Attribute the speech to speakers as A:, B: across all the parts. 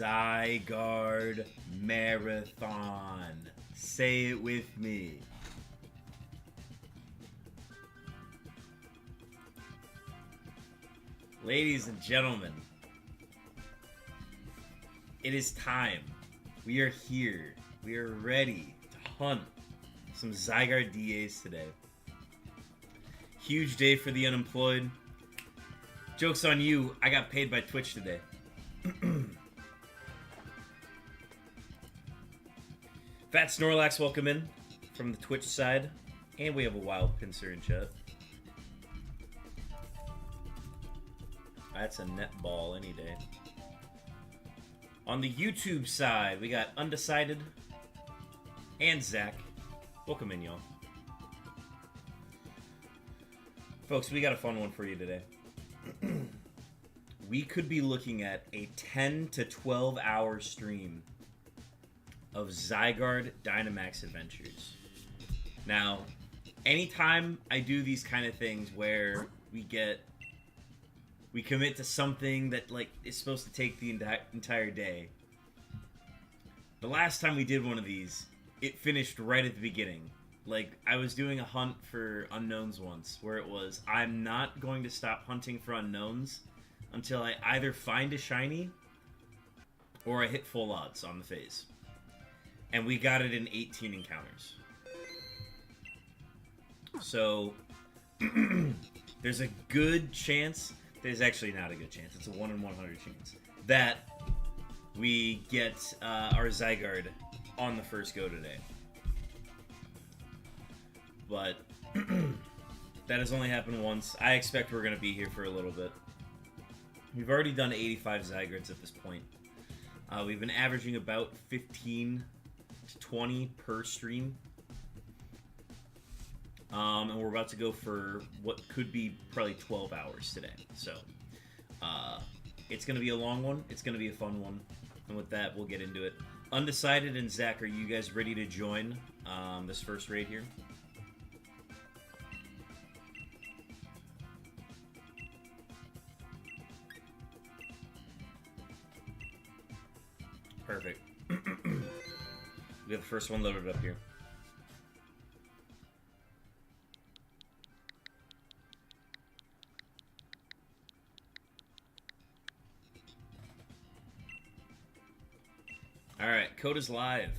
A: ZYGARDE Marathon. Say it with me. Ladies and gentlemen, it is time. We are here. We are ready to hunt some ZYGARDE DAs today. Huge day for the unemployed. Joke's on you, I got paid by Twitch today. Fat Snorlax, welcome in from the Twitch side. And we have a wild pincer in chat. That's a net ball any day. On the YouTube side, we got Undecided and Zach. Welcome in, y'all. Folks, we got a fun one for you today. We could be looking at a 10 to 12 hour stream of ZYGARDE Dynamax adventures. Now, anytime I do these kind of things where we commit to something that is supposed to take the entire day. The last time we did one of these, it finished right at the beginning. I was doing a hunt for unknowns once, where it was, I'm not going to stop hunting for unknowns until I either find a shiny or I hit full odds on the phase. And we got it in 18 encounters. So, there's a good chance, there's actually not a good chance, it's a 1 in 100 chance, that we get our ZYGARDE on the first go today. But that has only happened once. I expect we're going to be here for a little bit. We've already done 85 ZYGARDEs at this point. We've been averaging about 15 to 20 per stream. And we're about to go for what could be probably 12 hours today. So, it's going to be a long one. It's going to be a fun one. And with that, we'll get into it. Undecided and Zach, are you guys ready to join this first raid here? Perfect. We have the first one loaded up here. Alright, code is live.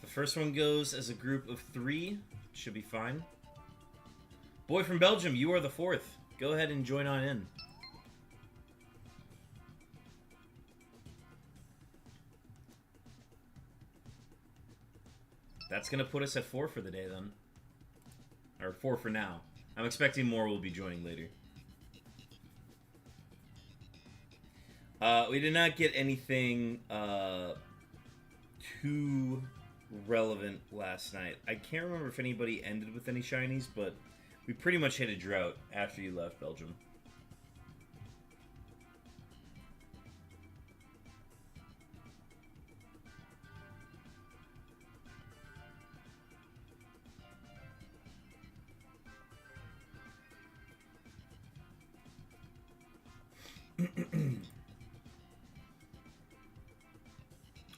A: The first one goes as a group of 3. Should be fine. Boy from Belgium, you are the 4th. Go ahead and join on in. That's going to put us at 4 for the day, then. Or 4 for now. I'm expecting more will be joining later. We did not get anything too relevant last night. I can't remember if anybody ended with any shinies, but we pretty much hit a drought after you left Belgium.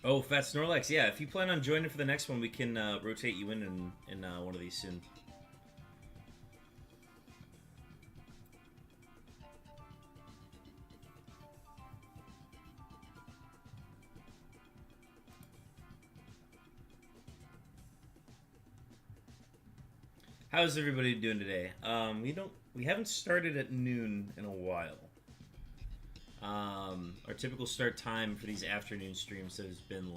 A: Oh, Fat Snorlax, yeah, if you plan on joining for the next one, we can rotate you in one of these soon. How's everybody doing today? We haven't started at noon in a while. Our typical start time for these afternoon streams has been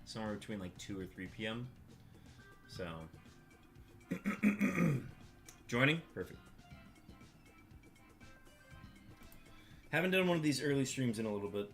A: somewhere between 2 or 3 p.m. So, joining? Perfect. Haven't done one of these early streams in a little bit.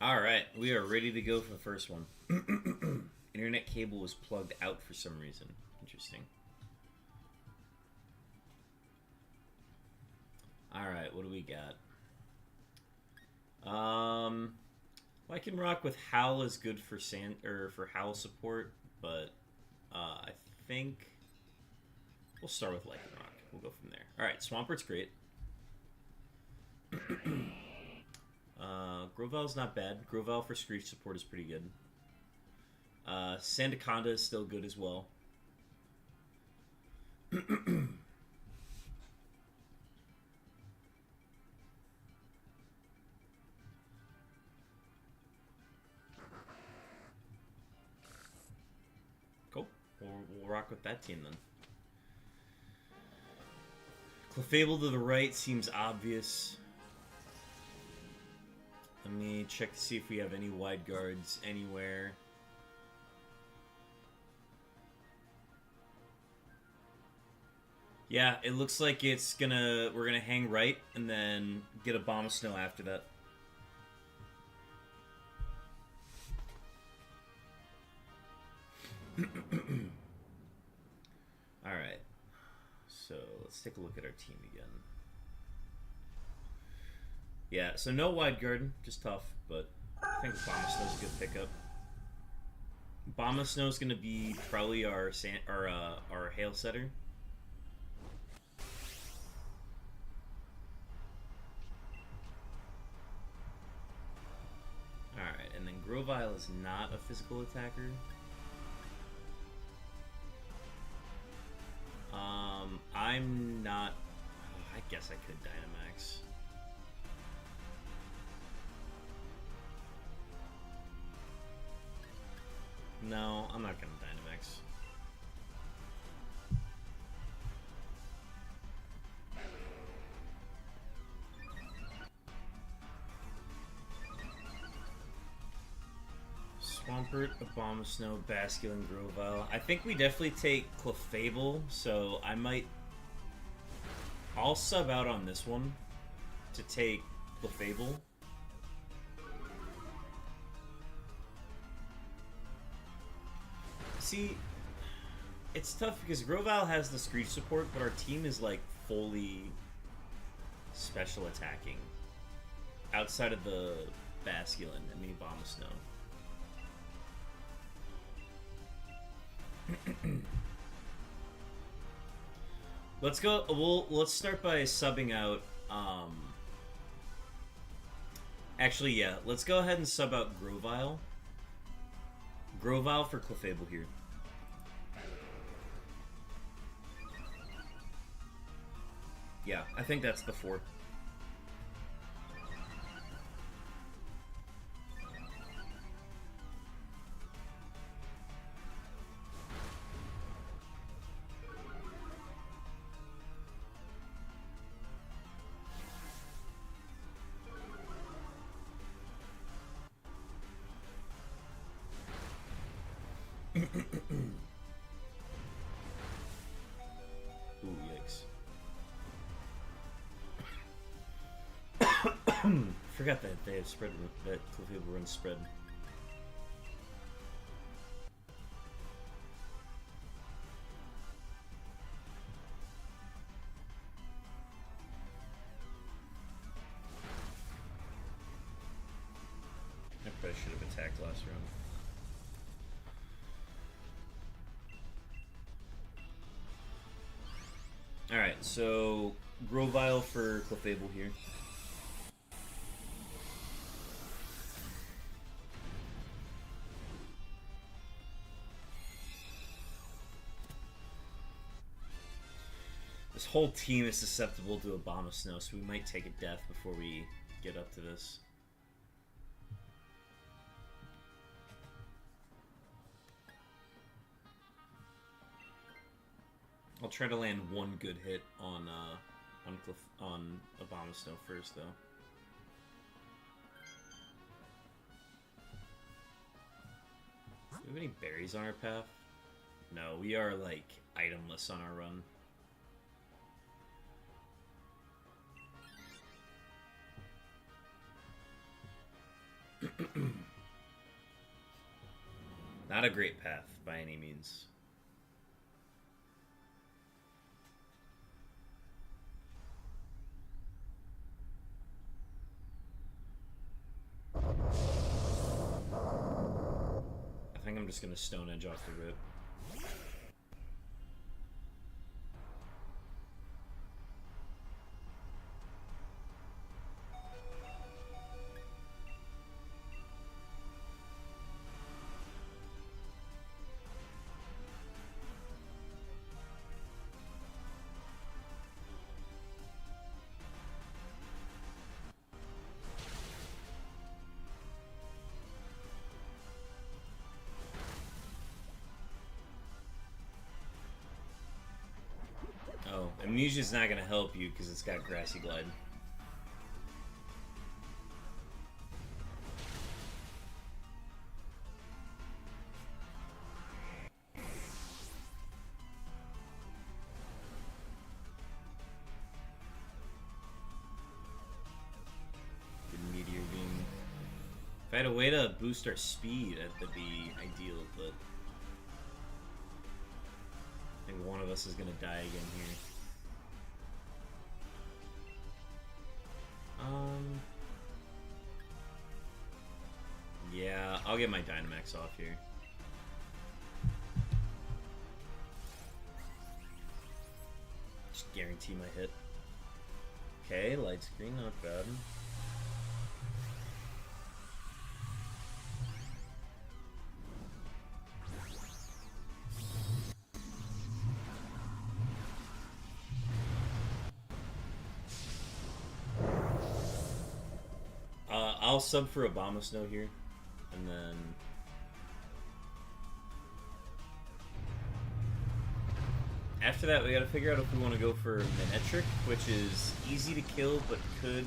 A: Alright, we are ready to go for the first one. Internet cable was plugged out for some reason. Interesting. Alright, what do we got? Well, I can rock with Howl is good for for Howl support, but I think we'll start with Lycanroc. We'll go from there. Alright, Swampert's great. Grovel's not bad. Grovel for Screech support is pretty good. Sandaconda is still good as well. Cool. We'll rock with that team then. Clefable to the right seems obvious. Let me check to see if we have any wide guards anywhere. Yeah, it looks like we're gonna hang right and then get a Bomb of Snow after that. Alright. So let's take a look at our team again. Yeah, so no wide guard, just tough, but I think Bomb of Snow's a good pickup. Bomb of Snow's gonna be probably our hail setter. Alright, and then Grovyle is not a physical attacker. I'm not... I guess I could Dynamax. No, I'm not gonna Dynamax. Swampert, a Bomb of Snow, Basculin, Grovyle. I think we definitely take Clefable, so I'll sub out on this one to take Clefable. See, it's tough because Grovyle has the Screech support, but our team is like fully special attacking. Outside of the Basculin and the Bomb of Snow. Let's go. Let's start by subbing out. Actually, yeah. Let's go ahead and sub out Grovyle. Grovyle for Clefable here. Yeah, I think that's the 4. Ooh, yikes. Forgot that they have spread, that Clefable runs spread. I probably should have attacked last round. Alright, so Grovyle for Clefable here. This whole team is susceptible to a Bomb of Snow, so we might take a death before we get up to this. I'll try to land one good hit on a Bomb of Snow first, though. Do we have any berries on our path? No, we are, like, itemless on our run. Not a great path by any means. I think I'm just gonna Stone Edge off the rip. Oh, Amnesia's not gonna help you because it's got Grassy Glide. Good Meteor Beam. If I had a way to boost our speed, that'd be ideal, but I think one of us is gonna die again here. Yeah, I'll get my Dynamax off here. Just guarantee my hit. Okay, light screen, not bad. I'll sub for Abomasnow here, and then after that we gotta figure out if we want to go for Manectric, which is easy to kill but could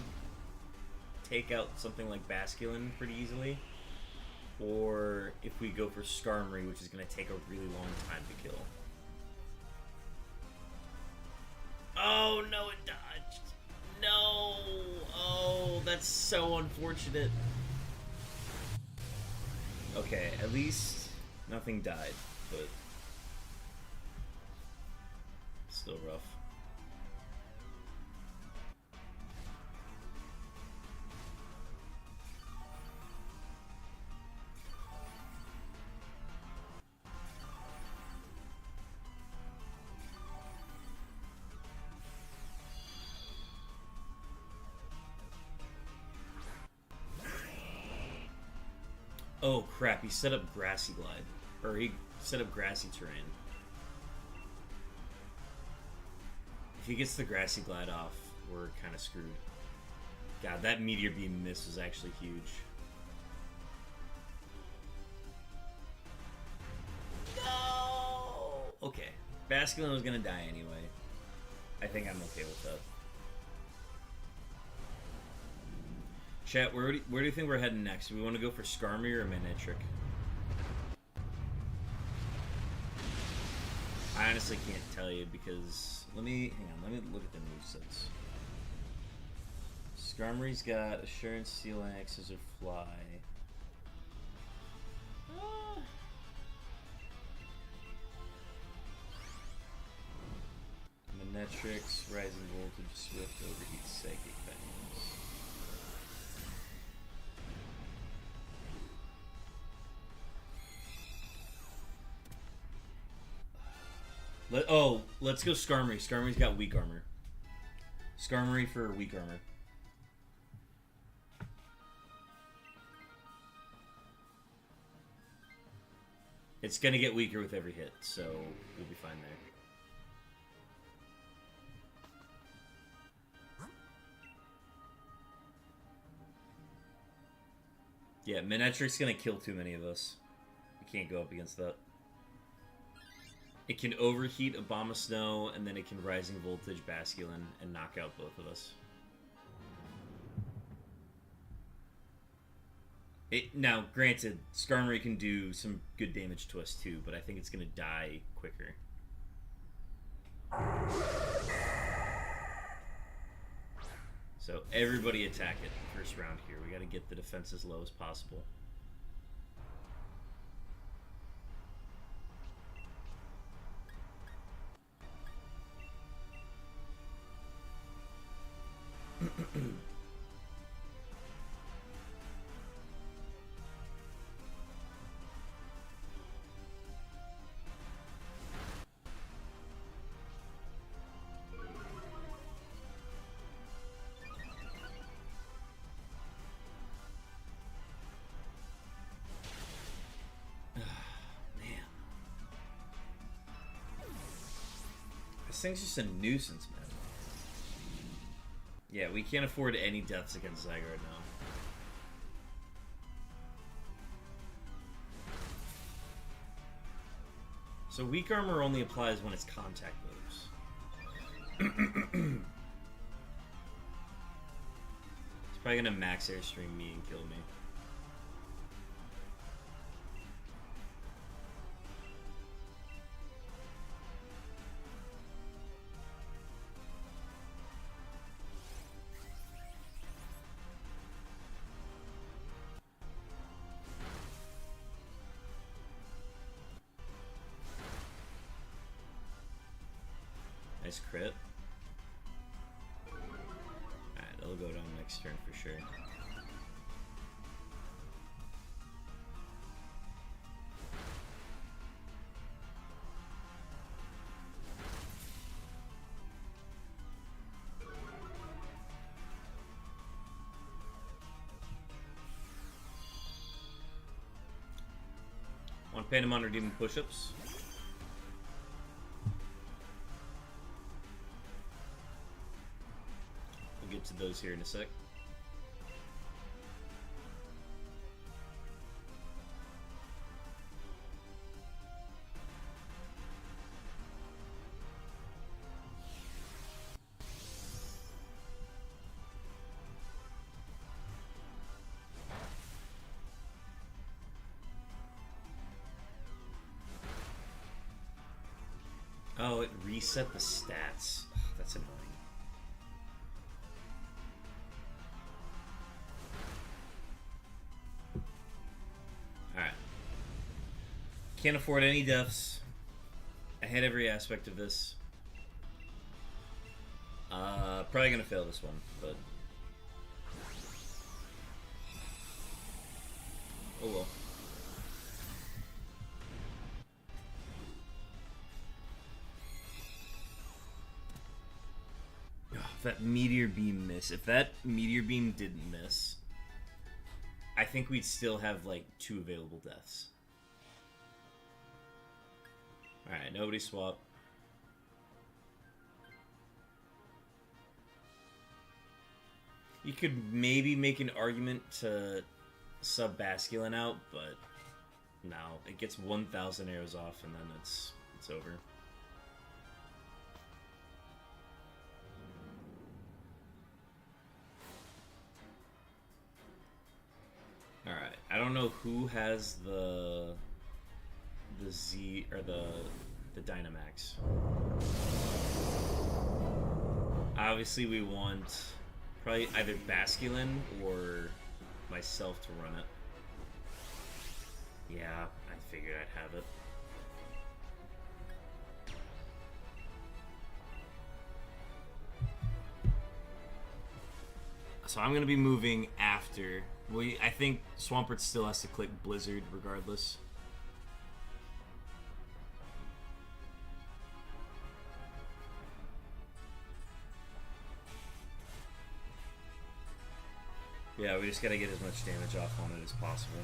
A: take out something like Basculin pretty easily, or if we go for Skarmory, which is gonna take a really long time to kill. Oh no, it dodged! No! Oh, that's so unfortunate. Okay, at least nothing died, but still rough. Oh crap, he set up Grassy Glide. Or he set up Grassy Terrain. If he gets the Grassy Glide off, we're kind of screwed. God, that Meteor Beam miss was actually huge. No! Okay, Basculin was gonna die anyway. I think I'm okay with that. Chat, where do you think we're heading next? Do we want to go for Skarmory or Manectric? I honestly can't tell you because let me look at the movesets. Skarmory's got Assurance, Steel Axe, Scissor Fly. Manectric's Rising Voltage, Swift, Overheat, Psychic Fangs. Let's go Skarmory. Skarmory's got weak armor. Skarmory for weak armor. It's gonna get weaker with every hit, so we'll be fine there. Yeah, Manectric's gonna kill too many of us. We can't go up against that. It can overheat Abomasnow, and then it can Rising Voltage Basculin and knock out both of us. Now, granted, Skarmory can do some good damage to us too, but I think it's going to die quicker. So everybody attack it first round here. We got to get the defense as low as possible. This thing's just a nuisance, man. Yeah, we can't afford any deaths against ZYGARDE now. So weak armor only applies when it's contact moves. It's probably gonna max airstream me and kill me. Nice crit. Alright, that'll go down next turn for sure. Want to paint him on redeeming push-ups? We'll get to those here in a sec. Oh, it reset the stats. Ugh, that's annoying. Alright. Can't afford any deaths. I hate every aspect of this. Probably gonna fail this one, but... oh well. That meteor beam miss. If that meteor beam didn't miss, I think we'd still have like 2 available deaths. Alright, nobody swap. You could maybe make an argument to sub Basculin out, but no. It gets 1,000 arrows off and then it's over. Alright, I don't know who has the Z or the Dynamax. Obviously we want probably either Basculin or myself to run it. Yeah, I figured I'd have it. So I'm gonna be moving after. I think Swampert still has to click Blizzard regardless. Yeah, we just gotta get as much damage off on it as possible.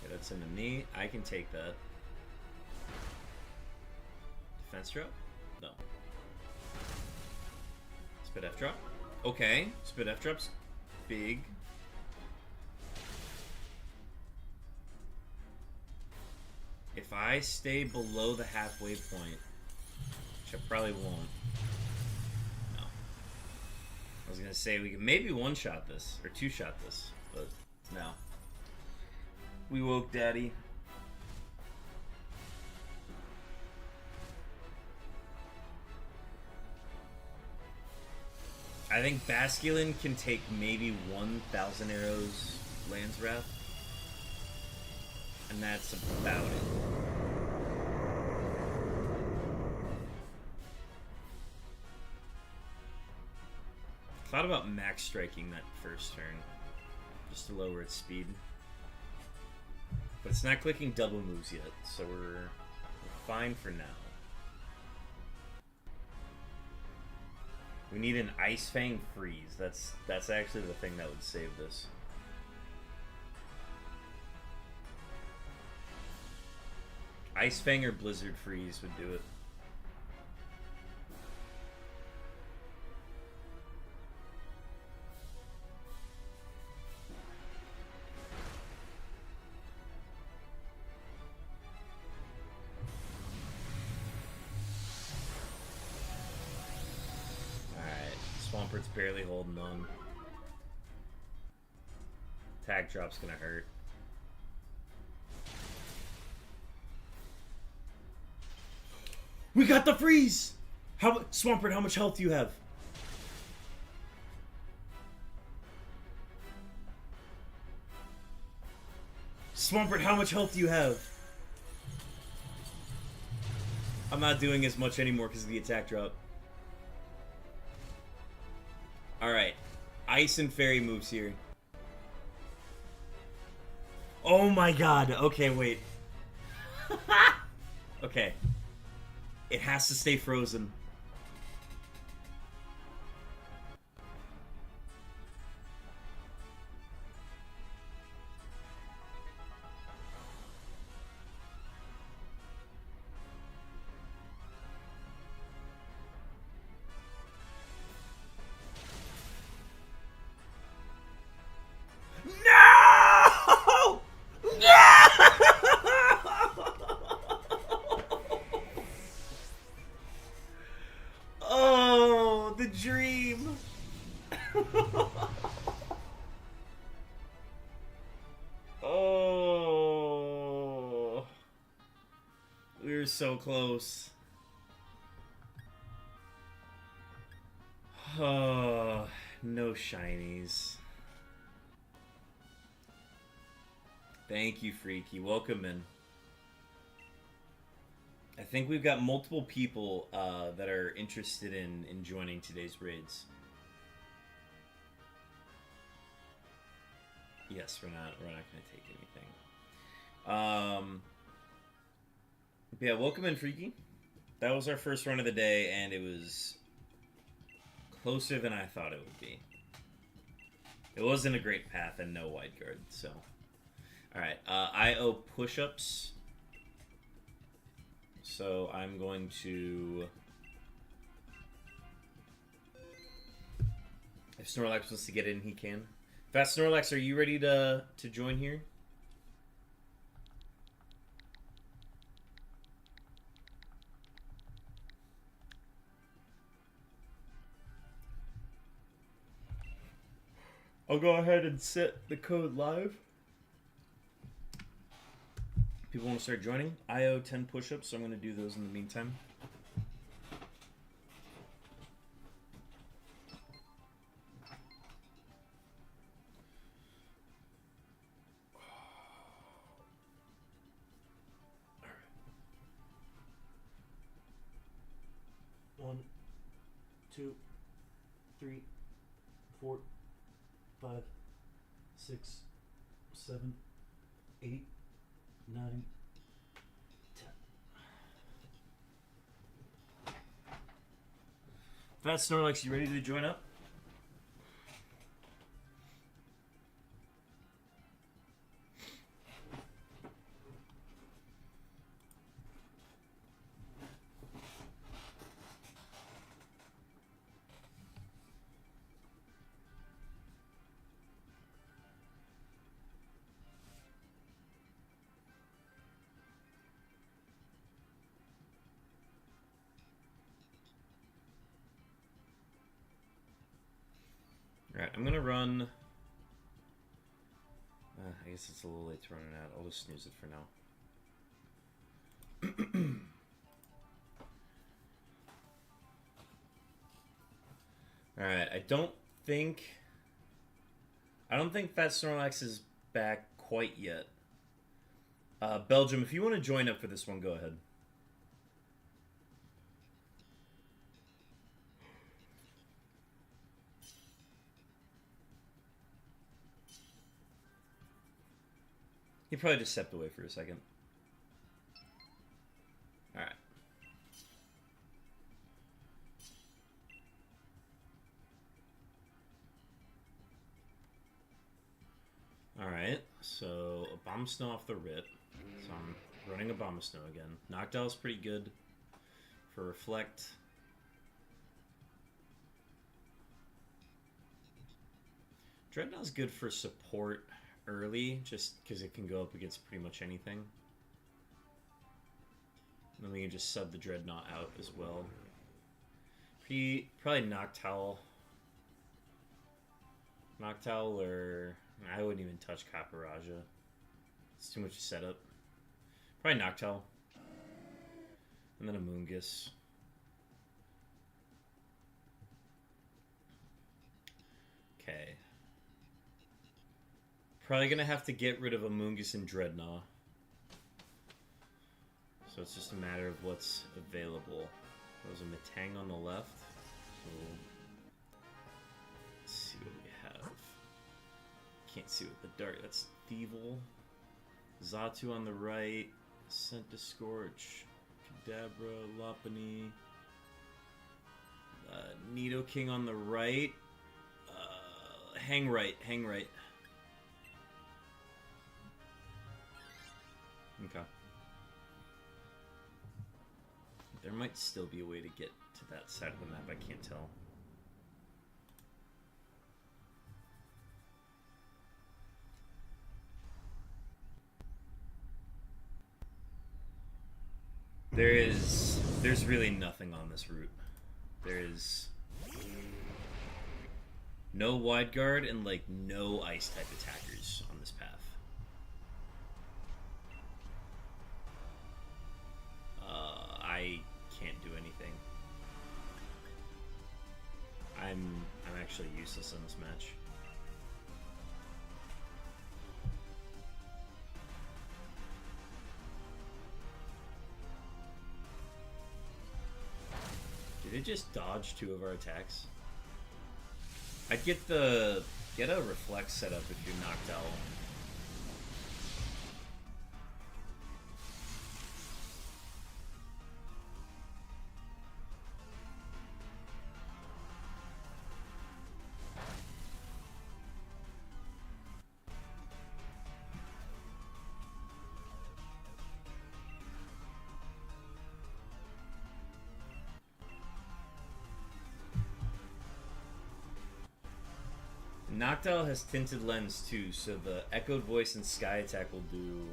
A: That's into me. I can take that. Defense drop? No. Spit F drop? Okay. Spit F drop's big. If I stay below the halfway point, which I probably won't. No. I was gonna say we can maybe one-shot this, or two-shot this, but no. We woke Daddy. I think Basculin can take maybe 1,000 arrows Land's Wrath. And that's about it. Thought about max striking that first turn, just to lower its speed. But it's not clicking double moves yet, so we're fine for now. We need an Ice Fang freeze. That's actually the thing that would save this. Ice Fang or Blizzard freeze would do it. Swampert's barely holding on. Tag drop's gonna hurt. We got the freeze! Swampert, how much health do you have? Swampert, how much health do you have? I'm not doing as much anymore because of the attack drop. Alright. Ice and Fairy moves here. Oh my god. Okay, wait. Okay. It has to stay frozen. No! No! Oh, the dream. Oh. We were so close. Oh, no shinies. Thank you, Freaky. Welcome in. I think we've got multiple people that are interested in joining today's raids. Yes, we're not going to take anything. Yeah, welcome in, Freaky. That was our first run of the day, and it was closer than I thought it would be. It wasn't a great path and no wide guard, so. Alright, I owe push-ups. So I'm going to... If Snorlax wants to get in, he can. Fast Snorlax, are you ready to join here? I'll go ahead and set the code live. People want to start joining. I owe 10 push-ups, so I'm going to do those in the meantime. All right. 1, 2, 3, 4, 5, 6, 7, 8, 9, 10. Fast Snorlax, you ready to join up? Alright, I'm gonna run... I guess it's a little late to run it out. I'll just snooze it for now. Alright, I don't think Fat Snorlax is back quite yet. Belgium, if you want to join up for this one, go ahead. He probably just stepped away for a second. Alright. Alright, so Abomasnow off the rip. So I'm running Abomasnow again. Noctowl's pretty good for Reflect. Dreadnought's good for support early, just because it can go up against pretty much anything. And then we can just sub the Dreadnought out as well. Probably Noctowl. Noctowl, or I wouldn't even touch Caparaja. It's too much setup. Probably Noctowl. And then a Moongus. Okay. Probably gonna have to get rid of a Moongus and Dreadnought. So it's just a matter of what's available. There's a Metang on the left. So let's see what we have. Can't see what the dark. That's Thievul. Xatu on the right. Scentiscorch. Kadabra. Lopunny. Nidoking on the right. Hang right. Okay. There might still be a way to get to that side of the map. I can't tell. There's really nothing on this route. There's no wide guard and like no ice type attackers on this path. I can't do anything. I'm actually useless in this match. Did it just dodge 2 of our attacks? I'd get a reflex set up if you're knocked out. Noctowl has tinted lens too, so the echoed voice and sky attack will do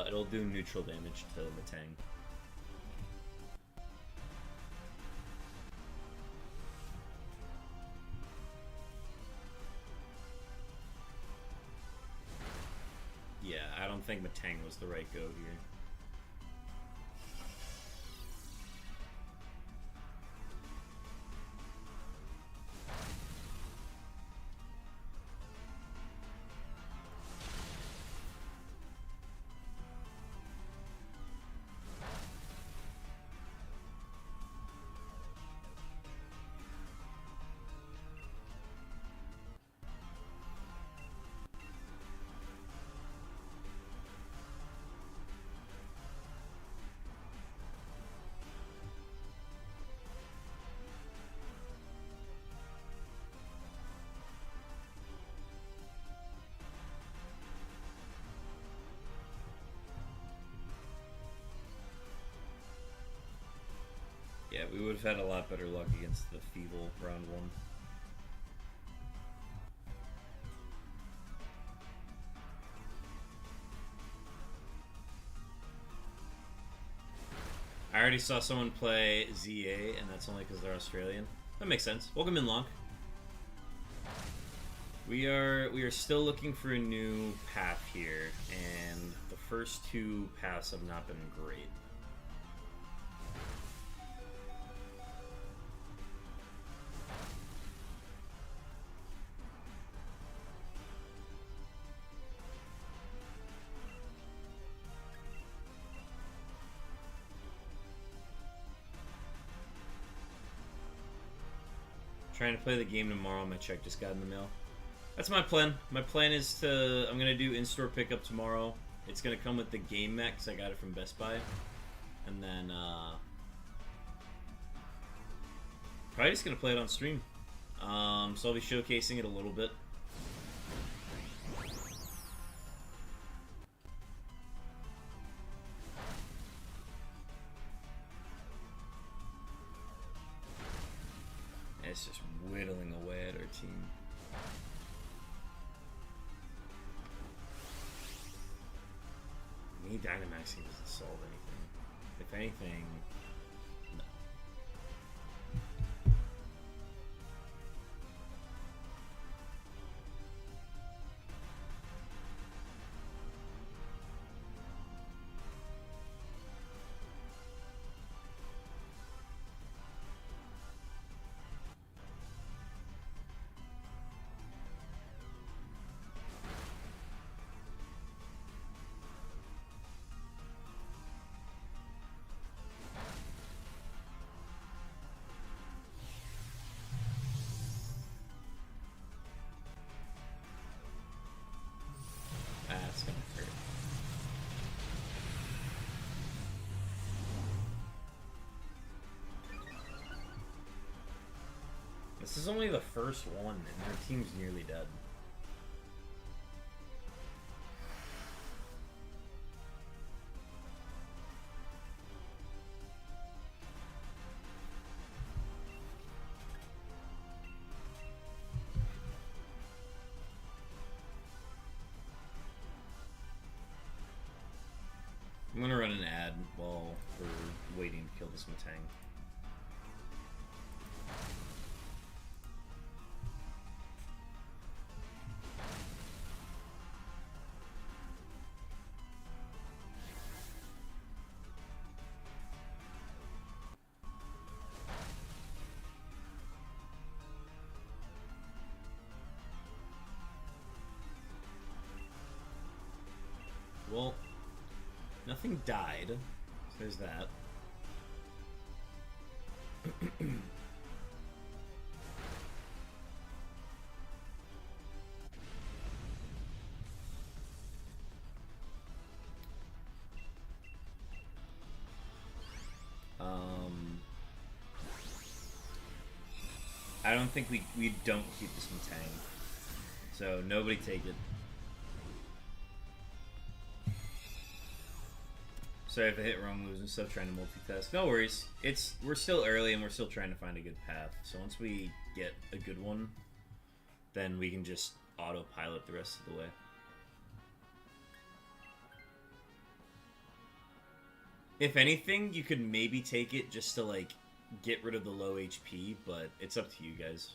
A: it'll do neutral damage to Metang. Yeah, I don't think Metang was the right go here. Yeah, we would have had a lot better luck against the Thievul round 1. I already saw someone play ZA, and that's only because they're Australian. That makes sense. Welcome in, Lonk. We are still looking for a new path here, and the first 2 paths have not been great. Trying to play the game tomorrow. My check just got in the mail. That's my plan. My plan is to... I'm going to do in-store pickup tomorrow. It's going to come with the game mech, I got it from Best Buy. And then, probably just going to play it on stream. So I'll be showcasing it a little bit. And it's just whittling away at our team. Me Dynamaxing doesn't solve anything. If anything, no. That's gonna hurt. This is only the first one, and their team's nearly dead. I'm gonna run an ad while we're waiting to kill this Matang. Well, nothing died. So there's that. I don't think we don't keep this Matang. So nobody take it. Sorry if I hit wrong moves and stuff trying to multitask. No worries. We're still early and we're still trying to find a good path. So once we get a good one, then we can just autopilot the rest of the way. If anything, you could maybe take it just to like get rid of the low HP, but it's up to you guys.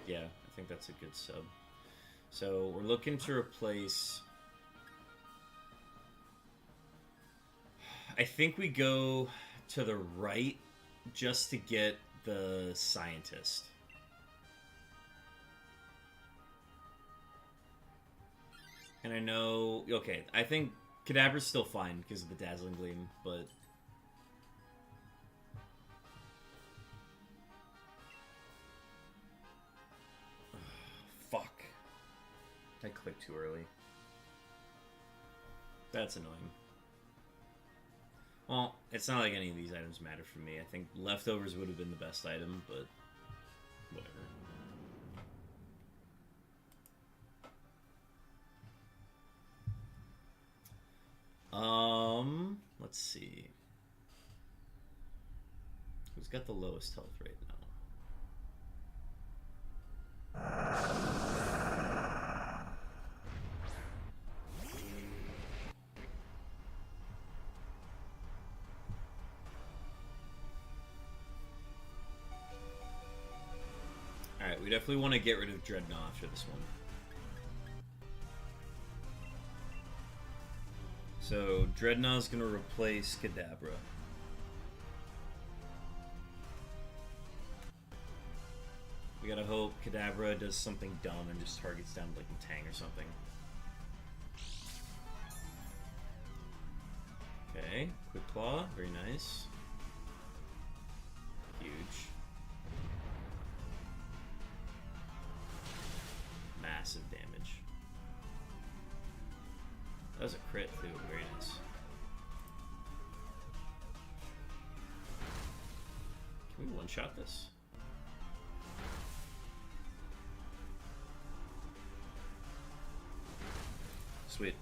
A: Yeah, I think that's a good sub. So we're looking to replace... I think we go to the right just to get the scientist. And I know... Okay, I think Kadabra's still fine because of the Dazzling Gleam, but... Fuck. I clicked too early. That's annoying. Well, it's not like any of these items matter for me. I think leftovers would have been the best item, but whatever. Let's see. Who's got the lowest health right now? Alright, we definitely want to get rid of Dreadnought after this one. So, Dreadnought's gonna replace Kadabra. We gotta hope Kadabra does something dumb and just targets down like a Tang or something. Claw, very nice. Huge. Massive damage. That was a crit too, very nice. Can we one-shot this? Sweet.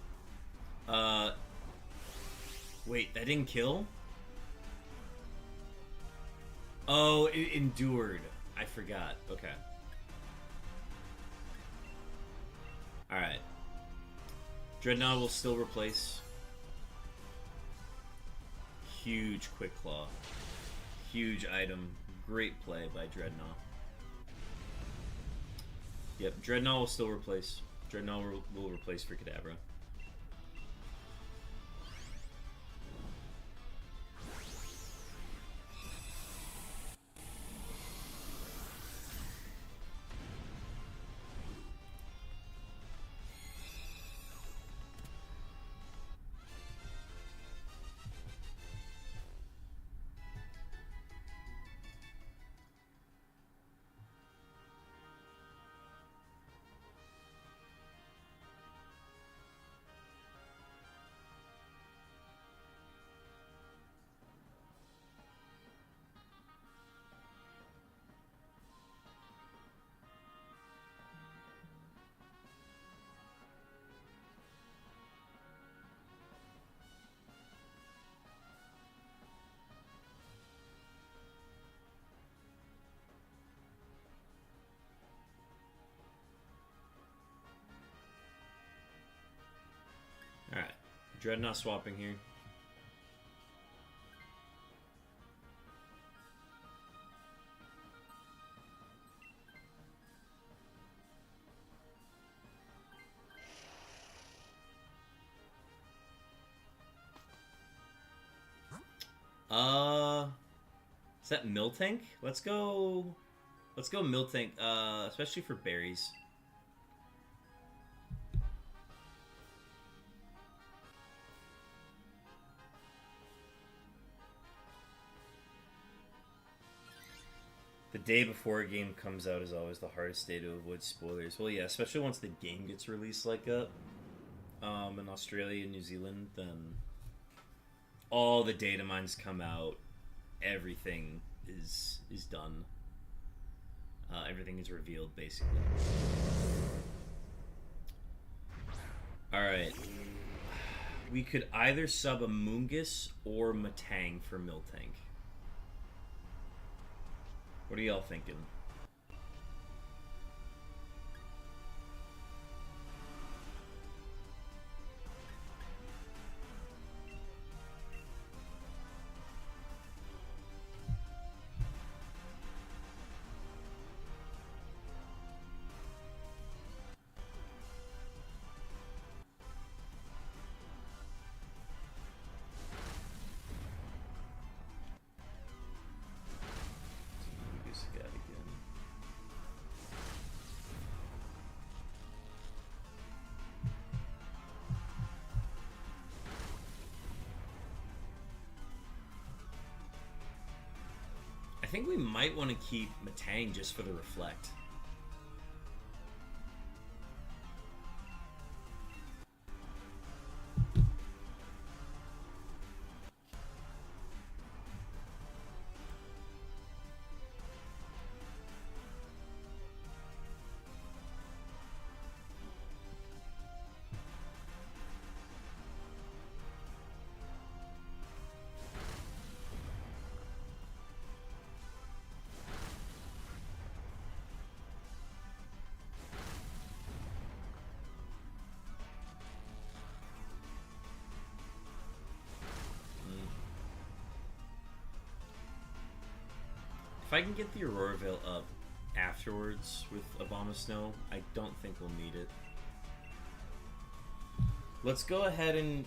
A: Wait, that didn't kill? Oh, it endured. I forgot. Okay. Alright. Dreadnought will still replace. Huge Quick Claw. Huge item. Great play by Dreadnought. Yep, Dreadnought will still replace. Dreadnought will replace for Kadabra. Alright. Dreadnought swapping here. Is that Miltank? Let's go Miltank, especially for berries. The day before a game comes out is always the hardest day to avoid spoilers. Well, yeah, especially once the game gets released like that. In Australia and New Zealand, then all the data mines come out. Everything is done. Everything is revealed, basically. Alright. We could either sub a Moongus or Matang for Miltank. What are y'all thinking? I think we might want to keep Matang just for the reflect. If I can get the Aurora Veil up afterwards with Abomasnow, I don't think we'll need it. Let's go ahead and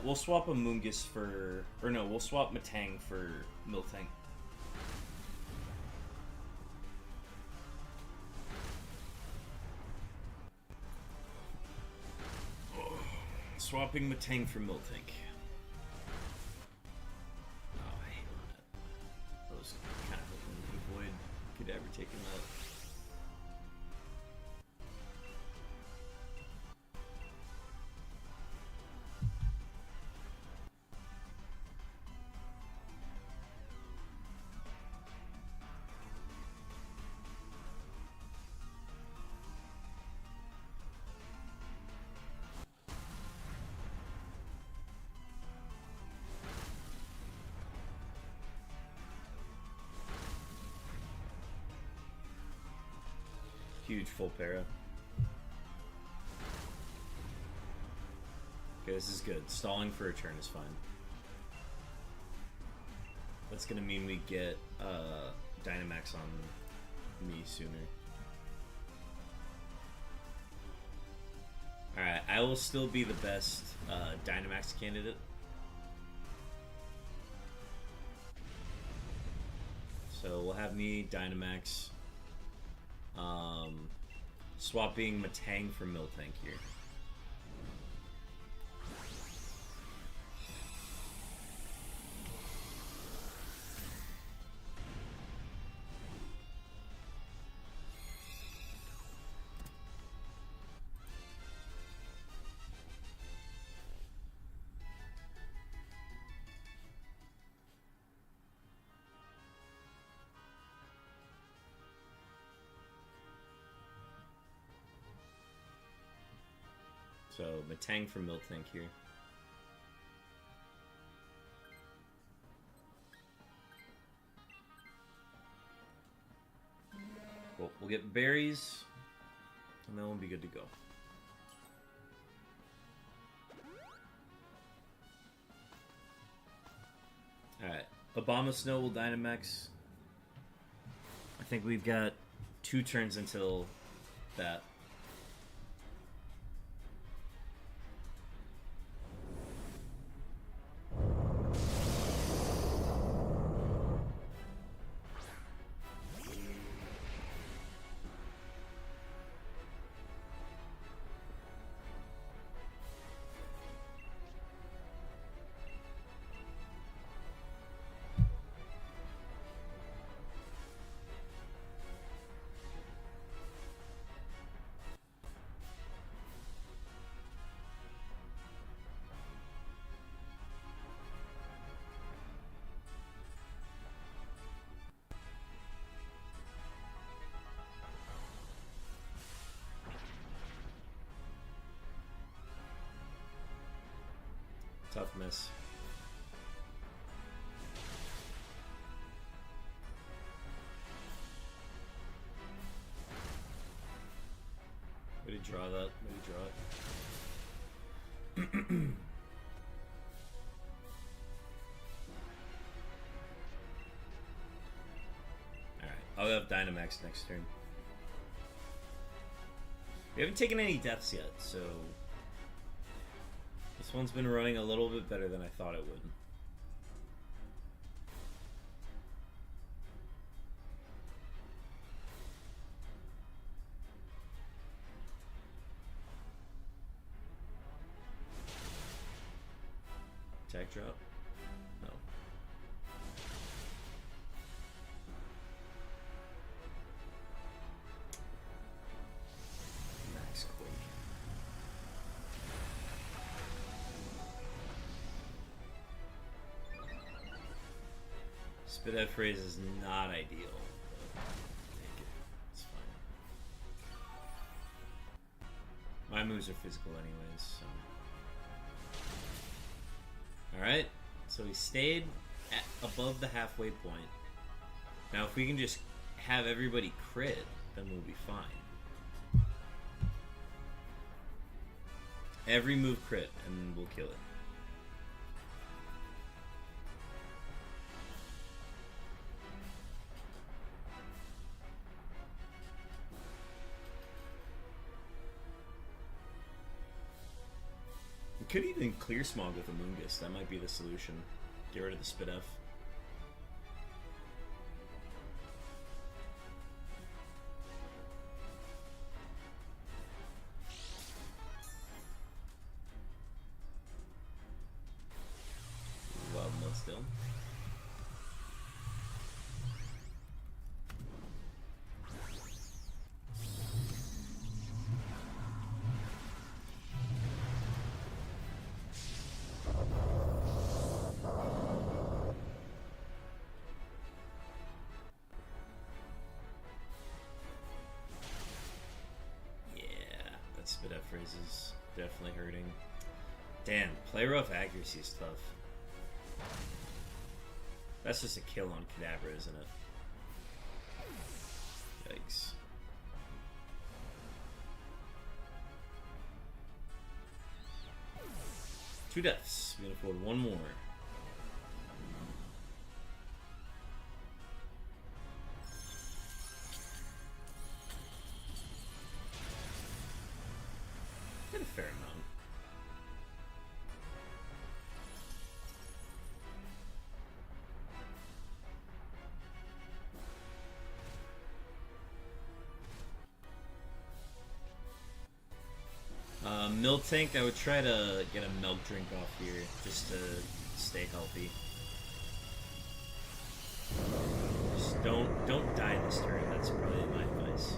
A: we'll swap a Moongus for, or no, we'll swap Matang for Miltank. Swapping Matang for Miltank. taking that. Huge full para. Okay, this is good. Stalling for a turn is fine. That's gonna mean we get Dynamax on me sooner. Alright, I will still be the best Dynamax candidate. So we'll have me Dynamax. Swapping Matang for Miltank here. So, Matang for Miltank here. Well, we'll get berries, and then we'll be good to go. Alright, Obama Snow will Dynamax. I think we've got 2 turns until that. Tough miss. Way to draw that. Way to draw it. Alright, I'll have Dynamax next turn. We haven't taken any deaths yet, so this one's been running a little bit better than I thought it would. Attack drop? No. Max Quake. Spit out phrase is not ideal. But take it. It's fine. My moves are physical anyways, so. Alright, so we stayed at above the halfway point. Now if we can just have everybody crit, then we'll be fine. Every move crit, and we'll kill it. We could even clear Smog with a Moongus. That might be the solution. Get rid of the Spit F. Wild Mud still. Spit phrase is definitely hurting. Damn, play rough accuracy is tough. That's just a kill on Kadabra, isn't it? Yikes. Two deaths. We can afford one more. Get a fair amount. Milk tank, I would try to get a milk drink off here just to stay healthy. Just don't die this turn. That's probably my advice.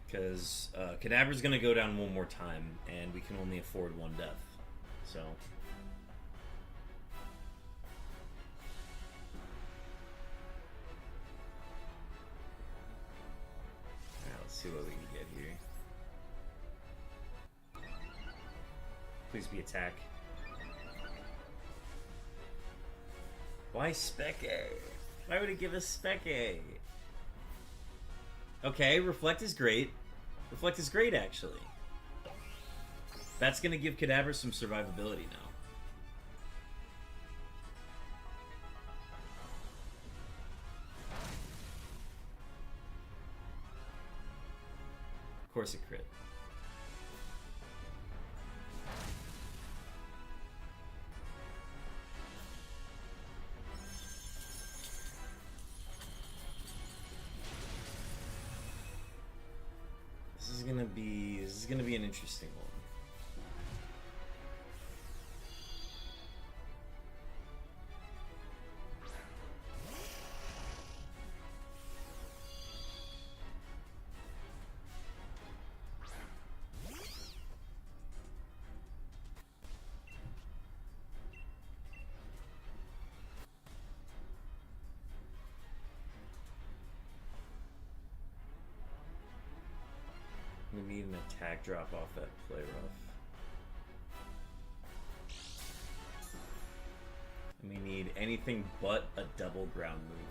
A: Because Kadabra's gonna go down one more time, and we can only afford one death. So. See what we can get here. Please be attack. Why Spec A? Why would it give us Spec A? Okay, Reflect is great. Reflect is great, actually. That's gonna give Kadabra some survivability now. Of course, a crit. This is gonna be an interesting one. We need an attack drop off that play rough. And we need anything but a double ground move.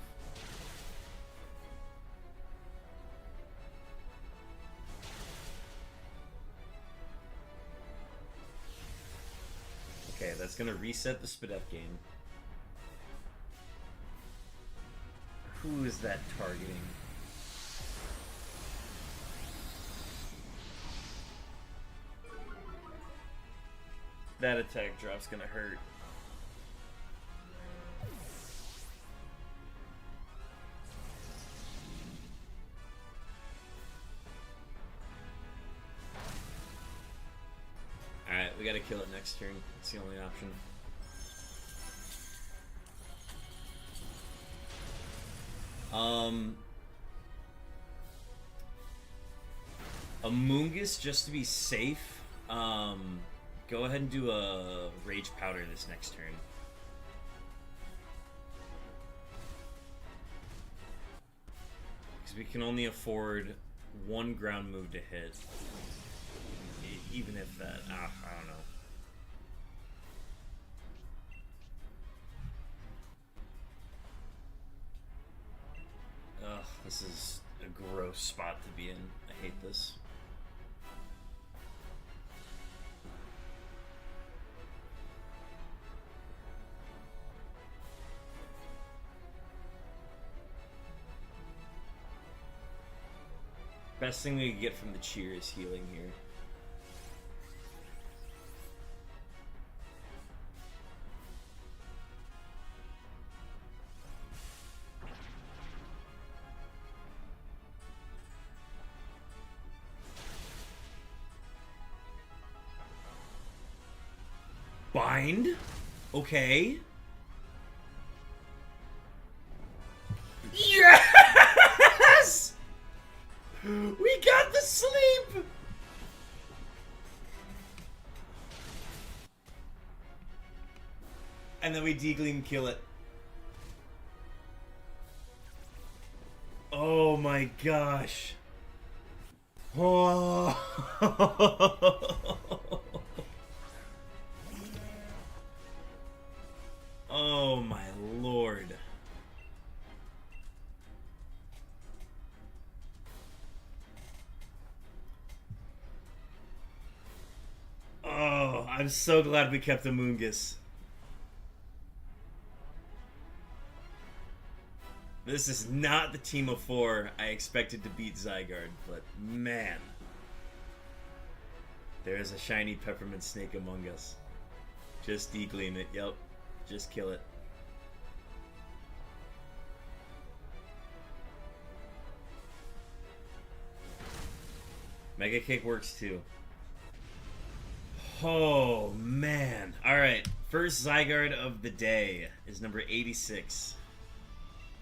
A: Okay, that's gonna reset the Spadef game. Who is that targeting? That attack drop's gonna hurt. Alright, we gotta kill it next turn. It's the only option. A Moongus just to be safe. Go ahead and do a Rage Powder this next turn. Because we can only afford one ground move to hit. Even if that, I don't know. Ugh, this is a gross spot to be in. I hate this. Best thing we can get from the cheer is healing here. Bind? Okay. Yes! We got the sleep! And then we D-Gleam kill it. Oh my gosh. Oh. Oh my lord. Oh, I'm so glad we kept Amoonguss. This is not the team of 4 I expected to beat ZYGARDE, but man. There is a shiny peppermint snake among us. Just D-Gleam it, yep. Just kill it. Mega Kick works too. Oh, man. Alright, first ZYGARDE of the day is number 86.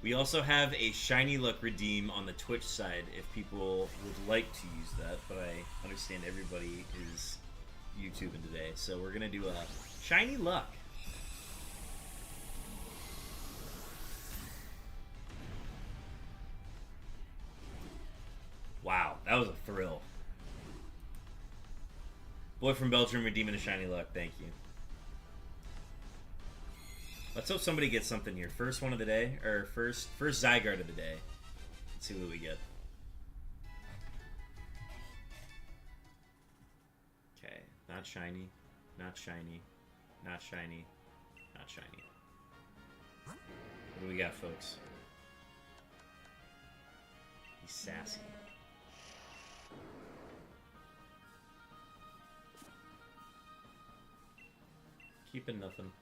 A: We also have a Shiny Luck redeem on the Twitch side if people would like to use that, but I understand everybody is YouTubing today, so we're going to do a Shiny Luck. Wow, that was a thrill. Boy from Belgium redeeming a Shiny Luck, thank you. Let's hope somebody gets something here. First one of the day, or first ZYGARDE of the day. Let's see what we get. Okay, not shiny, not shiny, not shiny, not shiny. What do we got, folks? He's sassy. Keeping nothing.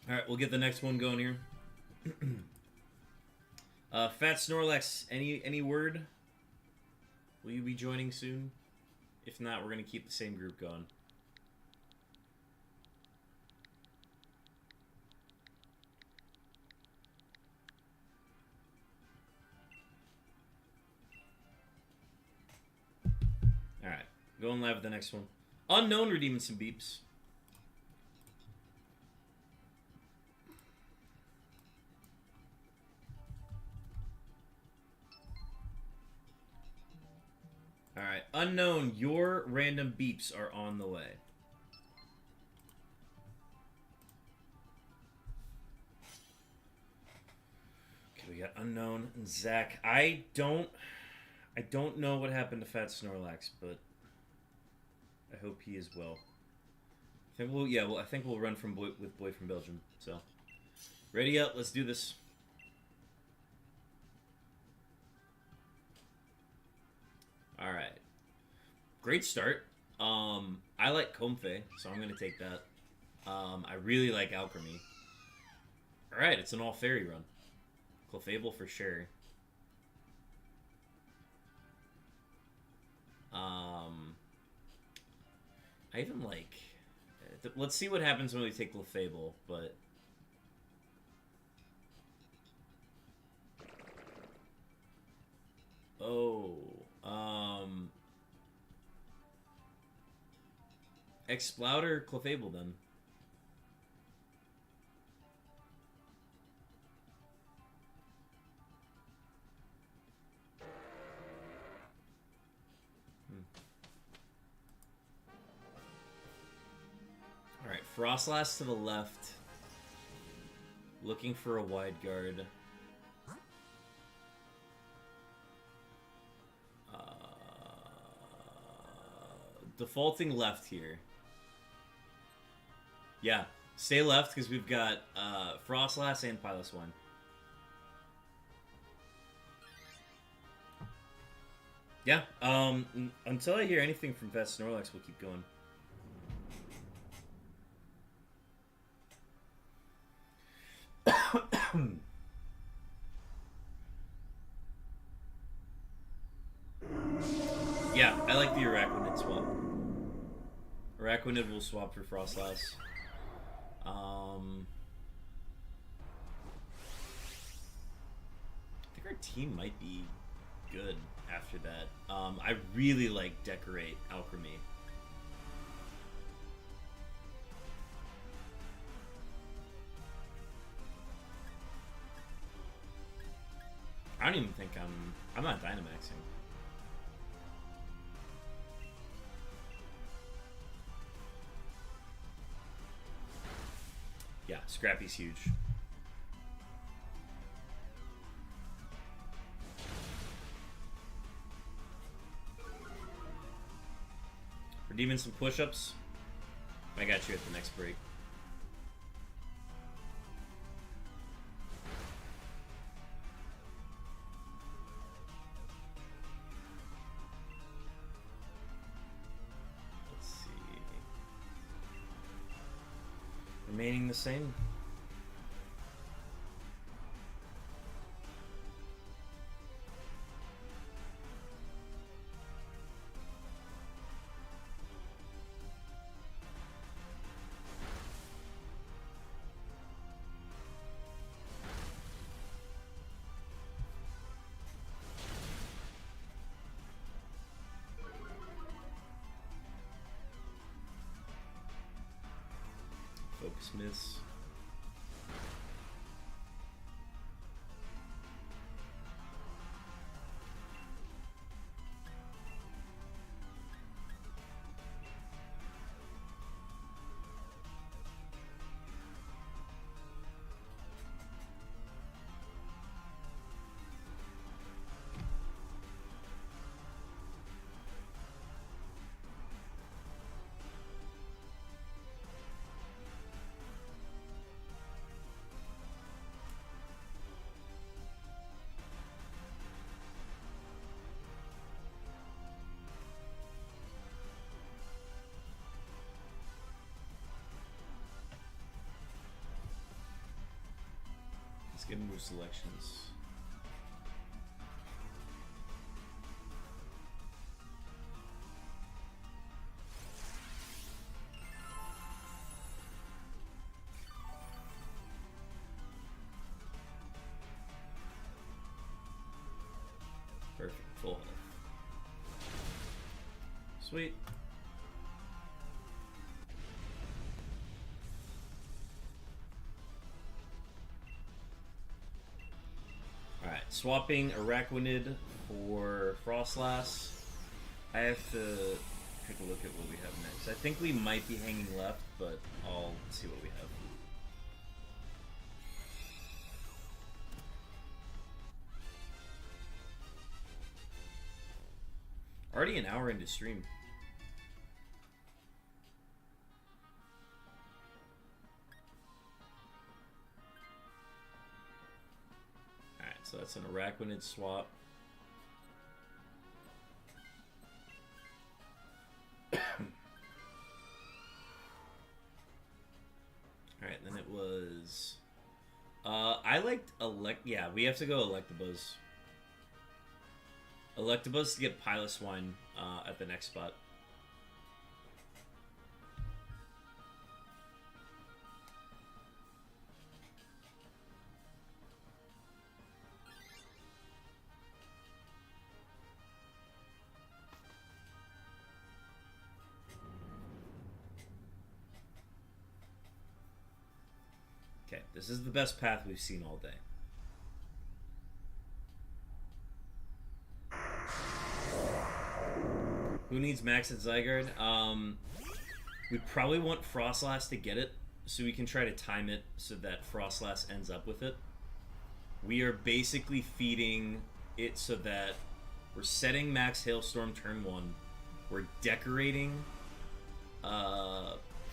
A: Alright, we'll get the next one going here. Fat Snorlax, any word? Will you be joining soon? If not, we're going to keep the same group going. Alright, going live with the next one. Unknown redeeming some beeps. Alright, Unknown, your random beeps are on the way. Okay, we got Unknown and Zach. I don't know what happened to Fat Snorlax, but I hope he is well. I think I think we'll run with Boy from Belgium. So, ready up, let's do this. Alright. Great start. I like Comfey, so I'm going to take that. I really like Alchemy. Alright, it's an all fairy run. Clefable for sure. I even like... Let's see what happens when we take Clefable, but... Oh... Exploud or Clefable then? Alright, Frostlass to the left. Looking for a wide guard. Defaulting left here. Yeah, stay left because we've got Frostlass and Piloswine. Yeah, until I hear anything from Fat Snorlax, we'll keep going. Yeah, I like the Araquanid swap. Araquanid will swap for Frostlass. I think our team might be good after that. I really like Decorate Alchemy. I don't even think I'm not Dynamaxing. Yeah, Scrappy's huge. Redeeming some push-ups. I got you at the next break. Let's see. Remaining the same. Focus miss. Let's get move selections. Perfect, full health. Sweet. Alright, swapping Araquanid for Frostlass. I have to take a look at what we have next. I think we might be hanging left, but I'll see what we have. Already an hour into stream. Alright, so that's an Araquanid swap. Alright, then it was... I liked yeah, we have to go Electabuzz. Electabuzz to get Piloswine at the next spot. Okay, this is the best path we've seen all day. Who needs Max at ZYGARDE? We probably want Frostlass to get it, so we can try to time it so that Frostlass ends up with it. We are basically feeding it so that we're setting Max Hailstorm turn 1. We're decorating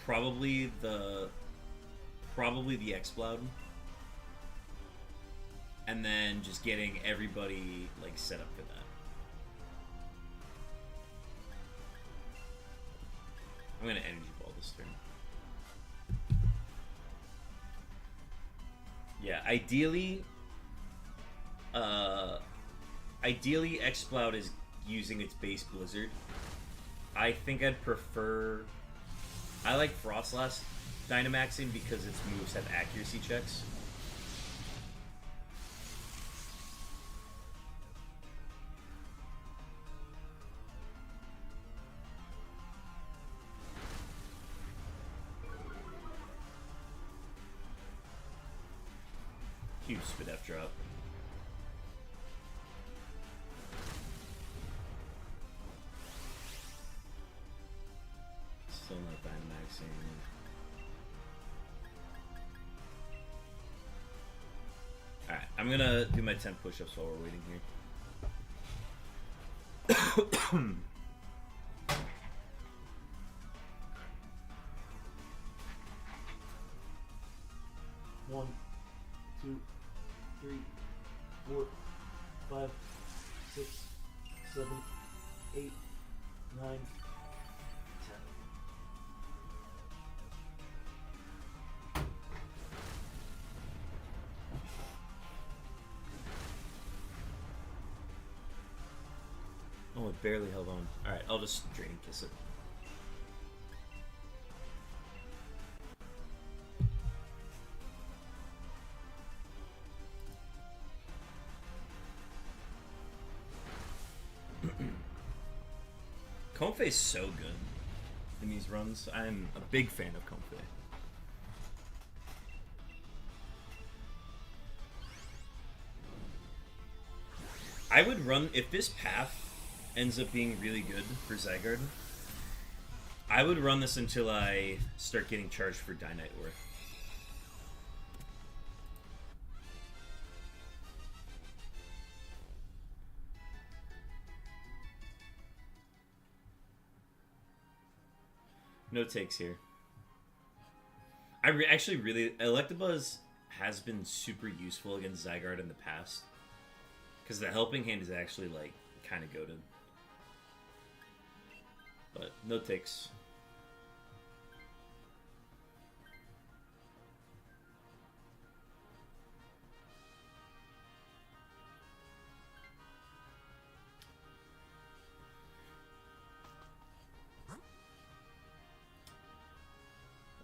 A: probably the Exploud. And then just getting everybody like set up for that. I'm gonna energy ball this turn. Yeah, ideally Exploud is using its base Blizzard. I think I'd prefer I like Frostlass Dynamaxing because its moves have accuracy checks. Huge Spidef drop. Still not Dynamaxing. Alright, I'm gonna do my 10 push-ups while we're waiting here. 1, 2, 3, 4, 5, 6, 7, 8, 9, 10. Oh, it barely held on. Alright, I'll just Draining Kiss it. Comfey is so good in these runs. I'm a big fan of Comfey. I would run, if this path ends up being really good for ZYGARDE, I would run this until I start getting charged for Dynite Ore. No takes here. I actually really... Electabuzz has been super useful against ZYGARDE in the past. Because the Helping Hand is actually, like, kind of goated. But no takes.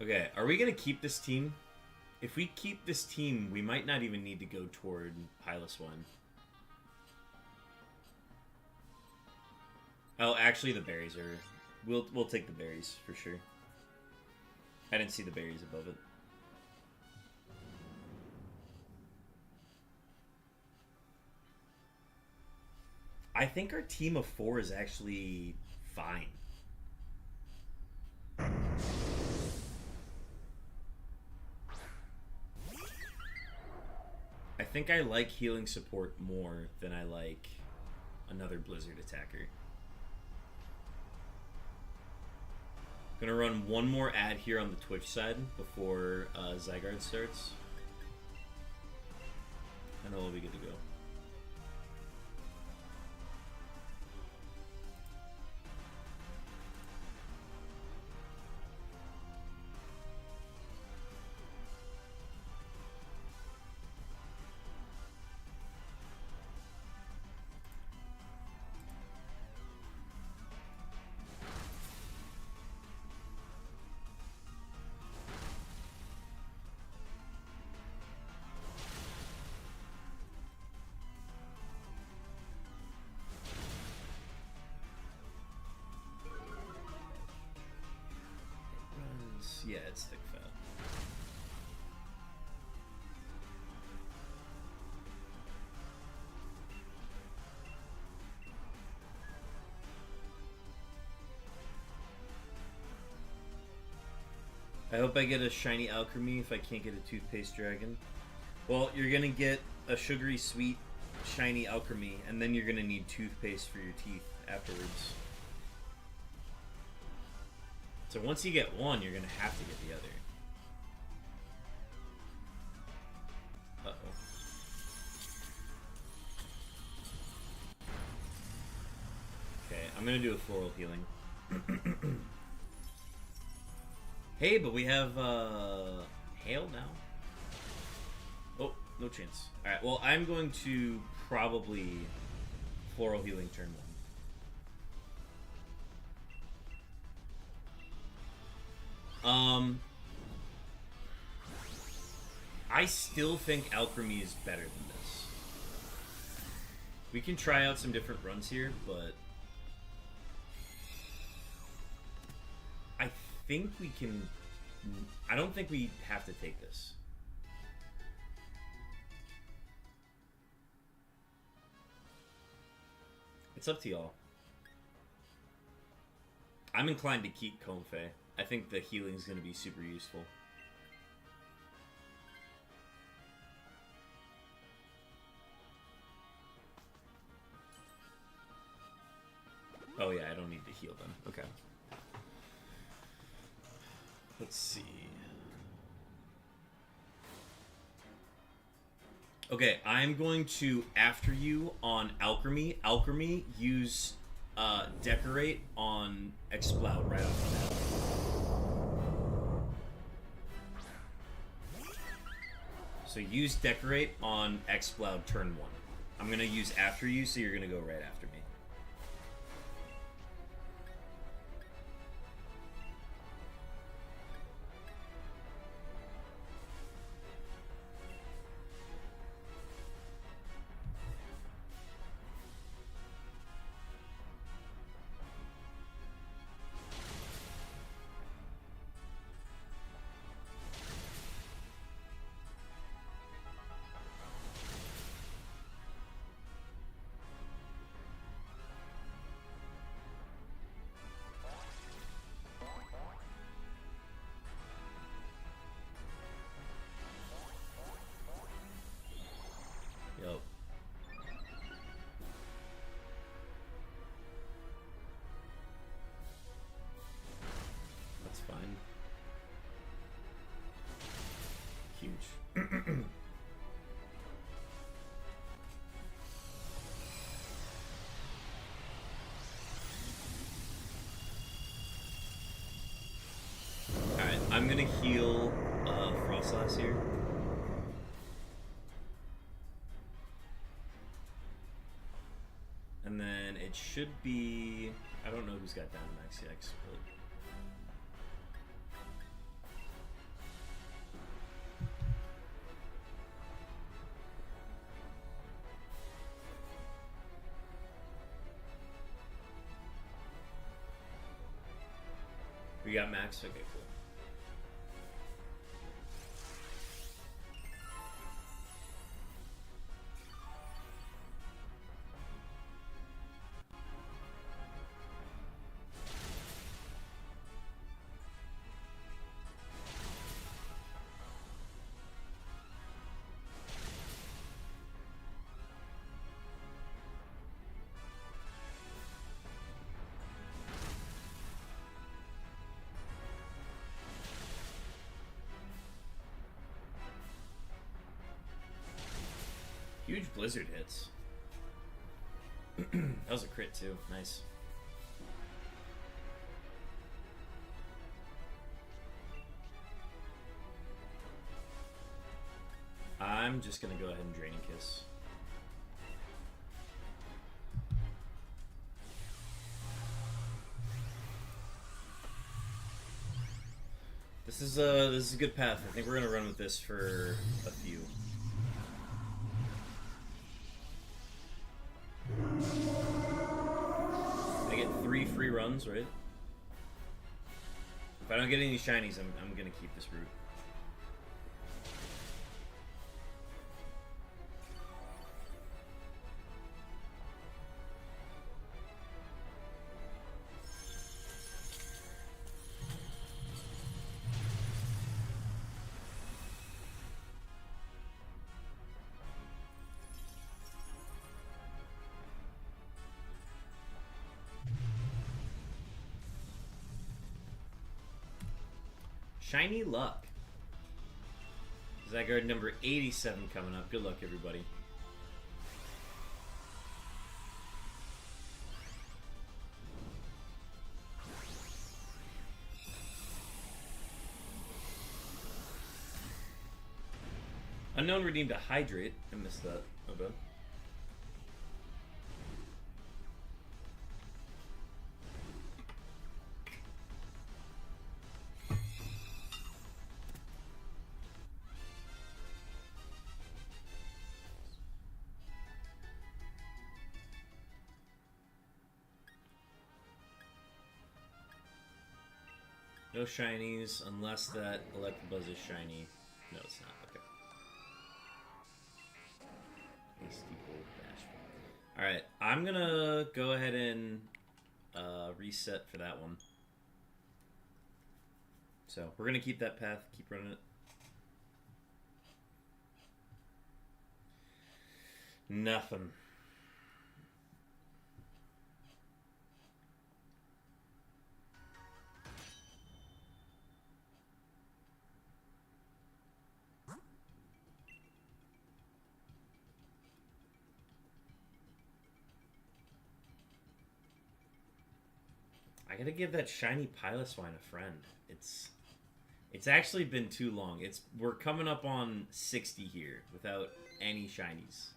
A: Okay, are we going to keep this team? If we keep this team, we might not even need to go toward Piloswine. Oh, actually the berries are... We'll take the berries, for sure. I didn't see the berries above it. I think our team of 4 is actually fine. I think I like healing support more than I like another Blizzard attacker. Gonna run one more ad here on the Twitch side before ZYGARDE starts. And then we'll be good to go. Yeah, it's thick fat. I hope I get a shiny Alchemy if I can't get a Toothpaste Dragon. Well, you're gonna get a sugary sweet shiny Alchemy, and then you're gonna need toothpaste for your teeth afterwards. So once you get one, you're gonna have to get the other. Uh-oh. Okay, I'm gonna do a floral healing. Hey, but we have hail now. Oh, no chance. Alright, well, I'm going to probably floral healing turn 1. Um, I still think Alchemy is better than this. We can try out some different runs here, but I think we can... I don't think we have to take this. It's up to y'all. I'm inclined to keep Comfey. I think the healing is going to be super useful. Oh yeah, I don't need to heal them. Okay. Let's see. Okay, I'm going to, after you, on Alchemy. Alchemy, use Decorate on Exploud right off the bat. So use Decorate on Exploud turn 1. I'm going to use after you, so you're going to go right after me. Yup. That's fine. Huge. Alright, I'm gonna heal Frostlass here. And then it should be... I don't know who's got Dynamax yet, but... We got Max? Okay, cool. Huge blizzard hits. That was a crit too. Nice. I'm just gonna go ahead and Draining Kiss. This is a good path. I think we're gonna run with this for a few. I get 3 free runs, right? If I don't get any shinies, I'm gonna keep this route. Shiny Luck. ZYGARDE number 87 coming up. Good luck, everybody. Unknown redeemed a Hydrate. I missed that. Oh, bad. No shinies unless that Electabuzz is shiny. No, it's not. Okay. Alright, I'm gonna go ahead and reset for that one. So, we're gonna keep that path, keep running it. Nothing. I gotta give that shiny Piloswine a friend. It's actually been too long. We're coming up on 60 here without any shinies.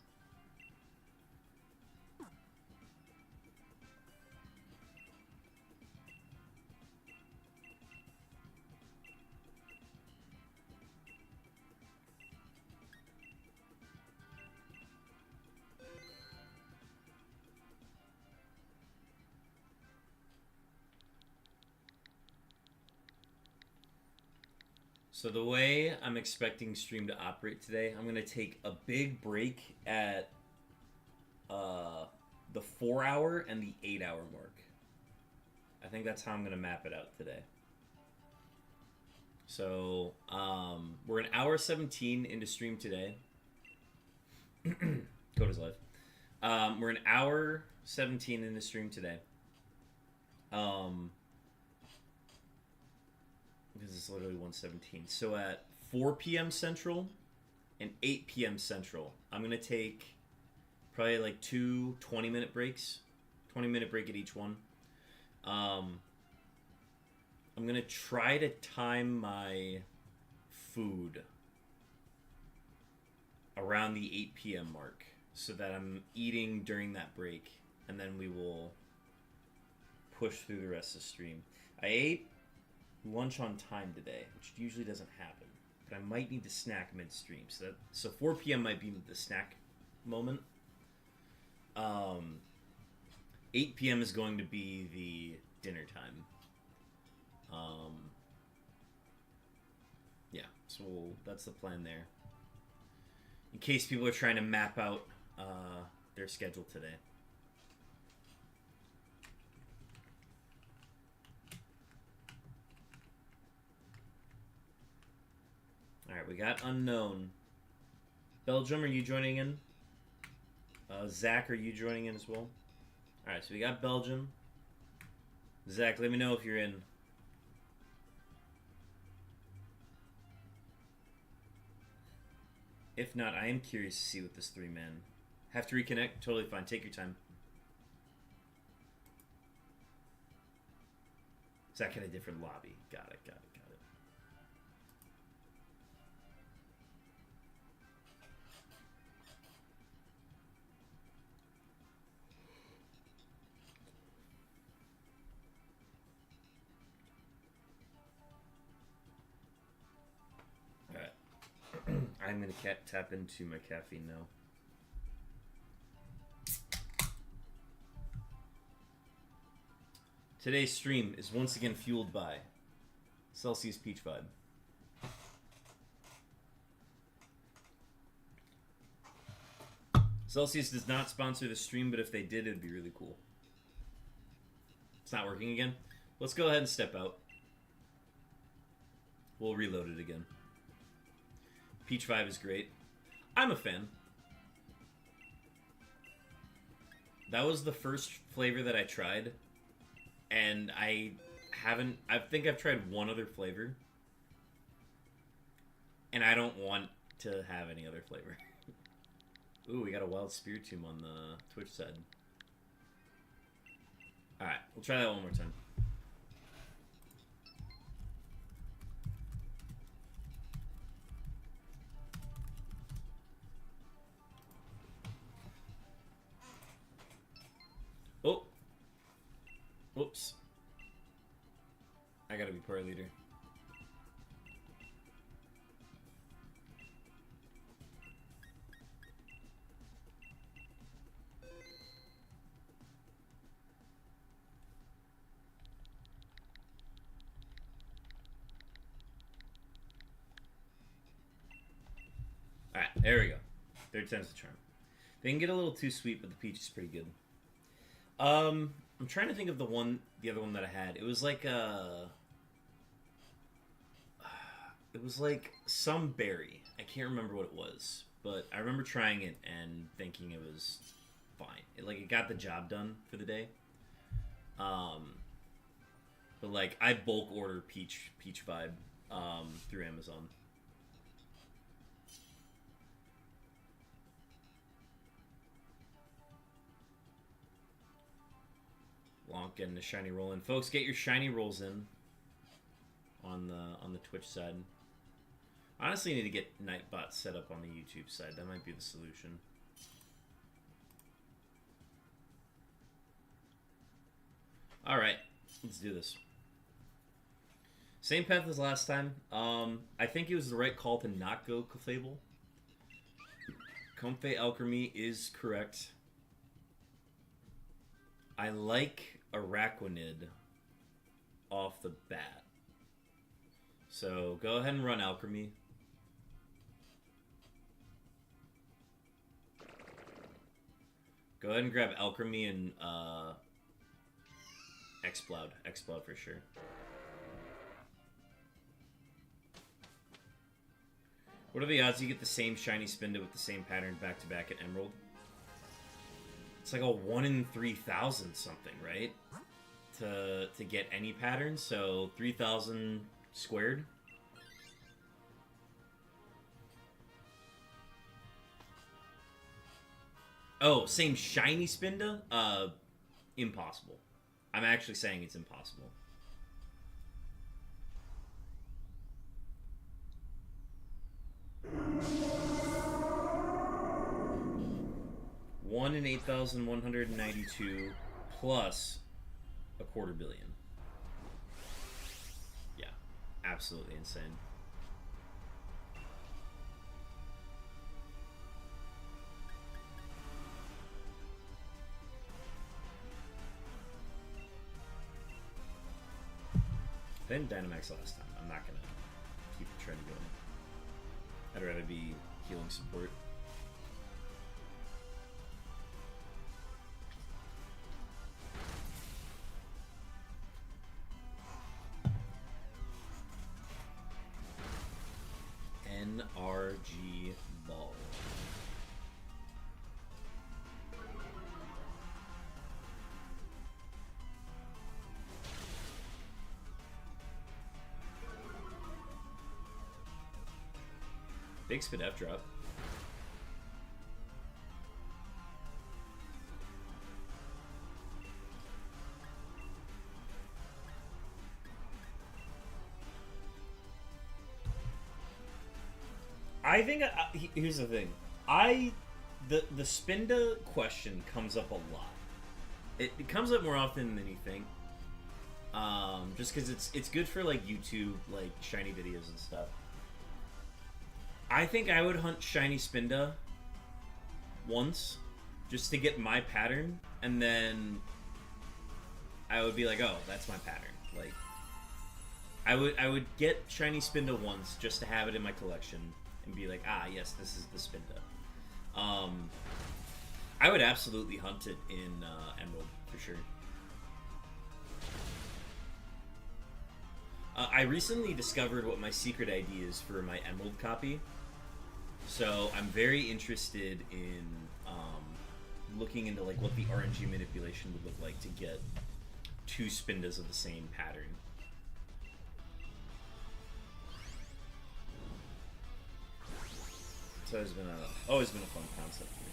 A: So the way I'm expecting stream to operate today, I'm gonna take a big break at the 4-hour and the 8-hour mark. I think that's how I'm gonna map it out today. So we're an hour 17 into stream today. Coda's live. We're an hour 17 into stream today. Because it's literally 1:17. So at 4 p.m. Central and 8 p.m. Central, I'm going to take probably like 2 20-minute breaks. 20-minute break at each one. I'm going to try to time my food around the 8 p.m. mark so that I'm eating during that break, and then we will push through the rest of the stream. I ate lunch on time today, which usually doesn't happen, but I might need to snack mid-stream. So 4 p.m. might be the snack moment. 8 p.m. is going to be the dinner time. Yeah, so that's the plan there. In case people are trying to map out their schedule today. Alright, we got Unknown. Belgium, are you joining in? Zach, are you joining in as well? Alright, so we got Belgium. Zach, let me know if you're in. If not, I am curious to see what this 3-man... Have to reconnect? Totally fine. Take your time. Zach had a different lobby. Got it, got it. I'm going to tap into my caffeine now. Today's stream is once again fueled by Celsius Peach Vibe. Celsius does not sponsor the stream, but if they did, it'd be really cool. It's not working again. Let's go ahead and step out. We'll reload it again. Peach Vibe is great. I'm a fan. That was the first flavor that I tried, and I think I've tried one other flavor, and I don't want to have any other flavor. Ooh, we got a Wild Spiritomb on the Twitch side. Alright, we'll try that one more time. Oh! Whoops. I gotta be party leader. There we go. Third time's the charm. They can get a little too sweet, but the peach is pretty good. I'm trying to think of the other one that I had. It was like it was like some berry. I can't remember what it was, but I remember trying it and thinking it was fine. It got the job done for the day. But like I bulk order peach vibe through Amazon. Wonk getting a shiny roll in. Folks, get your shiny rolls in on the Twitch side. Honestly, you need to get Nightbot set up on the YouTube side. That might be the solution. Alright, let's do this. Same path as last time. I think it was the right call to not go Clefable. Comfey Alchemy is correct. I like Araquanid off the bat. So go ahead and run Alchemy. Go ahead and grab Alchemy and Exploud. Exploud for sure. What are the odds you get the same shiny Spinda with the same pattern back to back at Emerald? It's like a 1 in 3,000 something, right? To get any pattern, so 3,000 squared. Oh, same shiny Spinda? Impossible. I'm actually saying it's impossible. One in 8,192 plus a quarter billion. Yeah, absolutely insane. I didn't Dynamax last time. I'm not gonna keep the trend going. I'd rather be healing support. NRG Ball. Big spin F drop. I think here's the thing. The Spinda question comes up a lot. It comes up more often than you think. Just because it's good for like YouTube, like shiny videos and stuff. I think I would hunt shiny Spinda once, just to get my pattern, and then I would be like, oh, that's my pattern. Like, I would get shiny Spinda once just to have it in my collection and be like, ah, yes, this is the Spinda. I would absolutely hunt it in Emerald for sure. I recently discovered what my secret ID is for my Emerald copy. So I'm very interested in looking into like what the RNG manipulation would look like to get 2 Spindas of the same pattern. It's always been a fun concept for me.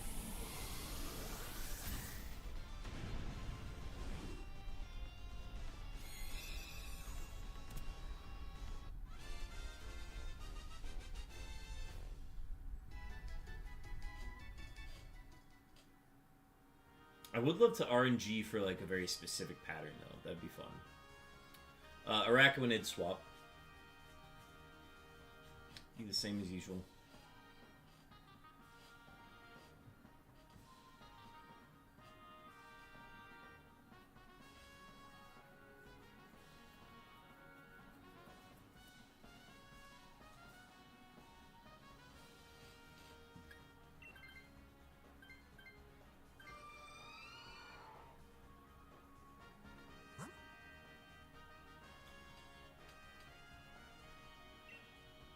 A: I would love to RNG for like a very specific pattern though. That'd be fun. Araquanid swap. Be the same as usual.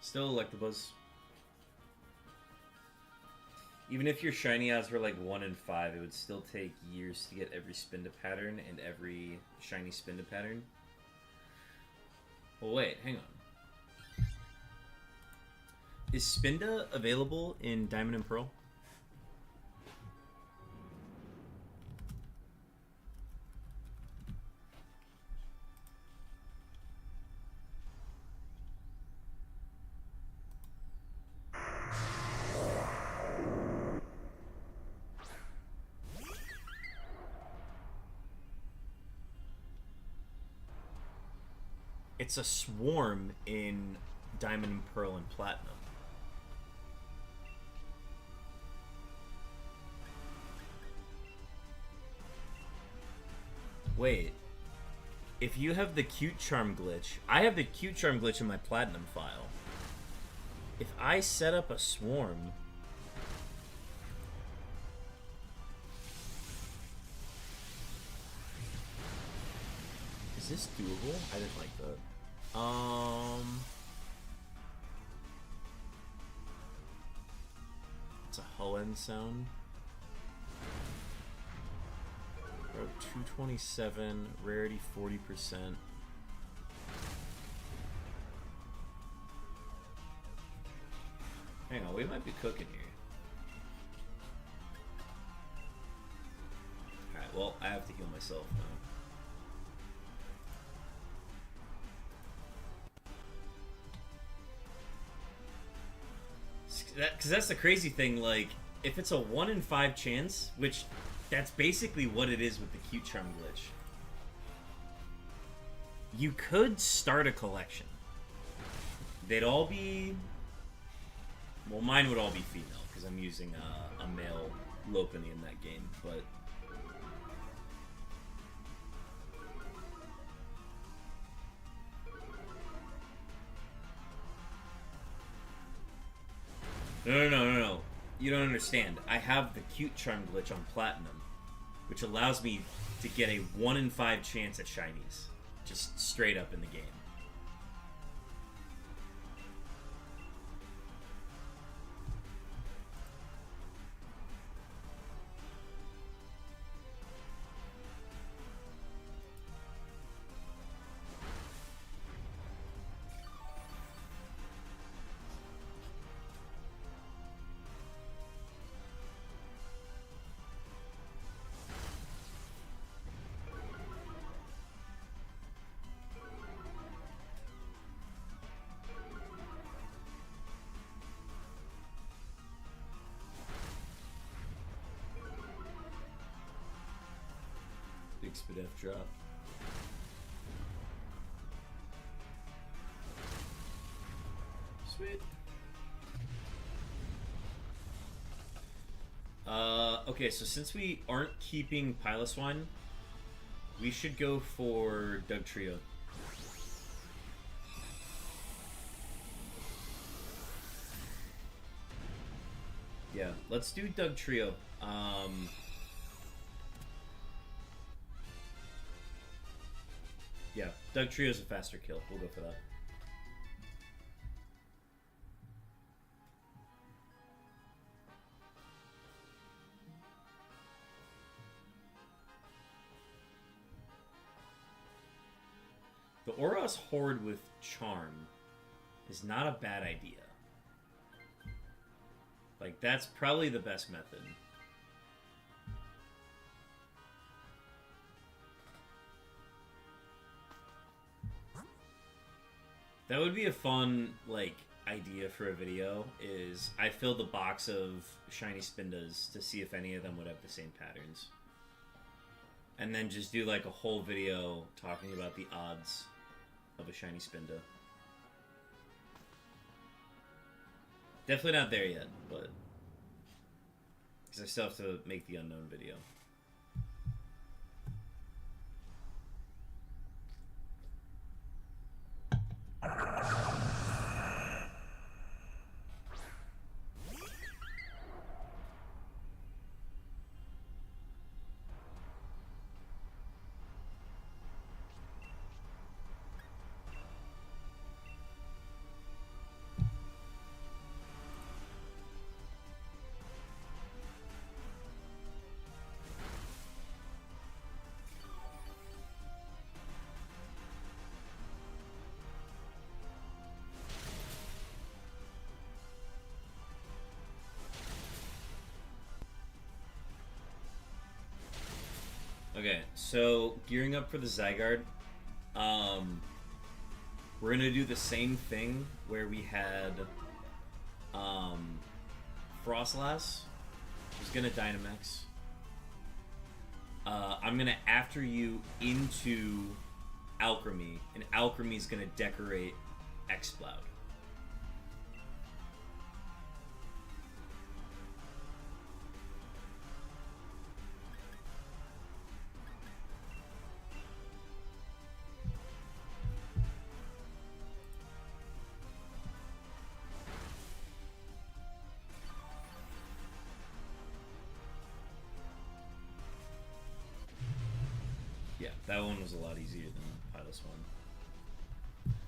A: Still Electabuzz. Even if your shiny odds were like 1 in 5, it would still take years to get every Spinda pattern and every shiny Spinda pattern. Well, wait, hang on. Is Spinda available in Diamond and Pearl? It's a swarm in Diamond and Pearl and Platinum. Wait. If you have the Cute Charm glitch... I have the Cute Charm glitch in my Platinum file. If I set up a swarm... Is this doable? I didn't like that. It's a hull end sound. Bro, 227, rarity 40%. Hang on, we might be cooking here. Alright, well, I have to heal myself now. Because that's the crazy thing, like, if it's a 1 in 5 chance, which that's basically what it is with the Cute Charm glitch, you could start a collection. They'd all be... Well, mine would all be female, because I'm using a male Lopunny in that game, but... No. You don't understand. I have the Cute Charm glitch on Platinum, which allows me to get a 1 in 5 chance at shinies. Just straight up in the game. Big Spadef drop. Sweet. Okay, so since we aren't keeping Piloswine, we should go for Doug Trio. Yeah, let's do Doug Trio. Yeah, Doug Trio's a faster kill. We'll go for that. The Oros Horde with Charm is not a bad idea. Like, that's probably the best method. That would be a fun, like, idea for a video, is I filled a box of shiny Spindas to see if any of them would have the same patterns. And then just do, like, a whole video talking about the odds of a shiny Spinda. Definitely not there yet, but... because I still have to make the unknown video. Okay, so gearing up for the Zygarde. We're gonna do the same thing where we had Frostlass, who's gonna Dynamax. I'm gonna after you into Alchemy, and Alchemy's gonna decorate Exploud. Yeah, that one was a lot easier than Pilot's one.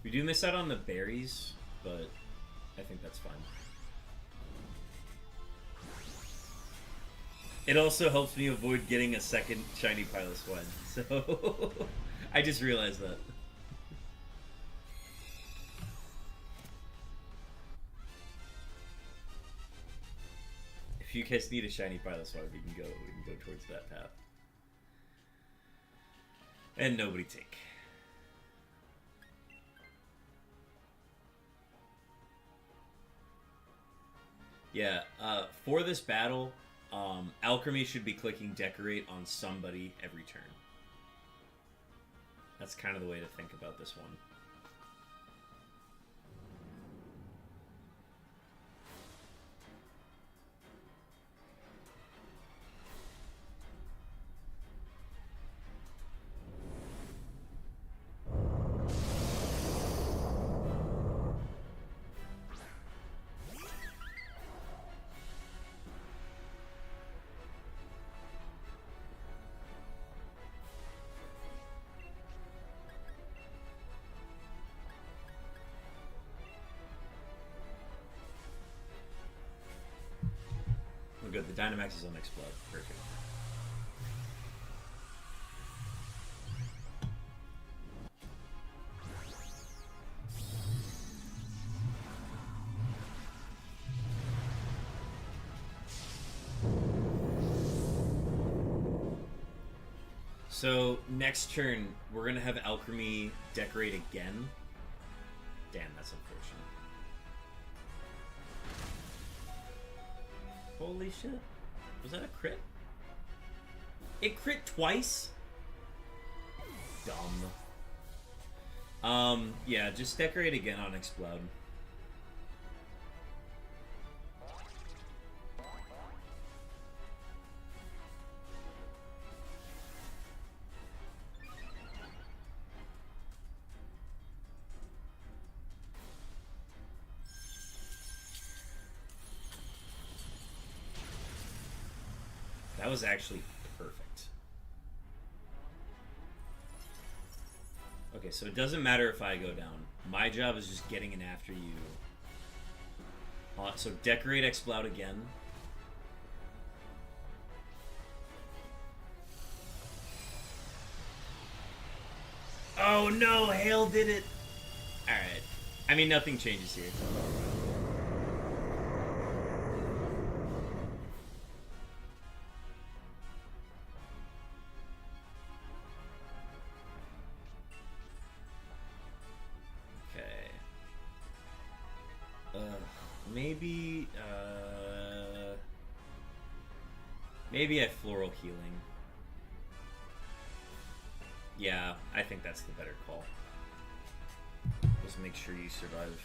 A: We do miss out on the berries, but I think that's fine. It also helps me avoid getting a second shiny Pilot's one, so I just realized that. If you guys need a shiny Pilot's one, we can go towards that path. And nobody take. Yeah, for this battle, Alchemy should be clicking Decorate on somebody every turn. That's kind of the way to think about this one. Good. The Dynamax is on Explode. Perfect. So next turn, we're gonna have Alchemy decorate again. Damn, that's unfortunate. Holy shit. Was that a crit? It crit twice? Dumb. Yeah, just decorate again on Explode. That was actually perfect. Okay, so it doesn't matter if I go down. My job is just getting in after you. So decorate Exploud again. Oh no, Hail did it! Alright. I mean, nothing changes here. Maybe I Floral Healing. Yeah, I think that's the better call. Just make sure you survive.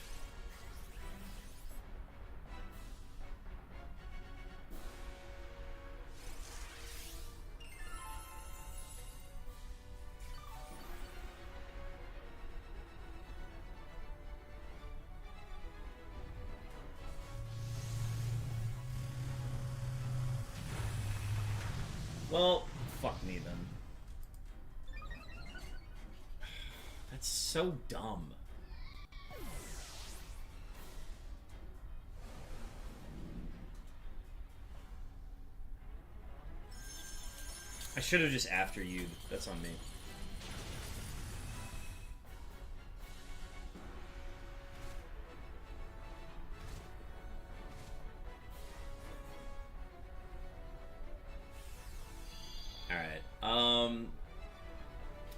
A: Well, fuck me then. That's so dumb. I should have just after you. That's on me.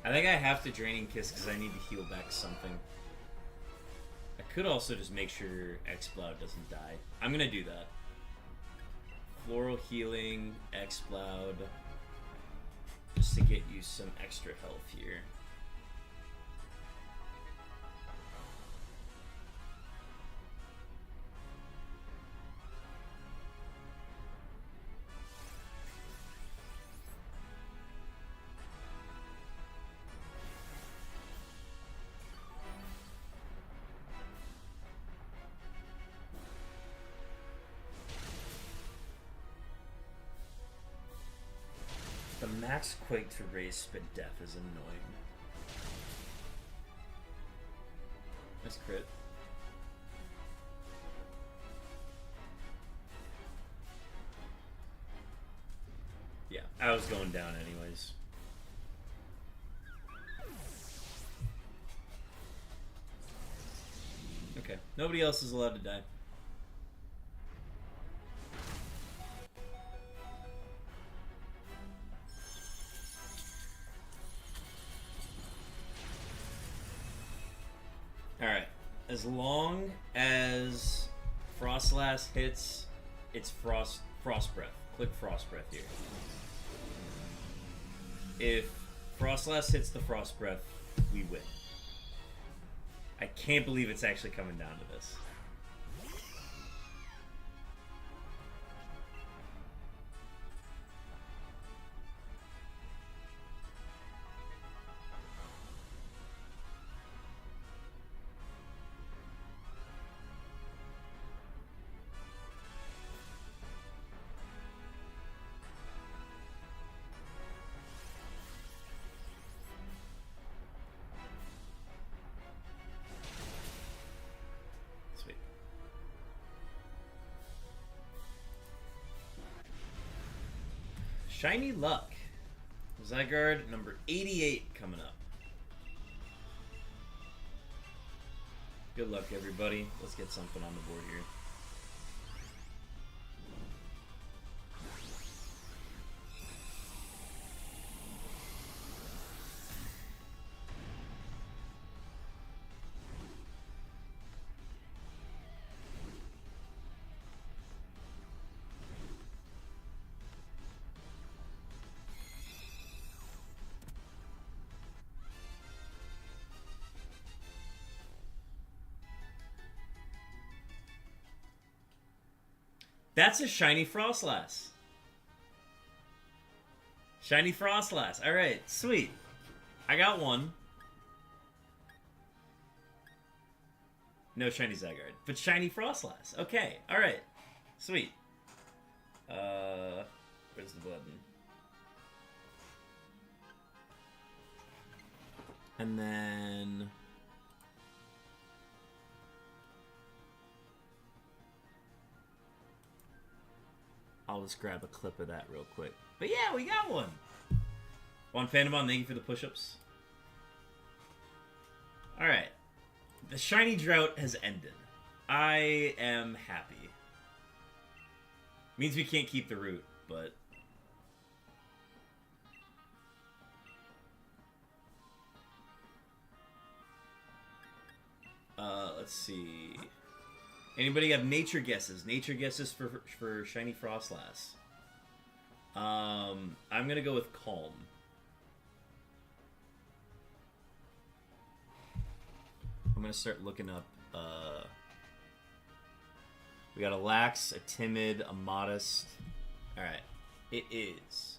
A: I think I have to Draining Kiss because I need to heal back something. I could also just make sure Exploud doesn't die. I'm gonna do that. Floral Healing, Exploud. Just to get you some extra health here. The max Quake to raise spit death is annoying. Nice crit. Yeah, I was going down anyways. Okay, nobody else is allowed to die. Alright, as long as Frostlass hits, it's Frost Breath. Click Frost Breath here. If Frostlass hits the Frost Breath, we win. I can't believe it's actually coming down to this. Shiny Luck. ZYGARDE number 88 coming up. Good luck, everybody. Let's get something on the board here. That's a shiny Frostlass. Shiny Frostlass. Alright, sweet. I got one. No shiny ZYGARDE, but shiny Frostlass. Okay, alright. Sweet. Where's the button? And then... I'll just grab a clip of that real quick. But yeah, we got one. One Phantomon, thank you for the push-ups. Alright. The shiny drought has ended. I am happy. Means we can't keep the root, but... let's see... Anybody have nature guesses? Nature guesses for shiny Frostlass. I'm gonna go with Calm. I'm gonna start looking up. We got a Lax, a Timid, a Modest. All right, it is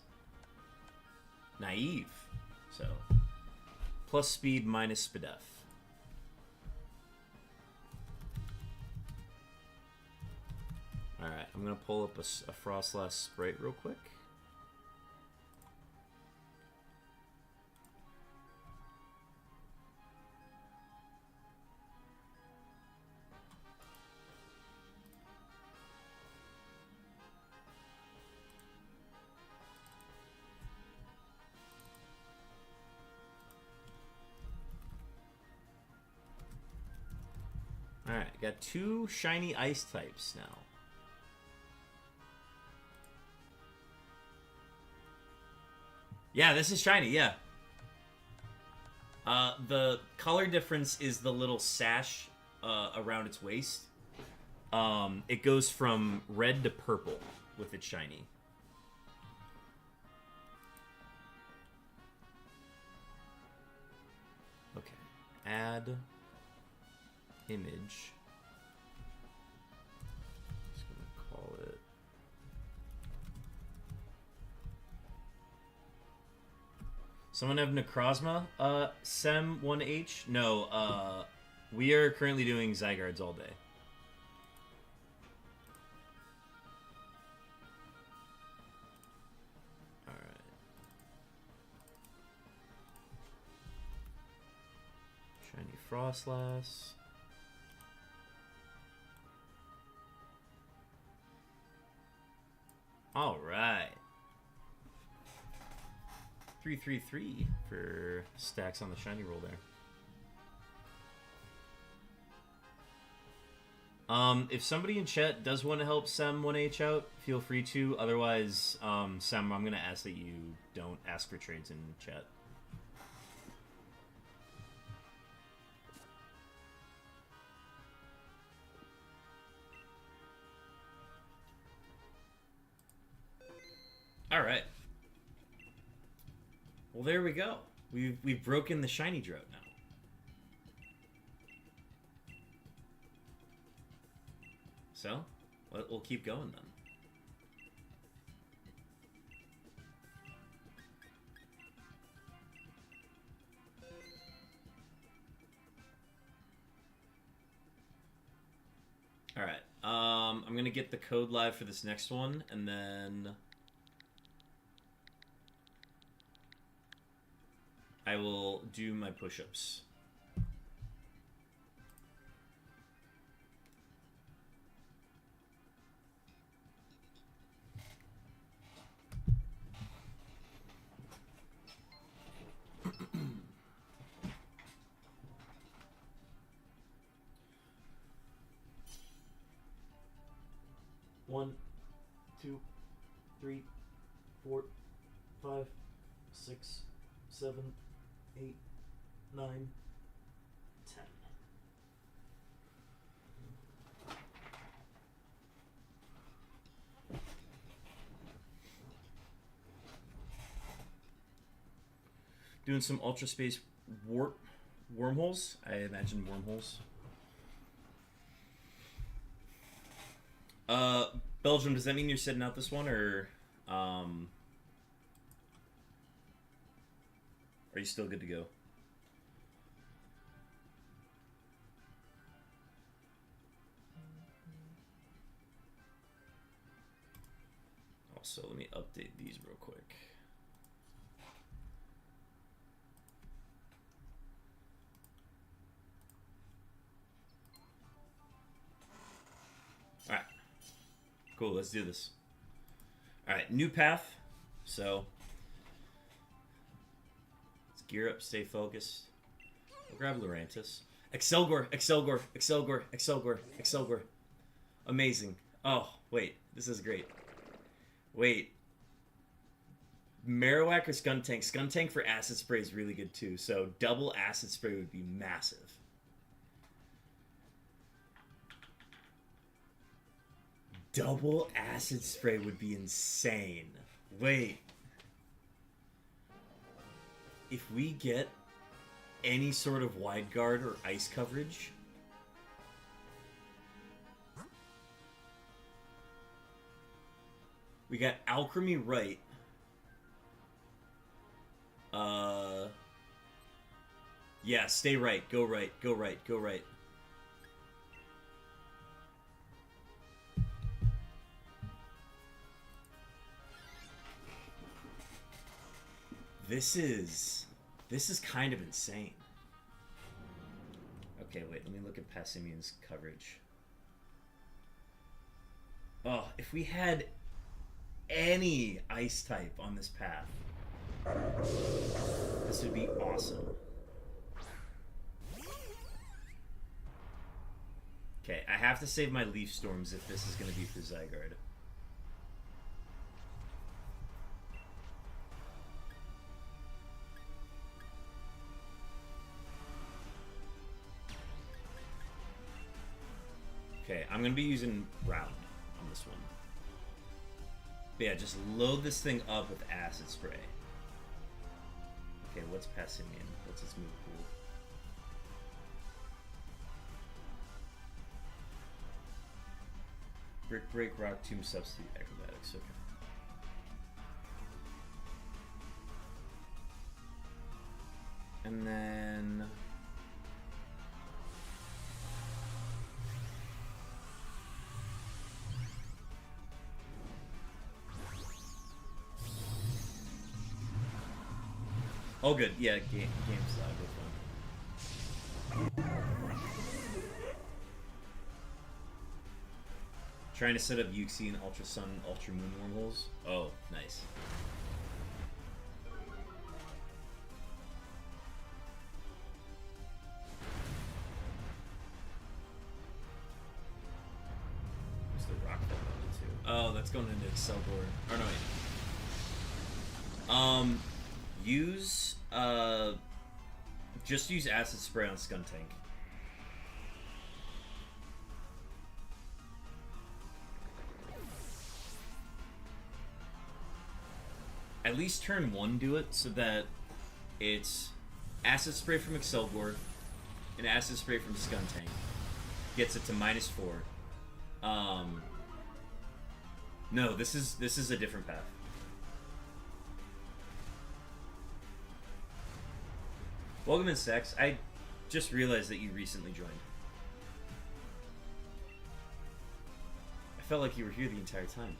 A: Naive. So plus speed minus Spadef. Alright, I'm going to pull up a Frostlass Sprite real quick. Alright, got two shiny ice types now. Yeah, this is shiny, yeah. The color difference is the little sash around its waist. It goes from red to purple with its shiny. Okay. Add image. Just gonna call it. Someone have Necrozma? Sem1H? No, we are currently doing Zygardes all day. Alright. Shiny Frostlass. Alright. 333 for stacks on the shiny roll there. If somebody in chat does want to help Sem1H out, feel free to. Otherwise, Sem, I'm going to ask that you don't ask for trades in chat. All right. Well, there we go. We've broken the shiny drought now. So, we'll keep going then. All right. I'm gonna get the code live for this next one, and then I will do my push-ups. One, 2, 3, 4, 5, 6, 7, 8, 9, 10. Doing some Ultra Space wormholes. I imagine wormholes. Belgium, does that mean you're sitting out this one, or are you still good to go? Also, let me update these real quick. Alright. Cool, let's do this. Alright, new path. So, let's gear up, stay focused. We'll grab Lurantis. Excelgor, Excelgor, Excelgor, Excelgor, Excelgor. Amazing. Oh, wait, this is great. Wait. Marowak or Skuntank? Skuntank for Acid Spray is really good too, so double Acid Spray would be massive. Double Acid Spray would be insane. Wait. If we get any sort of Wide Guard or Ice coverage, we got Alchemy right. Yeah, stay right. Go right. Go right. Go right. This is kind of insane. Okay, wait, let me look at Passimian's coverage. Oh, if we had any ice type on this path, this would be awesome. Okay, I have to save my Leaf Storms if this is going to be for ZYGARDE. Okay, I'm gonna be using round on this one. But yeah, just load this thing up with acid spray. Okay, what's Passimian? What's its move pool? Brick Break, Rock Tomb, Substitute, Acrobatics. Okay. And then... oh, good. Yeah, game's fun. Trying to set up Yuxi and Ultra Sun and Ultra Moon wormholes. Oh, nice. What's the rock going into? Oh, that's going into Excelgor. Or no, wait. Use, just use acid spray on Skuntank. At least turn 1 do it, so that it's acid spray from Excelgor and acid spray from Skuntank. Gets it to -4. No, this is a different path. Welcome in, Sex. I just realized that you recently joined. I felt like you were here the entire time.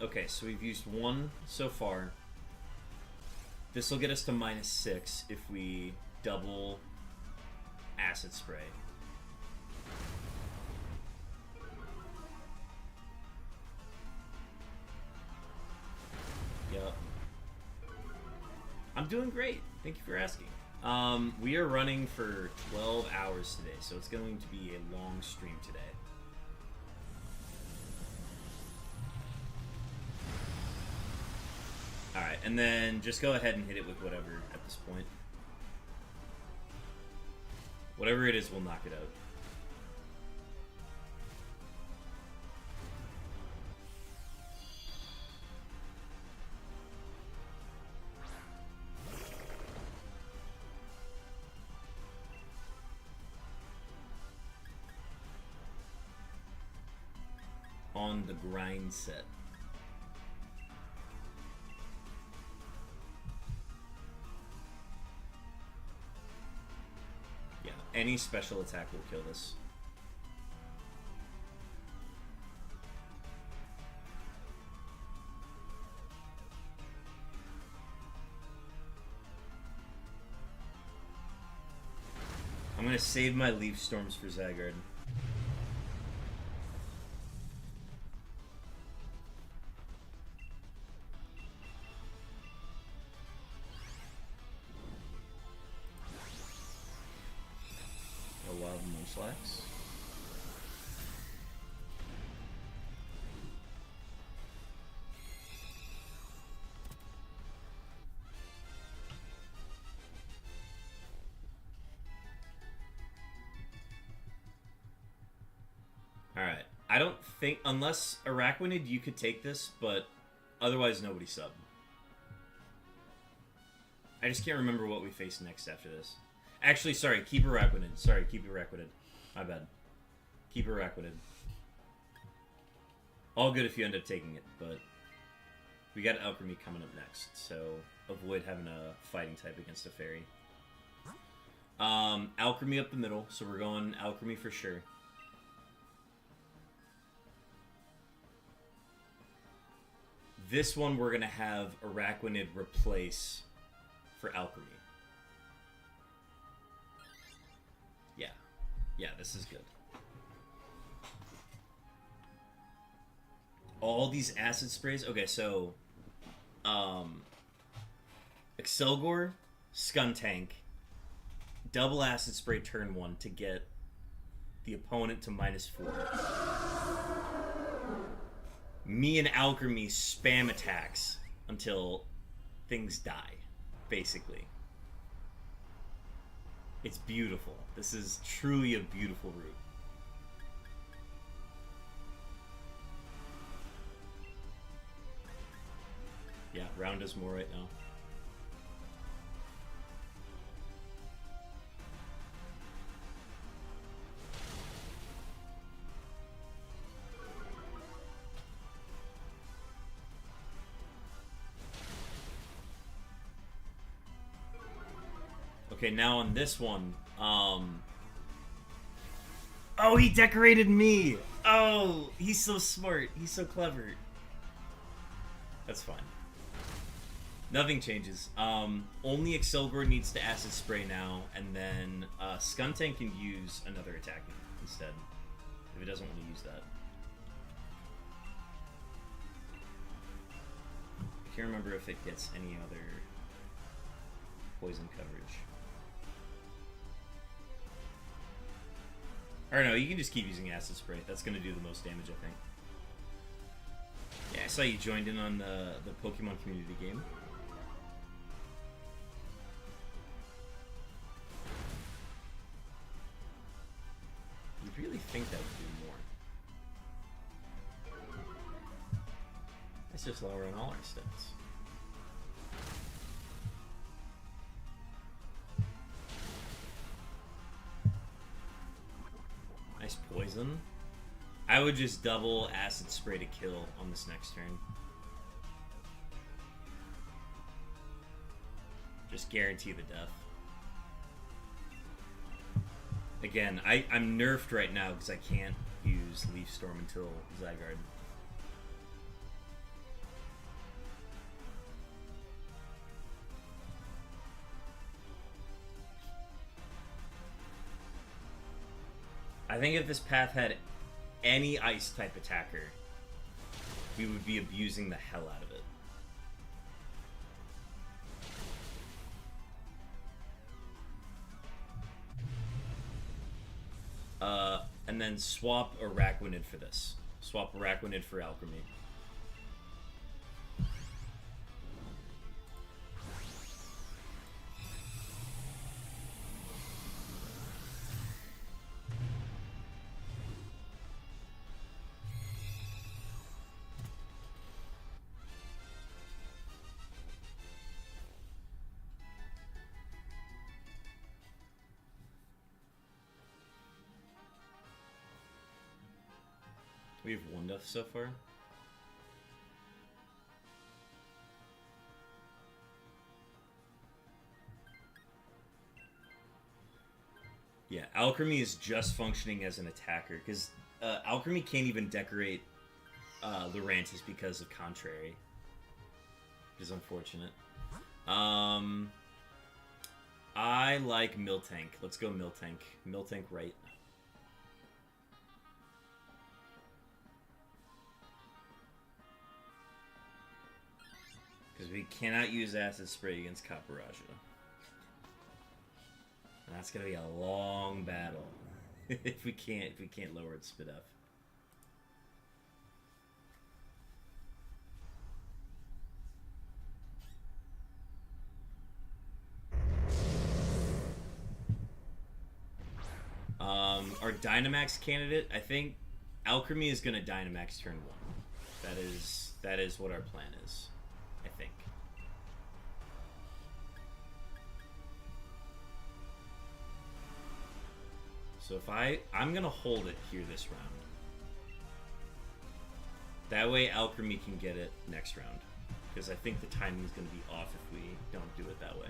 A: Okay, so we've used 1 so far. This will get us to -6 if we double acid spray. Yep. I'm doing great. Thank you for asking. We are running for 12 hours today, so it's going to be a long stream today. Alright, and then just go ahead and hit it with whatever at this point. Whatever it is, we'll knock it out. On the grind set. Yeah, any special attack will kill this. I'm gonna save my Leaf Storms for ZYGARDE. Slacks. Alright. I don't think, unless Araquanid, you could take this, but otherwise nobody sub. I just can't remember what we face next after this. Actually, sorry, keep Araquanid. Sorry, keep Araquanid. My bad. Keep Araquanid. All good if you end up taking it, but we got Alchemy coming up next, so avoid having a fighting type against a fairy. Alchemy up the middle, so we're going Alchemy for sure. This one we're going to have Araquanid replace for Alchemy. Yeah, this is good. All these acid sprays. Okay, so Excelgor, Skuntank, double acid spray turn 1 to get the opponent to -4. Me and Alchemy spam attacks until things die. basically. It's beautiful. This is truly a beautiful route. Yeah, round does more right now. Okay, now on this one, oh, he decorated me! Oh, he's so smart. He's so clever. That's fine. Nothing changes. Only Excelgor needs to Acid Spray now, and then Skuntank can use another attack instead, if it doesn't want to use that. I can't remember if it gets any other poison coverage. Or no, you can just keep using Acid Spray. That's going to do the most damage, I think. Yeah, I saw you joined in on the Pokemon community game. You really think that would do more? That's just lowering all our stats. Nice poison. I would just double Acid Spray to kill on this next turn. Just guarantee the death. Again, I'm nerfed right now because I can't use Leaf Storm until ZYGARDE. I think if this path had any ice type attacker, we would be abusing the hell out of it. And then swap Araquanid for this. Swap Araquanid for Alchemy. We have one death so far. Yeah, Alchemy is just functioning as an attacker, because Alchemy can't even decorate Lurantis because of Contrary, which is unfortunate. I like Miltank. Let's go Miltank. Miltank right. Because we cannot use Acid Spray against Caparaja. And that's gonna be a long battle if we can't lower its Spit F. Our Dynamax candidate, I think Alchemy is gonna Dynamax turn 1. That is what our plan is, I think. So if I'm gonna hold it here this round. That way Alchemy can get it next round. Because I think the timing is gonna be off if we don't do it that way.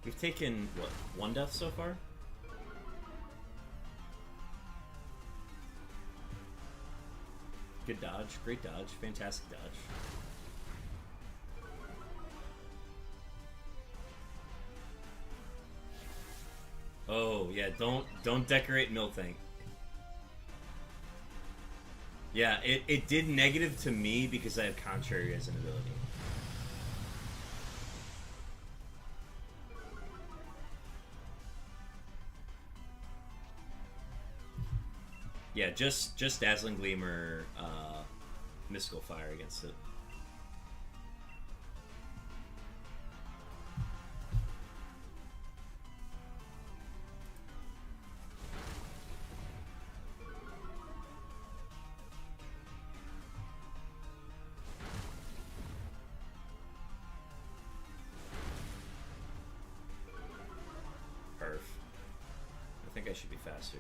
A: We've taken, what, 1 death so far? Good dodge, great dodge, fantastic dodge. Yeah, don't decorate Miltank. Yeah, it did negative to me because I have Contrary as an ability. Yeah, just Dazzling Gleam or Mystical Fire against it. Perf. I think I should be faster.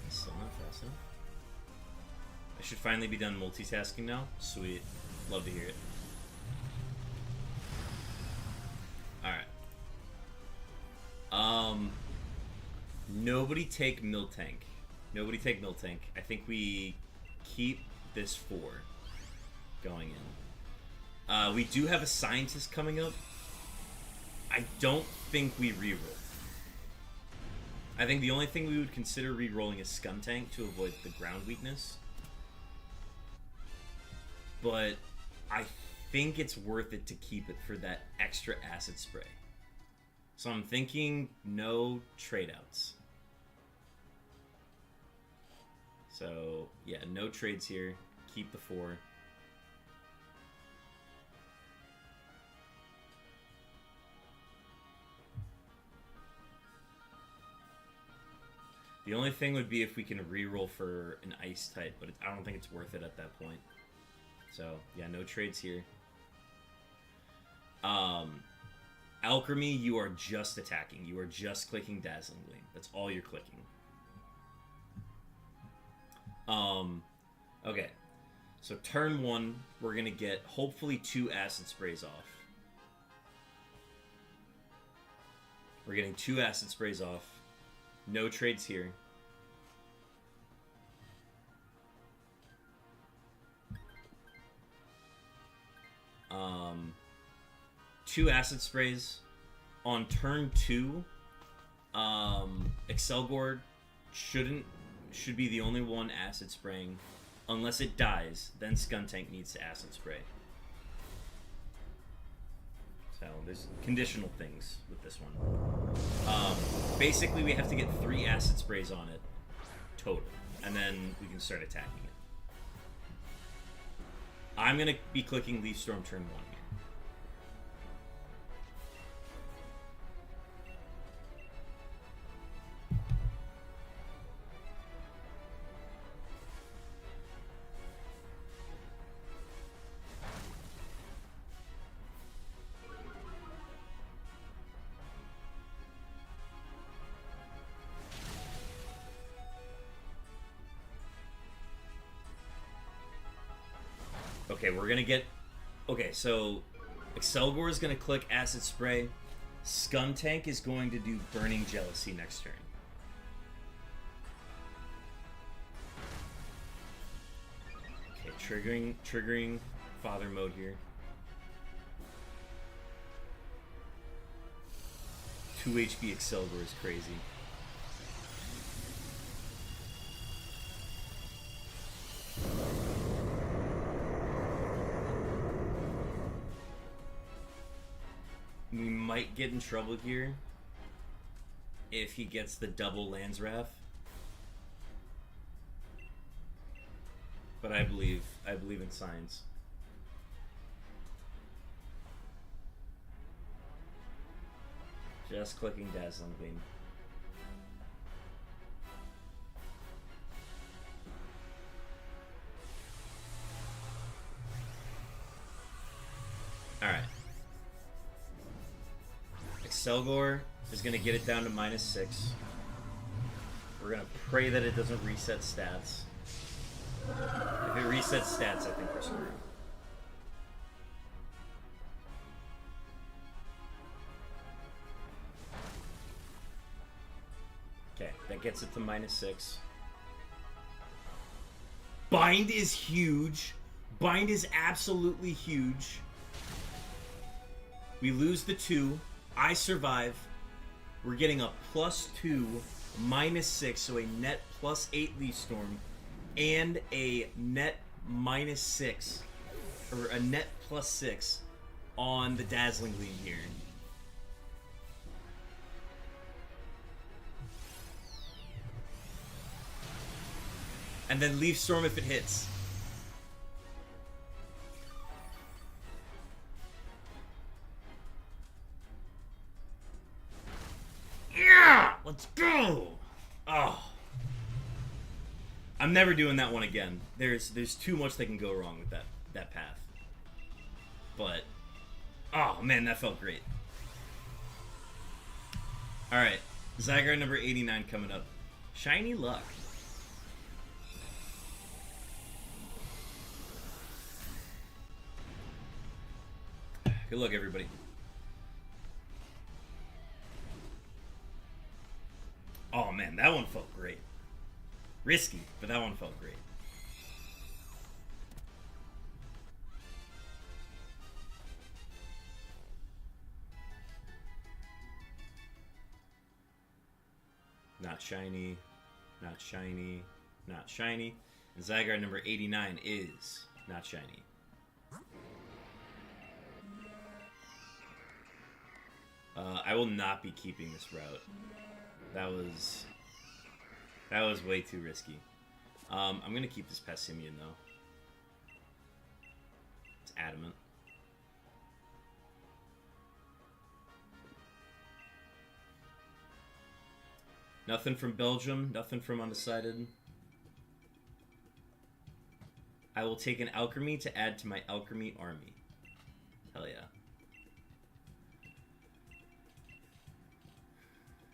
A: Still not fast enough. I should finally be done multitasking now. Sweet. Love to hear it. Alright. Nobody take Miltank. Nobody take Miltank. I think we keep this 4 going in. We do have a Scientist coming up. I don't think we reroll. I think the only thing we would consider re-rolling is Skuntank to avoid the ground weakness. But I think it's worth it to keep it for that extra acid spray. So I'm thinking no trade-outs. So, yeah, no trades here. Keep the 4. The only thing would be if we can reroll for an ice type, but I don't think it's worth it at that point. So, yeah, no trades here. Alchemy, you are just attacking. You are just clicking Dazzling Gleam. That's all you're clicking. Okay. So turn 1, we're going to get hopefully 2 acid sprays off. We're getting 2 acid sprays off. No trades here. Two acid sprays. On turn 2, Excelgord should be the only one acid spraying. Unless it dies, then Skuntank needs to acid spray. So there's conditional things with this one. Basically, we have to get 3 acid sprays on it total, and then we can start attacking it. I'm gonna be clicking Leaf Storm turn 1 here. Okay, we're gonna get... Okay, so Excelgor is gonna click Acid Spray. Skuntank is going to do Burning Jealousy next turn. Okay, triggering Father Mode here. 2 HP Excelgor is crazy. We might get in trouble here if he gets the double Landswrath. But I believe in science. Just clicking Dazzling Gleam. Alright. Excelgor is going to get it down to -6. We're going to pray that it doesn't reset stats. If it resets stats, I think we're screwed. Okay, that gets it to -6. Bind is huge. Bind is absolutely huge. We lose the 2. I survive. We're getting a +2, -6, so a net +8 Leaf Storm, and a net -6, or a net +6 on the Dazzling Gleam here. And then Leaf Storm if it hits. Yeah! Let's go! Oh. I'm never doing that one again. There's too much that can go wrong with that path. But, oh man, that felt great. Alright, ZYGARDE number 89 coming up. Shiny Luck. Good luck, everybody. Oh man, that one felt great. Risky, but that one felt great. Not shiny, not shiny, not shiny. And ZYGARDE number 89 is not shiny. I will not be keeping this route. That was way too risky. I'm gonna keep this Passimian though. It's adamant. Nothing from Belgium, nothing from Undecided. I will take an Alchemy to add to my Alchemy army. Hell yeah.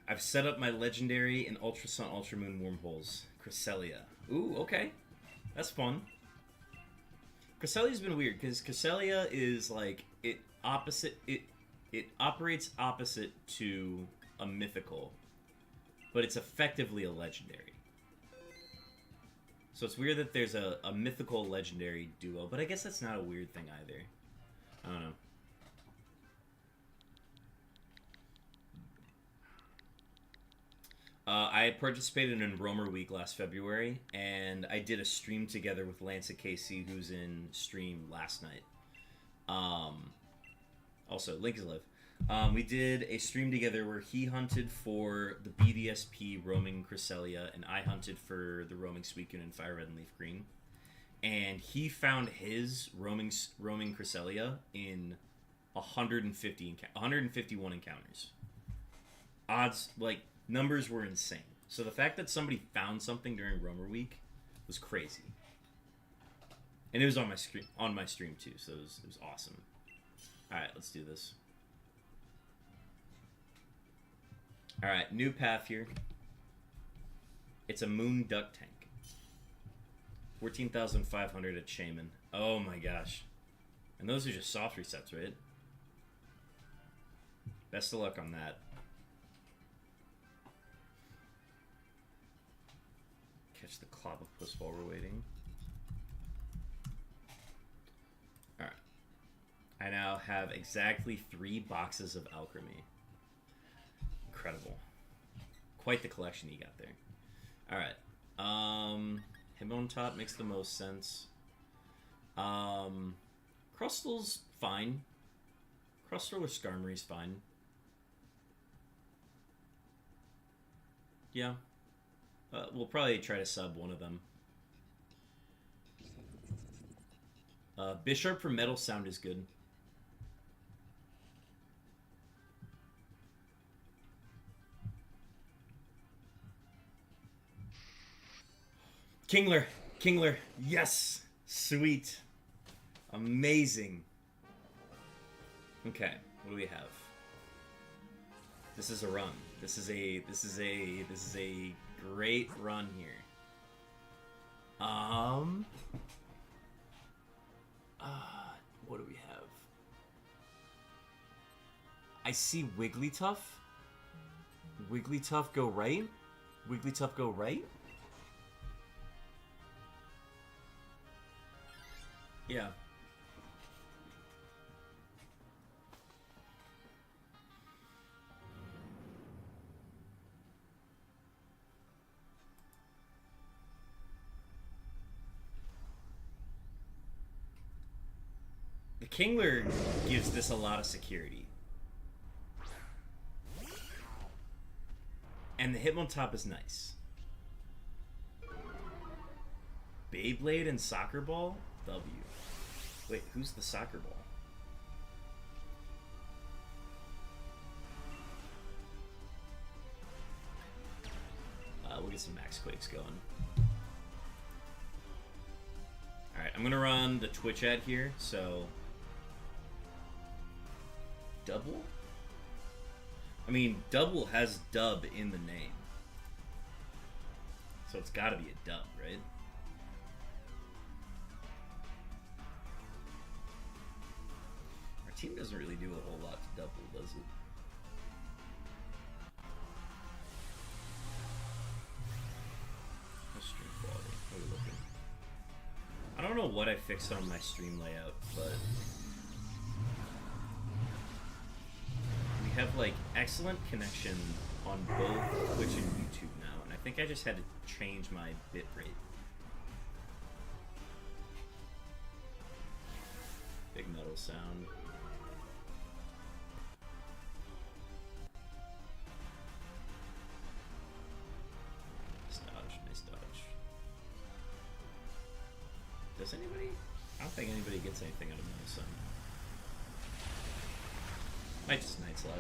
A: I've set up my legendary and Ultra Sun, Ultra Moon wormholes. Cresselia. Ooh, okay. That's fun. Cresselia's been weird, because Cresselia is like, it operates opposite to a mythical, but it's effectively a legendary. So it's weird that there's a mythical legendary duo, but I guess that's not a weird thing either. I don't know. I participated in Roamer Week last February, and I did a stream together with Lance and KC, who's in stream last night. Also, link is live. We did a stream together where he hunted for the BDSP roaming Cresselia, and I hunted for the roaming Suicune and Fire Red and Leaf Green. And he found his roaming Cresselia in 151 encounters. Odds, like, numbers were insane. So the fact that somebody found something during Roamer Week was crazy. And it was on my stream too, so it was awesome. Alright, let's do this. Alright, new path here. It's a Moon Duck Tank. 14,500 at Shaman. Oh my gosh. And those are just soft resets, right? Best of luck on that. Catch the Clobbopus while we're waiting. Alright. I now have exactly 3 boxes of Alchemy. Incredible. Quite the collection you got there. Alright. Hitmontop makes the most sense. Crustal's fine. Crustal or Skarmory's fine. Yeah. We'll probably try to sub one of them. Bisharp for Metal Sound is good. Kingler, yes, sweet, amazing. Okay, what do we have? This is a run. This is a great run here. What do we have? I see Wigglytuff. Wigglytuff go right. Wigglytuff go right. Yeah. Kingler gives this a lot of security. And the Hitmontop is nice. Beyblade and Soccer Ball? W. Wait, who's the Soccer Ball? We'll get some Max Quakes going. Alright, I'm gonna run the Twitch ad here, so... Double? I mean, Double has dub in the name. So it's gotta be a dub, right? Our team doesn't really do a whole lot to Double, does it? I don't know what I fixed on my stream layout, but we have like excellent connection on both Twitch and YouTube now, and I think I just had to change my bitrate. Big metal sound. Nice dodge, nice dodge. Does anybody? I don't think anybody gets anything out of Metal Sun. Might just Night Slash.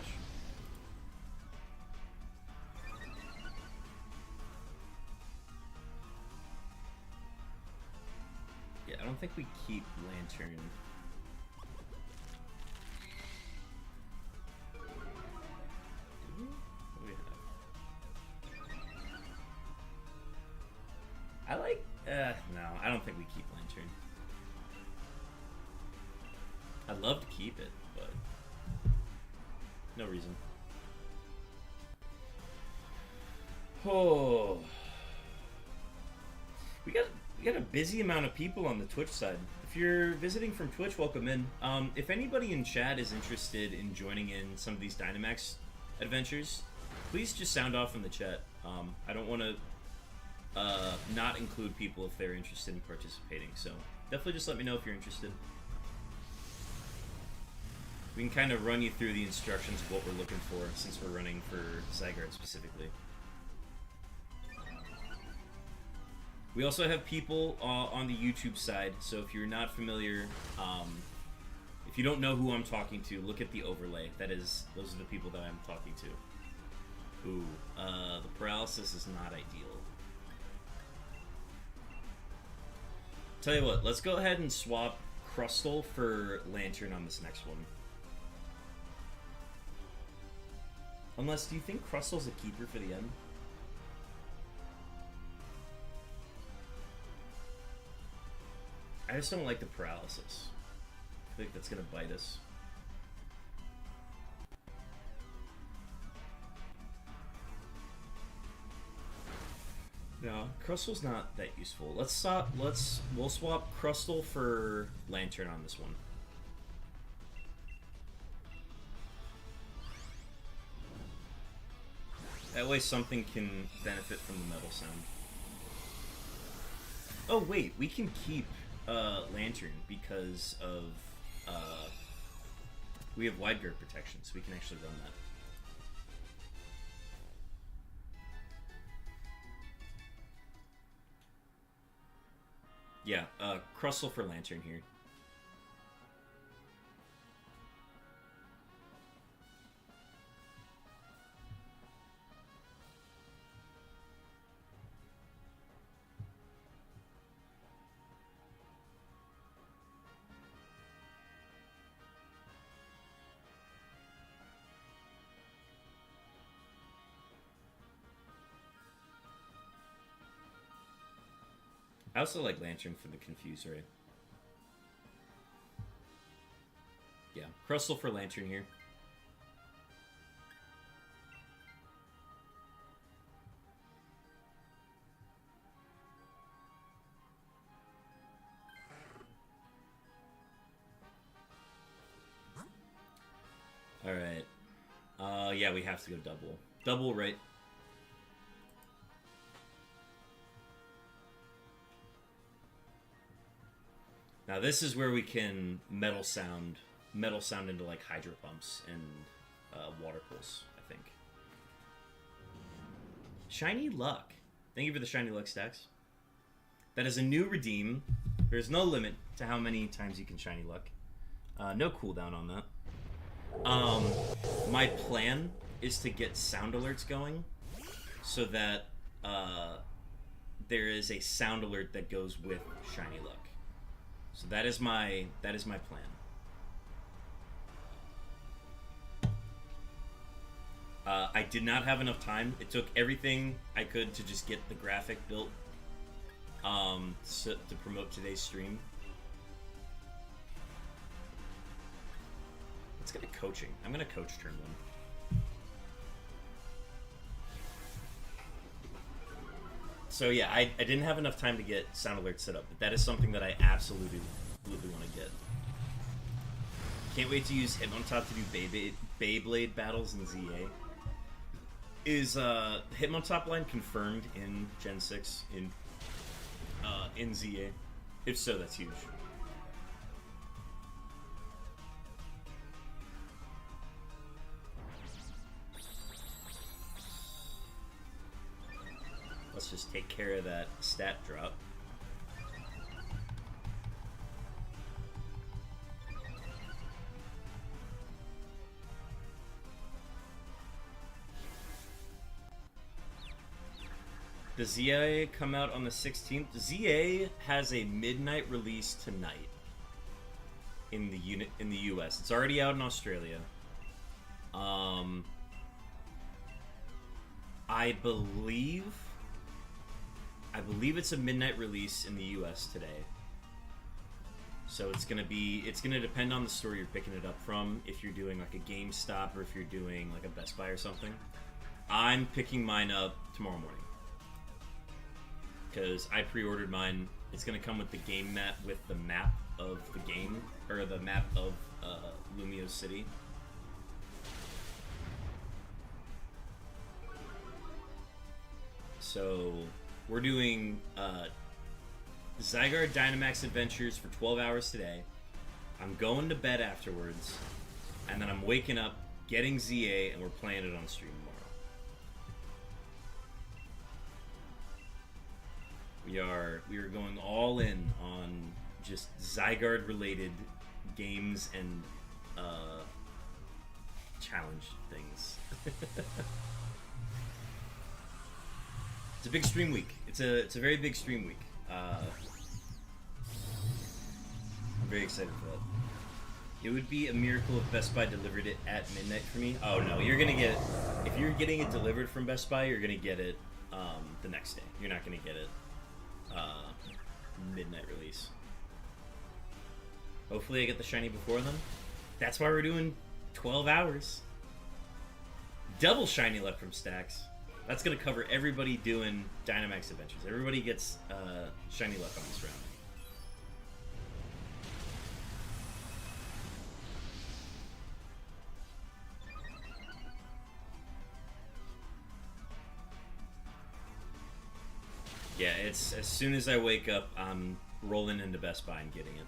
A: Yeah, I don't think we keep Lantern. Do we? What do we have? I like. No, I don't think we keep Lantern. I'd love to keep it, but no reason. Oh, we got a busy amount of people on the Twitch side. If you're visiting from Twitch, welcome in. If anybody in chat is interested in joining in some of these Dynamax adventures, please just sound off in the chat. I don't want to not include people if they're interested in participating, so definitely just let me know if you're interested. We can kind of run you through the instructions of what we're looking for, since we're running for ZYGARDE specifically. We also have people on the YouTube side, so if you're not familiar, if you don't know who I'm talking to, look at the overlay. Those are the people that I'm talking to. Ooh, the paralysis is not ideal. Tell you what, let's go ahead and swap Crustle for Lantern on this next one. Unless, do you think Crustle's a keeper for the end? I just don't like the paralysis. I think that's gonna bite us. No, Crustle's not that useful. We'll swap Crustle for Lantern on this one. That way something can benefit from the metal sound. Oh wait, we can keep Lantern because of we have wide guard protection, so we can actually run that. Yeah, Crustle for Lantern here. I also like Lantern for the Confuse Ray. Yeah, Crustle for Lantern here. Alright. Yeah, we have to go double. Double, right? Now this is where we can metal sound into like hydro pumps and water pulse, I think. Shiny Luck. Thank you for the Shiny Luck stacks. That is a new redeem. There's no limit to how many times you can Shiny Luck. No cooldown on that. My plan is to get sound alerts going so that there is a sound alert that goes with Shiny Luck. So that is my plan. I did not have enough time. It took everything I could to just get the graphic built to promote today's stream. Let's get a coaching. I'm gonna coach turn 1. So yeah, I didn't have enough time to get sound alerts set up, but that is something that I absolutely want to get. Can't wait to use Hitmontop to do Beyblade battles in ZA. Is Hitmontop line confirmed in Gen 6 in ZA? If so, that's huge. Let's just take care of that stat drop. Does ZA come out on the 16th? ZA has a midnight release tonight in the US. It's already out in Australia. I believe it's a midnight release in the US today. So it's gonna depend on the store you're picking it up from. If you're doing like a GameStop or if you're doing like a Best Buy or something. I'm picking mine up tomorrow morning because I pre-ordered mine. It's gonna come with the game mat with the map of the game, or the map of Lumio City. So we're doing ZYGARDE Dynamax Adventures for 12 hours today. I'm going to bed afterwards, and then I'm waking up, getting ZA, and we're playing it on stream tomorrow. We are going all in on just ZYGARDE related games and challenge things. It's a big stream week. It's a very big stream week. I'm very excited for that. It would be a miracle if Best Buy delivered it at midnight for me. Oh no, you're gonna get it. If you're getting it delivered from Best Buy, you're gonna get it the next day. You're not gonna get it midnight release. Hopefully I get the shiny before then. That's why we're doing 12 hours. Double shiny luck from stacks. That's gonna cover everybody doing Dynamax Adventures. Everybody gets shiny luck on this round. Yeah, it's as soon as I wake up, I'm rolling into Best Buy and getting it.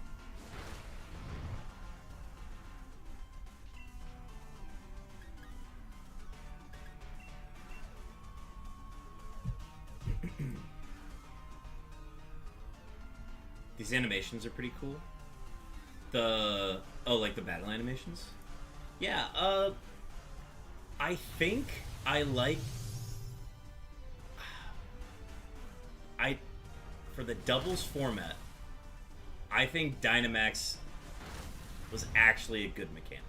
A: These animations are pretty cool. Like the battle animations? Yeah, I think I like... For the doubles format, I think Dynamax was actually a good mechanic.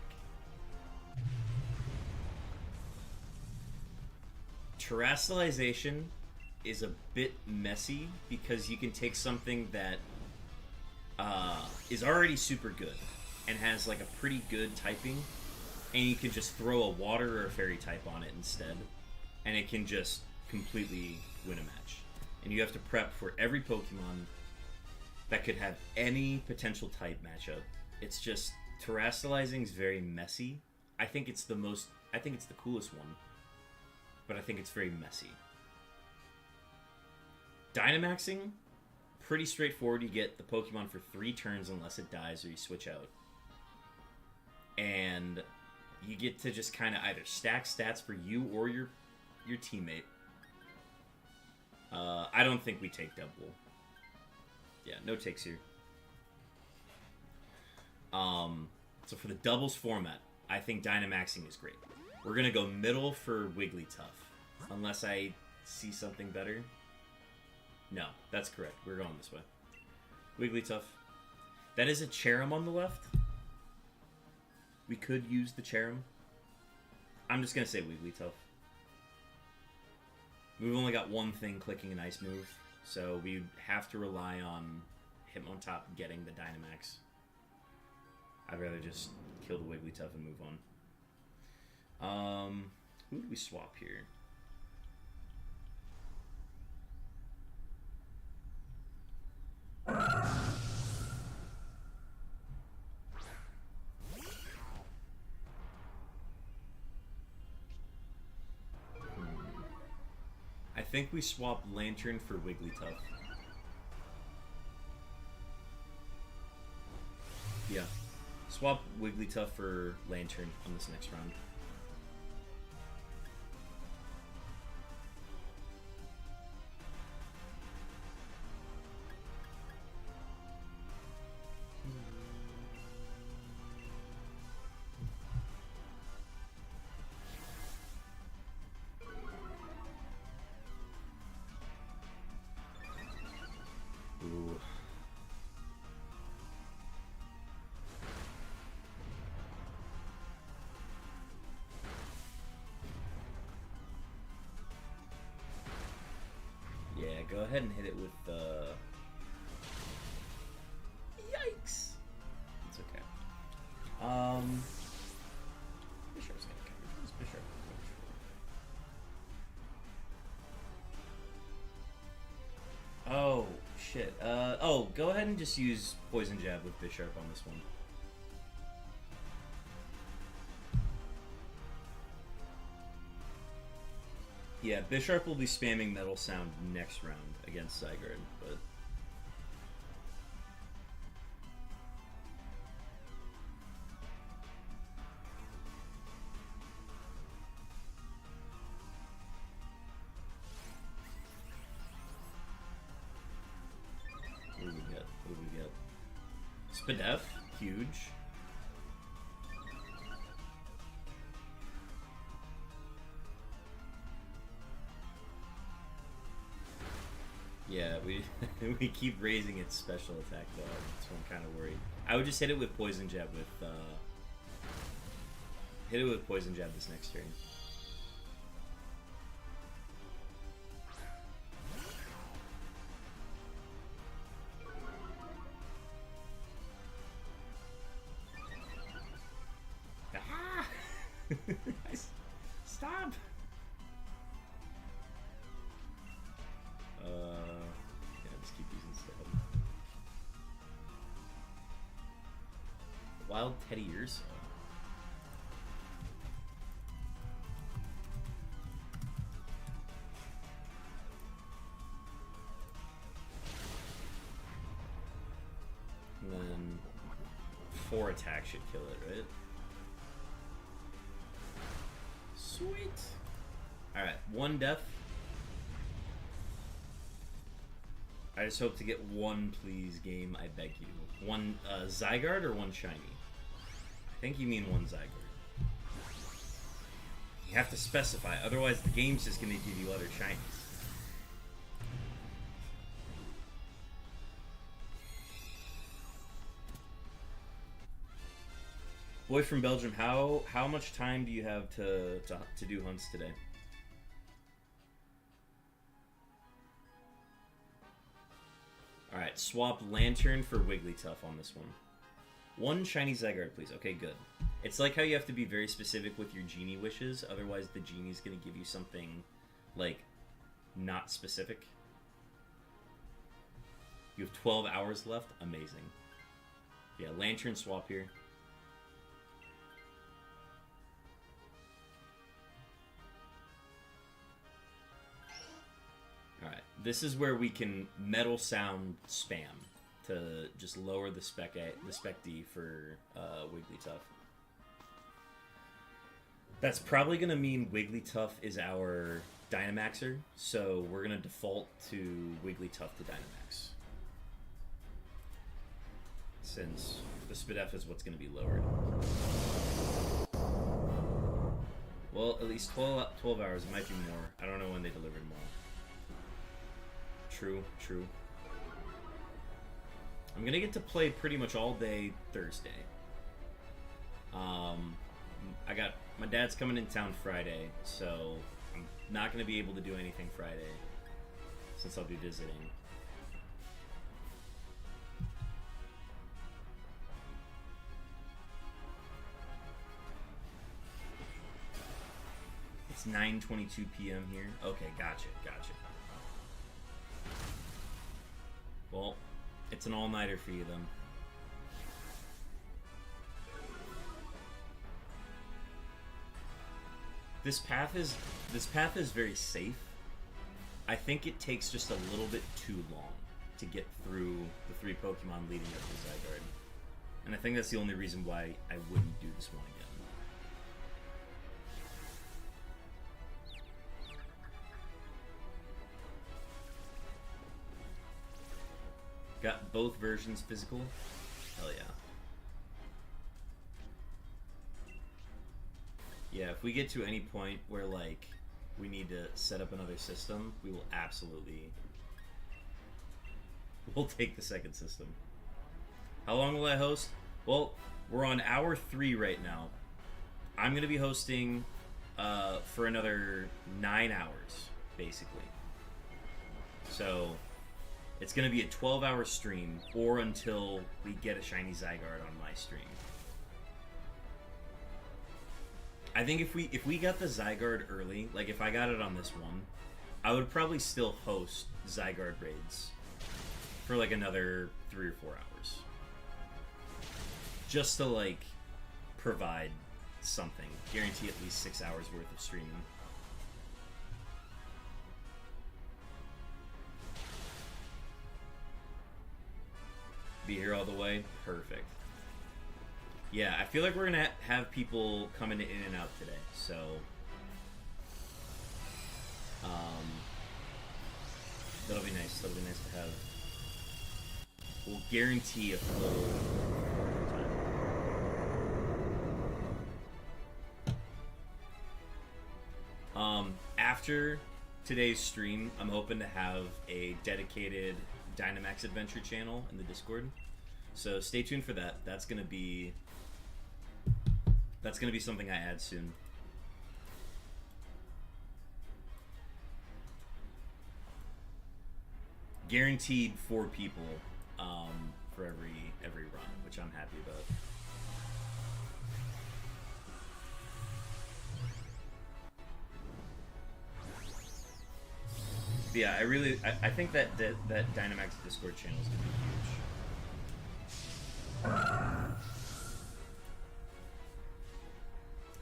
A: Terrestrialization is a bit messy because you can take something that is already super good and has like a pretty good typing, and you can just throw a water or a fairy type on it instead, and it can just completely win a match. And you have to prep for every Pokemon that could have any potential type matchup. It's just, terrestrializing is very messy. I think it's the coolest one, but I think it's very messy. Dynamaxing, pretty straightforward. You get the Pokemon for 3 turns unless it dies or you switch out. And you get to just kind of either stack stats for you or your teammate. I don't think we take double. Yeah, no takes here. So for the doubles format, I think Dynamaxing is great. We're going to go middle for Wigglytuff. Unless I see something better. No, that's correct. We're going this way. Wigglytuff. That is a Cherim on the left. We could use the Cherim. I'm just going to say Wigglytuff. We've only got one thing clicking an ice move, so we have to rely on Hitmontop getting the Dynamax. I'd rather just kill the Wigglytuff and move on. Who do we swap here? I think we swap Lantern for Wigglytuff. Yeah. Swap Wigglytuff for Lantern on this next round. Ooh. Yeah, go ahead and hit it with the... Yikes! It's okay. Bishop's gonna cover. Who's Bishop? Oh, shit. Oh, go ahead and just use Poison Jab with Bishop on this one. Yeah, Bisharp will be spamming Metal Sound next round against ZYGARDE, but... What do we get? What do we get? Spadef, huge. Yeah, we keep raising its special attack though, so I'm kind of worried. I would just hit it with Poison Jab with Poison Jab this next turn. Ah! Stop! Yeah, just keep using Stab. Wild Teddy Ursa. And then 4 attack should kill it, right? Sweet! Alright, 1 death. I just hope to get 1, please, game, I beg you. 1 ZYGARDE or 1 shiny? I think you mean 1 ZYGARDE. You have to specify, otherwise the game's just gonna give you other shinies. Boy from Belgium, how much time do you have to do hunts today? Alright, swap Lantern for Wigglytuff on this one. 1 shiny ZYGARDE, please. Okay, good. It's like how you have to be very specific with your genie wishes, otherwise the genie's gonna give you something, like, not specific. You have 12 hours left? Amazing. Yeah, Lantern swap here. Alright, this is where we can metal sound spam to just lower the spec D for Wigglytuff. That's probably going to mean Wigglytuff is our Dynamaxer, so we're going to default to Wigglytuff to Dynamax. Since the SpDef is what's going to be lowered. Well, at least 12 hours. It might be more. I don't know when they delivered more. True, true. I'm going to get to play pretty much all day Thursday. My dad's coming in town Friday, so I'm not going to be able to do anything Friday since I'll be visiting. It's 9:22 p.m. here. Okay, gotcha. Well, it's an all-nighter for you then. This path is very safe. I think it takes just a little bit too long to get through the 3 Pokemon leading up to ZYGARDE. And I think that's the only reason why I wouldn't do this one again. Got both versions physical? Hell yeah. Yeah, if we get to any point where, like, we need to set up another system, we will absolutely... We'll take the second system. How long will I host? Well, we're on hour 3 right now. I'm going to be hosting for another 9 hours, basically. So, it's going to be a 12-hour stream, or until we get a shiny ZYGARDE on my stream. I think if we got the ZYGARDE early, like if I got it on this one, I would probably still host ZYGARDE raids for like another 3 or 4 hours. Just to like provide something. Guarantee at least 6 hours worth of streaming. Be here all the way? Perfect. Yeah, I feel like we're gonna have people coming in and out today, so that'll be nice. That'll be nice to have. We'll guarantee a full time. After today's stream, I'm hoping to have a dedicated Dynamax adventure channel in the Discord, so stay tuned for that. That's gonna be something I add soon. Guaranteed 4 people for every run, which I'm happy about. But yeah, I think that Dynamax Discord channel is gonna be huge.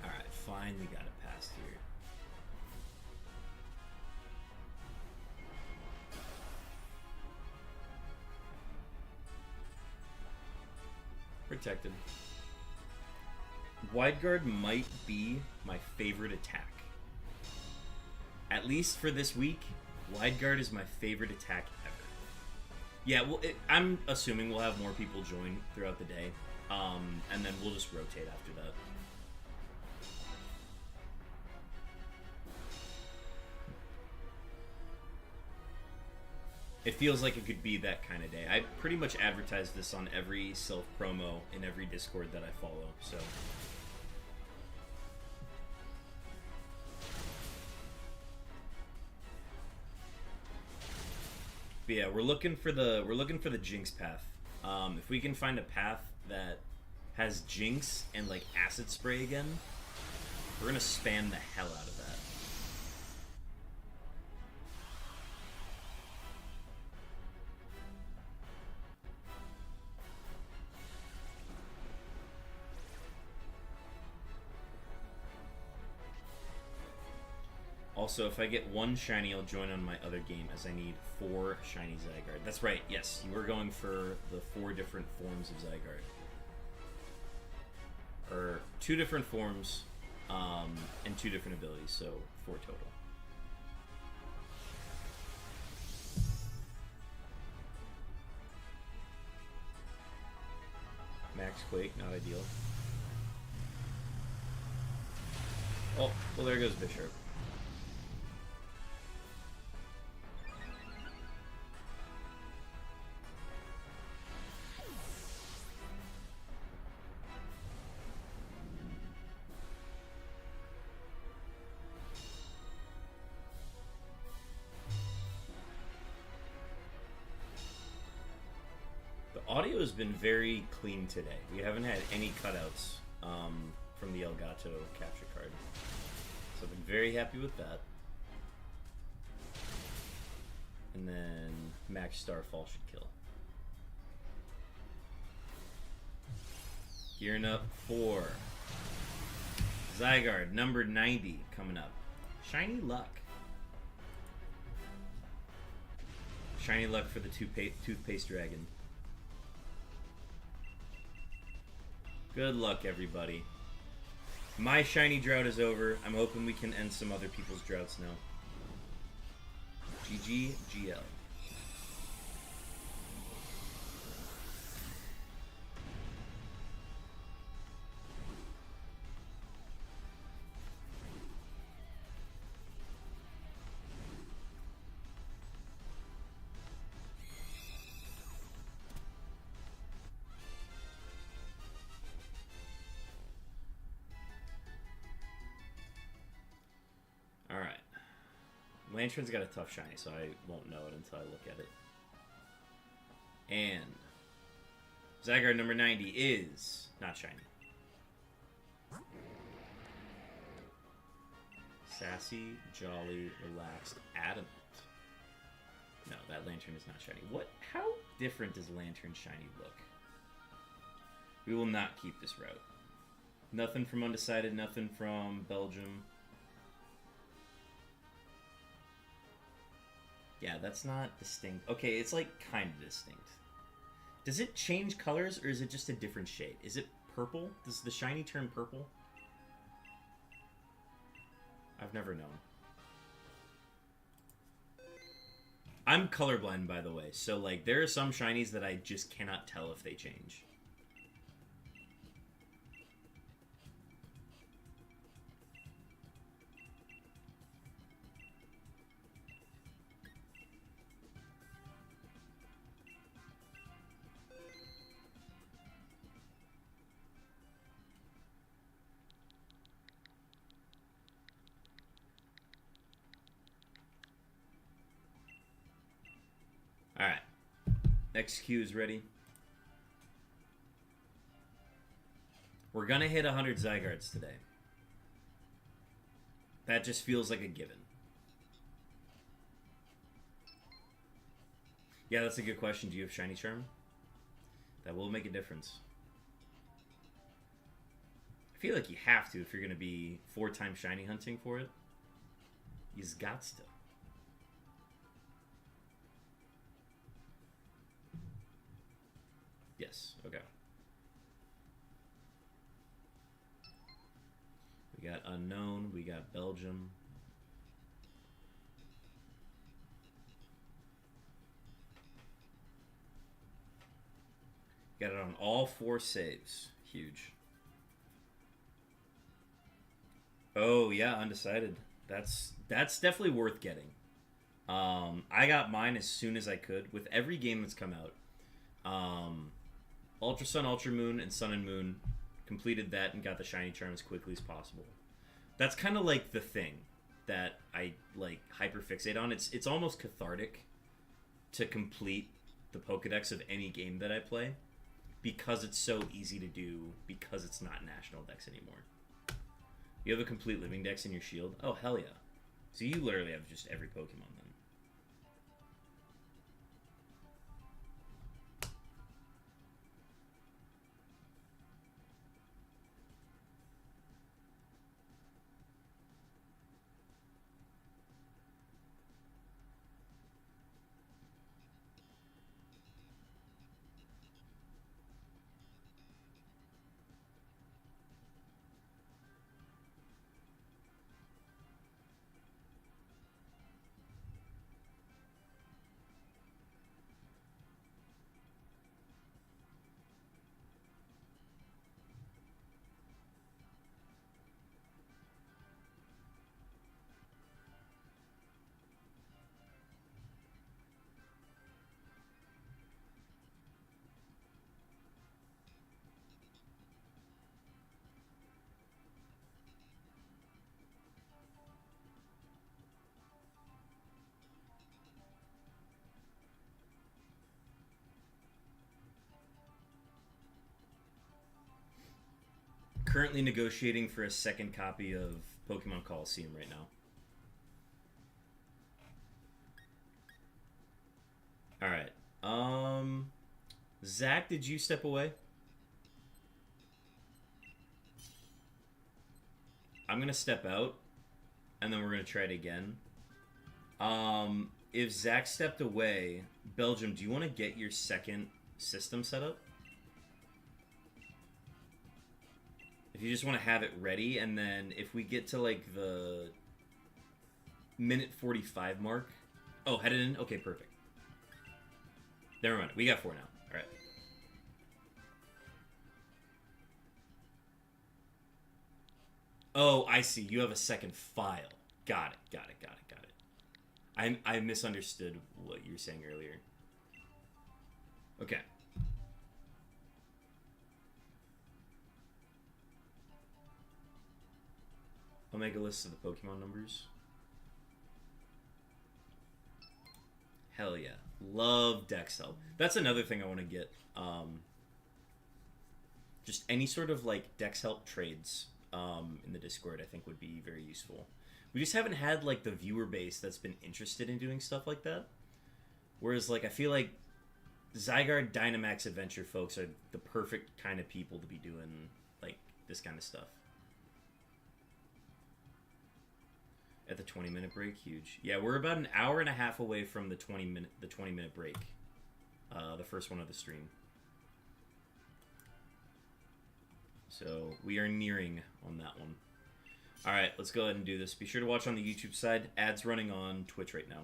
A: Alright, finally got it past here. Protected. Wide Guard might be my favorite attack. At least for this week, Wide Guard is my favorite attack ever. Yeah, well, I'm assuming we'll have more people join throughout the day, and then we'll just rotate after that. It feels like it could be that kind of day. I pretty much advertise this on every self-promo in every Discord that I follow, so... But yeah, we're looking for the Jinx path. If we can find a path that has Jinx and like Acid Spray again, we're gonna spam the hell out of that. Also, if I get one shiny, I'll join on my other game, as I need 4 shiny ZYGARDE. That's right, yes, you are going for the 4 different forms of ZYGARDE. Or 2 different forms, and 2 different abilities, so 4 total. Max Quake, not ideal. Oh, well there goes Bishop. Audio has been very clean today. We haven't had any cutouts from the Elgato capture card. So I've been very happy with that. And then Max Starfall should kill. Gearing up for ZYGARDE, number 90 coming up. Shiny Luck. Shiny Luck for the Toothpaste Dragon. Good luck, everybody. My shiny drought is over. I'm hoping we can end some other people's droughts now. GG, GL. Alright. Lantern's got a tough shiny, so I won't know it until I look at it. And ZYGARDE number 90 is not shiny. Sassy, jolly, relaxed, adamant. No, that Lantern is not shiny. What? How different does Lantern shiny look? We will not keep this route. Nothing from Undecided, nothing from Belgium. Yeah, that's not distinct. Okay, it's like kind of distinct. Does it change colors or is it just a different shade? Is it purple? Does the shiny turn purple? I've never known. I'm colorblind, by the way, so like there are some shinies that I just cannot tell if they change. Alright. Next queue is ready. We're gonna hit 100 ZYGARDEs today. That just feels like a given. Yeah, that's a good question. Do you have Shiny Charm? That will make a difference. I feel like you have to if you're gonna be 4-time shiny hunting for it. You've got to. Yes, okay. We got Unknown, we got Belgium. Got it on all 4 saves. Huge. Oh, yeah, Undecided. That's definitely worth getting. I got mine as soon as I could. With every game that's come out. Ultra Sun, Ultra Moon, and Sun and Moon completed that and got the Shiny Charm as quickly as possible. That's kind of like the thing that I like hyperfixate on. It's almost cathartic to complete the Pokedex of any game that I play because it's so easy to do because it's not National Dex anymore. You have a complete Living Dex in your shield? Oh, hell yeah. So you literally have just every Pokemon then. currently negotiating for a second copy of Pokemon Coliseum right now. Alright. Zach, did you step away? I'm gonna step out, and then we're gonna try it again. If Zach stepped away, Belgium, do you want to get your second system set up? If you just want to have it ready, and then if we get to, like, the minute 45 mark... Oh, headed in? Okay, perfect. Never mind. We got 4 now. Alright. Oh, I see. You have a second file. Got it. Got it. Got it. Got it. I misunderstood what you were saying earlier. Okay. I'll make a list of the Pokemon numbers. Hell yeah. Love Dex help. That's another thing I want to get. Just any sort of, like, Dex help trades in the Discord I think would be very useful. We just haven't had, like, the viewer base that's been interested in doing stuff like that. Whereas, like, I feel like ZYGARDE Dynamax Adventure folks are the perfect kind of people to be doing, like, this kind of stuff. At the 20-minute break, huge. Yeah, we're about an hour and a half away from the 20-minute break. The first one of the stream. So we are nearing on that one. All right, let's go ahead and do this. Be sure to watch on the YouTube side. Ads running on Twitch right now.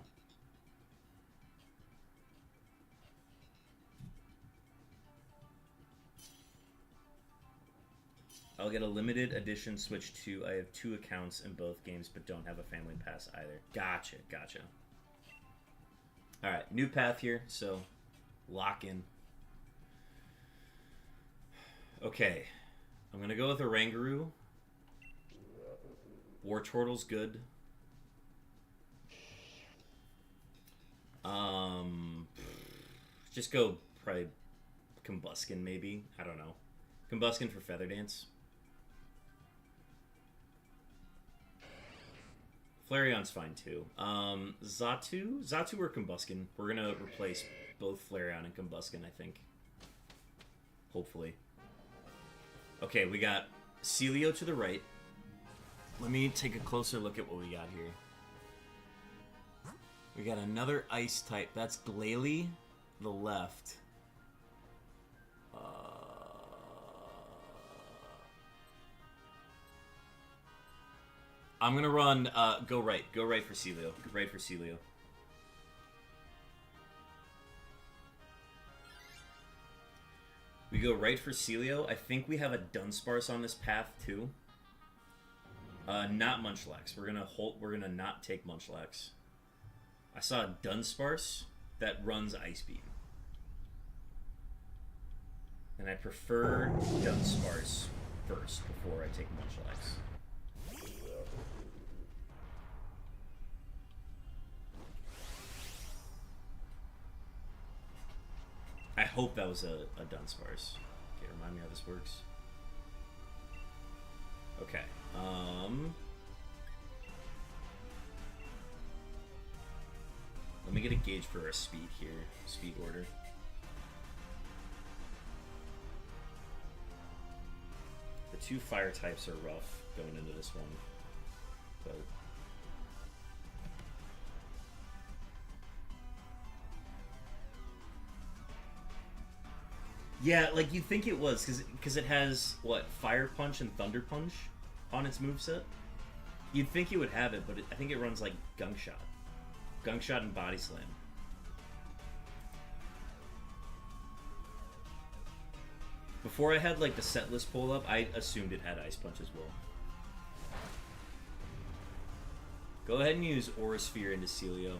A: I'll get a limited edition Switch 2. I have 2 accounts in both games, but don't have a family pass either. Gotcha, gotcha. Alright, new path here, so lock in. Okay, I'm going to go with a Rangaroo. Wartortle's good. Just go probably Combuskin, maybe. I don't know. Combuskin for Feather Dance. Flareon's fine too. Xatu or Combuskin? We're gonna replace both Flareon and Combuskin, I think. Hopefully. Okay, we got Celio to the right. Let me take a closer look at what we got here. We got another Ice type. That's Glalie, the left. I'm gonna run, go right for Celio. Go right for Celio. We go right for Celio. I think we have a Dunsparce on this path, too. Not Munchlax. We're gonna not take Munchlax. I saw a Dunsparce that runs Ice Beam. And I prefer Dunsparce first before I take Munchlax. I hope that was a Dunsparce. Okay, remind me how this works. Okay. Let me get a gauge for our speed here. Speed order. The 2 fire types are rough going into this one. But yeah, like you'd think it was, because it has, what, Fire Punch and Thunder Punch on its moveset? You'd think it would have it, but I think it runs like Gunk Shot. Gunk Shot and Body Slam. Before I had like the set list pulled up, I assumed it had Ice Punch as well. Go ahead and use Aura Sphere into Celio.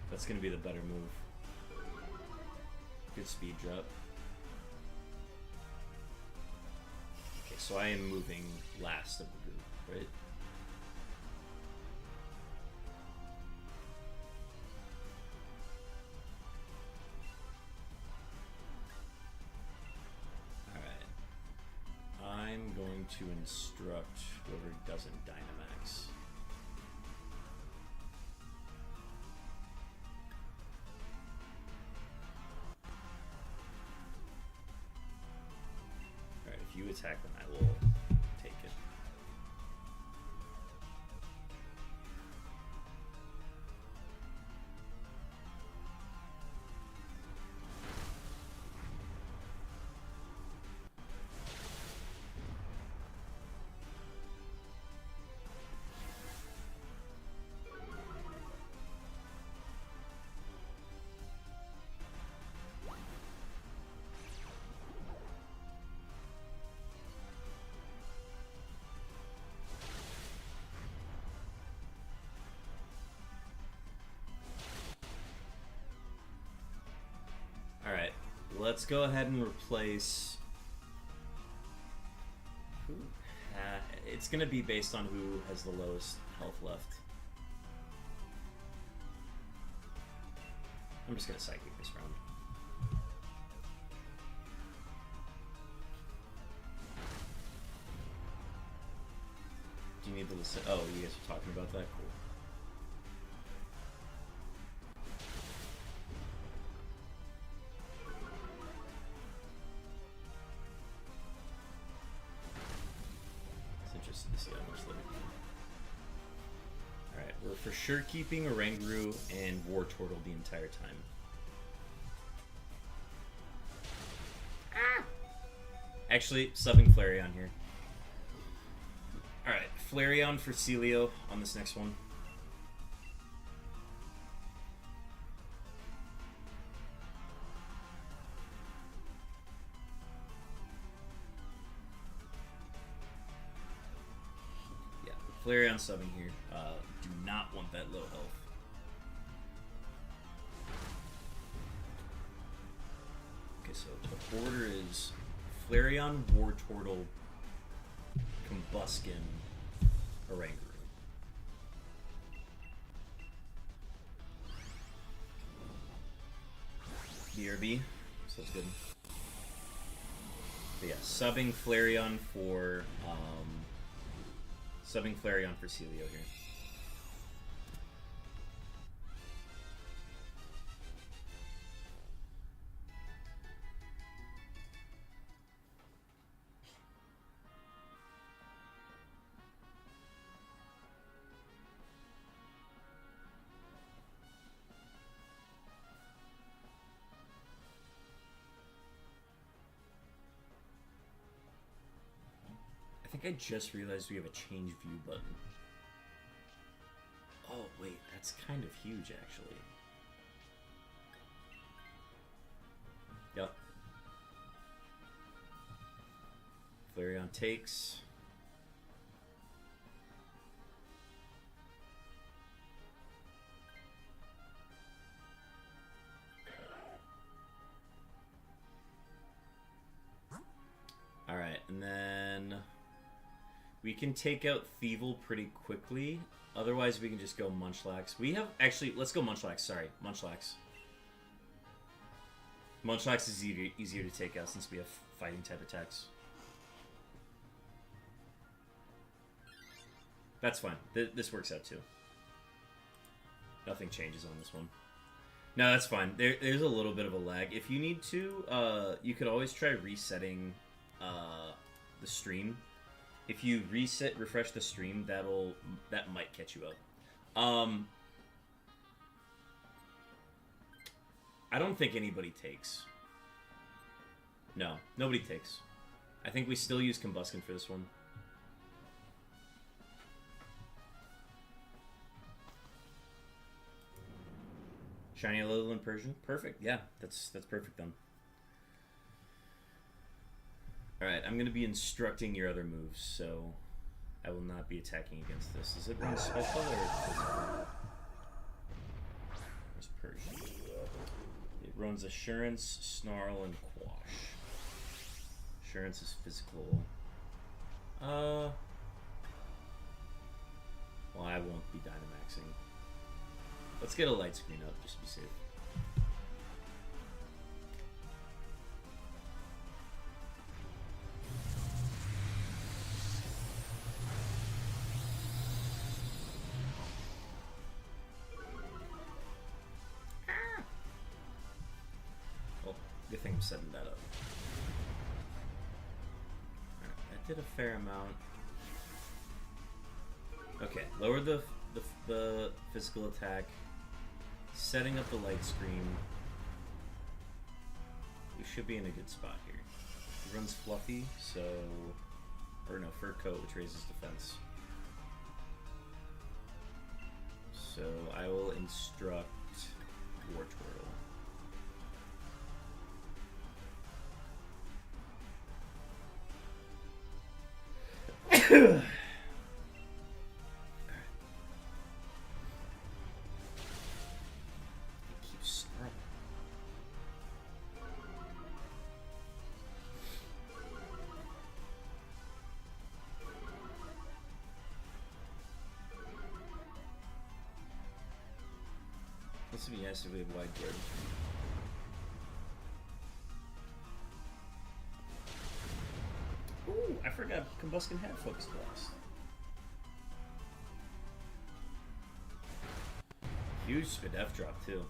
A: That's going to be the better move. Good speed drop. Okay, so I am moving last of the group, right? Alright. I going to instruct whoever doesn't Dynamax. Alright, if you attack them, I will take it. Alright, let's go ahead and replace... it's going to be based on who has the lowest health left. I'm just going to Psychic this round. Do you need the list? Oh, you guys are talking about that? Cool. Alright, we're for sure keeping Oranguru and War Turtle the entire time. Ah! Actually, subbing Flareon here. Alright, Flareon for Celio on this next one. Flareon subbing here. Do not want that low health. Okay, so the order is Flareon, War Turtle, Combuskin, Oranguru. BRB, so that's good. But yeah, subbing Flareon for Celio here. I think I just realized we have a change view button. Oh, wait, that's kind of huge, actually. Yep. Flareon takes. Alright, and then we can take out Thievul pretty quickly. Otherwise, we can just go Munchlax. We have... Actually, let's go Munchlax. Sorry, Munchlax. Munchlax is easier to take out since we have fighting type attacks. That's fine. This works out too. Nothing changes on this one. No, that's fine. There's a little bit of a lag. If you need to, you could always try resetting the stream. If you refresh the stream, that might catch you up. I don't think anybody takes. No, nobody takes. I think we still use Combuskin for this one. Shiny Alolan Persian? Perfect. Yeah, that's perfect then. Alright, I'm going to be instructing your other moves, so I will not be attacking against this. Does it run special or physical? Where's Persian? It runs Assurance, Snarl, and Quash. Assurance is physical. Well, I won't be Dynamaxing. Let's get a light screen up, just to be safe. think I'm setting that up. Alright, that did a fair amount. Okay, lower the physical attack. Setting up the light screen. We should be in a good spot here. He runs Fluffy, so... Or no, Fur Coat, which raises defense. So I will instruct Wartortle. This would be nice if we had wide guard. Ooh, I forgot Combuskin had Focus Blast. Huge Spadef drop too.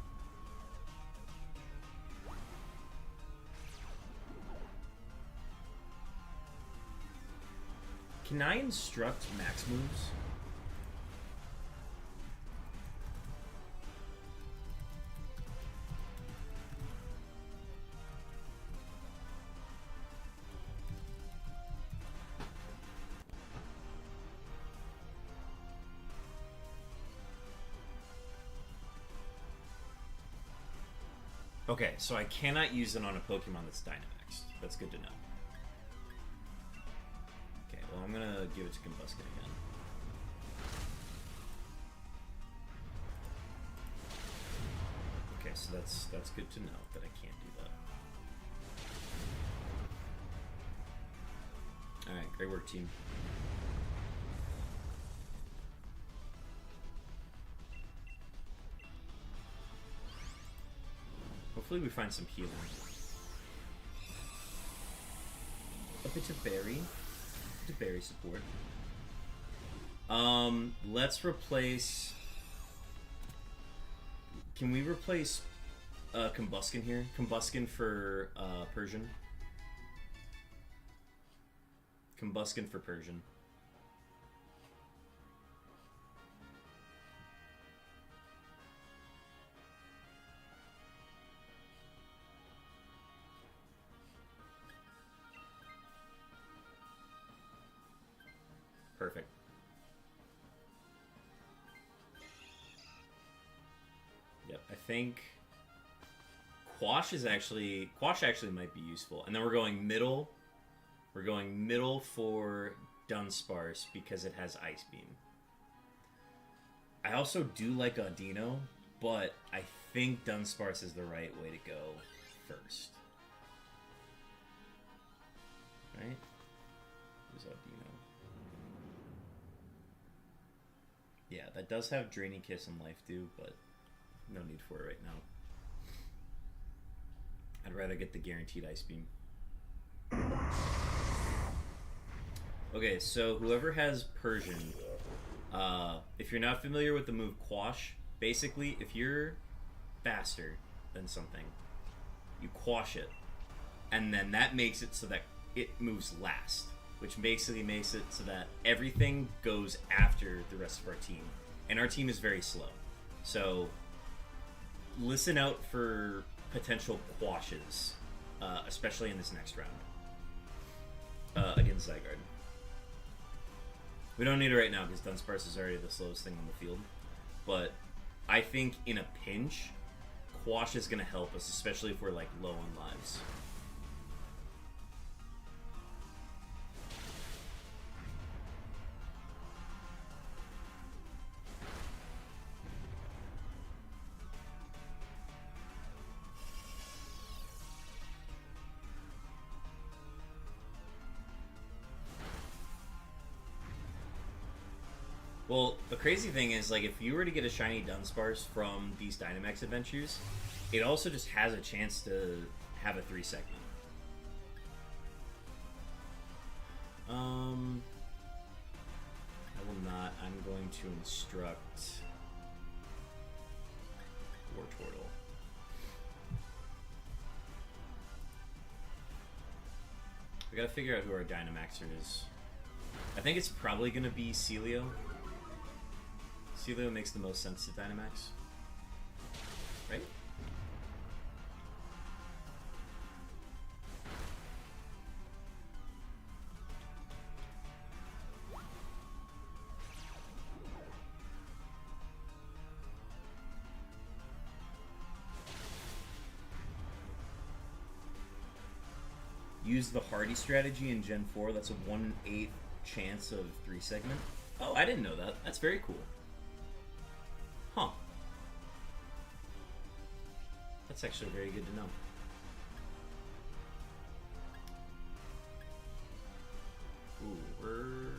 A: Can I instruct max moves? Okay, so I cannot use it on a Pokemon that's Dynamaxed. That's good to know. Okay, well I'm gonna give it to Combuskin again. Okay, so that's good to know that I can't do that. Alright, great work, team. Hopefully we find some healing. A bit of berry. A bit of berry support. Let's replace... Can we replace Combuskin here? Combuskin for Persian. Combuskin for Persian. Perfect. Yep, I think Quash actually might be useful. And then we're going middle. We're going middle for Dunsparce because it has Ice Beam. I also do like Audino, but I think Dunsparce is the right way to go first. Right? Who's Audino? Yeah, that does have Draining Kiss and Life Dew, but no need for it right now. I'd rather get the guaranteed Ice Beam. Okay, so whoever has Persian, if you're not familiar with the move Quash, basically if you're faster than something, you quash it, and then that makes it so that it moves last, which basically makes it so that everything goes after the rest of our team. And our team is very slow. So listen out for potential quashes, especially in this next round against ZYGARDE. We don't need it right now because Dunsparce is already the slowest thing on the field. But I think in a pinch, Quash is going to help us, especially if we're like low on lives. Well, the crazy thing is, like, if you were to get a shiny Dunsparce from these Dynamax adventures, it also just has a chance to have a 3-segment. I will not. I'm going to instruct Wartortle. We gotta figure out who our Dynamaxer is. I think it's probably gonna be Celio. Celio makes the most sense to Dynamax. Right? Use the Hardy strategy in Gen 4. That's a 1/8 chance of 3 segment. Oh, I didn't know that. That's very cool. Huh. That's actually very good to know. Ooh, we're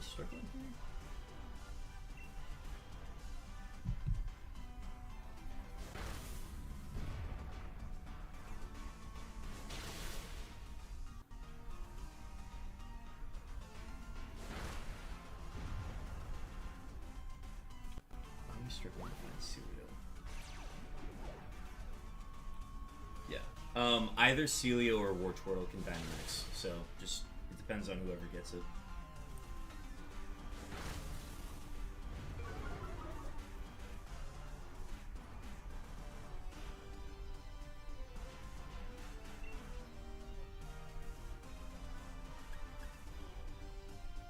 A: struggling here. Struggling to find Celio. Yeah. Either Celio or Wartortle can Dynamax, so just it depends on whoever gets it.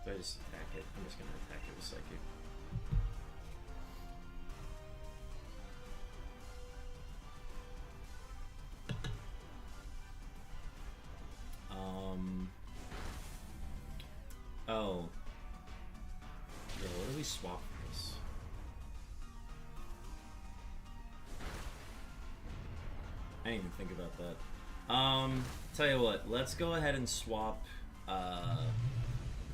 A: Do I just attack it? I'm just gonna attack it with Psychic. Oh. Yeah, what do we swap for this? I didn't even think about that. Tell you what, let's go ahead and swap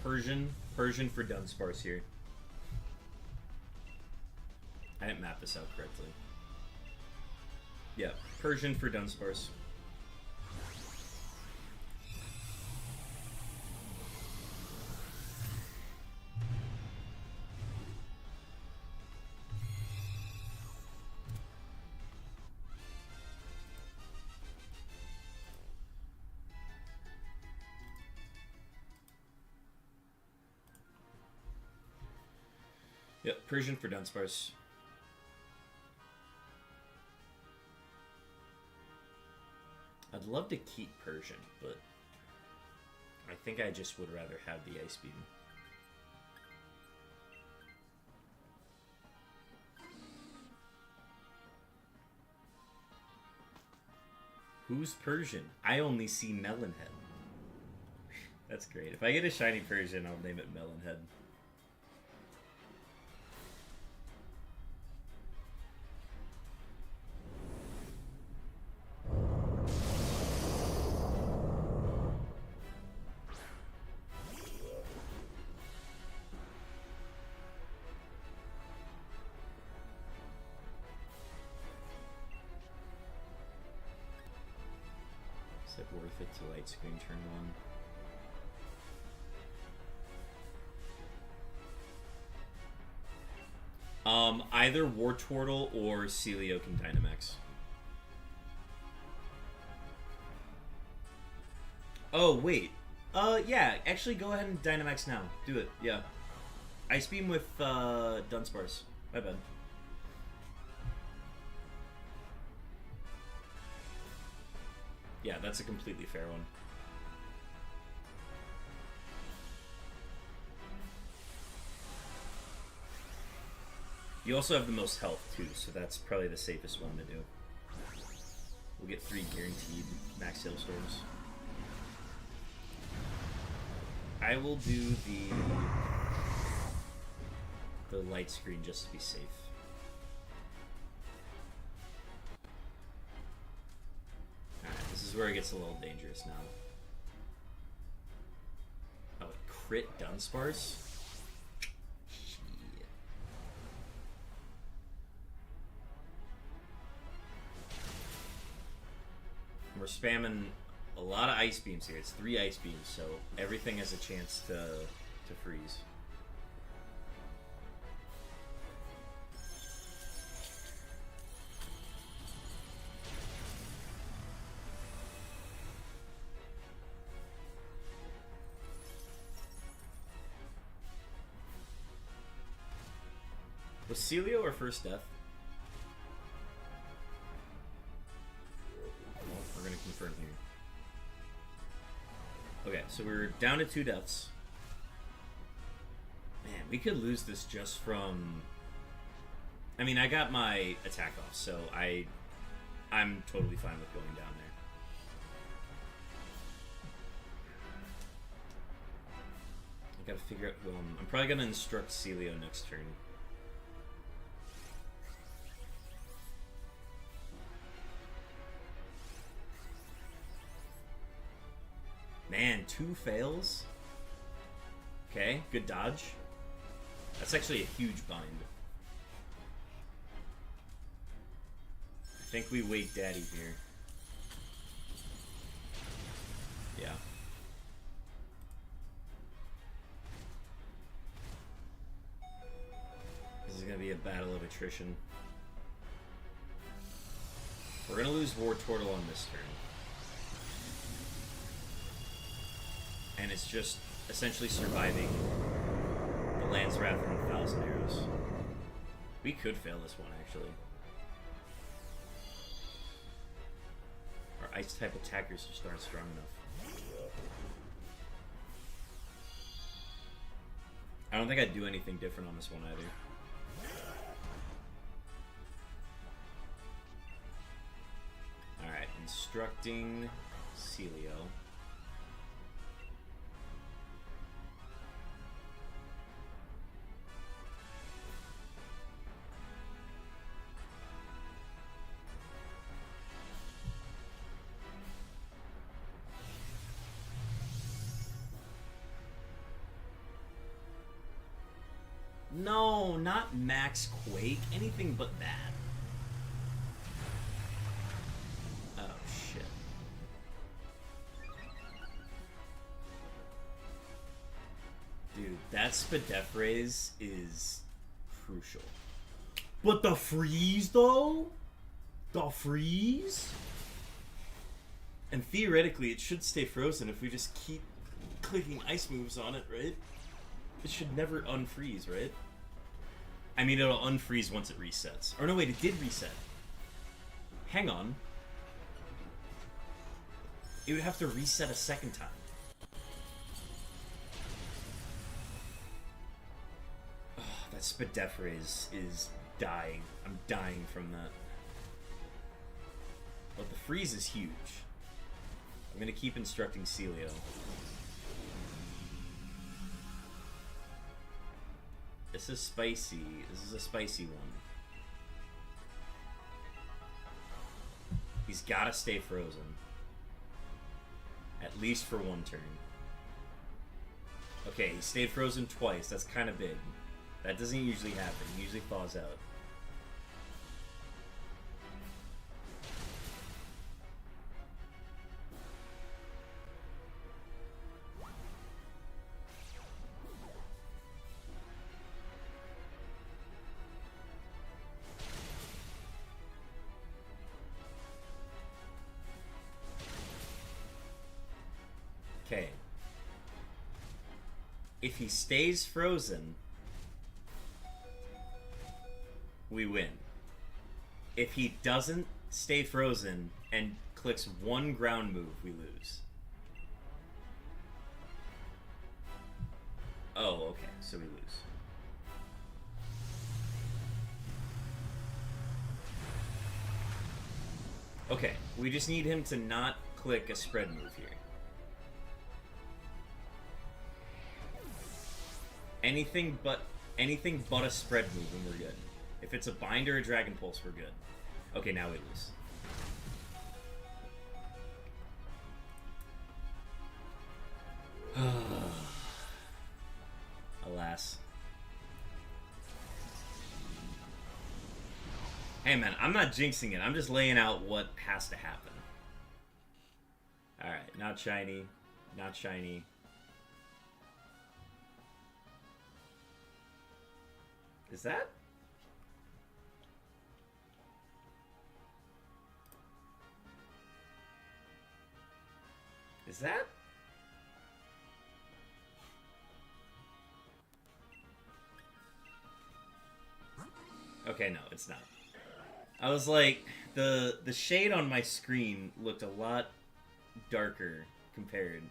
A: Persian for Dunsparce here. I didn't map this out correctly. Yeah, Persian for Dunsparce. Yep, Persian for Dunsparce. I'd love to keep Persian, but I think I just would rather have the Ice Beam. Who's Persian? I only see Melonhead. That's great. If I get a shiny Persian, I'll name it Melonhead. Is it worth it to light screen turn 1? Either Wartortle or Celio can Dynamax. Oh, wait. Yeah, actually go ahead and Dynamax now. Do it, yeah. Ice Beam with, Dunsparce. My bad. Yeah, that's a completely fair one. You also have the most health, too, so that's probably the safest one to do. We'll get 3 guaranteed max hailstorms. I will do the light screen just to be safe. Alright, this is where it gets a little dangerous now. Oh, crit Dunsparce? We're spamming a lot of Ice Beams here. It's 3 Ice Beams, so everything has a chance to freeze. Was Celio our first death? Well, we're gonna confirm here. Okay, so we're down to 2 deaths. Man, we could lose this just from... I mean, I got my attack off, so I'm totally fine with going down there. I gotta figure out who I'm probably gonna instruct Celio next turn. Man, 2 fails? Okay, good dodge. That's actually a huge bind. I think we wake Daddy here. Yeah. This is gonna be a battle of attrition. We're gonna lose War Turtle on this turn. And it's just essentially surviving the Land's Wrath and 1,000 Arrows. We could fail this one, actually. Our Ice-type attackers just aren't strong enough. I don't think I'd do anything different on this one, either. Alright, instructing Celio. No, not Max Quake. Anything but that. Oh, shit. Dude, that Spadefraise is crucial. But the freeze, though? The freeze? And theoretically, it should stay frozen if we just keep clicking ice moves on it, right? It should never unfreeze, right? I mean, it'll unfreeze once it resets. Or no, wait, it did reset. Hang on. It would have to reset a second time. Oh, that Spadefraise is dying. I'm dying from that. But the freeze is huge. I'm gonna keep instructing Celio. This is spicy. This is a spicy one. He's gotta stay frozen. At least for 1 turn. Okay, he stayed frozen twice. That's kind of big. That doesn't usually happen. He usually thaws out. Okay. If he stays frozen, we win. If he doesn't stay frozen and clicks 1 ground move, we lose. Oh, okay, so we lose. Okay, we just need him to not click a spread move here. Anything but a spread move and we're good. If it's a bind or a Dragon Pulse, we're good. Okay, now we lose. Alas. Hey man, I'm not jinxing it. I'm just laying out what has to happen. Alright, not shiny. Not shiny. Is that? Is that? Okay, no, it's not. I was like, the shade on my screen looked a lot darker compared.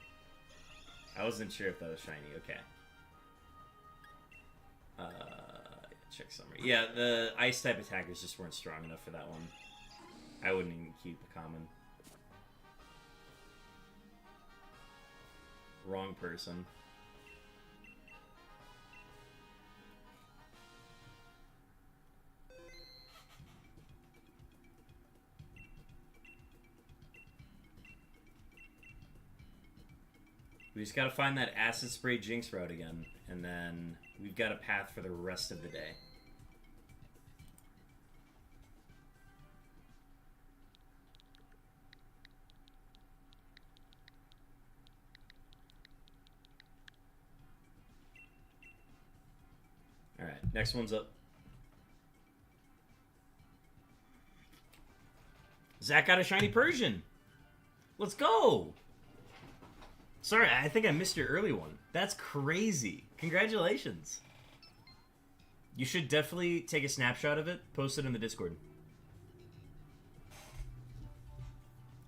A: I wasn't sure if that was shiny. Okay. Check summary. Yeah, the ice type attackers just weren't strong enough for that one. I wouldn't even keep a common. Wrong person. We just gotta find that acid spray Jinx route again, and then we've got a path for the rest of the day. Alright, next one's up. Zach got a shiny Persian! Let's go! Sorry, I think I missed your early one. That's crazy. Congratulations. You should definitely take a snapshot of it, post it in the Discord.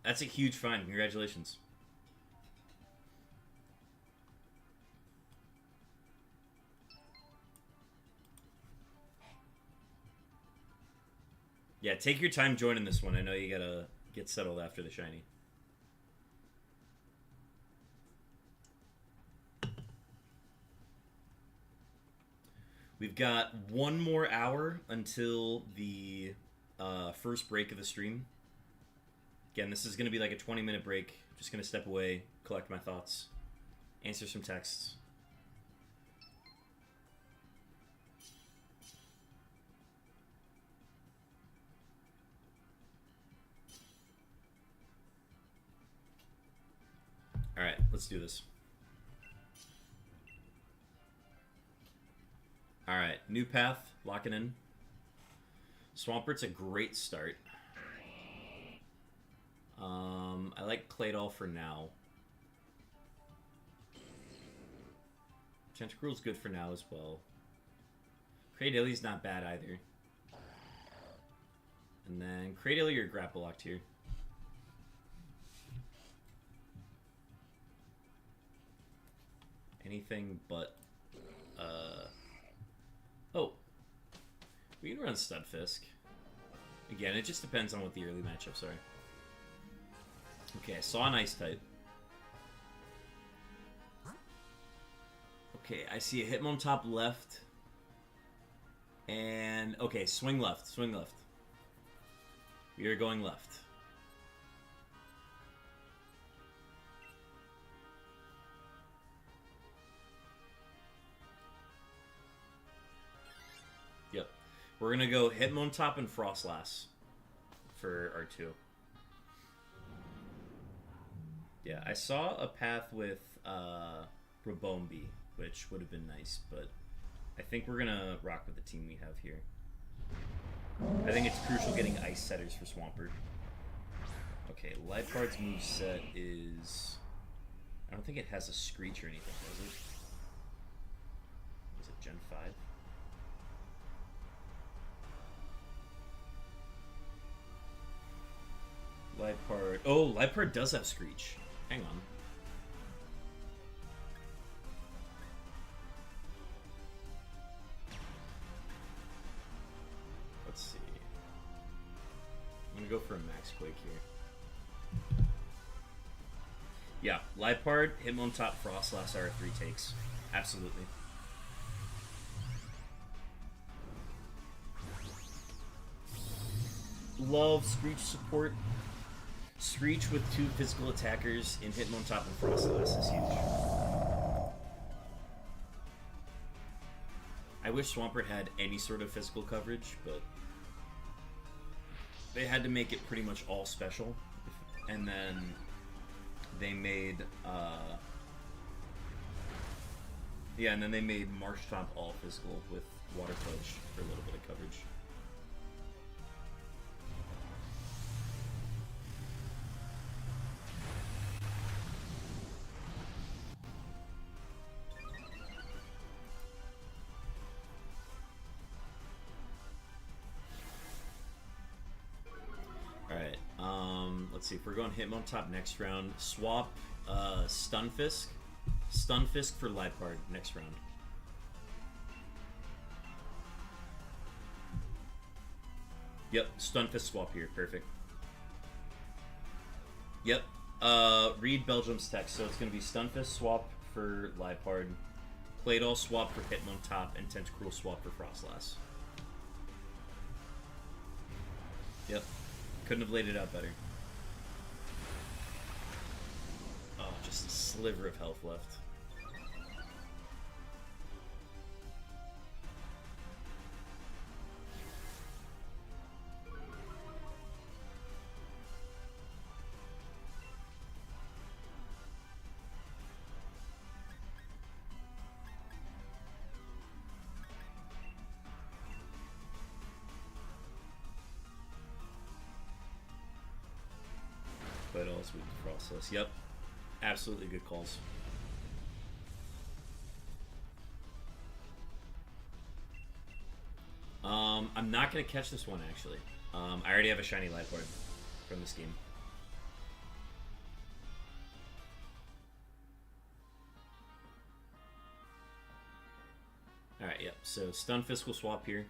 A: That's a huge find. Congratulations. Yeah, take your time joining this one. I know you gotta get settled after the shiny. We've got one more hour until the first break of the stream. Again, this is going to be like a 20-minute break. Just going to step away, collect my thoughts, answer some texts. All right, let's do this. Alright, new path, locking in. Swampert's a great start. I like Claydol for now. Tentacruel's good for now as well. Cradilly's not bad either. And then Cradilly or Grapple locked here. Anything but oh, we can run Studfisk. Again, it just depends on what the early matchups are. Okay, I saw an Ice type. Okay, I see a Hitmon top left. And, okay, swing left, swing left. We are going left. Yep. We're going to go Hitmon top and Frostlass for our 2. Yeah, I saw a path with Rabombi, which would have been nice, but I think we're going to rock with the team we have here. I think it's crucial getting Ice Setters for Swampert. Okay, Lifeguard's moveset is... I don't think it has a Screech or anything, does it? Is it Gen 5? Lifeguard... Oh, Lifeguard does have Screech. Hang on. Let's see. I'm gonna go for a Max Quake here. Yeah, Lifeguard, Hitmon top, Frostlass are 3 takes. Absolutely. Love Screech support. Screech with 2 physical attackers in Hitmon top and Frostlass is huge. I wish Swampert had any sort of physical coverage, but they had to make it pretty much all special. And then they made, yeah, and then they made Marsh top all physical with Water Pledge for a little bit of coverage. see, if we're going Hitmontop next round, swap Stunfisk. Stunfisk for Liepard next round. Yep, Stunfisk swap here, perfect. Yep, read Belgium's text, so it's going to be Stunfisk swap for Liepard, Claydol swap for Hitmontop, and Tentacruel swap for Frostlass. Yep, couldn't have laid it out better. Oh, just a sliver of health left. But also with the Frostless. Yep. Absolutely good calls. I'm not going to catch this one, actually. I already have a shiny Liepard from this game. Alright, yep. So Stunfisk will swap here.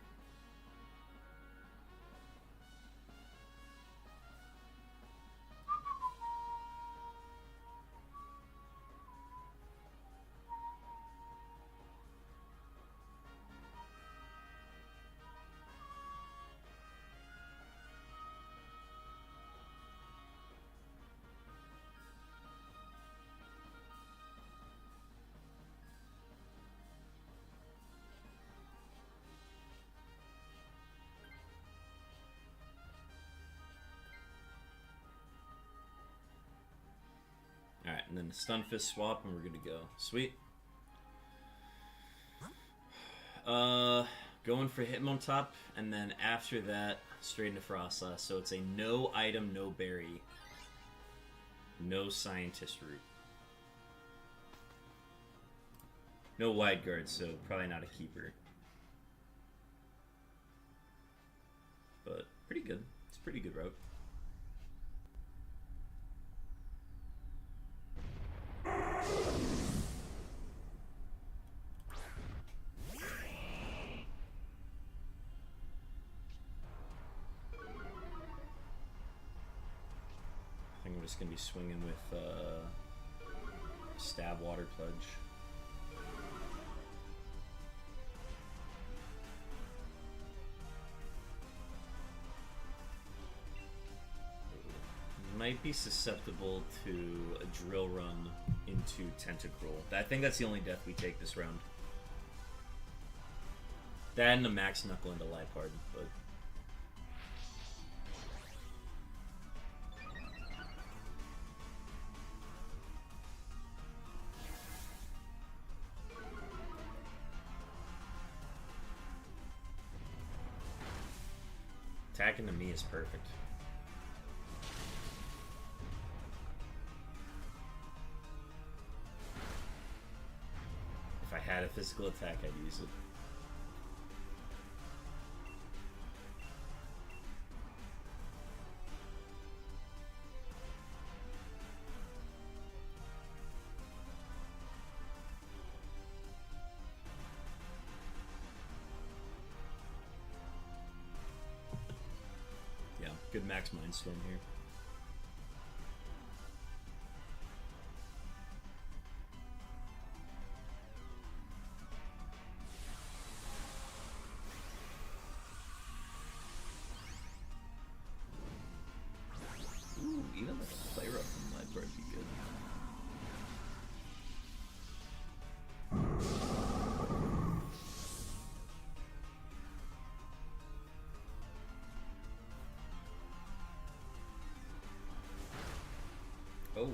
A: Alright, and then the Stunfisk swap, and we're good to go. Sweet. Going for Hitmontop, and then after that, straight into Frostlass. So it's a no item, no berry, no scientist route. No wide guard, so probably not a keeper. But pretty good. It's a pretty good route. I'm just going to be swinging with Stab Water Pledge. Might be susceptible to a Drill Run into Tentacruel. I think that's the only death we take this round. That and a Max Knuckle into Liepard, but... Attacking to me is perfect. If I had a physical attack, I'd use it. Good Max Mindstorm here. Ooh, even like a play rough from Liepard would be good. Oh,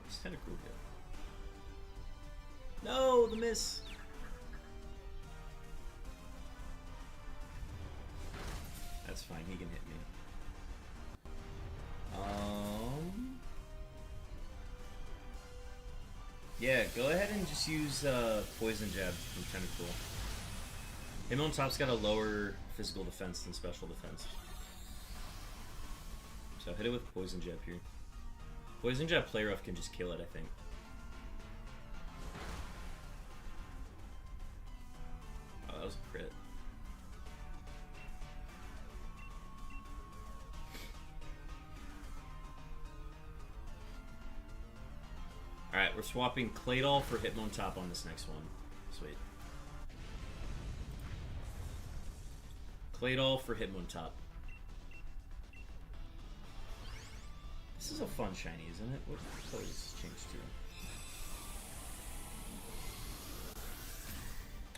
A: it's kind of cool here. No, the miss. That's fine, he can hit me. Yeah, go ahead and just use Poison Jab from Tentacruel. Hitmontop's got a lower physical defense than special defense. So hit it with Poison Jab here. Poison Jab Play Rough can just kill it, I think. Oh, that was a crit. Alright, we're swapping Claydol for Hitmontop on this next one. Sweet. Claydol for Hitmontop. This is a fun shiny, isn't it? What color does this change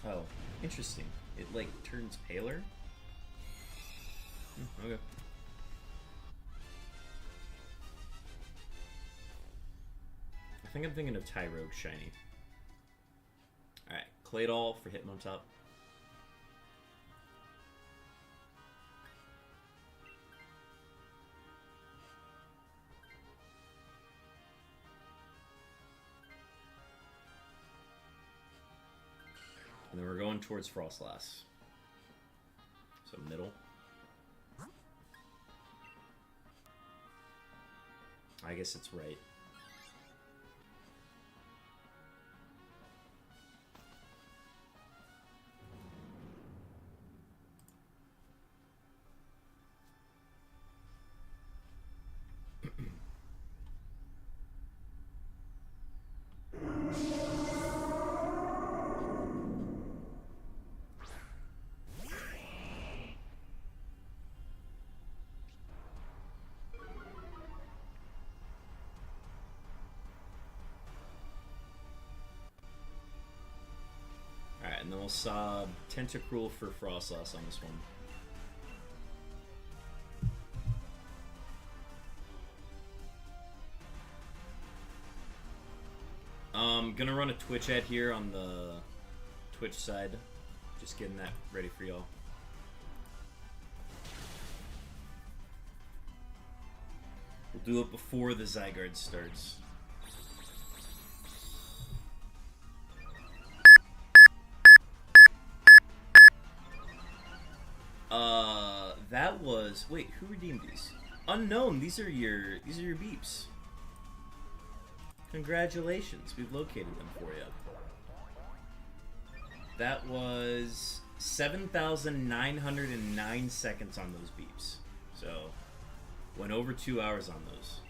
A: to? Oh, interesting. It, like, turns paler? Okay. I think I'm thinking of Tyrogue shiny. Alright, Claydol for Hitmontop. And then we're going towards Frostlass. So middle. I guess it's right. And then we'll sob Tentacruel for Frostlass on this one. Gonna run a Twitch ad here on the Twitch side. Just getting that ready for y'all. We'll do it before the ZYGARDE starts. That was... Wait, who redeemed these? Unknown, these are your beeps. Congratulations, we've located them for you. That was 7,909 seconds on those beeps. So, went over 2 hours on those.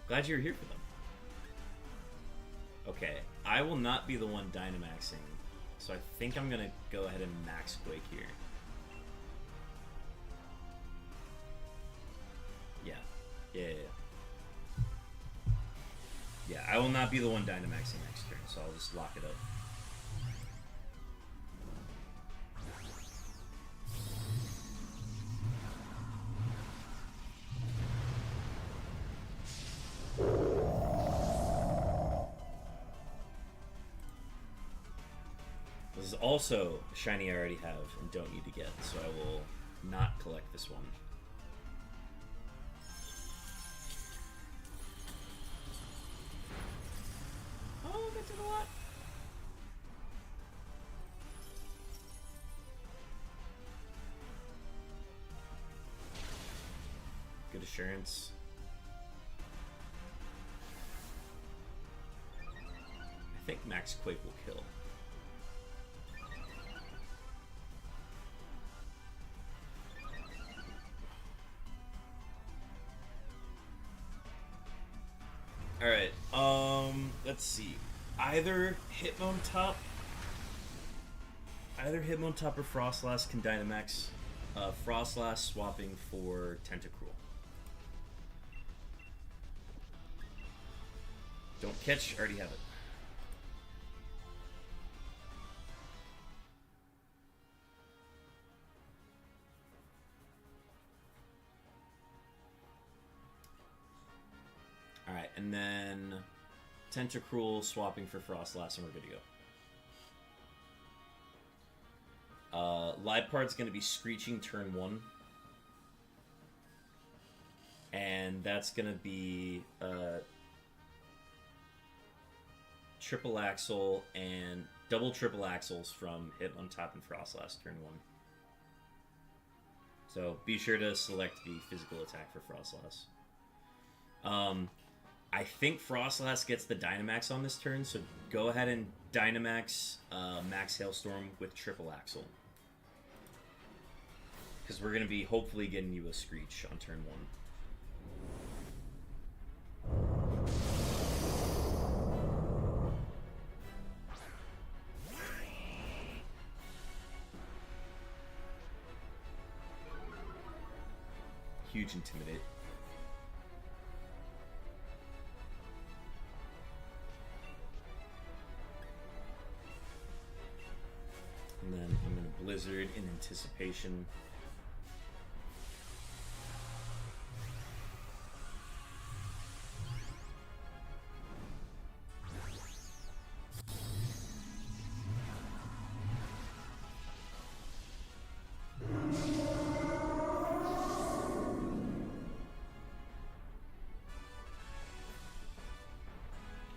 A: Glad you were here for them. Okay, I will not be the one Dynamaxing, so I think I'm gonna go ahead and max Quake here. Yeah, I will not be the one Dynamaxing next turn, so I'll just lock it up. This is also a shiny I already have and don't need to get, so I will not collect this one. Oh, that did a lot. Good assurance. I think Max Quake will kill. Alright, let's see. Either Hitmontop or Frostlass can Dynamax. Frostlass swapping for Tentacruel. Don't catch, already have it. Alright, and then Tentacruel swapping for Frostlass, and we're good to go. Liepard's going to be Screeching turn 1. And that's going to be Triple Axle and double Triple Axles from Hitmontop and Frostlass turn 1. So be sure to select the physical attack for Frostlass. I think Frostlass gets the Dynamax on this turn, so go ahead and Dynamax Max Hailstorm with Triple Axle. Because we're going to be hopefully getting you a Screech on turn 1. Huge Intimidate. And then I'm going to Blizzard in anticipation.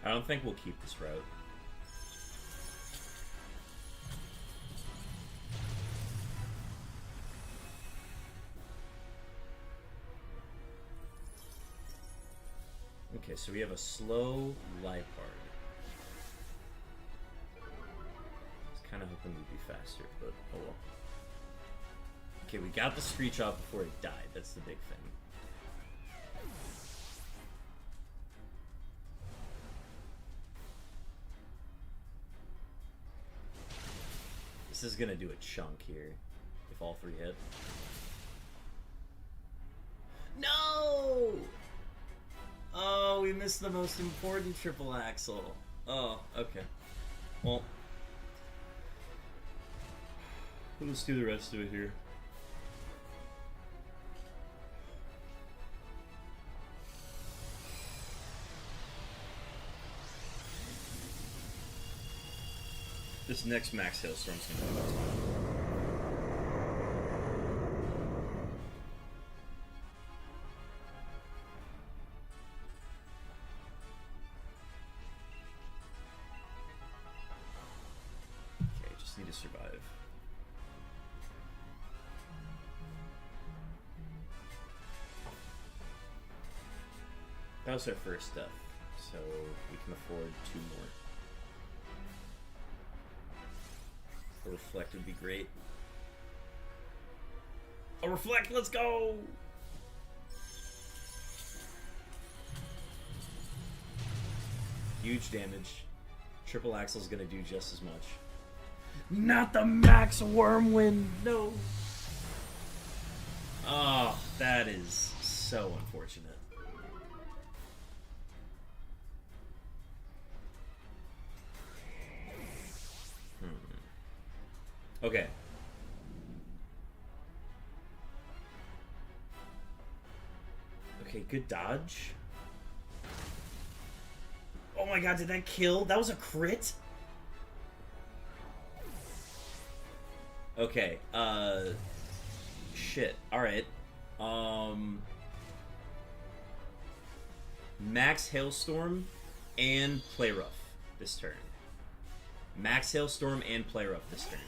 A: I don't think we'll keep this route. Okay, so we have a slow Liepard. I was kind of hoping we'd be faster, but oh well. Okay, we got the Screech off before it died. That's the big thing. This is gonna do a chunk here, if all 3 hit. No! Oh, we missed the most important Triple Axle. Oh, okay. Well, let's do the rest of it here. This next Max Hailstorm's gonna be tough. Okay, just need to survive. That was our first death, so we can afford 2 more. A Reflect would be great. A Reflect, let's go! Huge damage. Triple Axle's gonna do just as much. Not the Max Wormwind! No! Oh, that is so unfortunate. Okay. Okay, good dodge. Oh my god, did that kill? That was a crit? Okay, shit. Alright. Max Hailstorm and Play Rough this turn. Max Hailstorm and Play Rough this turn.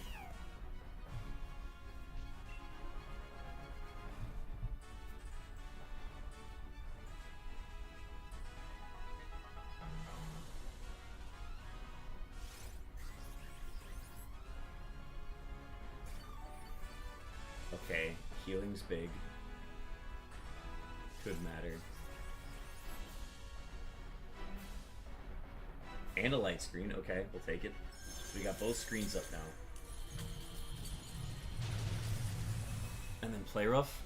A: Okay, healing's big. Could matter. And a light screen. Okay, we'll take it. So we got both screens up now. And then Play Rough.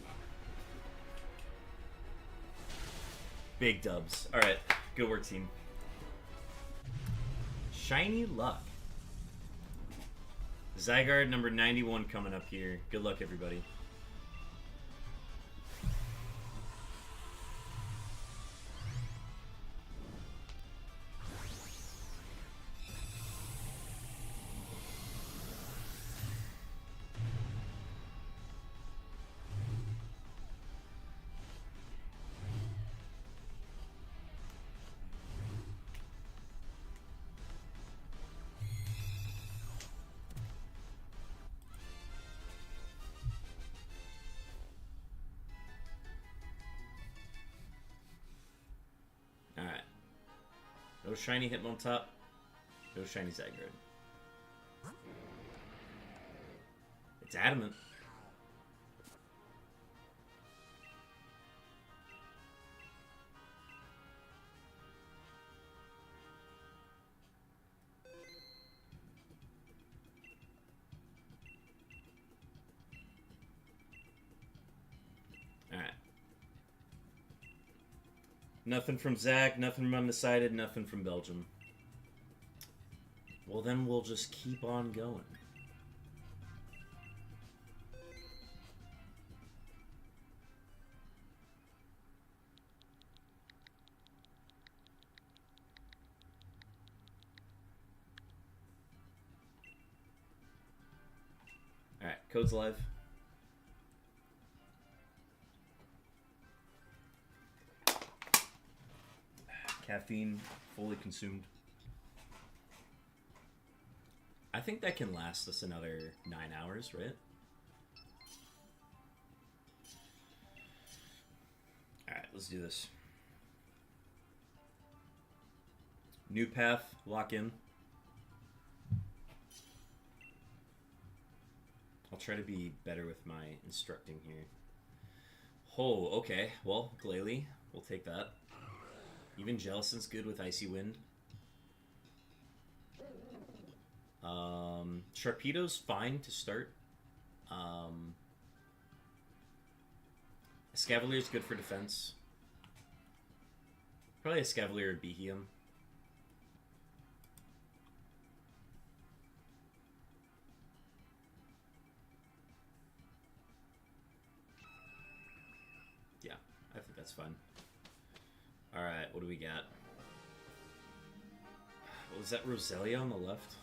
A: Big dubs. Alright, good work, team. Shiny luck. ZYGARDE number 91 coming up here. Good luck, everybody. No shiny Hitmontop. No shiny ZYGARDE. It's adamant. Alright. Nothing from Zach, nothing from Undecided, nothing from Belgium. Well, then we'll just keep on going. Alright, code's live. Caffeine fully consumed. I think that can last us another 9 hours, right? Alright, let's do this. New path, lock in. I'll try to be better with my instructing here. Oh, okay. Well, Glalie, we'll take that. Even Jellicent's good with Icy Wind. Sharpedo's fine to start. Escavalier's good for defense. Probably Escavalier or Beheeyem. Yeah, I think that's fine. Alright, what do we got? Was that Roselia on the left?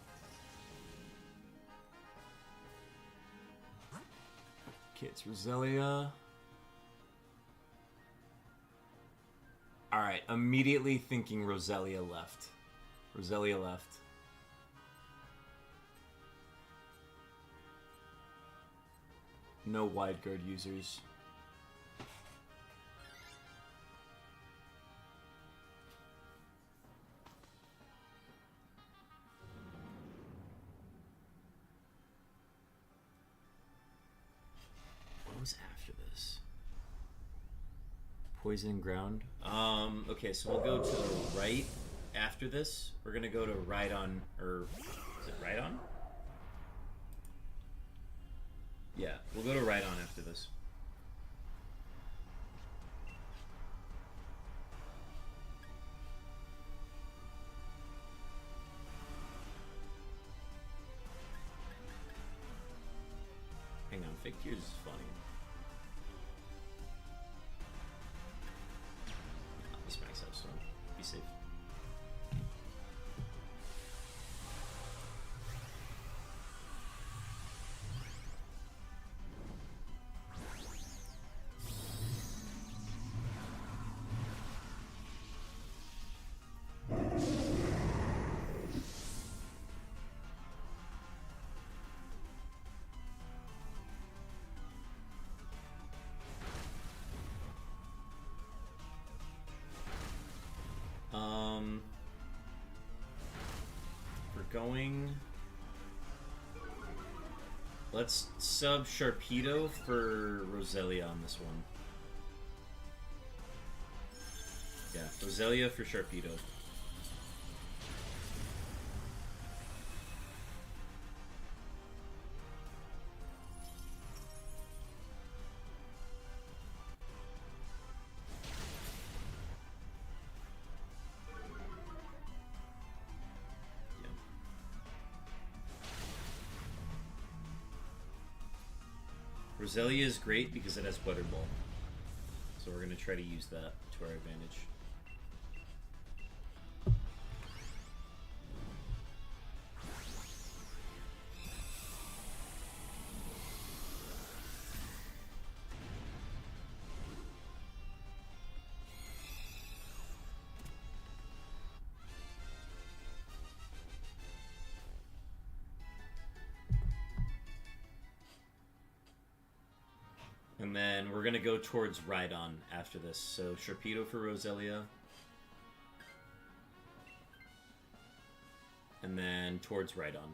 A: Okay, it's Roselia. Alright, immediately thinking Roselia left. Roselia left. No wide guard users. After this, poison ground. Okay, so we'll go to the right after this. We're gonna go to Rhydon, or is it Rhydon? Yeah, we'll go to Rhydon after this. Hang on, Fake Tears is funny. This max out storm. Be safe. We're going. Let's sub Sharpedo for Roselia on this one. Yeah, Roselia for Sharpedo. Roselia is great because it has Weather Ball. So we're going to try to use that to our advantage. And then we're going to go towards Rhydon after this. So Sharpedo for Roselia. then towards Rhydon.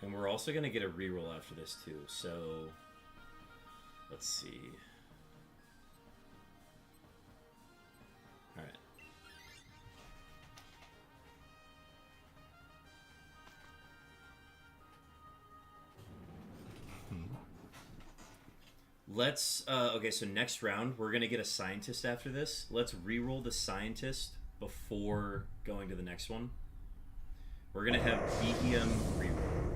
A: And we're also going to get a reroll after this, too. So, let's see. Alright. Let's, okay, so next round, we're going to get a scientist after this. Let's reroll the scientist before going to the next one. We're going to have BEM reroll.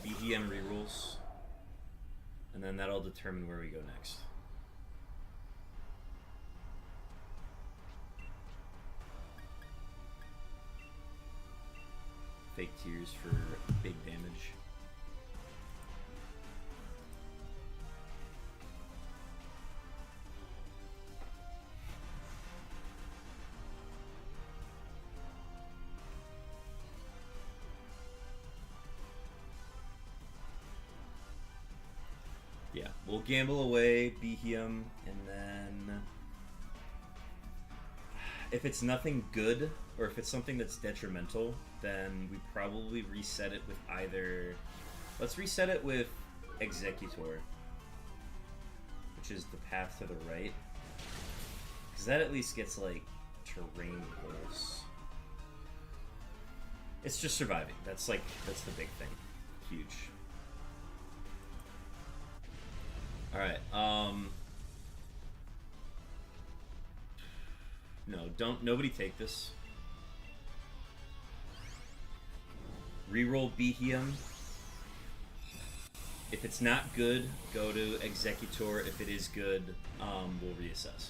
A: BEM rerolls. And then that'll determine where we go next. Fake tears for big damage. Yeah, we'll gamble away Behem, and then if it's nothing good, or if it's something that's detrimental, then we probably reset it with either... Let's reset it with Executor, which is the path to the right. Because that at least gets, like, terrain pulse. It's just surviving. That's the big thing. Huge. Alright, no, nobody take this. Reroll Behem. If it's not good, go to Executor. If it is good, we'll reassess.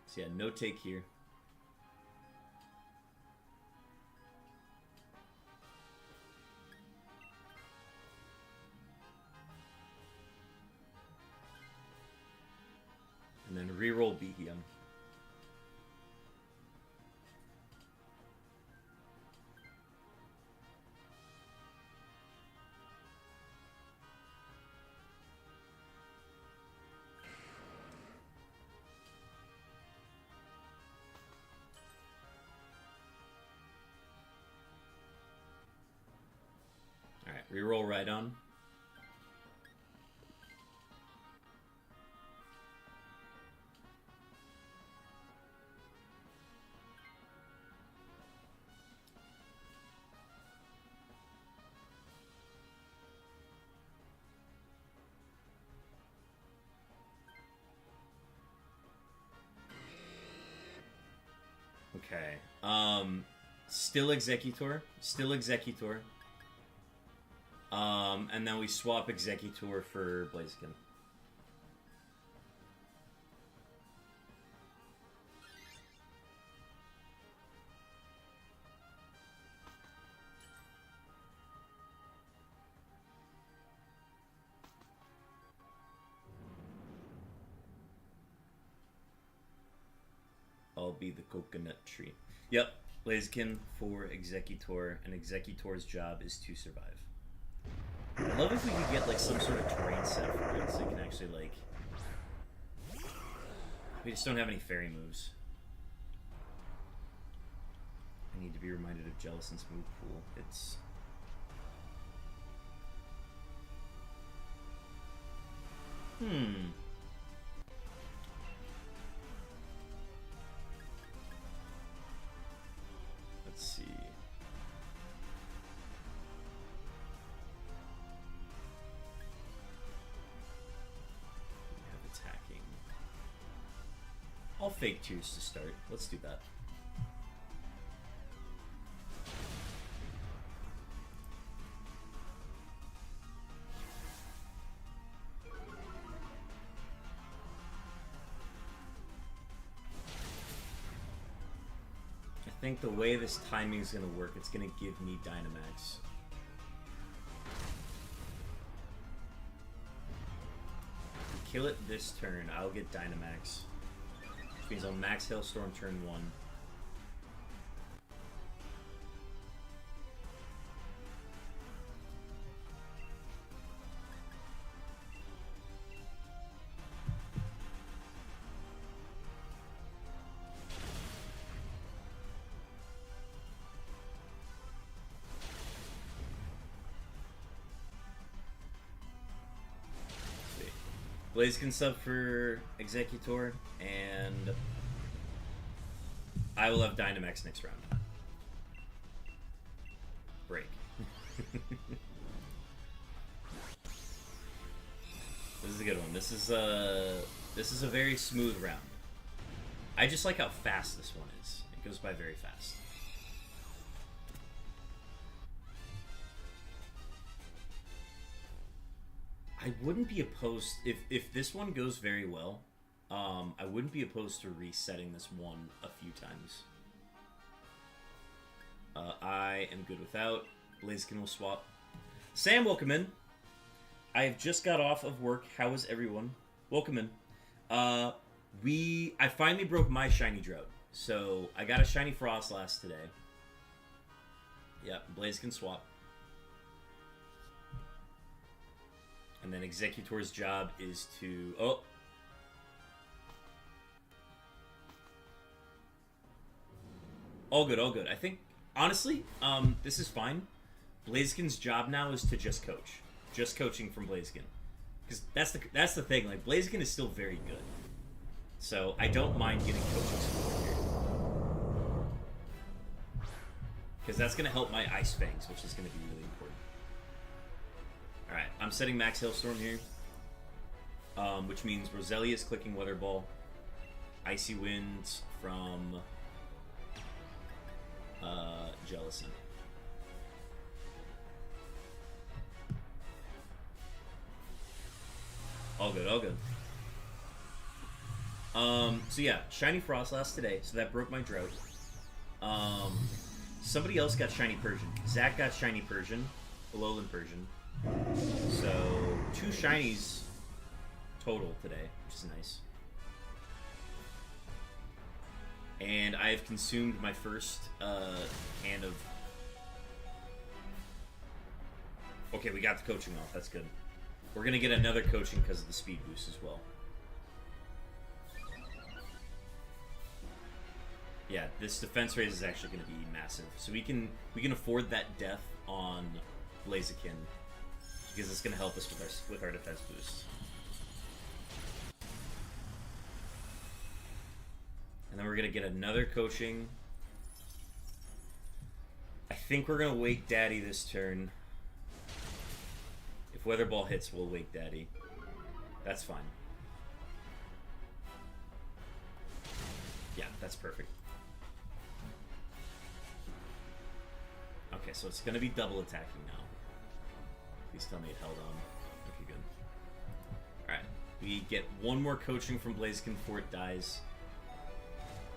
A: So yeah, no take here. And then reroll Behem. Alright, reroll Rhydon. Okay. Still Executor. Still Executor. And then we swap Executor for Blaziken. I'll be the coconut tree. Yep, Blaziken for Executor, and Executor's job is to survive. I love if we could get like some sort of terrain set for it so it can actually like... We just don't have any fairy moves. I need to be reminded of Jellicent's move pool. It's... Let's see. We have attacking. I'll fake twos to start. Let's do that. I think the way this timing is going to work, it's going to give me Dynamax. kill it this turn, I'll get Dynamax. Which means I'll max Hailstorm turn 1. Blaziken sub for Executor, and I will have Dynamax next round. Break. This is a good one. This is a very smooth round. I just like how fast this one is. It goes by very fast. I wouldn't be opposed if this one goes very well. I wouldn't be opposed to resetting this one a few times. I am good without. Blaziken will swap. Sam, welcome in. I have just got off of work. How is everyone? Welcome in. I finally broke my shiny drought. So I got a shiny Frostlass today. Yep, Blaziken swap. And then Executor's job is to... Oh! All good, all good. I think, honestly, this is fine. Blaziken's job now is to just coach. Just coaching from Blaziken. Because that's the thing, like, Blaziken is still very good. So, I don't mind getting coaching support here. Because that's going to help my Ice Fangs, which is going to be really important. Alright, I'm setting Max Hailstorm here. Which means Roselia is clicking Weather Ball. Icy Winds from Jellicent. All good, all good. So yeah, Shiny Frostlass today, so that broke my drought. Somebody else got Shiny Persian. Zach got Shiny Persian, Alolan Persian. So, 2 shinies total today, which is nice. And I have consumed my first hand of... Okay, we got the coaching off. That's good. We're going to get another coaching because of the speed boost as well. Yeah, this defense raise is actually going to be massive. So we can afford that death on Blaziken because it's going to help us with our defense boost. And then we're going to get another coaching. I think we're going to Wake Daddy this turn. If Weather Ball hits, we'll Wake Daddy. That's fine. Yeah, that's perfect. Okay, so it's going to be double attacking now. Please tell me it held on. Okay, good. Alright, we get one more coaching from Blaziken before it dies.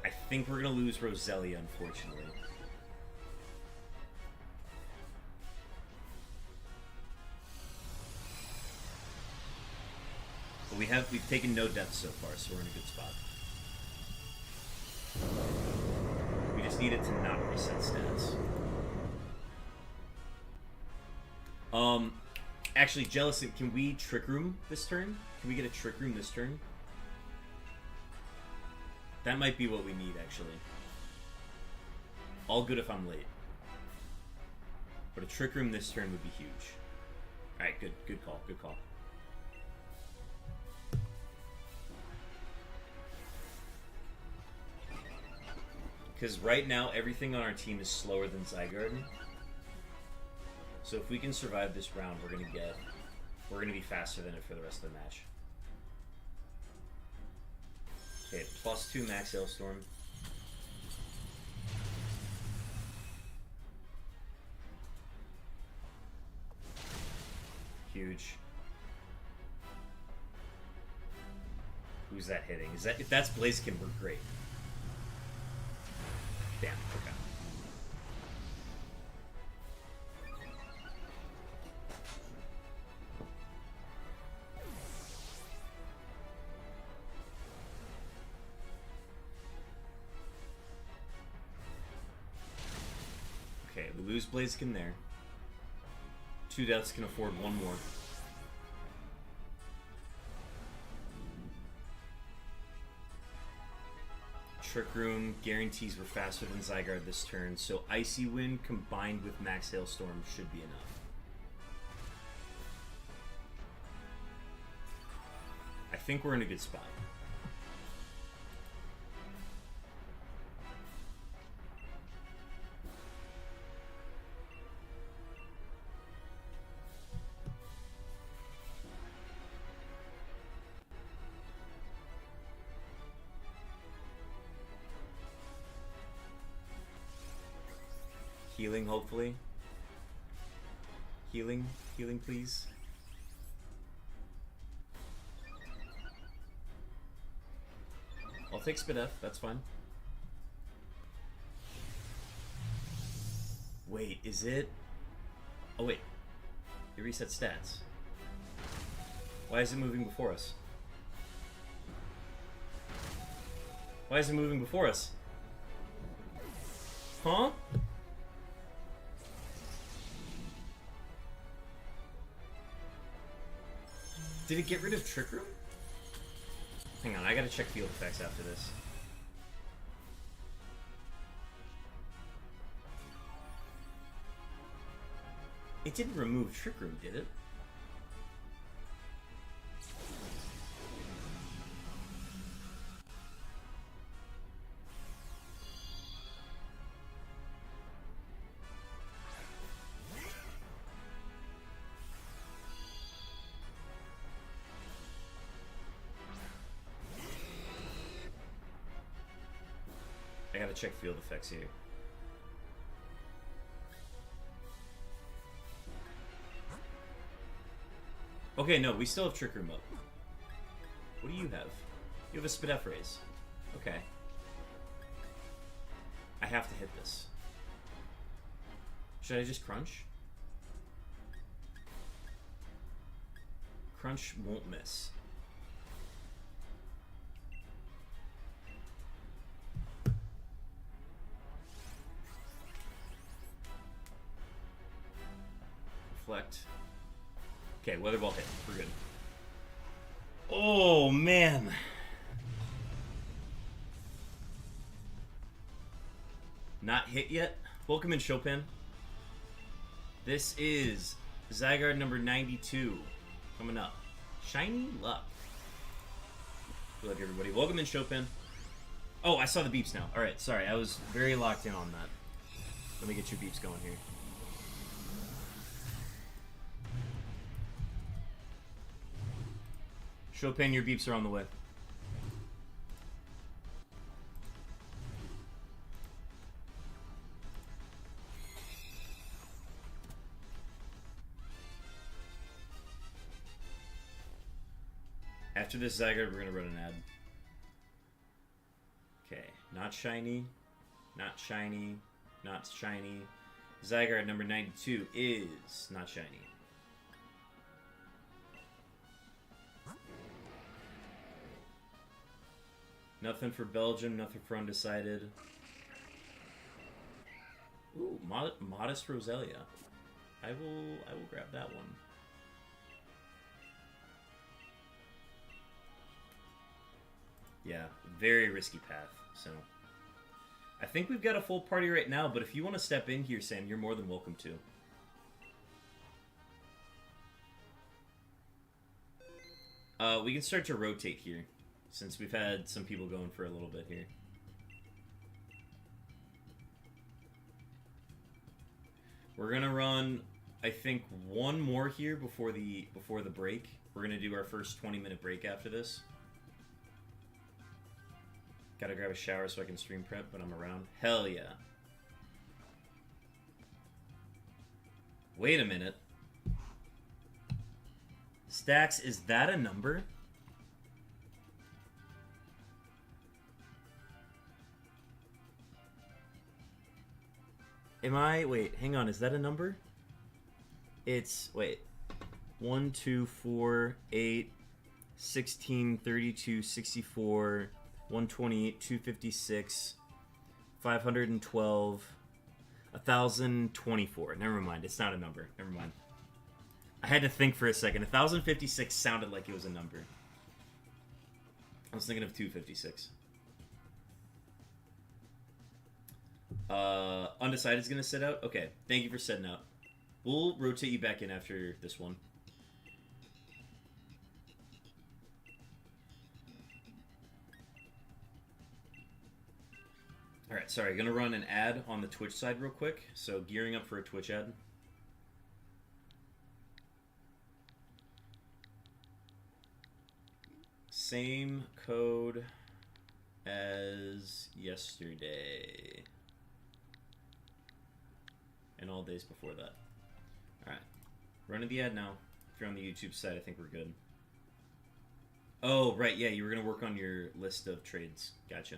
A: I think we're going to lose Roselia, unfortunately. But we've taken no deaths so far, so we're in a good spot. We just need it to not reset stats. Actually, Jellicent, can we Trick Room this turn? Can we get a Trick Room this turn? That might be what we need, actually. All good if I'm late. But a Trick Room this turn would be huge. Alright, good. Good call. Good call. Because right now, everything on our team is slower than ZYGARDE. So if we can survive this round, we're gonna be faster than it for the rest of the match. Okay, +2 Max Hailstorm. Huge. Who's that hitting? If that's Blaziken, we're great. Damn, okay. We lose Blaziken there. 2 deaths can afford 1 more. Trick Room guarantees we're faster than ZYGARDE this turn, so Icy Wind combined with Max Hailstorm should be enough. I think we're in a good spot. Healing, hopefully. Healing, please. I'll take Spidef, that's fine. Wait, is it? Oh wait, it resets stats. Why is it moving before us? Why is it moving before us? Huh? Did it get rid of Trick Room? Hang on, I gotta check field effects after this. It didn't remove Trick Room, did it? I gotta check field effects here. Okay, no, we still have Trick Room up. What do you have? You have a Spidef raise. Okay. I have to hit this. Should I just crunch? Crunch won't miss. Reflect. Okay, Weather Ball hit. We're good. Oh, man. Not hit yet. Welcome in, Chopin. This is ZYGARDE number 92 coming up. Shiny Luck. Good luck, everybody. Welcome in, Chopin. Oh, I saw the beeps now. All right, sorry. I was very locked in on that. Let me get your beeps going here. Chopin, your beeps are on the way. After this ZYGARDE, we're going to run an ad. Okay, not shiny, not shiny, not shiny. ZYGARDE number 92 is not shiny. Nothing for Belgium, nothing for Undecided. Ooh, Modest Roselia. I will grab that one. Yeah, very risky path, so. I think we've got a full party right now, but if you want to step in here, Sam, you're more than welcome to. We can start to rotate here, since we've had some people going for a little bit here. We're gonna run, I think, one more here before the break. We're gonna do our first 20-minute break after this. Gotta grab a shower so I can stream prep, but I'm around. Hell yeah. Wait a minute. Stacks, is that a number? Am I... Wait, hang on. Is that a number? It's... Wait. 1, 2, 4, 8, 16, 32, 64... 128, 256, 512. 1,024. Never mind. It's not a number. Never mind. I had to think for a second. 1,056 sounded like it was a number. I was thinking of 256. Undecided's gonna sit out? Okay. Thank you for setting out. We'll rotate you back in after this one. Alright, sorry. Gonna run an ad on the Twitch side real quick. So, gearing up for a Twitch ad. Same code as yesterday. And all days before that. Alright. Running the ad now. If you're on the YouTube side, I think we're good. Oh, right. Yeah, you were going to work on your list of trades. Gotcha.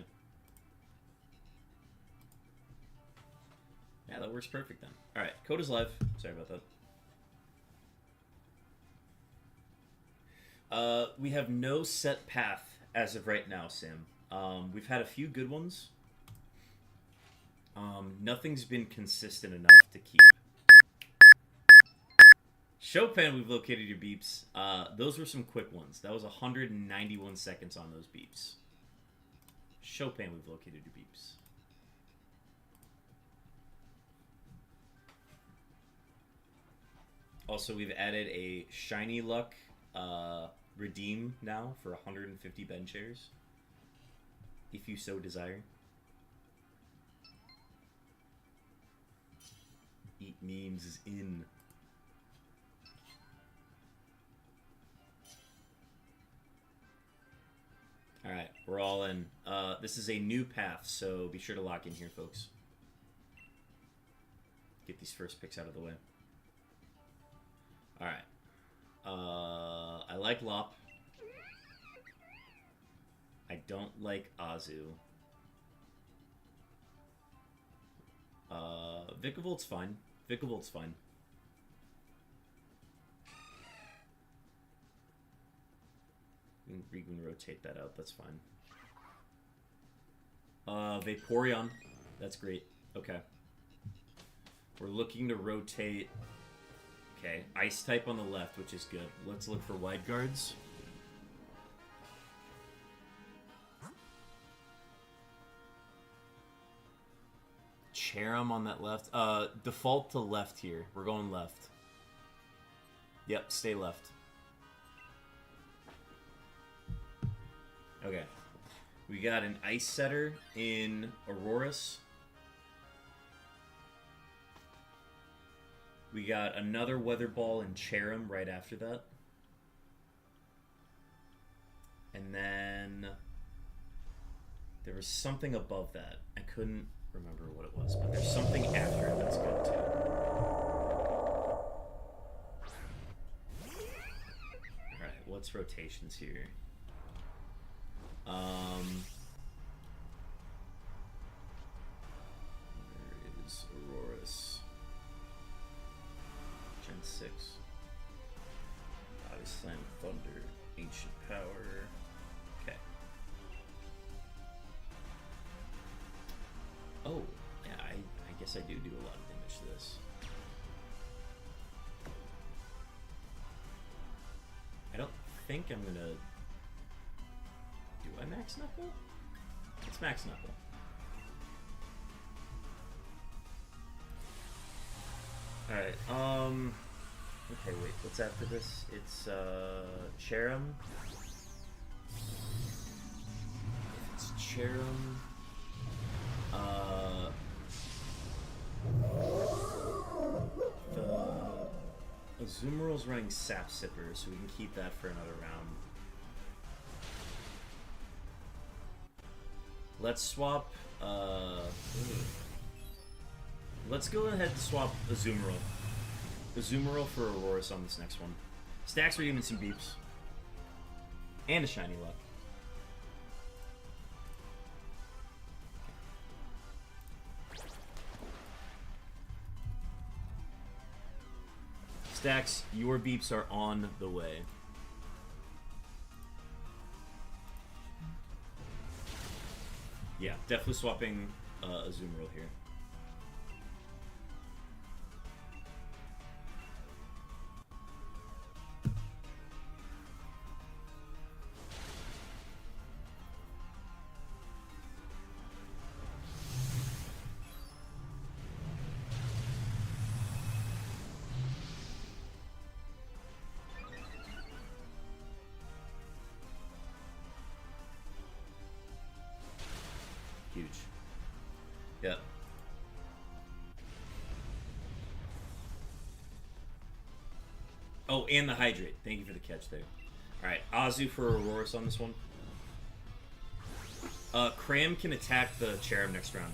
A: Yeah, that works perfect then. Alright, code is live. Sorry about that. We have no set path as of right now, Sam. We've had a few good ones. Nothing's been consistent enough to keep. Chopin, we've located your beeps. Those were some quick ones. That was 191 seconds on those beeps. Chopin, we've located your beeps. Also, we've added a Shiny Luck redeem now for 150 bench shares, if you so desire. Eat memes is in. Alright, we're all in. This is a new path, so be sure to lock in here, folks. Get these first picks out of the way. Alright. I like Lop. I don't like Azu. Vikavolt's fine. Vikavolt's fine. We can rotate that out. That's fine. Vaporeon. That's great. Okay. We're looking to rotate... Okay, Ice type on the left, which is good. Let's look for wide guards. Cherim on that left. Default to left here. We're going left. Yep, stay left. Okay. We got an Ice Setter in Aurorus. We got another Weather Ball in Cherim right after that. And then there was something above that. I couldn't remember what it was, but there's something after it that's good too. Alright, what's rotations here? Where is Aurorus? Gen 6. Body Slam, Thunder, Ancient Power. Okay. Oh, yeah, I guess I do a lot of damage to this. I don't think I'm gonna... Do I Max Knuckle? It's Max Knuckle. Alright, okay, wait, what's after this? It's, Cherim. If it's Cherim... The Azumarill's running Sap Sipper, so we can keep that for another round. Let's swap, let's go ahead and swap Azumarill. Azumarill for Aurorus on this next one. Stacks are even some beeps. And a Shiny Luck. Stacks, your beeps are on the way. Yeah, definitely swapping Azumarill here. Oh, and the hydrate. Thank you for the catch there. Alright, Azu for Auroras on this one. Cram can attack the Cherub next round.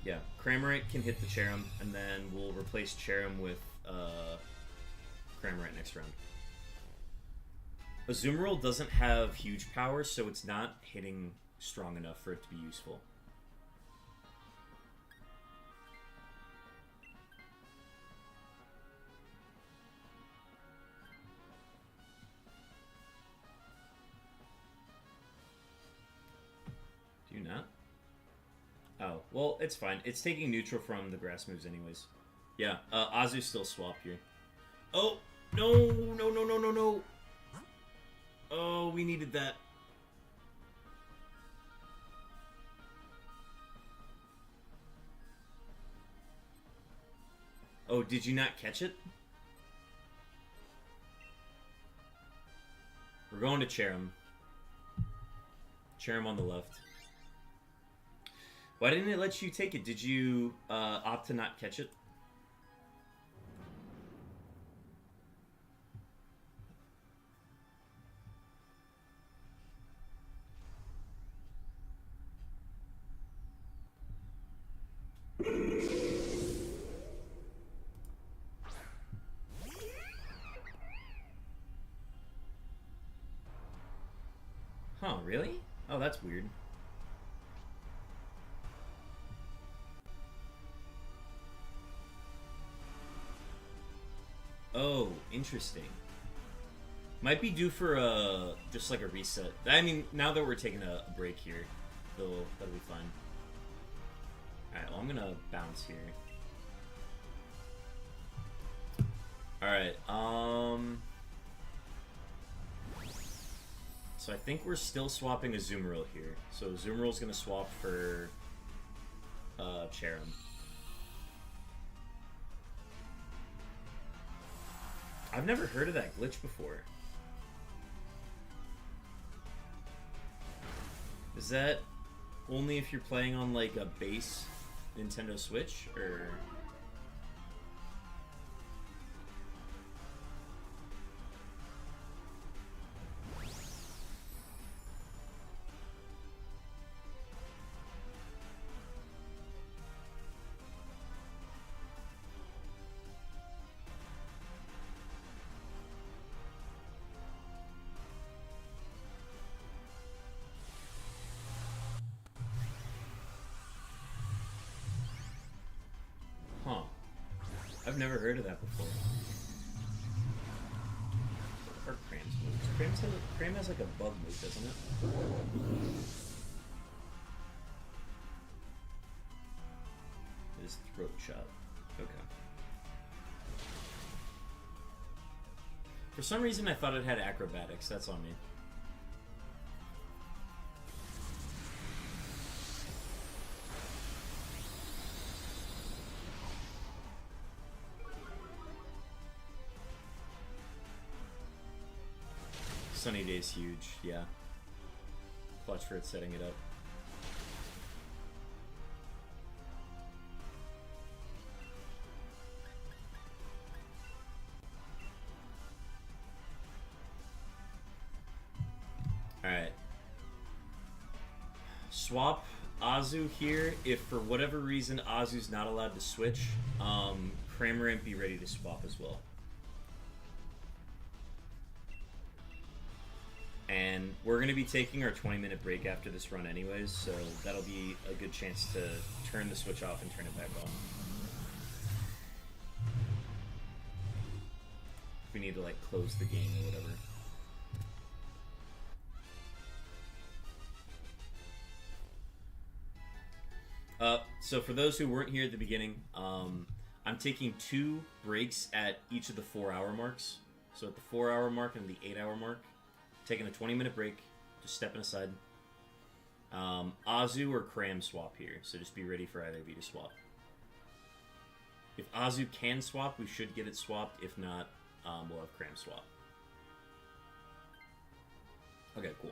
A: Yeah, Cramorant can hit the Cherub, and then we'll replace Cherub with Cramorant next round. Azumarill doesn't have huge power, so it's not hitting strong enough for it to be useful. Do you not? Oh, well, it's fine. It's taking neutral from the grass moves anyways. Yeah, Azu still swap here. Oh, no, no, no, no, no, no. Oh, we needed that. Oh, did you not catch it? We're going to Cherub. Cherub on the left. Why didn't it let you take it? Did you opt to not catch it? Huh, really? Oh, that's weird. Oh, interesting. Might be due for just like a reset. I mean, now that we're taking a break here, that'll be fine. Alright, well, I'm gonna bounce here. Alright, so I think we're still swapping Azumarill here. So Azumarill's gonna swap for Cherub. I've never heard of that glitch before. Is that only if you're playing on like a base Nintendo Switch, or? Huh. I've never heard of that before. What are Cram's moves? Cram has like a bug move, doesn't it? His throat shot. Okay. For some reason I thought it had acrobatics. That's on me. Sunny Day's huge, yeah. Clutch for it setting it up. Alright. Swap Azu here. If for whatever reason Azu's not allowed to switch, Cramorant be ready to swap as well. And we're going to be taking our 20-minute break after this run anyways, so that'll be a good chance to turn the Switch off and turn it back on. If we need to, like, close the game or whatever. So for those who weren't here at the beginning, I'm taking 2 breaks at each of the 4-hour marks. So at the 4-hour mark and the 8-hour mark. Taking a 20-minute break, just stepping aside. Azu or Cram swap here, so just be ready for either of you to swap. If Azu can swap, we should get it swapped. If not, we'll have Cram swap. Okay, cool.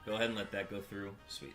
A: Go ahead and let that go through. Sweet.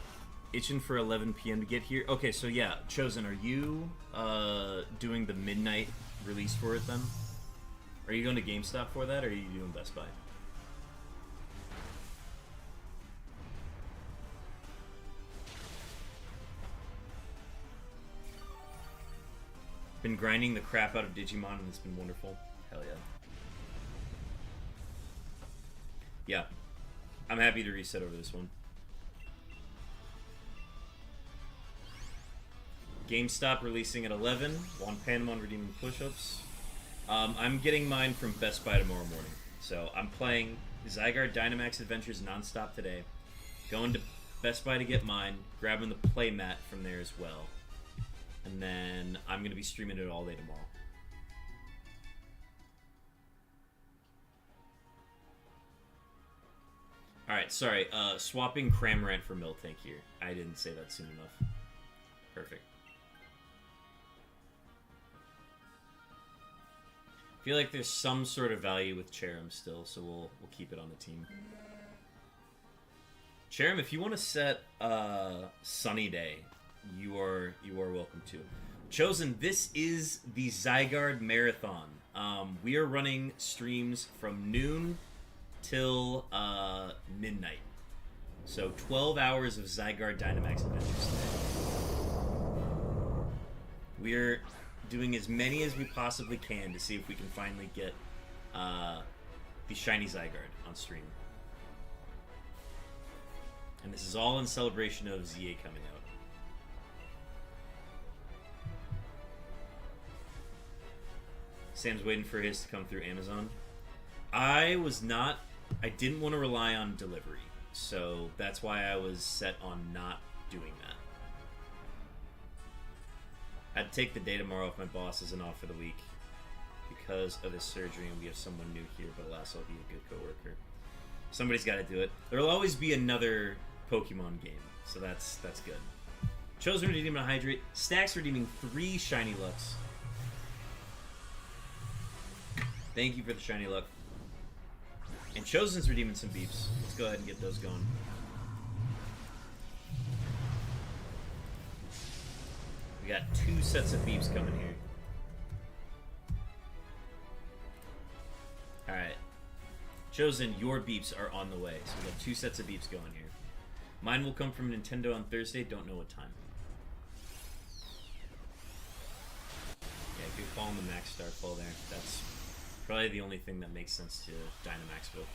A: Itching for 11 p.m. to get here. Okay, so yeah, Chosen, are you doing the midnight release for it then? Are you going to GameStop for that, or are you doing Best Buy? Been grinding the crap out of Digimon, and it's been wonderful. Hell yeah. Yeah. I'm happy to reset over this one. GameStop releasing at 11. Juan Panamon redeeming push-ups. I'm getting mine from Best Buy tomorrow morning. So I'm playing ZYGARDE Dynamax Adventures nonstop today. Going to Best Buy to get mine. Grabbing the playmat from there as well. And then I'm going to be streaming it all day tomorrow. Alright, sorry. Swapping Cramorant for Miltank here. I didn't say that soon enough. Perfect. I feel like there's some sort of value with Cherim still, so we'll keep it on the team. Cherim, if you want to set Sunny Day, you are welcome to. Chosen, this is the ZYGARDE Marathon. We are running streams from noon till midnight. So 12 hours of ZYGARDE Dynamax Adventures today. We're doing as many as we possibly can to see if we can finally get the shiny ZYGARDE on stream. And this is all in celebration of ZA coming out. Sam's waiting for his to come through Amazon. I didn't want to rely on delivery, so that's why I was set on not doing that. I'd take the day tomorrow if my boss isn't off for the week because of his surgery and we have someone new here, but alas, I'll be a good coworker. Somebody's got to do it. There'll always be another Pokemon game, so that's good. Chosen redeeming a Hydrate. Stacks redeeming 3 Shiny Lucks. Thank you for the Shiny Luck. And Chosen's redeeming some beeps. Let's go ahead and get those going. We got 2 sets of beeps coming here. Alright. Chosen, your beeps are on the way. So we got 2 sets of beeps going here. Mine will come from Nintendo on Thursday. Don't know what time. Yeah, if you're following the Max Starfall there, that's probably the only thing that makes sense to Dynamax with.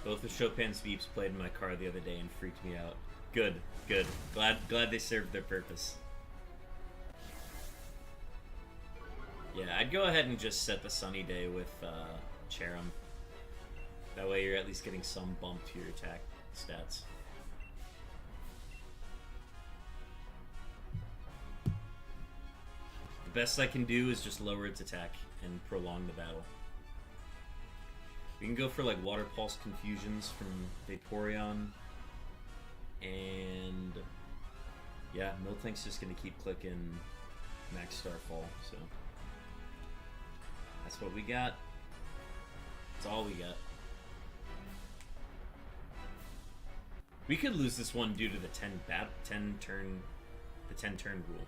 A: Both of Chopin's beeps played in my car the other day and freaked me out. Good, good. Glad they served their purpose. Yeah, I'd go ahead and just set the Sunny Day with Cherim. That way you're at least getting some bump to your attack stats. The best I can do is just lower its attack and prolong the battle. We can go for like Water Pulse Confusions from Vaporeon. And yeah, Miltank's just gonna keep clicking Max Starfall, so that's what we got. That's all we got. We could lose this one due to the 10 turn rule.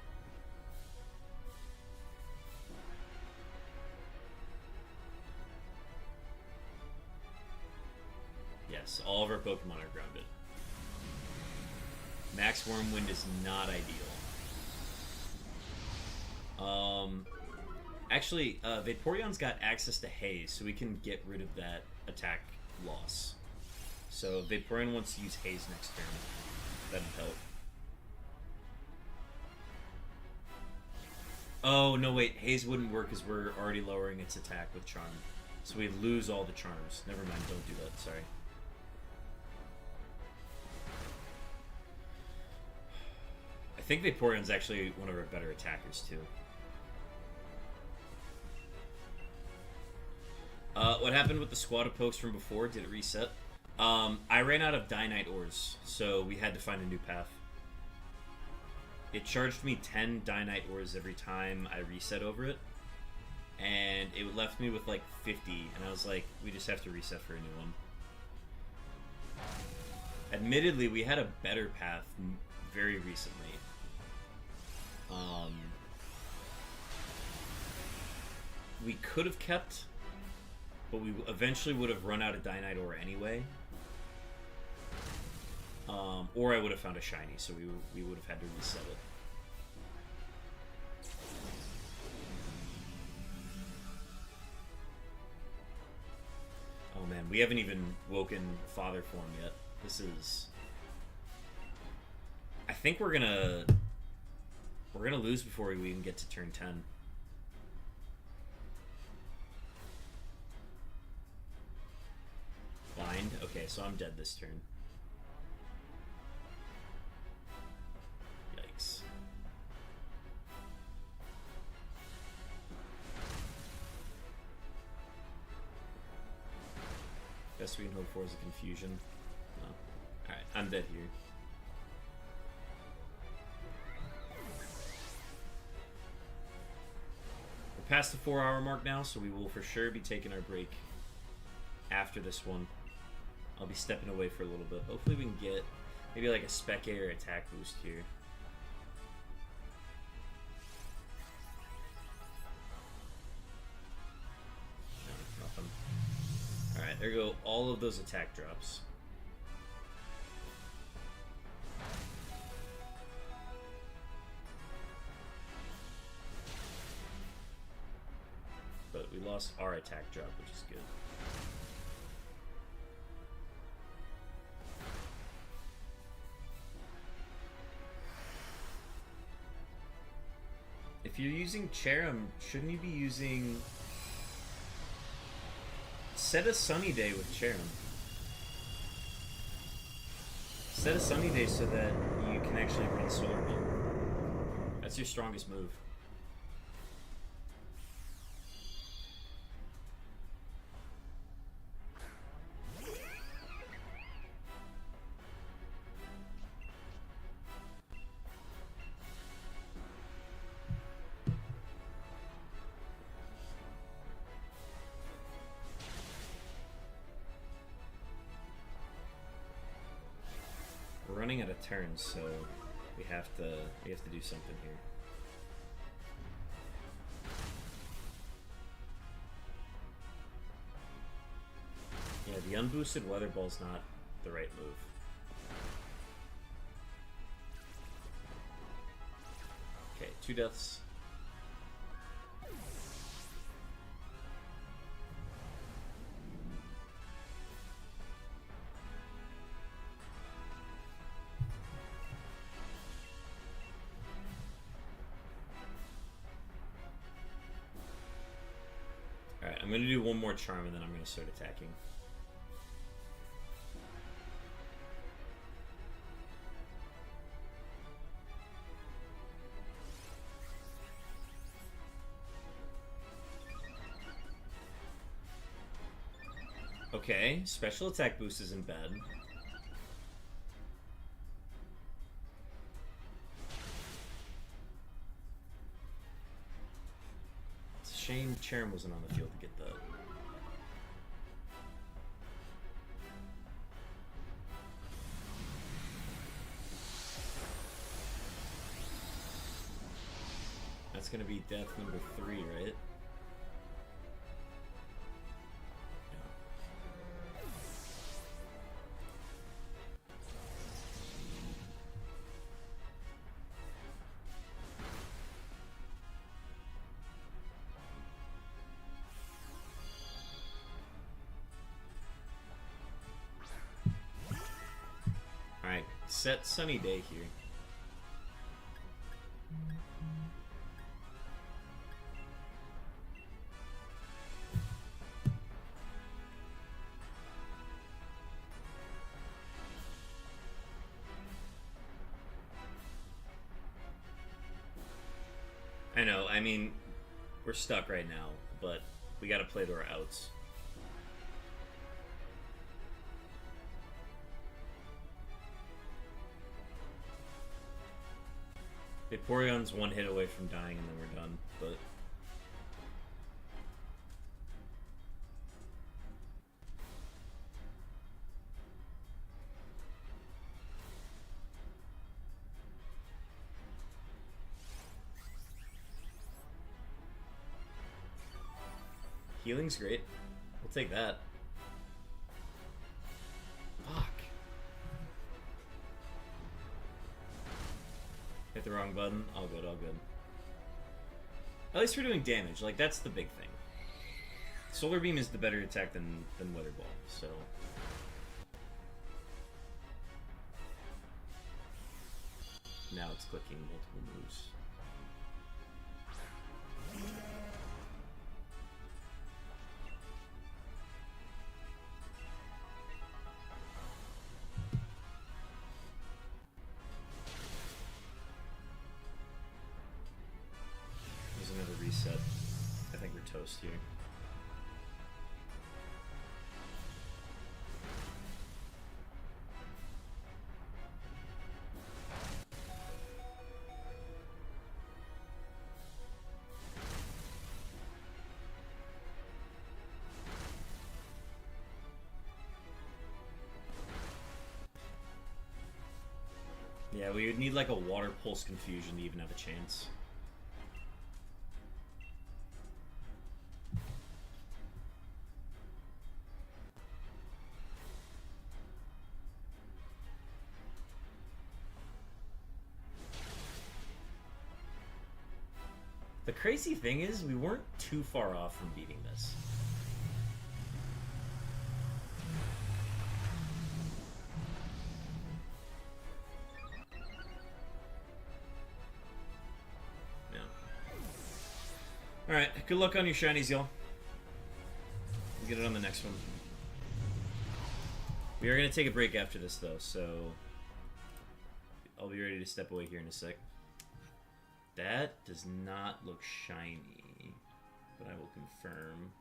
A: Yes, all of our Pokemon are grounded. Max Wormwind is not ideal. Actually, Vaporeon's got access to Haze, so we can get rid of that attack loss. So if Vaporeon wants to use Haze next turn, that'd help. Oh, no, wait. Haze wouldn't work because we're already lowering its attack with Charm. So we'd lose all the Charms. Never mind, don't do that. Sorry. I think Vaporeon's actually one of our better attackers, too. What happened with the squad of pokes from before? Did it reset? I ran out of Dynite ores, so we had to find a new path. It charged me 10 Dynite ores every time I reset over it. and it left me with like 50, and I was like, we just have to reset for a new one. Admittedly, we had a better path very recently. We could have kept, but we eventually would have run out of Dynite ore anyway. Or I would have found a shiny, so we would have had to reset it. Oh man, we haven't even woken Father form yet. This is... I think we're gonna lose before we even get to turn 10. Bind? Okay, so I'm dead this turn. Yikes. Best we can hope for is a confusion. No. Alright, I'm dead here. We're past the 4-hour mark now, so we will for sure be taking our break after this one. I'll be stepping away for a little bit. Hopefully we can get maybe like a Spec A or attack boost here. No, nothing. Alright, there go all of those attack drops. But we lost our attack drop, which is good. If you're using Cherim, shouldn't you be using... Set a Sunny Day with Cherim. Set a Sunny Day so that you can actually run Solar Beam. That's your strongest move. Running out of turns, so we have to do something here. Yeah, the unboosted Weather Ball's not the right move. Okay, 2 deaths. I'm going to do one more charm and then I'm going to start attacking. Okay, special attack boost isn't bad. Shame Cherim wasn't on the field to get that. That's gonna be death number 3, right? Set Sunny Day here. I know, I mean, we're stuck right now, but we gotta play to our outs. Vaporeon's one hit away from dying and then we're done, but... Healing's great. We'll take that. Fuck. Hit the wrong button. All good, all good. At least we're doing damage. Like, that's the big thing. Solar Beam is the better attack than Weather Ball, so... Now it's clicking multiple moves. There's another reset. I think we're toast here. Yeah, we would need like a Water Pulse Confusion to even have a chance. The crazy thing is, we weren't too far off from beating this. Alright, good luck on your shinies, y'all. We'll get it on the next one. We are going to take a break after this, though, so... I'll be ready to step away here in a sec. That does not look shiny, but I will confirm.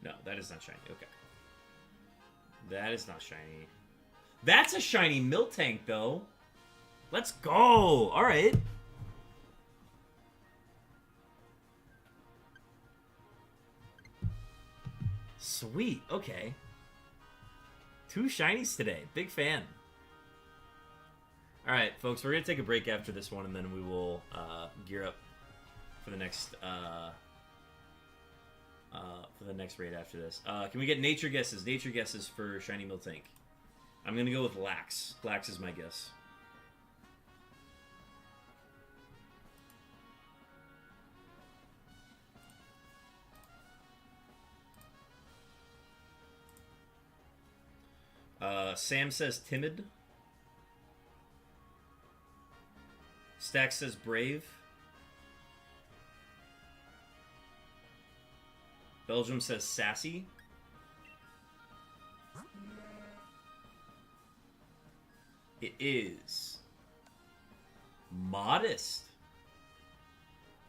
A: No, that is not shiny. Okay. That is not shiny. That's a shiny Miltank, though. Let's go! Alright. Sweet, okay. 2 shinies today. Big fan. Alright, folks, we're going to take a break after this one, and then we will gear up for the next raid after this. Can we get nature guesses? Nature guesses for shiny Miltank. I'm going to go with Lax. Lax is my guess. Sam says timid. Stack says brave. Belgium says sassy. It is modest.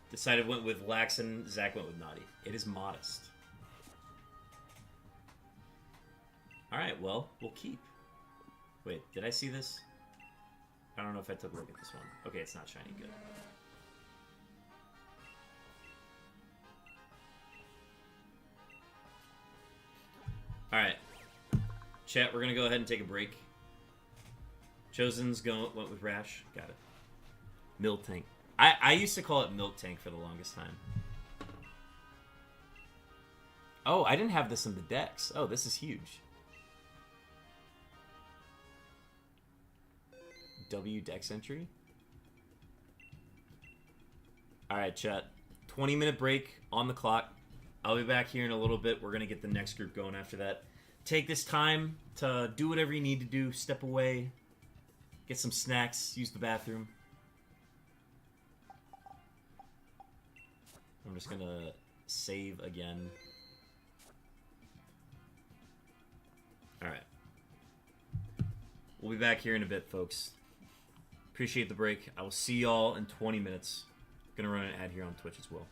A: Decided went with lax and Zach went with naughty. It is modest. Alright, well, we'll keep. Wait, did I see this? I don't know if I took a look at this one. Okay, it's not shiny. Good. Alright. Chat, we're going to go ahead and take a break. Chosen's went with Rash. Got it. Miltank. I used to call it Miltank for the longest time. Oh, I didn't have this in the decks. Oh, this is huge. W dex entry. Alright, chat. 20-minute break on the clock. I'll be back here in a little bit. We're going to get the next group going after that. Take this time to do whatever you need to do. Step away. Get some snacks. Use the bathroom. I'm just going to save again. Alright. We'll be back here in a bit, folks. Appreciate the break. I will see y'all in 20 minutes. Gonna run an ad here on Twitch as well.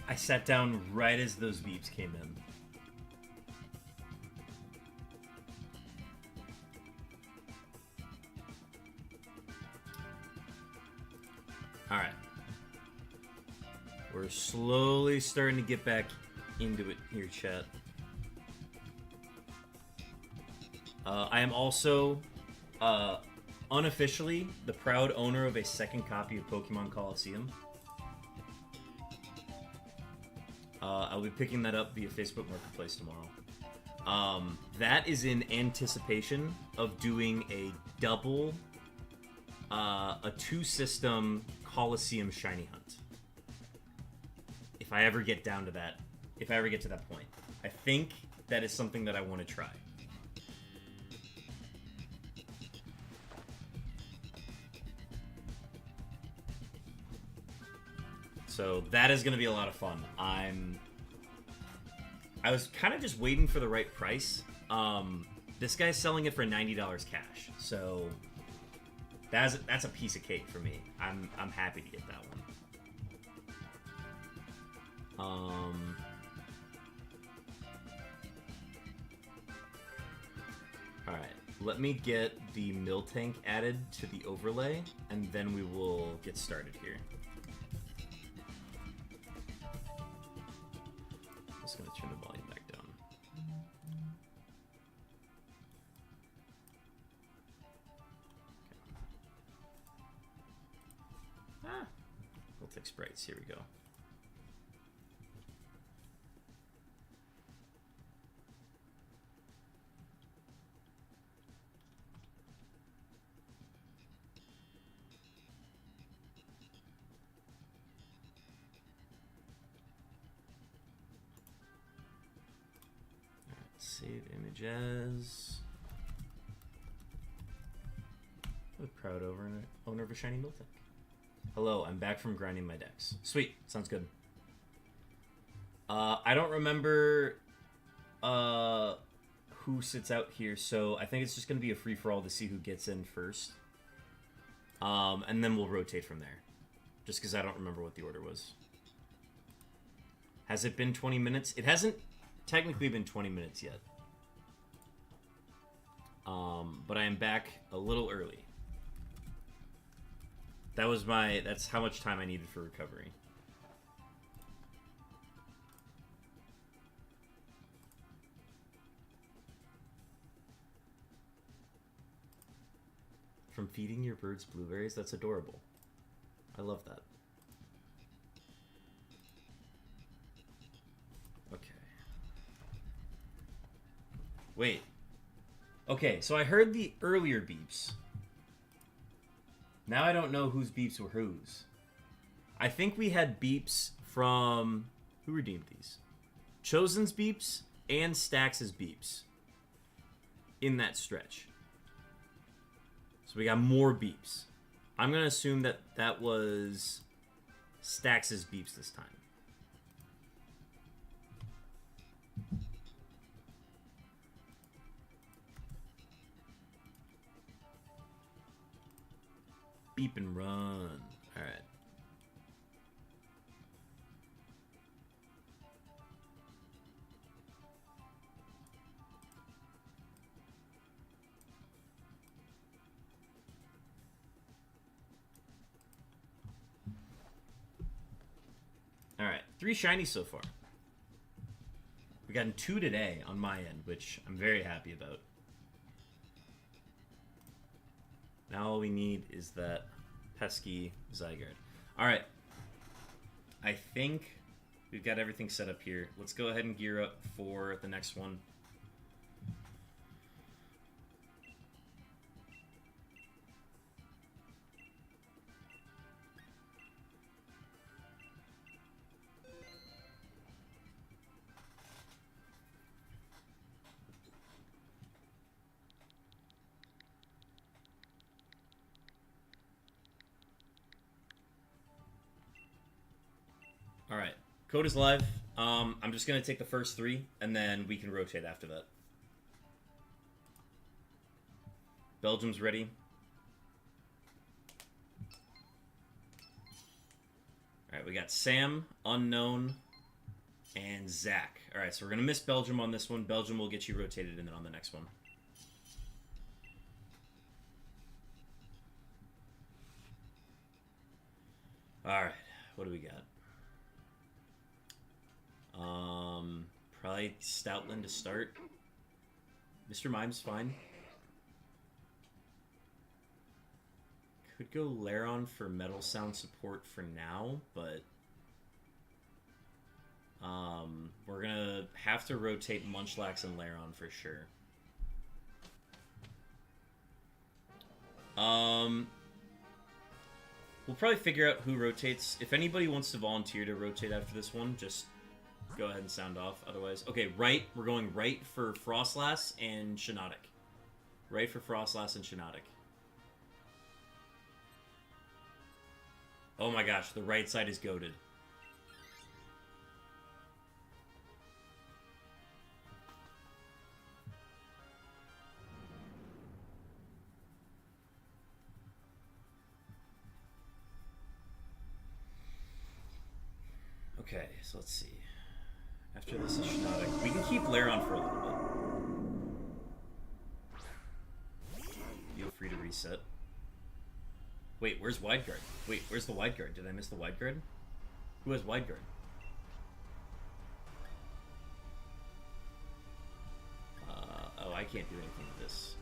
A: I sat down right as those beeps came in. Alright. We're slowly starting to get back into it here, chat. I am also, unofficially, the proud owner of a second copy of Pokemon Coliseum. I'll be picking that up via Facebook Marketplace tomorrow. That is in anticipation of doing a double, a 2-system Coliseum Shiny Hunt. If I ever get down to that, if I ever get to that point. I think that is something that I want to try. So that is going to be a lot of fun. I was kind of just waiting for the right price. This guy's selling it for $90 cash, so that's a piece of cake for me. I'm happy to get that one. All right, let me get the mill tank added to the overlay, and then we will get started here. Just gonna turn the volume back down. Okay. Ah, we'll take sprites. Here we go. Save images. I'm a proud owner of a shiny Miltank. Hello, I'm back from grinding my decks. Sweet, sounds good. I don't remember who sits out here, so I think it's just going to be a free-for-all to see who gets in first. And then we'll rotate from there. Just because I don't remember what the order was. Has it been 20 minutes? It hasn't technically been 20 minutes yet. But I am back a little early. That's how much time I needed for recovery. From feeding your birds blueberries? That's adorable. I love that. Okay. Wait. Okay, so I heard the earlier beeps. Now I don't know whose beeps were whose. I think we had beeps from... Who redeemed these? Chosen's beeps and Stax's beeps. In that stretch. So we got more beeps. I'm going to assume that that was Stax's beeps this time. Beep and run. Alright. Alright. 3 shinies so far. We've gotten 2 today on my end, which I'm very happy about. Now all we need is that pesky ZYGARDE. Alright. I think we've got everything set up here. Let's go ahead and gear up for the next one. Alright, code is live. I'm just going to take the first 3, and then we can rotate after that. Belgium's ready. Alright, we got Sam, Unknown, And Zach. Alright, so we're going to miss Belgium on this one. Belgium will get you rotated and then on the next one. Alright, what do we got? Probably Stoutland to start. Mr. Mime's fine. Could go Lairon for Metal Sound support for now, but we're gonna have to rotate Munchlax and Lairon for sure. We'll probably figure out who rotates. If anybody wants to volunteer to rotate after this one, just go ahead and sound off. Otherwise, okay, right. We're going right for Frostlass and Shiinotic. Right for Frostlass and Shiinotic. Oh my gosh, the right side is goated. Okay, so let's see. After this is Shiinotic. We can keep Lairon for a little bit. Feel free to reset. Wait, where's Wide Guard? Wait, where's the Wide Guard? Did I miss the Wide Guard? Who has Wide Guard? Oh, I can't do anything with this.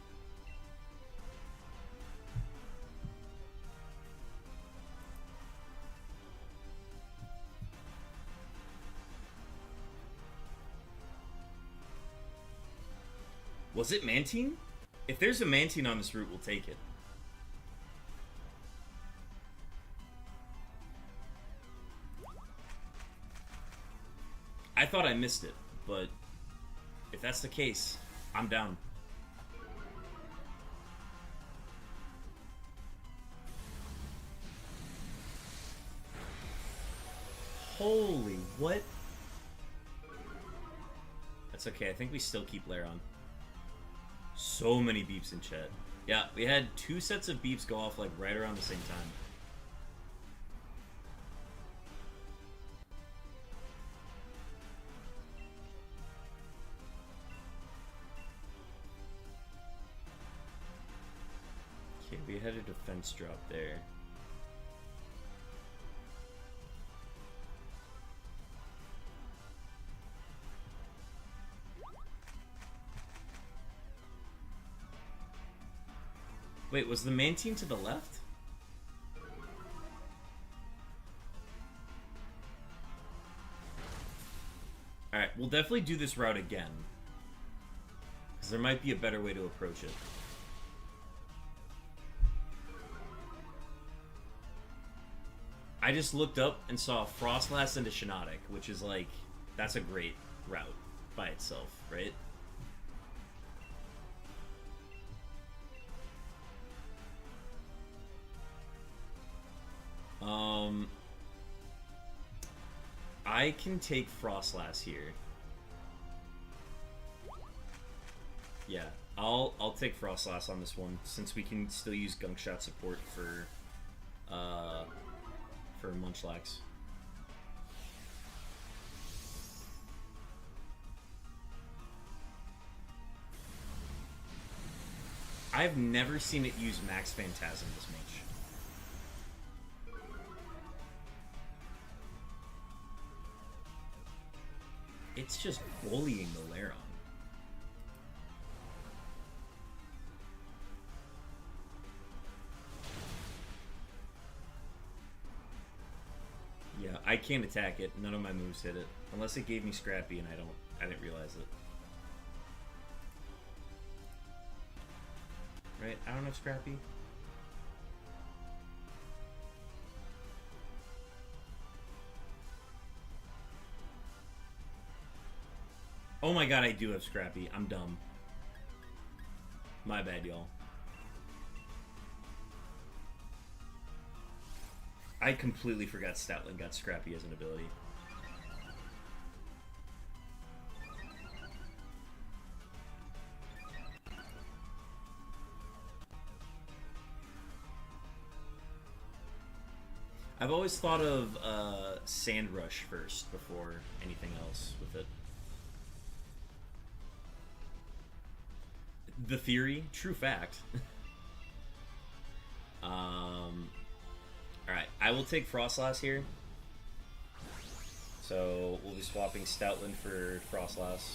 A: Was it Mantine? If there's a Mantine on this route, we'll take it. I thought I missed it, but if that's the case, I'm down. Holy, what? That's okay, I think we still keep Lairon. So many beeps in chat. Yeah, we had 2 sets of beeps go off like right around the same time. Okay, we had a defense drop there. Wait, was the Mantine to the left? Alright, we'll definitely do this route again. Because there might be a better way to approach it. I just looked up and saw Frostlass into Shiinotic, which is like, that's a great route by itself, right? I can take Frostlass here. Yeah, I'll take Frostlass on this one since we can still use Gunk Shot support for Munchlax. I've never seen it use Max Phantasm this much. It's just bullying the Lairon. Yeah, I can't attack it. None of my moves hit it. Unless it gave me Scrappy and I didn't realize it. Right? I don't have Scrappy. Oh my god, I do have Scrappy. I'm dumb. My bad, y'all. I completely forgot Stoutland got Scrappy as an ability. I've always thought of Sand Rush first before anything else with it. The theory, true fact. Alright, I will take Frostlass here. So we'll be swapping Stoutland for Frostlass.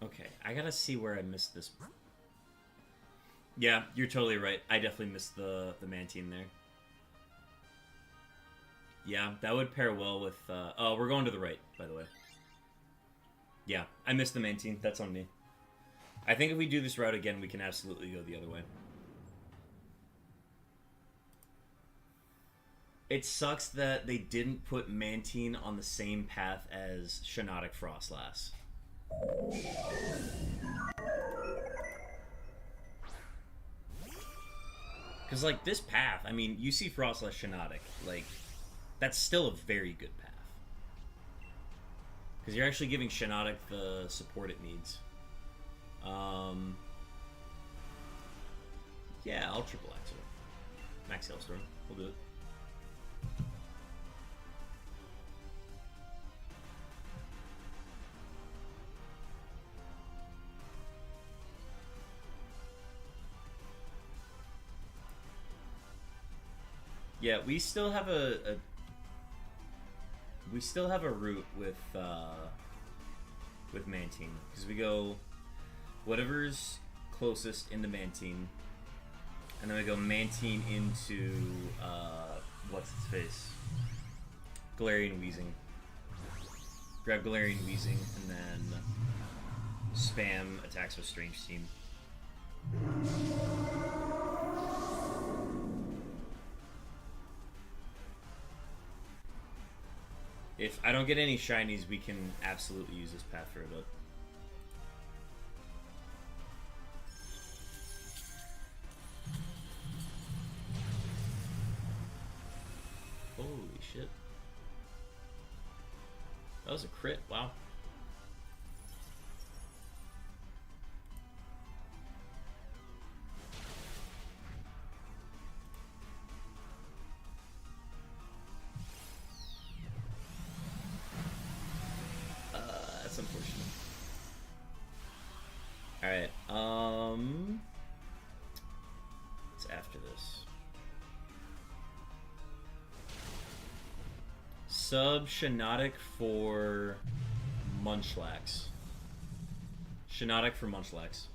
A: Okay, I gotta see where I missed this. Yeah, you're totally right. I definitely missed the Mantine there. Yeah, that would pair well with... oh, we're going to the right, by the way. Yeah, I missed the Mantine. That's on me. I think if we do this route again, we can absolutely go the other way. It sucks that they didn't put Mantine on the same path as Shiinotic Frostlass. Because, like, this path, I mean, you see Frostlass Shiinotic, like, that's still a very good path. Because you're actually giving Shiinotic the support it needs. Yeah, I'll triple Axel. Max Hailstorm. We'll do it. Yeah, we still have a route with Mantine, because we go whatever's closest into Mantine, and then we go Mantine into what's its face, Galarian Weezing. Grab Galarian Weezing and then spam attacks with Strange Steam. If I don't get any shinies, we can absolutely use this path for a bit. Holy shit. That was a crit, wow. That's unfortunate. Alright, what's after this? Sub Shiinotic for Munchlax. Shiinotic for Munchlax.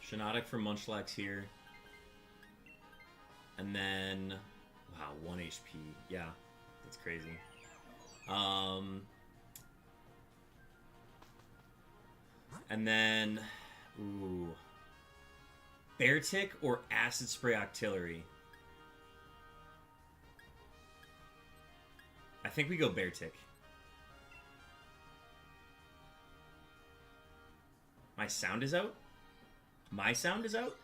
A: Shiinotic for Munchlax here. And then... Wow, 1 HP. Yeah, that's crazy. And then... Ooh. Beartic or Acid Spray Octillery? I think we go Beartic. My sound is out? My sound is out?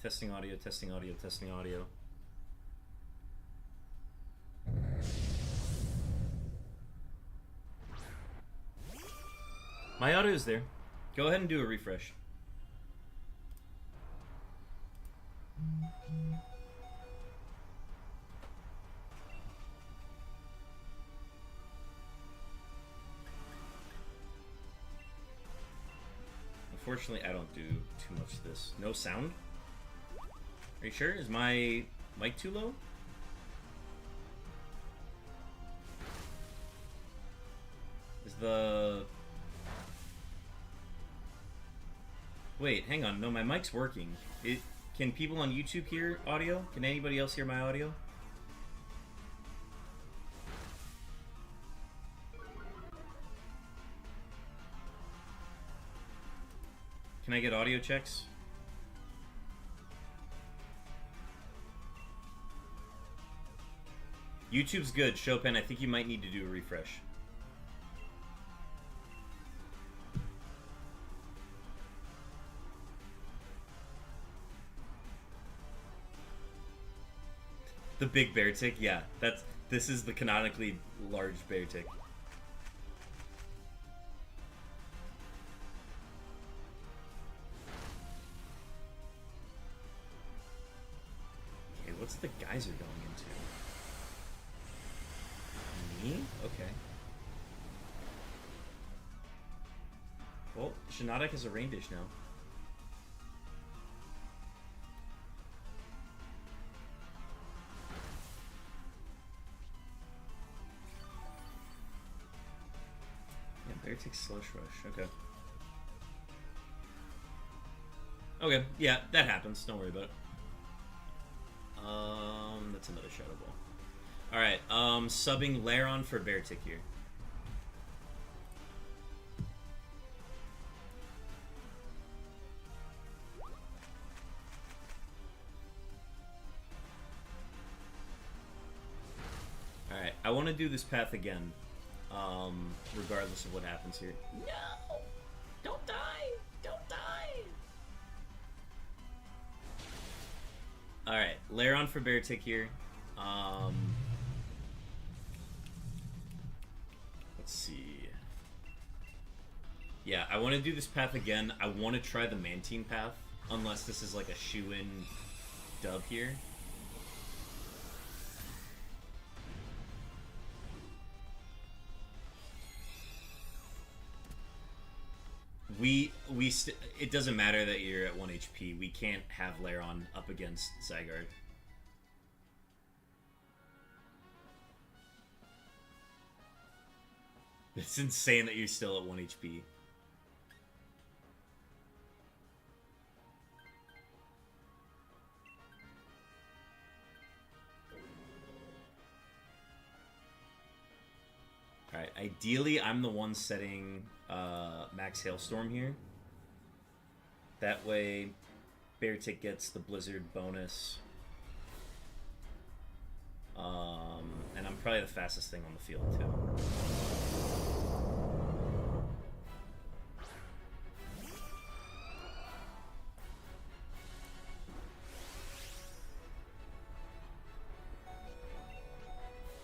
A: Testing audio, testing audio, testing audio. My audio is there. Go ahead and do a refresh. Unfortunately, I don't do too much of this. No sound? Are you sure? Is my mic too low? Is the... Wait, hang on. No, my mic's working. Can people on YouTube hear audio? Can anybody else hear my audio? Can I get audio checks? YouTube's good. Chopin, I think you might need to do a refresh. The big bear tick? Yeah, this is the canonically large bear tick. Okay, what's the geyser going into? Me? Okay. Well, Shiinotic has a rain dish now. Yeah, Bear takes Slush Rush. Okay. Okay, yeah, that happens. Don't worry about it. That's another Shadow Ball. Alright, subbing Lairon for Beartick here. Alright, I want to do this path again, regardless of what happens here. No! Don't die! Don't die! Alright, Lairon for Beartick here. Let's see. Yeah, I want to do this path again. I want to try the Mantine path, unless this is like a shoe-in dub here. It doesn't matter that you're at 1 HP. We can't have Lairon up against ZYGARDE. It's insane that you're still at 1 HP. Alright, ideally I'm the one setting Max Hailstorm here. That way Beartick gets the Blizzard bonus. And I'm probably the fastest thing on the field too.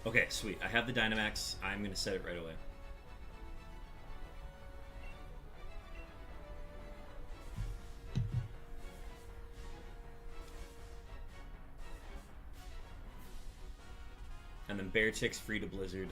A: Okay, sweet. I have the Dynamax. I'm going to set it right away. And then Beartick's free to Blizzard.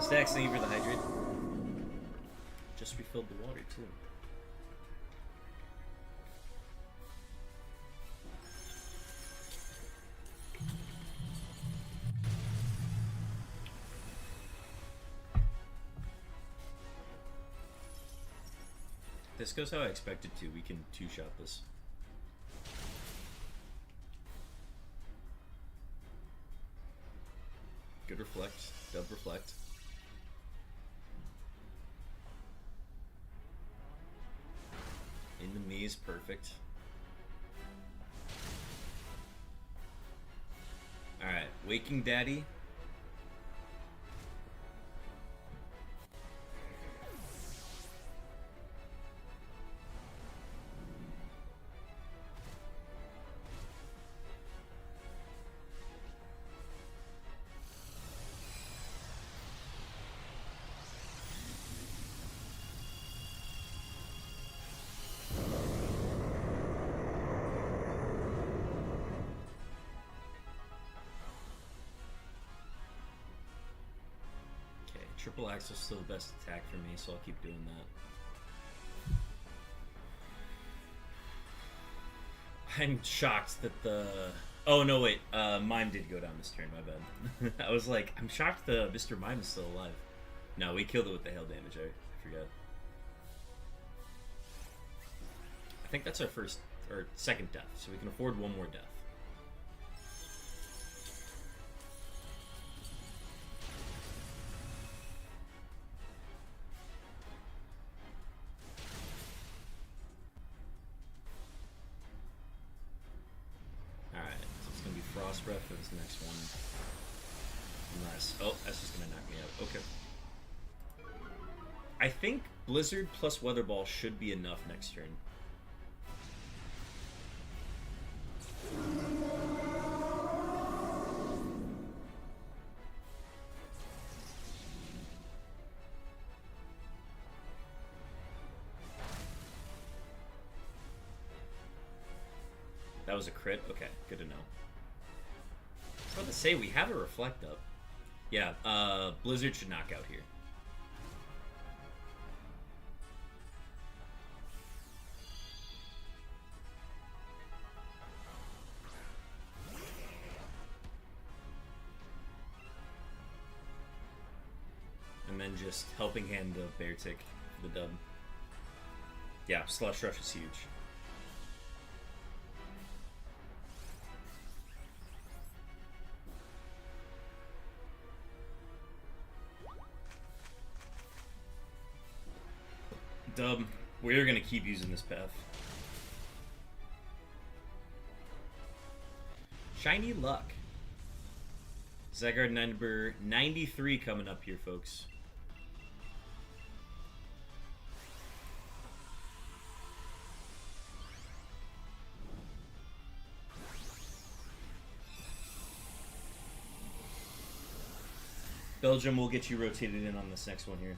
A: Stacks, thank you for the hydrate. Just refilled the water too. This goes how I expected to. We can two-shot this. Good reflect. Dub reflect. In the maze, perfect. Waking Daddy. Triple Axe is still the best attack for me, so I'll keep doing that. I'm shocked that the... Oh, no, wait. Mime did go down this turn, my bad. I was like, I'm shocked the Mr. Mime is still alive. No, we killed it with the hail damage. I forgot. I think that's our first... or second death, so we can afford one more death. Breath for this next one. Unless... Oh, that's just gonna knock me out. Okay. I think Blizzard plus Weather Ball should be enough next turn. That was a crit? Okay, good to know. I was about to say, we have a Reflect up. Yeah, Blizzard should knock out here. And then just helping hand the Bear Tick for the dub. Yeah, Slush Rush is huge. Dub, we're gonna keep using this path. Shiny Luck. ZYGARDE number 93 coming up here, folks. Belgium will get you rotated in on this next one here.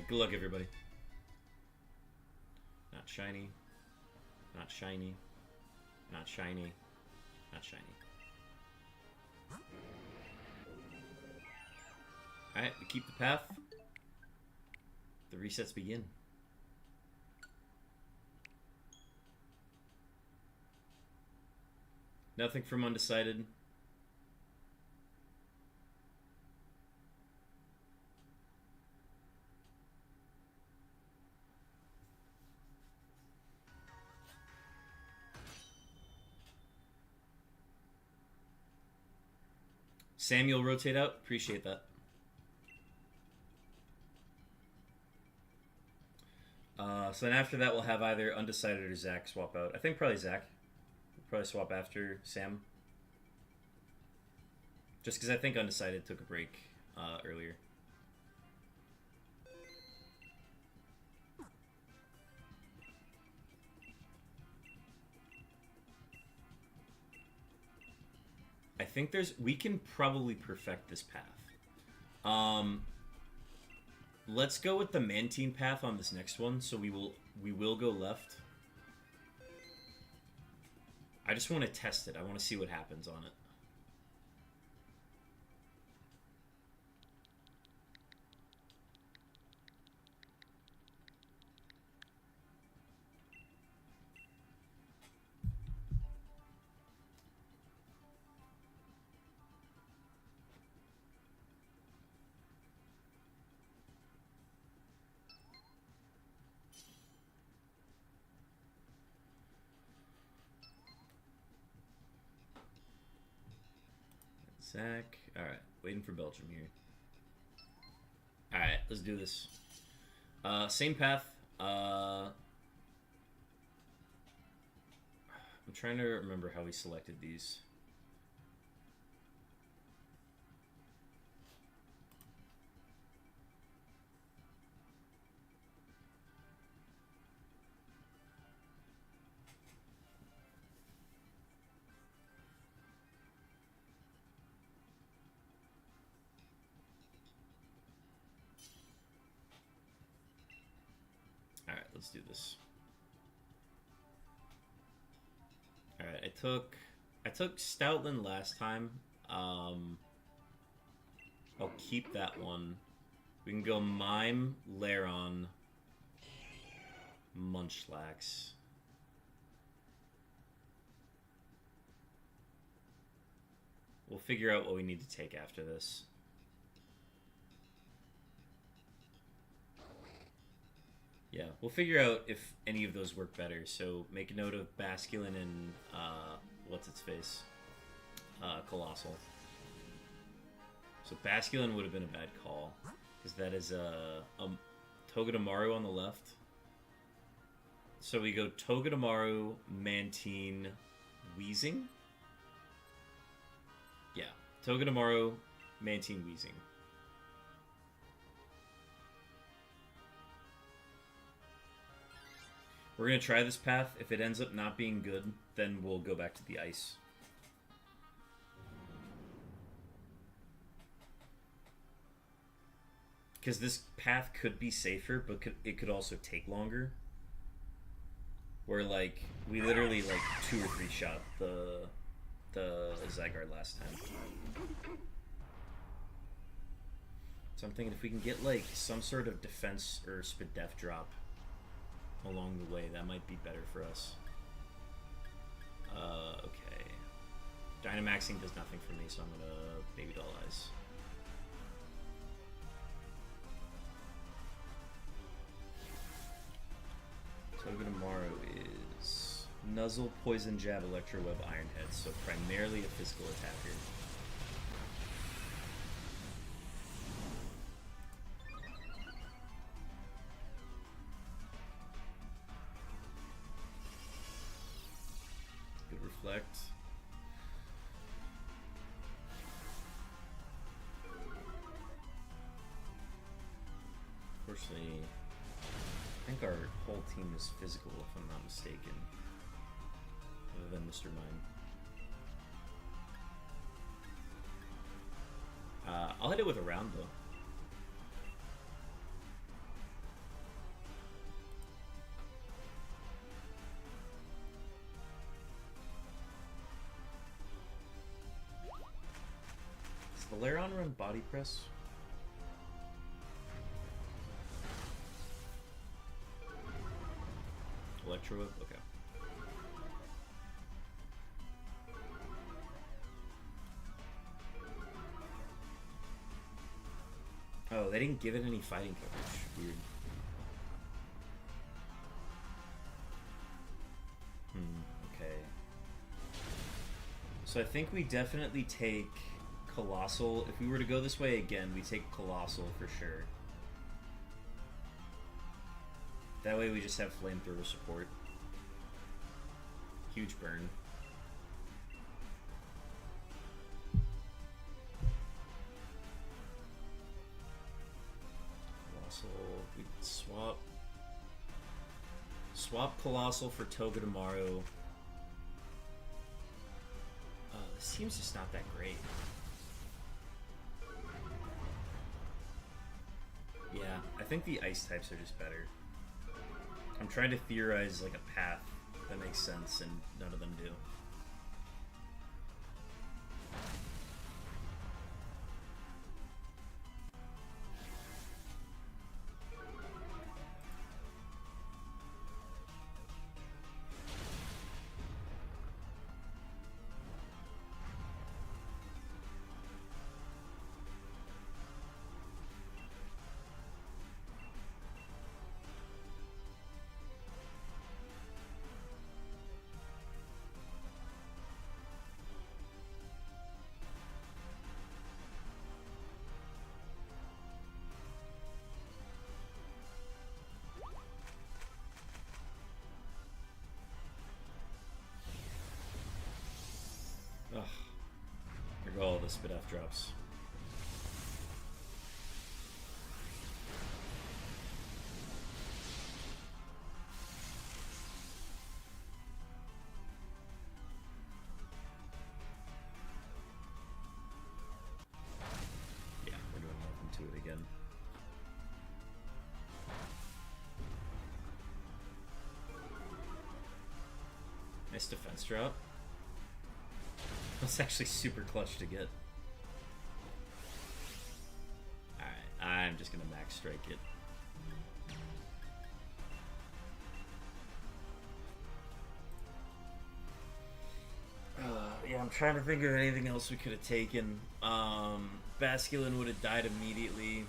A: Good luck, everybody. Not shiny. Not shiny. Not shiny. Not shiny. Alright, we keep the path. The resets begin. Nothing from Undecided. Samuel rotate out. Appreciate that. So then after that, we'll have either Undecided or Zach swap out. I think probably Zach. We'll probably swap after Sam. Just because I think Undecided took a break earlier. I think we can probably perfect this path. Let's go with the Mantine path on this next one, so we will go left. I just want to test it. I want to see what happens on it. Zach. Alright, waiting for Belgium here. Alright, let's do this. Same path. I'm trying to remember how we selected these. Alright, let's do this. Alright, I took Stoutland last time. I'll keep that one. We can go Mime, Lairon, Munchlax. We'll figure out what we need to take after this. Yeah, we'll figure out if any of those work better. So make a note of Basculin and what's its face, Colossal. So Basculin would have been a bad call because that is a Togedemaru on the left. So we go Togedemaru, Mantine, Weezing. Yeah, Togedemaru, Mantine, Weezing. We're going to try this path. If it ends up not being good, then we'll go back to the ice. Because this path could be safer, but it could also take longer. Where, like, we literally, like, 2 or 3 shot the ZYGARDE last time. So I'm thinking if we can get, like, some sort of defense or Spadef drop along the way, that might be better for us. Okay. Dynamaxing does nothing for me, so I'm gonna Baby Doll Eyes. Togedemaru is Nuzzle, Poison Jab, Electro Web, Iron Head, so primarily a physical attacker. Reflect. Unfortunately, I think our whole team is physical, if I'm not mistaken. Other than Mr. Mime. I'll hit it with a round, though. Does the Lairon run Body Press? Electro Whip? Okay. Oh, they didn't give it any fighting coverage. Weird. Okay. So I think we definitely take Colossal. If we were to go this way again, we take Colossal for sure. That way we just have Flamethrower support. Huge burn. Colossal. We swap Colossal for Togedemaru. This team's just not that great. Yeah, I think the ice types are just better. I'm trying to theorize like a path that makes sense, and none of them do. There go all the spit off drops. Yeah, we're doing nothing to it again. Nice defense drop. That's actually super clutch to get. Alright, I'm just gonna max strike it. Yeah, I'm trying to think of anything else we could have taken. Basculin would have died immediately.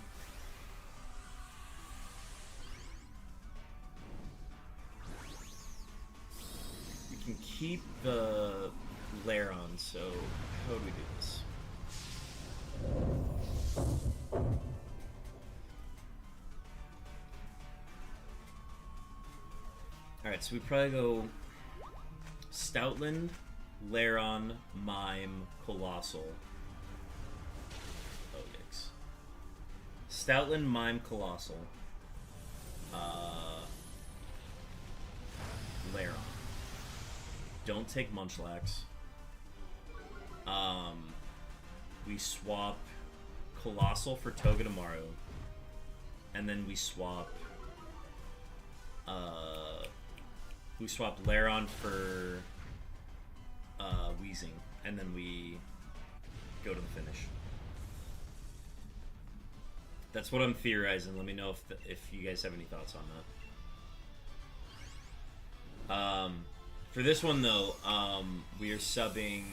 A: We can keep the Lair on, so how would we do this? Alright, so we probably go Stoutland, Lairon, Mime, Colossal. Oh, yikes. Stoutland, Mime, Colossal. Lairon. Don't take Munchlax. We swap Colossal for Togedemaru. And then we swap Lairon for Weezing, and then we go to the finish. That's what I'm theorizing. Let me know if you guys have any thoughts on that. For this one though, we are subbing.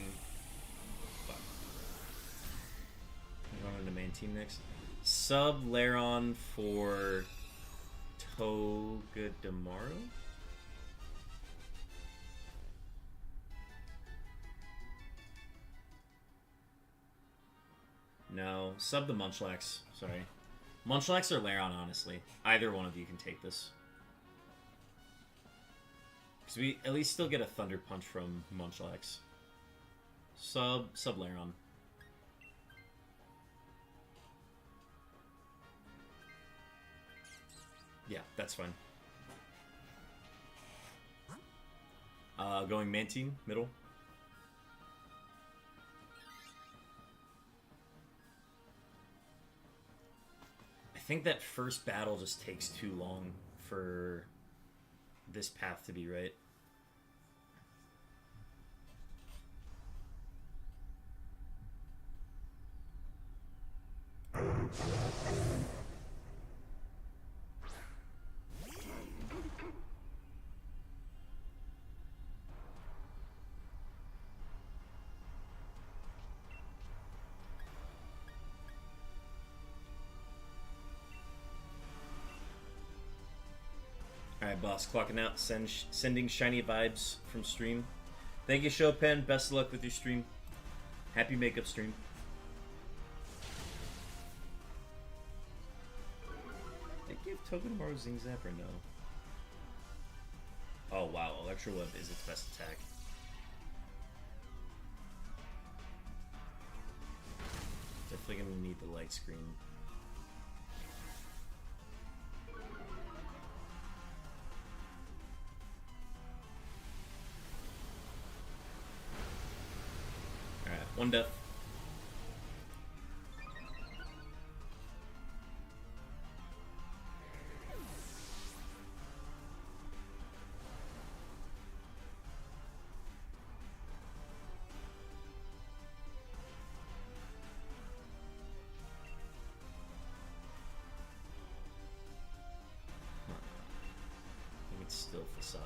A: We're going into main team next. Sub Lairon for Togedemaru. No, sub the Munchlax. Sorry. Munchlax or Lairon, honestly. Either one of you can take this. Because we at least still get a Thunder Punch from Munchlax. Sub Lairon. Yeah, that's fine. Going main team, middle. I think that first battle just takes too long for this path to be right. Alright, boss, clocking out, sending shiny vibes from stream. Thank you, Chopin. Best of luck with your stream. Happy makeup stream. Did they give Togedemaru Zing Zap or no? Oh wow, Electro Web is its best attack. Definitely gonna need the light screen. Alright, one death. Still facade.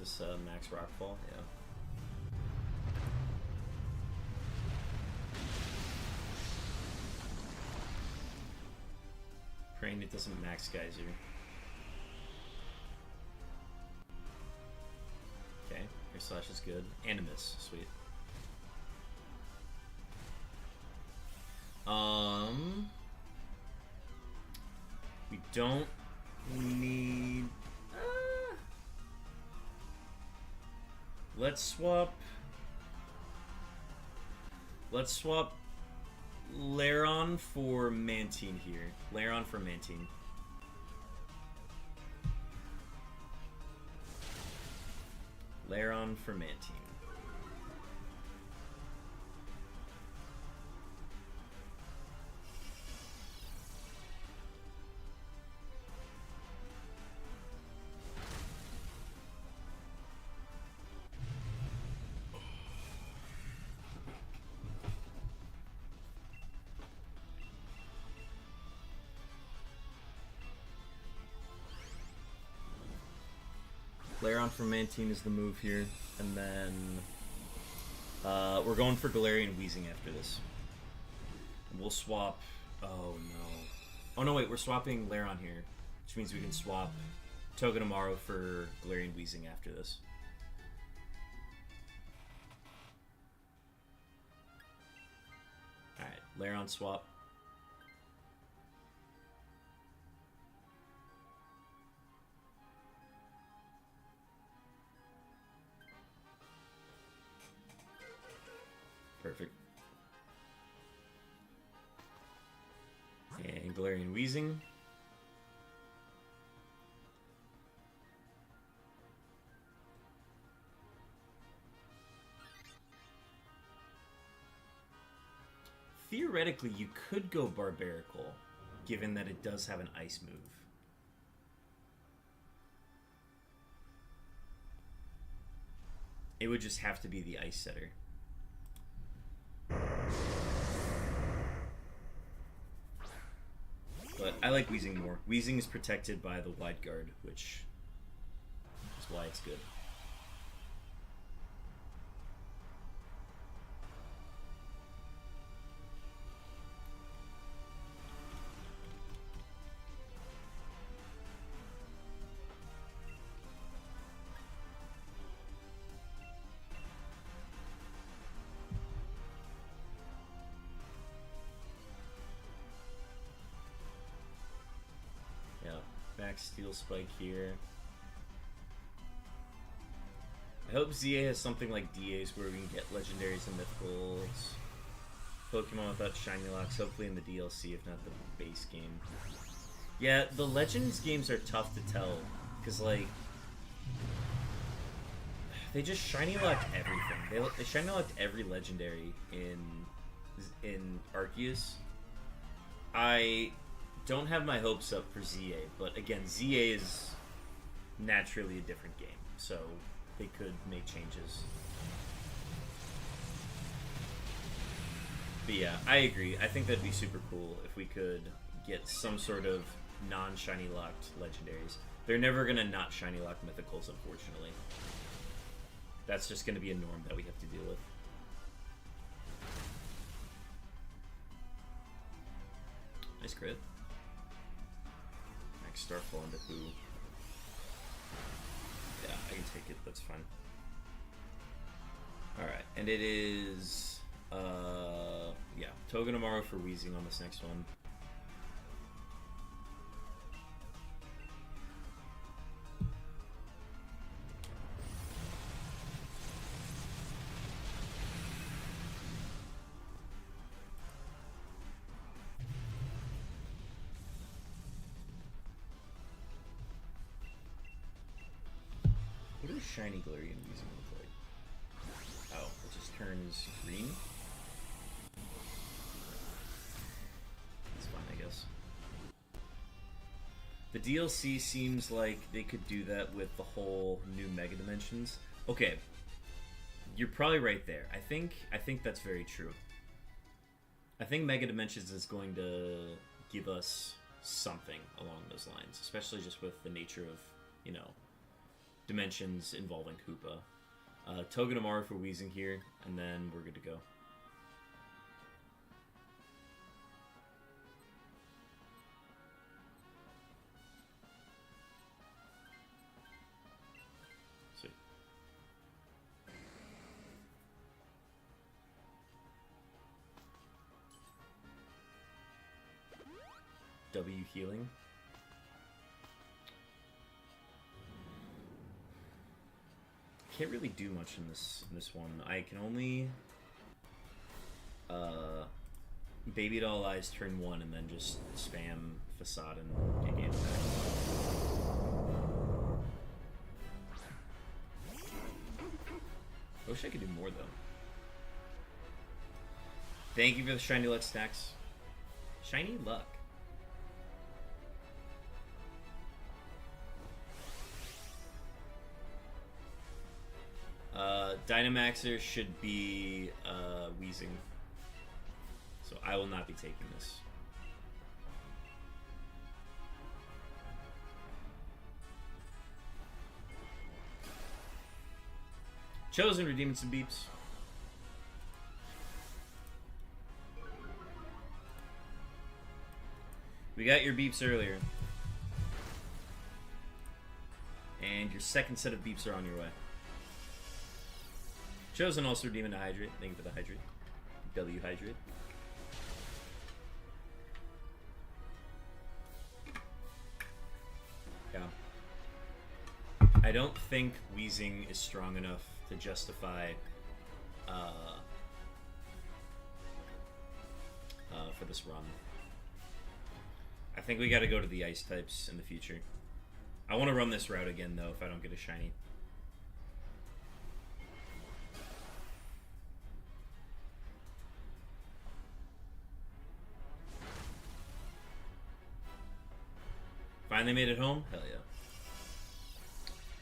A: This Max Rockfall, yeah. Praying it doesn't max Geyser. Okay, your slash is good. And a miss, sweet. We don't need... Let's swap Lairon for Mantine here. Lairon for Mantine. Lairon for Mantine. Lairon for Mantine is the move here, and then we're going for Galarian Weezing after this. We'll swap... Oh, no. Oh, no, wait, we're swapping Lairon here, which means we can swap Togedemaru for Galarian Weezing after this. Alright, Lairon swap. Perfect. And Galarian Weezing. Theoretically, you could go Barbarical, given that it does have an ice move. It would just have to be the Ice Setter. But I like Weezing more. Weezing is protected by the Wide Guard, which is why it's good. Max Steel Spike here. I hope ZA has something like DAs where we can get legendaries and mythicals. Pokemon without shiny locks, hopefully in the DLC, if not the base game. Yeah, the Legends games are tough to tell, because, like, they just shiny locked everything. They shiny locked every legendary in Arceus. I don't have my hopes up for ZA, but again, ZA is naturally a different game, so they could make changes. But yeah, I agree. I think that'd be super cool if we could get some sort of non-shiny locked legendaries. They're never gonna not shiny lock mythicals, unfortunately. That's just gonna be a norm that we have to deal with. Nice crit. Max Starfall into Boo. Yeah, I can take it. That's fine. Alright, and it is... yeah, Togedemaru for Weezing on this next one. What does shiny Galarian Weezing look like? Oh, it just turns green? That's fine, I guess. The DLC seems like they could do that with the whole new Mega Dimensions. Okay, you're probably right there. I think that's very true. I think Mega Dimensions is going to give us something along those lines, especially just with the nature of, you know, dimensions involving Koopa. Togedemaru for Weezing here, and then we're good to go. Sweet. W healing. Can't really do much in this one. I can only Baby Doll Eyes turn 1 and then just spam Facade and get game back. I wish I could do more though. Thank you for the shiny luck stacks. Shiny luck. Dynamaxer should be Weezing. So I will not be taking this. Chosen redeeming some beeps. We got your beeps earlier. And your second set of beeps are on your way. Chosen also redeeming a Hydrate. Thank you for the Hydrate. W Hydrate. Yeah. I don't think Weezing is strong enough to justify for this run. I think we gotta go to the ice types in the future. I want to run this route again though if I don't get a shiny. Finally made it home? Hell yeah.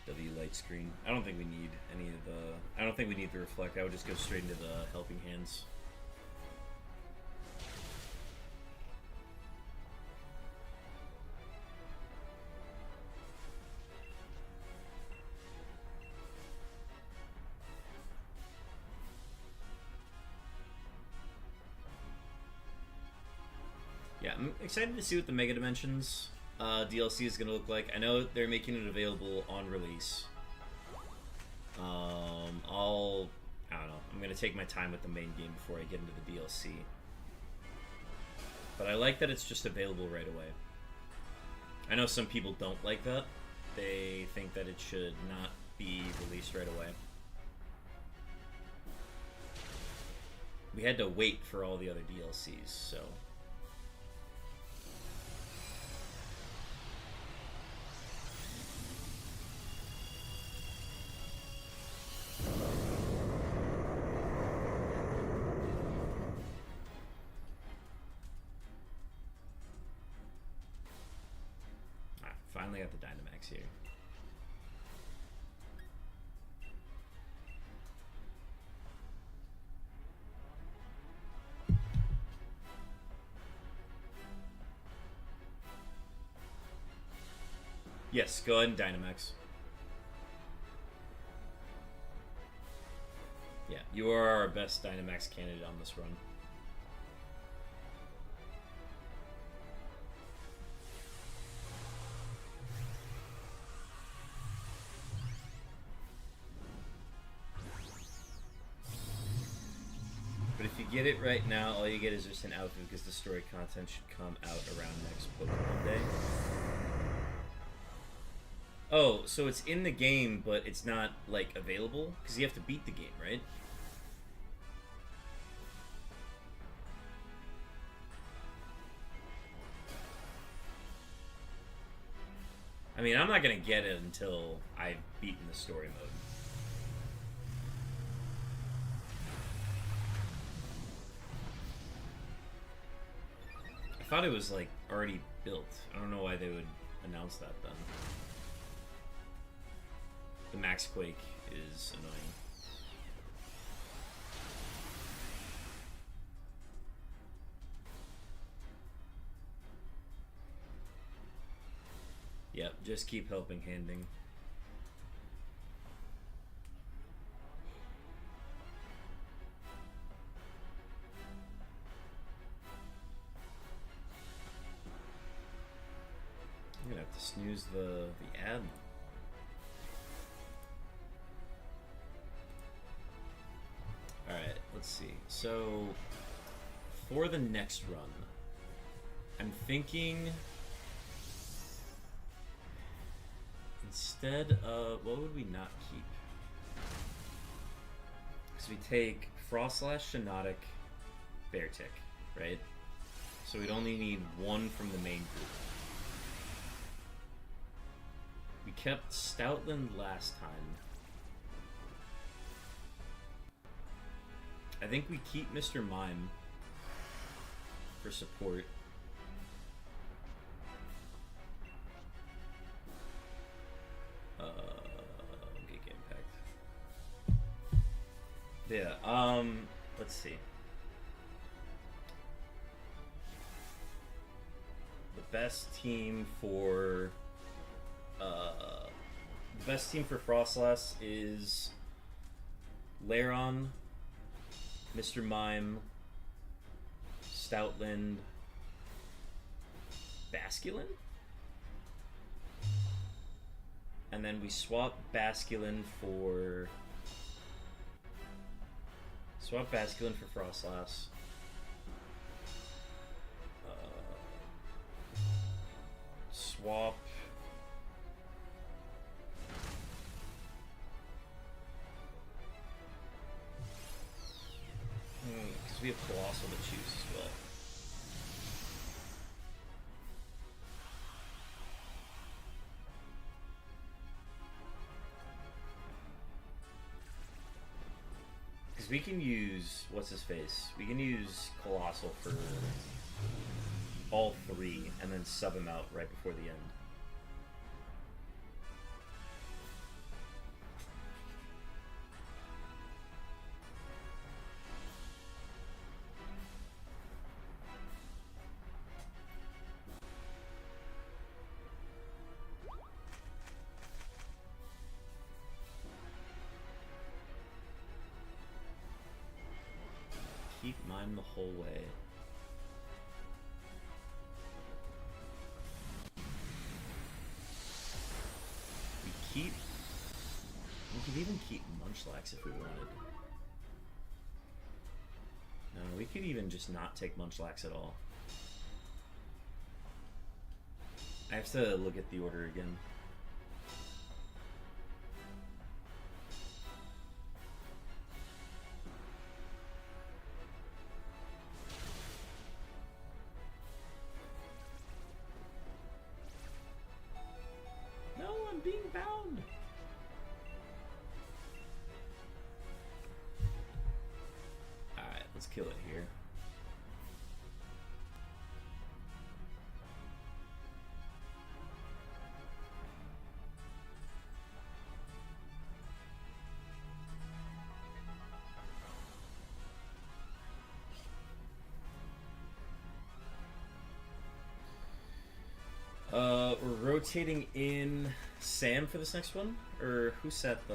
A: W light screen. I don't think we need any of the... I don't think we need the reflect. I would just go straight into the helping hands. Yeah, I'm excited to see what the Mega Dimensions DLC is going to look like. I know they're making it available on release. I don't know. I'm going to take my time with the main game before I get into the DLC. But I like that it's just available right away. I know some people don't like that. They think that it should not be released right away. We had to wait for all the other DLCs, so... Finally got the Dynamax here. Yes, go ahead and Dynamax. Yeah, you are our best Dynamax candidate on this run. But if you get it right now, all you get is just an outfit because the story content should come out around next Pokemon Day. Oh, so it's in the game, but it's not, like, available? Because you have to beat the game, right? I mean, I'm not going to get it until I've beaten the story mode. I thought it was, like, already built. I don't know why they would announce that then. The Max Quake is annoying. Yep, just keep helping handing. snooze the ad. Alright, let's see. So, for the next run, I'm thinking instead of, what would we not keep? Because we take Frostlash, Shiinotic, Beartic, right? So we'd only need one from the main group. We kept Stoutland last time. I think we keep Mr. Mime for support. Giga Impact. Yeah, let's see. The best team for Frostlass is Lairon, Mr. Mime, Stoutland, Basculin? And then we swap Basculin for Frostlass. Swap because we have Colossal to choose as well. Because we can use, what's his face? We can use Colossal for all three and then sub him out right before the end. Keep mine the whole way. We could even keep Munchlax if we wanted. No, we could even just not take Munchlax at all. I have to look at the order again. Being bound. Alright, let's kill it here. We're rotating in Sam for this next one, or who set the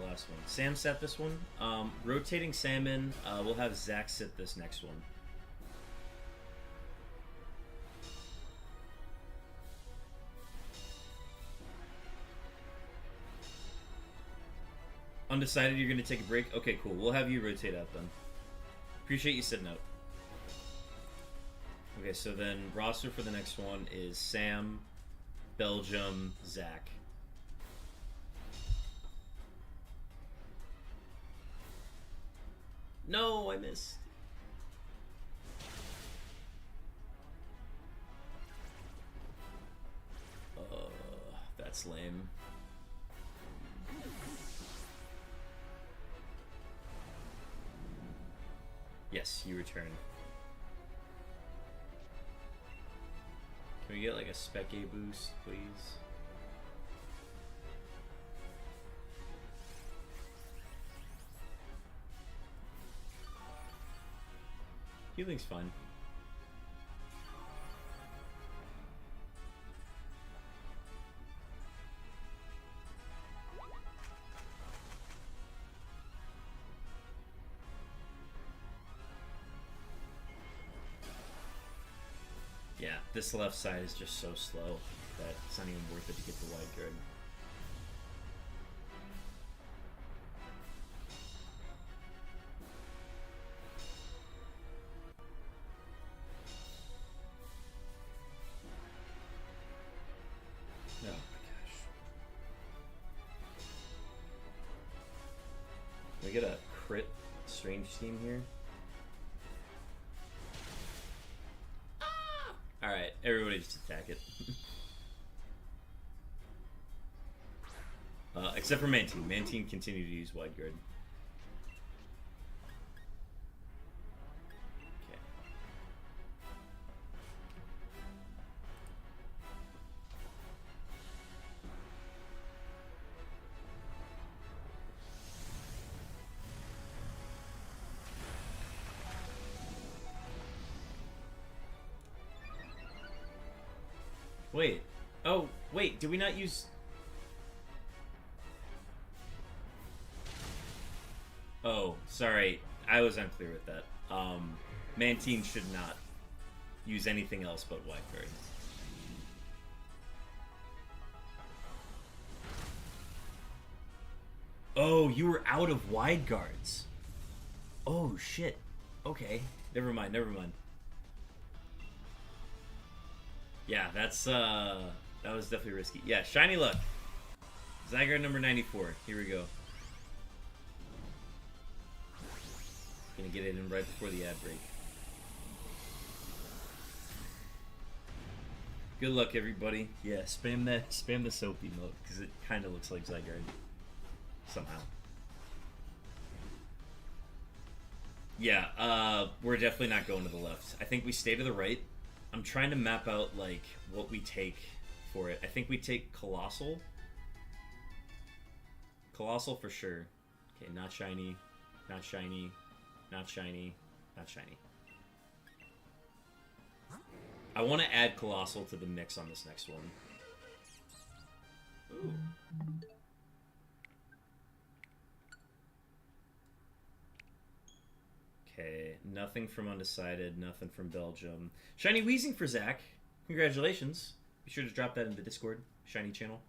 A: last one? Sam set this one. Rotating Sam in, we'll have Zach sit this next one. Undecided, you're gonna take a break? Okay, cool. We'll have you rotate out then. Appreciate you sitting out. Okay, so then roster for the next one is Sam, Belgium, Zach. No, I missed. That's lame. Yes, you return. Can we get like a Spec A boost, please? Healing's fine. Yeah, this left side is just so slow. that. It's not even worth it to get the wide card. Oh my gosh. Can we get a crit Strange Steam here? Alright, everybody just attack it. Except for Mantine. Mantine continue to use Wide Guard. Okay. Wait. Oh, wait, did we not use... Oh, sorry. I was unclear with that. Mantine should not use anything else but Wide Guard. Oh, you were out of Wide Guards. Oh, shit. Okay. Never mind, never mind. Yeah, that's, that was definitely risky. Yeah, Shiny Luck. ZYGARDE number 94. Here we go. Gonna get it in right before the ad break. Good luck, everybody. Yeah, spam the soap emote, because it kind of looks like ZYGARDE. Somehow. Yeah, we're definitely not going to the left. I think we stay to the right. I'm trying to map out, like, what we take for it. I think we take Colossal. Colossal for sure. Okay, not shiny. Not shiny. Not shiny. Not shiny. I want to add Colossal to the mix on this next one. Ooh. Okay, nothing from Undecided, nothing from Belgium. Shiny Weezing for Zach. Congratulations. Be sure to drop that in the Discord, Shiny channel.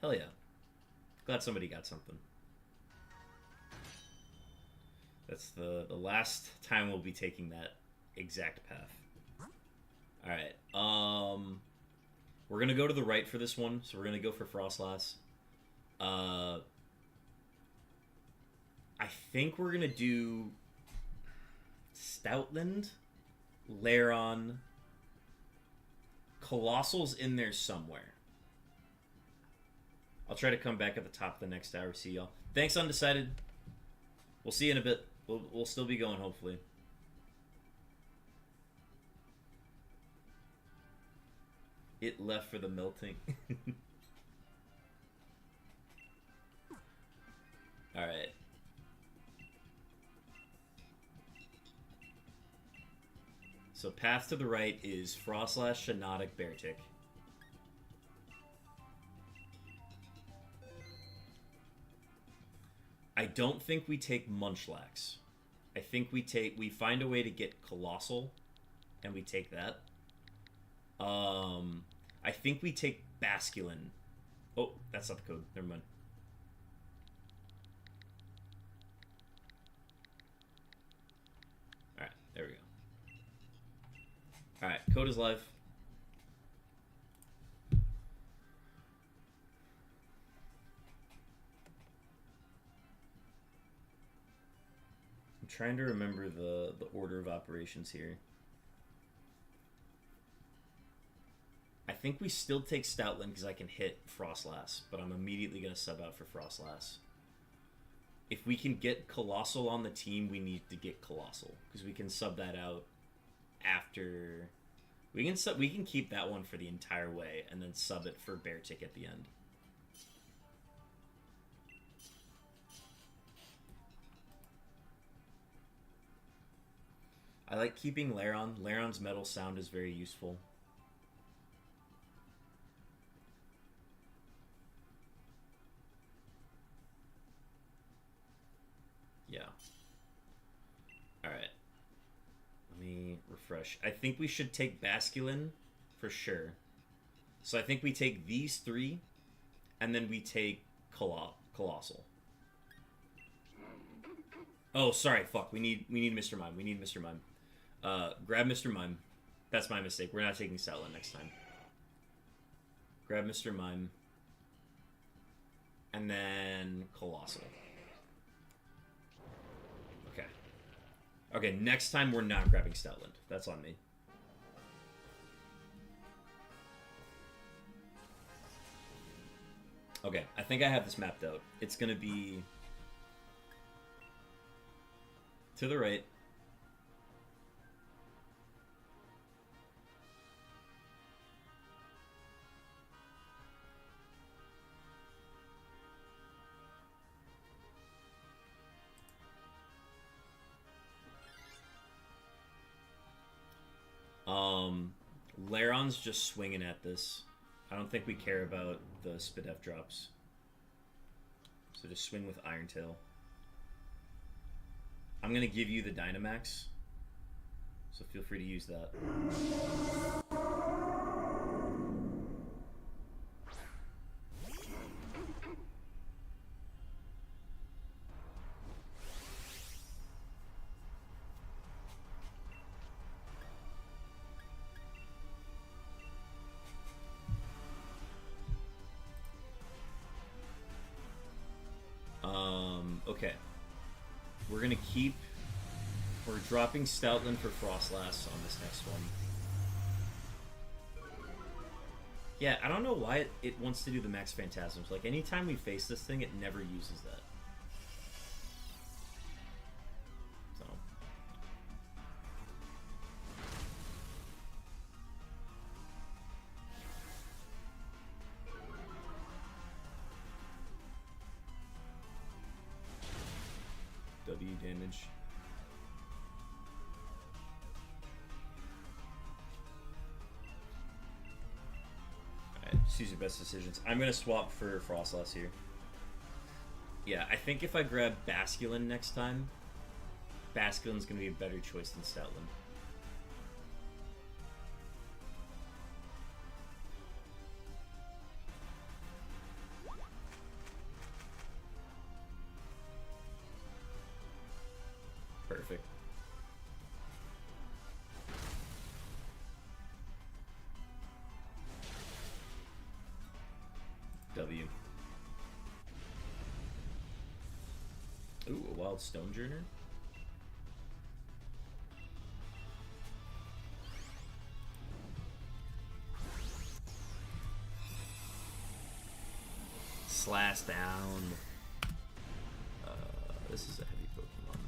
A: Hell yeah. Glad somebody got something. That's the last time we'll be taking that exact path. Alright, we're gonna go to the right for this one, so we're gonna go for Frostlass. I think we're gonna do Stoutland, Lairon, Colossal's in there somewhere. I'll try to come back at the top of the next hour. See y'all. Thanks, Undecided. We'll see you in a bit. We'll still be going, hopefully. It left for the melting. Alright. So path to the right is Frostlass, Shiinotic, Beartic. I don't think we take Munchlax. I think we find a way to get Colossal, and we take that. I think we take Basculin. Oh, that's not the code. Never mind. Alright, there we go. Alright, code is live. I'm trying to remember the order of operations here. I think we still take Stoutland because I can hit Frostlass, but I'm immediately going to sub out for Frostlass. If we can get Colossal on the team, we need to get Colossal because we can sub that out after. We can keep that one for the entire way and then sub it for Beartic at the end. I like keeping Lairon. Lairon's metal sound is very useful. Yeah. Alright. Let me fresh. I think we should take Basculin for sure. So I think we take these 3, and then we take Colossal. Oh, sorry, fuck. We need Mr. Mime. We need Mr. Mime. Grab Mr. Mime. That's my mistake. We're not taking Stoutland next time. Grab Mr. Mime. And then Colossal. Okay. Okay, next time we're not grabbing Stoutland. That's on me. Okay, I think I have this mapped out. It's gonna be to the right. Laron's just swinging at this. I don't think we care about the Spidef drops. So just swing with Iron Tail. I'm going to give you the Dynamax. So feel free to use that. Okay. We're gonna keep... We're dropping Stoutland for Frostlass on this next one. Yeah, I don't know why it wants to do the Max Phantasms. Like, anytime we face this thing, it never uses that. So... W damage. Alright, just use your best decisions. I'm gonna swap for Frostlass here. Yeah, I think if I grab Basculin next time, Basculin's gonna be a better choice than Stoutland. Perfect. W. Ooh, a Wild Stonejourner. Slash down. This is a heavy Pokemon.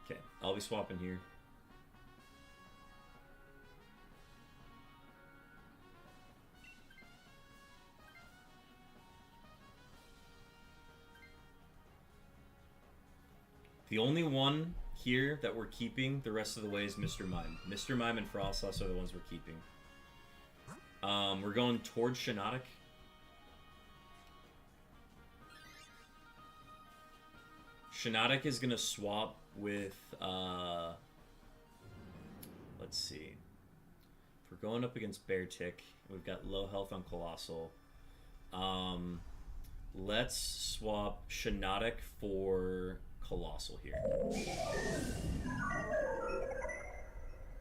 A: Okay, I'll be swapping here. The only one here that we're keeping the rest of the way is Mr. Mime. Mr. Mime and Frostlass are the ones we're keeping. We're going towards Shiinotic. Shiinotic is going to swap with, let's see. If we're going up against Beartic, we've got low health on Colossal. Let's swap Shiinotic for Colossal here.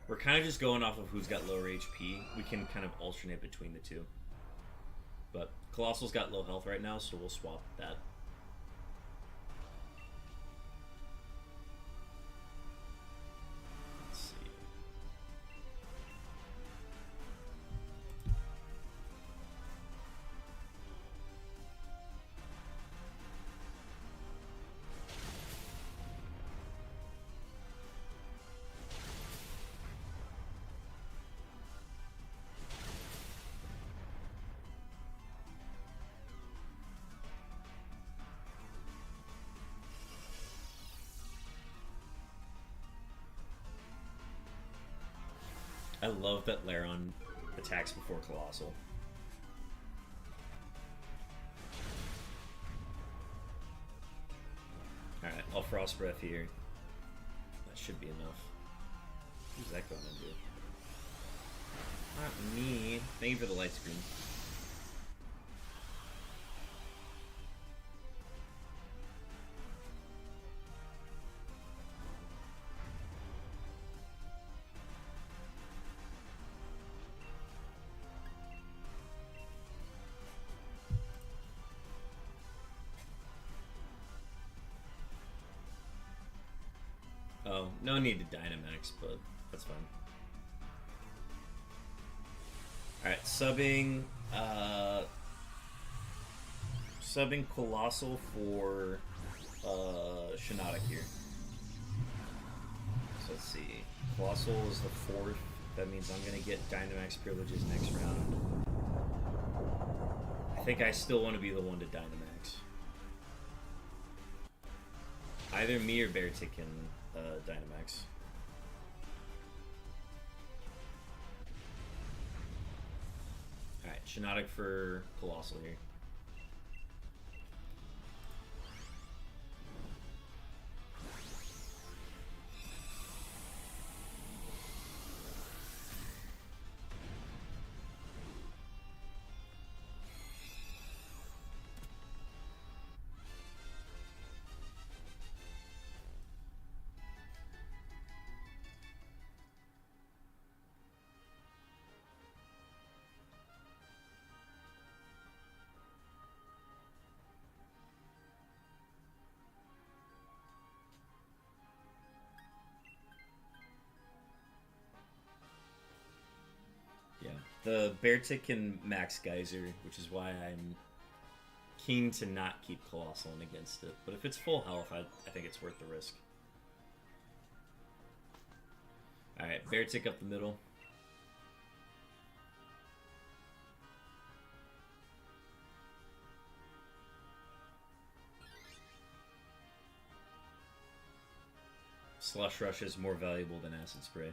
A: We're kind of just going off of who's got lower HP. We can kind of alternate between the two. But Colossal's got low health right now, so we'll swap that. Let's see. I love that Laron attacks before Colossal. Alright, I'll Frost Breath here. That should be enough. Who's that going into? Not me. Thank you for the light screen. Oh, no need to Dynamax, but that's fine. Alright, subbing Colossal for Shiinotic here. So let's see. Colossal is the 4th. That means I'm gonna get Dynamax privileges next round. I think I still want to be the one to Dynamax. Either me or Beartic can Dynamax. Alright, Shiinotic for Colossal here. The Beartic can max Geyser, which is why I'm keen to not keep Colossal in against it. But if it's full health, I think it's worth the risk. Alright, Beartic up the middle. Slush Rush is more valuable than Acid Spray.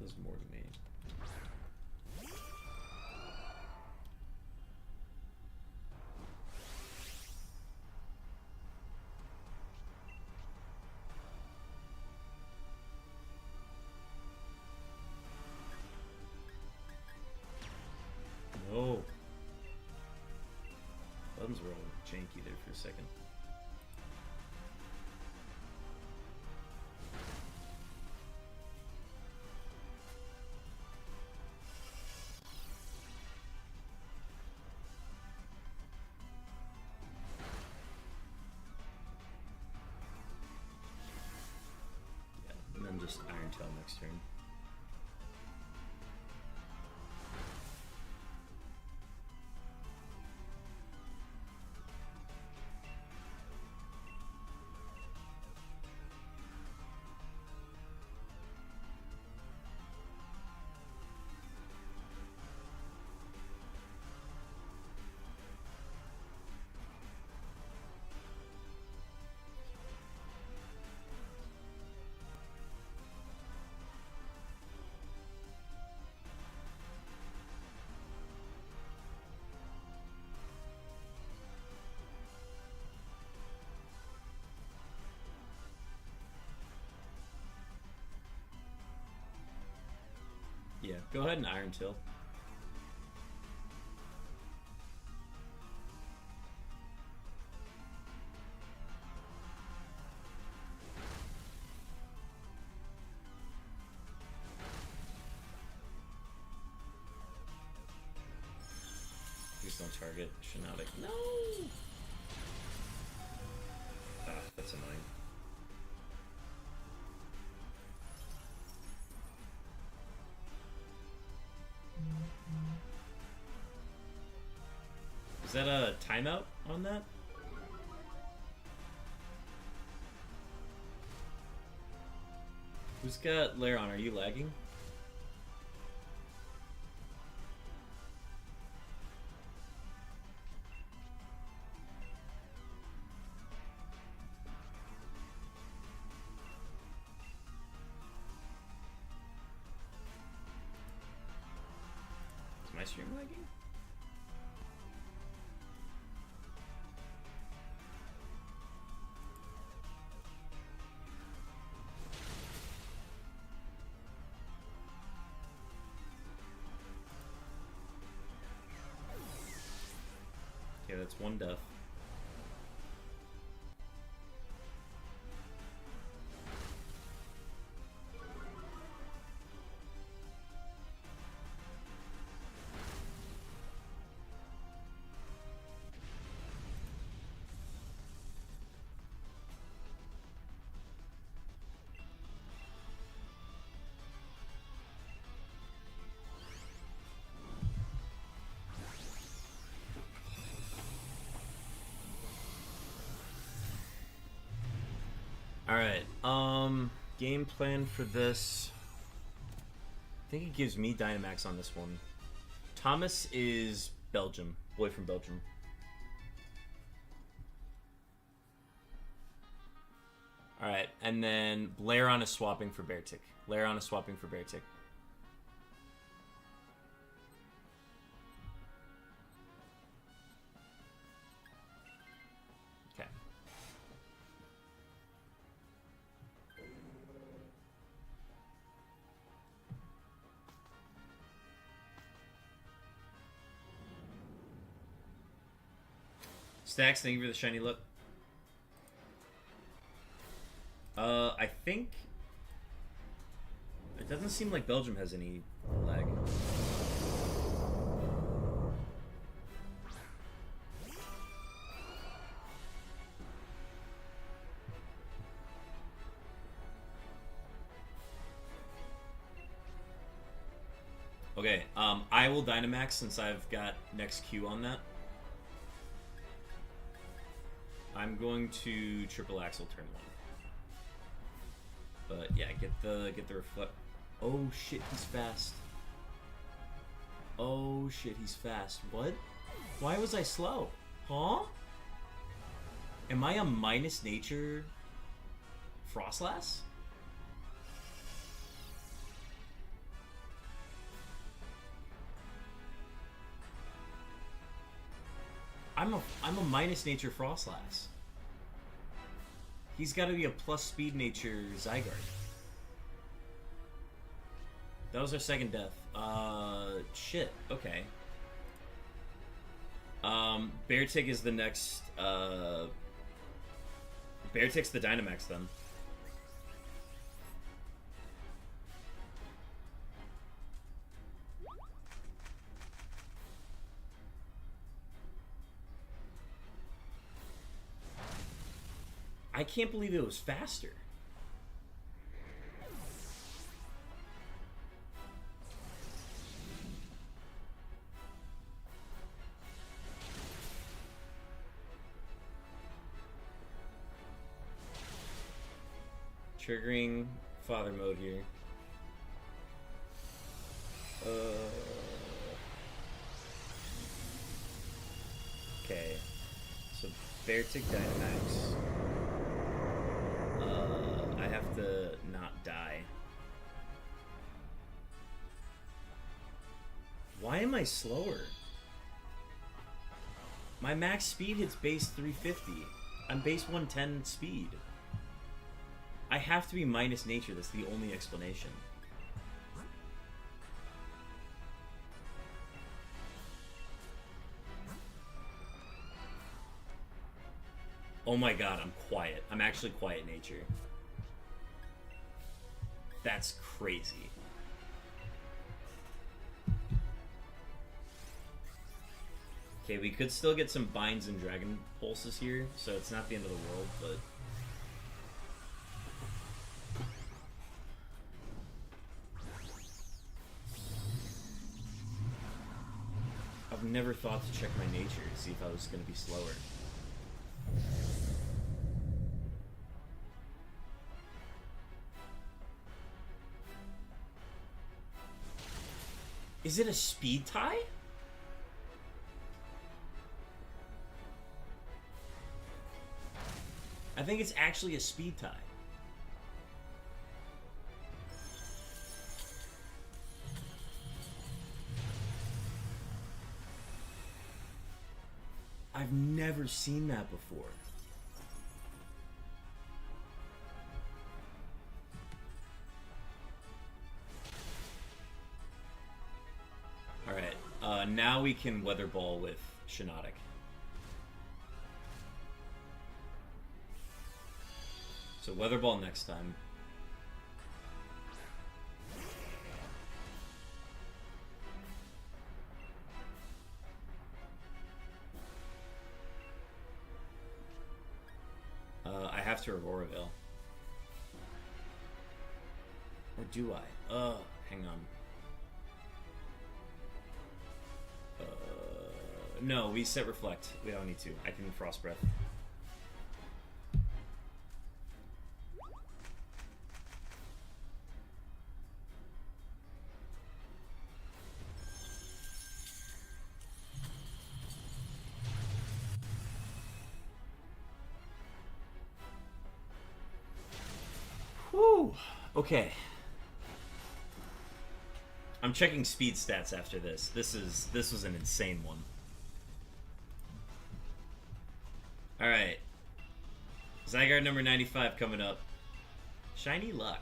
A: Does more to me. No. Buttons were all janky there for a second. Just Iron Tail next turn. Yeah, go ahead and Iron Tail. Please don't target Shiinotic. No! Ah, that's annoying. Is that a timeout on that? Who's got Lair on? Are you lagging? stream lagging? Okay, that's one death. Alright, game plan for this. I think it gives me Dynamax on this one. Thomas is Belgium. Boy from Belgium. Alright, and then Blairon is swapping for Beartic. Blairon is swapping for Beartic. Okay. Stacks, thank you for the shiny look. I think it doesn't seem like Belgium has any lag. Okay, I will Dynamax since I've got next Q on that. I'm going to triple axle turn 1. But yeah, get the reflect. Oh shit, he's fast. Oh shit, he's fast. What? Why was I slow? Huh? Am I a minus nature Frostlass? I'm a minus nature Frostlass. He's got to be a plus speed nature ZYGARDE. That was our second death. Shit. Okay. Beartic is the next. Beartic's the Dynamax then. I can't believe it was faster. Triggering father mode here. Okay. So Beartic Dynamax. I have to not die. Why am I slower? My max speed hits base 350. I'm base 110 speed. I have to be minus nature. That's the only explanation. Oh my god, I'm quiet. I'm actually quiet nature. That's crazy. Okay, we could still get some binds and dragon pulses here, so it's not the end of the world, but... I've never thought to check my nature to see if I was going to be slower. Is it a speed tie? I think it's actually a speed tie. I've never seen that before. Alright, now we can Weather Ball with Shiinotic. So Weather Ball next time. I have to Aurora Veil. Or do I? Hang on. No, we set Reflect. We don't need to. I can Frost Breath. Whew. Okay. I'm checking speed stats after this. This was an insane one. Alright. ZYGARDE number 95 coming up. Shiny Luck.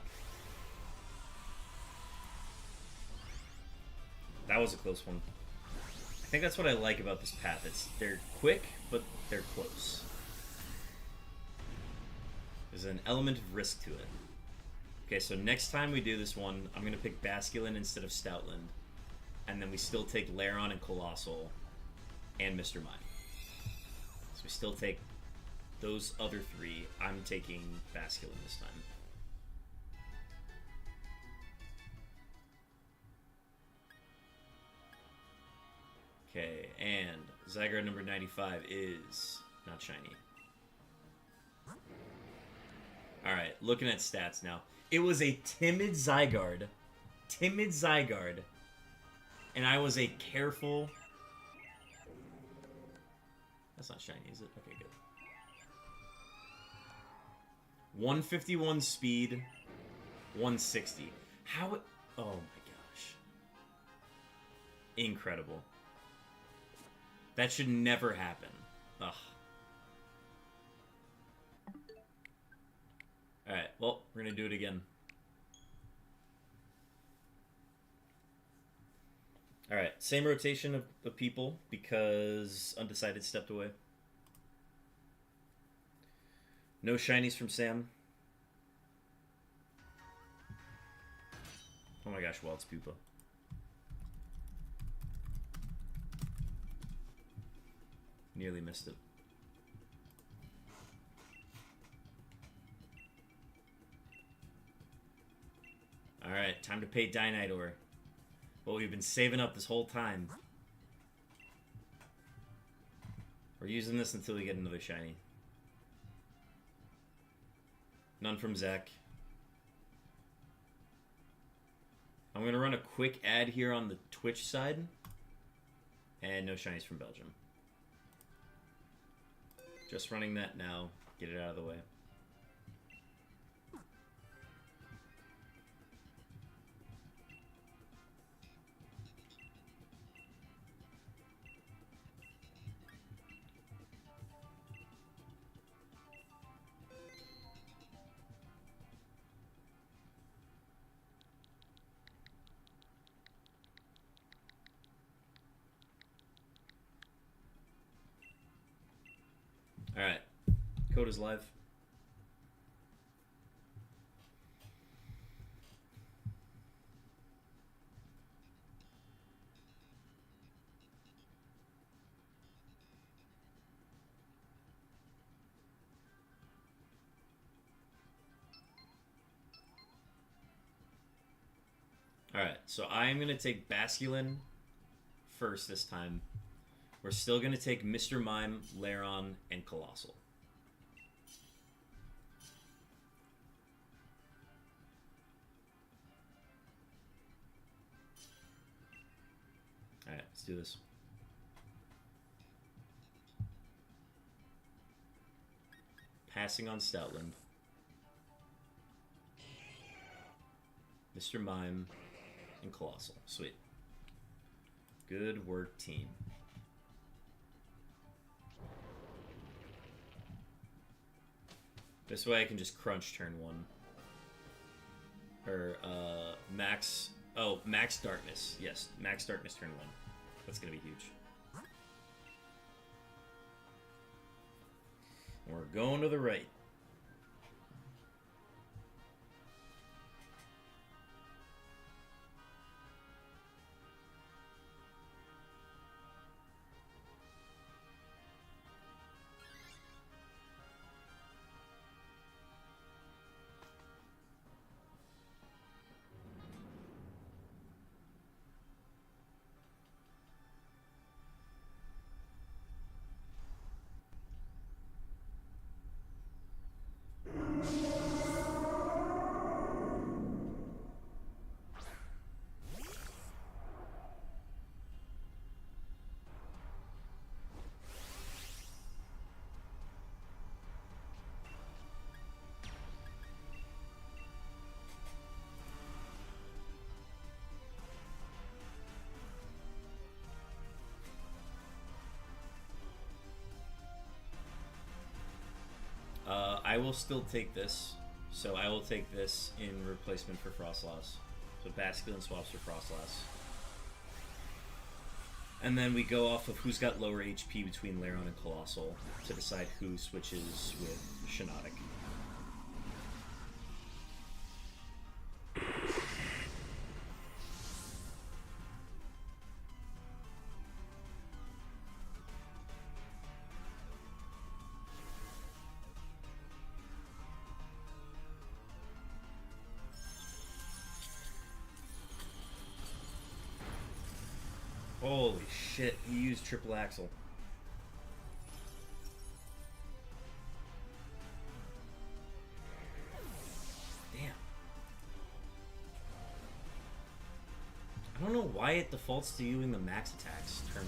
A: That was a close one. I think that's what I like about this path. They're quick, but they're close. There's an element of risk to it. Okay, so next time we do this one, I'm going to pick Basculin instead of Stoutland. And then we still take Lairon and Colossal and Mr. Mime. So we still take those other three. I'm taking Basculin this time. Okay, and ZYGARDE number 95 is not shiny. Alright, looking at stats now. It was a timid ZYGARDE. Timid ZYGARDE. And I was a careful... That's not shiny, is it? Okay, good. 151 speed, 160. How it... Oh my gosh. Incredible. That should never happen. Ugh. Alright, well, we're gonna do it again. Alright, same rotation of people because Undecided stepped away. No shinies from Sam. Oh my gosh, Wild's Pupa. Nearly missed it. Alright, time to pay Dynidor. What we've been saving up this whole time. We're using this until we get another shiny. None from Zach. I'm going to run a quick ad here on the Twitch side. And no shinies from Belgium. Just running that now. Get it out of the way. Alright. Code is live. Alright, so I'm going to take Basculin first this time. We're still going to take Mr. Mime, Lairon, and Colossal. Alright, let's do this. Passing on Stoutland. Mr. Mime and Colossal. Sweet. Good work, team. This way I can just crunch turn 1. Or, max... Oh, max darkness. Yes, max darkness turn 1. That's gonna be huge. We're going to the right. I will still take this, so I will take this in replacement for Frostlass. So Basculin swaps for Frostlass. And then we go off of who's got lower HP between Lairon and Colossal to decide who switches with Shiinotic. Holy shit, he used triple axle. Damn. I don't know why it defaults to using the max attacks turn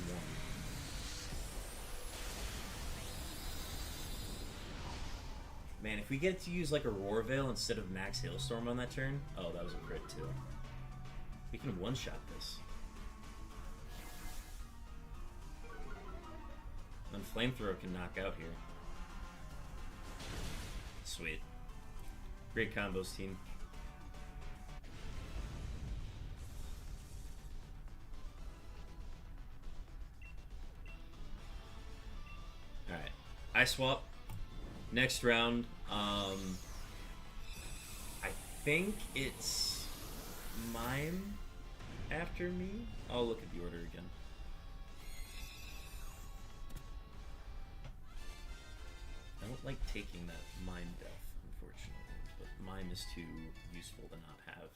A: 1. Man, if we get to use like a Roar Veil instead of max Hailstorm on that turn... Oh, that was a crit too. We can one-shot this. And Flamethrower can knock out here. Sweet. Great combos, team. Alright. I swap. Next round, I think it's Mime after me. I'll look at the order again. I don't like taking that Mime death, unfortunately, but Mime is too useful to not have.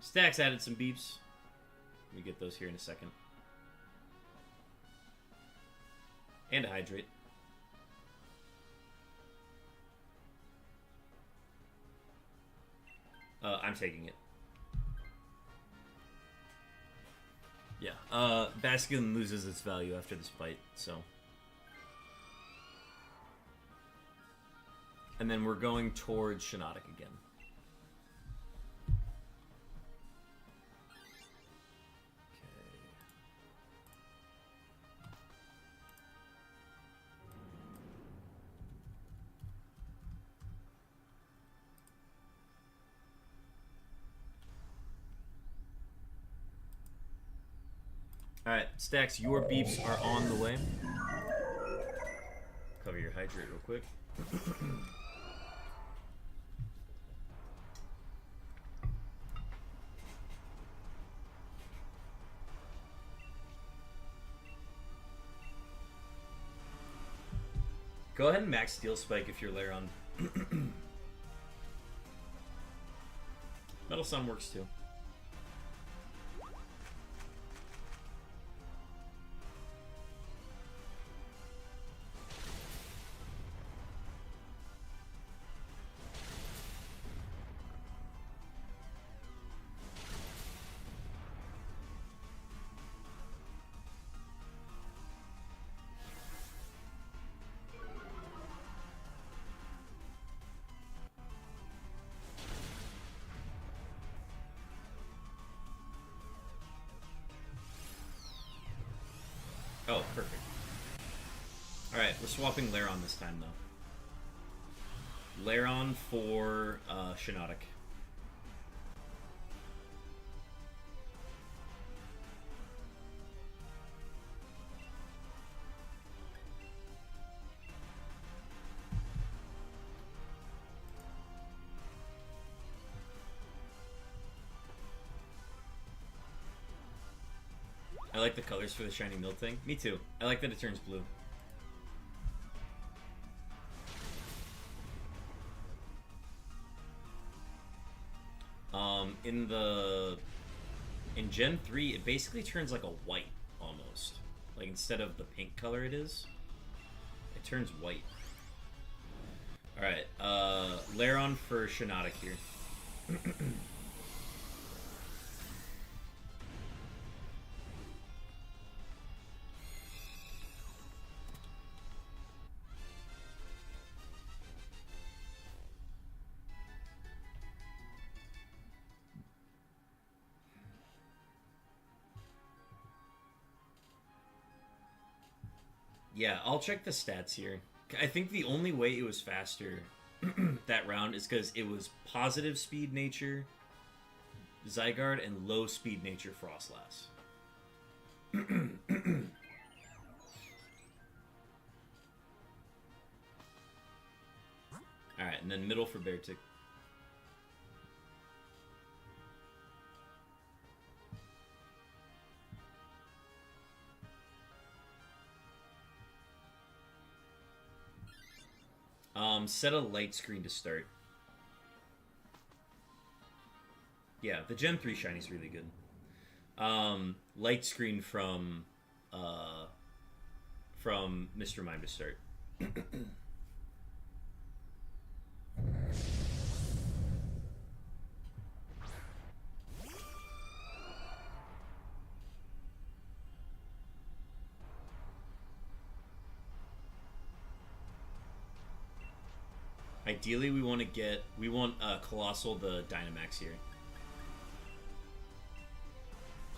A: Stacks added some beeps. Let me get those here in a second. And a Hydrate. I'm taking it. Yeah, Basculin loses its value after this fight, so. And then we're going towards Shiinotic again. Alright, Stacks, your beeps are on the way. Cover your Hydrate real quick. Go ahead and max Steel Spike if you're Lairon. Metal Sun works too. Oh, perfect. Alright, we're swapping Lairon this time, though. Lairon for Shiinotic. I like the colors for the shiny milk thing. Me too. I like that it turns blue. In Gen 3, it basically turns like a white, almost. Like, instead of the pink color it is, it turns white. Alright, Lairon for Shiinotic here. Yeah, I'll check the stats here. I think the only way it was faster that round is because it was positive speed nature ZYGARDE and low speed nature Frostlass. Alright, and then middle for Beartic. Set a light screen to start. Yeah, the Gen 3 shiny's really good. Light screen from Mr. Mime to start. Ideally, we want Colossal the Dynamax here.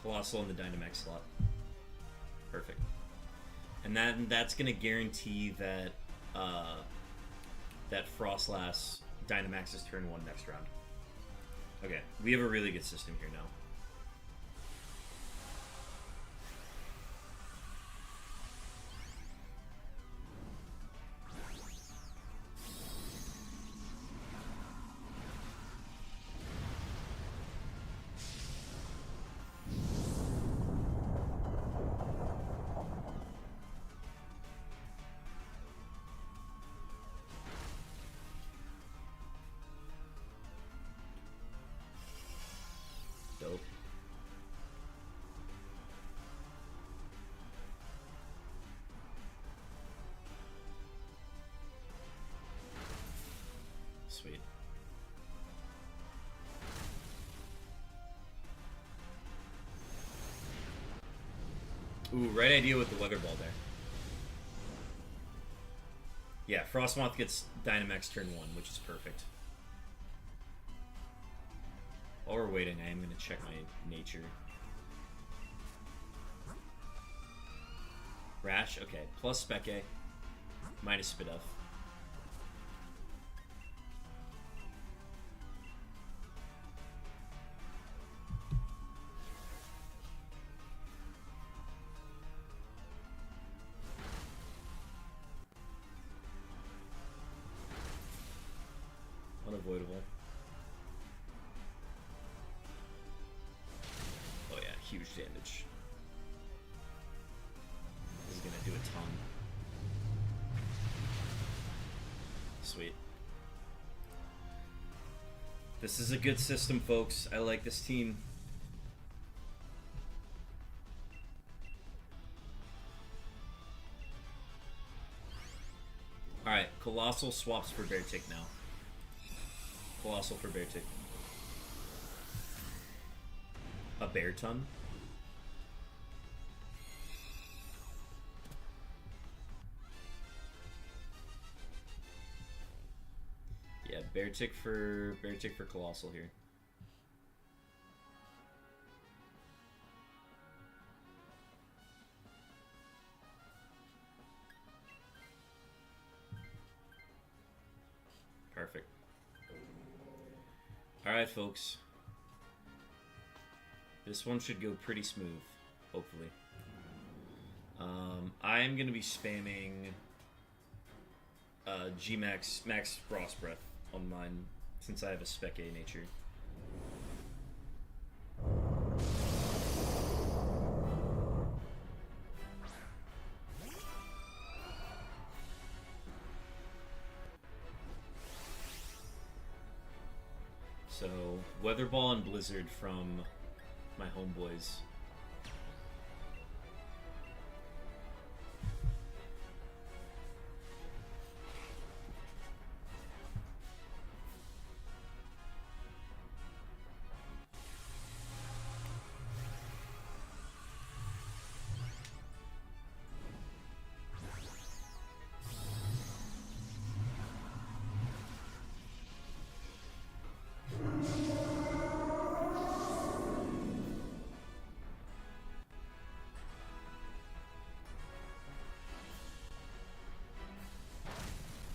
A: Colossal in the Dynamax slot. Perfect. And that's gonna guarantee that that Frostlass Dynamax's turn 1 next round. Okay, we have a really good system here now. Dope. Sweet. Ooh, right idea with the Weather Ball there. Yeah, Frostmoth gets Dynamax turn 1, which is perfect. While we're waiting, I am going to check my nature. Rash, okay. Plus Speke. Minus Spiduff. Unavoidable. Oh yeah, huge damage. This is gonna do a ton. Sweet. This is a good system, folks. I like this team. Alright, Colossal swaps for Beartic now. Colossal for Beartic. A Bearton? Yeah, Beartic for Colossal here. Perfect. Alright, folks. This one should go pretty smooth, hopefully. I am going to be spamming Max Frost Breath on mine, since I have a Spec A nature. So, Weather Ball and Blizzard from my homeboys.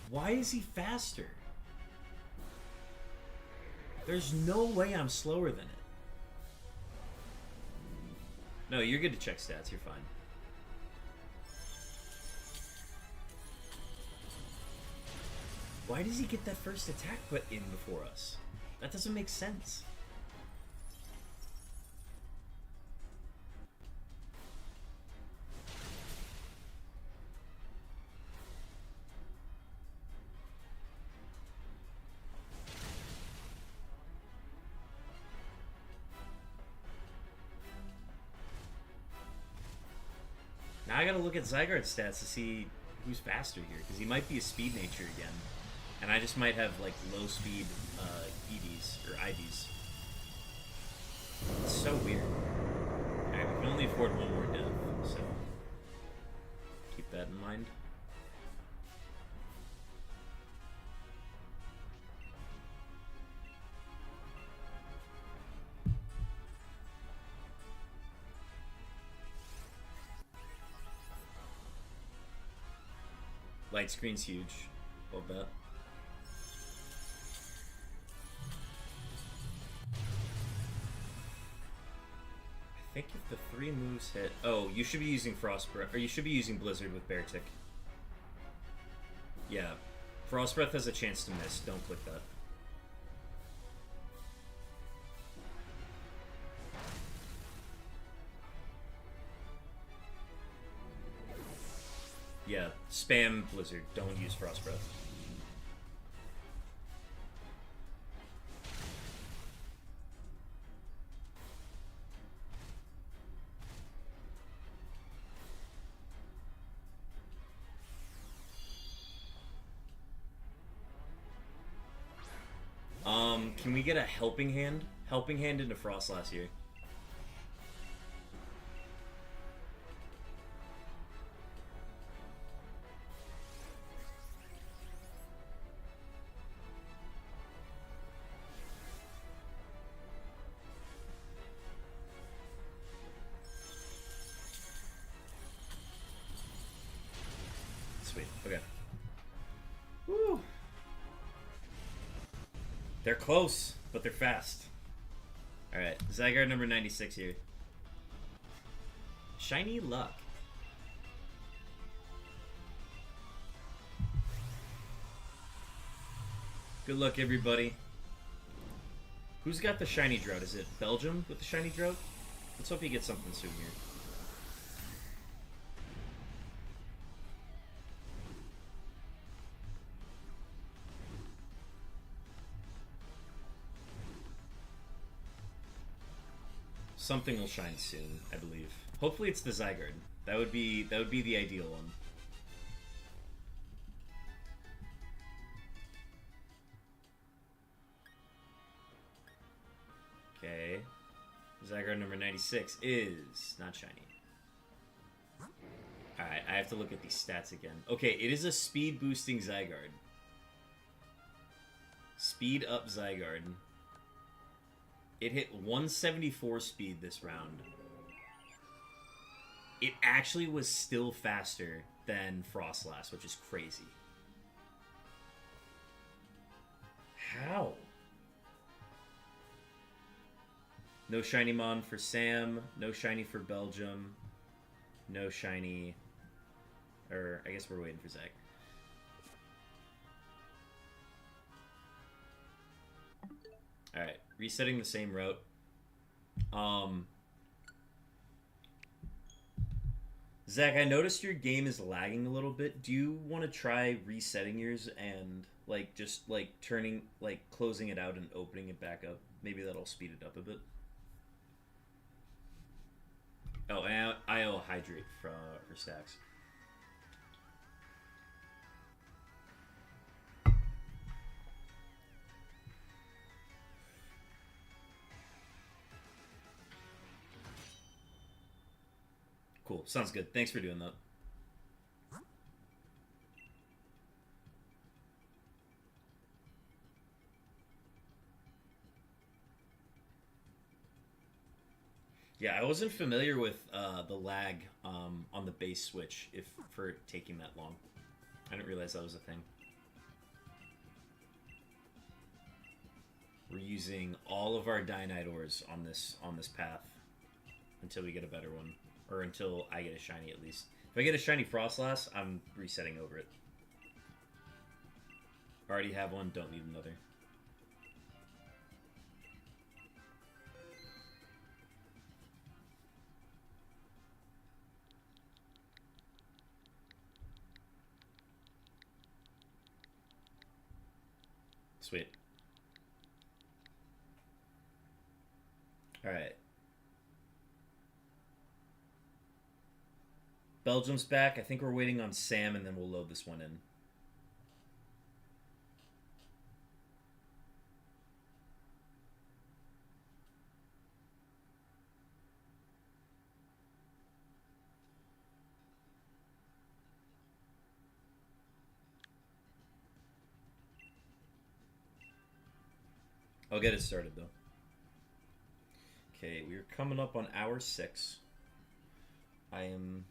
A: Why is he faster? There's no way I'm slower than it. No, you're good to check stats. You're fine. Why does he get that first attack put in before us? That doesn't make sense. Now I gotta look at ZYGARDE's stats to see who's faster here, because he might be a speed nature again. And I just might have, like, low speed EVs, or IVs. It's so weird. Alright, we can only afford one more dev, so keep that in mind. Light screen's huge. Love that. I think if the 3 moves hit... Oh, you should be using Frost Breath, or you should be using Blizzard with Bear Tick. Yeah. Frost Breath has a chance to miss. Don't click that. Yeah, spam Blizzard. Don't use Frost Breath. Can we get a Helping Hand? Helping Hand into Frost last year. Sweet. Okay. Woo! They're close, but they're fast. Alright, ZYGARDE number 96 here. Shiny Luck. Good luck, everybody. Who's got the Shiny Drought? Is it Belgium with the Shiny Drought? Let's hope he gets something soon here. Something will shine soon, I believe. Hopefully it's the ZYGARDE. That would be the ideal one. Okay. ZYGARDE number 96 is not shiny. Alright, I have to look at these stats again. Okay, it is a speed boosting ZYGARDE. Speed up ZYGARDE. It hit 174 speed this round. It actually was still faster than Frostlass, which is crazy. No shiny Mon for Sam. No shiny for Belgium. No shiny. Or I guess we're waiting for Zach. Alright, resetting the same route. Zach, I noticed your game is lagging a little bit. Do you want to try resetting yours and like just like turning like closing it out and opening it back up? Maybe that'll speed it up a bit. Oh, and IO hydrate for stacks. Cool. Sounds good. Thanks for doing that. Yeah, I wasn't familiar with the lag on the base switch if for taking that long. I didn't realize that was a thing. We're using all of our Dynite ores on this path until we get a better one. Or until I get a shiny, at least. If I get a shiny Frostlass, I'm resetting over it. Already have one, don't need another. Sweet. Alright. Belgium's back. I think we're waiting on Sam, and then we'll load this one in. I'll get it started, though. Okay, we're coming up on hour 6. I am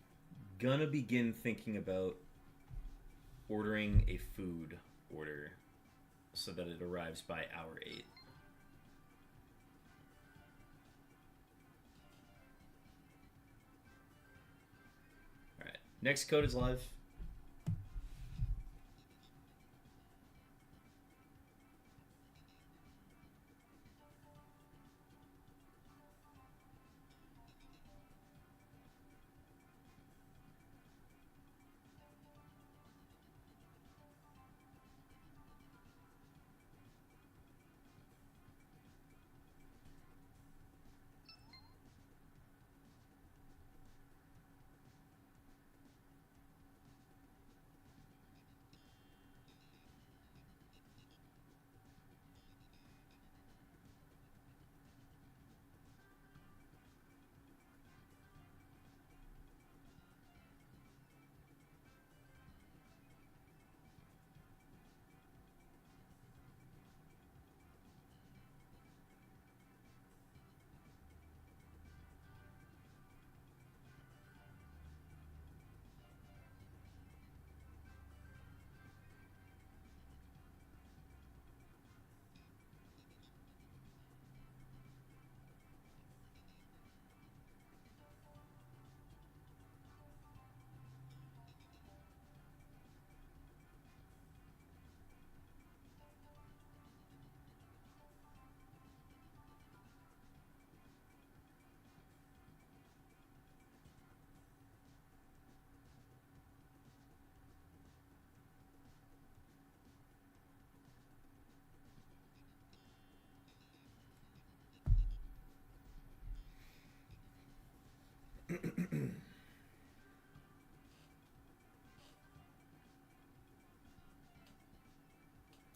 A: gonna begin thinking about ordering a food order so that it arrives by hour 8. Alright, next code is live.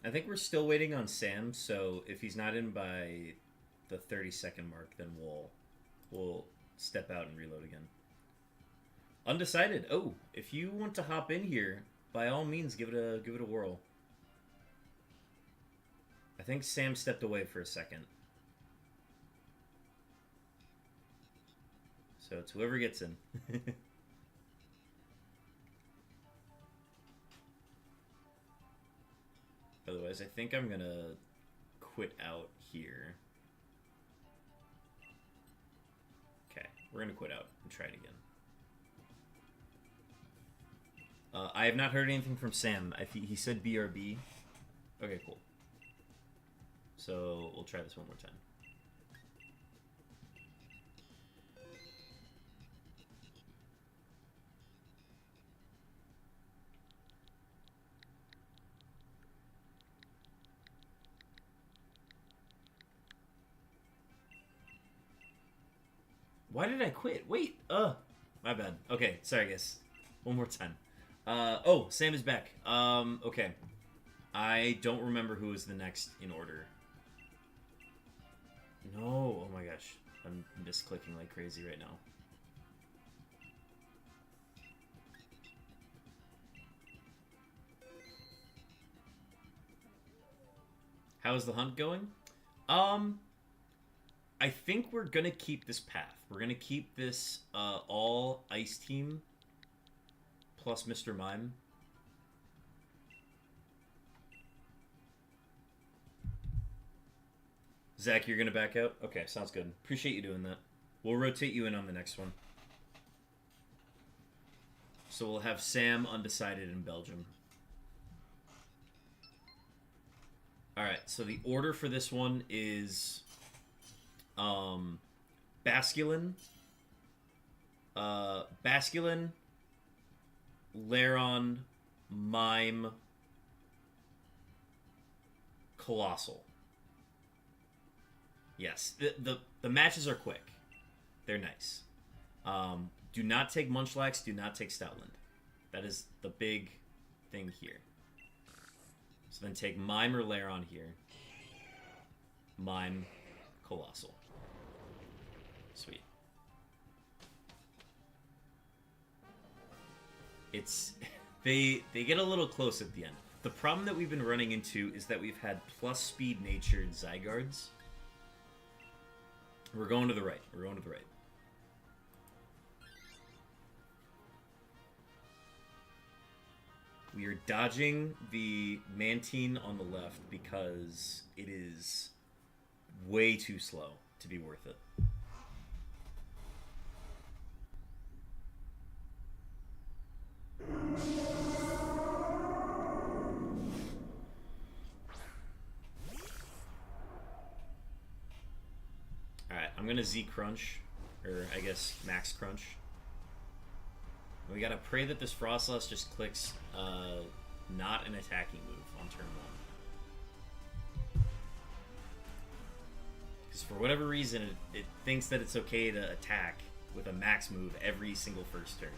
A: I think we're still waiting on Sam, so if he's not in by the 30-second mark, then we'll step out and reload again. Undecided. Oh, if you want to hop in here, by all means, give it a whirl. I think Sam stepped away for a second. So it's whoever gets in. Otherwise, I think I'm gonna quit out here. We're gonna quit out and try it again. I have not heard anything from Sam. He said BRB. Okay, cool. So we'll try this one more time. Why did I quit? Wait, my bad. Okay, sorry guys. One more time. Oh, Sam is back. Okay. I don't remember who was the next in order. No, oh my gosh. I'm just clicking like crazy right now. How is the hunt going? I think we're gonna keep this path. We're gonna keep this all ice team plus Mr. Mime. Zach, you're gonna back out? Okay, sounds good. Appreciate you doing that. We'll rotate you in on the next one. So we'll have Sam undecided in Belgium. Alright, so the order for this one is Basculin, Laron, Mime, Colossal. Yes, the matches are quick. They're nice. Do not take Munchlax, do not take Stoutland. That is the big thing here. So then take Mime or Laron here. Mime, Colossal. Sweet. It's they get a little close at the end. The problem that we've been running into is that we've had plus speed natured Zygardes. We're going to the right. We're going to the right. We are dodging the Mantine on the left because it is way too slow to be worth it. Alright, I'm gonna Z Crunch, or I guess Max Crunch. We gotta pray that this Frostlass just clicks not an attacking move on turn 1. Because for whatever reason, it thinks that it's okay to attack with a max move every single first turn.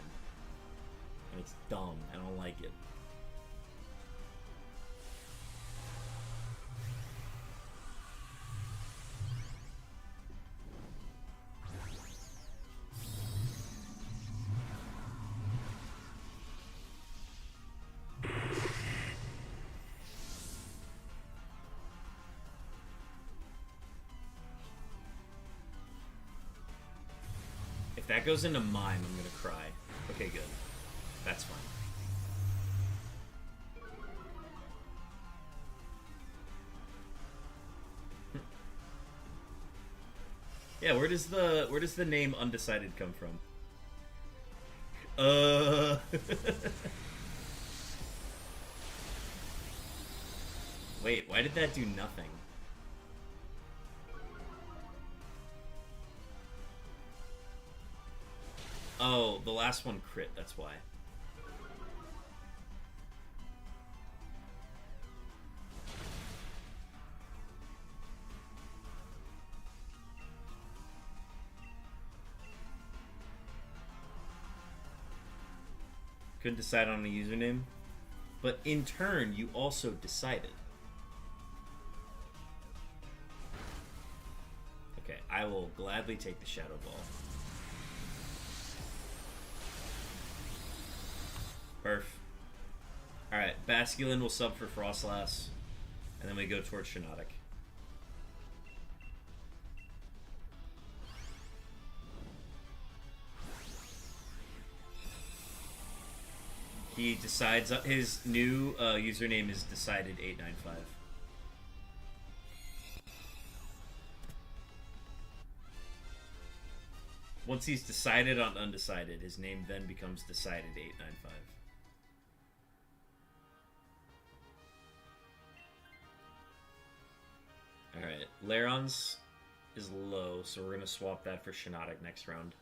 A: And it's dumb. I don't like it. If that goes into Mime, I'm gonna cry. Okay, good. That's fine. Yeah, where does the name Undecided come from? Wait, why did that do nothing? Oh, the last one crit, that's why. Couldn't decide on a username. But in turn, you also decided. Okay, I will gladly take the Shadow Ball. Perf. Alright, Basculin will sub for Frostlass, and then we go towards Shiinotic. He decides, his new username is Decided895. Once he's decided on undecided, his name then becomes Decided 895. Alright, Laron's is low, so we're going to swap that for Shiinotic next round.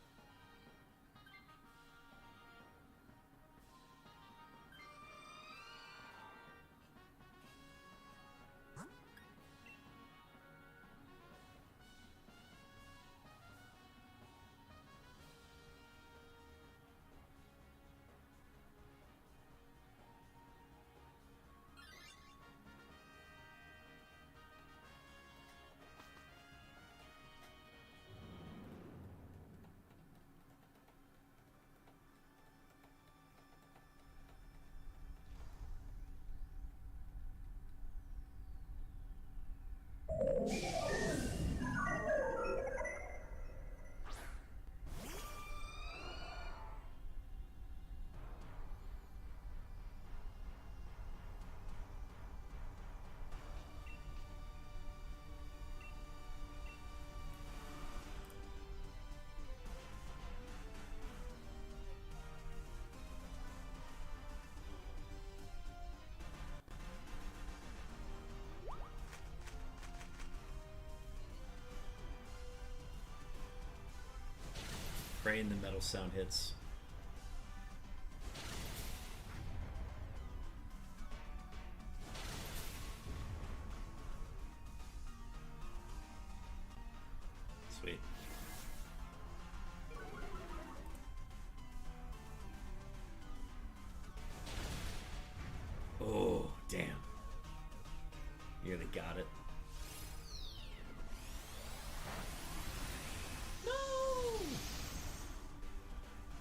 A: Praying the metal sound hits. Sweet. Oh, damn. You really got it.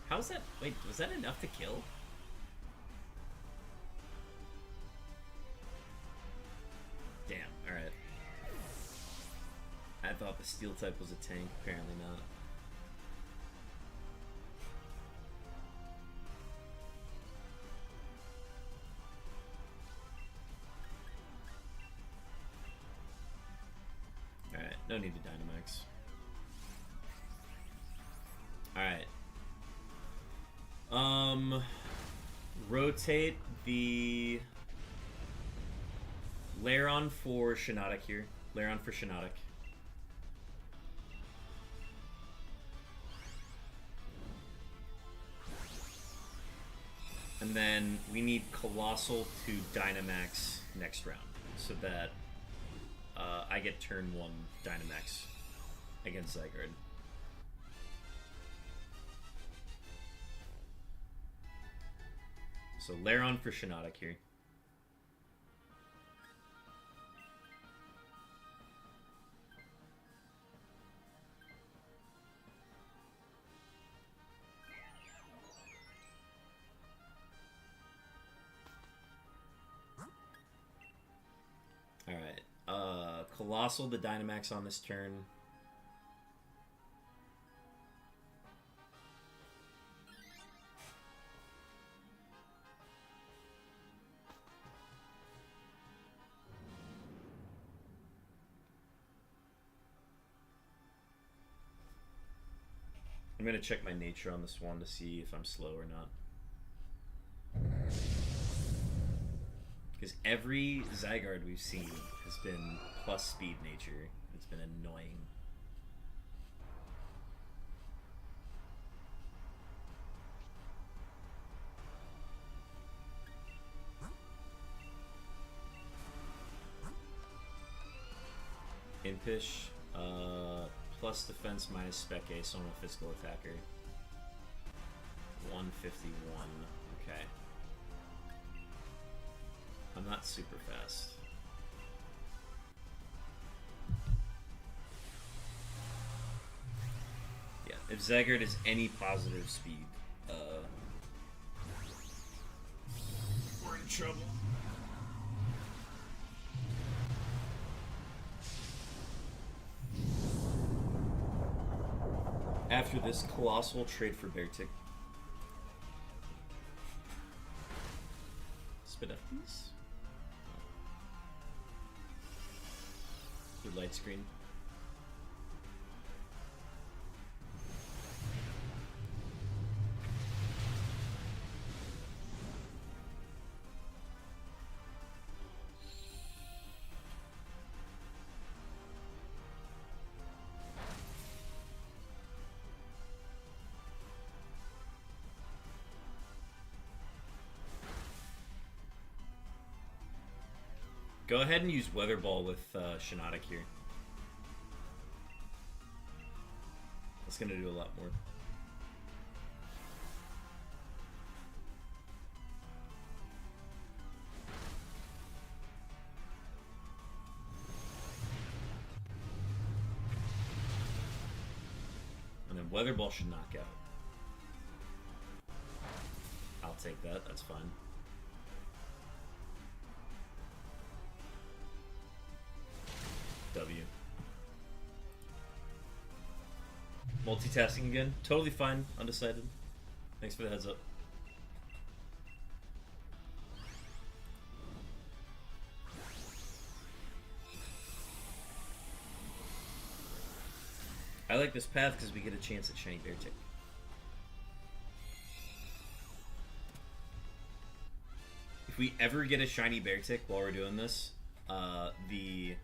A: How's that? Wait, was that enough to kill? Damn, alright. I thought the steel type was a tank, apparently not. Alright, no need to Dynamax. Alright. Rotate the Lairon for Shiinotic here. Lairon for Shiinotic. And then we need Colossal to Dynamax next round, so that I get turn 1 Dynamax against ZYGARDE. So Lairon for Shiinotic here. Alright. Colossal the Dynamax on this turn. I'm gonna check my nature on this one to see if I'm slow or not. Because every ZYGARDE we've seen has been plus speed nature. It's been annoying. Impish, plus defense minus spec A, so I'm a physical attacker. 151, okay. I'm not super fast. Yeah, if ZYGARDE is any positive speed, we're in trouble. After this, Colossal trade for Beartic. Spit up these. Good light screen. Go ahead and use Weather Ball with Shiinotic here. That's gonna do a lot more. And then Weather Ball should knock out. I'll take that, that's fine. W. Multitasking again. Totally fine. Undecided. Thanks for the heads up. I like this path because we get a chance at Shiny Beartic. If we ever get a Shiny Beartic while we're doing this, the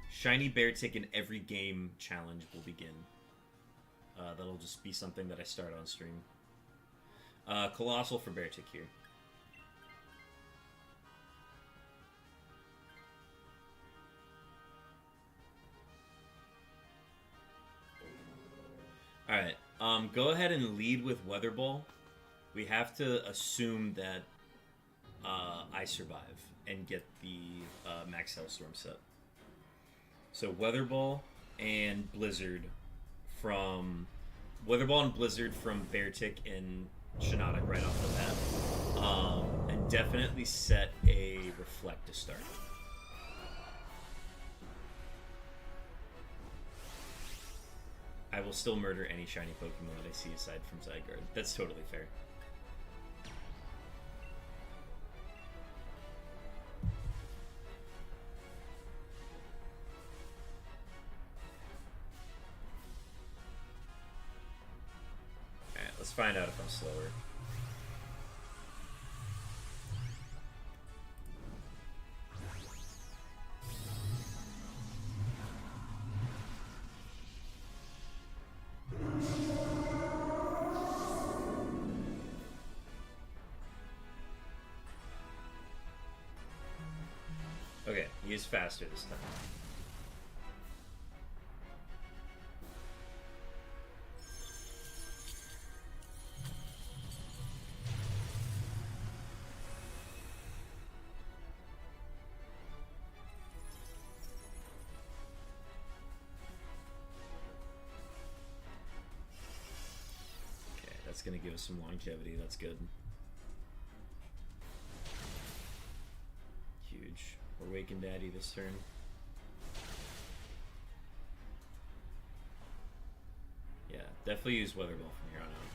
A: Shiny Beartic in every game challenge will begin. That'll just be something that I start on stream. Colossal for Beartic here. Alright, go ahead and lead with Weather Ball. We have to assume that I survive and get the Max Hailstorm set. So Weather Ball and Blizzard from Beartic and Shiinotic right off the bat. And definitely set a Reflect to start. I will still murder any shiny Pokemon that I see aside from ZYGARDE. That's totally fair. Alright, let's find out if I'm slower. Okay, he is faster this time. Okay, that's gonna give us some longevity, that's good. Huge. We're waking Daddy this turn. Yeah, definitely use Weather Ball from here on out.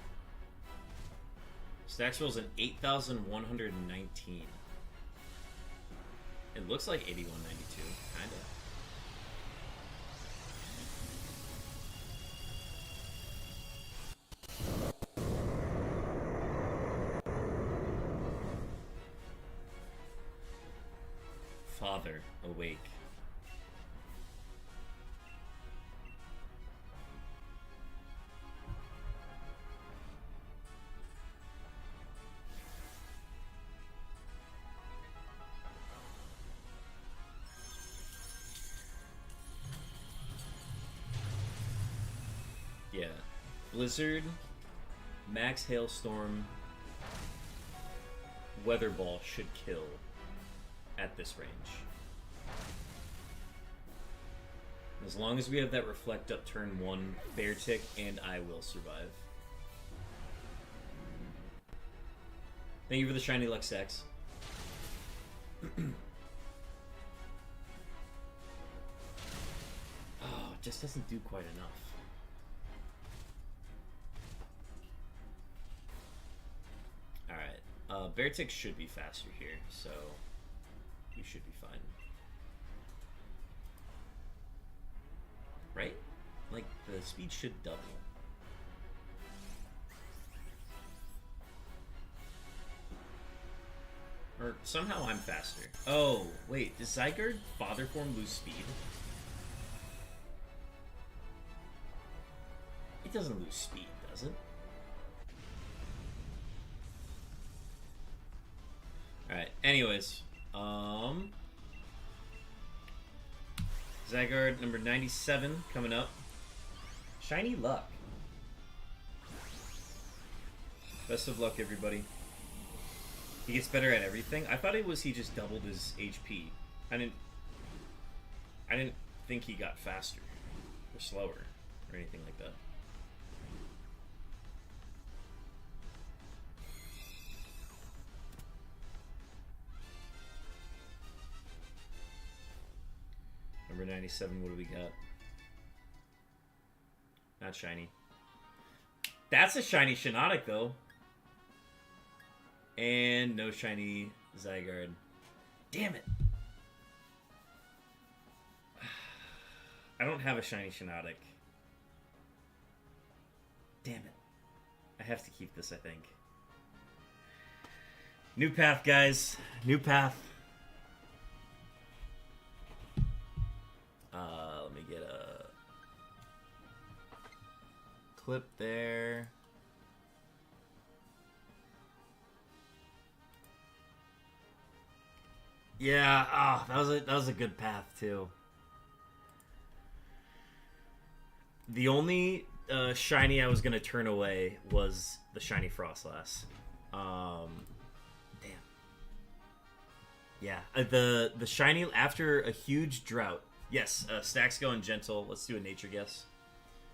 A: Stax rolls an 8,119. It looks like 8192, kinda. Father, awake. Yeah. Blizzard, Max Hailstorm, Weather Ball should kill at this range. As long as we have that Reflect up turn 1, Beartic and I will survive. Thank you for the shiny Luxax. Oh, it just doesn't do quite enough. Alright, Beartic should be faster here, so we should be fine. Right? Like, the speed should double. Or somehow I'm faster. Oh, wait, does ZYGARDE Father Form lose speed? It doesn't lose speed, does it? Alright, anyways. ZYGARDE number 97 coming up. Shiny luck. Best of luck, everybody. He gets better at everything. I thought he just doubled his HP. I didn't think he got faster or slower or anything like that. Number 97, what do we got? Not shiny. That's a shiny Shiinotic, though. And no shiny ZYGARDE. Damn it. I don't have a shiny Shiinotic. Damn it. I have to keep this, I think. New path, guys. New path. Let me get a clip there. Yeah, that was a good path too. The only shiny I was gonna turn away was the shiny Frostlass. Damn. Yeah, the shiny after a huge drought. Yes, Stack's going gentle. Let's do a nature guess.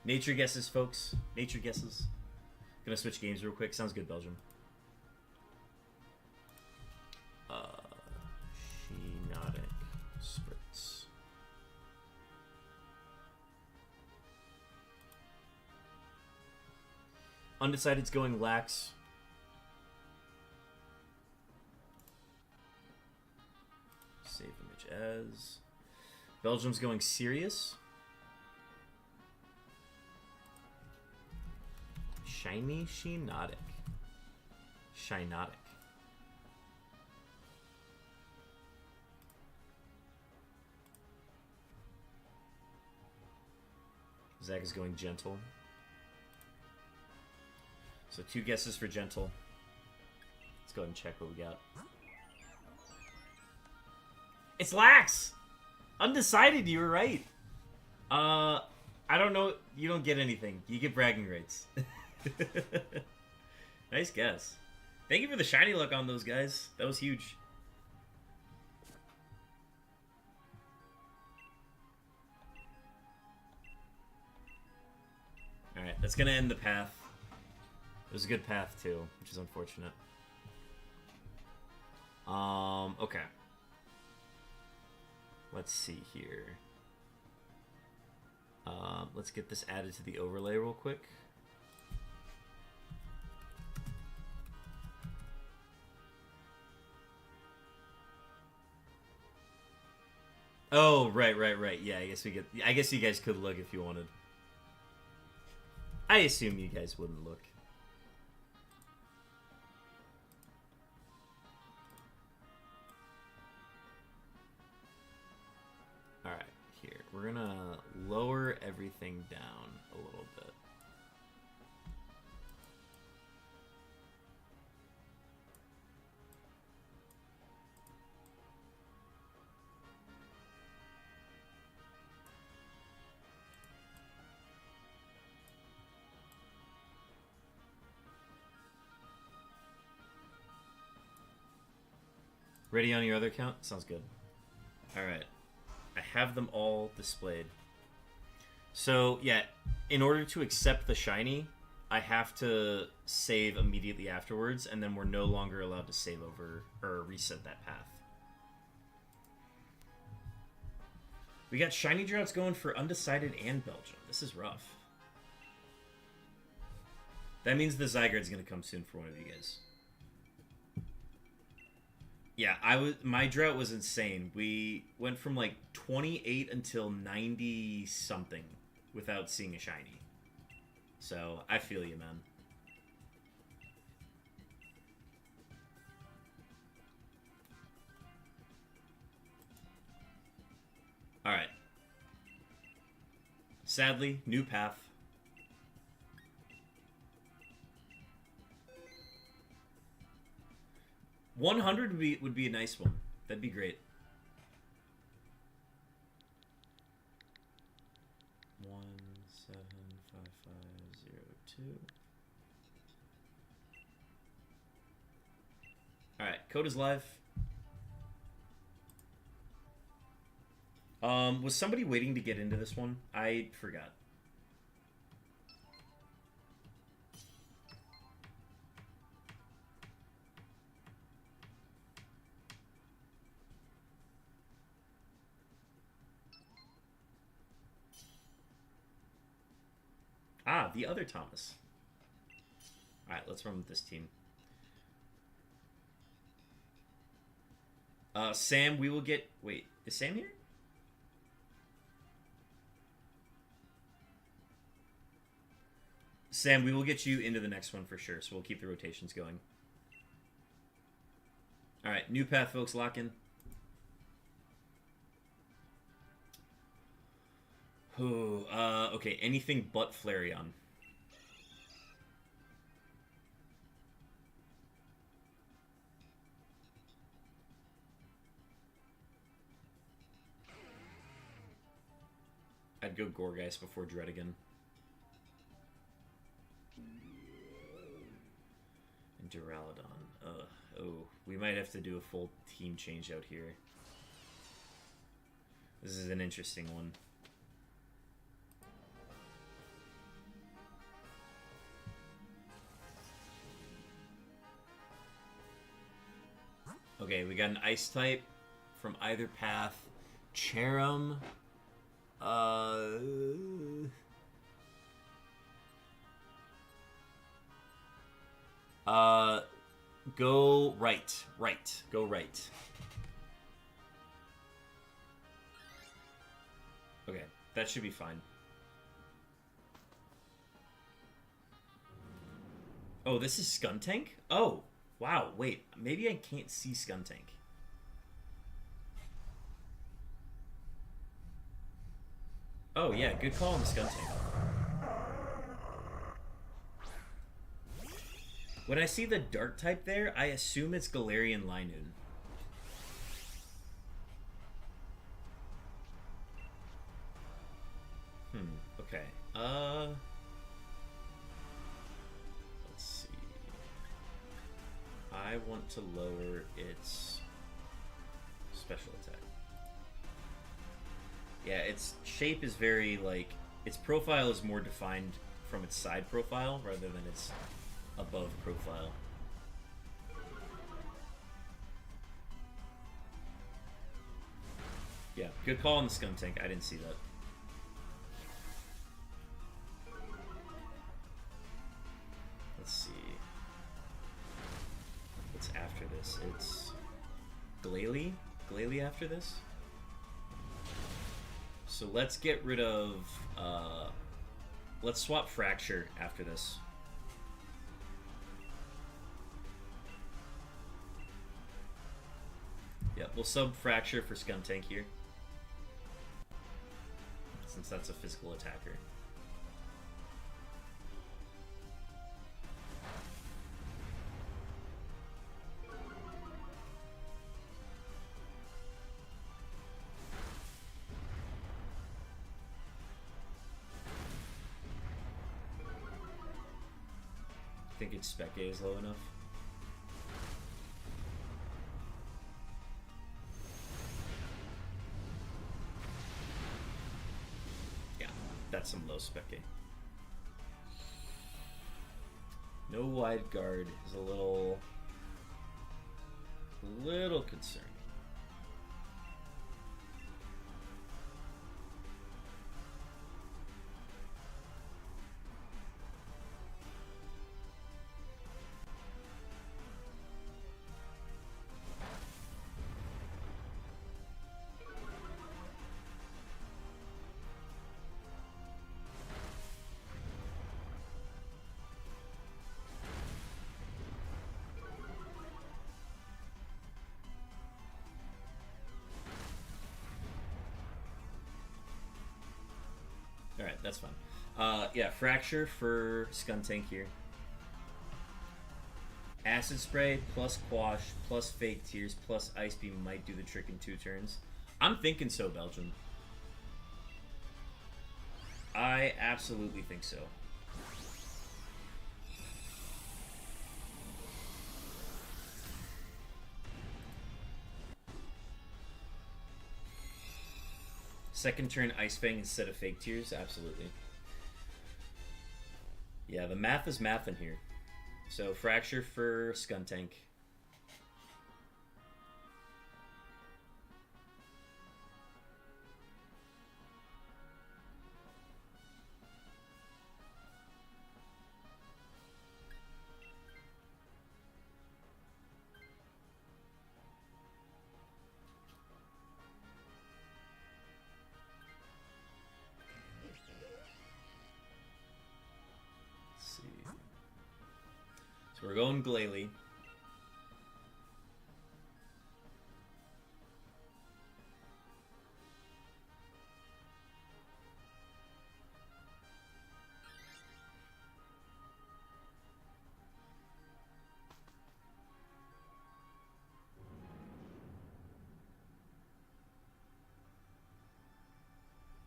A: Nature guesses, folks. Nature guesses. Gonna switch games real quick. Sounds good, Belgium. Shiinotic Spritz. Undecided's going lax. Save image as. Belgium's going serious. Shiny Shiinotic. Shiinotic. Zach is going gentle. So 2 guesses for gentle. Let's go ahead and check what we got. It's lax! Undecided, you were right. I don't know. You don't get anything. You get bragging rights. Nice guess. Thank you for the shiny luck on those guys. That was huge. Alright, that's gonna end the path. It was a good path too, which is unfortunate. Okay. Let's see here. Let's get this added to the overlay real quick. Oh, right. Yeah, I guess you guys could look if you wanted. I assume you guys wouldn't look. Alright, here. We're gonna lower everything down a little bit. Ready on your other account? Sounds good. Alright. I have them all displayed. So, yeah, in order to accept the shiny, I have to save immediately afterwards, and then we're no longer allowed to save over or reset that path. We got shiny droughts going for Undecided and Belgium. This is rough. That means the ZYGARDE's going to come soon for one of you guys. Yeah, my drought was insane. We went from like 28 until 90 something without seeing a shiny. So, I feel you, man. Alright. Sadly, new path. 100 would be a nice one. That'd be great. 5502. Alright, code is live. Was somebody waiting to get into this one? I forgot. Ah, the other Thomas. Alright, let's run with this team. Sam, we will get... Wait, is Sam here? Sam, we will get you into the next one for sure, so we'll keep the rotations going. Alright, new path, folks, lock in. Okay, anything but Flareon. I'd go Gorgeist before Dredigan. And Duraludon. Oh, we might have to do a full team change out here. This is an interesting one. Okay, we got an Ice type from either path. Cherim. Go right. Right. Go right. Okay, that should be fine. Oh, this is Skuntank? Oh, wow, wait. Maybe I can't see Skuntank. Oh, yeah, good call on the Skuntank. When I see the Dark type there, I assume it's Galarian Linoon. Okay. Let's see. I want to lower its special attack. Yeah, its shape is very, like, its profile is more defined from its side profile rather than its above profile. Yeah, good call on the Skuntank. I didn't see that. Let's see. What's after this? It's Glalie? Glalie after this? So let's get rid of... let's swap Fracture after this. Yeah, we'll sub Fracture for Skuntank here. Since that's a physical attacker. I think its Spec A is low enough. Yeah, that's some low Spec A. No wide guard is a little concerning. Alright, that's fine. Yeah, Fracture for Skuntank here. Acid Spray plus Quash plus Fake Tears plus Ice Beam might do the trick in 2 turns. I'm thinking so, Belgium. I I absolutely think so. Second turn Ice Fang instead of Fake Tears? Absolutely. Yeah, the math is math in here. So Fracture for Skuntank. So we're going Glalie.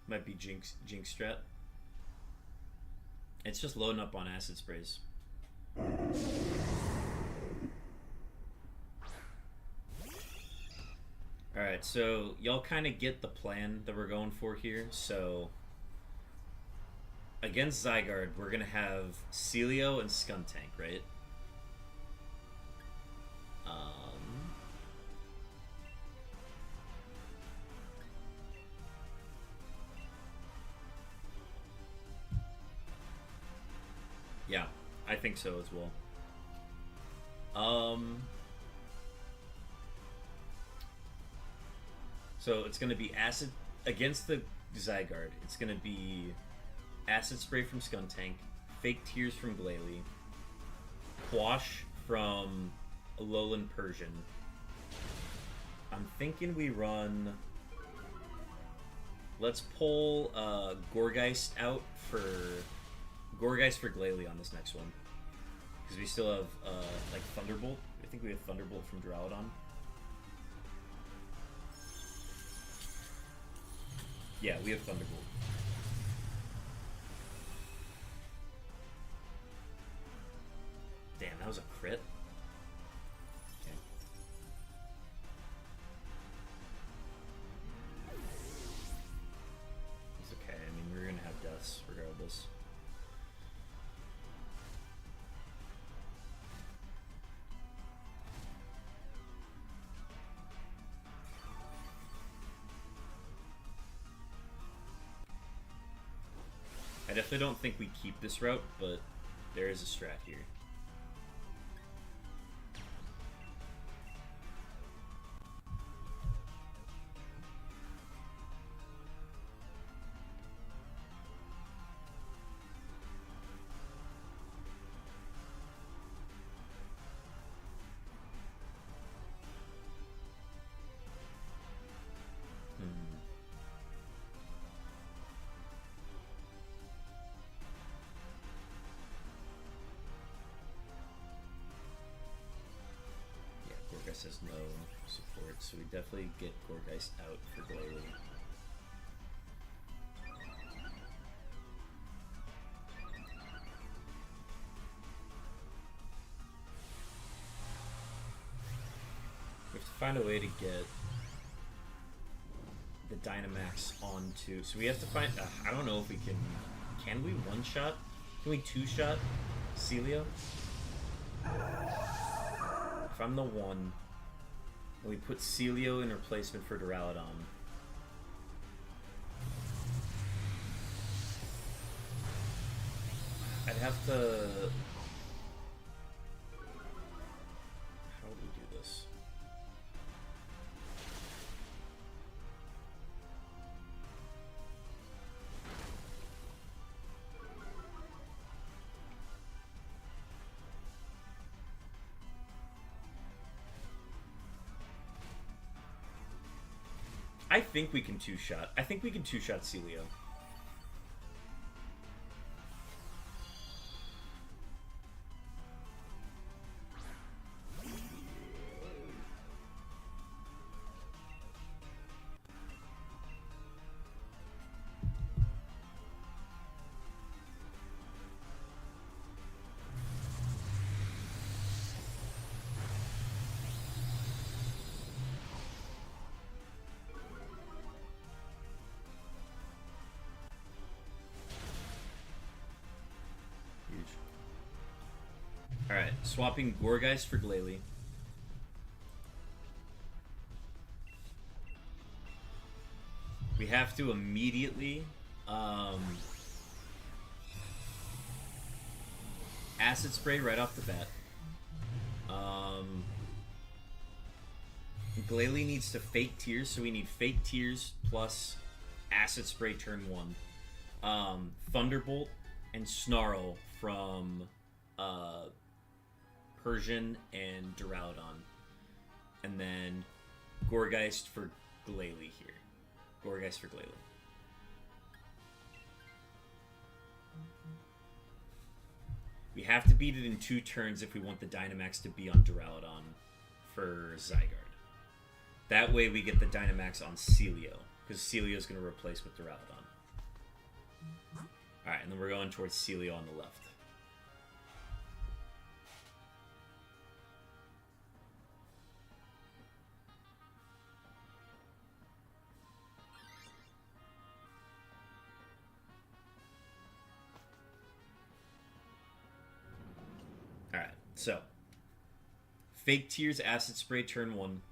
A: Might be Jinx strat. It's just loading up on Acid Sprays. Alright, so y'all kind of get the plan that we're going for here. So, against ZYGARDE, we're going to have Celio and Skuntank, right? Yeah, I think so as well. So it's going to be Acid against the ZYGARDE. It's going to be Acid Spray from Skuntank, Fake Tears from Glalie, Quash from Alolan Persian. I'm thinking we run... Let's pull Gourgeist out for... Gourgeist for Glalie on this next one. Because we still have, like, Thunderbolt. I think we have Thunderbolt from Duraludon. Yeah, we have Thunderbolt. Damn, that was a crit? Okay. It's okay, I mean, we're gonna have deaths regardless. I definitely don't think we keep this route, but there is a strat here. Has no support, so we definitely get Gourgeist out for Glalie. We have to find a way to get the Dynamax onto... So we have to find... I don't know if we can... Can we one-shot? Can we two-shot Celio? If I'm the one... And we put Celio in replacement for Duraludon. I'd have to... How would we do this? I think we can two-shot. I think we can two-shot Celio. Swapping Gourgeist for Glalie. We have to immediately Acid Spray right off the bat. Glalie needs to Fake Tears, so we need Fake Tears plus Acid Spray turn 1. Thunderbolt and Snarl from Persian and Duraludon. And then Gourgeist for Glalie here. Gourgeist for Glalie. We have to beat it in 2 turns if we want the Dynamax to be on Duraludon for ZYGARDE. That way we get the Dynamax on Celio, because Celio is going to replace with Duraludon. Alright, and then we're going towards Celio on the left. Alright, so Fake Tears, Acid Spray, turn 1.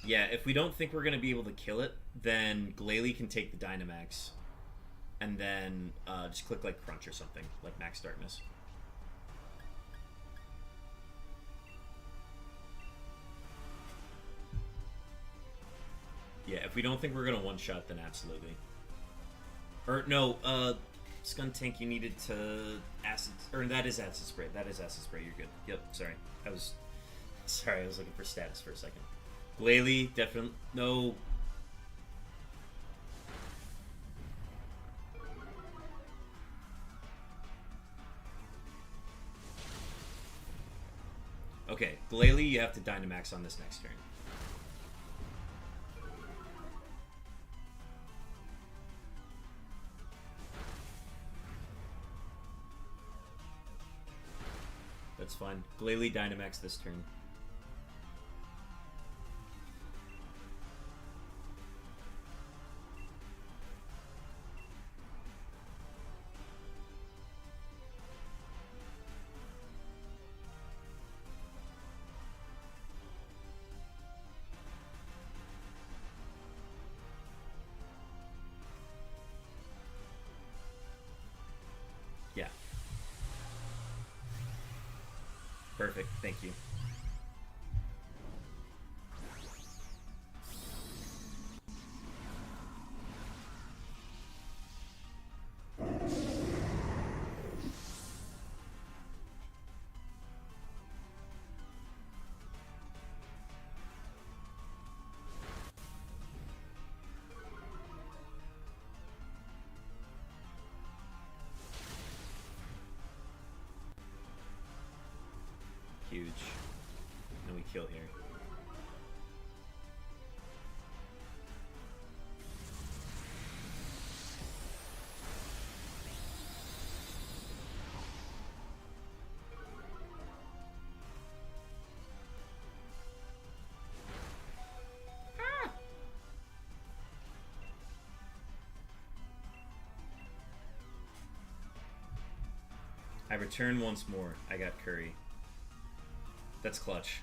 A: Yeah, if we don't think we're going to be able to kill it, then Glalie can take the Dynamax. And then just click like Crunch or something, like Max Darkness. Yeah, if we don't think we're going to one-shot, then absolutely. Or, no, Skuntank, you needed to Acid... Or, that is Acid Spray. That is Acid Spray. You're good. Yep, sorry. I was looking for status for a second. Glalie, definitely... No... Okay, Glalie, you have to Dynamax on this next turn. That's fine. Glalie Dynamax this turn. Yeah. Perfect, thank you. Huge. And we kill here. I return once more. I got Curry. That's clutch.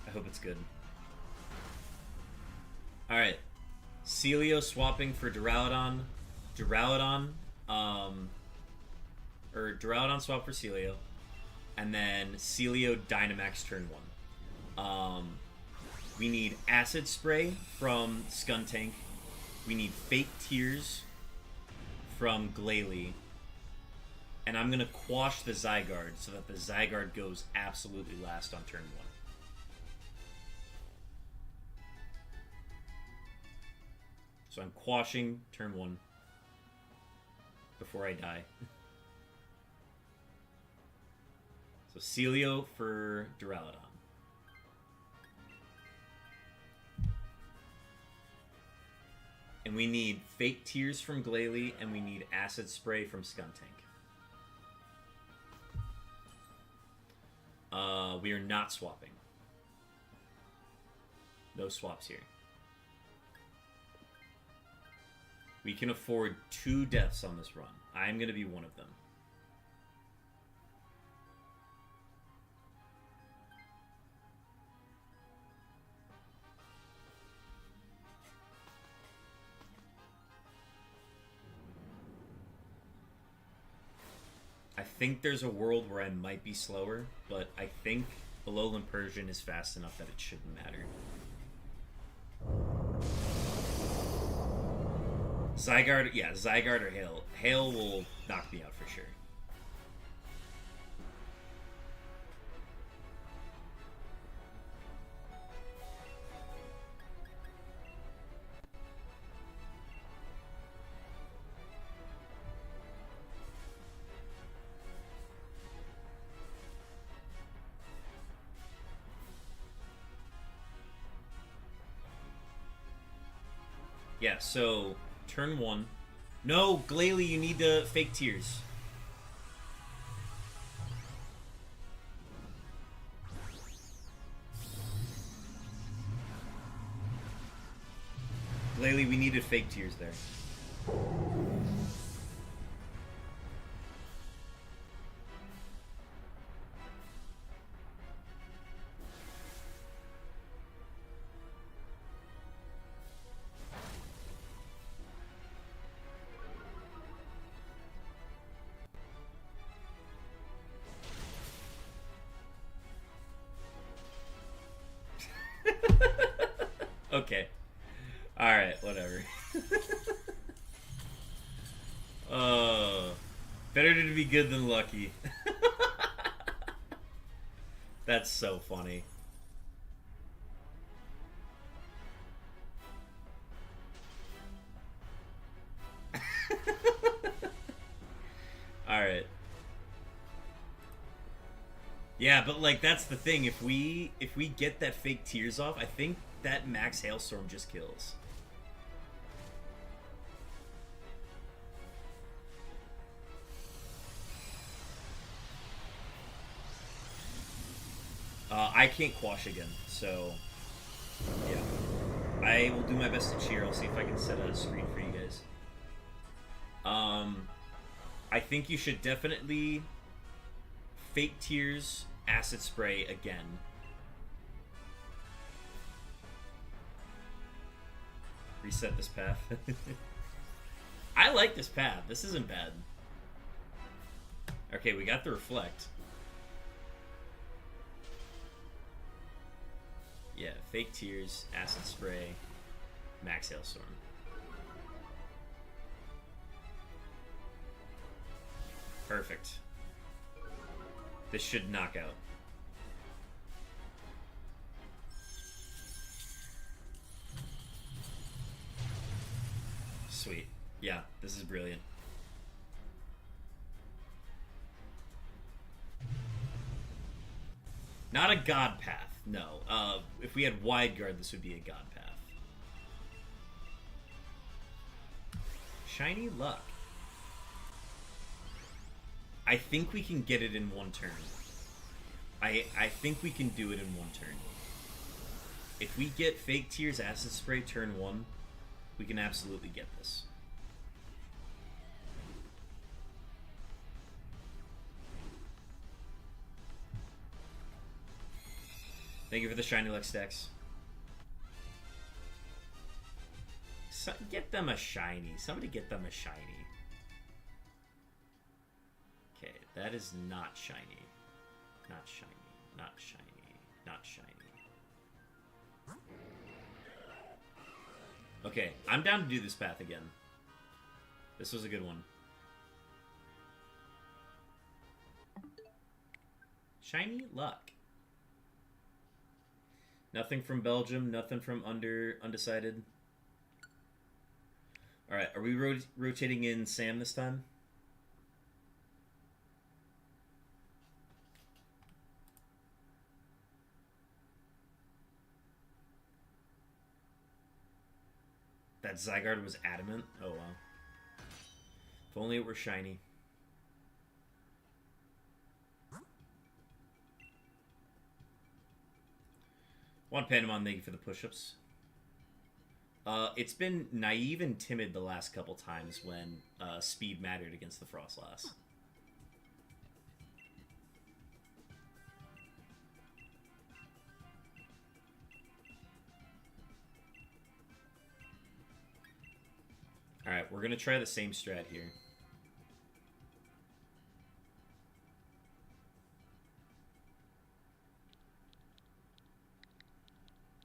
A: I hope it's good. Alright. Celio swapping for Duraludon. Duraludon swap for Celio. And then Celio Dynamax turn 1. We need Acid Spray from Skuntank. We need Fake Tears from Glalie. And I'm going to quash the ZYGARDE so that the ZYGARDE goes absolutely last on turn 1. So I'm quashing turn 1 before I die. So Celio for Duraludon. And we need Fake Tears from Glalie, and we need Acid Spray from Skuntank. We are not swapping. No swaps here. We can afford 2 deaths on this run. I'm going to be one of them. I think there's a world where I might be slower, but I think Alolan Persian is fast enough that it shouldn't matter. ZYGARDE, yeah, ZYGARDE or Hail. Hail will knock me out for sure. Yeah, so turn 1. No, Glalie, you need to fake tears. Glalie, we needed fake tears there. Okay. Alright, whatever. Better to be good than lucky. That's so funny. Alright. Yeah, but like that's the thing. If we get that fake tears off, I think that max hailstorm just kills. I can't quash again, so yeah. I will do my best to cheer. I'll see if I can set a screen for you guys. I think you should definitely fake tears, acid spray again. Reset this path. I like this path. This isn't bad. Okay, we got the reflect. Yeah, fake tears, acid spray, max hailstorm. Perfect. This should knock out. Sweet. Yeah, this is brilliant. Not a god path, no. If we had wide guard, this would be a god path. Shiny luck. I think we can get it in one turn. I think we can do it in one turn. If we get fake tears, acid spray turn 1, we can absolutely get this. Thank you for the shiny luck stacks. So, get them a shiny. Somebody get them a shiny. Okay, that is not shiny. Not shiny. Not shiny. Not shiny. Okay, I'm down to do this path again. This was a good one. Shiny luck. Nothing from Belgium, nothing from Undecided. Alright, are we rotating in Sam this time? That ZYGARDE was adamant? Oh wow. If only it were shiny. One Panamon, thank you for the push-ups. It's been naive and timid the last couple times when speed mattered against the Frostlass. Alright, we're going to try the same strat here.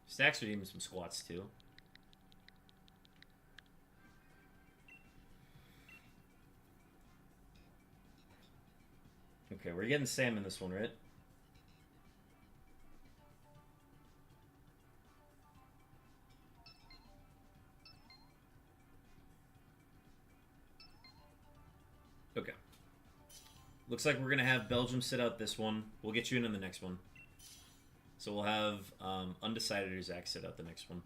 A: Stacks are even some squats too. Okay, we're getting Sam in this one, right? Okay. Looks like we're going to have Belgium sit out this one. We'll get you in the next one. So we'll have Undecided or Zach sit out the next one.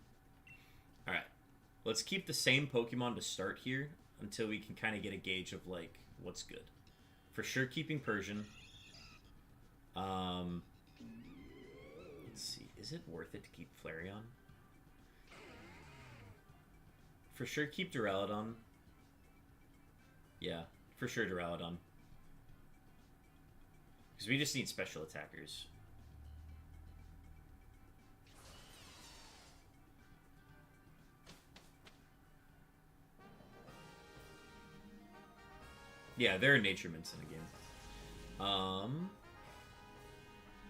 A: Alright. Let's keep the same Pokemon to start here until we can kind of get a gauge of, like, what's good. For sure keeping Persian. Let's see. Is it worth it to keep Flareon? For sure keep Duraludon. Yeah, for sure Duraludon. Because we just need special attackers. Yeah, there are nature mints in the game.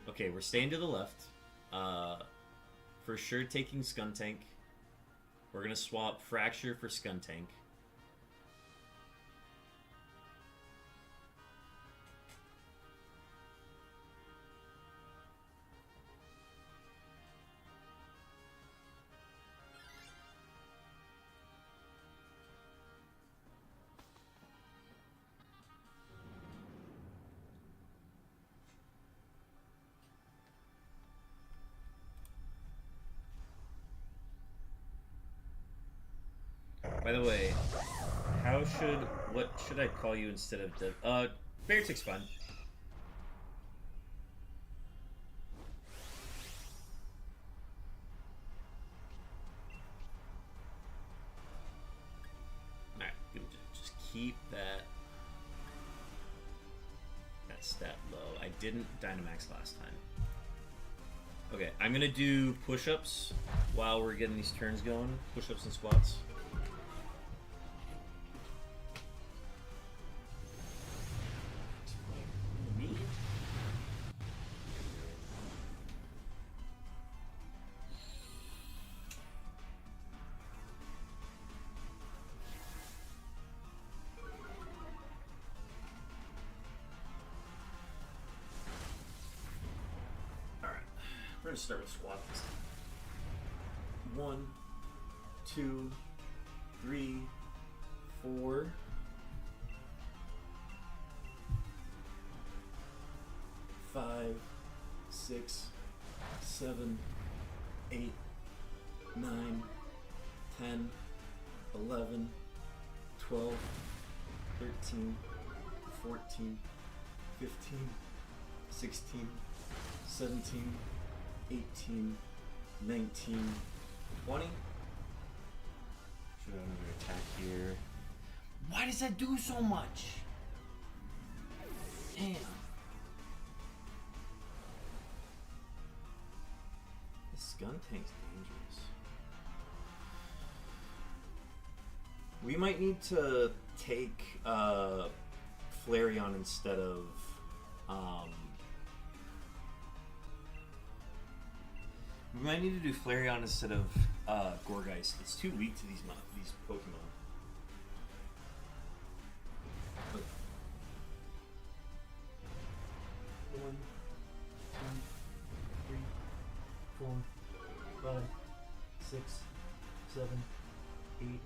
A: Okay, we're staying to the left. For sure taking Skuntank. We're going to swap Fracture for Skuntank. By the way, what should I call you instead of Beartick's fun. Alright, we'll just keep that stat low. I didn't Dynamax last time. Okay, I'm gonna do push-ups while we're getting these turns going. Push-ups and squats. We're gonna start with squats. 1, 2, 3, 4. 5, 6, 7, 8, 9, 10, 11, 12, 13, 14, 15, 16, 17, 18, 19, 20. Should have another attack here. Why does that do so much? Damn. This Skuntank's dangerous. We might need to take Flareon instead of we might need to do Flareon instead of Gourgeist. It's too weak to these Pokemon. But 1, 2, 3, 4, 5, 6, 7, 8, 9,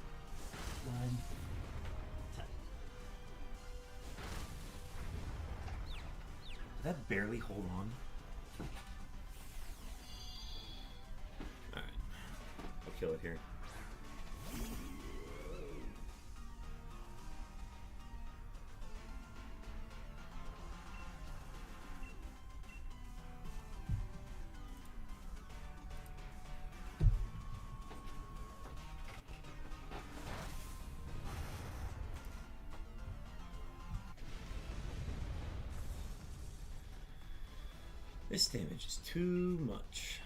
A: 10. Did that barely hold on? Alright. I'll kill it here. This damage is too much.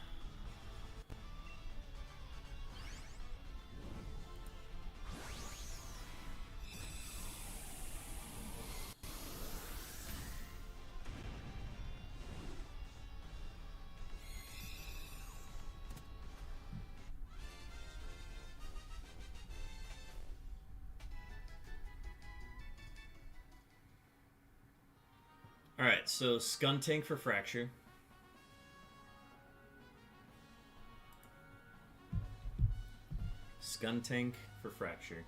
A: Alright, so Skuntank for Fracture. Skuntank for Fracture.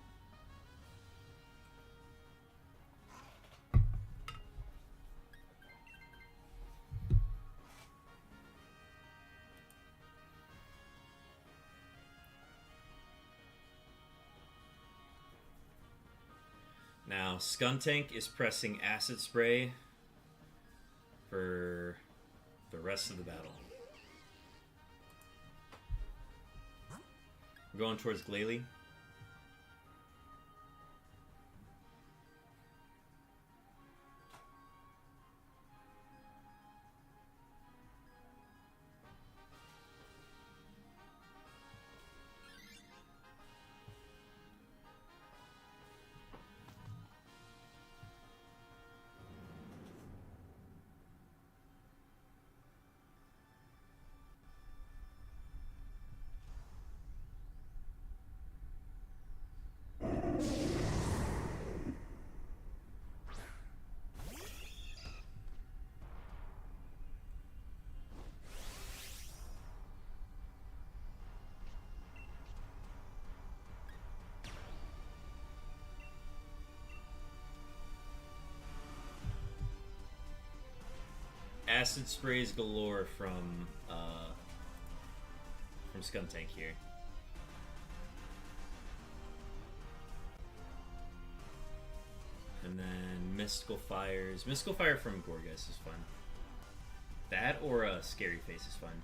A: Now, Skuntank is pressing Acid Spray for the rest of the battle. We're going towards Glalie. Acid sprays galore from Skuntank here. And then Mystical Fires. Mystical Fire from Gorgas is fun. That or a Scary Face is fun.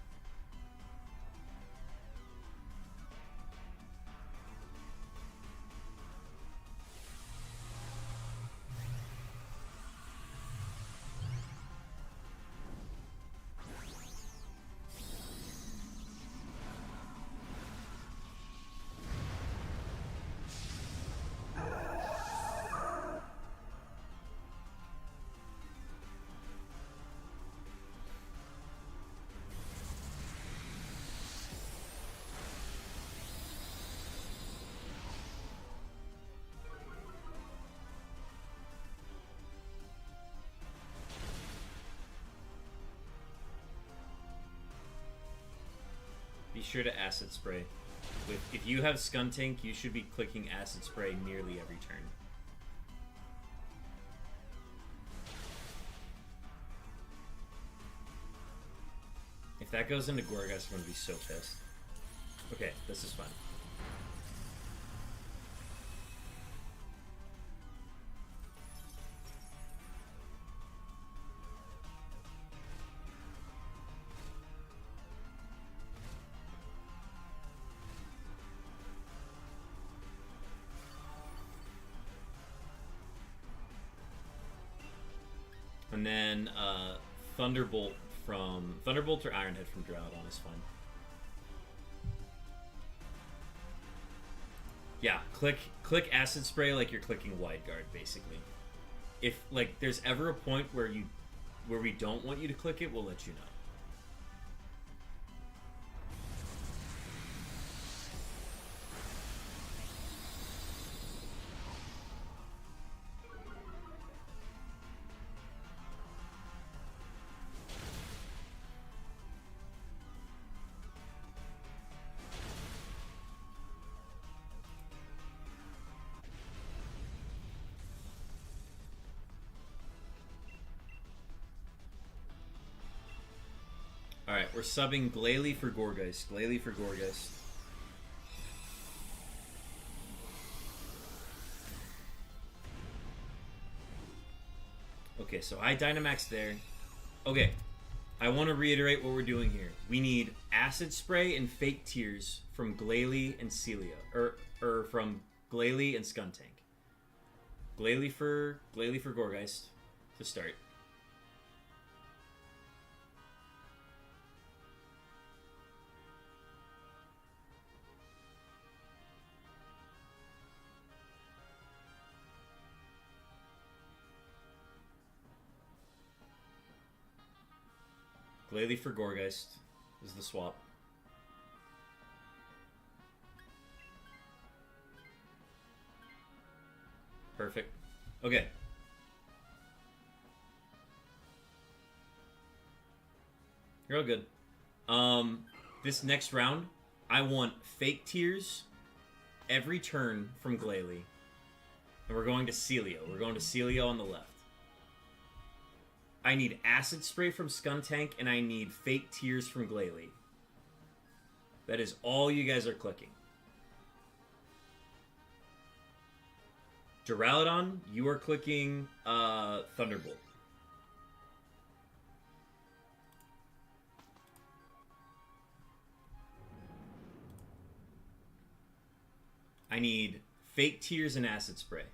A: Be sure to Acid Spray. If you have Skuntank, you should be clicking Acid Spray nearly every turn. If that goes into Gorgas, I'm going to be so pissed. Okay, this is fun. And then Thunderbolt or Ironhead from Droudon is fun. Yeah, click Acid Spray like you're clicking Wide Guard, basically. If like there's ever a point where we don't want you to click it, we'll let you know. Alright, we're subbing Glalie for Gorgeist. Glalie for Gorgeist. Okay, so I Dynamax there. Okay, I want to reiterate what we're doing here. We need Acid Spray and Fake Tears from Glalie and Celia. Or from Glalie and Skuntank. Glalie for Gorgeist to start. Glalie for Gorgeist is the swap. Perfect. Okay. You're all good. This next round, I want Fake Tears every turn from Glalie. And we're going to Celio. We're going to Celio on the left. I need Acid Spray from Skuntank, and I need Fake Tears from Glalie. That is all you guys are clicking. Duraludon, you are clicking Thunderbolt. I need Fake Tears and Acid Spray.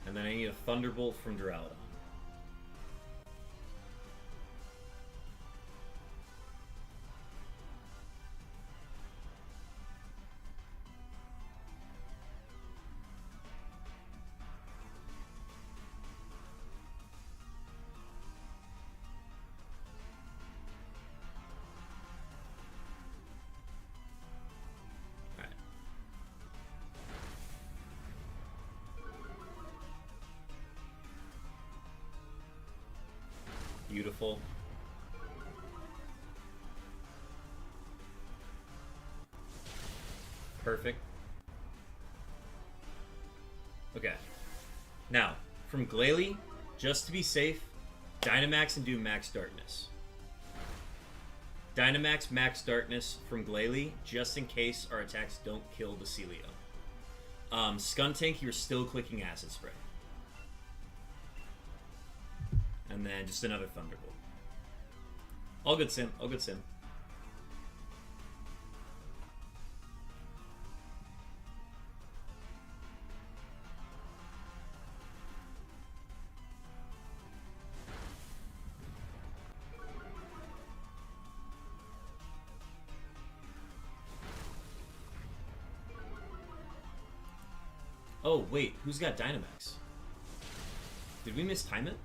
A: And then I need a Thunderbolt from Duraludon. Beautiful. Perfect. Okay. Now, from Glalie, just to be safe, Dynamax and do Max Darkness. Dynamax Max Darkness from Glalie, just in case our attacks don't kill the Celio. Skuntank, you're still clicking Acid Spray. And then just another Thunderbolt. All good, Sim. All good, Sim. Oh, wait. Who's got Dynamax? Did we mistime it?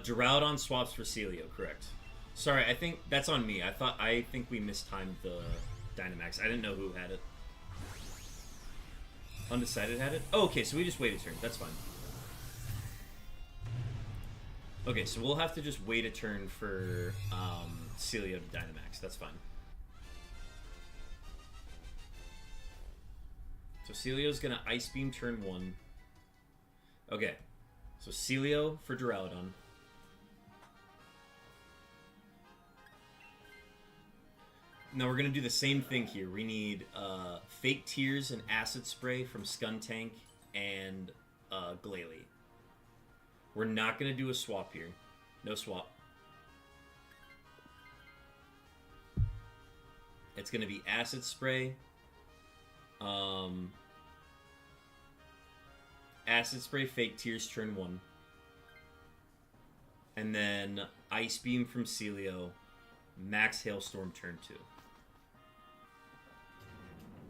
A: Duraludon swaps for Celio, correct. Sorry, I think that's on me. I think we mistimed the Dynamax. I didn't know who had it. Undecided had it? Oh, okay, so we just wait a turn. That's fine. Okay, so we'll have to just wait a turn for Celio to Dynamax. That's fine. So Celio's gonna Ice Beam turn 1. Okay, so Celio for Duraludon. Now we're going to do the same thing here. We need Fake Tears and Acid Spray from Skuntank and Glalie. We're not going to do a swap here. No swap. It's going to be Acid Spray. Acid Spray, Fake Tears, turn 1. And then Ice Beam from Celio, Max Hailstorm, turn 2.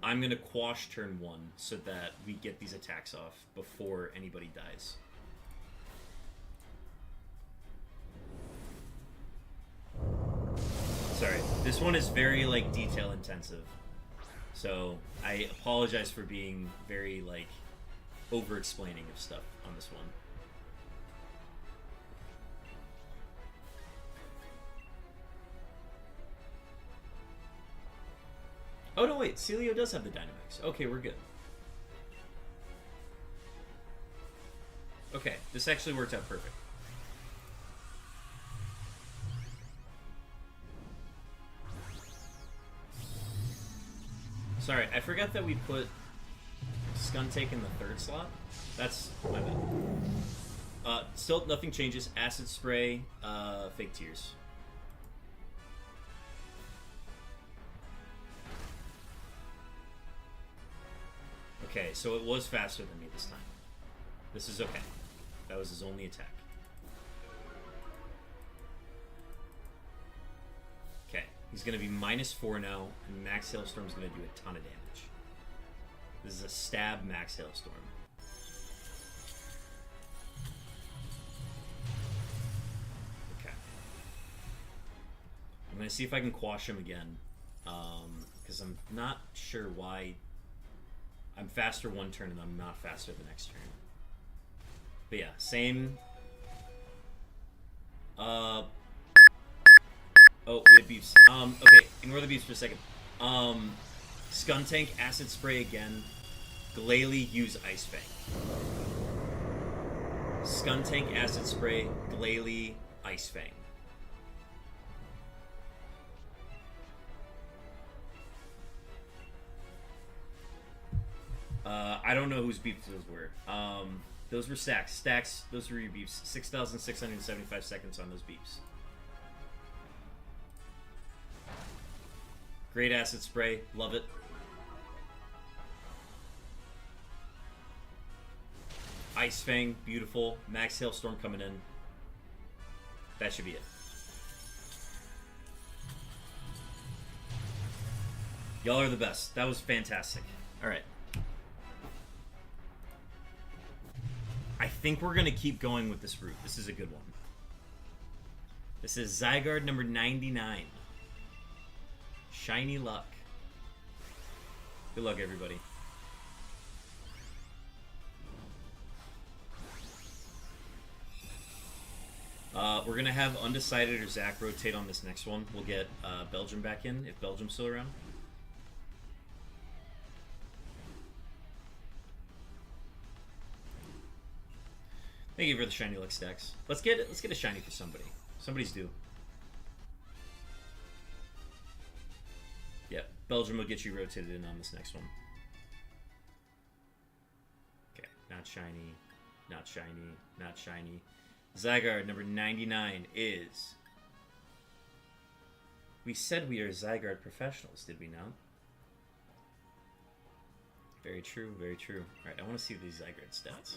A: I'm going to Quash turn 1 so that we get these attacks off before anybody dies. Sorry, this one is very, like, detail intensive. So, I apologize for being very, like, over-explaining of stuff on this one. Oh, no, wait. Celio does have the Dynamax. Okay, we're good. Okay, this actually worked out perfect. Sorry, I forgot that we put Skuntank in the 3rd slot. That's my bad. Still, nothing changes. Acid Spray, Fake Tears. Okay, so it was faster than me this time. This is okay. That was his only attack. Okay, he's going to be -4 now, and Max Hailstorm's going to do a ton of damage. This is a stab Max Hailstorm. Okay. I'm going to see if I can quash him again, because I'm not sure why I'm faster one turn and I'm not faster the next turn. But yeah, same. Oh, we have beeps. Okay, ignore the beeps for a second. Skuntank, Acid Spray again. Glalie, use Ice Fang. Skuntank, Acid Spray, Glalie, Ice Fang. I don't know whose beeps those were. Those were Stacks. Stacks, those were your beeps. 6,675 seconds on those beeps. Great Acid Spray. Love it. Ice Fang. Beautiful. Max Hailstorm coming in. That should be it. Y'all are the best. That was fantastic. Alright. I think we're going to keep going with this route. This is a good one. This is ZYGARDE number 99. Shiny luck. Good luck, everybody. We're going to have Undecided or Zach rotate on this next one. We'll get Belgium back in, if Belgium's still around. Thank you for the shiny luck stacks. Let's get a shiny for somebody. Somebody's due. Yeah, Belgium will get you rotated in on this next one. Okay, not shiny, not shiny, not shiny. ZYGARDE number 99 is... We said we are ZYGARDE professionals, did we not? Very true, very true. Alright, I want to see these ZYGARDE stats.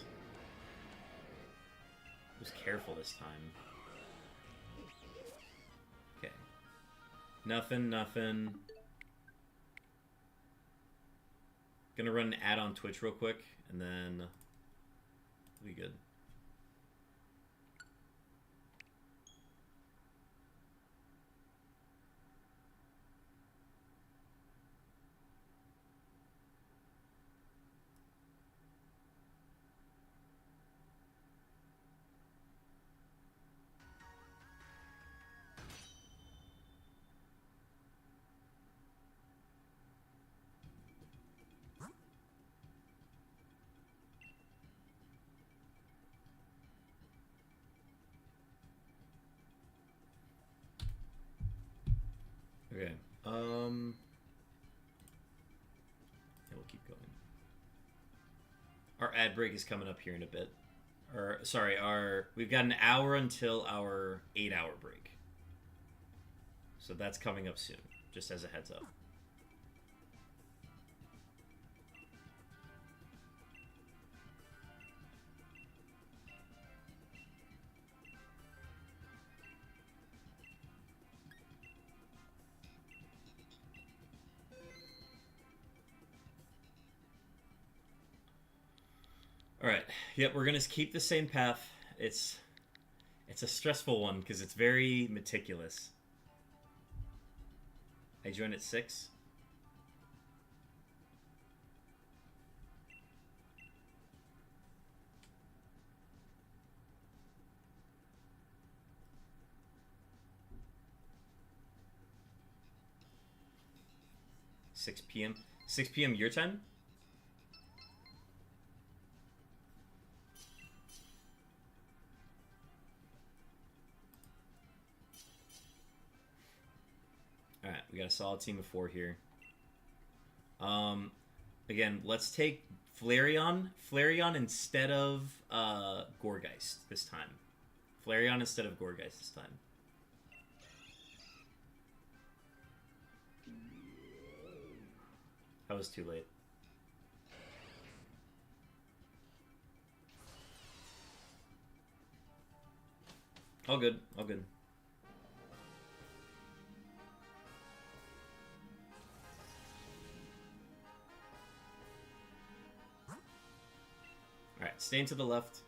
A: I was careful this time. Okay. Nothing, nothing. Gonna run an ad on Twitch real quick, and then we'll be good. Okay. Yeah, we'll keep going. Our ad break is coming up here in a bit. Or sorry, we've got an hour until our 8-hour break. So that's coming up soon, just as a heads up. Alright, yep, we're going to keep the same path. It's a stressful one because it's very meticulous. I joined at 6. p.m. 6 p.m. your time? Alright, we got a solid team of 4 here. Again, let's take Flareon instead of Gourgeist this time. Flareon instead of Gourgeist this time. I was too late. All good, all good. Alright, staying to the left.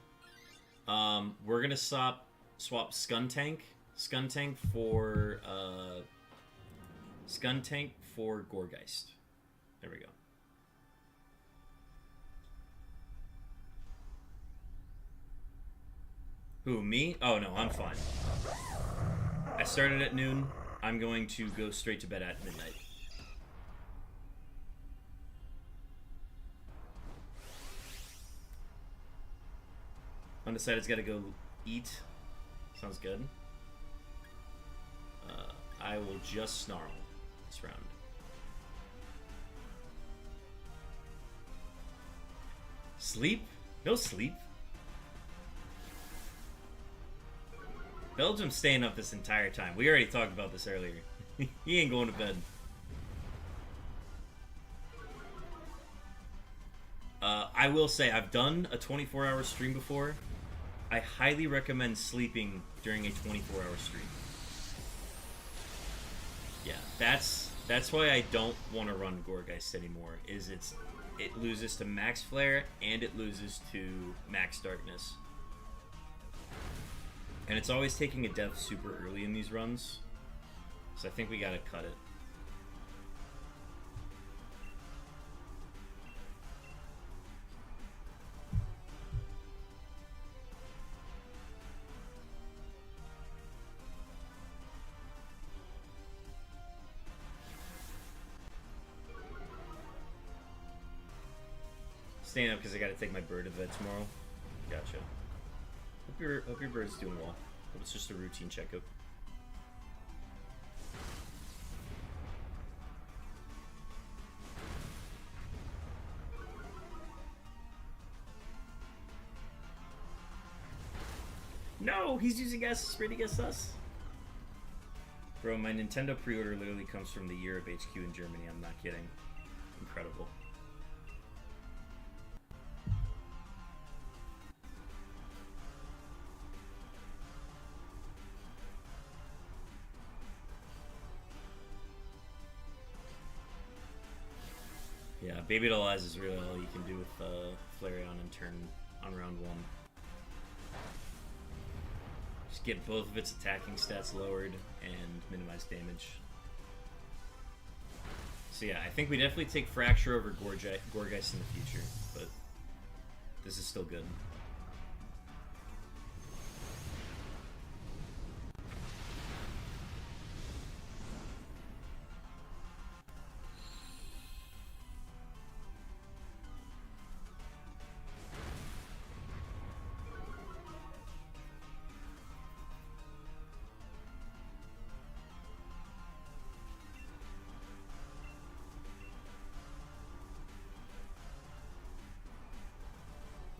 A: We're gonna swap Skuntank for Gourgeist. There we go. Who, me? Oh no, I'm fine. I started at noon. I'm going to go straight to bed at midnight. Undecided's gotta go eat. Sounds good. I will just snarl this round. Sleep? No sleep. Belgium's staying up this entire time. We already talked about this earlier. He ain't going to bed. I will say, I've done a 24-hour stream before. I highly recommend sleeping during a 24-hour stream. Yeah, that's why I don't want to run Gourgeist anymore. It loses to Max Flare and it loses to Max Darkness. And it's always taking a death super early in these runs. So I think we gotta cut it. Staying up because I gotta take my bird to vet tomorrow. Gotcha. Hope your bird's doing well. Hope it's just a routine checkup. No, he's using us, sprayed against us. Bro, my Nintendo pre-order literally comes from the year of HQ in Germany. I'm not kidding. Incredible. Yeah, Baby Doll Eyes is really all you can do with Flareon and turn on round 1. Just get both of its attacking stats lowered and minimize damage. So yeah, I think we definitely take Fracture over Gourgeist in the future, but this is still good.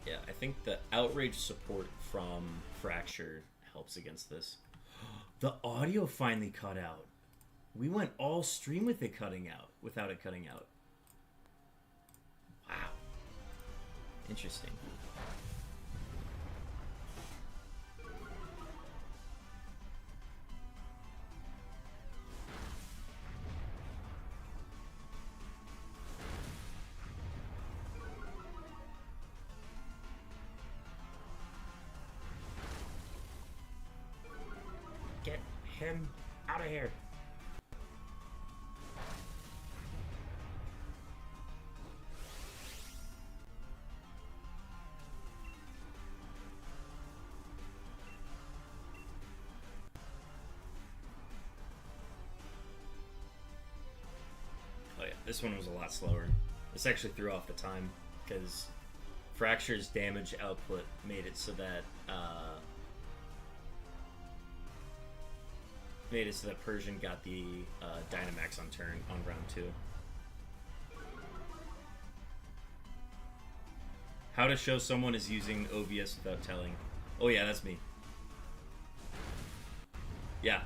A: Yeah, I think the outrage support from Fracture helps against this. The audio finally cut out. We went all stream with it cutting out, without it cutting out. Wow. Interesting. Get him out of here. Oh yeah, this one was a lot slower. This actually threw off the time because Fracture's damage output made it so that Persian got the Dynamax on round 2. How to show someone is using OBS without telling. Oh yeah, that's me. Yeah,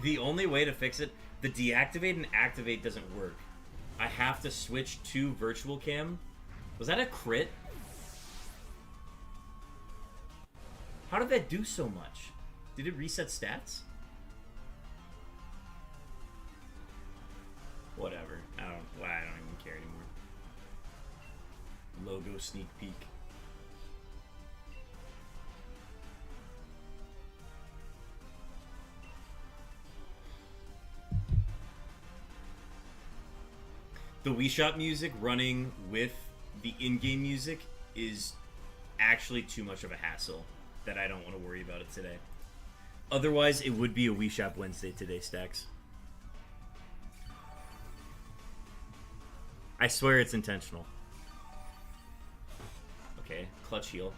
A: the only way to fix it, the deactivate and activate doesn't work. I have to switch to virtual cam. Was that a crit? How did that do so much? Did it reset stats? Whatever. I don't even care anymore. Logo sneak peek. The Wii Shop music running with the in-game music is actually too much of a hassle that I don't want to worry about it today. Otherwise, it would be a Wii Shop Wednesday today, Stacks. I swear it's intentional. Okay, clutch heal.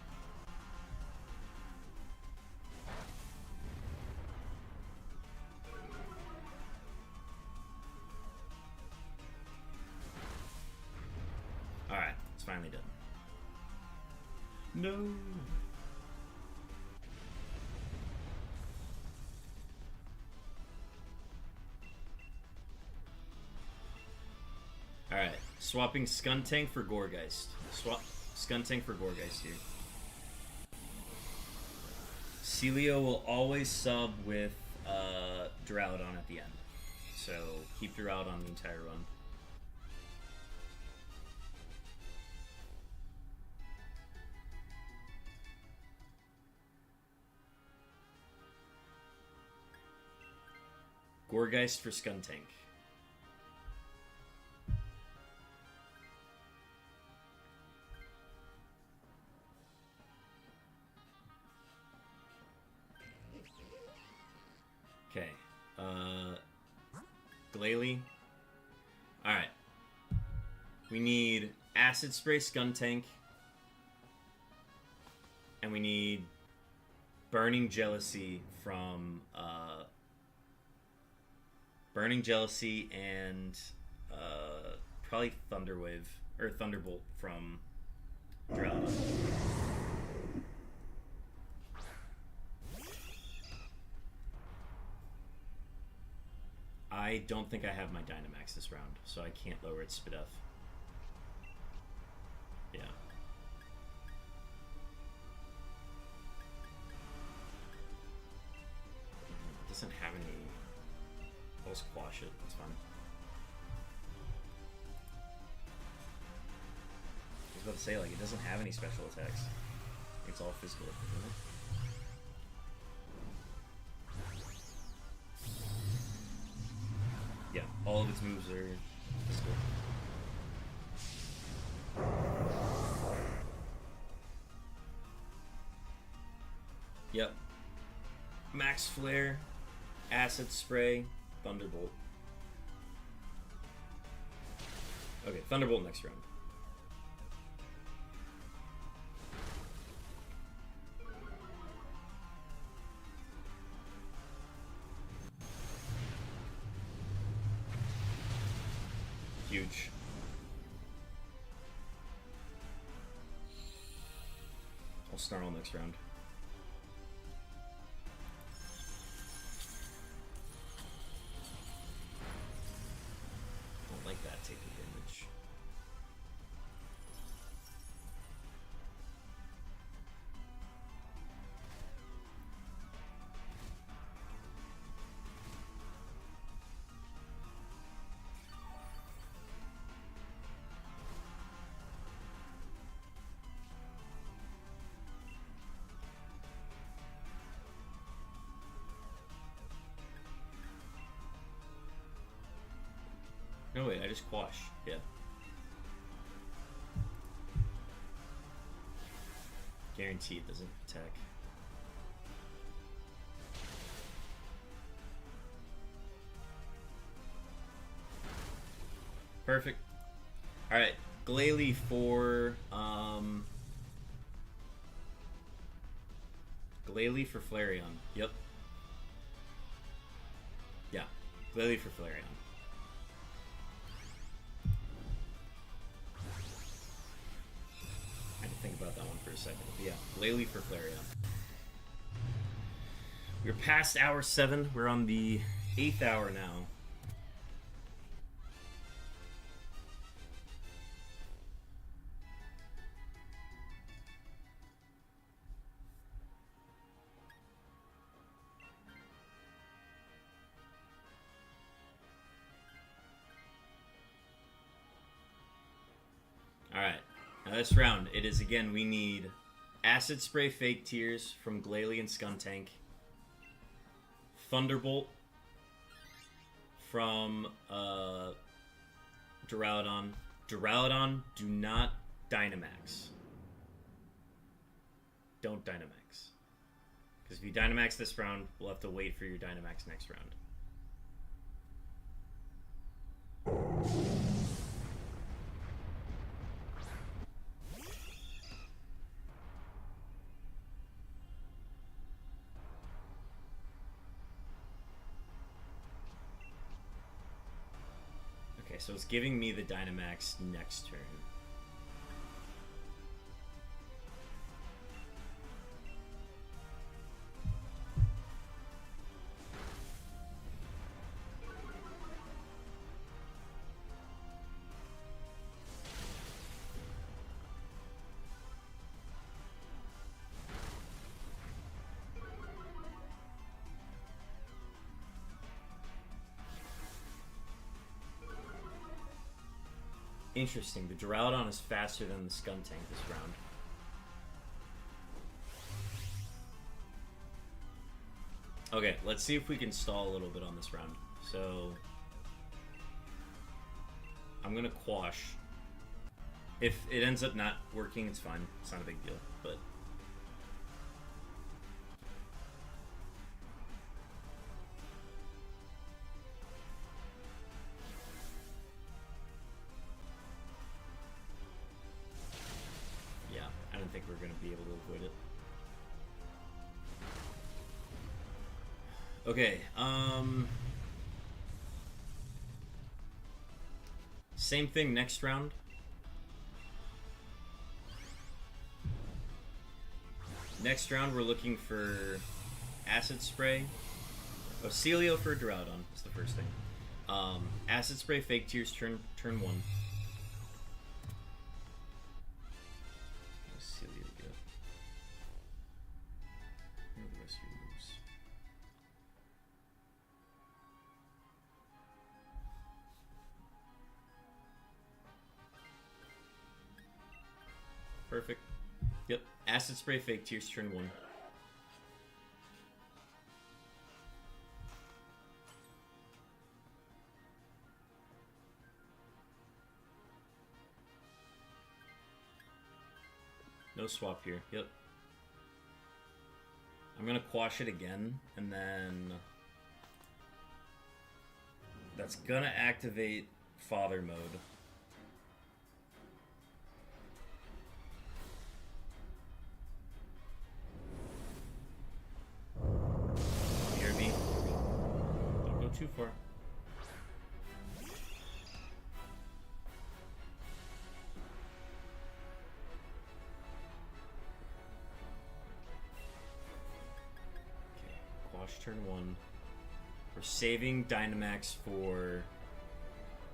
A: Alright, it's finally done. No. Alright, swapping Skuntank for Gourgeist. Swap Skuntank for Gourgeist here. Celio will always sub with Duraludon at the end. So keep Duraludon the entire run. Gourgeist for Skuntank. Okay. Glalie. Alright. We need Acid Spray Skuntank. And we need Burning Jealousy from Burning Jealousy and probably Thunderwave or Thunderbolt from Duraludon. I don't think I have my Dynamax this round, so I can't lower its Spidef. Yeah. It doesn't have any... I'll just quash it, it's fine. I was about to say, like, it doesn't have any special attacks. It's all physical, isn't it? Yeah, all of its moves are physical. Yep. Max Flare, Acid Spray, Thunderbolt. Okay, Thunderbolt next round. Huge. I'll Snarl next round. Don't like that taking damage. No, wait, I just quash. Yeah. Guarantee it doesn't attack. Perfect. Alright, Glalie for, Glalie for Flareon. Yep. Yeah, Glalie for Flareon. I had to think second. Yeah, Glalie for Flareon. We're past hour 7. We're on the 8th hour now. Alright, now this round, it is again, we need Acid Spray Fake Tears from Glalie and Skuntank, Thunderbolt from Duraludon. Duraludon, do not Dynamax. Don't Dynamax. Because if you Dynamax this round, we'll have to wait for your Dynamax next round. Okay, so it's giving me the Dynamax next turn. Interesting. The Duraludon is faster than the Skuntank this round. Okay, let's see if we can stall a little bit on this round. So I'm gonna Quash. If it ends up not working, it's fine. It's not a big deal. But I don't think we're going to be able to avoid it. Okay, same thing next round. Next round we're looking for Acid Spray. Oh, Celio for Duraludon is the first thing. Acid Spray Fake Tears turn 1. Perfect. Yep. Acid Spray Fake Tears turn 1. No swap here. Yep. I'm gonna Quash it again, and then that's gonna activate Father Mode. Too far. Okay, Quash turn 1. We're saving Dynamax for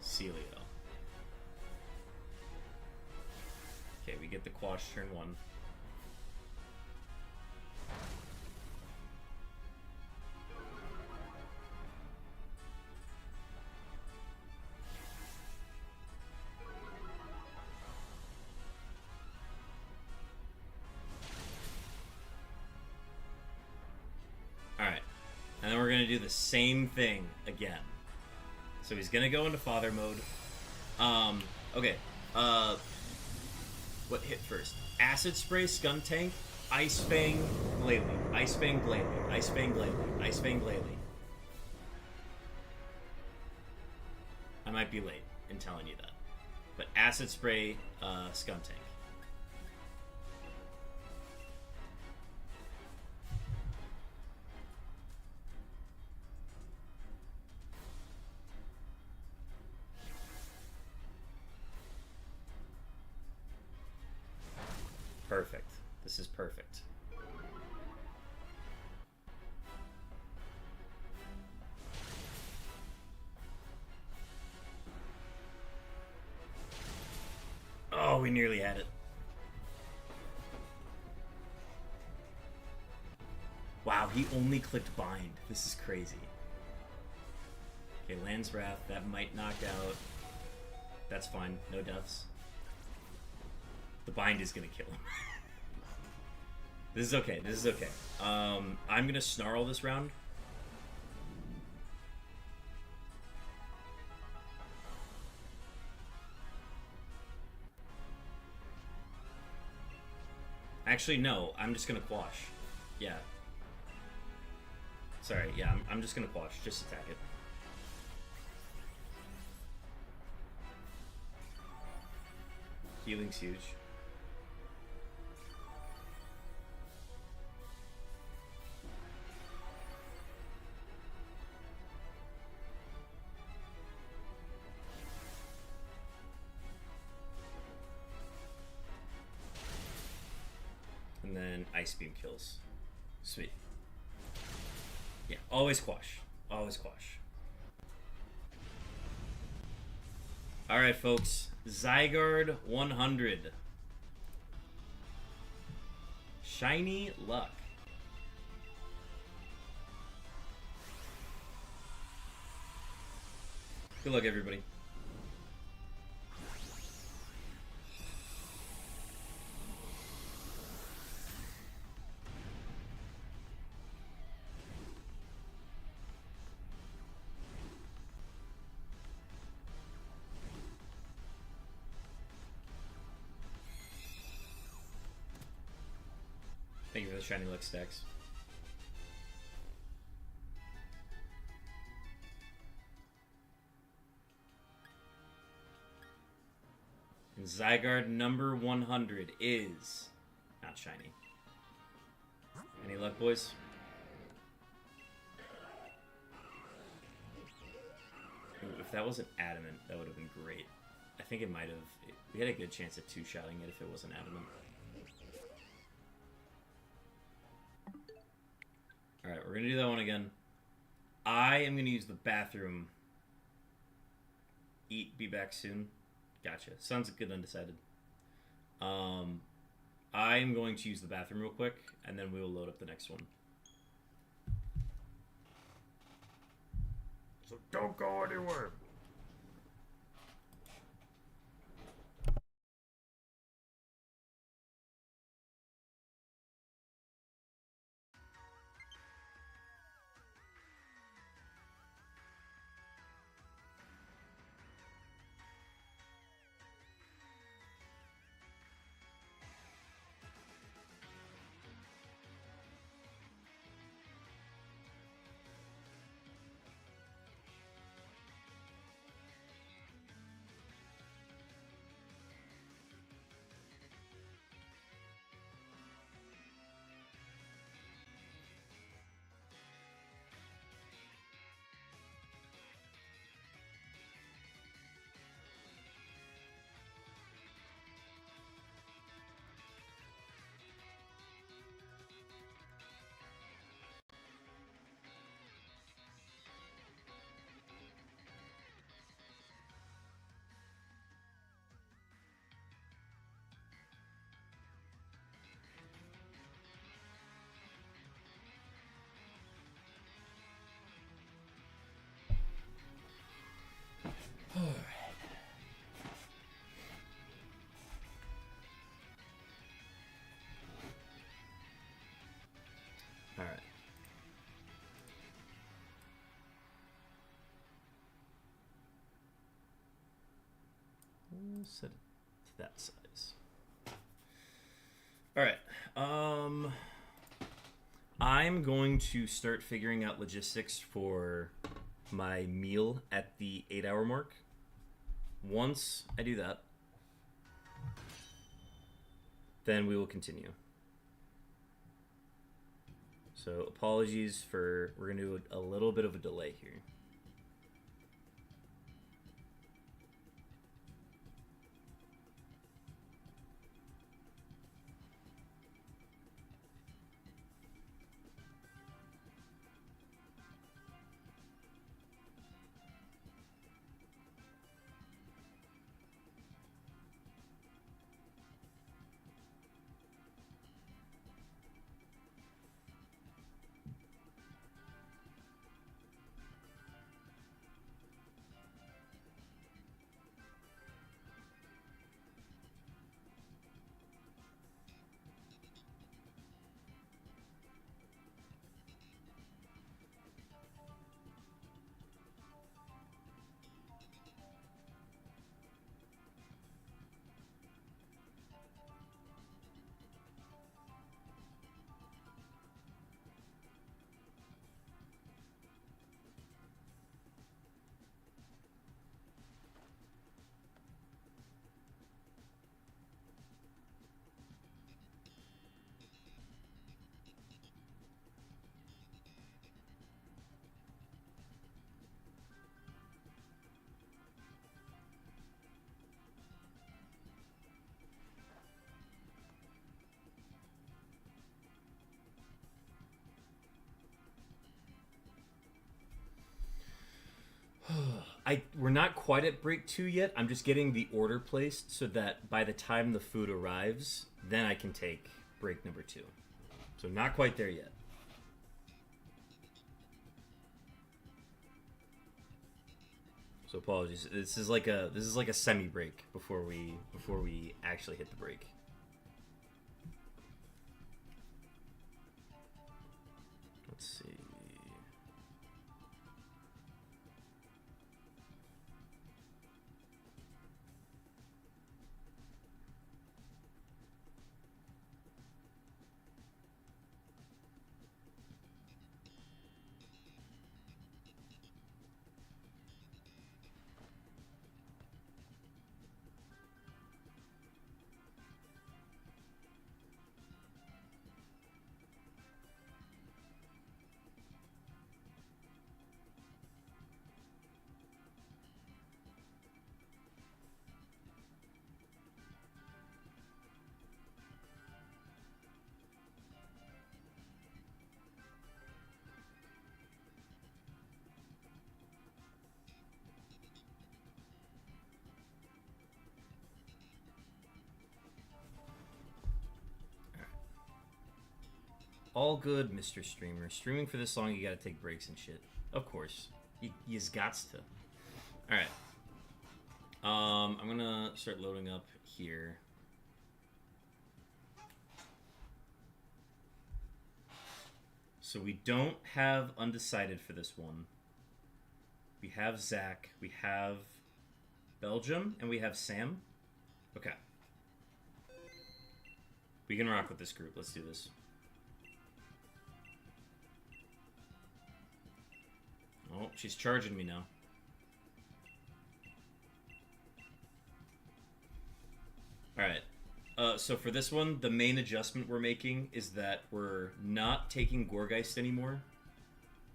A: Celio. Okay, we get the Quash turn 1. And then we're going to do the same thing again. So he's going to go into Father Mode. Okay. What hit first? Acid Spray, Skuntank, Ice Fang, Glalie. Ice Fang, Glalie. Ice Fang, Glalie. Ice Fang, Glalie. I might be late in telling you that. But Acid Spray, Skuntank. Perfect. This is perfect. Oh, we nearly had it. Wow, he only clicked bind. This is crazy. Okay, Land's Wrath. That might knock out. That's fine. No deaths. The bind is going to kill him. This is okay. This is okay. I'm going to Snarl this round. Actually, no. I'm just going to Quash. Yeah. Sorry. Yeah, I'm just going to Quash. Just attack it. Healing's huge. And then Ice Beam kills. Sweet. Yeah, always Quash. Always Quash. Alright, folks. ZYGARDE 100. Shiny Luck. Good luck, everybody. Thank you for the Shiny Luck stacks. And ZYGARDE number 100 is not shiny. Any luck, boys? Ooh, if that wasn't adamant, that would have been great. I think it might have. We had a good chance of two-shotting it if it wasn't adamant. Alright, we're going to do that one again. I am going to use the bathroom. Eat, be back soon. Gotcha. Sounds good undecided. I'm going to use the bathroom real quick, and then we will load up the next one. So don't go anywhere. Alright. We'll set it to that size. Alright. I'm going to start figuring out logistics for my meal at the 8-hour mark. Once I do that, then we will continue. So apologies for, we're going to do a little bit of a delay here. We're not quite at break 2 yet. I'm just getting the order placed so that by the time the food arrives, then I can take break number 2. So not quite there yet. So apologies. This is like a semi break before we actually hit the break. Let's see. All good, Mr. Streamer. Streaming for this long, you gotta take breaks and shit. Of course. You's gots to. Alright. I'm gonna start loading up here. So we don't have undecided for this one. We have Zach, we have Belgium, and we have Sam. Okay. We can rock with this group. Let's do this. Oh, she's charging me now. Alright. So for this one, the main adjustment we're making is that we're not taking Gourgeist anymore.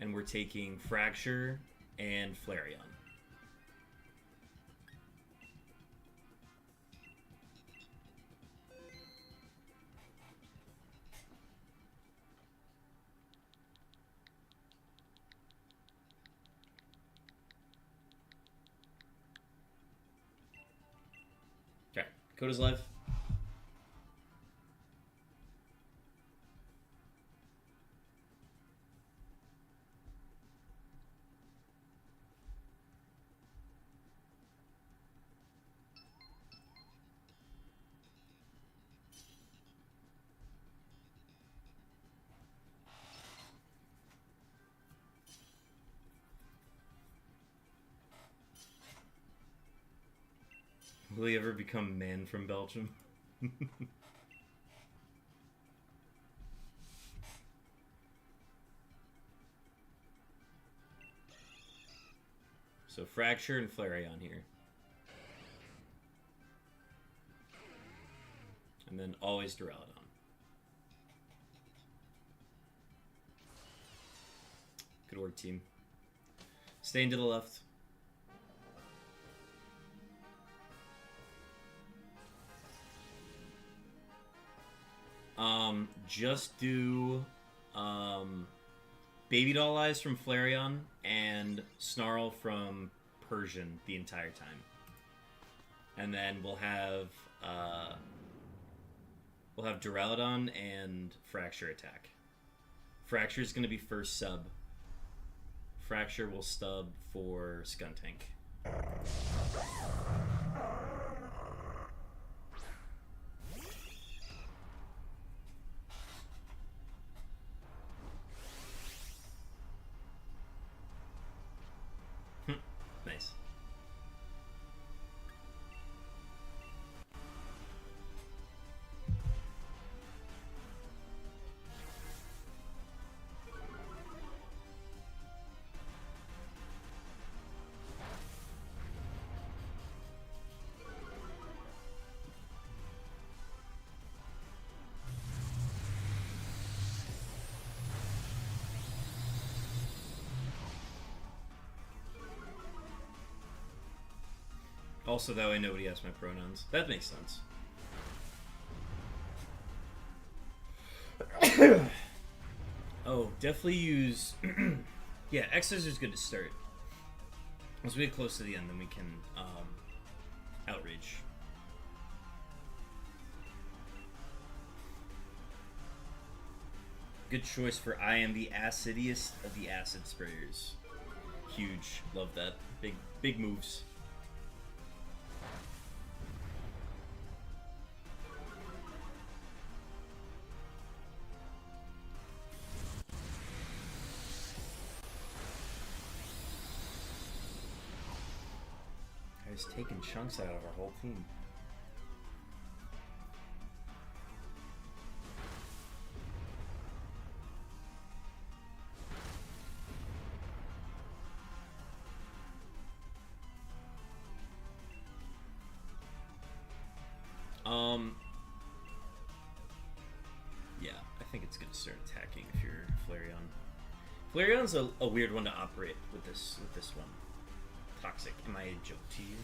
A: And we're taking Fracture and Flareon. Okay, code is live. Will he ever become man from Belgium? So Fracture and Flareon here. And then always Duraludon. Good work, team. Staying to the left. Just do Baby Doll Eyes from Flareon and Snarl from Persian the entire time. And then we'll have Duraludon and Fracture attack. Fracture is going to be first sub. Fracture will stub for Skuntank. Nice. Also, that way nobody has my pronouns. That makes sense. Oh, definitely use... Yeah, X-Scissor is good to start. Once we get close to the end, then we can outrage. Good choice for I am the acidiest of the acid sprayers. Huge. Love that. Big moves. I was taking chunks out of our whole team. Yeah, I think it's gonna start attacking if you're Flareon. Flareon's a weird one to operate with this one. Toxic. Am I a joke to you?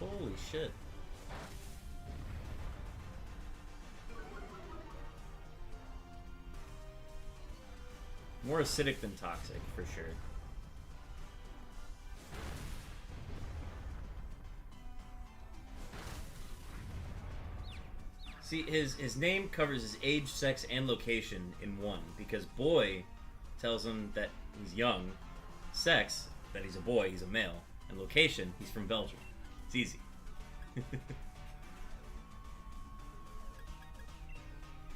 A: Holy shit. More acidic than toxic, for sure. See, his name covers his age, sex, and location in one, because boy tells him that he's young, sex, that he's a boy, he's a male, and location, he's from Belgium. It's easy.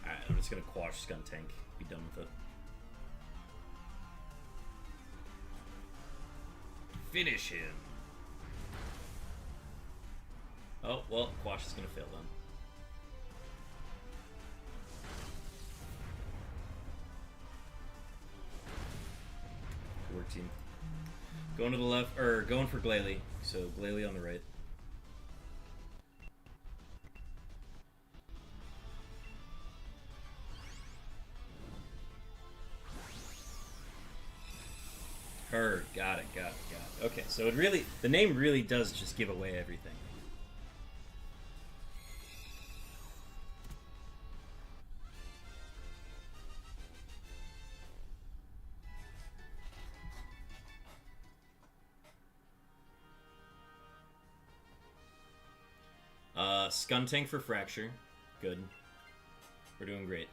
A: Alright, I'm just gonna quash Skuntank, be done with it. Finish him. Oh, well, Quash is gonna fail then. Work team. Going to the left, or going for Glalie. So Glalie on the right. Her, got it. Okay, so it really, the name really does just give away everything. Skuntank for Fracture. Good. We're doing great.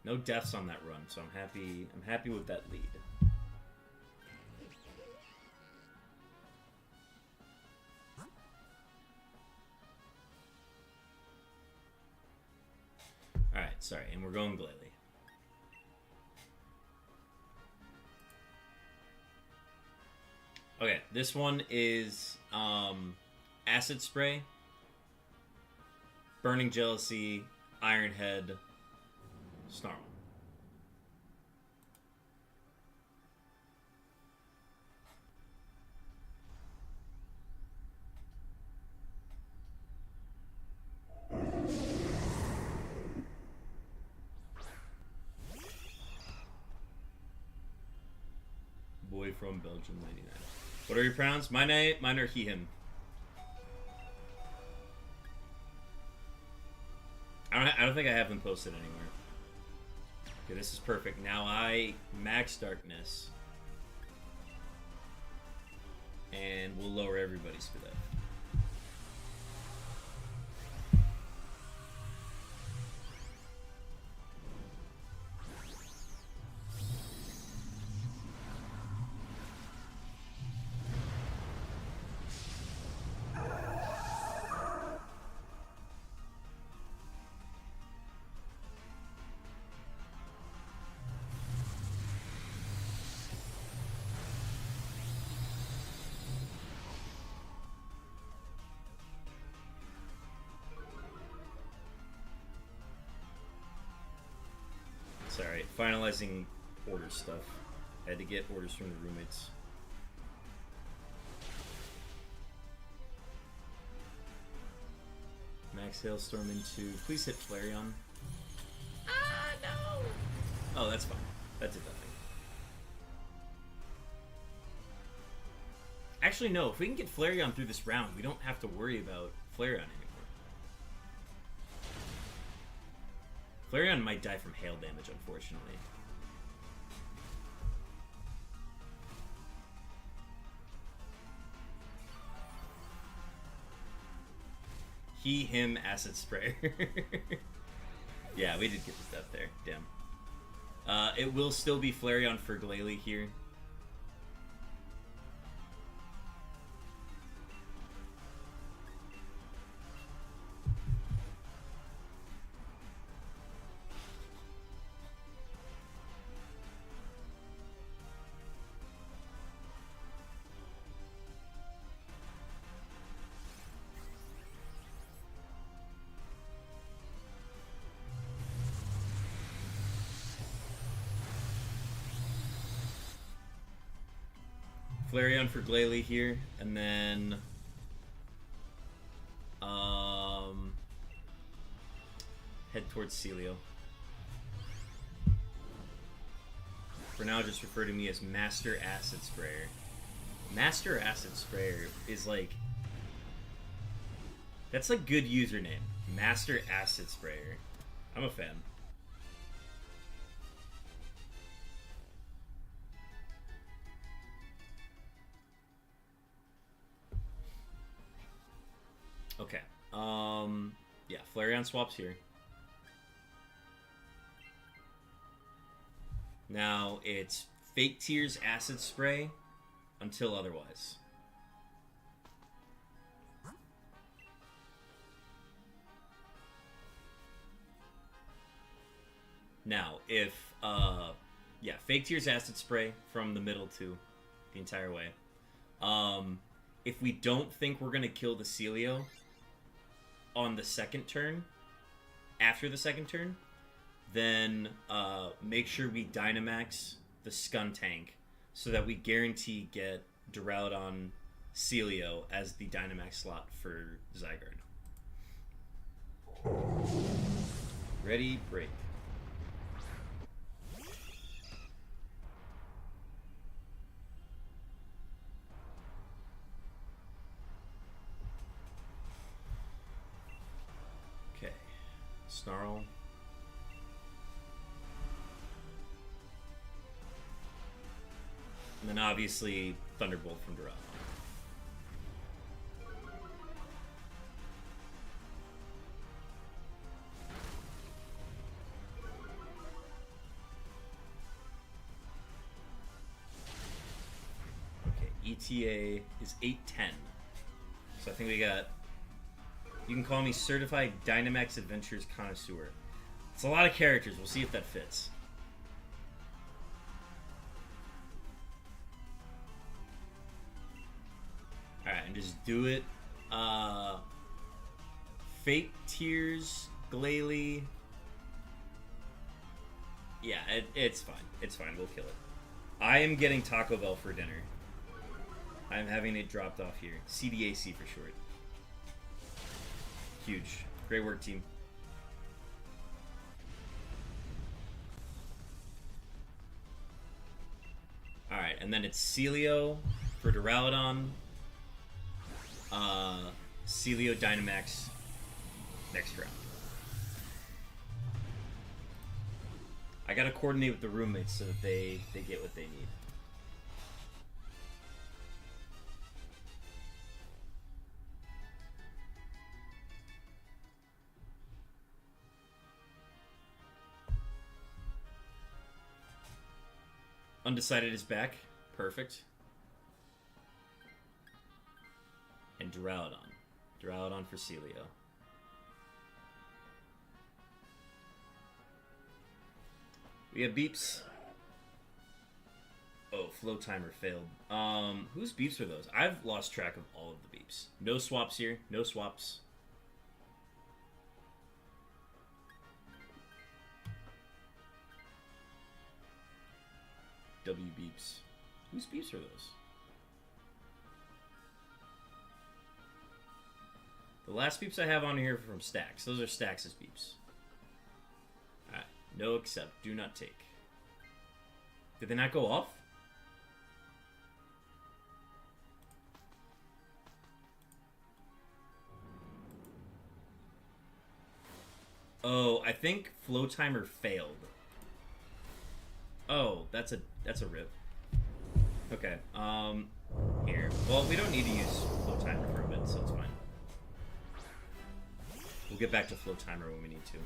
A: No deaths on that run, so I'm happy with that lead. Alright, sorry, and we're going Glalie. Okay, this one is Acid Spray, Burning Jealousy, Iron Head, Snarl. Boy from Belgium, 99. What are your pronouns? Mine are he, him. I don't think I have them posted anywhere. Okay, this is perfect. Now I max darkness. And we'll lower everybody's for that. Sorry, finalizing order stuff. I had to get orders from the roommates. Max Hailstorm into... Please hit Flareon. Ah, no! Oh, that's fine. That did nothing. Actually, no. If we can get Flareon through this round, we don't have to worry about Flareon anymore. Flareon might die from hail damage, unfortunately. He, him, acid sprayer. Yeah, we did get the stuff there. Damn. It will still be Flareon for Glalie here. Flareon for Glalie here, and then head towards Celio. For now, just refer to me as Master Acid Sprayer. Master Acid Sprayer is like... That's a good username. Master Acid Sprayer. I'm a fan. Okay. Yeah, Flareon swaps here. Now it's Fake Tears Acid Spray until otherwise. Now, if yeah, Fake Tears Acid Spray from the middle to the entire way. If we don't think we're gonna kill the Celio on the second turn, after the second turn, then make sure we Dynamax the Skuntank so that we guarantee get Duraludon Celio as the Dynamax slot for ZYGARDE. Ready, break. Okay, Snarl. And then obviously Thunderbolt from Duraludon. Okay, ETA is 810. So I think we got... You can call me Certified Dynamax Adventures Connoisseur. It's a lot of characters. We'll see if that fits. Alright, and just do it. Fake Tears, Glalie. Yeah, it's fine. It's fine. We'll kill it. I am getting Taco Bell for dinner. I'm having it dropped off here. CDAC for short. Huge. Great work, team. Alright, and then it's Celio for Duraludon. Celio Dynamax next round. I gotta coordinate with the roommates so that they get what they need. Undecided is back. Perfect. And Duraludon. Duraludon for Celio. We have beeps. Oh, flow timer failed. Whose beeps are those? I've lost track of all of the beeps. No swaps here. No swaps. W beeps. Whose beeps are those? The last beeps I have on here are from Stacks. Those are Stacks' beeps. Alright. No accept. Do not take. Did they not go off? Oh, I think flow timer failed. Oh, that's a rip. Okay. Here. Well, we don't need to use flow timer for a bit, so it's fine. We'll get back to flow timer when we need to.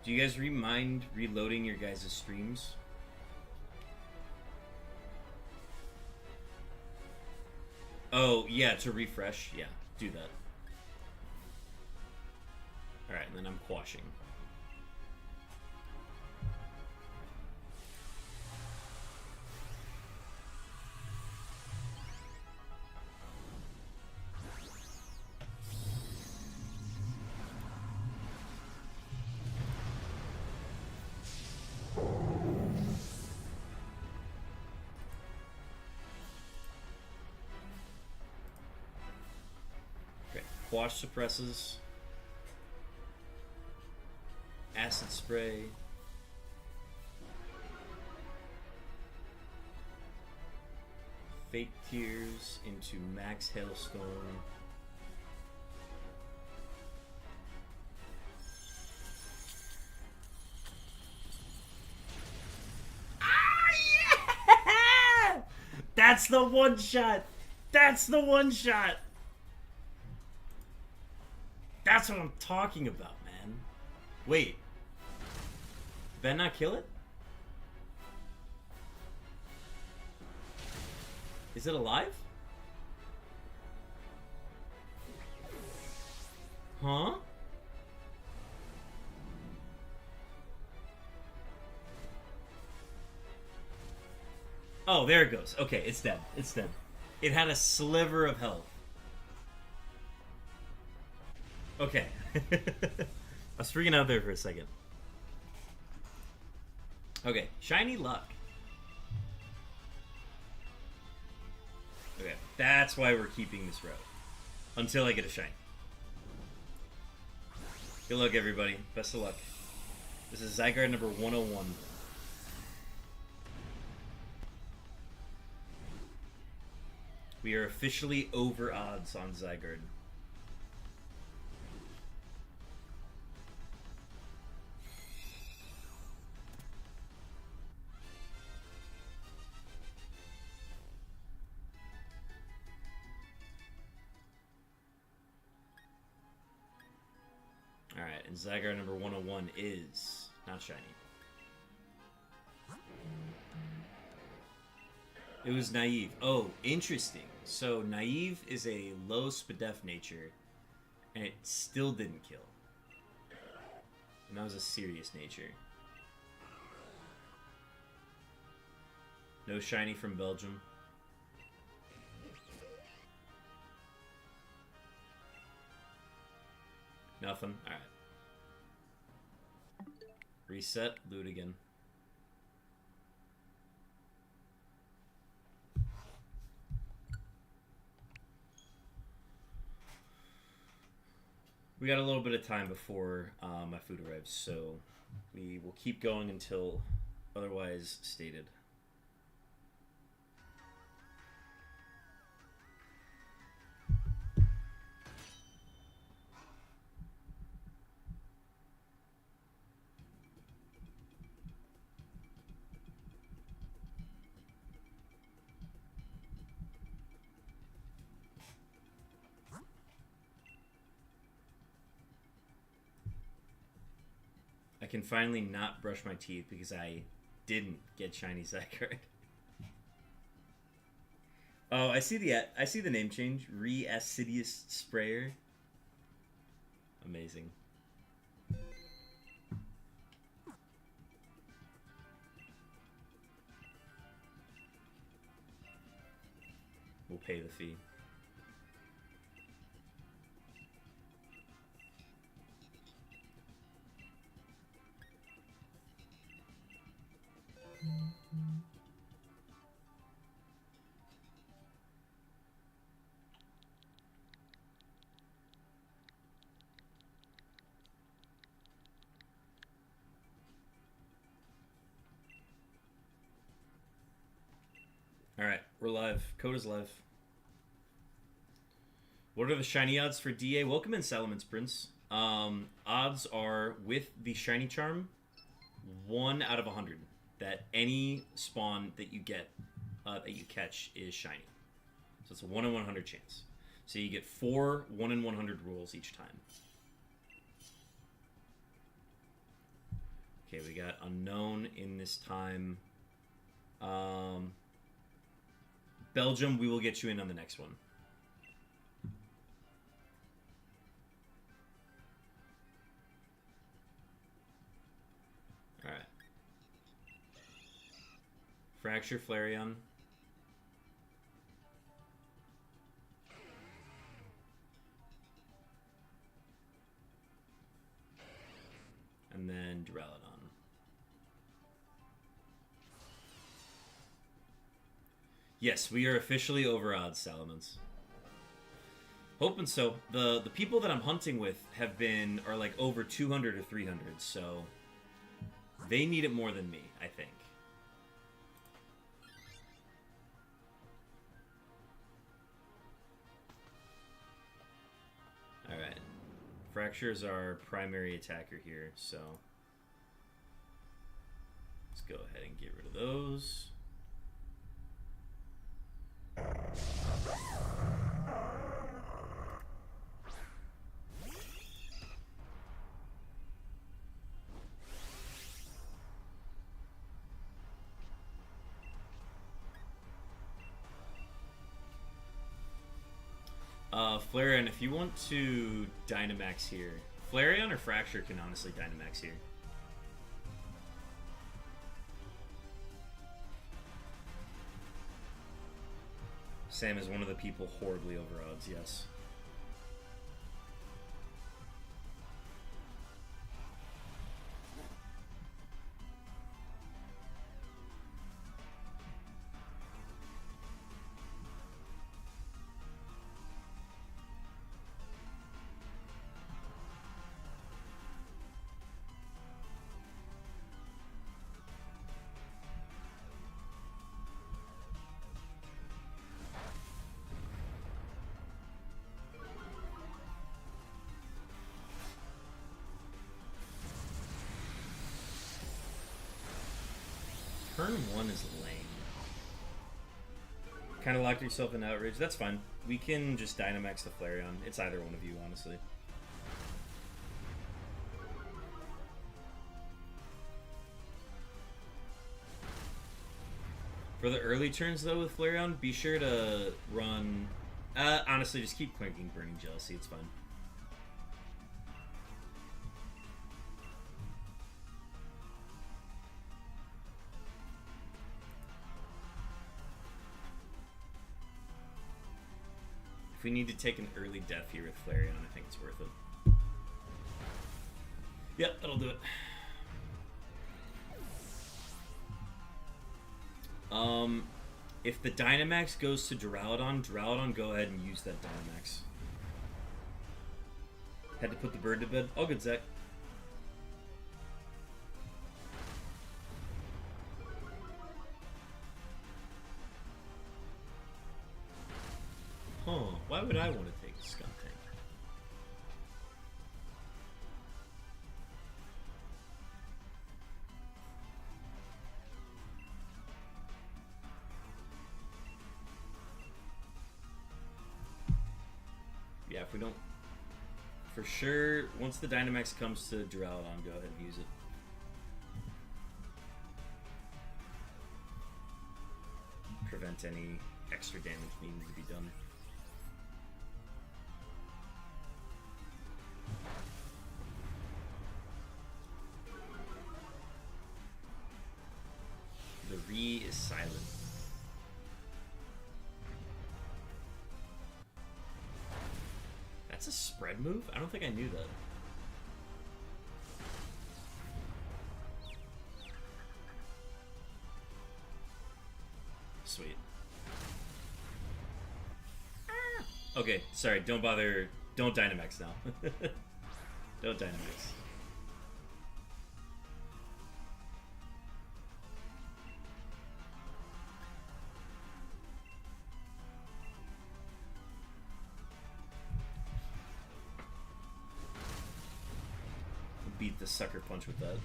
A: Do you guys mind reloading your guys' streams? Oh, yeah, to refresh. Yeah, do that. Alright, and then I'm quashing. Quash suppresses. Acid spray. Fake tears into max hailstone. Ah, yeah! That's the one shot. That's the one shot. That's what I'm talking about, man. Wait. Did I not kill it? Is it alive? Huh? Oh, there it goes. Okay, it's dead. It's dead. It had a sliver of health. Okay. I was freaking out there for a second. Okay, shiny luck. Okay, that's why we're keeping this route. Until I get a shine. Good luck, everybody. Best of luck. This is ZYGARDE number 101. We are officially over odds on ZYGARDE. Alright, and ZYGARDE number 101 is not shiny. It was naive. Oh, interesting. So naive is a low SPDEF nature, and it still didn't kill. And that was a serious nature. No shiny from Belgium. Nothing? Alright. Reset, loot again. We got a little bit of time before my food arrives, so we will keep going until otherwise stated. I can finally not brush my teeth because I didn't get shiny ZYGARDE. Oh, I see the name change. Re-Acidious Sprayer. Amazing. We'll pay the fee. Alright, We're live. Code is live. What are the shiny odds for DA? Welcome in, Salamence Prince. Odds are, with the shiny charm, 1 out of 100. That any spawn that you get, that you catch, is shiny. So it's a 1 in 100 chance. So you get 4 1 in 100 rolls each time. Okay, we got unknown in this time. Belgium, we will get you in on the next one. Alright. Fracture, Flareon. And then Duraludon. Yes, we are officially over odds, Salamence. Hoping so. The people that I'm hunting with are like over 200 or 300, so they need it more than me, I think. Alright. Fracture is our primary attacker here, so let's go ahead and get rid of those. Flareon, if you want to Dynamax here, Flareon or Fracture can honestly Dynamax here. Sam is one of the people horribly over odds, yes. Turn 1 is lame. Kind of locked yourself in Outrage. That's fine. We can just Dynamax the Flareon. It's either one of you, honestly. For the early turns, though, with Flareon, be sure to run... honestly, just keep clinking Burning Jealousy. It's fine. If we need to take an early death here with Flareon, I think it's worth it. Yep, that'll do it. If the Dynamax goes to Duraludon, go ahead and use that Dynamax. Had to put the bird to bed. All good, Zach. Huh, why would I want to take a Skuntank? Yeah, if we don't... For sure, once the Dynamax comes to Duraludon, go ahead and use it. Prevent any extra damage needing to be done. The Re is silent. That's a spread move? I don't think I knew that. Sweet. Okay, sorry, don't bother. Don't Dynamax now. Don't Dynamax. beat the sucker punch with that.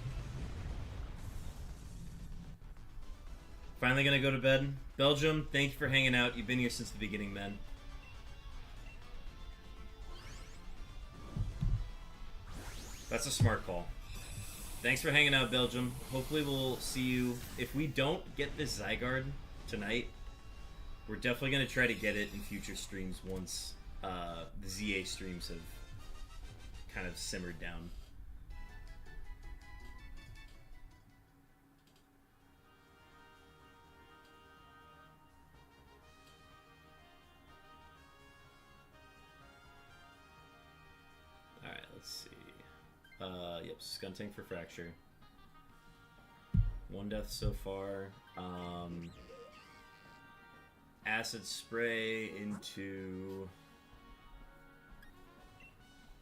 A: Finally gonna go to bed. Belgium, thank you for hanging out. You've been here since the beginning, man. That's a smart call. Thanks for hanging out, Belgium. Hopefully we'll see you. If we don't get this ZYGARDE tonight, we're definitely going to try to get it in future streams once the ZA streams have kind of simmered down. Alright, let's see. Yep, Skunting for Fracture. 1 death so far. Acid Spray into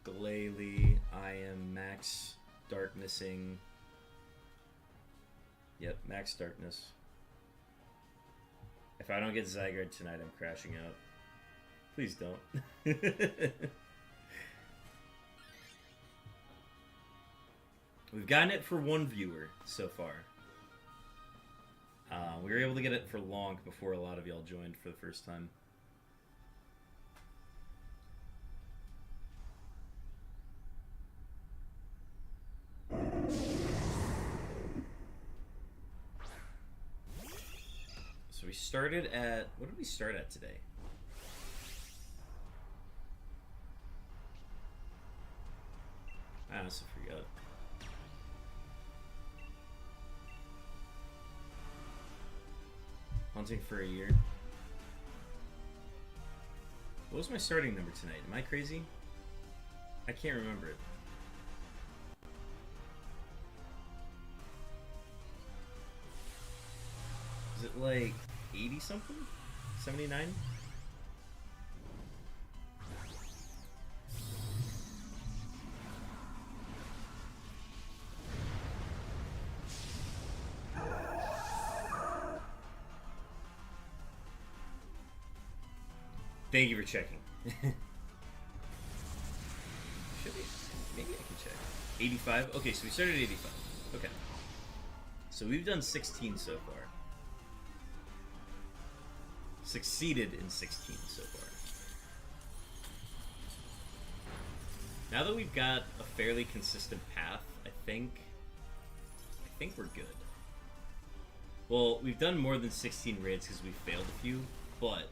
A: Glalie. I am max darknessing. Yep, max darkness. If I don't get ZYGARDE tonight, I'm crashing out. Please don't. We've gotten it for 1 viewer so far. We were able to get it for long before a lot of y'all joined for the first time. So we started at... What did we start at today? I honestly forgot. Hunting for a year. What was my starting number tonight? Am I crazy? I can't remember it. Is it like 80 something? 79? Thank you for checking. Should be. Maybe I can check. 85? Okay, so we started at 85. Okay. So we've done 16 so far. Succeeded in 16 so far. Now that we've got a fairly consistent path, I think we're good. Well, we've done more than 16 raids because we failed a few, but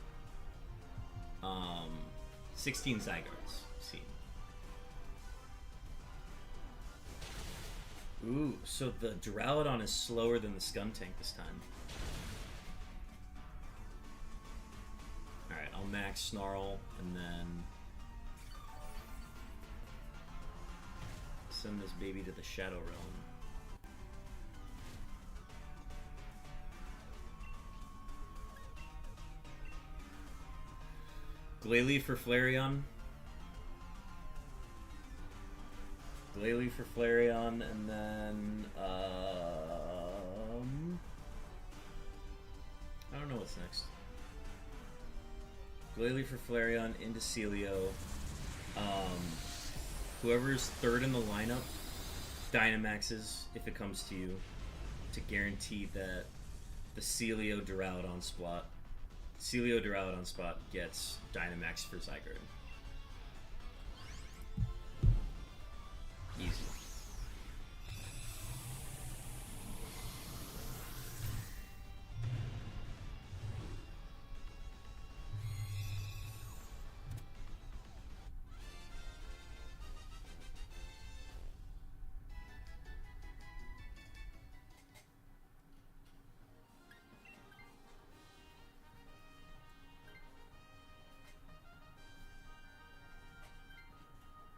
A: 16 ZYGARDEs seen. Ooh, so the Duraludon is slower than the Skuntank this time. Alright, I'll max Snarl and then send this baby to the Shadow Realm. Glalie for Flareon. Glalie for Flareon, and then I don't know what's next. Glalie for Flareon into Celio. Whoever's third in the lineup, Dynamaxes if it comes to you, to guarantee that the Celio Duraludon spot gets Dynamax for ZYGARDE. Easy.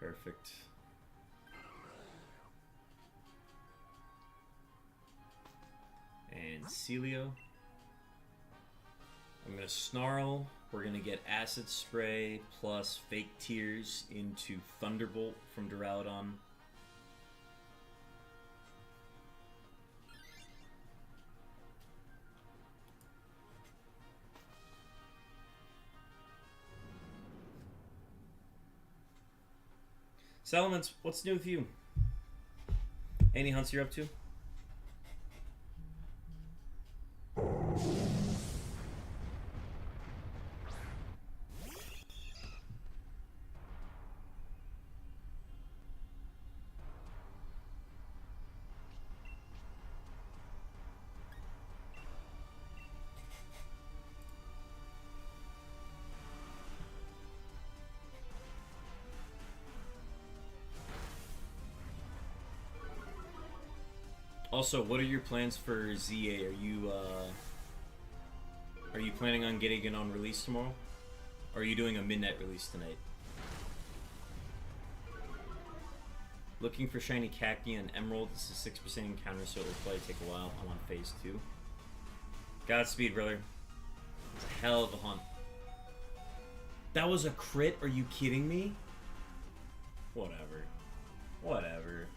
A: Perfect. And Celio. I'm going to Snarl. We're going to get Acid Spray plus Fake Tears into Thunderbolt from Duraludon. Settlements, what's new with you? Any hunts you're up to? Also, what are your plans for ZA? Are you planning on getting it on release tomorrow? Or are you doing a midnight release tonight? Looking for shiny khaki and emerald. This is 6% encounter, so it'll probably take a while. I'm on phase 2. Godspeed, brother. It's a hell of a hunt. That was a crit? Are you kidding me? Whatever. Whatever.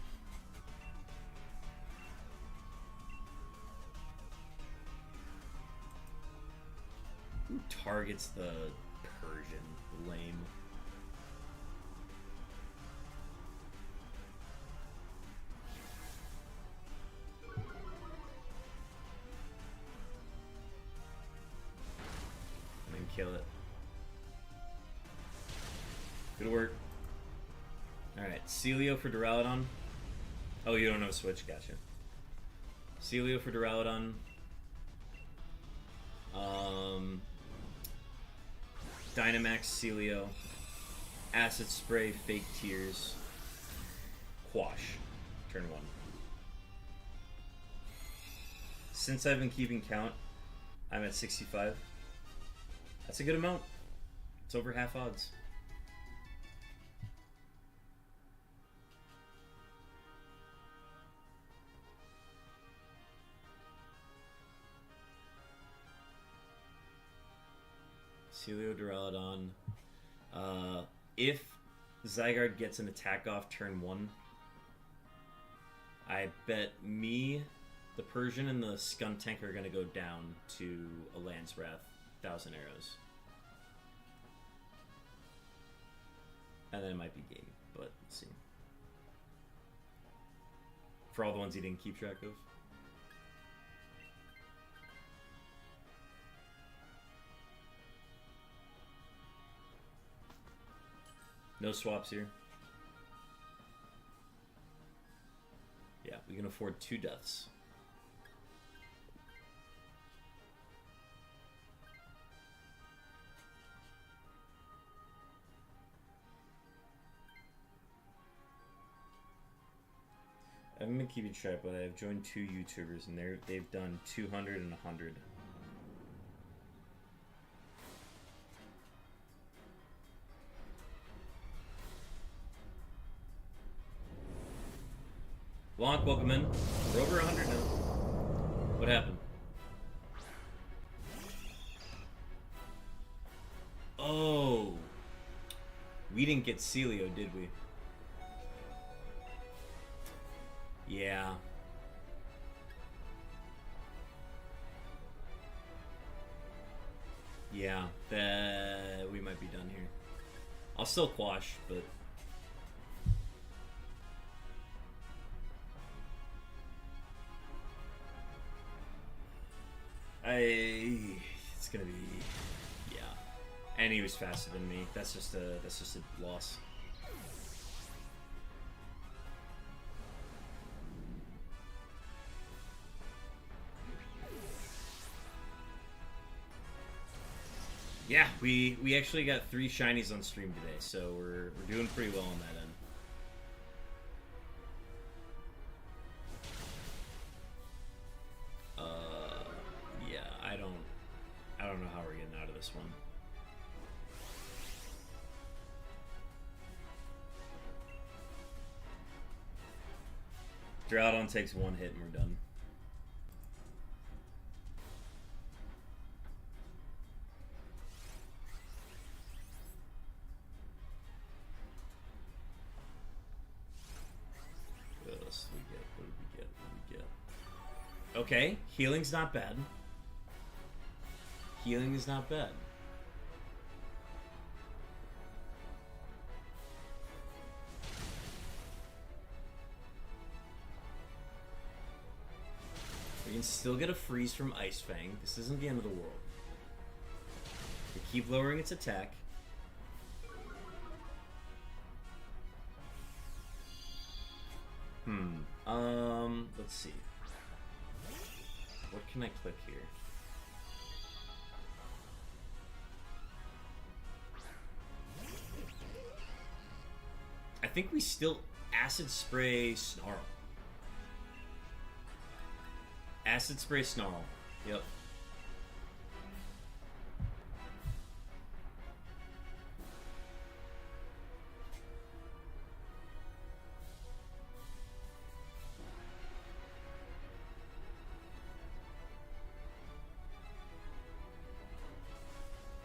A: Who targets the Persian? Lame. And then kill it. Good work. Alright, Celio for Duraludon. Oh, you don't know Switch, gotcha. Celio for Duraludon. Dynamax, Celio, Acid Spray, Fake Tears, Quash, turn 1. Since I've been keeping count, I'm at 65. That's a good amount. It's over half odds. Celio, Duraludon. If ZYGARDE gets an attack off turn 1, I bet me, the Persian, and the Skuntank are going to go down to a Lance Wrath, 1,000 arrows. And then it might be game, but let's see. For all the ones he didn't keep track of. No swaps here. Yeah, we can afford 2 deaths. I haven't been keeping track, but I've joined 2 YouTubers, and they've done 200 and 100. Blanc, welcome in. We're over 100 now. What happened? Oh. We didn't get Celio, did we? Yeah. Yeah, we might be done here. I'll still quash, but... It's gonna be, yeah. And he was faster than me. That's just a loss. Yeah, we actually got 3 shinies on stream today, so we're doing pretty well on that end. I don't know how we're getting out of this one. Duraludon takes 1 hit and we're done. What else do we get? What did we get? What did we get? Okay, healing's not bad. Healing is not bad. can still get a freeze from Ice Fang. This isn't the end of the world. We keep lowering its attack. Let's see. What can I click here? I think we still Acid Spray Snarl. Acid Spray Snarl. Yep.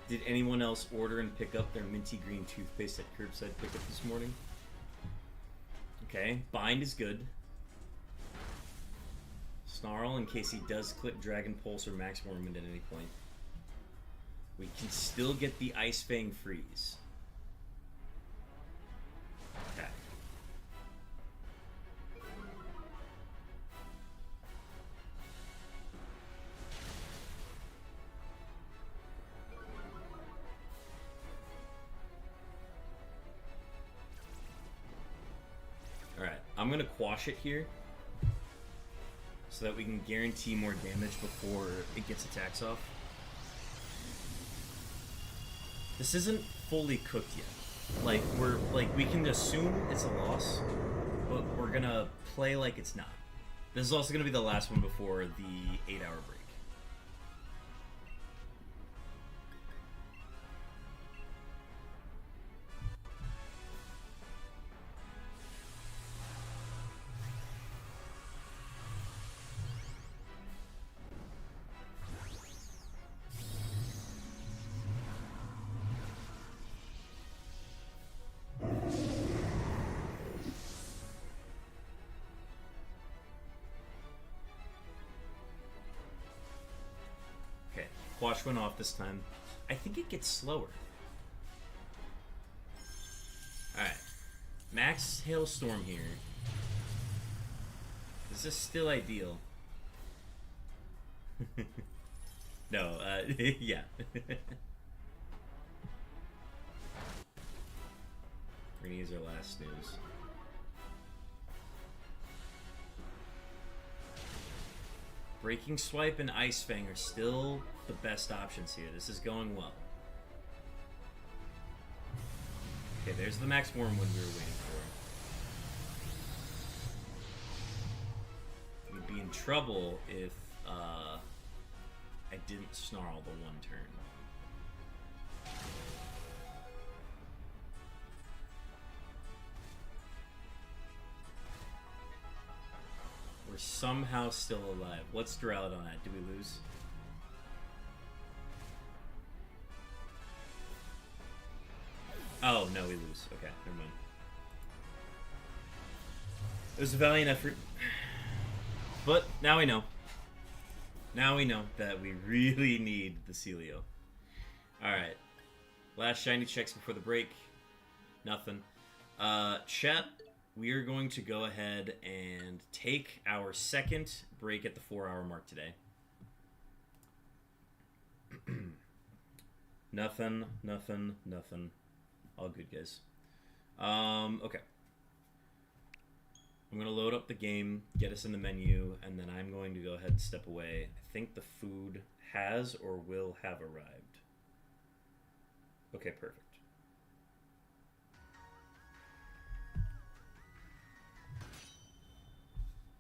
A: Did anyone else order and pick up their minty green toothpaste at curbside pickup this morning? Okay, Bind is good. Snarl in case he does clip Dragon Pulse or Max Mormon at any point. We can still get the Ice Fang freeze. Okay. Alright, I'm gonna quash it here so that we can guarantee more damage before it gets attacks off. This isn't fully cooked yet. Like, we can assume it's a loss, but we're gonna play like it's not. This is also gonna be the last one before the 8-hour break. Quash went off this time. I think it gets slower. Alright. Max Hailstorm here. This is still ideal. No, yeah. We're gonna use our last snooze. Breaking Swipe and Ice Fang are still the best options here. This is going well. Okay, there's the Max Wormwood we were waiting for. We'd be in trouble if I didn't Snarl the one turn. We're somehow still alive. What's Duraludon at? Did we lose? Oh, no, we lose. Okay, never mind. It was a valiant effort. But now we know. Now we know that we really need the Celio. Alright. Last shiny checks before the break. Nothing. Chat, we are going to go ahead and take our second break at the 4-hour mark today. Nothing. All good, guys. Okay. I'm going to load up the game, get us in the menu, and then I'm going to go ahead and step away. I think the food has or will have arrived. Okay, perfect.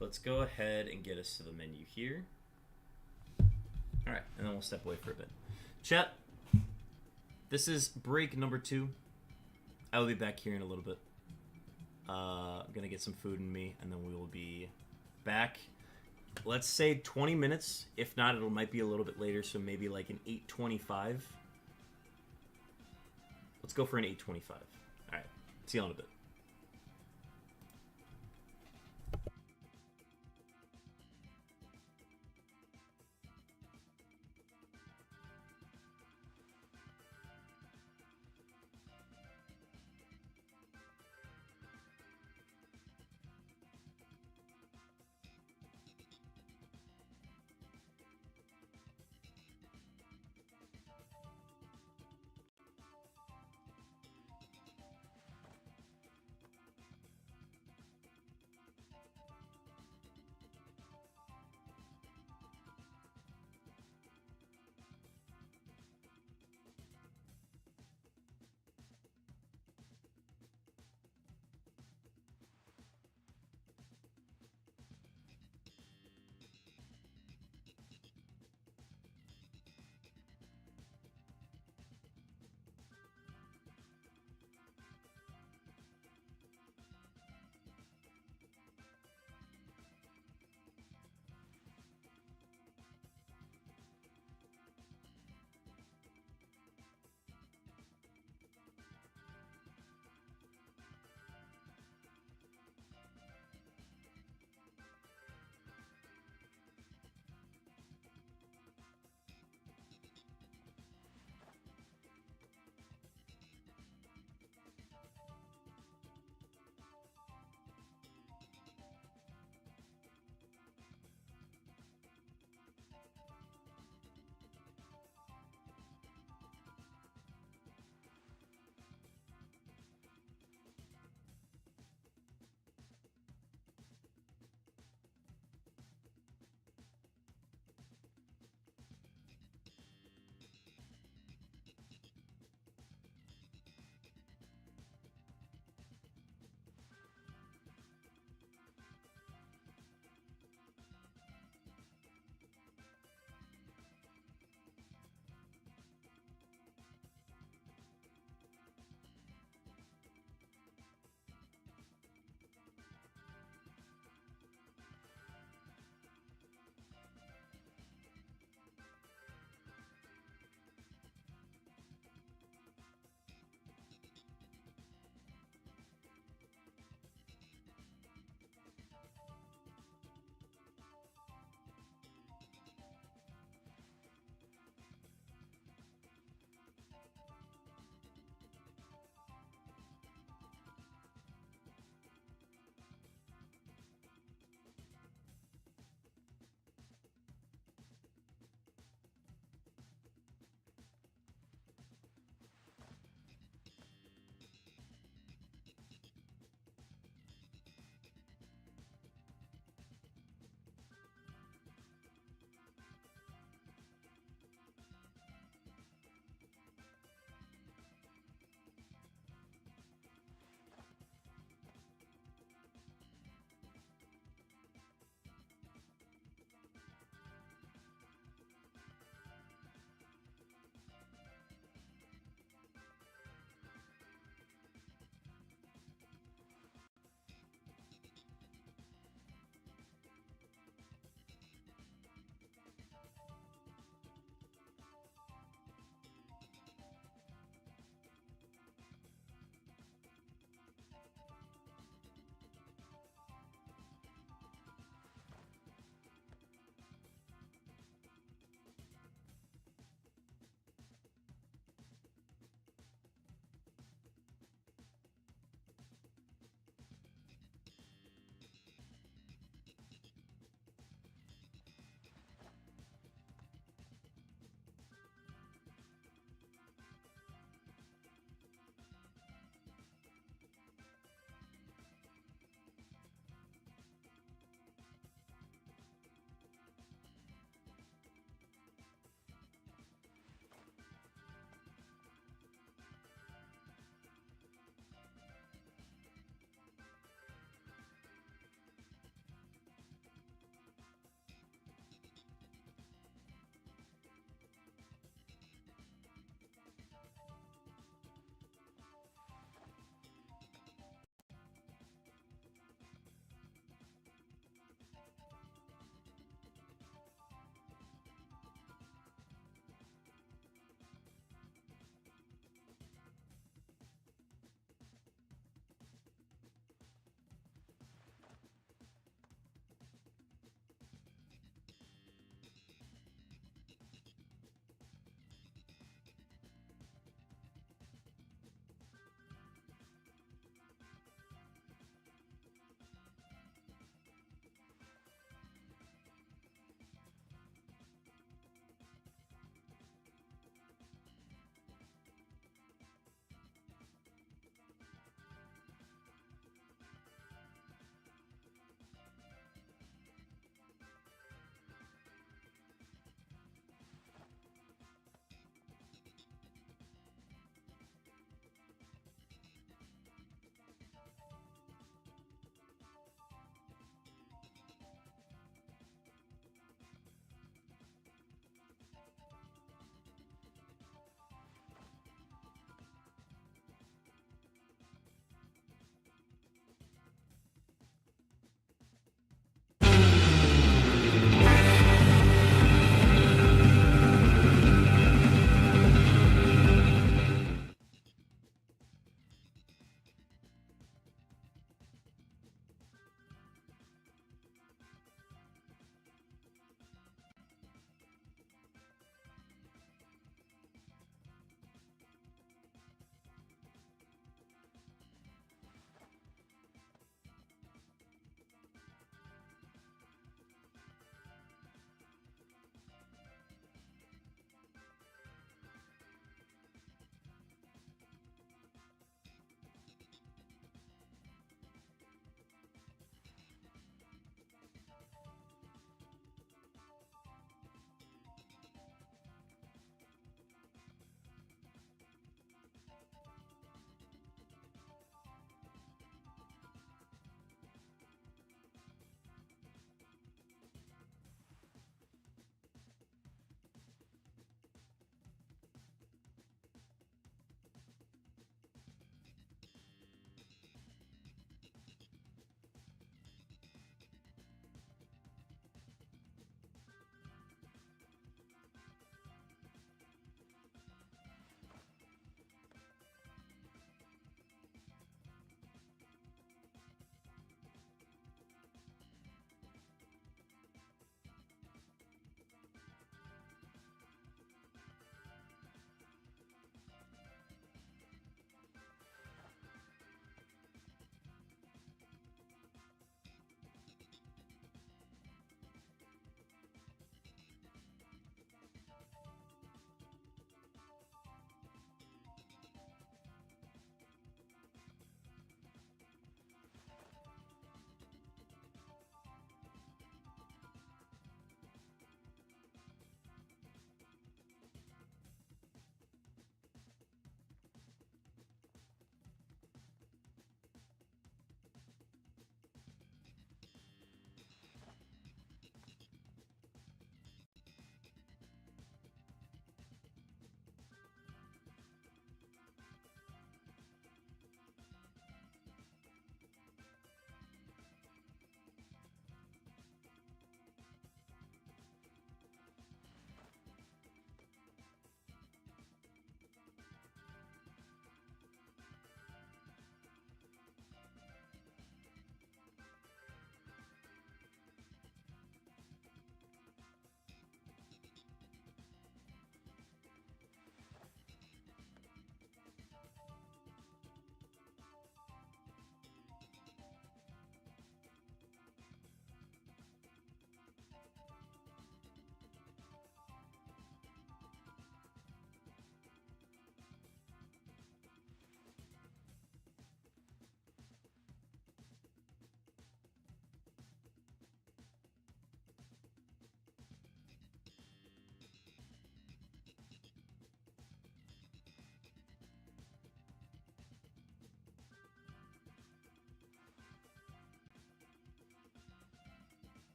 A: Let's go ahead and get us to the menu here. Alright, and then we'll step away for a bit. Chat, this is break number 2. I will be back here in a little bit. I'm going to get some food in me, and then we will be back. Let's say 20 minutes. If not, it might be a little bit later, so maybe like an 8:25. Let's go for an 8:25. Alright, see you in a bit.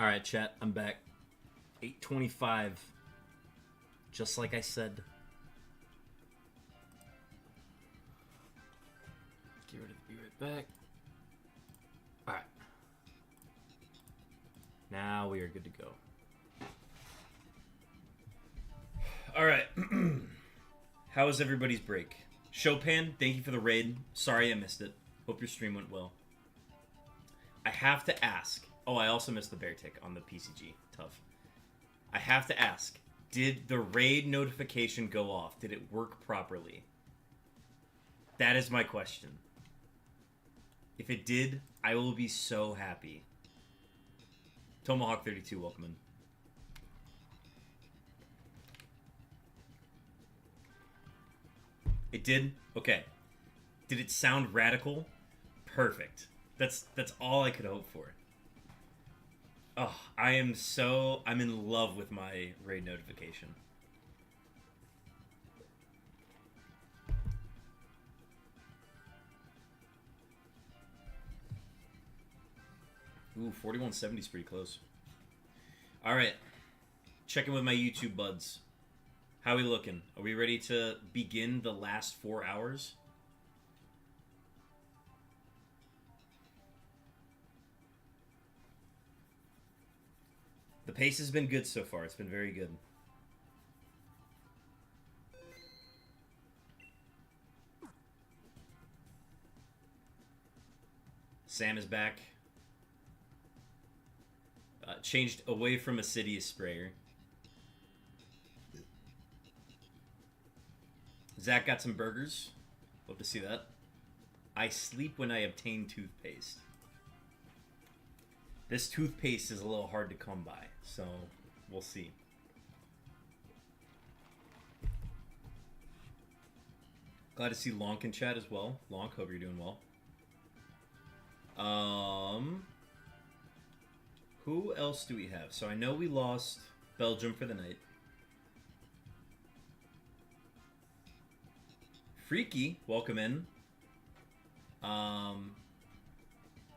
A: Alright, chat, I'm back. 8:25. Just like I said. Get ready to be right back. Alright. Now we are good to go. Alright. How was everybody's break? Chopin, thank you for the raid. Sorry I missed it. Hope your stream went well. I have to ask. Oh, I also missed the bear tick on the PCG. Tough. I have to ask. Did the raid notification go off? Did it work properly? That is my question. If it did, I will be so happy. Tomahawk 32, welcome in. It did? Okay. Did it sound radical? Perfect. That's all I could hope for. Oh, I'm in love with my raid notification. Ooh, 4170 is pretty close. Alright. Checking with my YouTube buds. How are we looking? Are we ready to begin the last 4 hours? The pace has been good so far. It's been very good. Sam is back. Changed away from a Sidious sprayer. Zach got some burgers. Love to see that. I sleep when I obtain toothpaste. This toothpaste is a little hard to come by, so we'll see. Glad to see Lonk in chat as well. Lonk, hope you're doing well. Who else do we have? So I know we lost Belgium for the night. Freaky, welcome in.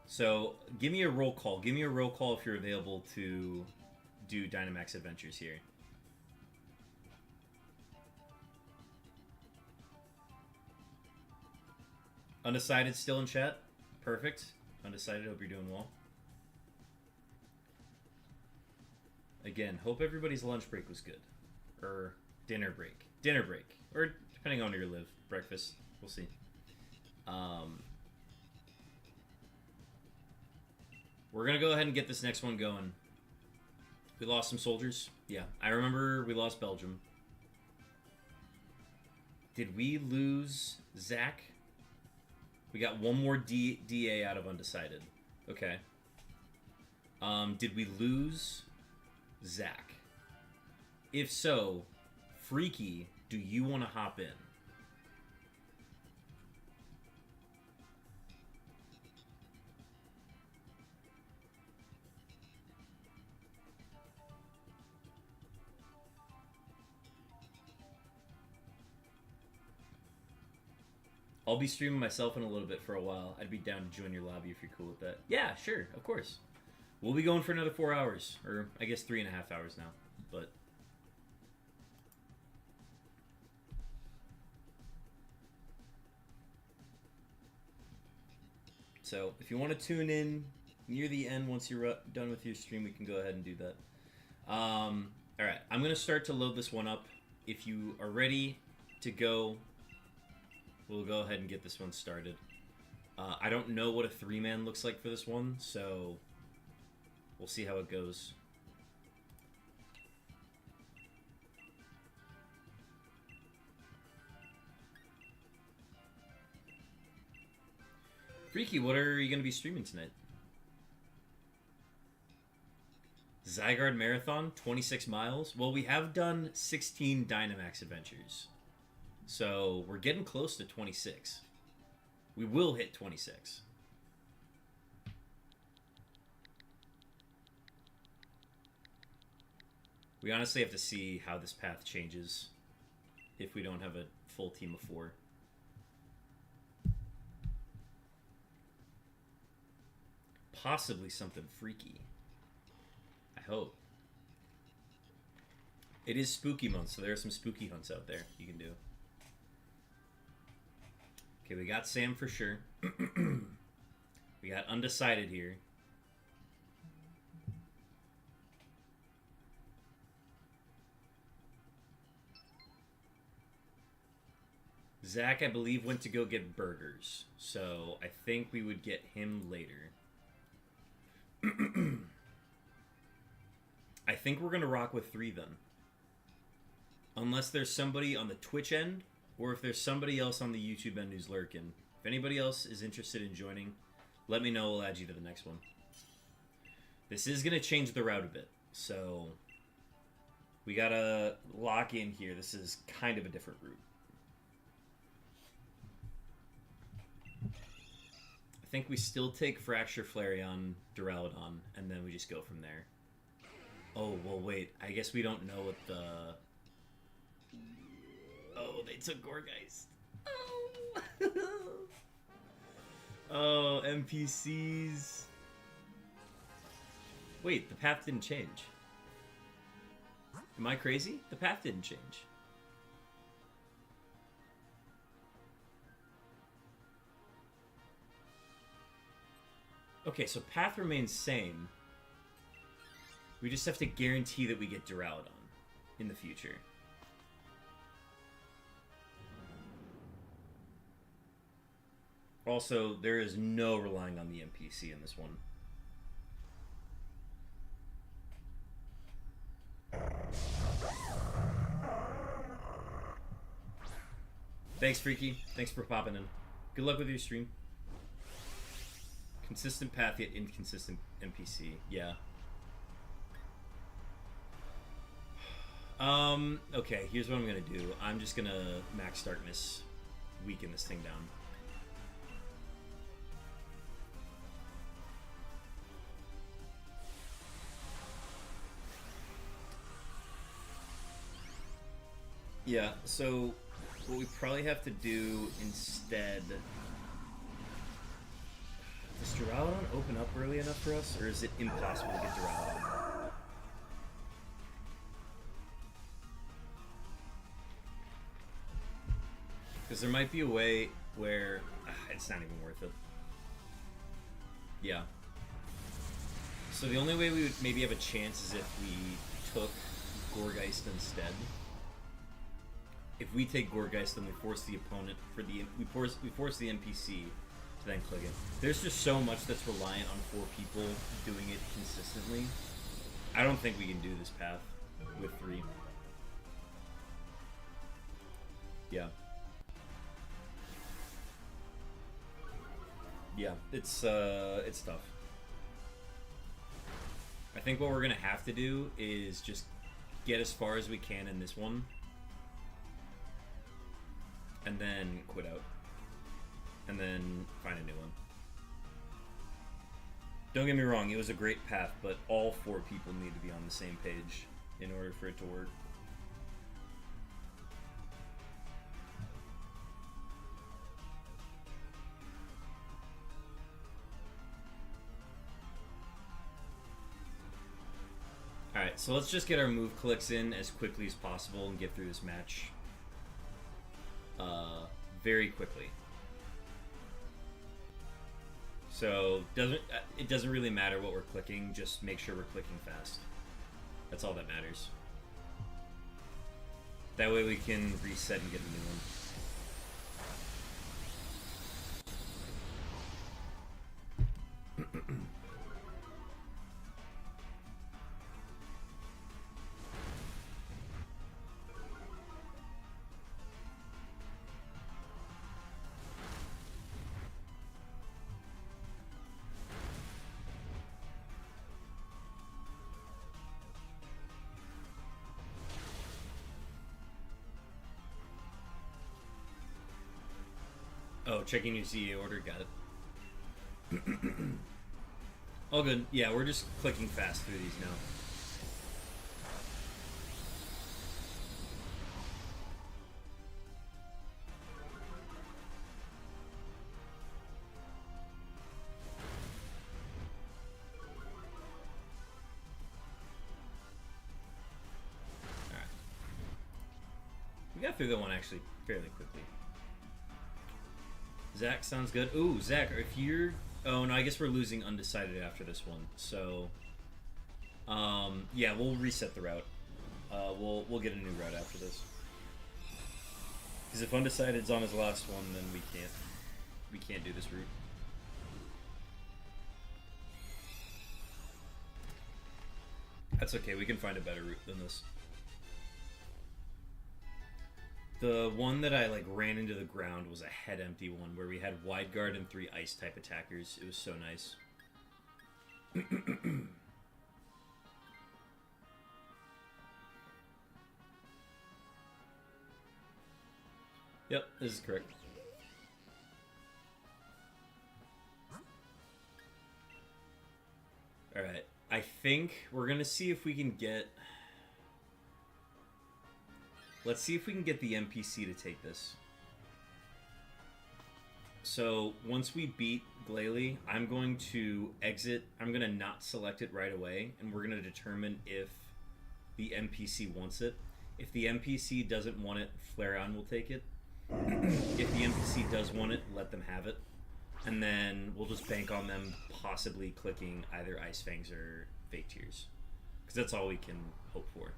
A: So give me a roll call. Give me a roll call if you're available to do Dynamax Adventures here. Undecided still in chat? Perfect. Undecided, hope you're doing well. Again, hope everybody's lunch break was good. Or dinner break. Dinner break. Or depending on where you live. Breakfast. We'll see. We're going to go ahead and get this next one going. We lost some soldiers. Yeah, I remember we lost Belgium. Did we lose Zach? We got one more DA out of Undecided. Okay. Did we lose Zach? If so, Freaky, do you want to hop in? I'll be streaming myself in a little bit for a while. I'd be down to join your lobby if you're cool with that. Yeah, sure, of course. We'll be going for another 4 hours. Or, I guess 3.5 hours now. But... so, if you want to tune in near the end once you're done with your stream, we can go ahead and do that. Alright, I'm going to start to load this one up. If you are ready to go... we'll go ahead and get this one started. I don't know what a 3-man looks like for this one, so we'll see how it goes. Freaky, what are you going to be streaming tonight? ZYGARDE Marathon, 26 miles. Well, we have done 16 Dynamax Adventures. So, we're getting close to 26. We will hit 26. We honestly have to see how this path changes if we don't have a full team of 4. Possibly something freaky. hope. It is spooky month, so there are some spooky hunts out there you can do. Okay, we got Sam for sure. We got Undecided here. Zach, I believe, went to go get burgers, so I think we would get him later. I think we're going to rock with 3 then. Unless there's somebody on the Twitch end, or if there's somebody else on the YouTube end who's lurking. If anybody else is interested in joining, let me know. We'll add you to the next one. This is going to change the route a bit, so we got to lock in here. This is kind of a different route. I think we still take Fracture Flareon, Duraludon, and then we just go from there. Oh, well, wait. I guess we don't know what the... Oh, they took Gourgeist. Oh. Oh, NPCs. Wait, the path didn't change. Am I crazy? The path didn't change. Okay, so path remains same. We just have to guarantee that we get Duraludon in the future. Also, there is no relying on the NPC in this one. Thanks, Freaky. Thanks for popping in. Good luck with your stream. Consistent path, yet inconsistent NPC. Yeah. Okay, here's what I'm gonna do. I'm just gonna Max Darkness, weaken this thing down. Yeah, so what we probably have to do instead... Does Duraludon open up early enough for us, or is it impossible to get Duraludon? Because there might be a way where... it's not even worth it. Yeah. So the only way we would maybe have a chance is if we took Gourgeist instead. If we take Gourgeist, then we force the opponent for the... We force the NPC to then click it. There's just so much that's reliant on 4 people doing it consistently. I don't think we can do this path with 3. Yeah. Yeah, it's tough. I think what we're gonna have to do is just get as far as we can in this one, and then quit out, and then find a new one. Don't get me wrong, it was a great path, but all 4 people need to be on the same page in order for it to work. Alright, so let's just get our move clicks in as quickly as possible and get through this match very quickly. So it doesn't really matter what we're clicking, just make sure we're clicking fast. That's all that matters. That way we can reset and get a new one. Oh, checking your ZA order, got it. All good. Yeah, we're just clicking fast through these now. got through that one actually fairly quickly. Zach sounds good. Ooh, Zach, if you're... Oh, no, I guess we're losing undecided after this one. So, yeah, we'll reset the route. We'll get a new route after this. Because if undecided's on his last one, then we can't do this route. That's okay, we can find a better route than this. The one that I like ran into the ground was a head empty one where we had wide guard and 3 ice type attackers. It was so nice. Yep, this is correct. Alright, I think we're gonna see if we can get... Let's see if we can get the NPC to take this. So, once we beat Glalie, I'm going to exit. I'm going to not select it right away, and we're going to determine if the NPC wants it. If the NPC doesn't want it, Flareon will take it. If the NPC does want it, let them have it. And then we'll just bank on them possibly clicking either Ice Fangs or Fake Tears. Because that's all we can hope for.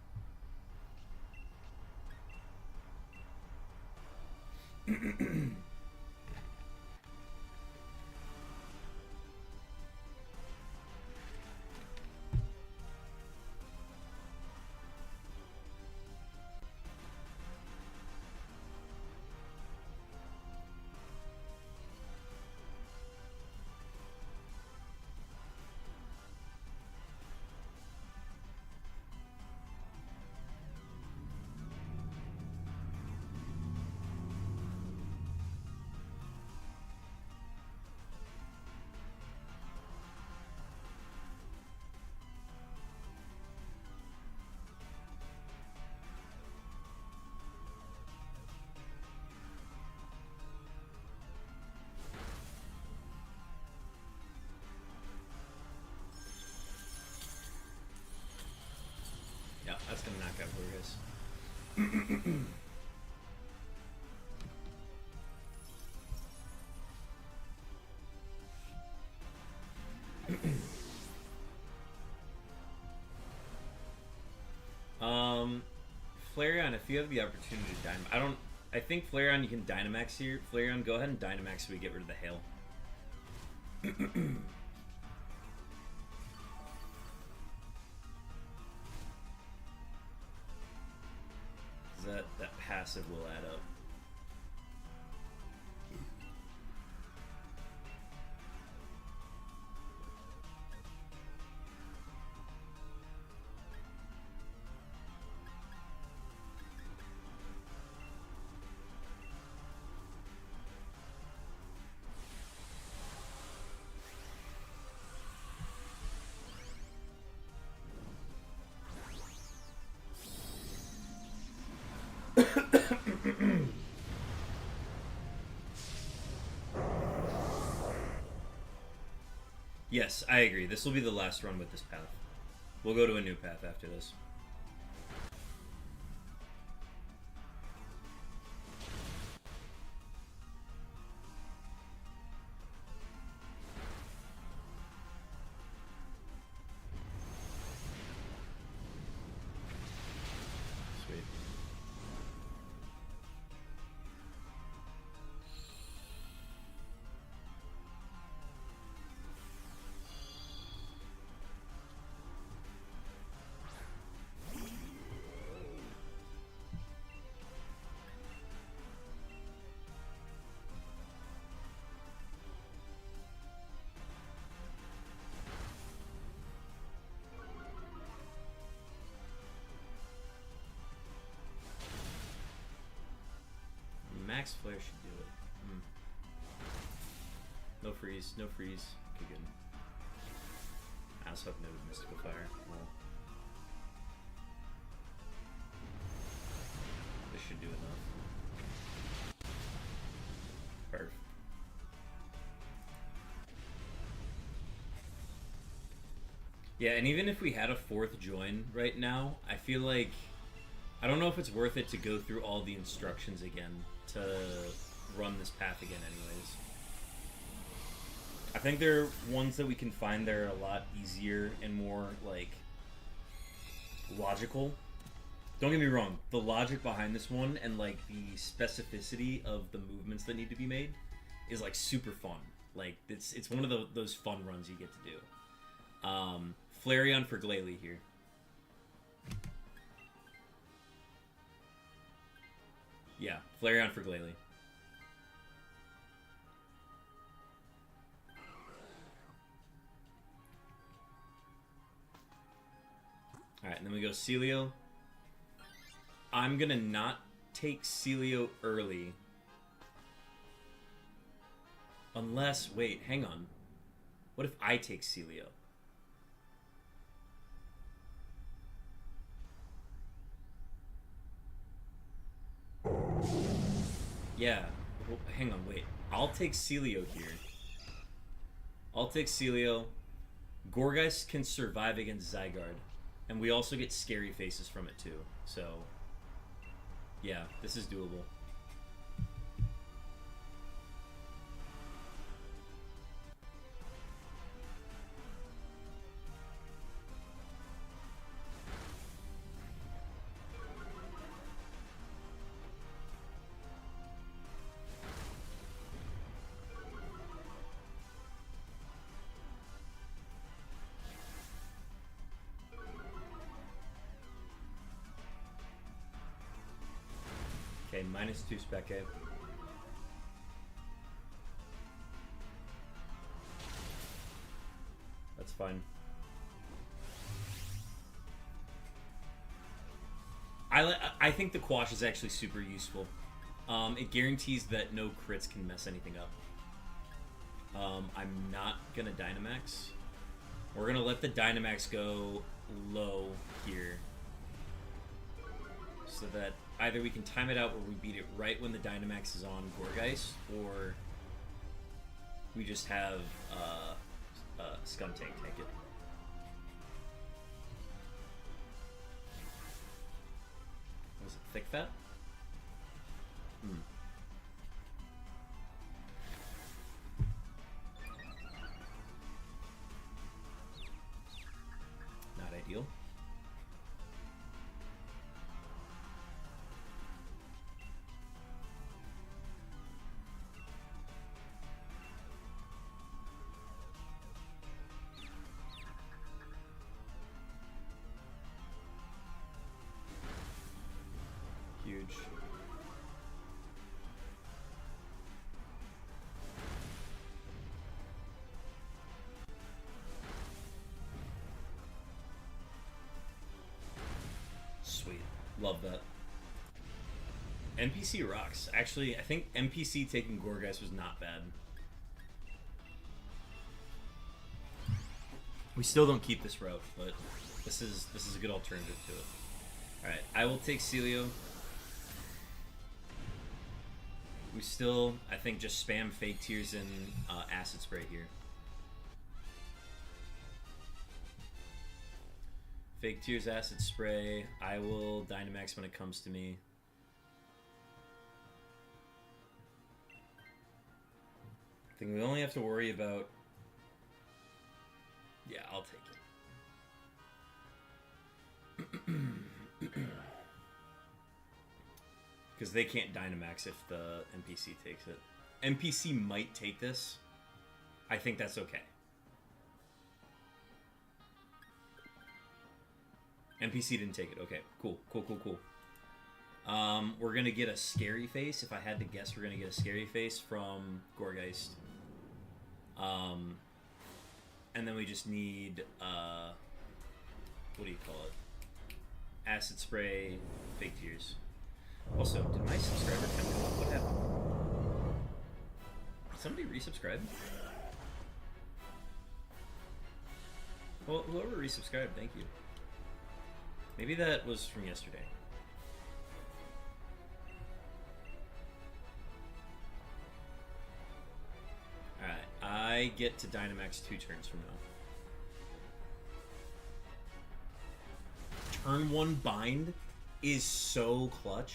A: Yeah, that's gonna knock out Blue Flareon, if you have the opportunity to I think Flareon you can Dynamax here. Flareon, go ahead and Dynamax so we get rid of the hail. That passive will add up. Yes, I agree. This will be the last run with this path. We'll go to a new path after this. Sweet. Max Flare should do it. No freeze, no freeze. Okay, good. I was hoping it would Mystical Fire. Well, this should do enough. Perfect. Yeah, and even if we had a 4th join right now, I feel like I don't know if it's worth it to go through all the instructions again to run this path again anyways. I think there are ones that we can find that are a lot easier and more, like, logical. Don't get me wrong, the logic behind this one and, like, the specificity of the movements that need to be made is, like, super fun. Like, it's one of those fun runs you get to do. Flareon for Glalie here. Yeah, Flareon for Glalie. Alright, and then we go Celio. I'm gonna not take Celio early. Unless, wait, hang on. What if I take Celio? Yeah, well, hang on, wait. I'll take Celio here. I'll take Celio. Gourgeist can survive against ZYGARDE. And we also get scary faces from it too. So, yeah, this is doable. Okay, -2 spec A. That's fine. I think the Quash is actually super useful. It guarantees that no crits can mess anything up. I'm not gonna Dynamax. We're gonna let the Dynamax go low here, so that either we can time it out where we beat it right when the Dynamax is on Gourgeist, or we just have Skuntank take it. Was it Thick Fat? Not ideal. Huge. Sweet. Love that. NPC rocks. Actually, I think NPC taking Gourgeist was not bad. We still don't keep this route, but this is a good alternative to it. Alright, I will take Celio. We still, I think, just spam Fake Tears and Acid Spray here. Fake Tears, Acid Spray. I will Dynamax when it comes to me. I think we only have to worry about... Yeah, I'll take it. Because they can't Dynamax if the NPC takes it. NPC might take this. I think that's okay. NPC didn't take it. Okay, cool. We're going to get a Scary Face. If I had to guess, we're going to get a Scary Face from Gourgeist. And then we just need, what do you call it? Acid Spray, Fake Tears. Also, did my subscriber count go up? What happened? Did somebody resubscribe? Well, whoever resubscribed, thank you. Maybe that was from yesterday. Alright, I get to Dynamax 2 turns from now. Turn 1 bind? is so clutch.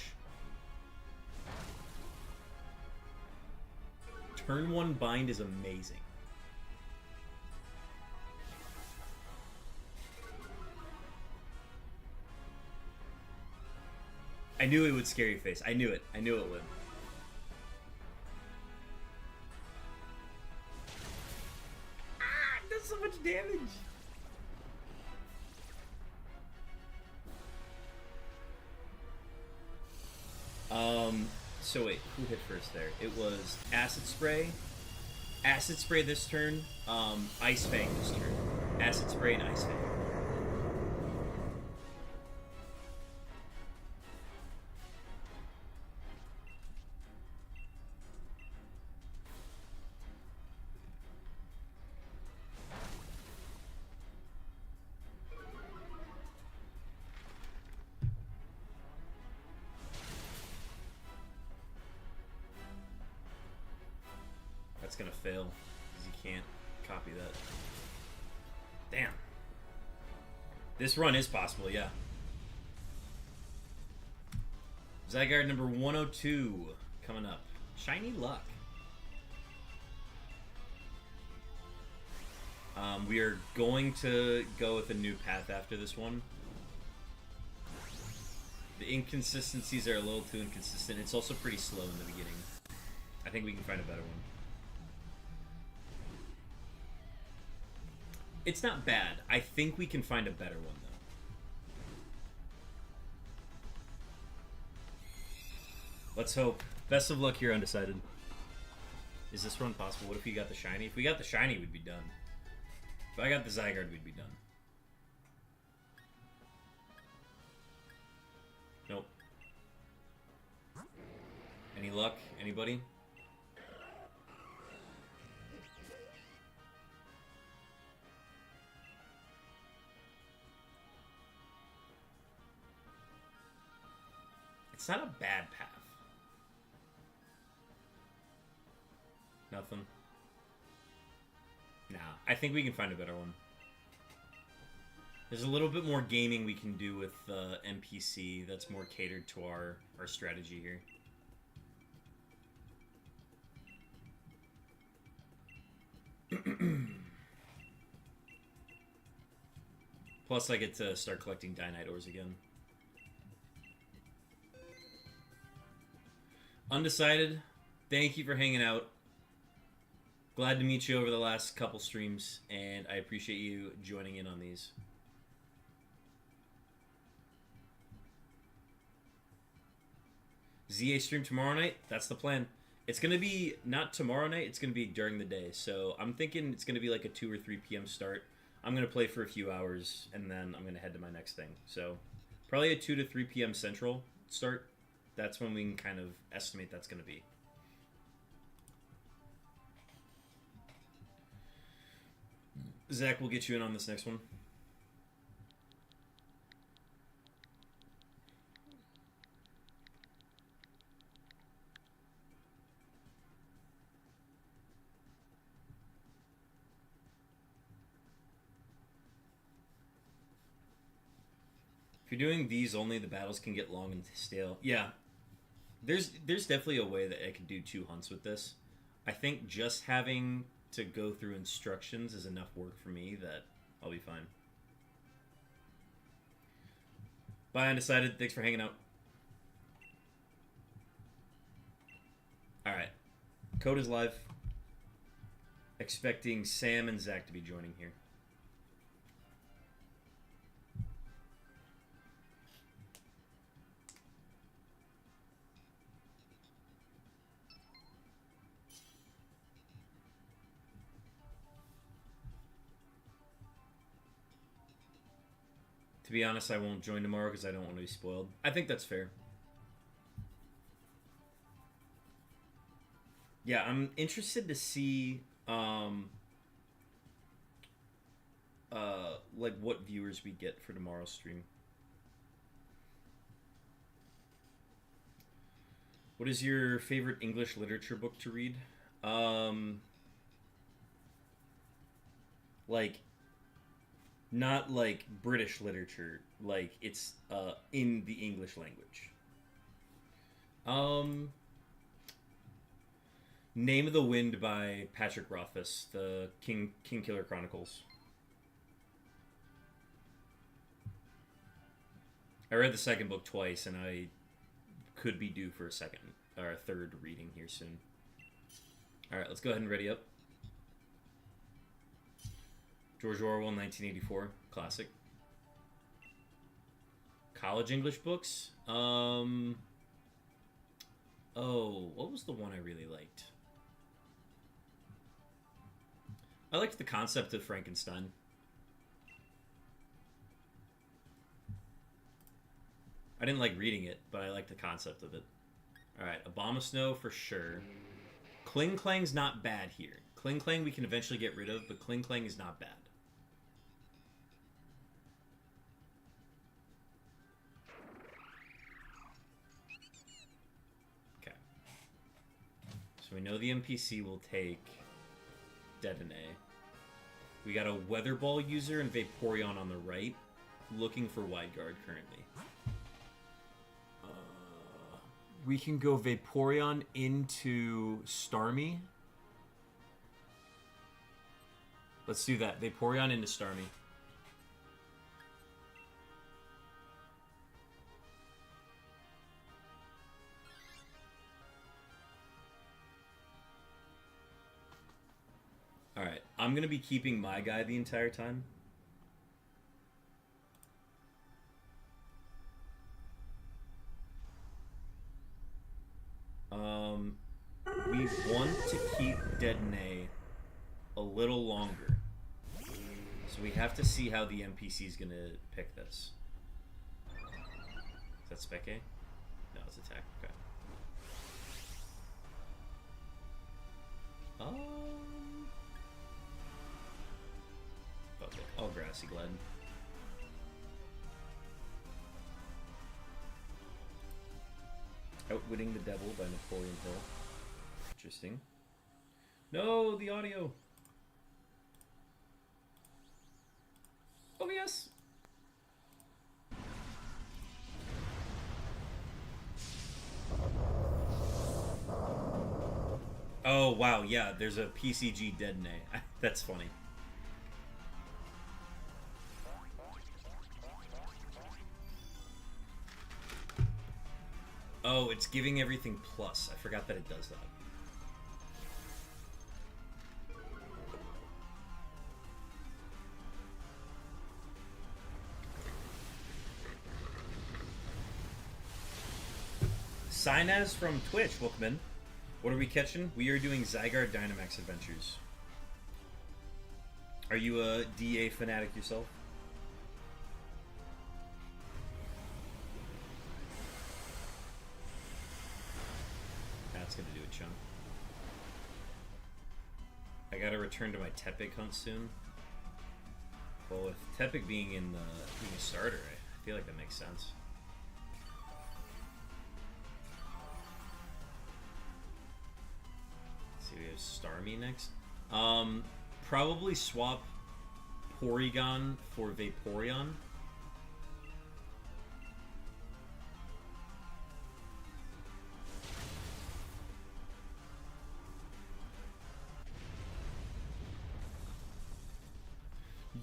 A: Turn 1 bind is amazing. I knew it would Scary Face. I knew it. I knew it would. Ah, it does so much damage. So wait, who hit first there? It was Acid Spray. Acid Spray this turn. Ice Fang this turn. Acid Spray and Ice Fang. That's gonna fail, because you can't copy that. Damn. This run is possible, yeah. ZYGARDE number 102 coming up. Shiny Luck. We are going to go with a new path after this one. The inconsistencies are a little too inconsistent. It's also pretty slow in the beginning. I think we can find a better one. It's not bad. I think we can find a better one, though. Let's hope. Best of luck here, Undecided. Is this run possible? What if we got the shiny? If we got the shiny, we'd be done. If I got the ZYGARDE, we'd be done. Nope. Any luck? Anybody? It's not a bad path. Nothing. Nah, I think we can find a better one. There's a little bit more gaming we can do with NPC that's more catered to our strategy here. Plus, I get to start collecting Dynite ores again. Undecided, thank you for hanging out. Glad to meet you over the last couple streams, and I appreciate you joining in on these. ZA stream tomorrow night? That's the plan. It's going to be not tomorrow night, it's going to be during the day. So I'm thinking it's going to be like a 2 or 3 p.m. start. I'm going to play for a few hours, and then I'm going to head to my next thing. So probably a 2 to 3 p.m. Central start. That's when we can kind of estimate that's going to be. Zach, we'll get you in on this next one. If you're doing these only, the battles can get long and stale. Yeah. There's definitely a way that I could do 2 hunts with this. I think just having to go through instructions is enough work for me that I'll be fine. Bye, Undecided. Thanks for hanging out. Alright. Code is live. Expecting Sam and Zach to be joining here. To be honest, I won't join tomorrow because I don't want to be spoiled. I think that's fair. Yeah, I'm interested to see like what viewers we get for tomorrow's stream. What is your favorite English literature book to read? Like Not like British literature, like it's in the English language. Um, Name of the Wind by Patrick Rothfuss, the King Killer Chronicles. I read the second book twice, and I could be due for a second or a third reading here soon. All right, let's go ahead and ready up. George Orwell, 1984, classic. College English books. Oh, what was the one I really liked? I liked the concept of Frankenstein. I didn't like reading it, but I liked the concept of it. Alright, Abomasnow for sure. Kling Klang's not bad here. Kling Klang we can eventually get rid of, but Kling Klang is not bad. Okay. So we know the NPC will take Dedenne. We got a Weather Ball user and Vaporeon on the right, looking for ZYGARDE currently. We can go Vaporeon into Starmie. Let's do that. Vaporeon into Starmie. Alright, I'm going to be keeping my guy the entire time. We want to keep Dedenne a little longer. So we have to see how the NPC is going to pick this. Is that Spec A? No, it's attack. Okay. Okay. Oh, Grassy Glad. Outwitting the Devil by Napoleon Hill. Interesting. No, the audio. Oh, yes. Oh, wow. Yeah, there's a PCG Dedenne. That's funny. Oh, it's giving everything plus. I forgot that it does that. Sinaz from Twitch, welcome in. What are we catching? We are doing ZYGARDE Dynamax Adventures. Are you a DA fanatic yourself? That's gonna do a chunk. I gotta return to my Tepig hunt soon. Well, with Tepig being in being a starter, I feel like that makes sense. We have Starmie next. Probably swap Porygon for Vaporeon.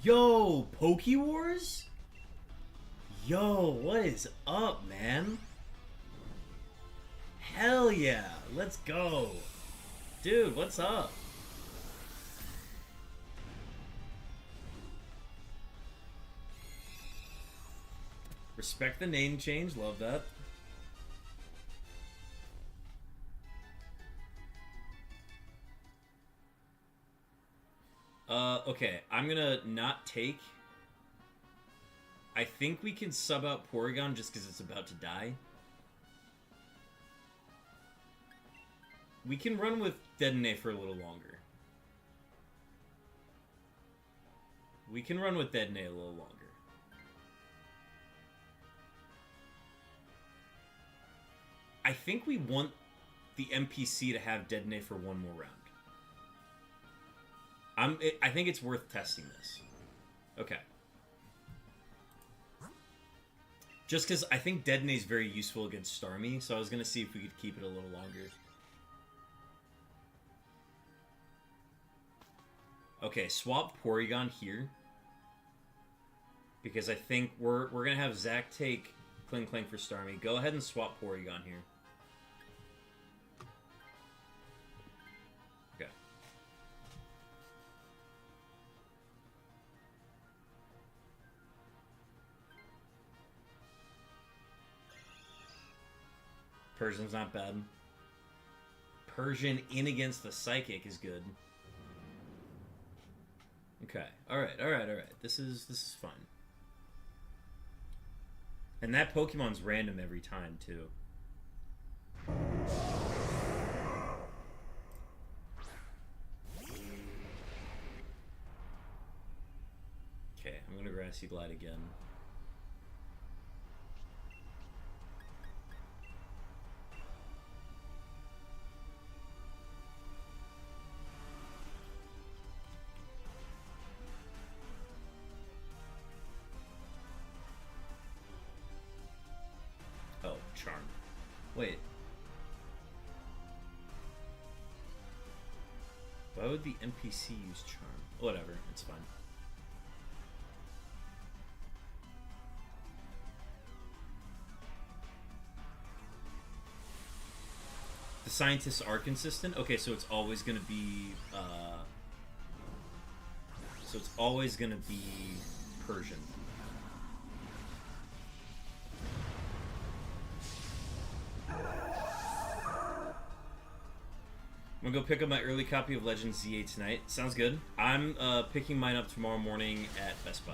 A: Yo, Pokewars? Yo, what is up, man? Hell yeah, let's go. Dude, what's up? Respect the name change, love that. Okay, I'm gonna not take. I think we can sub out Porygon just because it's about to die. We can run with Dedenne for a little longer. We can run with Dedenne a little longer. I think we want the NPC to have Dedenne for one more round. I think it's worth testing this. Okay. Just because I think Detonate is very useful against Starmie, so I was going to see if we could keep it a little longer. Okay, swap Porygon here. Because I think we're going to have Zach take Kling Kling for Starmie. Go ahead and swap Porygon here. Okay. Persian's not bad. Persian in against the Psychic is good. Okay. Alright. This is fine. And that Pokemon's random every time, too. Okay, I'm gonna Grassy Glide again. Oh, Charm. Wait. Why would the NPC use Charm? Whatever, it's fine. The scientists are consistent? Okay, so it's always gonna be, Persian. I'm gonna go pick up my early copy of Legends Z8 tonight. Sounds good. I'm picking mine up tomorrow morning at Best Buy.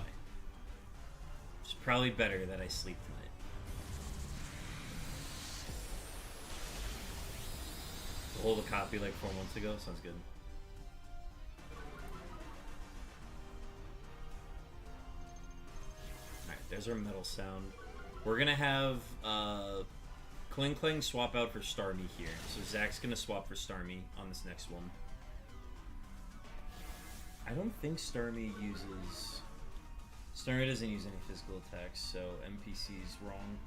A: It's probably better that I sleep tonight. Hold a copy like 4 months ago. Sounds good. Alright, there's our metal sound. We're gonna have Kling Kling swap out for Starmie here. So Zach's gonna swap for Starmie on this next one. I don't think Starmie uses... Starmie doesn't use any physical attacks, so NPC's wrong.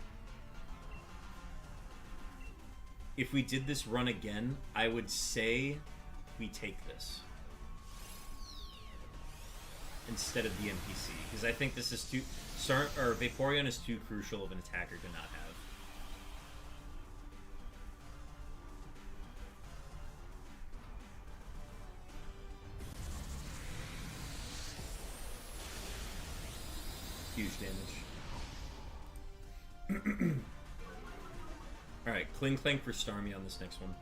A: If we did this run again, I would say we take this instead of the NPC, because I think this is too... Vaporeon is too crucial of an attacker to not have. Huge damage. Alright, Kling Kling for Starmie on this next one.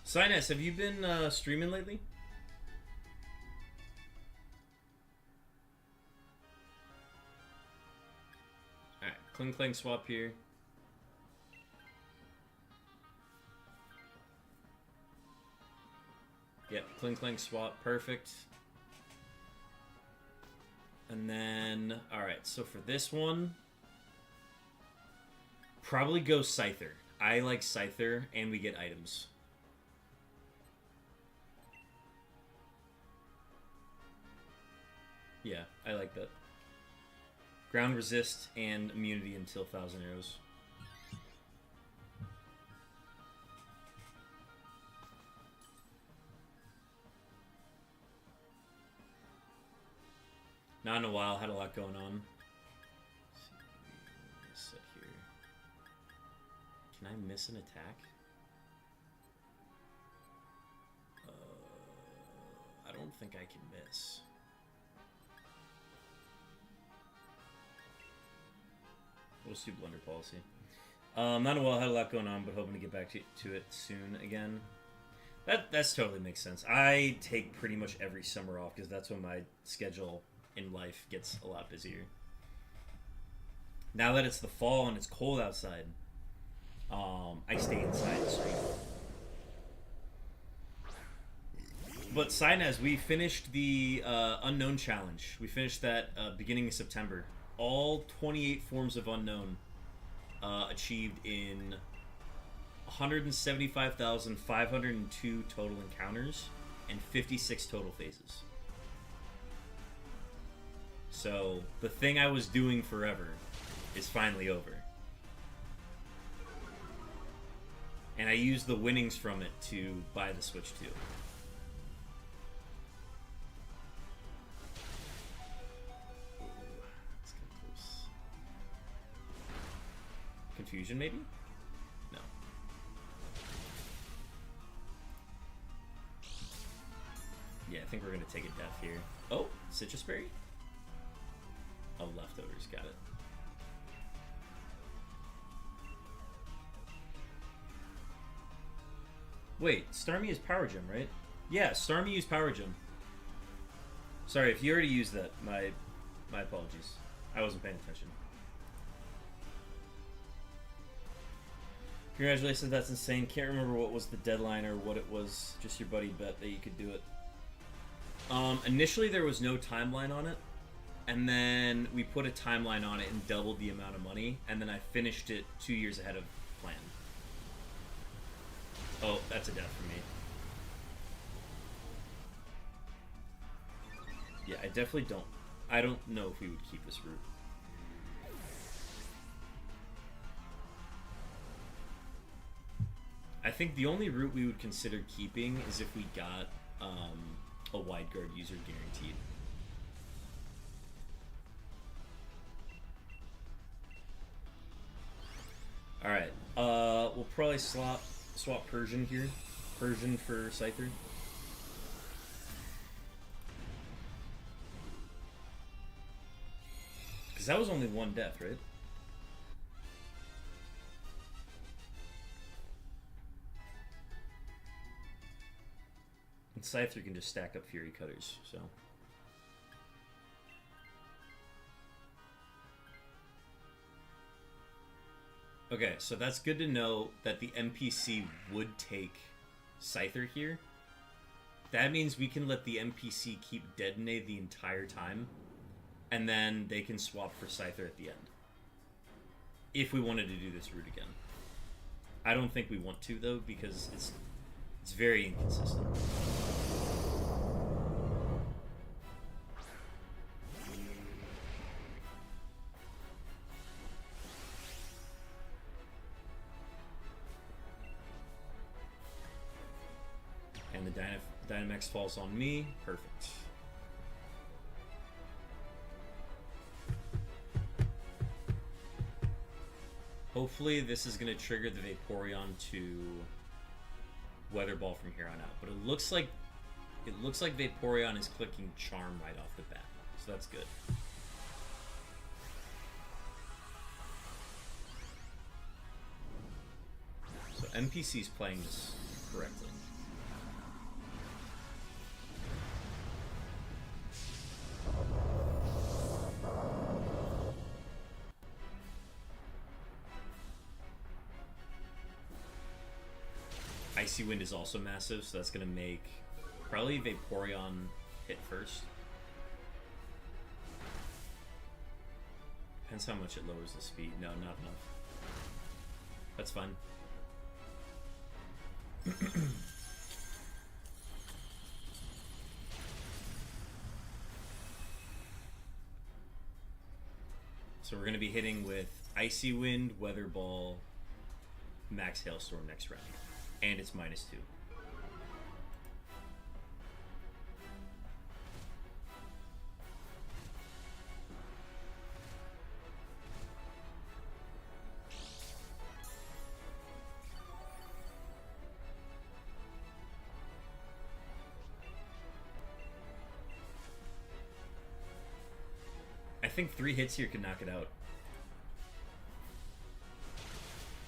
A: Sinus, have you been streaming lately? Alright, Kling Kling swap here. Yep, Kling Kling swap, perfect. And then, alright, so for this one, probably go Scyther. I like Scyther, and we get items. Yeah, I like that. Ground resist and immunity until 1,000 arrows. Not in a while, had a lot going on. Let's see, here. Can I miss an attack? I don't think I can miss. We'll just do Blunder Policy. Not a while, had a lot going on, but hoping to get back to it soon again. That's totally makes sense. I take pretty much every summer off because that's when my schedule in life gets a lot busier. Now that it's the fall and it's cold outside, I stay inside and stream. But Sinez, we finished the Unknown Challenge. We finished that beginning of September. All 28 forms of Unknown achieved in 175,502 total encounters and 56 total phases. So, the thing I was doing forever is finally over. And I used the winnings from it to buy the Switch 2. Let's get close. Confusion, maybe? No. Yeah, I think we're going to take a death here. Oh, Citrus Berry? Oh, leftovers. Got it. Wait, Starmie is Power Gem, right? Yeah, Starmie used Power Gem. Sorry, if you already used that, my apologies. I wasn't paying attention. Congratulations, that's insane. Can't remember what was the deadline or what it was. Just your buddy bet that you could do it. Initially there was no timeline on it. And then we put a timeline on it and doubled the amount of money. And then I finished it 2 years ahead of plan. Oh, that's a death for me. Yeah, I definitely don't... I don't know if we would keep this route. I think the only route we would consider keeping is if we got a wide guard user guaranteed. Alright, we'll probably swap Persian here. Persian for Scyther. Because that was only one death, right? And Scyther can just stack up Fury Cutters, so... Okay, so that's good to know that the NPC would take Scyther here. That means we can let the NPC keep Detonate the entire time, and then they can swap for Scyther at the end. If we wanted to do this route again. I don't think we want to, though, because it's very inconsistent. And the Dynamax falls on me. Perfect. Hopefully this is going to trigger the Vaporeon to Weather Ball from here on out. But it looks like Vaporeon is clicking Charm right off the bat. So that's good. So NPC's playing this correctly. Icy Wind is also massive, so that's going to make probably Vaporeon hit first. Depends how much it lowers the speed. No, not enough. That's fine. So we're going to be hitting with Icy Wind, Weather Ball, Max Hailstorm next round. And it's -2. I think 3 hits here could knock it out.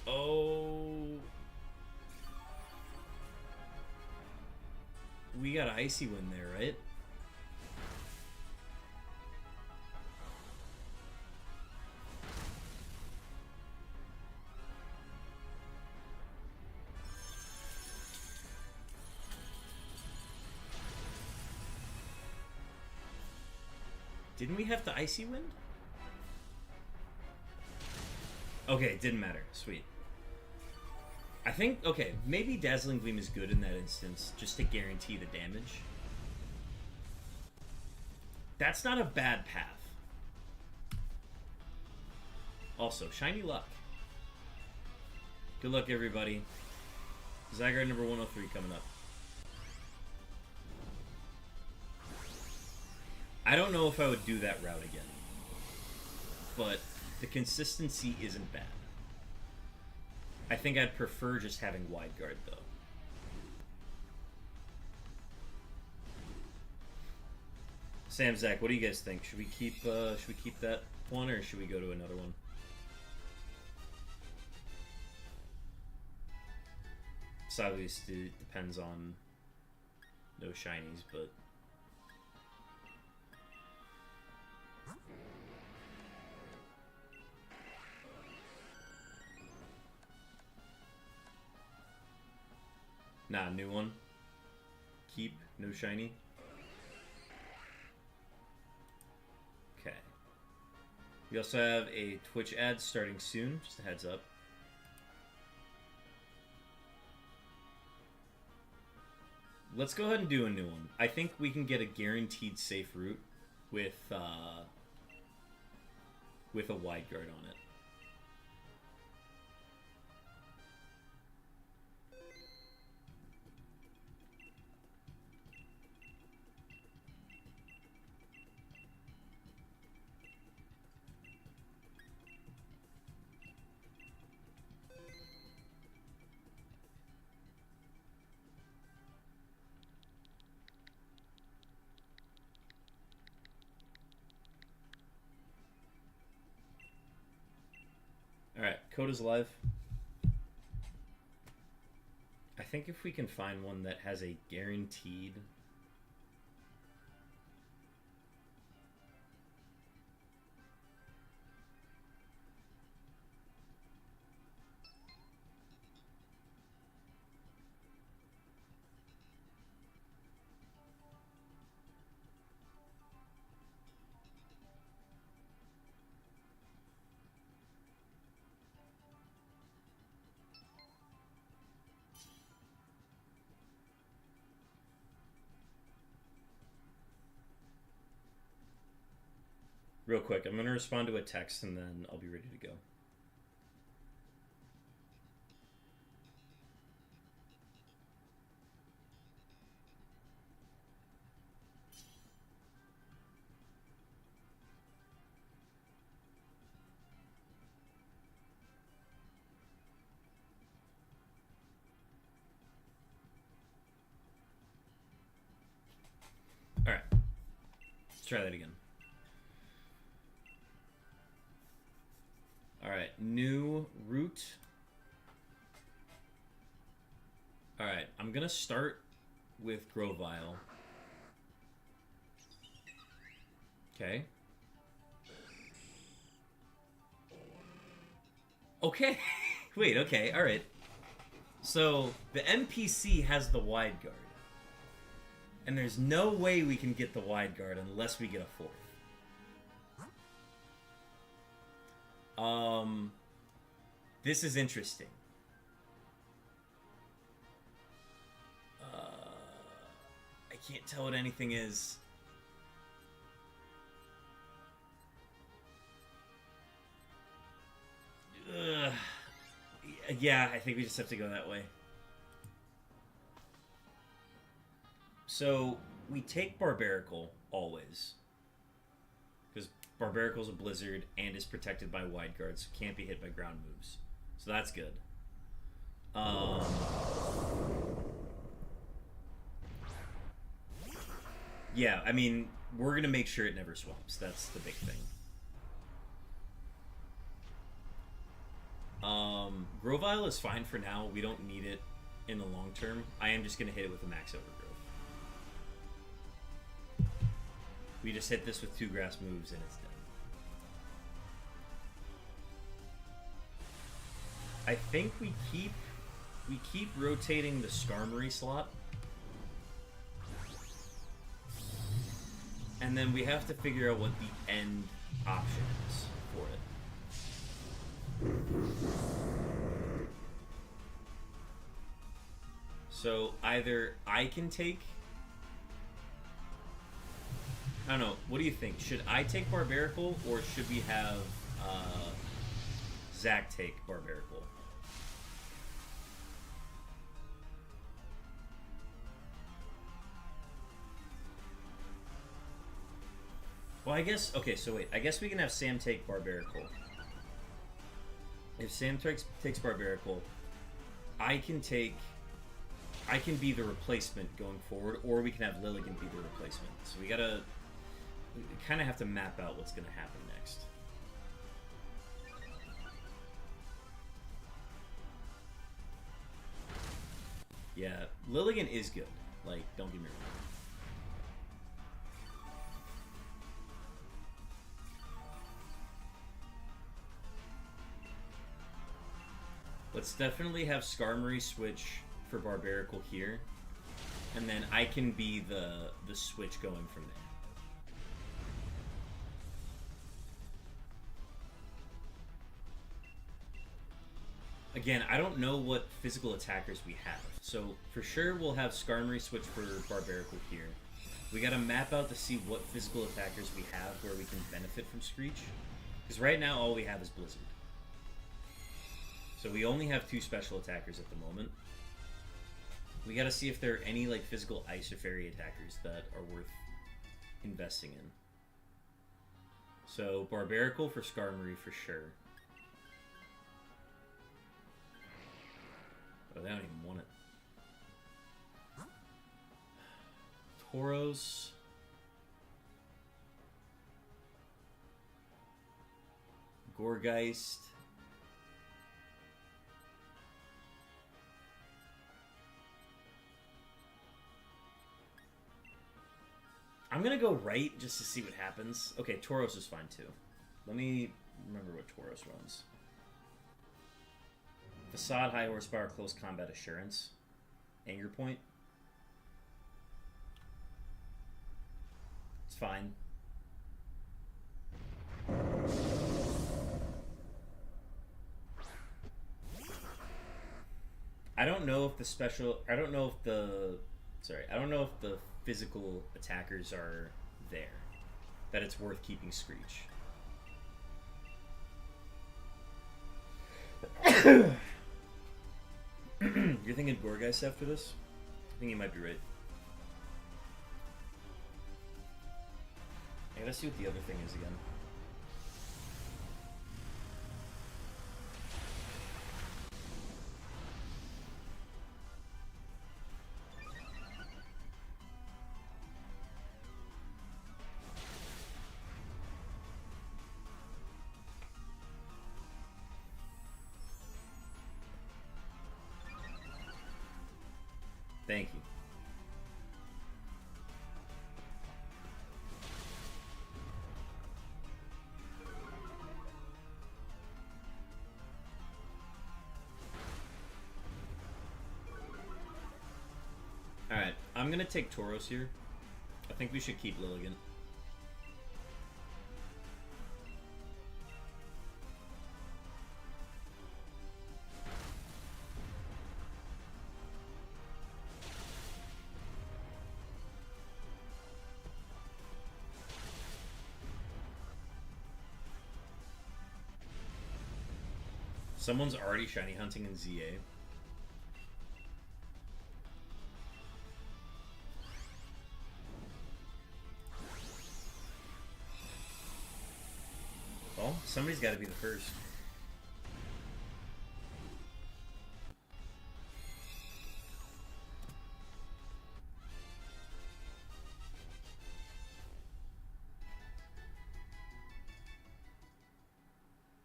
A: Oh... We got an Icy Wind there, right? Didn't we have the Icy Wind? Okay, didn't matter. Sweet. I think, okay, maybe Dazzling Gleam is good in that instance, just to guarantee the damage. That's not a bad path. Also, Shiny Luck. Good luck, everybody. ZYGARDE number 103 coming up. I don't know if I would do that route again. But the consistency isn't bad. I think I'd prefer just having Wide Guard, though. Sam, Zach, what do you guys think? Should we keep that one, or should we go to another one? So obviously it depends on no shinies, but nah, new one. Keep, no shiny. Okay. We also have a Twitch ad starting soon, just a heads up. Let's go ahead and do a new one. I think we can get a guaranteed safe route with a Wide Guard on it. Alright, code is live. I think if we can find one that has a guaranteed... Real quick, I'm going to respond to a text and then I'll be ready to go. Alright. Let's try that again. Alright, new route. Alright, I'm gonna start with Grovyle. Okay. Okay. Wait, okay, alright. So, the NPC has the Wide Guard. And there's no way we can get the Wide Guard unless we get a fourth. This is interesting. I can't tell what anything is. Yeah, I think we just have to go that way. So, we take Barbaracle, always. Because Barbaracle's a Blizzard and is protected by Wide Guard, so can't be hit by ground moves. So that's good. Yeah, I mean, we're going to make sure it never swaps. That's the big thing. Grovyle is fine for now. We don't need it in the long term. I am just going to hit it with a Max Overgrowth. We just hit this with 2 grass moves and it's dead. I think we keep rotating the Skarmory slot. And then we have to figure out what the end option is for it. So either I can take... I don't know. What do you think? Should I take Barbarical, or should we have Zach take Barbarical? Well, I guess... Okay, so wait. I guess we can have Sam take Barbarical. If Sam takes Barbarical, I can be the replacement going forward, or we can have Lilligant be the replacement. So we kind of have to map out what's going to happen next. Yeah, Lilligant is good. Like, don't get me wrong. Let's definitely have Skarmory switch for Barbarical here, and then I can be the switch going from there. Again, I don't know what physical attackers we have, so for sure we'll have Skarmory switch for Barbarical here. We gotta map out to see what physical attackers we have where we can benefit from Screech, because right now all we have is Blizzard. So we only have 2 special attackers at the moment. We gotta see if there are any like physical Ice or Fairy attackers that are worth investing in. So Barbarical for Skarmory for sure. Oh, they don't even want it. Tauros. Gourgeist. I'm gonna go right just to see what happens. Okay, Tauros is fine too. Let me remember what Tauros runs. Facade, High Horsepower, Close Combat Assurance. Anger Point. It's fine. I don't know if the special... I don't know if the... Sorry, I don't know if the physical attackers are there. That it's worth keeping Screech. You're thinking Gourgeist after this? I think you might be right. I gotta see what the other thing is again. Thank you. Alright, I'm gonna take Tauros here. I think we should keep Lilligant. Someone's already shiny hunting in ZA. Well, somebody's got to be the first.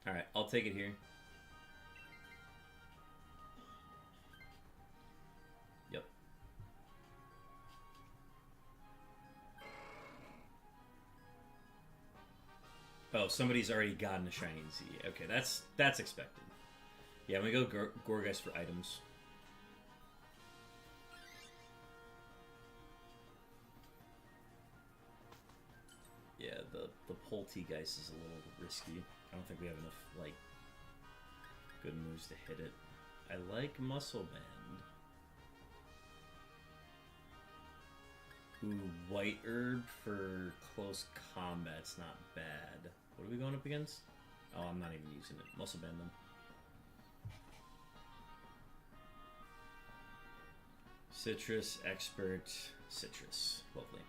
A: Alright, I'll take it here. Oh, somebody's already gotten a shiny in Z. Okay, that's expected. Yeah, I'm gonna go Gourgeist for items. the Poltegeist is a little risky. I don't think we have enough like good moves to hit it. I like Muscle Band. Ooh, White Herb for close combat's not bad. What are we going up against? Oh, I'm not even using it. Muscle Band them. Citrus, Expert, Citrus. Lovely.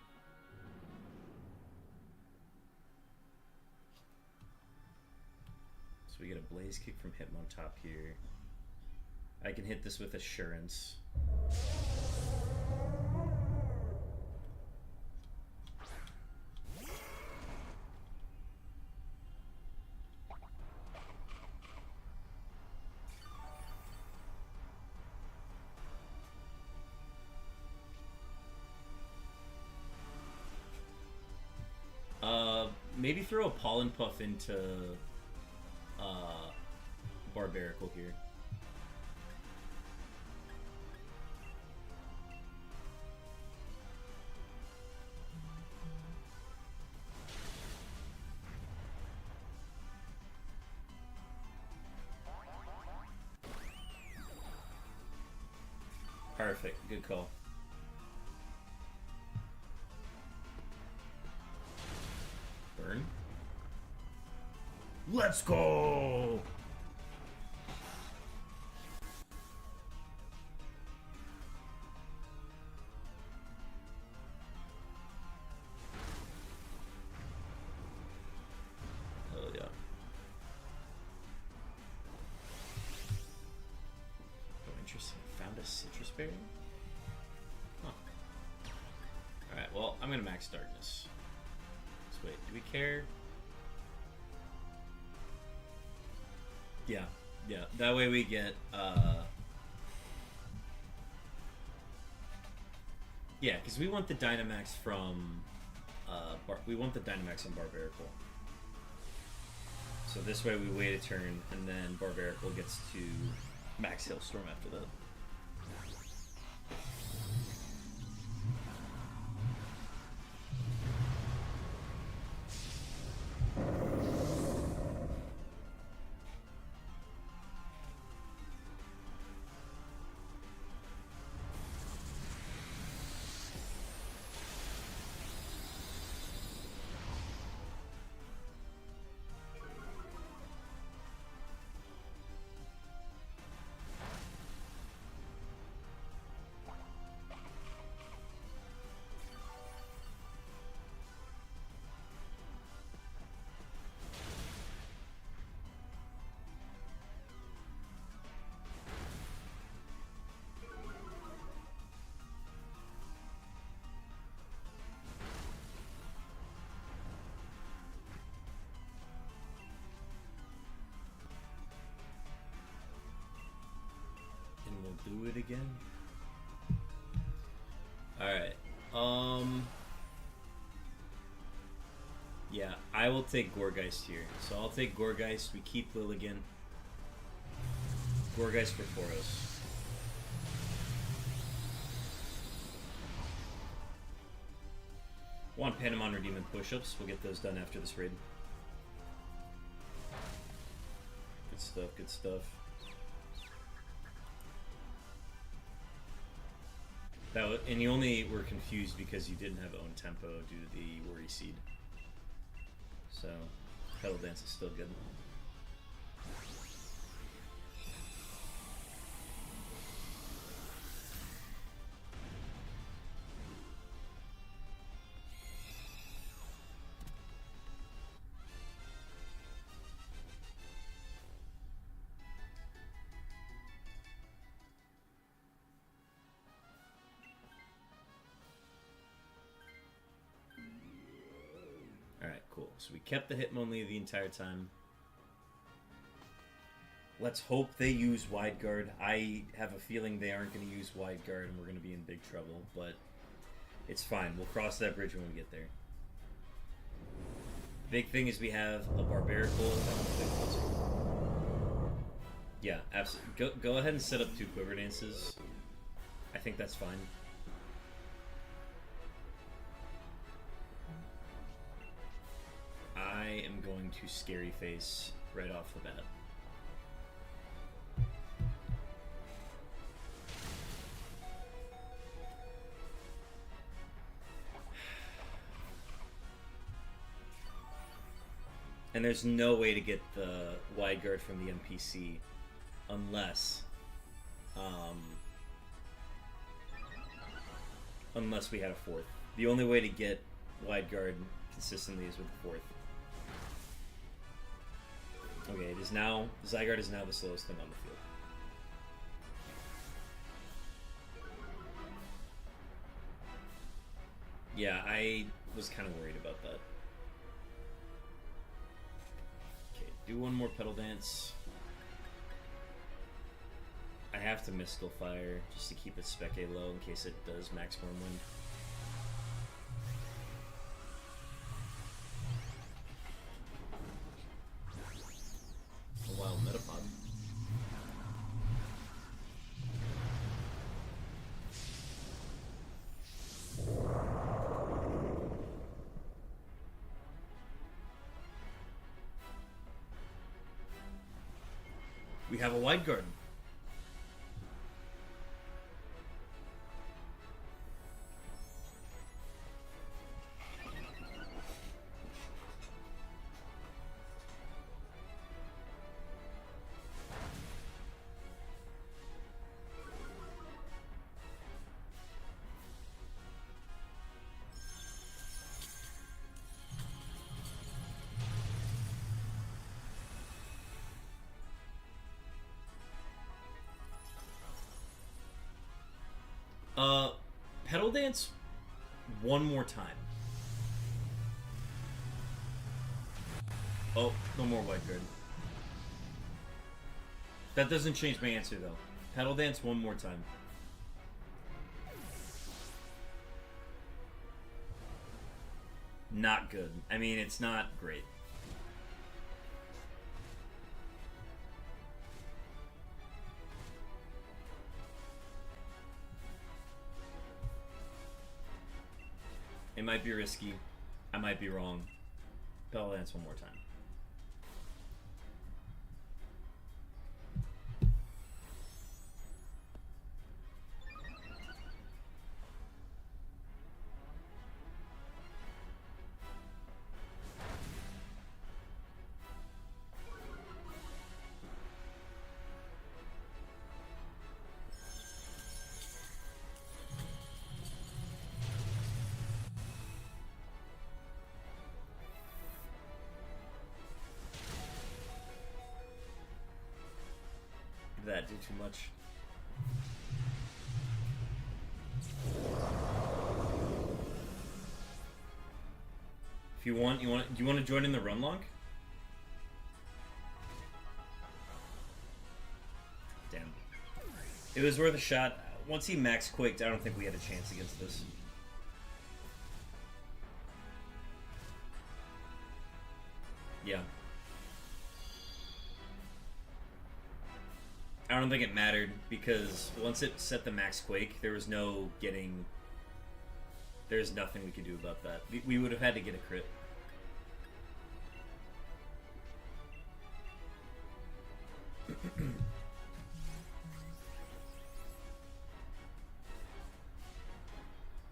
A: So we get a Blaze Kick from Hitmontop here. I can hit this with Assurance. Maybe throw a Pollen Puff into Barbarical here. Perfect. Good call. Burn. Let's go! Hell yeah. Oh, interesting. Found a Citrus Berry? Huh. Alright, well, I'm gonna max Darkness. Let's wait, do we care? Yeah, yeah. That way we get, yeah, because we want the Dynamax from, we want the Dynamax on Barbarical. So this way we wait a turn, and then Barbarical gets to max Hailstorm after that. Do it again. Alright. Yeah, I will take Gourgeist here. So I'll take Gourgeist. We keep Lilligant. Gourgeist for Tauros. Want Panemon or Demon push-ups. We'll get those done after this raid. Good stuff, good stuff. That was, and you only were confused because you didn't have own tempo due to the Worry Seed. So, Petal Dance is still good. So we kept the Hitmonlee the entire time. Let's hope they use Wide Guard. I have a feeling they aren't going to use Wide Guard and we're going to be in big trouble, but it's fine. We'll cross that bridge when we get there. Big thing is we have a Barbarical. Yeah, absolutely. Go ahead and set up 2 Quiver Dances. I think that's fine. going to Scary Face right off the bat. And there's no way to get the wide guard from the NPC unless we had a fourth. The only way to get wide guard consistently is with the fourth. Okay, it is now, ZYGARDE is now the slowest thing on the field. Yeah, I was kind of worried about that. Okay, do one more Petal Dance. I have to Mystical Fire just to keep its Spec A low in case it does Max Wormwind. A wild Metapod. We have a Wide Garden. Petal Dance one more time. Oh, no more Wide Guard. That doesn't change my answer, though. Petal Dance one more time. Not good. I mean, it's not great. It might be risky. I might be wrong. Petal Dance one more time. That did too much. If you want, do you want to join in the run log? Damn. It was worth a shot. Once he max quaked, I don't think we had a chance against this. Yeah. I don't think it mattered, because once it set the max quake, there was no getting... There's nothing we could do about that. We would have had to get a crit.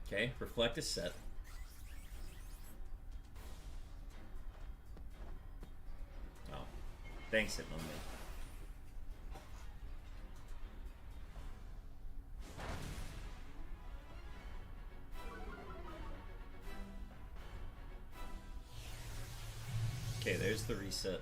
A: Okay, Reflect is set. Oh. Thanks, Hitmonlee. Okay, there's the reset.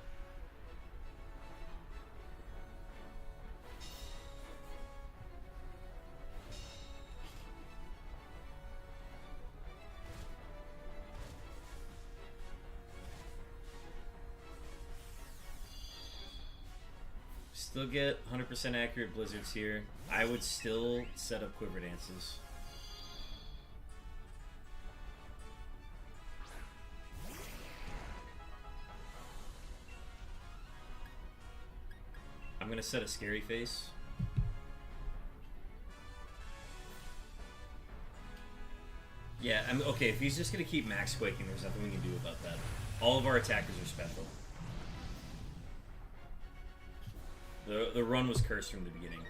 A: Still get 100% accurate blizzards here. I would still set up Quiver Dances. I'm gonna set a Scary Face. Yeah, okay, if he's just gonna keep max quaking, there's nothing we can do about that. All of our attackers are special. The run was cursed from the beginning.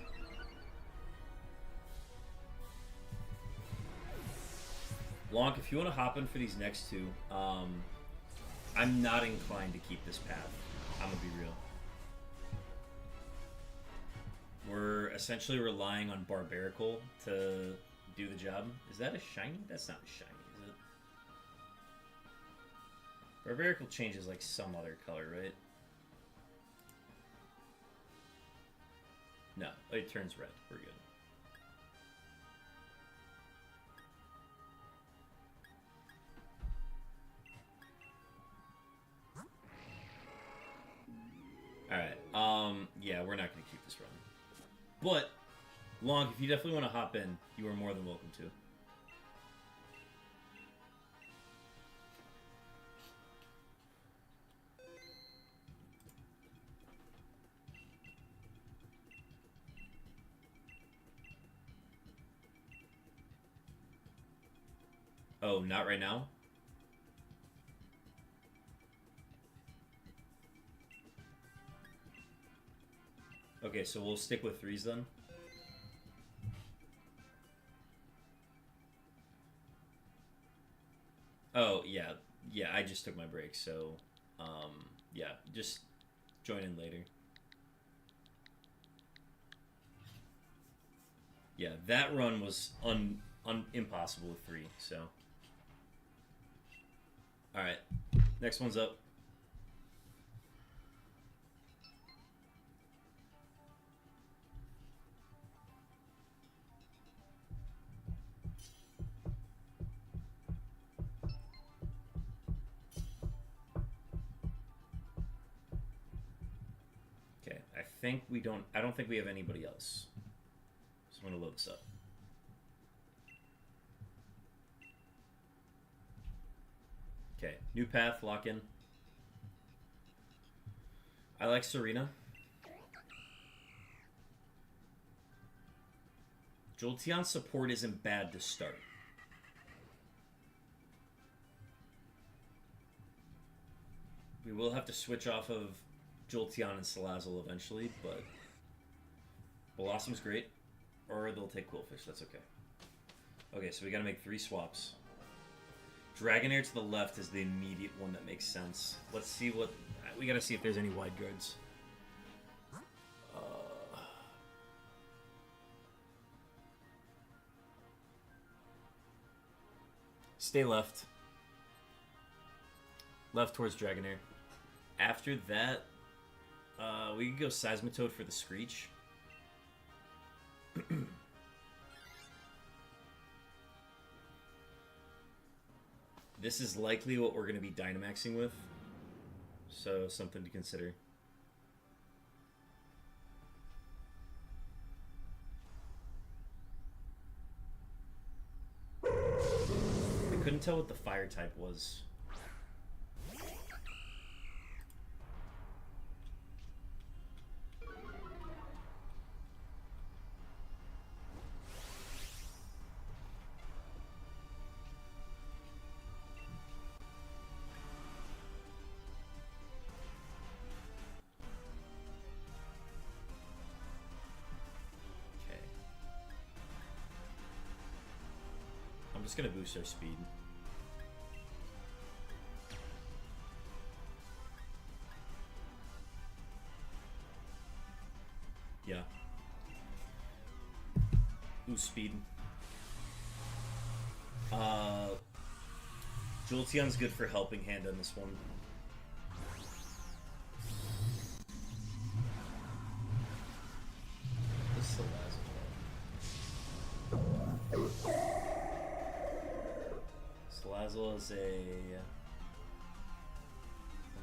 A: Lonk, if you want to hop in for these next two, I'm not inclined to keep this path. I'm gonna be real. We're essentially relying on Barbarical to do the job. Is that a shiny? That's not a shiny, is it? Barbarical changes like some other color, right? No, it turns red. We're good. Alright, yeah, we're not going to keep this run. But, Long, if you definitely want to hop in, you are more than welcome to. Oh, not right now? Okay, so we'll stick with 3s then. Oh, yeah. Yeah, I just took my break, so... yeah, just join in later. Yeah, that run was impossible with 3, so... Alright, next one's up. Okay, I don't think we have anybody else. So I'm gonna load this up. Okay, new path, lock in. I like Serena. Jolteon's support isn't bad to start. We will have to switch off of Jolteon and Salazzle eventually, but Blossom's great. Or they'll take Quillfish, that's okay. Okay, so we gotta make 3 swaps. Dragonair to the left is the immediate one that makes sense. Let's see what... We gotta see if there's any wide guards. Stay left. Left towards Dragonair. After that, we can go Seismitoad for the Screech. This is likely what we're going to be Dynamaxing with. So, something to consider. I couldn't tell what the fire type was. I'm just gonna boost our speed. Yeah. Boost speed. Jolteon's good for helping hand on this one. This is the last one. Salazzle is a...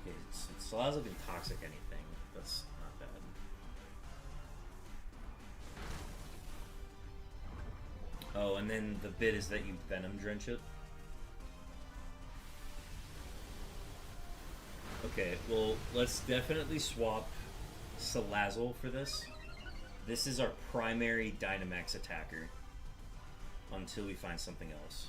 A: Okay, Salazzle can toxic anything. That's not bad. Oh, and then the bit is that you Venom Drench it. Okay, well, let's definitely swap Salazzle for this. This is our primary Dynamax attacker until we find something else.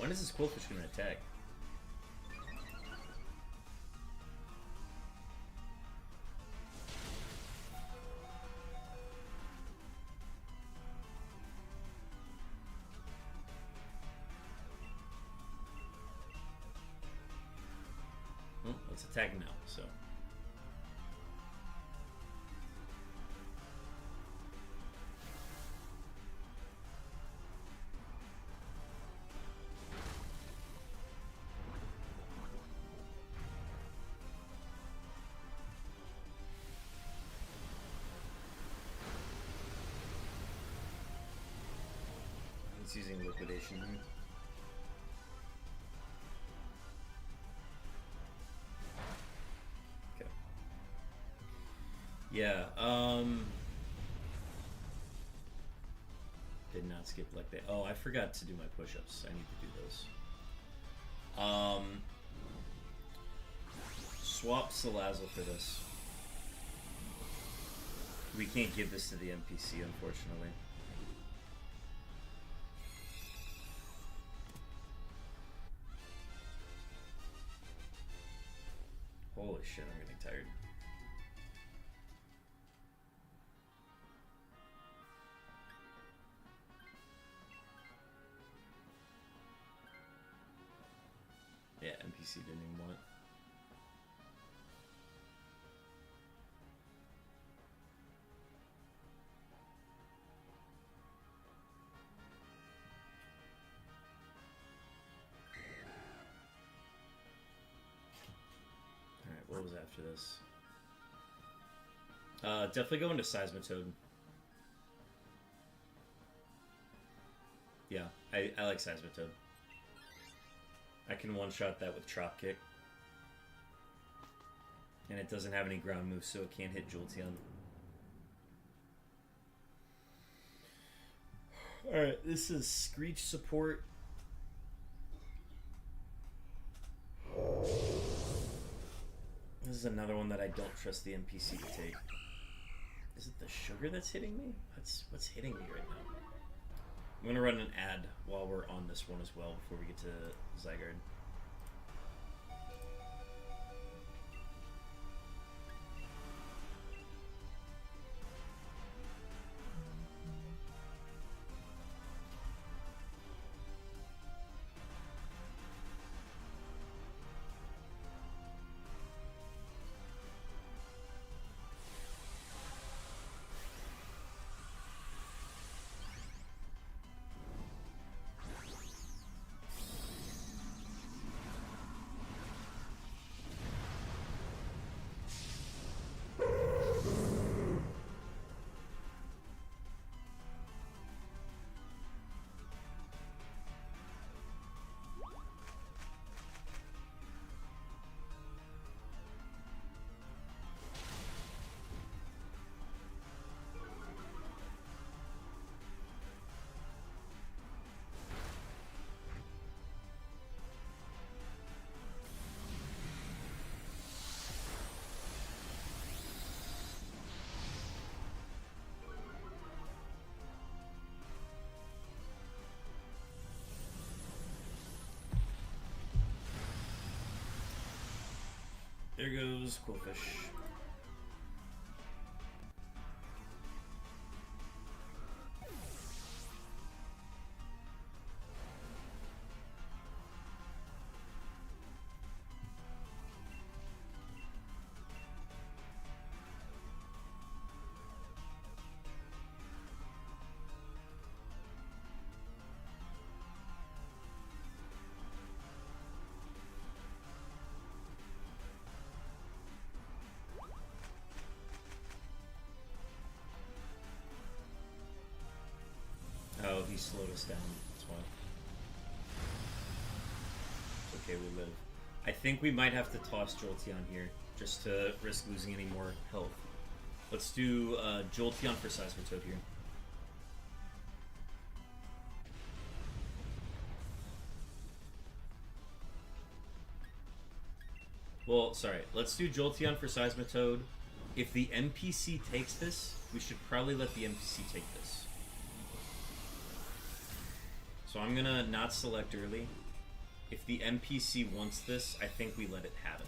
A: When is this Quillfish gonna attack? Well, it's attacking now, so. It's using liquidation here. Okay. Yeah, did not skip like that. Oh, I forgot to do my push-ups. I need to do those. Swap Salazzle for this. We can't give this to the NPC, unfortunately. Holy shit, I'm getting tired. Yeah, NPC didn't even want it. What was after this? Definitely go into Seismitoad. Yeah, I like Seismitoad. I can one-shot that with Trop Kick. And it doesn't have any ground moves, so it can't hit Jolteon. Alright, this is Screech support. This is another one that I don't trust the NPC to take. Is it the sugar that's hitting me? What's hitting me right now? I'm gonna run an ad while we're on this one as well before we get to ZYGARDE. There goes Quillfish. Oh, he slowed us down. That's why. It's okay, we live. I think we might have to toss Jolteon here, just to risk losing any more health. Let's do Jolteon for Seismitoad here. Well, sorry. Let's do Jolteon for Seismitoad. If the NPC takes this, we should probably let the NPC take this. So I'm gonna not select early. If the NPC wants this, I think we let it have it.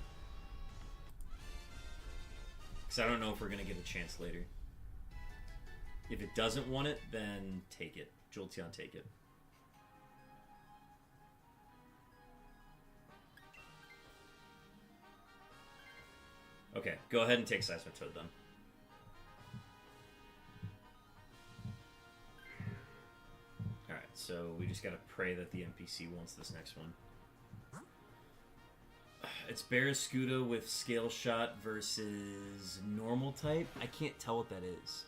A: Because I don't know if we're going to get a chance later. If it doesn't want it, then take it. Jolteon, take it. Okay, go ahead and take Seismitoad then. Alright, so we just gotta pray that the NPC wants this next one. It's Barraskewda with Scale Shot versus normal type. I can't tell what that is.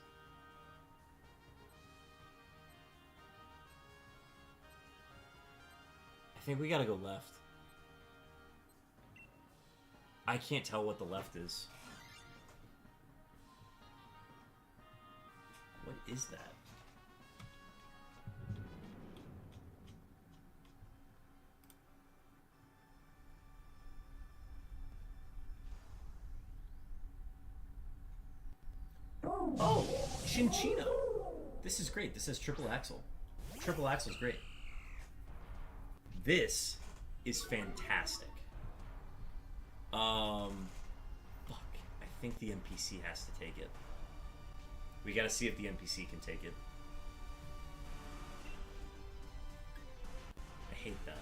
A: I think we gotta go left. I can't tell what the left is. What is that? Oh, Chinchino. This is great. This is Triple Axle. Triple Axle's great. This is fantastic. Fuck. I think the NPC has to take it. We gotta see if the NPC can take it. I hate that.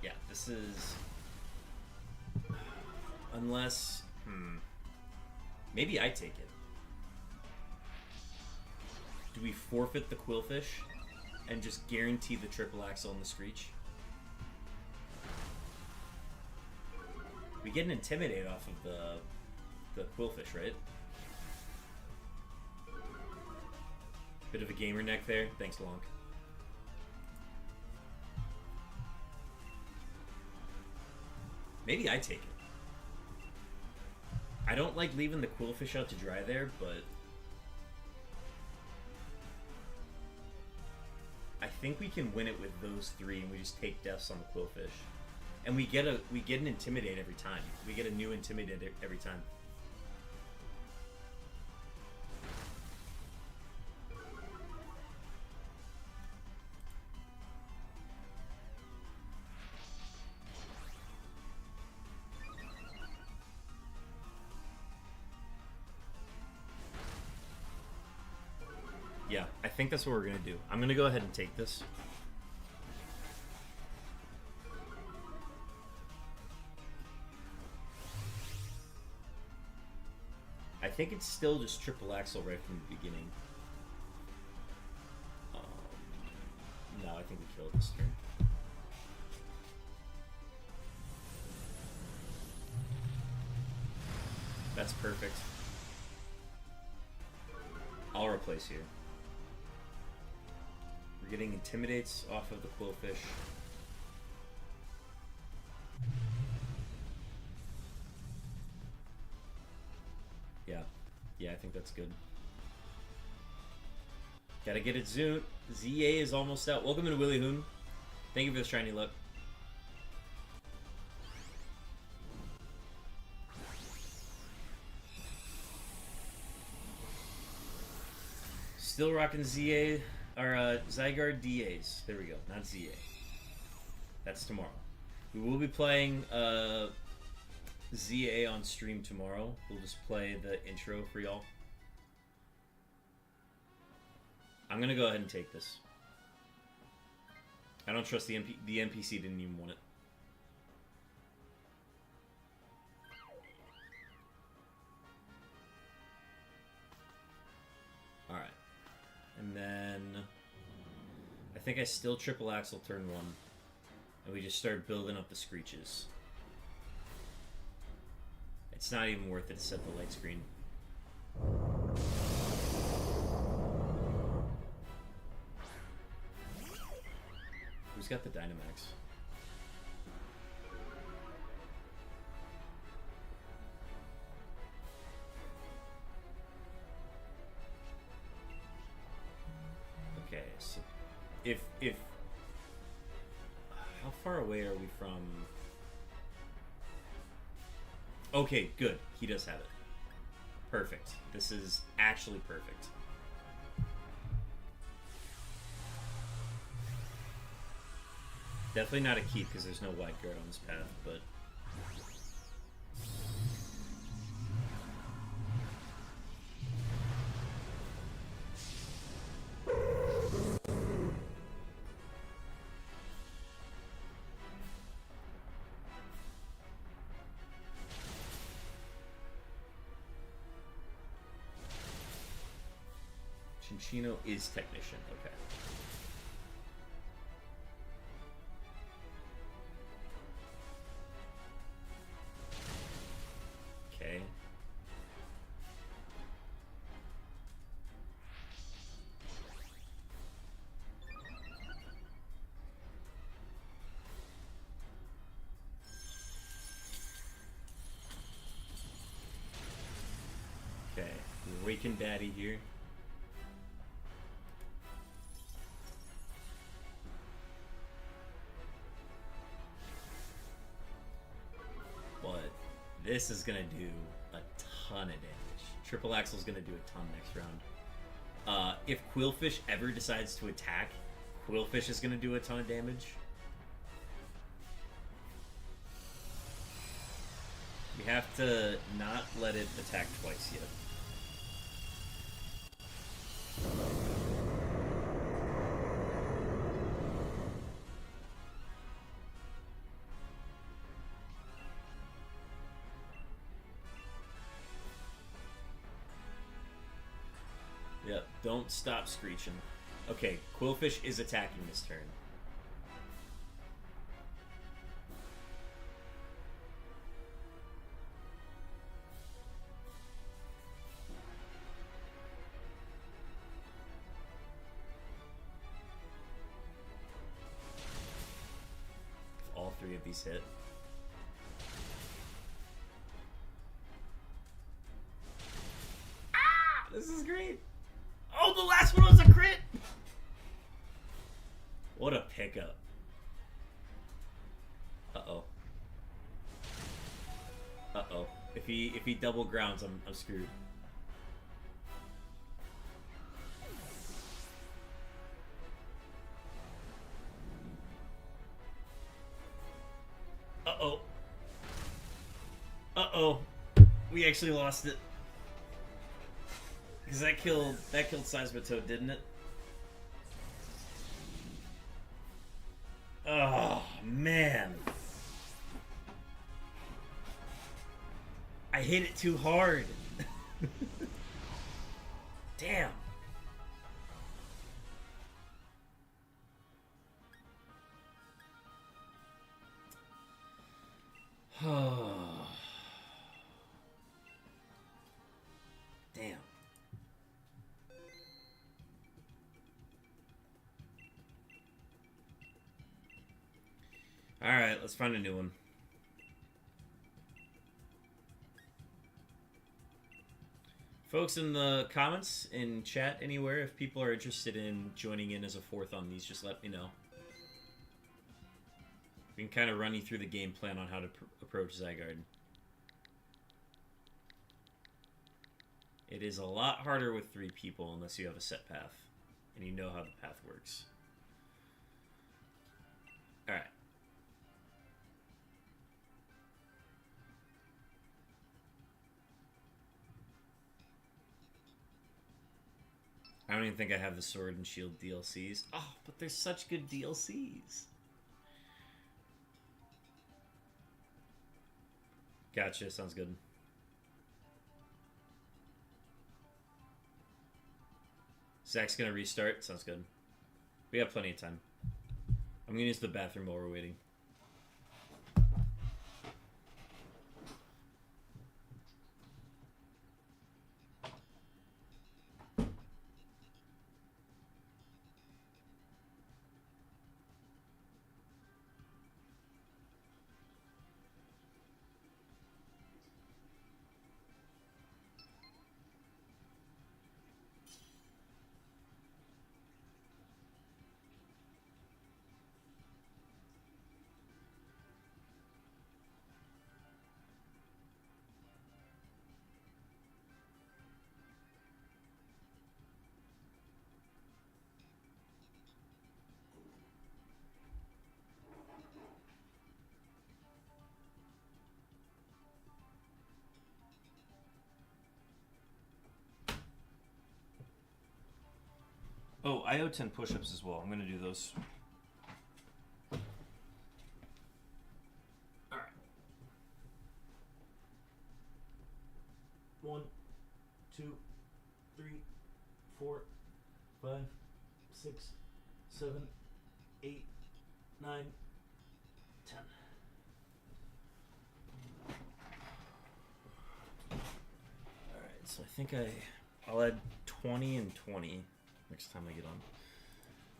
A: Yeah, this is... Unless... Maybe I take it. Do we forfeit the Quillfish and just guarantee the Triple Axle and the Screech? We get an Intimidate off of the Quillfish, right? Bit of a gamer neck there. Thanks, Lonk. Maybe I take it. I don't like leaving the Quillfish out to dry there, but I think we can win it with those three, and we just take deaths on the Quillfish, and we get an Intimidate every time. We get a new Intimidate every time. Yeah, I think that's what we're going to do. I'm going to go ahead and take this. I think it's still just Triple Axle right from the beginning. No, I think we killed this turn. That's perfect. I'll replace here. We're getting Intimidates off of the Quillfish. Yeah, I think that's good. Gotta get it Zoot. ZA is almost out. Welcome to Willy Hoon. Thank you for the shiny luck. Still rocking ZA, or ZYGARDE DAs. There we go, not ZA. That's tomorrow. We will be playing ZA on stream tomorrow. We'll just play the intro for y'all. I'm gonna go ahead and take this. I don't trust the NPC didn't even want it. Alright. And then I think I still Triple Axle turn 1. And we just start building up the Screeches. It's not even worth it to set the light screen. Who's got the Dynamax? Okay, so if how far away are we from Okay, good. He does have it. Perfect. This is actually perfect. Definitely not a keep because there's no wide guard on this path, but... Chinchino is Technician, okay. Okay. Okay, Awaken Daddy here. This is gonna do a ton of damage. Triple Axle's gonna do a ton next round. If Quillfish ever decides to attack, Quillfish is gonna do a ton of damage. We have to not let it attack twice yet. Yep, don't stop screeching. Okay, Quillfish is attacking this turn. If all three of these hit. Ah! This is great! Oh, the last one was a crit! What a pickup. Uh-oh. Uh-oh. If he double grounds, I'm screwed. Uh-oh. Uh-oh. We actually lost it. Because that killed Seismitoad, didn't it? Oh, man. I hit it too hard. Damn. Damn. Alright, let's find a new one. Folks in the comments, in chat, anywhere, if people are interested in joining in as a fourth on these, just let me know. We can kind of run you through the game plan on how to approach ZYGARDE. It is a lot harder with 3 people unless you have a set path and you know how the path works. Alright. I don't even think I have the Sword and Shield DLCs. Oh, but they're such good DLCs. Gotcha, sounds good. Zach's gonna restart, sounds good. We have plenty of time. I'm gonna use the bathroom while we're waiting. Oh, I owe 10 push-ups as well. I'm going to do those. All right. 1, 2, 3, 4, 5, 6, 7, 8, 9, 10. All right, so I think I'll add 20 and 20 next time I get on.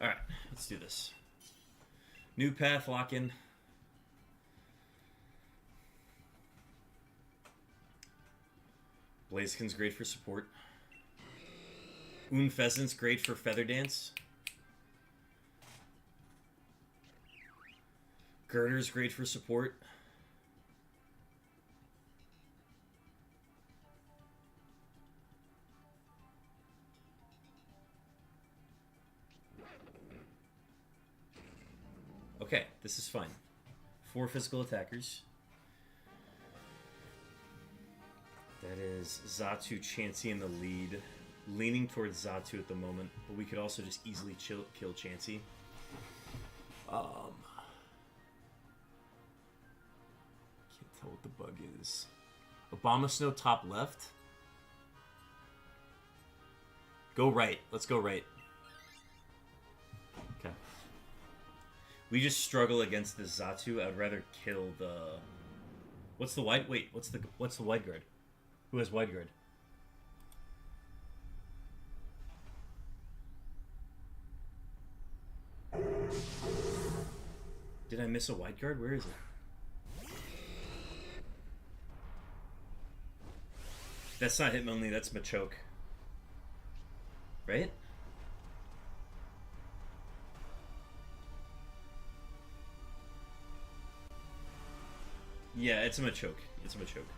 A: All right, let's do this. New path lock-in. Blaziken's great for support. Pheasant's great for feather dance. Girder's great for support. Okay, this is fine. 4 physical attackers. That is Xatu, Chansey in the lead. Leaning towards Xatu at the moment, but we could also just easily kill Chansey. Can't tell what the bug is. Obama Snow top left. Go right. Let's go right. Okay. We just struggle against the Xatu. I'd rather kill the... What's the wide... Wait, what's the wide guard? Who has wide guard? Did I miss a wide guard? Where is it? That's not Hitmonlee, that's Machoke. Right? Yeah, it's a Machoke. It's a Machoke.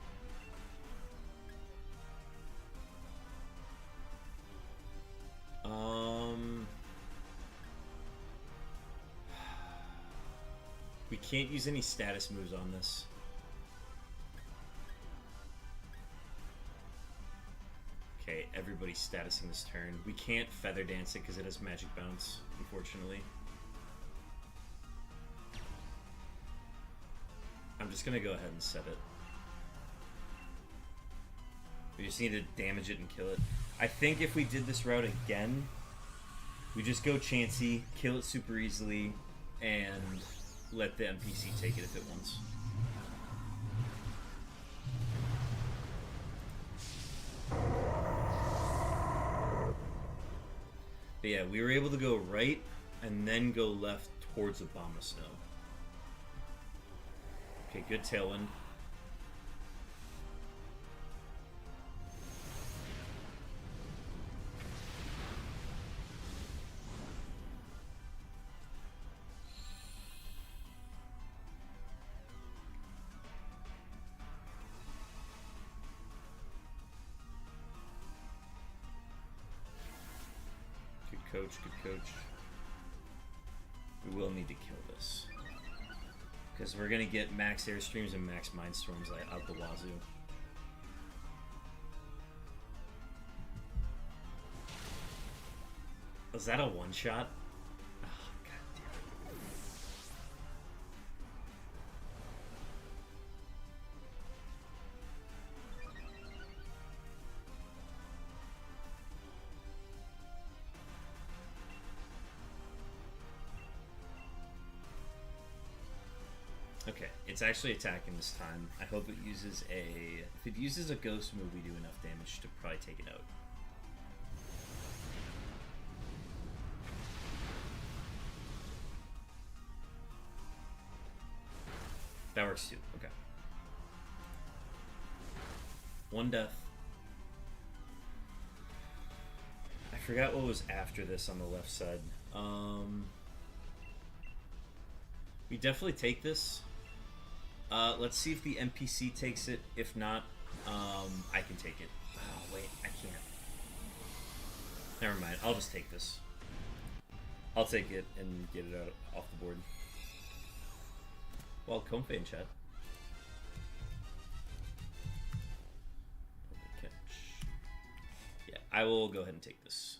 A: We can't use any status moves on this. Okay, everybody's statusing this turn. We can't Feather Dance it because it has Magic Bounce, unfortunately. I'm just gonna go ahead and set it. We just need to damage it and kill it. I think if we did this route again, we just go Chansey, kill it super easily, and let the NPC take it if it wants. But yeah, we were able to go right and then go left towards Obama Snow. Okay, good Tailwind. Good coach. We will need to kill this. Because we're going to get max Airstreams and max Mindstorms out the wazoo. Was that a one-shot? Oh, god damn it. Okay, it's actually attacking this time. I hope it uses a... If it uses a ghost move, we do enough damage to probably take it out. That works too, okay. 1 death. I forgot what was after this on the left side. We definitely take this. Let's see if the NPC takes it. If not, I can take it. Oh, wait, I can't. Never mind, I'll just take this. I'll take it and get it out off the board. Well, Comfe in chat. Yeah, I will go ahead and take this.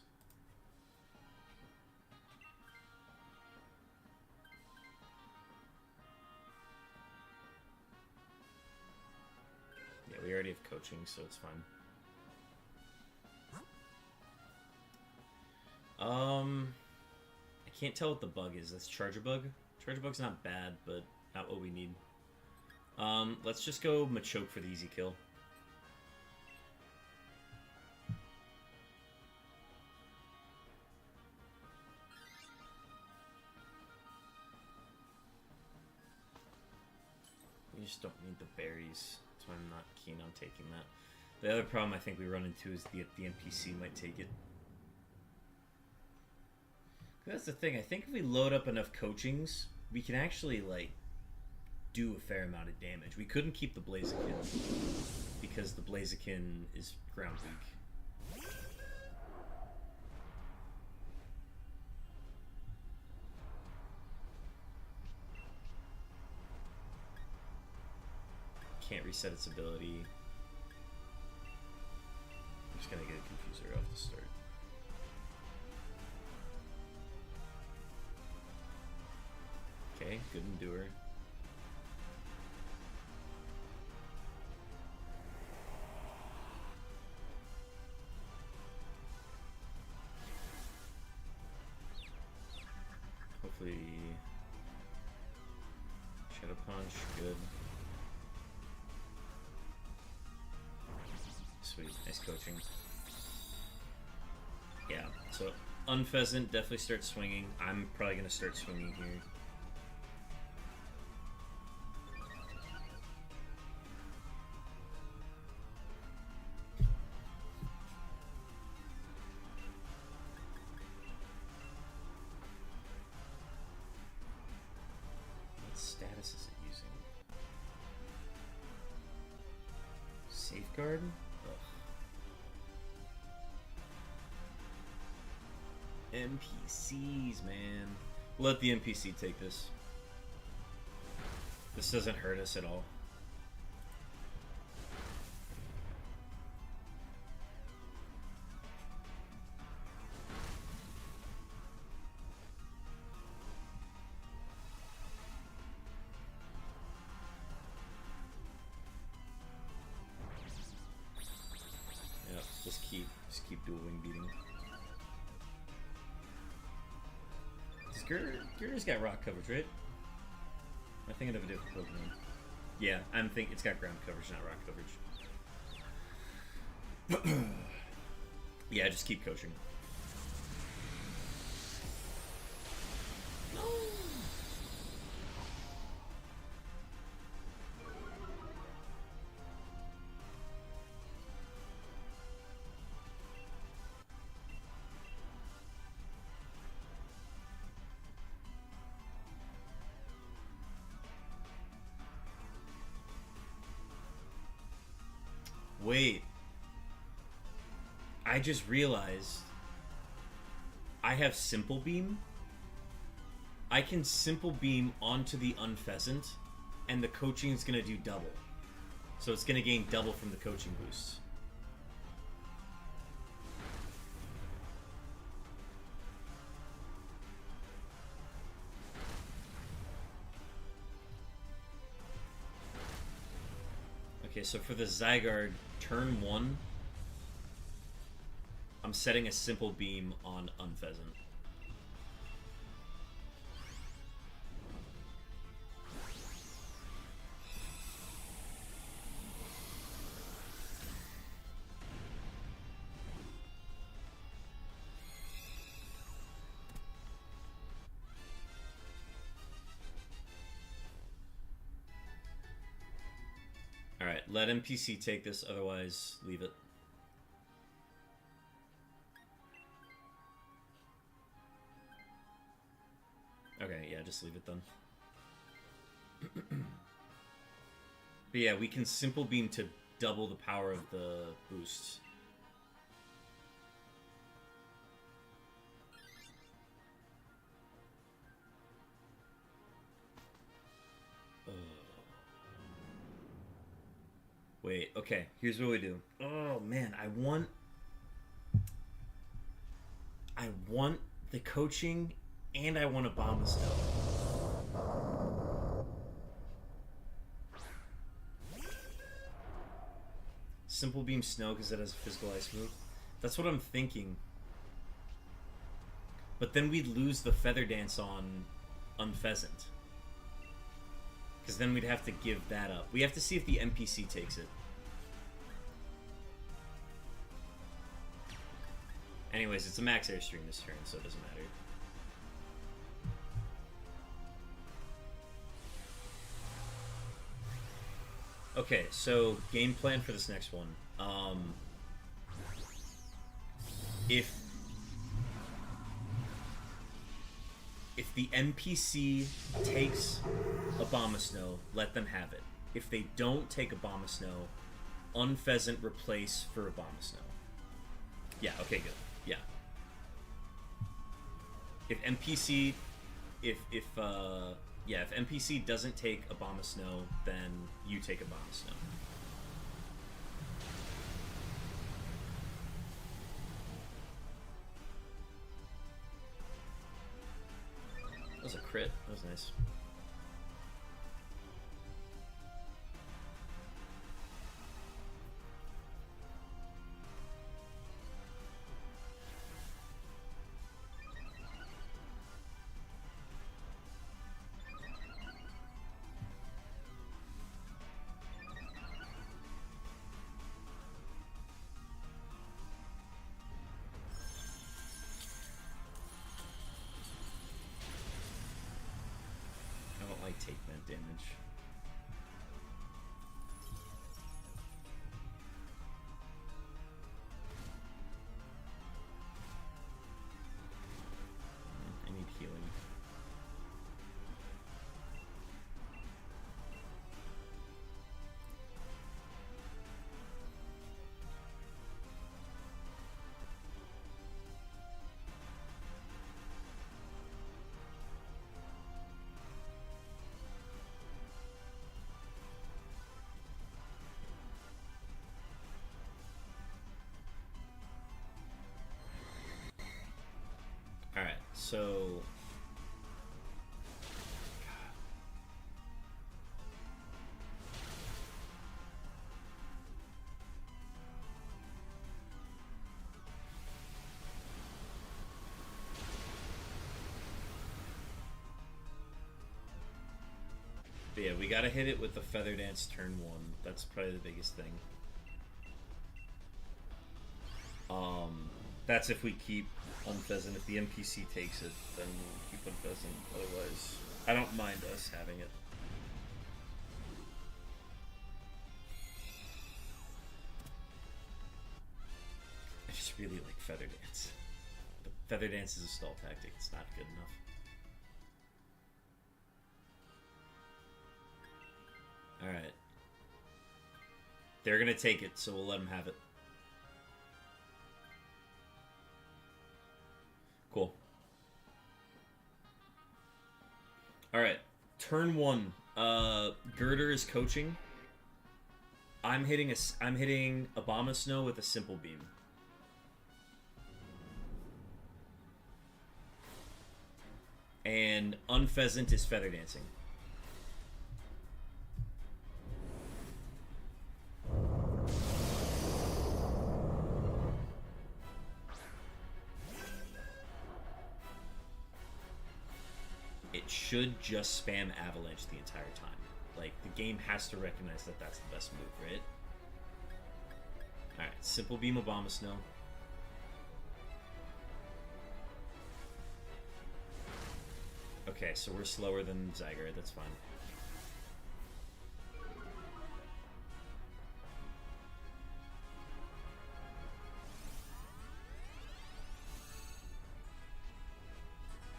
A: already have coaching, so it's fine. I can't tell what the bug is. That's Charger Bug. Charger Bug's not bad, but not what we need. Let's just go Machoke for the easy kill. We just don't need the berries, so I'm not keen on taking that. The other problem I think we run into is the NPC might take it. That's the thing. I think if we load up enough coachings, we can actually, like, do a fair amount of damage. We couldn't keep the Blaziken because the Blaziken is ground weak. Can't reset its ability. I'm just gonna get a Confuser off the start. Okay, good Endure. Hopefully Shadow Punch, good. Sweet, nice coaching. Yeah, so Unpheasant definitely starts swinging. I'm probably gonna start swinging here. What status is it using? Safeguard? NPCs, man. Let the NPC take this. This doesn't hurt us at all. Yeah, just keep dual wing beating. Girder's got rock coverage, right? I'm thinking of a different Pokemon. Yeah, I'm thinking it's got ground coverage, not rock coverage. Yeah, just keep coaching. No. Wait. I just realized I have Simple Beam. I can Simple Beam onto the Unpheasant, and the coaching is going to do double. So it's going to gain double from the coaching boost. Okay, so for the ZYGARDE, turn 1, I'm setting a Simple Beam on Unpheasant. Alright, let NPC take this, otherwise leave it. Okay, yeah, just leave it then. But yeah, we can Simple Beam to double the power of the boosts. Wait, okay, here's what we do. Oh man, I want the coaching and I want a Bomb Stone. Simple Beam Snow because it has a physical ice move? That's what I'm thinking. But then we'd lose the Feather Dance on Unpheasant. Because then we'd have to give that up. We have to see if the NPC takes it. Anyways, it's a max airstream this turn, so it doesn't matter. Okay, so game plan for this next one. If the NPC takes Abomasnow, let them have it. If they don't take Abomasnow, Unpheasant replace for Abomasnow. Yeah, okay, good. Yeah. If NPC doesn't take Abomasnow, then you take Abomasnow. That was a crit. That was nice. Take that damage. I need healing. Alright, so... But yeah, we gotta hit it with the Feather Dance turn 1. That's probably the biggest thing. That's if we keep Unpheasant. If the NPC takes it, then we'll keep Unpheasant. Otherwise, I don't mind us having it. I just really like Feather Dance. But Feather Dance is a stall tactic. It's not good enough. Alright. They're gonna take it, so we'll let them have it. Cool. Alright. Turn 1. Girder is coaching. I'm hitting Abomasnow with a Simple Beam. And Unpheasant is Feather Dancing. It should just spam Avalanche the entire time. Like, the game has to recognize that that's the best move, right? Alright, Simple Beam Abomasnow. Okay, so we're slower than ZYGARDE, that's fine.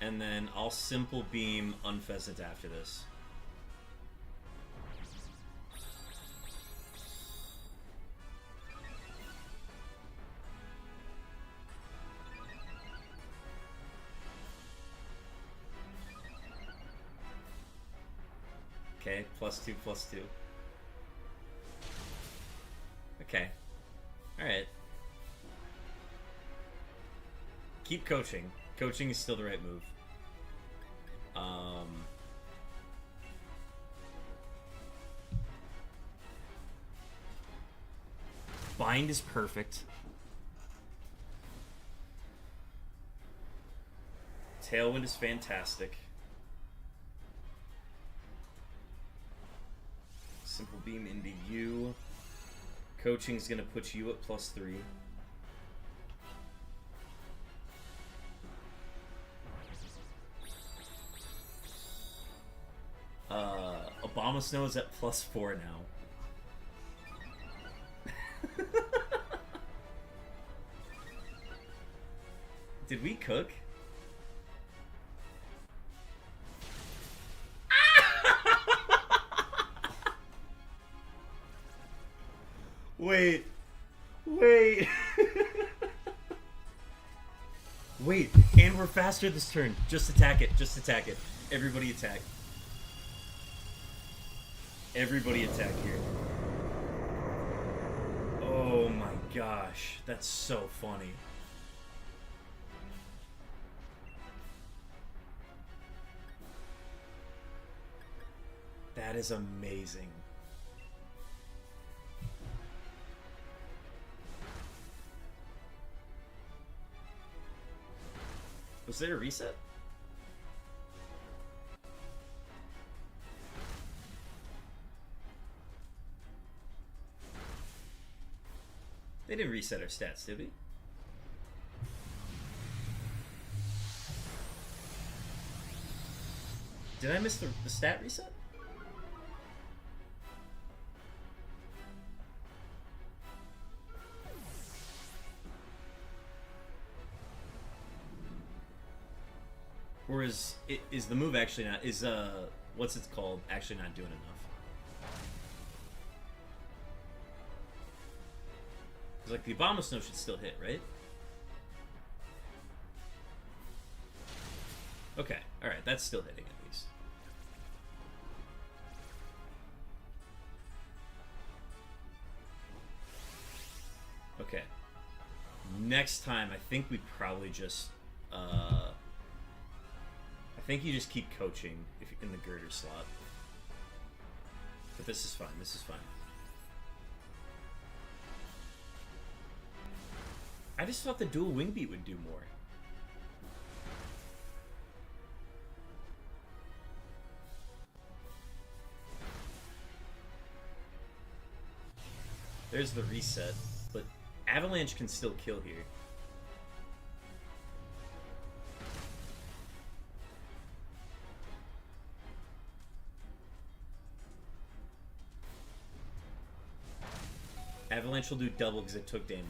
A: And then I'll Simple Beam Unpheasant after this. Okay, +2, +2. Okay. Alright. Keep coaching. Coaching is still the right move. Bind is perfect. Tailwind is fantastic. Simple Beam into you. Coaching's gonna put you at +3. Obama Snow is at +4 now. Did we cook? Wait. Wait. Wait, and we're faster this turn. Just attack it. Just attack it. Everybody attack. Everybody attack here. Oh my gosh. That's so funny. That is amazing. Was there a reset? They didn't reset our stats, did we? Did I miss the stat reset? Or is the move actually not, what's it called, actually not doing enough? Because like the Abomasnow should still hit, right? Okay, alright, that's still hitting at least. Okay. Next time, I think we probably just, I think you just keep coaching if in the girder slot. But this is fine. This is fine. I just thought the dual wing beat would do more. There's the reset, but Avalanche can still kill here. Avalanche will do double because it took damage.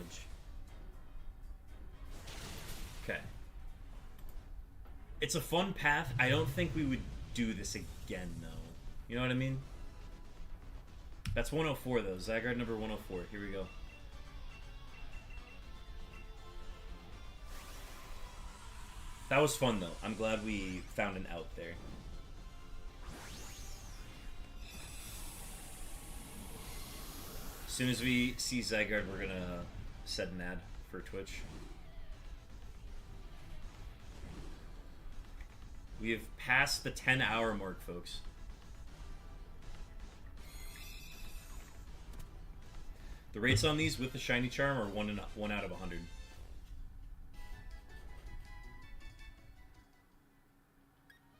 A: Okay. It's a fun path. I don't think we would do this again, though. You know what I mean? That's 104, though. ZYGARDE number 104. Here we go. That was fun, though. I'm glad we found an out there. As soon as we see ZYGARDE, we're gonna set an ad for Twitch. We have passed the 10-hour mark, folks. The rates on these with the shiny charm are 1 out of 100.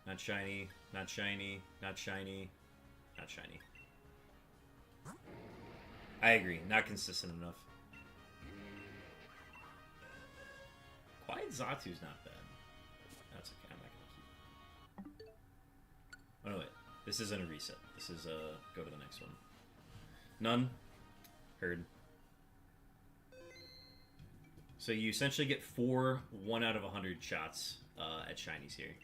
A: Not shiny, not shiny, not shiny, not shiny. I agree, not consistent enough. Quiet Zatu's not bad. That's okay, I'm not gonna keep. Oh no, wait. This isn't a reset. This is go to the next one. None. Heard. So you essentially get 4 1 out of 100 shots at shinies here.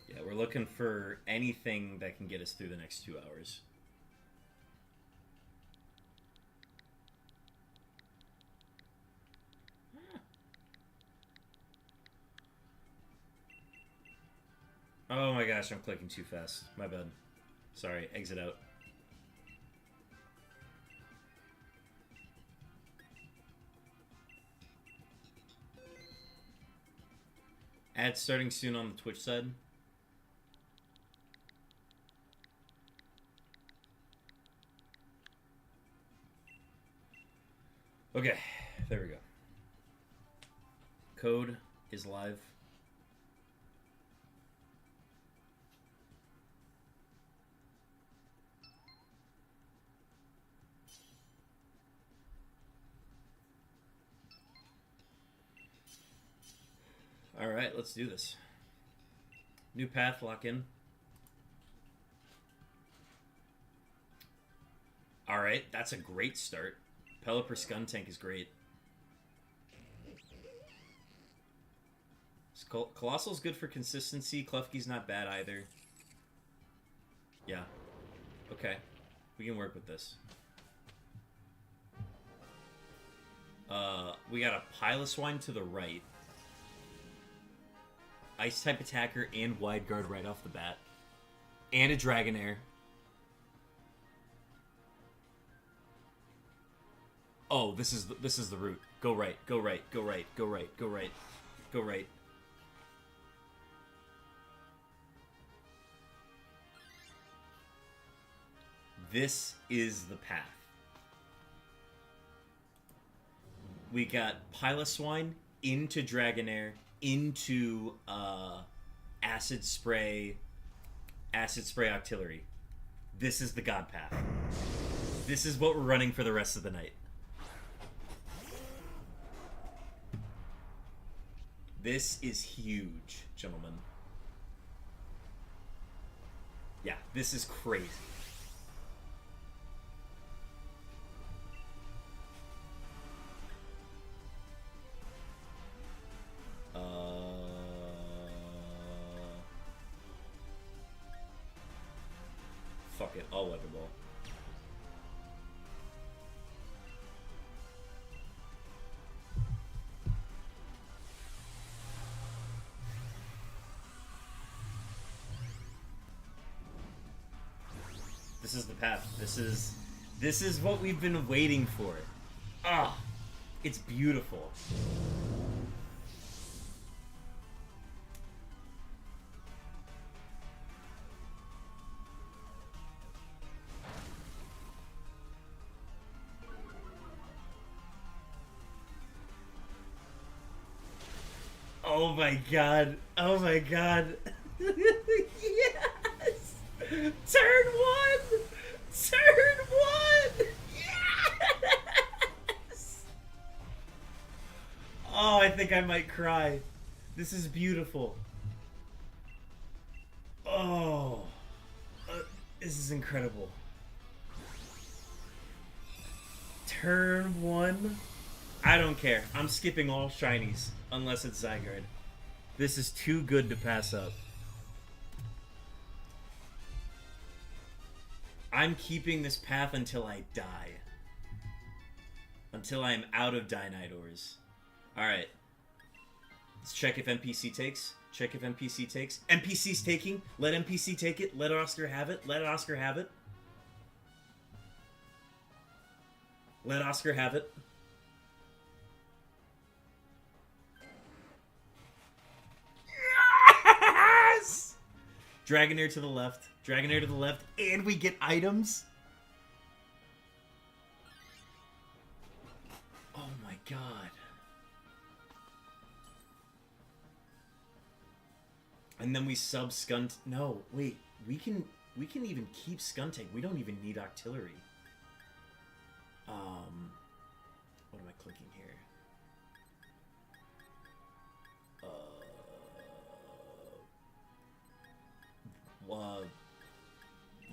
A: Yeah, we're looking for anything that can get us through the next 2 hours. Oh my gosh, I'm clicking too fast. My bad. Sorry, exit out. Ads starting soon on the Twitch side. Okay, there we go. Code is live. All right, let's do this. New path, lock in. All right, that's a great start. Pelipper Skuntank is great. Colossal's good for consistency. Klefki's not bad either. Yeah. Okay. We can work with this. We got a Piloswine to the right. Ice-type attacker and Wide Guard right off the bat. And a Dragonair. Oh, this is the route. Go right, go right, go right, go right, go right, go right. This is the path. We got Piloswine into Dragonair, into Acid Spray Octillery. This is the God path. This is what we're running for the rest of the night. This is huge, gentlemen. Yeah, this is crazy. Fuck it, I'll Weather Ball. This is the path. This is what we've been waiting for. Ah, it's beautiful. Oh my god. Oh my god. Yes! Turn one! Turn one! Yes! Oh, I think I might cry. This is beautiful. Oh. This is incredible. Turn one. I don't care. I'm skipping all shinies unless it's ZYGARDE. This is too good to pass up. I'm keeping this path until I die. Until I'm out of Dynidors. Alright. Let's check if NPC takes. Check if NPC takes. NPC's taking. Let NPC take it. Let Oscar have it. Let Oscar have it. Let Oscar have it. Yes! Dragonair to the left. Dragonair to the left. And we get items. Oh my god. And then we sub Skunt. No, wait. We can even keep Skuntank. We don't even need Octillery. What am I clicking here?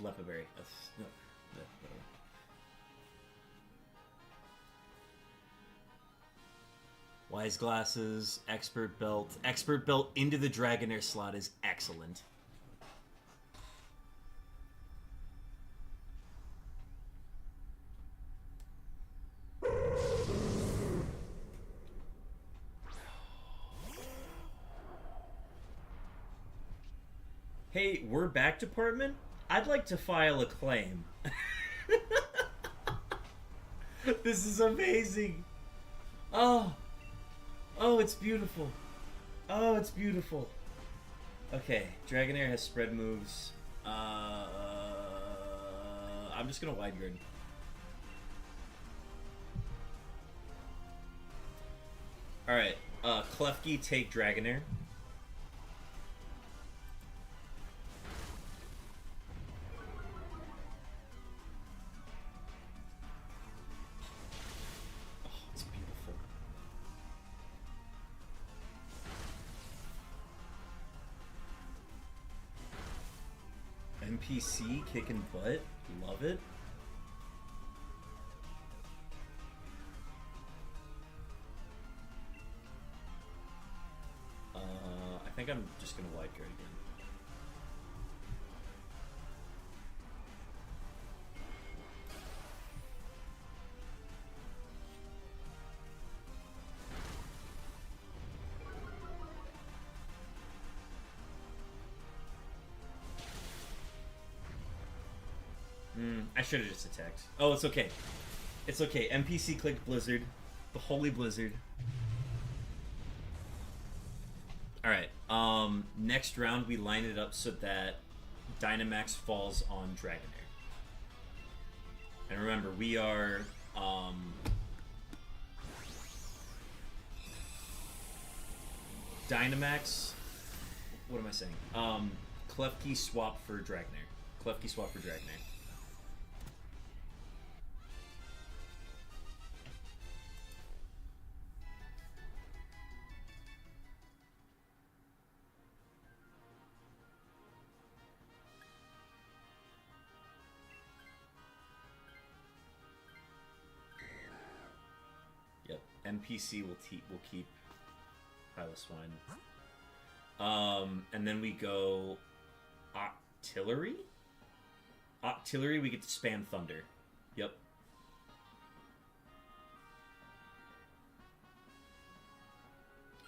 A: Lepaberry. No. Wise Glasses, Expert Belt. Expert Belt into the Dragonair slot is excellent. Hey, we're back, department? I'd like to file a claim. This is amazing. Oh, it's beautiful. Oh, it's beautiful. Okay, Dragonair has spread moves. I'm just gonna wide guard. Alright, Klefki, take Dragonair. Oh, it's beautiful. NPC kicking butt. Love it. I think I'm just gonna wide guard again. I should have just attacked. Oh, it's okay. It's okay. NPC clicked Blizzard. The Holy Blizzard. Alright. Next round we line it up so that Dynamax falls on Dragonair. And remember, we are... Dynamax... What am I saying? Klefki swap for Dragonair. Klefki swap for Dragonair. NPC will keep Piloswine. And then we go Octillery? Octillery, we get to spam Thunder. Yep.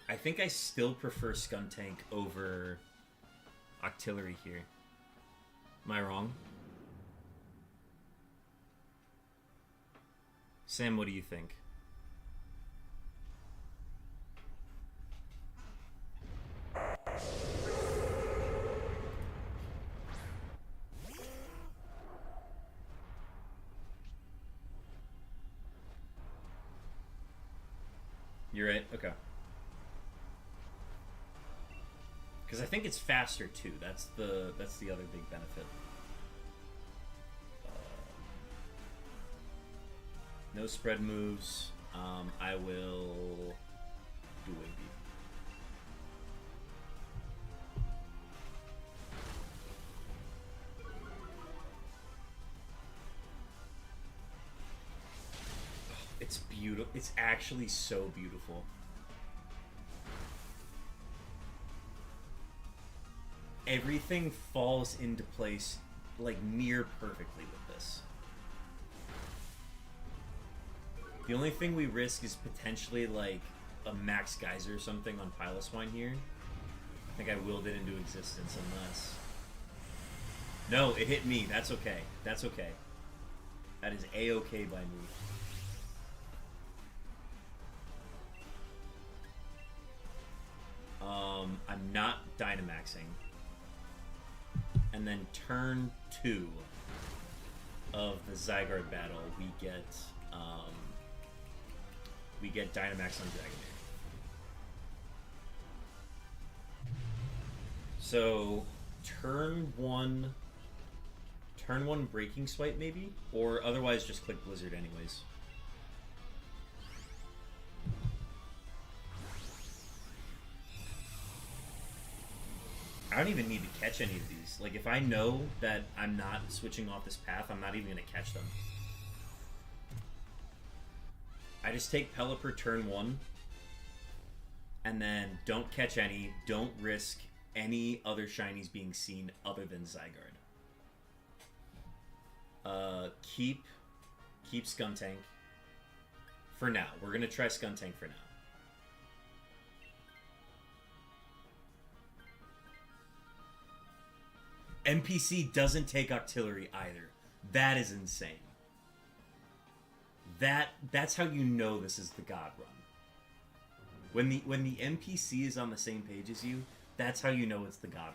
A: I think I still prefer Skuntank over Octillery here. Am I wrong? Sam, what do you think? You're right. Okay. Because I think it's faster too. That's the other big benefit. No spread moves. I will do Wigby. It's beautiful. It's actually so beautiful. Everything falls into place like near perfectly with this. The only thing we risk is potentially like a Max Geyser or something on Piloswine here. I think I willed it into existence unless... No, it hit me. That's okay. That's okay. That is A-okay by me. I'm not Dynamaxing. And then turn 2 of the ZYGARDE battle, we get Dynamax on Dragonair. So turn one Breaking Swipe maybe, or otherwise just click Blizzard anyways. I don't even need to catch any of these. Like, if I know that I'm not switching off this path, I'm not even going to catch them. I just take Pelipper turn 1, and then don't catch any, don't risk any other shinies being seen other than ZYGARDE. Keep Skuntank for now. We're going to try Skuntank for now. NPC doesn't take Octillery either. That is insane. That's how you know this is the God run. When the NPC is on the same page as you, that's how you know it's the God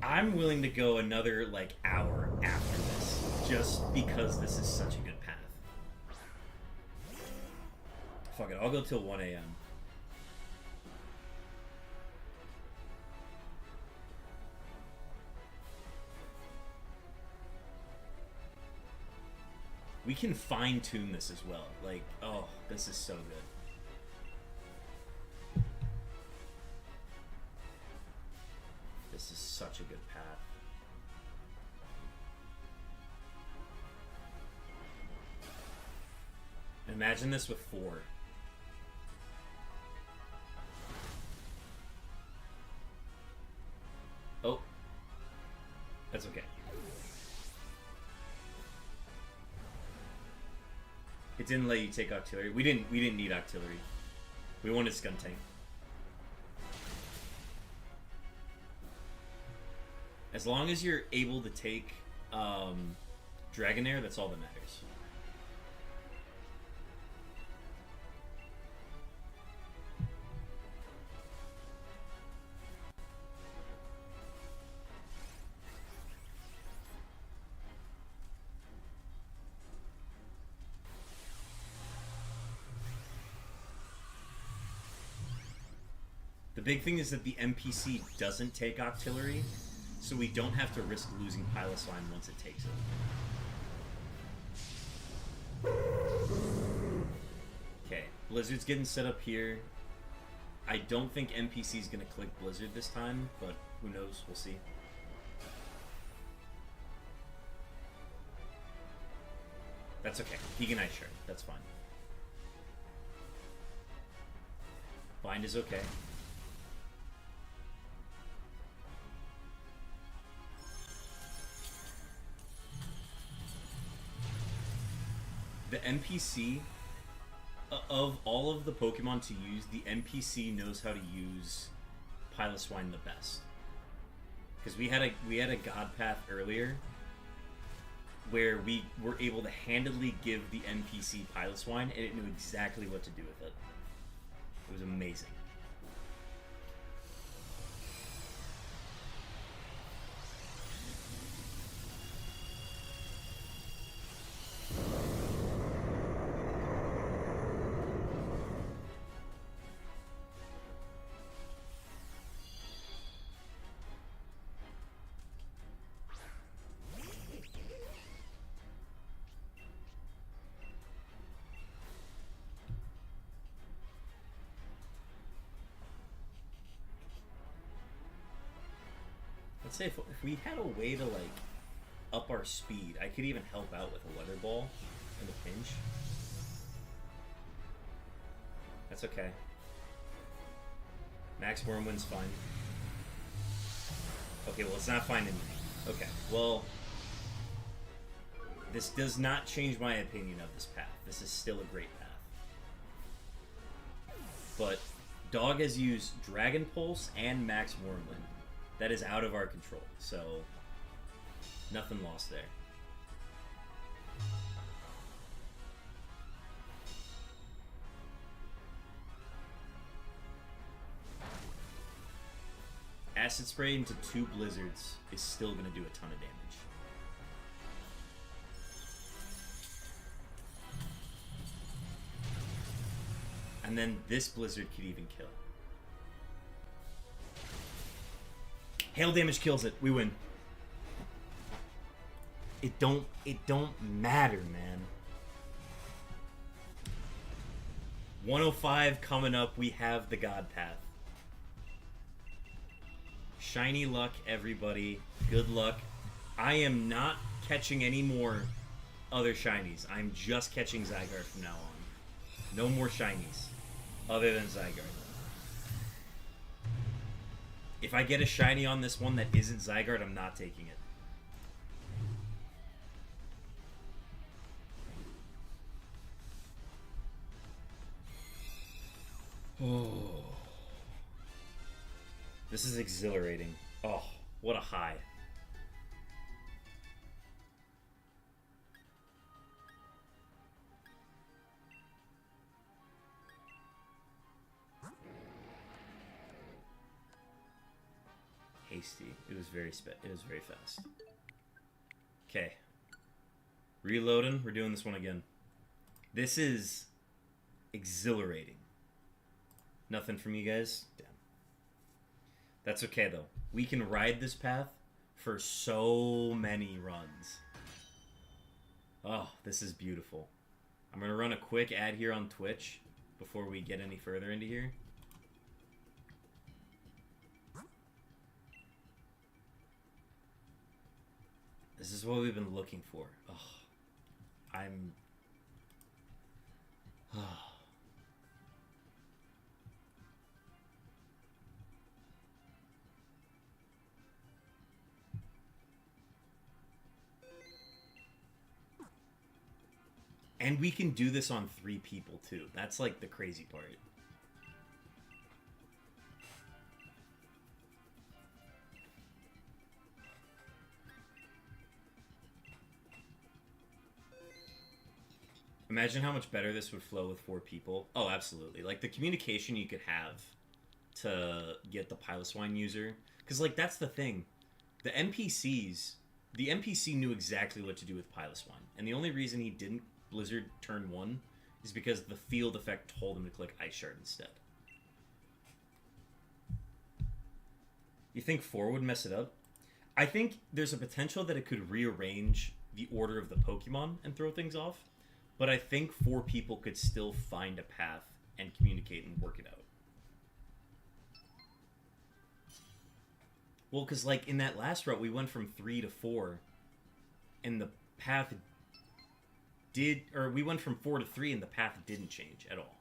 A: Run. I'm willing to go another, like, hour after this, just because this is such a good path. Fuck it, I'll go till 1 a.m. We can fine-tune this as well. Like, oh, this is so good. This is such a good path. Imagine this with 4. Oh. That's okay. It didn't let you take artillery. We didn't need artillery. We wanted Skuntank. As long as you're able to take Dragonair, that's all that matters. The big thing is that the NPC doesn't take artillery, so we don't have to risk losing Piloswine once it takes it. Okay, Blizzard's getting set up here. I don't think NPC's gonna click Blizzard this time, but who knows, we'll see. That's okay. He can Ice Shard, that's fine. Bind is okay. The NPC, of all of the Pokemon to use, the NPC knows how to use Piloswine the best. Because we had a God Path earlier where we were able to handedly give the NPC Piloswine and it knew exactly what to do with it. It was amazing. Let's say if we had a way to, like, up our speed, I could even help out with a Weather Ball in a pinch. That's okay. Max Wormwind's fine. Okay, well, it's not fine in me. Okay, well, this does not change my opinion of this path. This is still a great path. But Dog has used Dragon Pulse and Max Wormwind. That is out of our control, so nothing lost there. Acid Spray into 2 Blizzards is still going to do a ton of damage. And then this Blizzard could even kill. Hail damage kills it. We win. It don't matter, man. 105 coming up. We have the God Path. Shiny luck, everybody. Good luck. I am not catching any more other shinies. I'm just catching ZYGARDE from now on. No more shinies other than ZYGARDE. If I get a shiny on this one that isn't ZYGARDE, I'm not taking it. Oh. This is exhilarating. Oh, what a high. tasty. It was very fast. Okay. Reloading. We're doing this one again. This is exhilarating. Nothing from you guys? Damn. That's okay, though. We can ride this path for so many runs. Oh, this is beautiful. I'm going to run a quick ad here on Twitch before we get any further into here. This is what we've been looking for. Oh, I'm... Oh. And we can do this on 3 people, too. That's, like, the crazy part. Imagine how much better this would flow with 4 people. Oh, absolutely. Like, the communication you could have to get the Piloswine user. Because, like, that's the thing. The NPCs... The NPC knew exactly what to do with Piloswine. And the only reason he didn't Blizzard turn 1 is because the field effect told him to click Ice Shard instead. You think 4 would mess it up? I think there's a potential that it could rearrange the order of the Pokemon and throw things off. But I think 4 people could still find a path and communicate and work it out. Well, because, like, in that last route, we went from 3 to 4, and the path did... Or, we went from 4 to 3, and the path didn't change at all.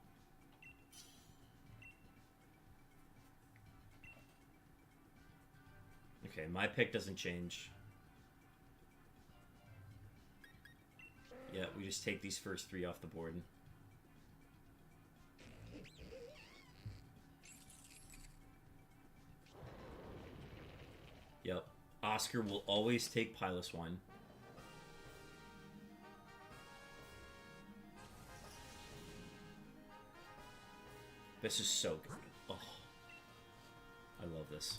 A: Okay, my pick doesn't change. Yeah, we just take these first 3 off the board. Yep. Oscar will always take Piloswine. This is so good. Oh. I love this.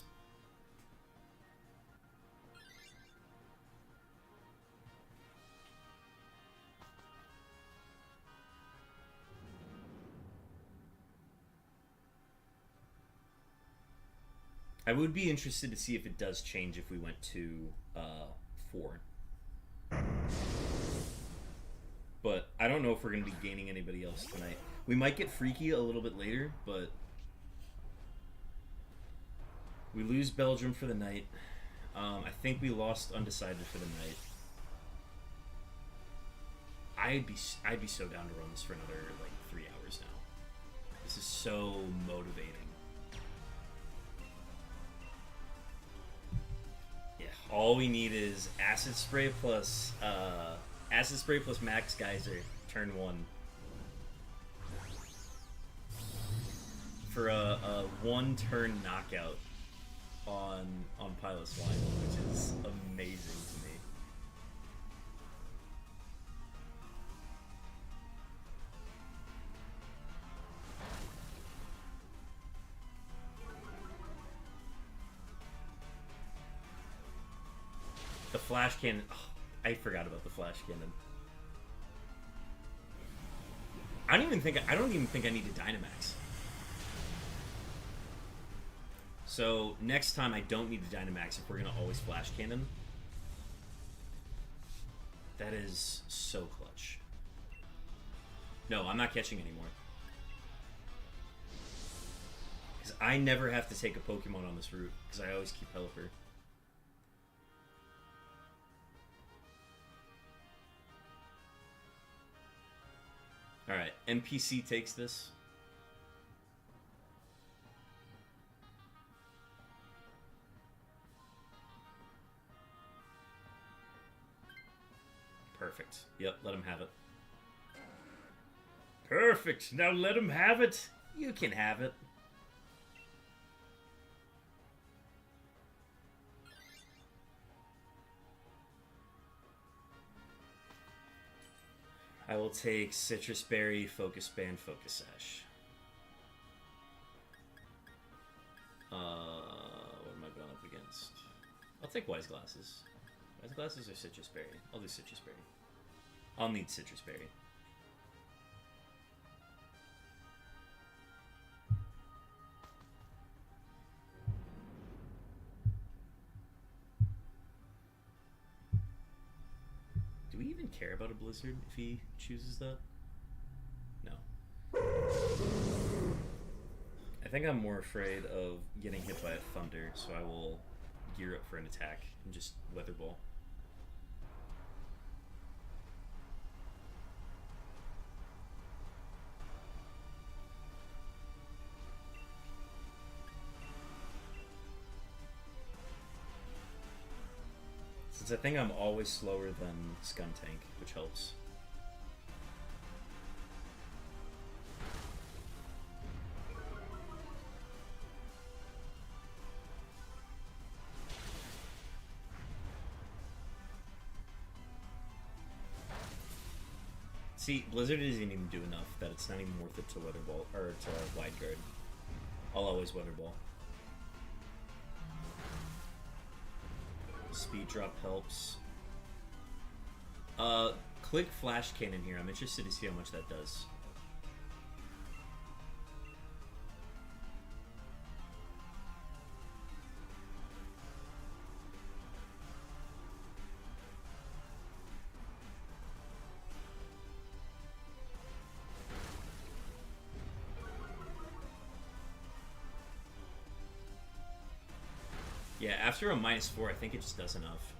A: I would be interested to see if it does change if we went to 4. But I don't know if we're going to be gaining anybody else tonight. We might get Freaky a little bit later, but we lose Belgium for the night. I think we lost Undecided for the night. I'd be so down to run this for another like 3 hours now. This is so motivating. All we need is Acid Spray plus Max Geyser, turn 1. For a 1-turn knockout on Piloswine, which is amazing to me. The Flash Cannon. Oh, I forgot about the Flash Cannon. I don't even think I need a Dynamax. So next time I don't need a Dynamax if we're gonna always Flash Cannon. That is so clutch. No, I'm not catching anymore. Because I never have to take a Pokemon on this route, because I always keep Pelipper. Alright, NPC takes this. Perfect. Yep, let him have it. Perfect! Now let him have it! You can have it. I will take Citrus Berry, Focus Band, Focus Sash. What am I going up against? I'll take Wise Glasses. Wise Glasses or Citrus Berry? I'll do Citrus Berry. I'll need Citrus Berry. Do we even care about a Blizzard if he chooses that? No. I think I'm more afraid of getting hit by a Thunder, so I will gear up for an attack and just Weather Ball. Since I think I'm always slower than Skuntank, which helps. See, Blizzard doesn't even do enough that it's not even worth it to Weather Ball or to Wide Guard. I'll always Weather Ball. Speed drop helps. Click Flash Cannon here. I'm interested to see how much that does. Yeah, after a -4, I think it just does enough.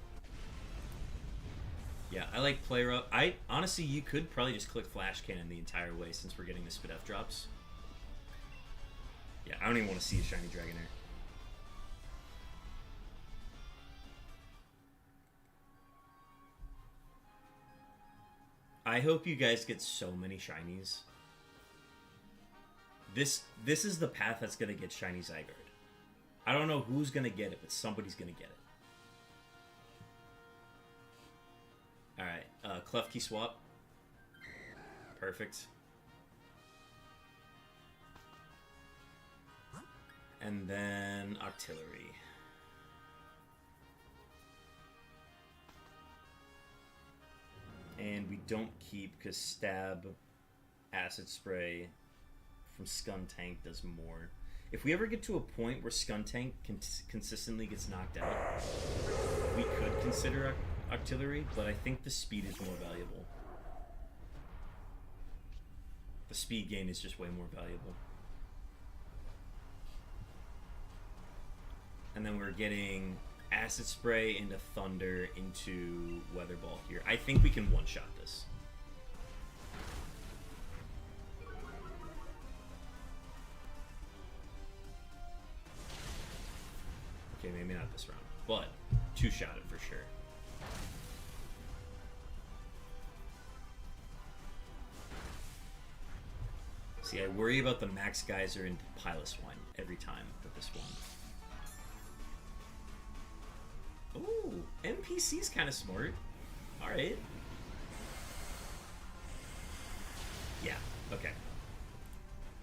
A: Yeah, I like Player Up. Honestly, you could probably just click Flash Cannon the entire way since we're getting the Spit F drops. Yeah, I don't even want to see a Shiny Dragonair. I hope you guys get so many Shinies. This is the path that's going to get Shiny ZYGARDE. I don't know who's going to get it, but somebody's going to get it. Alright, Klefki swap. Perfect. And then Artillery. And we don't keep because Stab, Acid Spray from Skuntank does more. If we ever get to a point where Skuntank consistently gets knocked out, we could consider Artillery, but I think the speed is more valuable. The speed gain is just way more valuable. And then we're getting Acid Spray into Thunder into Weather Ball here. I think we can one-shot this. Okay, maybe not this round, but two-shot it for sure. See, I worry about the Max Geyser into Piloswine every time with this one. Ooh, NPC's kind of smart. Alright. Yeah, okay.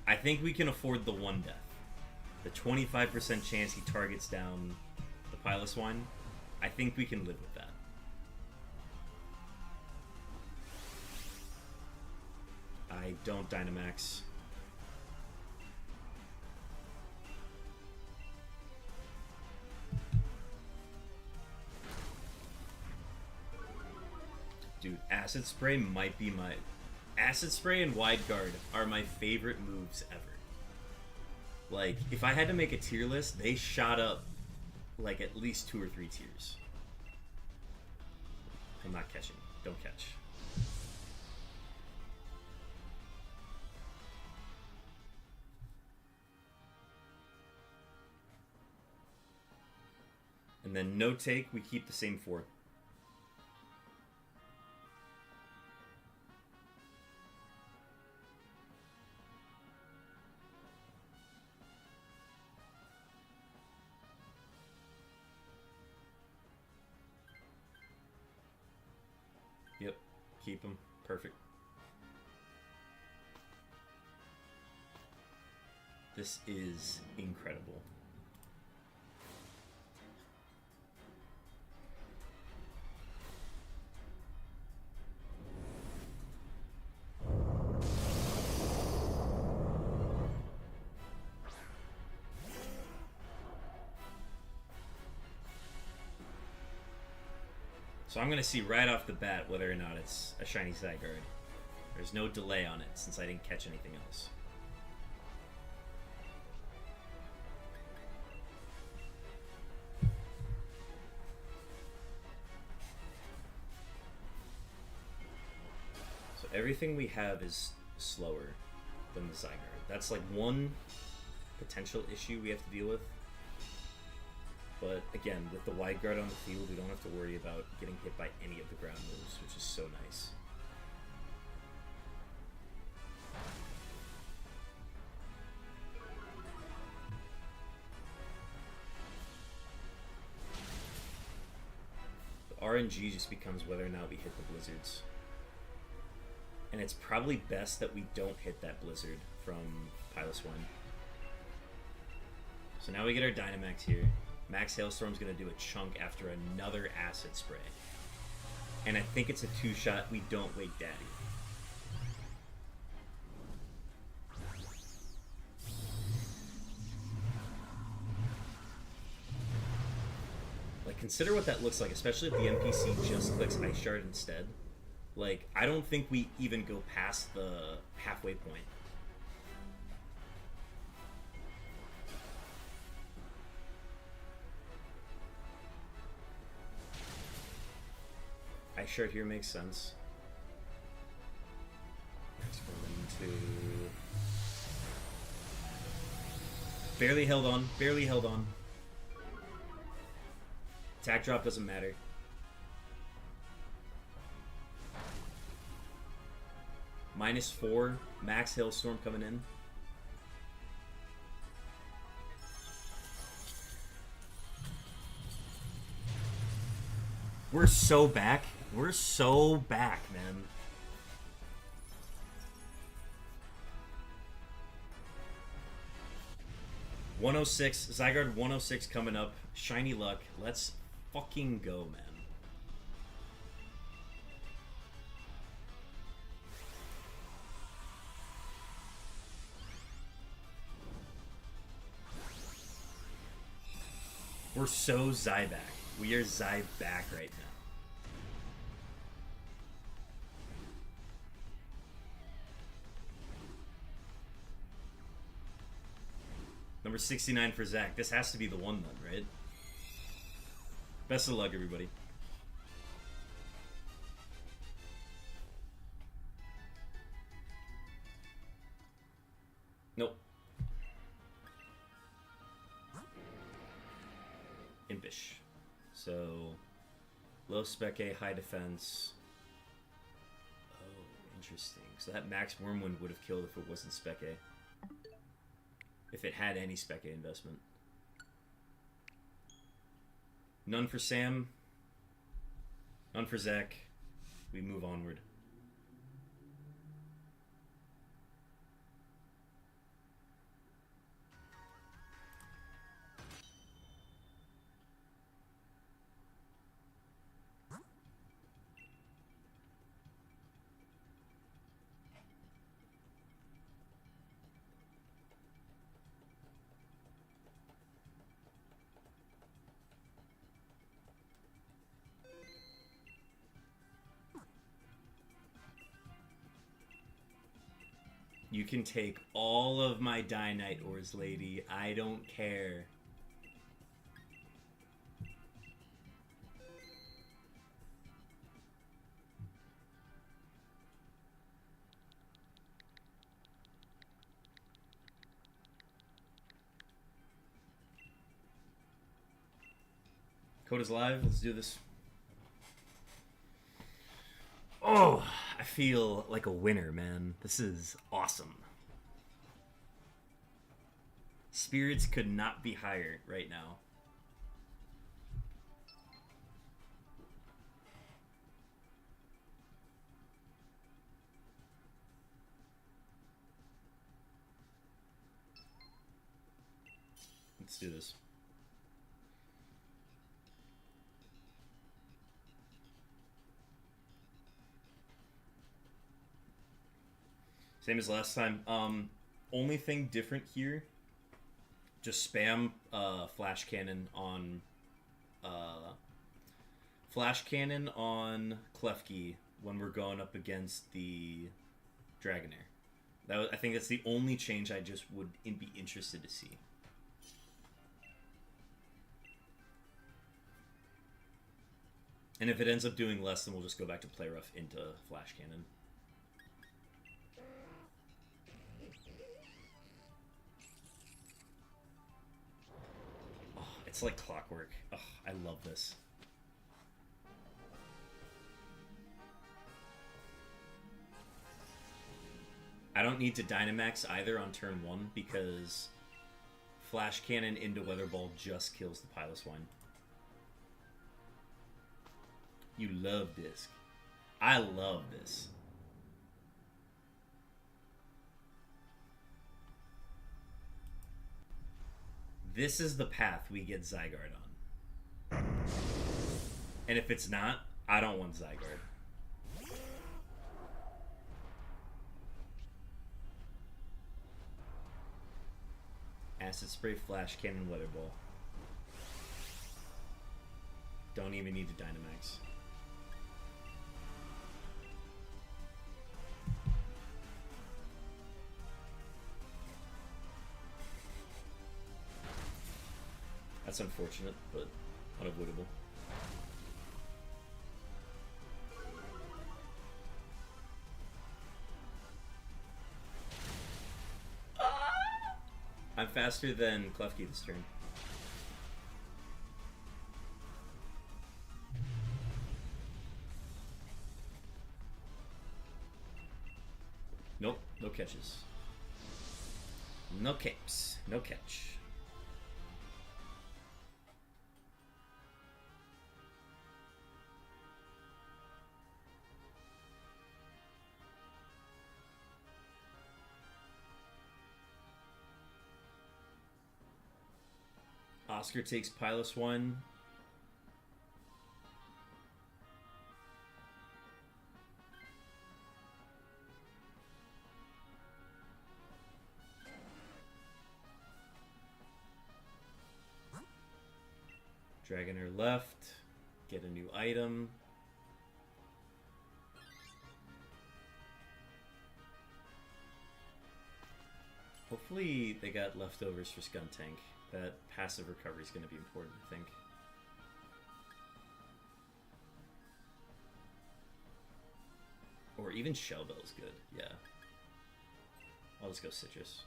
A: I think we can afford the one death. The 25% chance he targets down the Piloswine. I think we can live with that. I don't Dynamax. Dude, Acid Spray might be my... Acid Spray and Wide Guard are my favorite moves ever. Like, if I had to make a tier list, they shot up, like, at least 2 or 3 tiers. I'm not catching. Don't catch. And then no take, we keep the same 4. Yep, keep them. Perfect. This is incredible. So I'm going to see right off the bat whether or not it's a shiny ZYGARDE. There's no delay on it since I didn't catch anything else. So everything we have is slower than the ZYGARDE. That's like one potential issue we have to deal with. But again, with the wide guard on the field, we don't have to worry about getting hit by any of the ground moves, which is so nice. The RNG just becomes whether or not we hit the blizzards. And it's probably best that we don't hit that blizzard from Piloswine. So now we get our Dynamax here. Max Hailstorm's going to do a chunk after another Acid Spray. And I think it's a 2-shot. We don't wake Daddy. Like, consider what that looks like, especially if the NPC just clicks Ice Shard instead. Like, I don't think we even go past the halfway point. Ice Shard here makes sense. Let's go into... Barely held on. Barely held on. Attack drop doesn't matter. -4. Max Hailstorm coming in. We're so back. We're so back, man. (106) ZYGARDE 106 coming up. Shiny luck. Let's fucking go, man. We're so Zyback. We are Zyback right now. Number 69 for Zach. This has to be the one then, right? Best of luck, everybody. Nope. Impish. So, low spec A, high defense. Oh, interesting. So that max Wormwind would have killed if it wasn't spec A. If it had any spec A investment. None for Sam. None for Zach. We move onward. You can take all of my Dynite ores, lady. I don't care. Code is live. Let's do this. Oh, I feel like a winner, man. This is awesome. Spirits could not be higher right now. Let's do this. Same as last time. Only thing different here, just spam Flash Cannon on Flash Cannon on Klefki when we're going up against the Dragonair. I think that's the only change I just would be interested to see. And if it ends up doing less, then we'll just go back to Play Rough into Flash Cannon. Oh, it's like clockwork. Oh, I love this. I don't need to Dynamax either on turn 1 because Flash Cannon into Weather Ball just kills the Piloswine. You love Disc. I love this. This is the path we get Zygarde on. And if it's not, I don't want Zygarde. Acid Spray, Flash Cannon, Weather Ball. Don't even need to Dynamax. That's unfortunate, but unavoidable. I'm faster than Klefki this turn. Nope, no catches. No capes, no catch. Oscar takes Piloswine. Dragonair left. Get a new item. Hopefully they got leftovers for Skuntank. That passive recovery is going to be important, I think. Or even Shell Bell's good, yeah. I'll just go Citrus.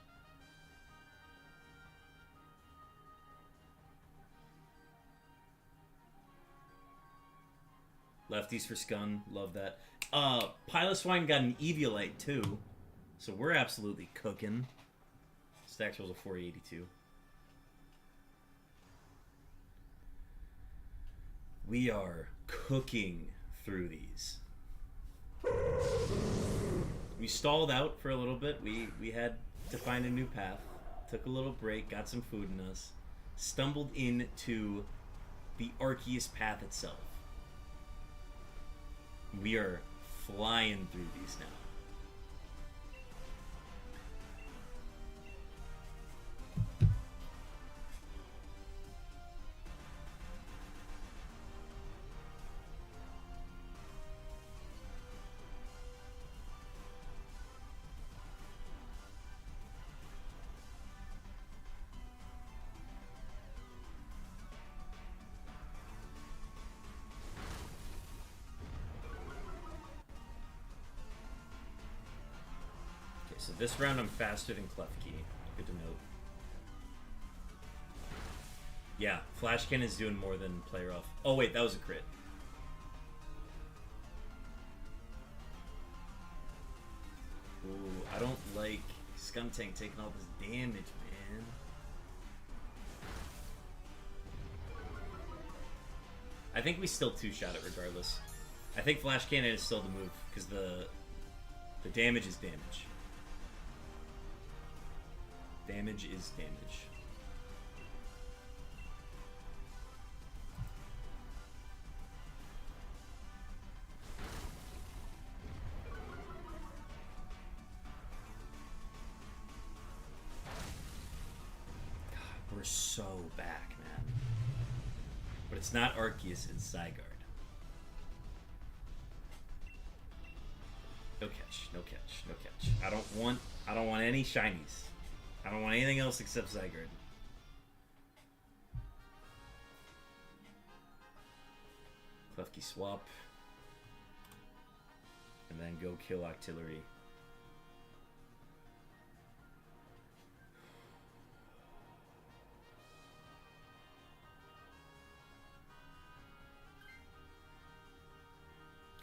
A: Lefties for Skun, love that. Piloswine got an Eviolite too, so we're absolutely cooking. Stax rolls a 482. We are cooking through these. We stalled out for a little bit. We had to find a new path. Took a little break, got some food in us. Stumbled into the Arceus path itself. We are flying through these now. So this round I'm faster than Klefki. Good to note. Yeah, Flash Cannon is doing more than Play Rough. Oh wait, that was a crit. Ooh, I don't like Skuntank taking all this damage, man. I think we still two-shot it regardless. I think Flash Cannon is still the move, because the damage is damage. Damage is damage. God, we're so back, man. But it's not Arceus, it's ZYGARDE. I don't want any shinies. I don't want anything else except ZYGARDE. Klefki swap. And then go kill Octillery.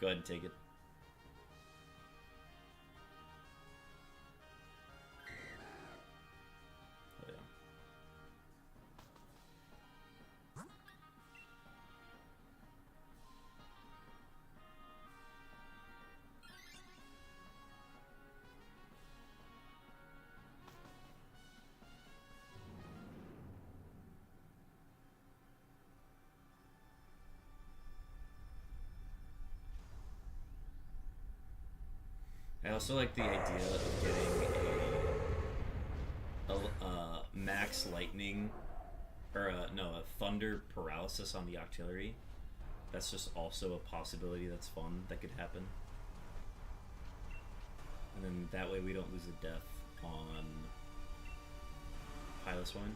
A: Go ahead and take it. Oh, yeah. I also like the idea of getting a max lightning, or no, a thunder paralysis on the Octillery. That's just also a possibility that's fun that could happen. And then that way we don't lose a death on Piloswine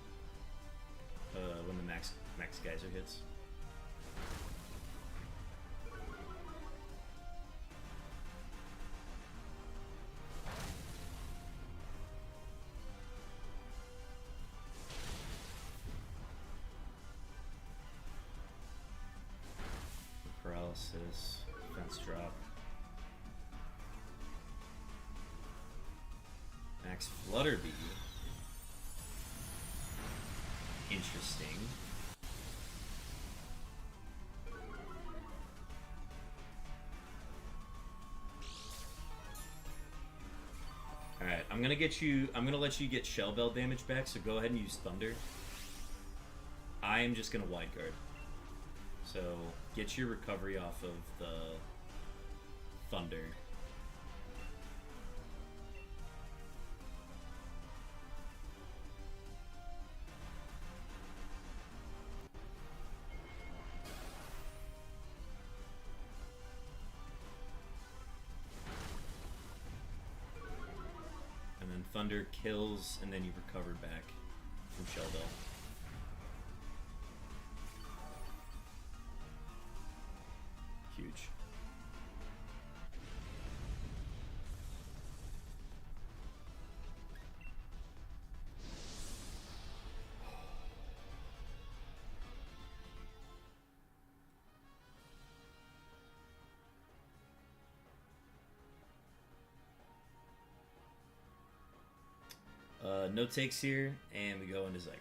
A: when the max geyser hits. Paralysis, defense drop. Max Flutterby. Interesting. Alright, I'm gonna let you get Shell Bell damage back, so go ahead and use Thunder. I am just gonna Wide Guard. So get your recovery off of the Thunder. And then Thunder kills, and then you recover back from Shell Bell. Huge. No takes here, and we go into ZYGARDE.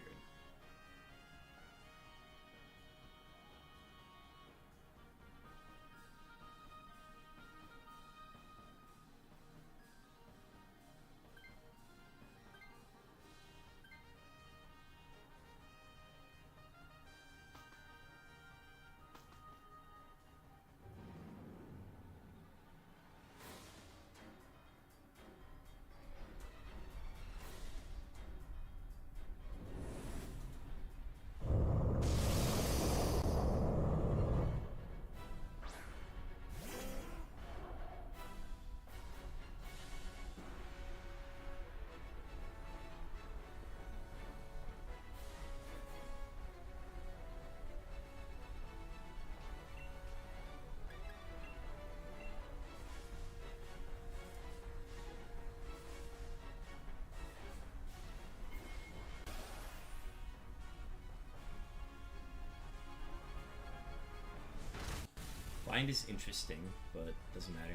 A: Bind is interesting, but doesn't matter.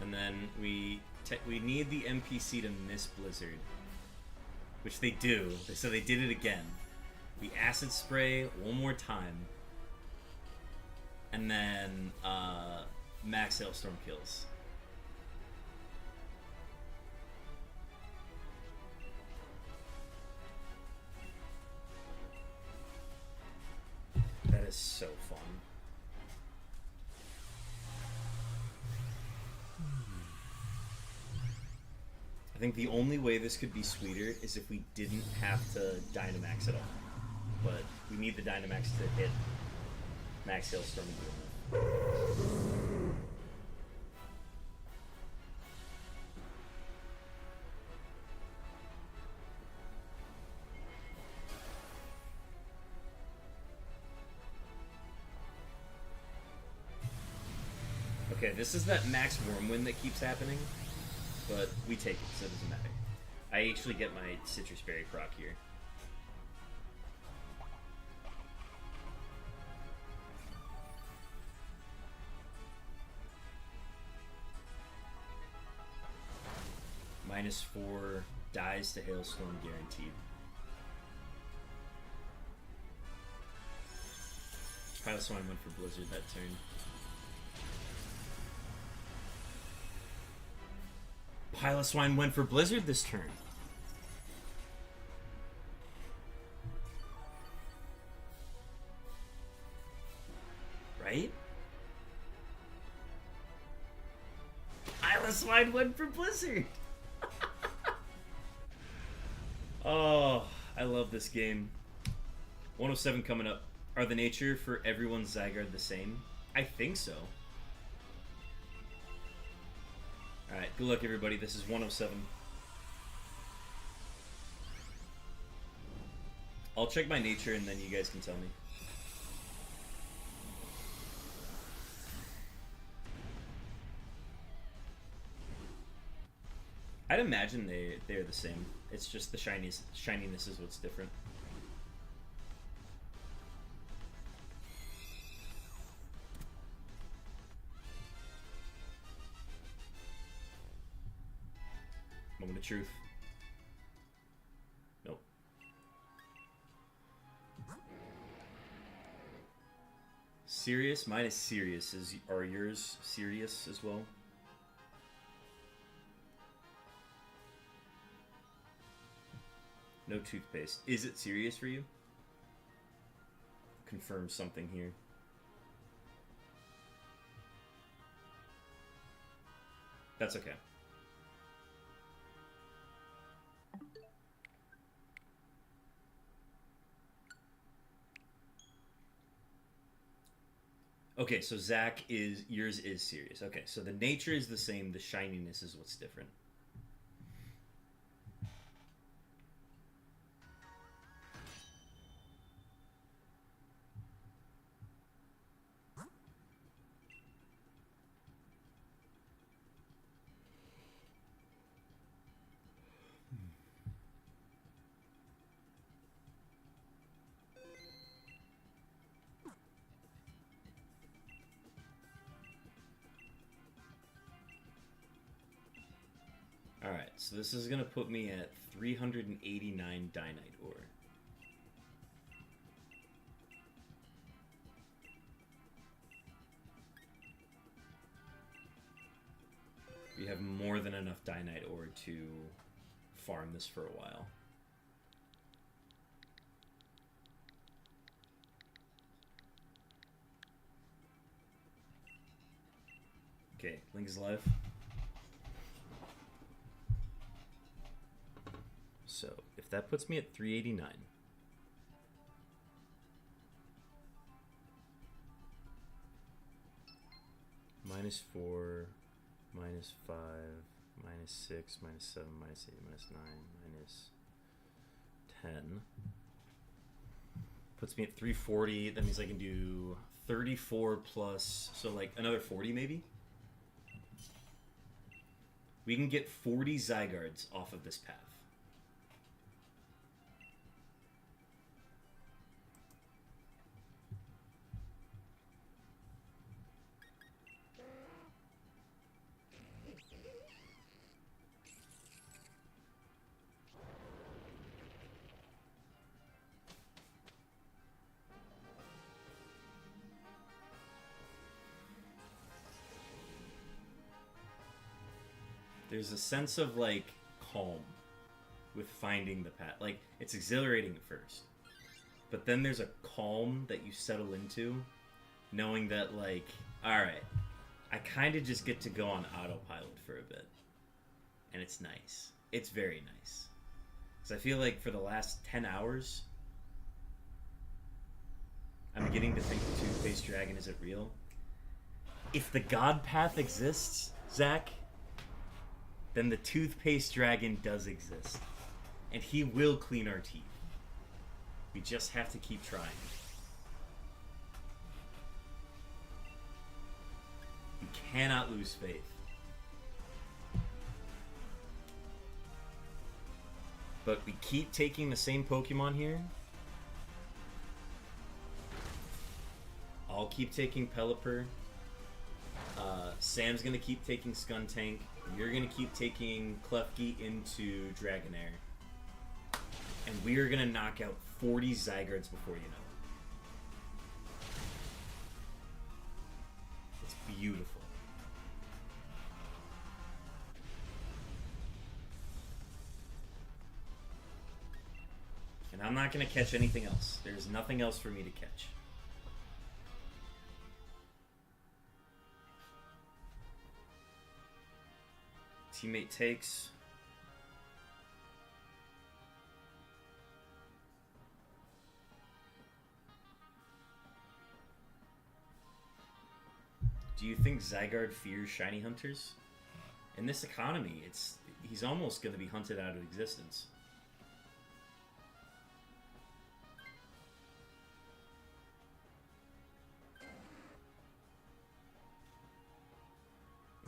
A: And then we need the NPC to miss Blizzard, which they do. So they did it again. We Acid Spray one more time, and then Max Hailstorm kills. That is so fun. I think the only way this could be sweeter is if we didn't have to Dynamax at all. But we need the Dynamax to hit Max Hailstorm and do enough. Okay, this is that max Wormwind that keeps happening, but we take it, so it doesn't matter. I actually get my Citrus Berry proc here. -4 dies to Hailstorm guaranteed. Piloswine went for Blizzard that turn. Piloswine went for Blizzard this turn. Right? Piloswine went for Blizzard. Oh, I love this game. 107 coming up. Are the nature for everyone's Zygarde the same? I think so. Alright, good luck everybody. This is 107. I'll check my nature and then you guys can tell me. I'd imagine they're the same. It's just the shininess is what's different. Moment of truth. Nope. Serious? Mine is serious. Are yours serious as well? No toothpaste. Is it serious for you? Confirm something here. That's okay. Okay, so Zach yours is serious. Okay, so the nature is the same, the shininess is what's different. Alright, so this is going to put me at 389 Dynite ore. We have more than enough Dynite ore to farm this for a while. Okay, Link is live. So, if that puts me at 389. -4, -5, -6, -7, -8, -9, -10. Puts me at 340. That means I can do 34 plus, so like another 40 maybe? We can get 40 Zygardes off of this path. There's a sense of, like, calm with finding the path. Like, it's exhilarating at first. But then there's a calm that you settle into, knowing that, like, alright, I kind of just get to go on autopilot for a bit. And it's nice. It's very nice. Because I feel like for the last 10 hours, I'm beginning to think the Toothpaste Dragon isn't real. If the God Path exists, Zach, then the Toothpaste Dragon does exist. And he will clean our teeth. We just have to keep trying. You cannot lose faith. But we keep taking the same Pokemon here. I'll keep taking Pelipper. Sam's gonna keep taking Skuntank. You're gonna keep taking Klefki into Dragonair. And we are gonna knock out 40 Zygardes before you know it. It's beautiful. And I'm not gonna catch anything else. There's nothing else for me to catch. Teammate takes. Do you think Zygarde fears shiny hunters? In this economy, he's almost going to be hunted out of existence.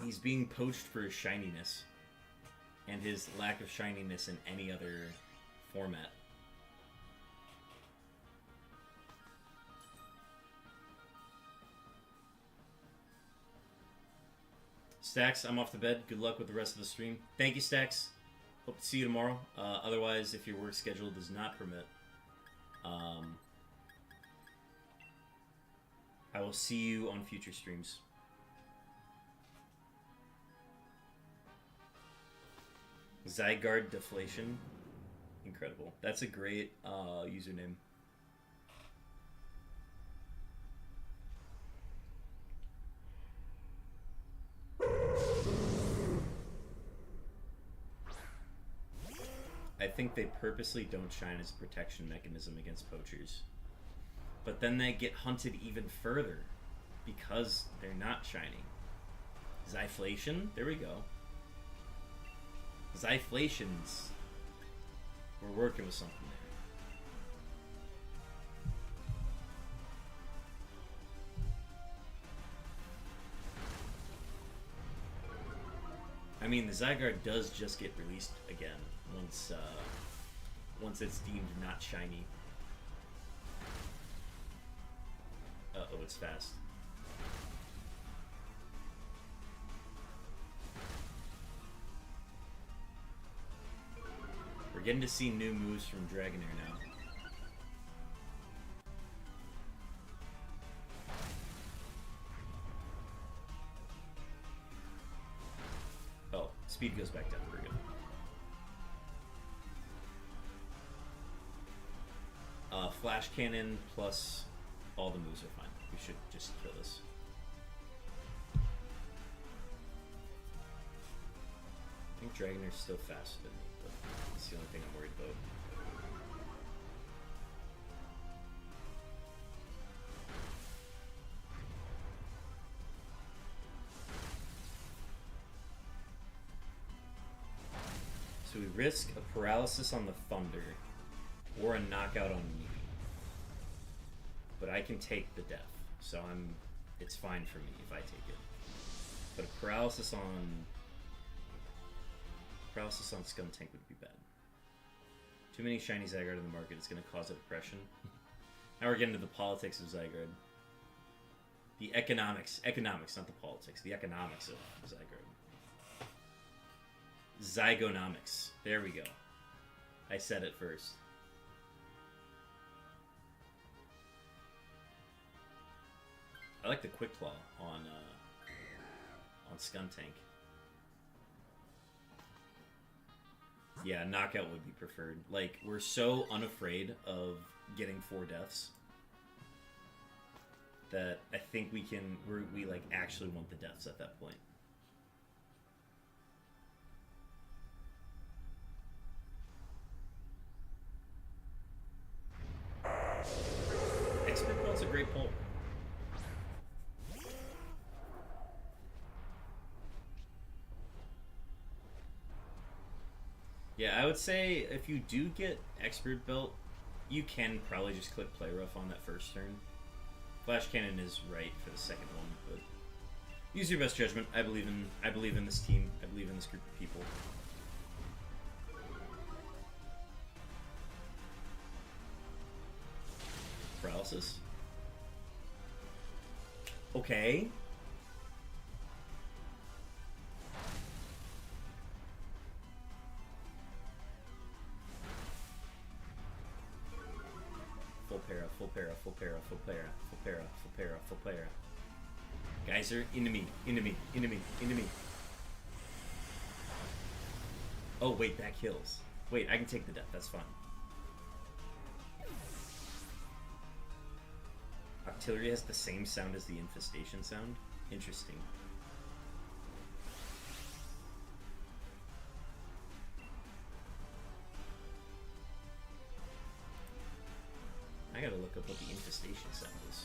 A: He's being poached for his shininess and his lack of shininess in any other format. Stacks, I'm off to bed. Good luck with the rest of the stream. Thank you, Stacks. Hope to see you tomorrow. Otherwise, if your work schedule does not permit, I will see you on future streams. ZYGARDE deflation. Incredible. That's a great username. I think they purposely don't shine as a protection mechanism against poachers. But then they get hunted even further because they're not shining. Zyflation? There we go. Zyflations. We're working with something there. I mean, the Zygarde does just get released again once it's deemed not shiny. Uh-oh, it's fast. We're getting to see new moves from Dragonair now. Oh, speed goes back down. We're good. Flash Cannon plus all the moves are fine. We should just kill this. I think Dragonair's still faster than me, but that's the only thing I'm worried about. So we risk a paralysis on the Thunder or a knockout on me. But I can take the death, so it's fine for me if I take it. But a paralysis on Skuntank would be bad. Too many shiny Zygarde in the market, it's going to cause a depression. Now we're getting to the politics of Zygarde. The economics, not the politics, the economics of Zygarde. Zygonomics, there we go. I said it first. I like the Quick Claw on Skuntank. Yeah, knockout would be preferred. Like, we're so unafraid of getting 4 deaths that I think we like actually want the deaths at that point. Expert Belt's a great pull. Yeah, I would say if you do get Expert Belt, you can probably just click Play Rough on that first turn. Flash Cannon is right for the second one, but use your best judgment. I believe in this team. I believe in this group of people. Paralysis. Okay. Full para, full para, full para, full para, full para, full para, full para. Geyser, enemy, enemy, enemy, enemy. Oh wait, that kills. Wait, I can take the death, that's fine. Artillery has the same sound as the infestation sound? Interesting. I gotta look up what the infestation sound is.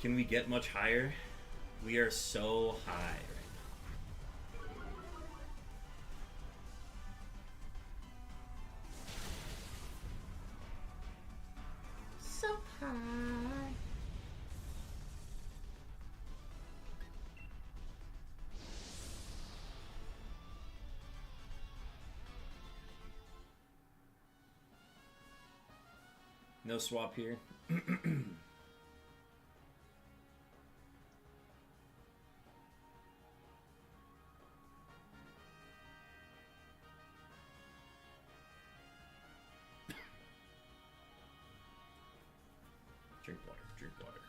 A: Can we get much higher? We are so high right now. So high. No swap here. Drink water, drink water.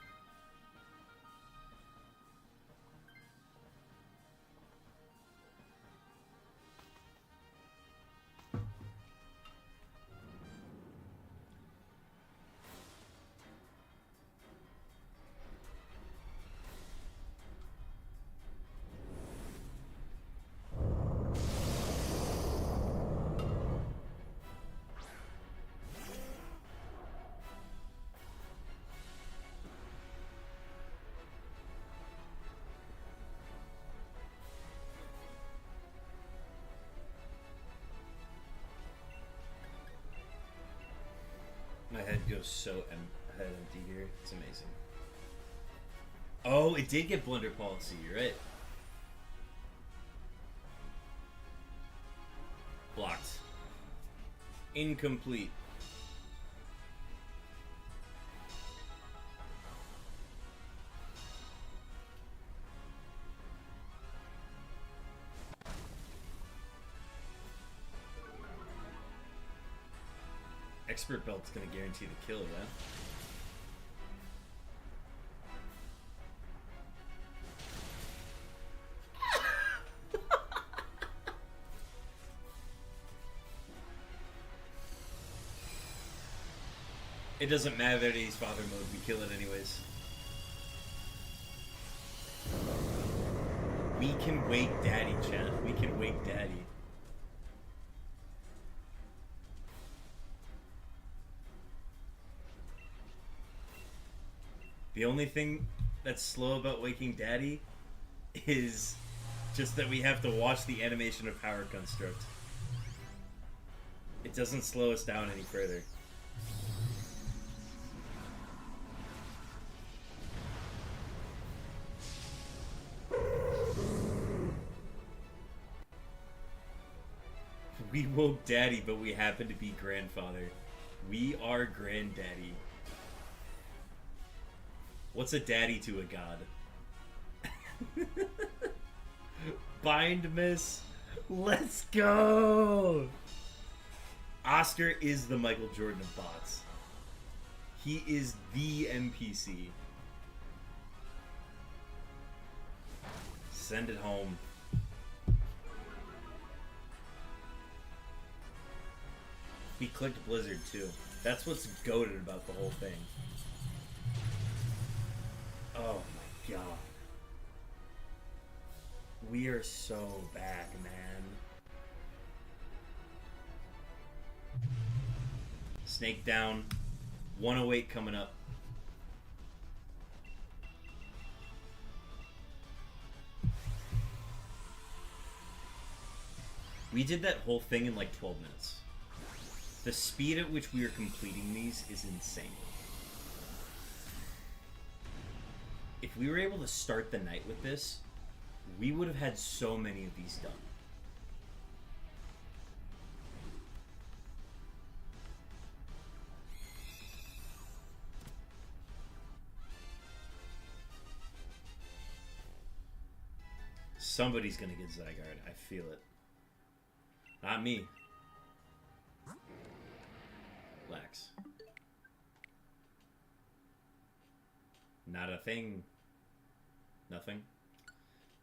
A: My head goes so head empty here. It's amazing. Oh, it did get Blunder Policy. You're right. Blocked. Incomplete. Expert Belt's gonna guarantee the kill, yeah? It doesn't matter that he's father mode, we kill it anyways. We can wake daddy, chat. We can wake daddy. The only thing that's slow about waking daddy is just that we have to watch the animation of Power Construct. It doesn't slow us down any further. We woke daddy, but we happen to be grandfather. We are granddaddy. What's a daddy to a god? Bind miss. Let's go! Oscar is the Michael Jordan of bots. He is the NPC. Send it home. He clicked Blizzard too. That's what's goated about the whole thing. Oh my god. We are so back, man. Snake down. 108 coming up. We did that whole thing in like 12 minutes. The speed at which we are completing these is insane. If we were able to start the night with this, we would have had so many of these done. Somebody's gonna get ZYGARDE. I feel it. Not me. Relax. Not a thing. Nothing.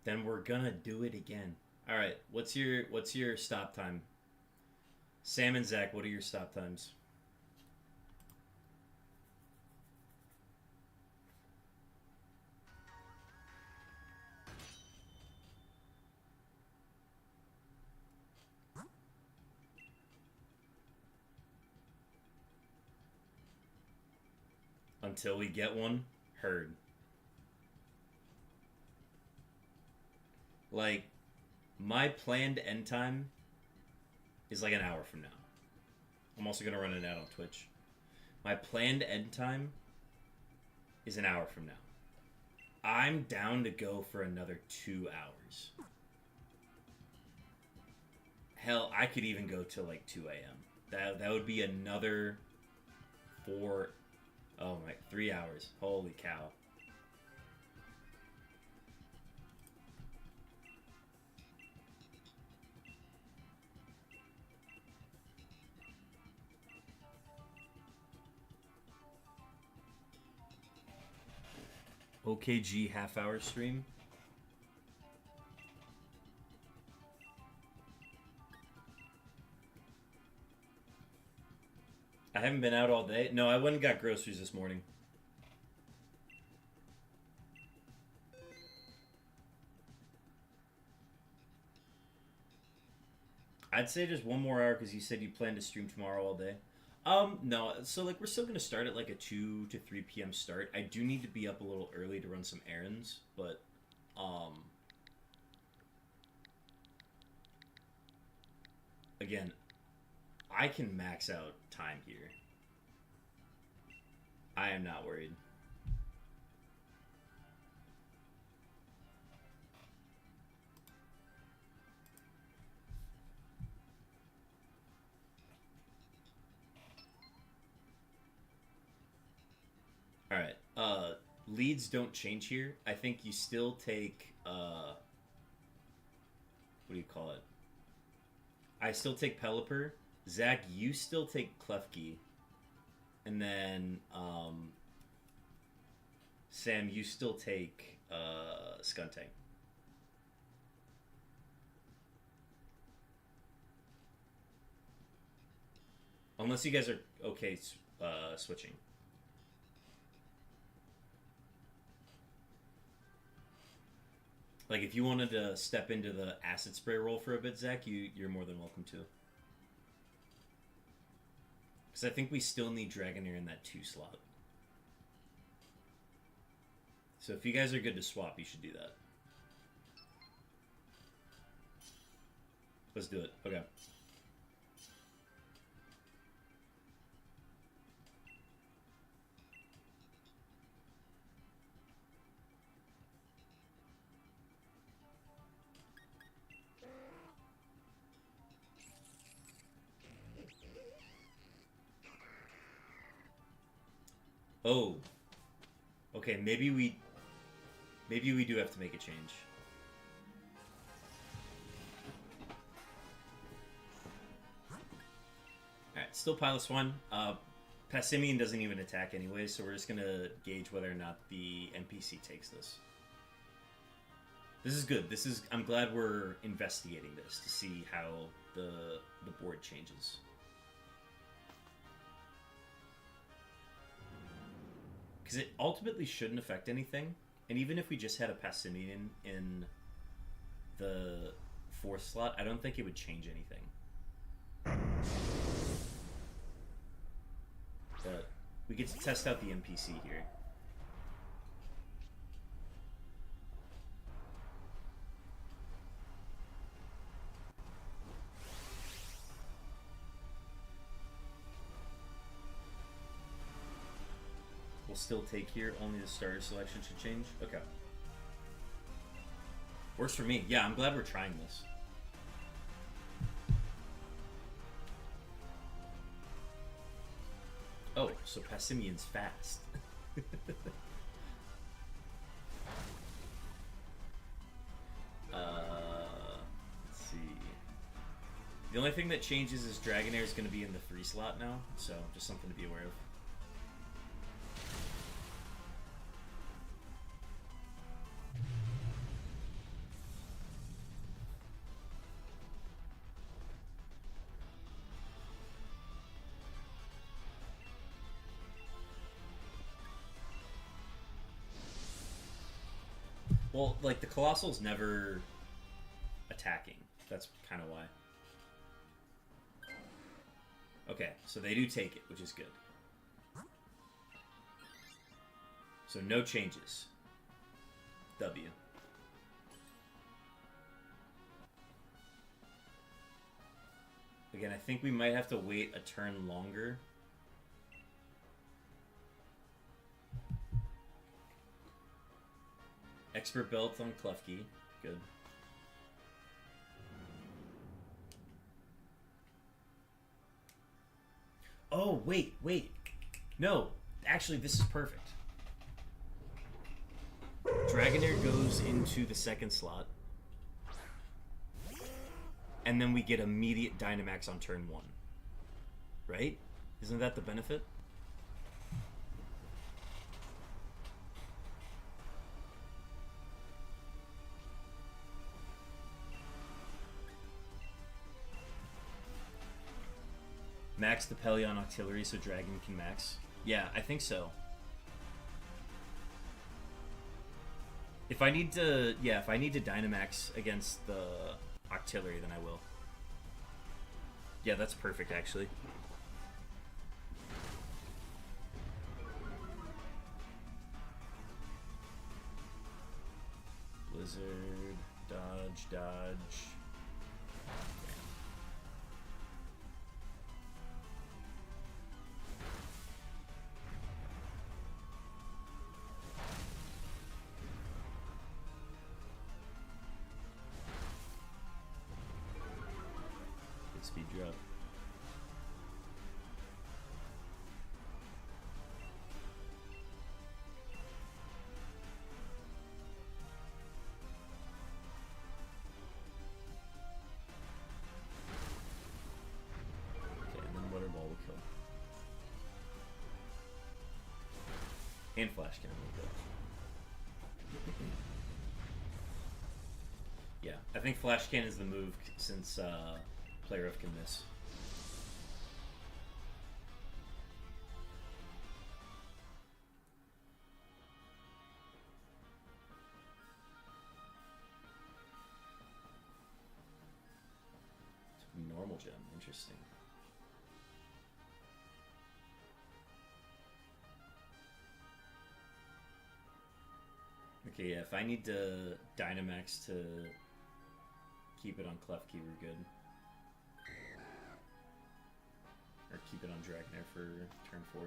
A: Then we're gonna do it again. All right. What's your stop time? Sam and Zach, what are your stop times? Until we get one, heard. Like, my planned end time is like an hour from now. I'm also going to run an ad on Twitch. My planned end time is an hour from now. I'm down to go for another 2 hours. Hell, I could even go till like 2 a.m. That would be another 3 hours. Holy cow. OKG half-hour stream. I haven't been out all day. No, I went and got groceries this morning. I'd say just one more hour because you said you plan to stream tomorrow all day. No, so like we're still gonna start at like a 2 to 3 p.m. start. I do need to be up a little early to run some errands, but again, I can max out time here. I am not worried. Alright, leads don't change here. I think you still take, what do you call it? I still take Pelipper. Zach, you still take Klefki. And then, Sam, you still take, Skuntank. Unless you guys are okay switching. Like, if you wanted to step into the acid spray roll for a bit, Zach, you're more than welcome to. Because I think we still need Dragonair in that 2 slot. So if you guys are good to swap, you should do that. Let's do it. Okay. Oh. Okay, maybe we do have to make a change. Alright, still Pilot Swan. Passimian doesn't even attack anyway, so we're just gonna gauge whether or not the NPC takes this. This is good. I'm glad we're investigating this to see how the board changes. Because it ultimately shouldn't affect anything. And even if we just had a Passimian in the 4th slot, I don't think it would change anything. get to test out the NPC here. We'll still take here, only the starter selection should change. Okay. Works for me. Yeah, I'm glad we're trying this. Oh, so Passimian's fast. Let's see. The only thing that changes is Dragonair is going to be in the 3 slot now, so just something to be aware of. Well, like, the Colossal's never attacking. That's kind of why. Okay, so they do take it, which is good. So no changes. W. Again, I think we might have to wait a turn longer. Expert belt on Klefki. Good. Oh, wait. No, actually, this is perfect. Dragonair goes into the 2nd slot. And then we get immediate Dynamax on turn 1. Right? Isn't that the benefit? Max the Pelion Octillery so Dragon can max. Yeah, I think so. If I need to, if I need to Dynamax against the Octillery, then I will. Yeah, that's perfect, actually. Blizzard, dodge. Speed drop. Okay, and then Water Ball will kill. And Flash Cannon will kill. Yeah, I think Flash Cannon is the move since Player of can miss. Normal gem, interesting. Okay, yeah, if I need to Dynamax to keep it on Klefki, we're good. Or keep it on Dragonair for turn 4.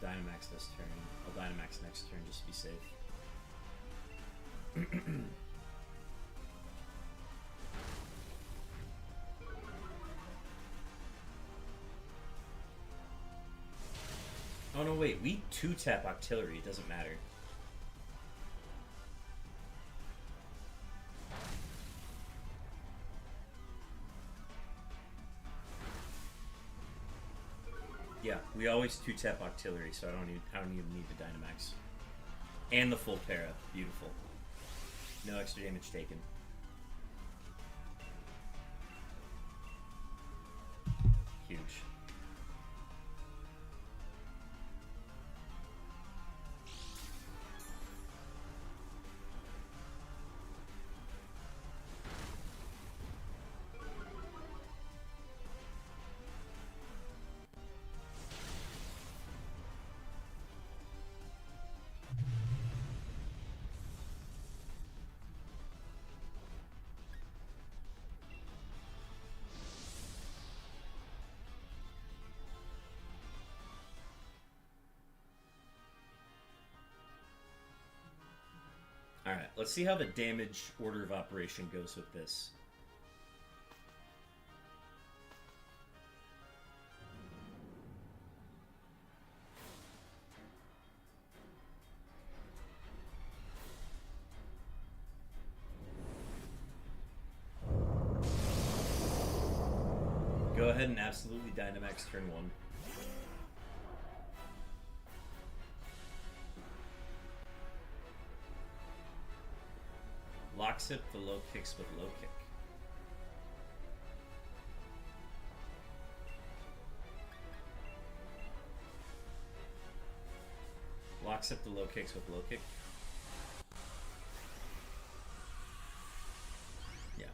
A: Dynamax this turn. I'll Dynamax next turn just to be safe. Oh no, wait. We 2-tap Octillery. It doesn't matter. We always 2-tap Octillery, so I don't even need the Dynamax. And the full para. Beautiful. No extra damage taken. Huge. Alright, let's see how the damage order of operation goes with this. Go ahead and absolutely Dynamax turn 1. Locks it, the low kicks with low kick. Locks up the low kicks with low kick. Yeah.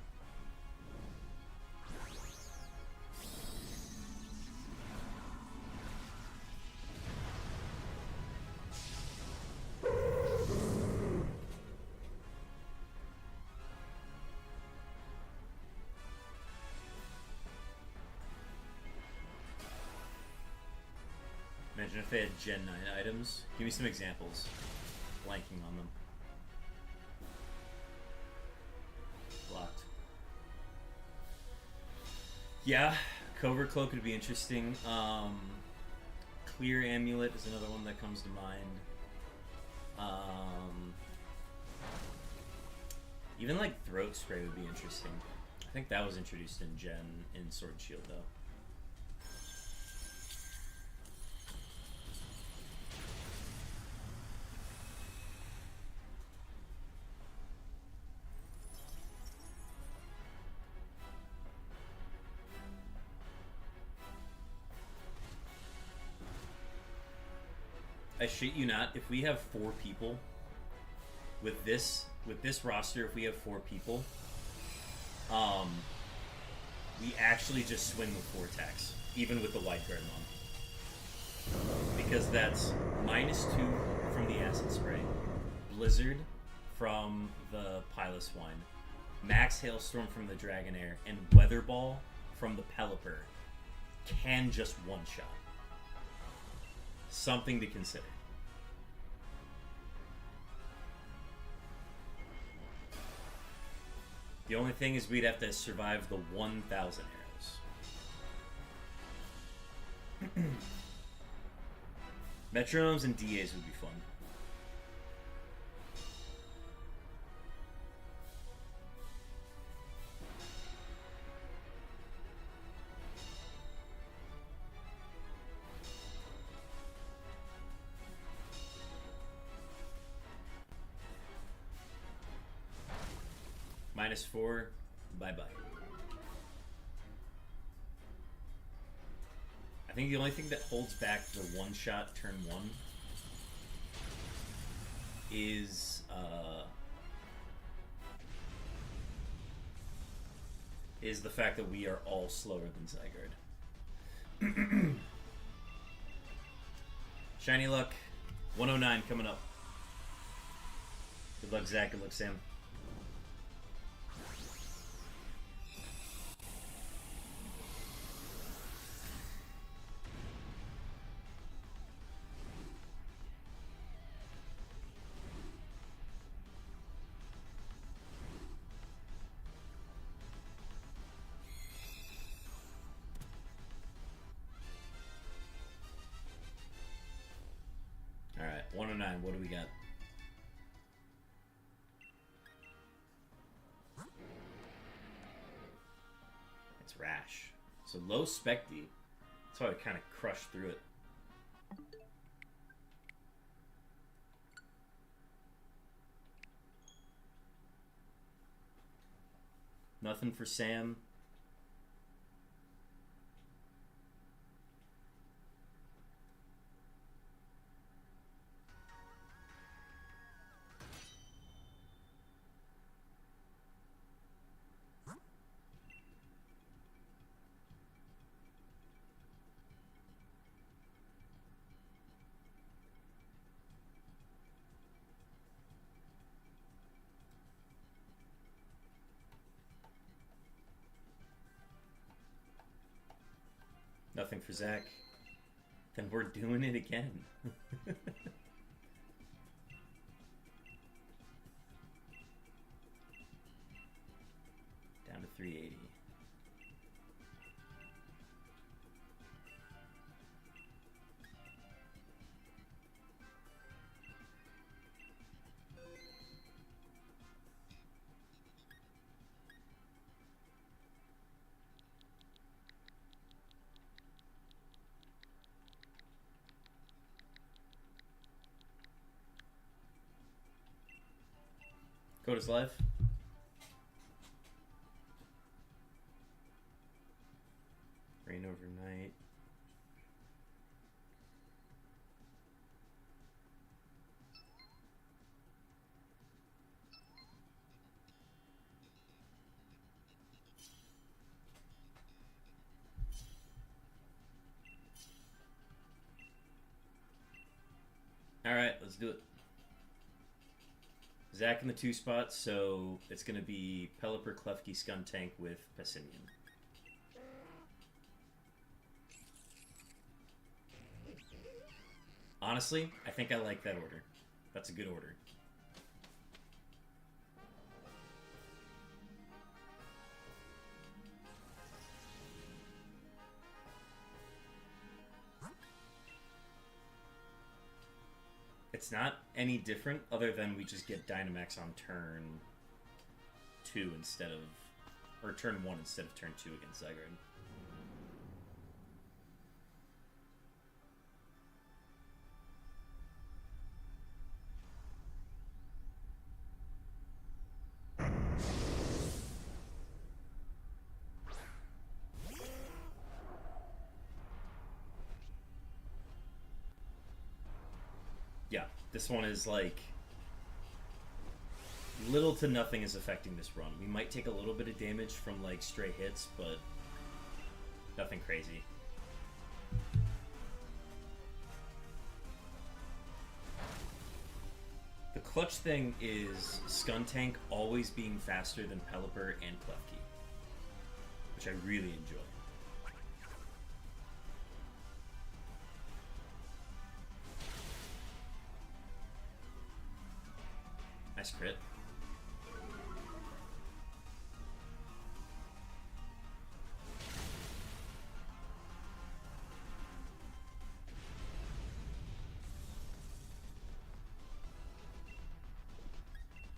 A: Imagine if they had Gen 9 items. Give me some examples. Blanking on them. Blocked. Yeah, Covert Cloak would be interesting. Clear Amulet is another one that comes to mind. Even like Throat Spray would be interesting. I think that was introduced in Sword and Shield though. I shit you not, if we have 4 people with this roster, if we have 4 people, we actually just swing with 4 attacks, even with the wide guard mon. Because that's -2 from the Acid Spray, Blizzard from the Pilot Swine, Max Hailstorm from the Dragonair, and Weather Ball from the Pelipper can just one-shot. Something to consider. The only thing is we'd have to survive the 1,000 arrows. Metronomes and DAs would be fun. -4, bye-bye. I think the only thing that holds back the one-shot turn 1 is the fact that we are all slower than ZYGARDE. Shiny Luck, 109 coming up. Good luck, Zach. Good luck, Sam. Alright, 109, what do we got? It's Rash. So low Specty. That's why I kind of crushed through it. Nothing for Sam. Nothing for Zach. Then we're doing it again. Down to 380. Coda's live. Rain overnight. All right, let's do it. Zach in the 2 spots, so it's going to be Pelipper, Klefki, Skuntank with Passimian. Honestly, I think I like that order. That's a good order. It's not any different other than we just get Dynamax on turn 2 instead of... or turn 1 instead of turn 2 against ZYGARDE. Yeah, this one is like little to nothing is affecting this run. We might take a little bit of damage from like stray hits, but nothing crazy. The clutch thing is Skuntank always being faster than Pelipper and Klefki, which I really enjoy. Nice crit.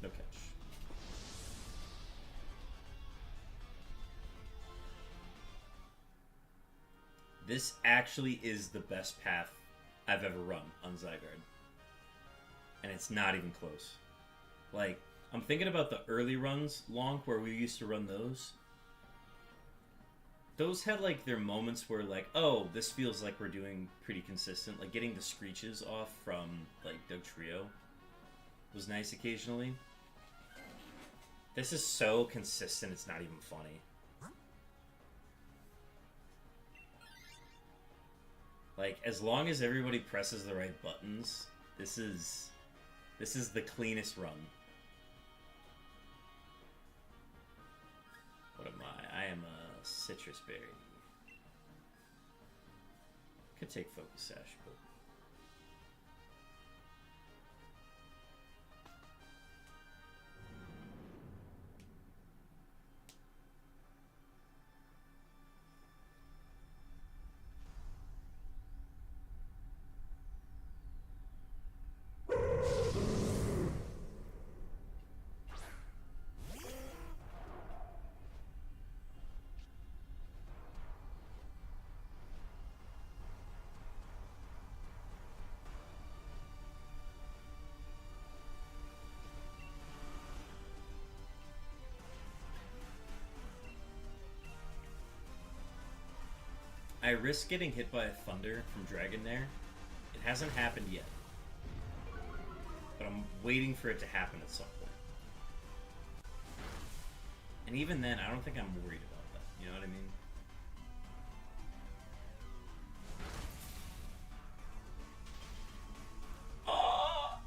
A: No catch. This actually is the best path I've ever run on ZYGARDE. And it's not even close. Like, I'm thinking about the early runs, Lonk, where we used to run those. Those had, like, their moments where, like, oh, this feels like we're doing pretty consistent. Like, getting the screeches off from, like, Doug Trio was nice occasionally. This is so consistent, it's not even funny. Like, as long as everybody presses the right buttons, this is the cleanest run. What am I? I am a citrus berry. Could take Focus Sash, but... I risk getting hit by a thunder from Dragonair. It hasn't happened yet. But I'm waiting for it to happen at some point. And even then, I don't think I'm worried about that. You know what I mean? Oh!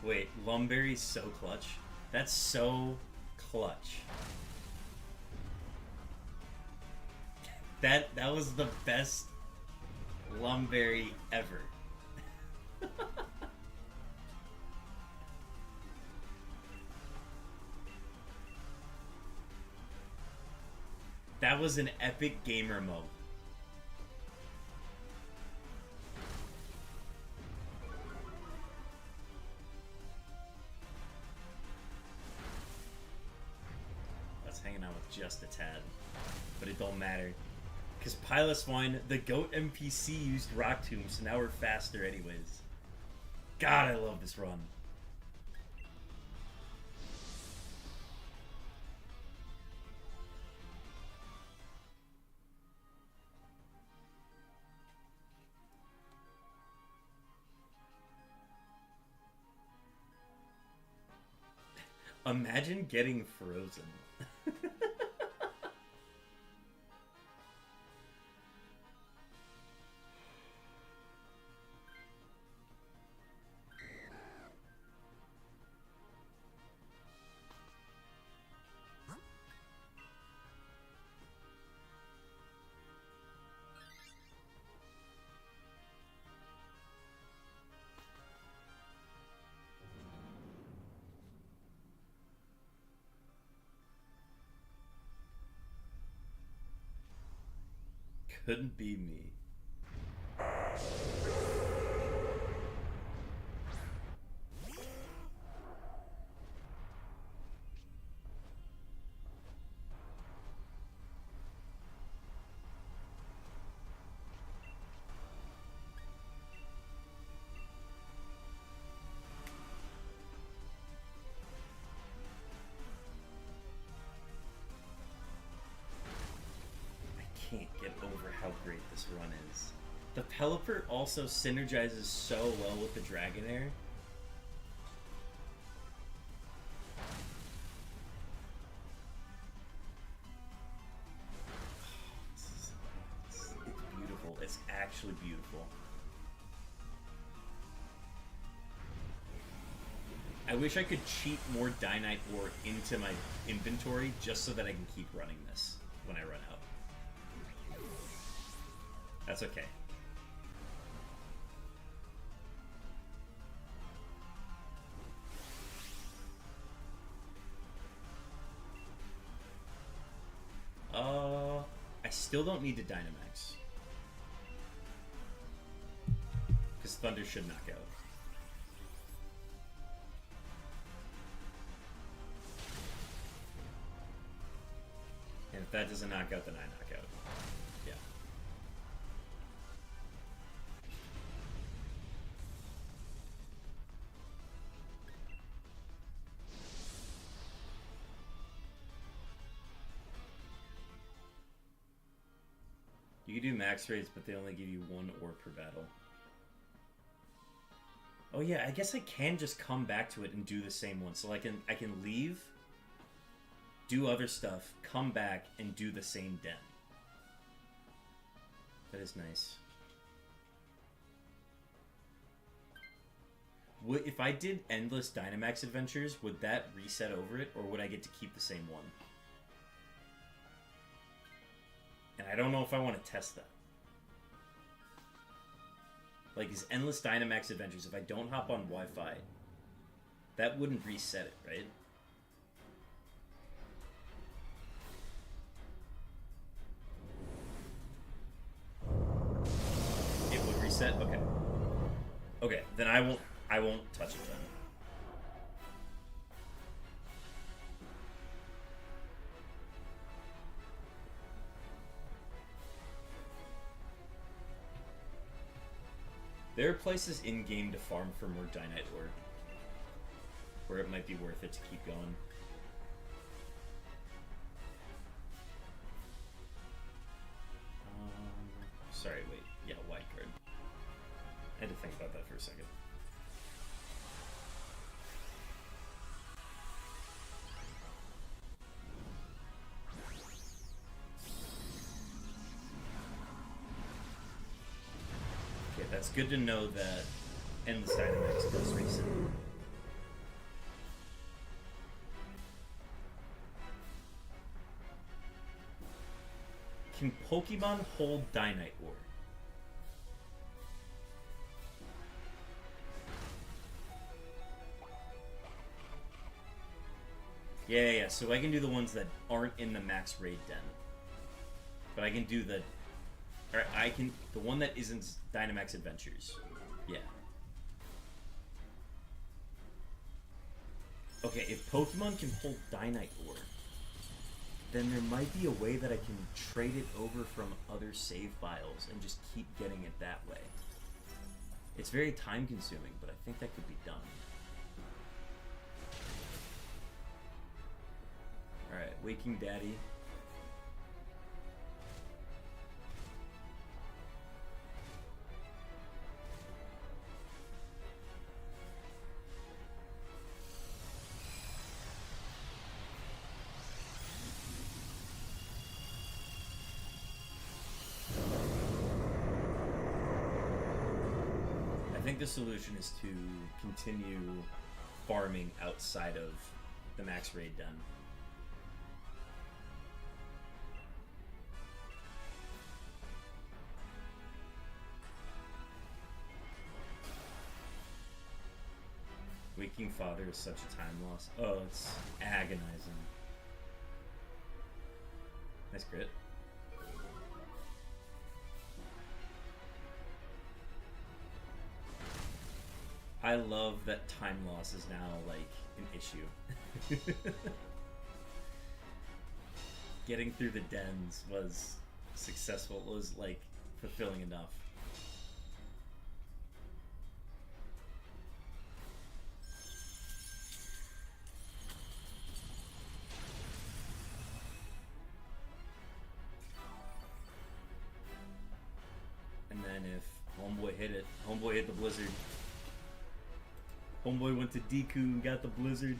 A: Wait, Lumberry's so clutch. That's so clutch. That was the best Lumberry ever. That was an epic gamer mode. That's hanging out with just a tad. But it don't matter. Because Piloswine, the GOAT NPC, used Rock Tomb, so now we're faster anyways. God, I love this run. Imagine getting frozen. Couldn't be me. Can't get over how great this run is. The Pelipper also synergizes so well with the Dragonair. It's beautiful. It's actually beautiful. I wish I could cheat more Dynite ore into my inventory just so that I can keep running this when I run out. That's okay. I still don't need to Dynamax. Because Thunder should knock out. And if that doesn't knock out, then I knock out. Yeah. You can do max raids, but they only give you 1 ore per battle. Oh yeah, I guess I can just come back to it and do the same one. So I can leave, do other stuff, come back, and do the same den. That is nice. If I did endless Dynamax adventures, would that reset over it, or would I get to keep the same one? And I don't know if I want to test that. Like, these endless Dynamax adventures, if I don't hop on Wi-Fi, that wouldn't reset it, right? It would reset? Okay. Okay, then I won't touch it then. There are places in-game to farm for more Dynite ore, where it might be worth it to keep going. had to think about that for a second. Okay, that's good to know that Endless Dynamax does reset. Can Pokemon hold Dynite Ore? Yeah, so I can do the ones that aren't in the max raid den. But I can do the... Or I can... The one that isn't Dynamax Adventures. Yeah. Okay, if Pokemon can hold Dynite Ore, then there might be a way that I can trade it over from other save files and just keep getting it that way. It's very time consuming, but I think that could be done. Alright, Waking Daddy. I think the solution is to continue farming outside of the max raid den. Waking Father is such a time loss. Oh, it's agonizing. Nice crit. I love that time loss is now, like, an issue. Getting through the dens was successful. It was, like, fulfilling enough. And then if Homeboy hit it, Homeboy hit the Blizzard. Homeboy went to Deku and got the Blizzard.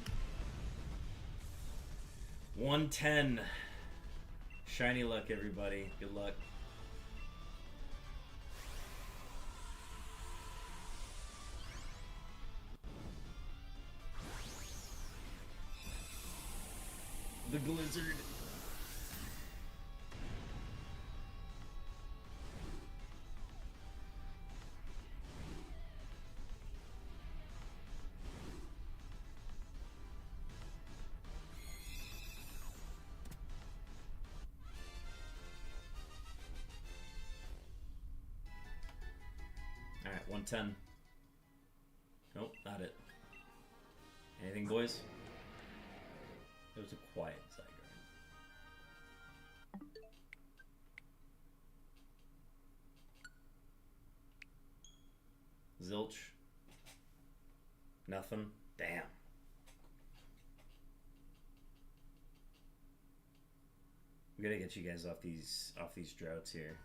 A: 110. Shiny luck, everybody. Good luck. The Blizzard. Alright, 110. Nope, not it. Anything, boys? It was a quiet ZYGARDE. Zilch. Nothing. Damn. We gotta get you guys off these droughts here.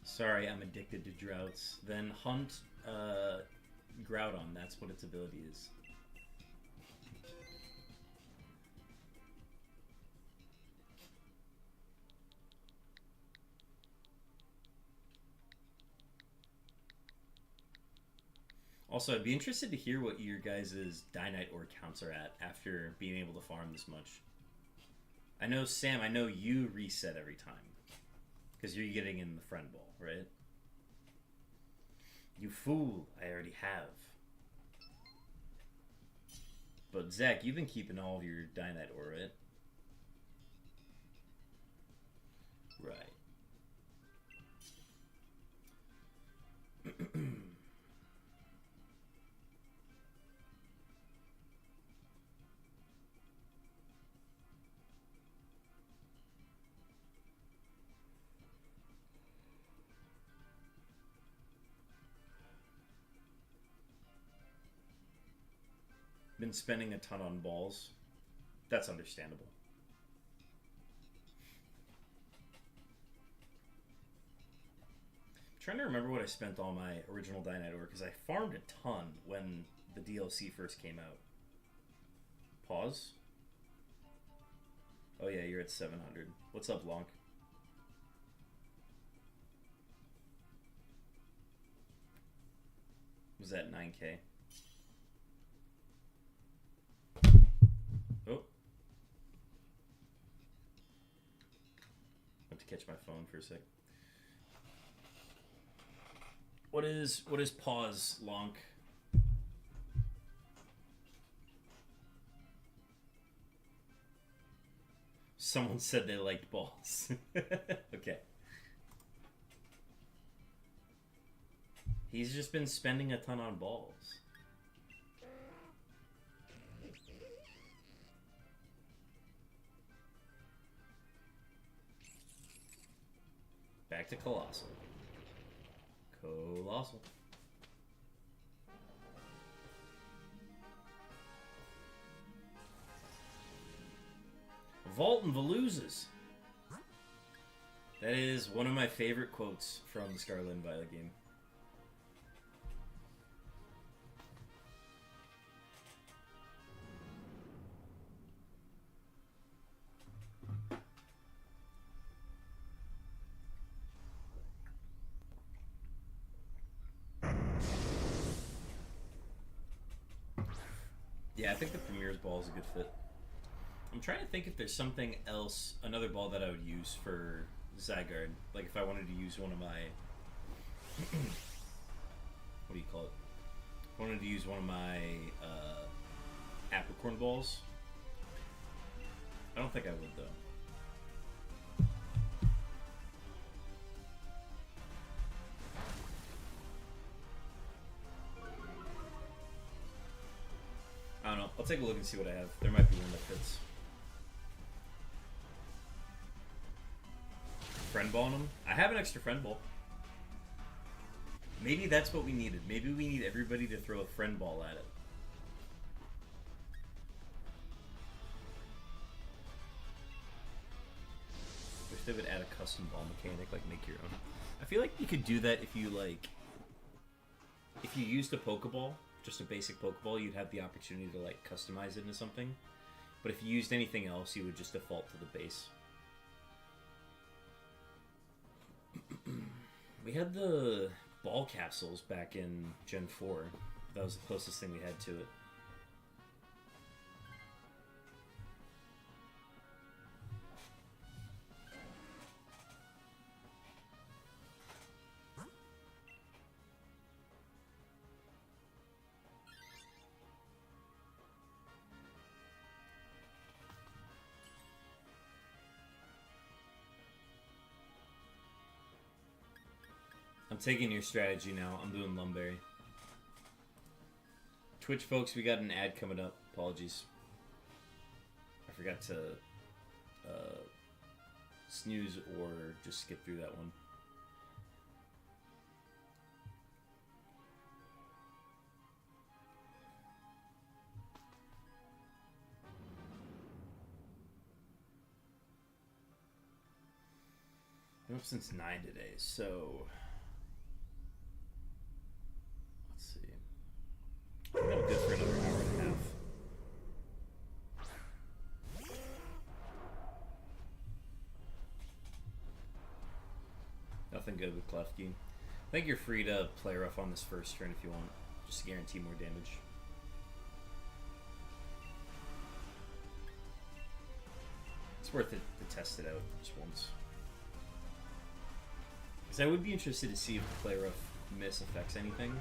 A: Sorry, I'm addicted to droughts. Then hunt Groudon. That's what its ability is. Also, I'd be interested to hear what your guys' Dynite Ore counts are at after being able to farm this much. I know, Sam, I know you reset every time. Because you're getting in the friend ball, right? You fool, I already have. But Zach, you've been keeping all of your Dynite ore, right? Right. Been spending a ton on balls. That's understandable. I'm trying to remember what I spent all my original Dynite ore, because I farmed a ton when the DLC first came out. Pause. Oh yeah, you're at 700. What's up, Lonk? Was that 9K? Oh. I have to catch my phone for a sec. What is pause, Lonk? Someone said they liked balls. Okay. He's just been spending a ton on balls. Back to Colossal. Colossal. Vault and Veloozes. That is one of my favorite quotes from the Scarlet and Violet game. Yeah, I think the Premier's ball is a good fit. I'm trying to think if there's something else, another ball that I would use for ZYGARDE. Like if I wanted to use one of my... what do you call it? I wanted to use one of my Apricorn balls. I don't think I would, though. I don't know. I'll take a look and see what I have. There might be one that fits. Friend ball on them? I have an extra friend ball. Maybe that's what we needed. Maybe we need everybody to throw a friend ball at it. Wish they would add a custom ball mechanic, like make your own. I feel like you could do that if you like... If you used a Pokeball, just a basic Pokeball, you'd have the opportunity to like customize it into something. But if you used anything else, you would just default to the base. We had the ball capsules back in Gen 4. That was the closest thing we had to it. I'm taking your strategy now. I'm doing Lumberry. Twitch folks, we got an ad coming up. Apologies. I forgot to snooze or just skip through that one. I'm up since 9 today, so... I'm good for another hour and a half. Nothing good with Klefki. I think you're free to play rough on this first turn if you want, just to guarantee more damage. It's worth it to test it out just once. Because I would be interested to see if the play rough miss affects anything.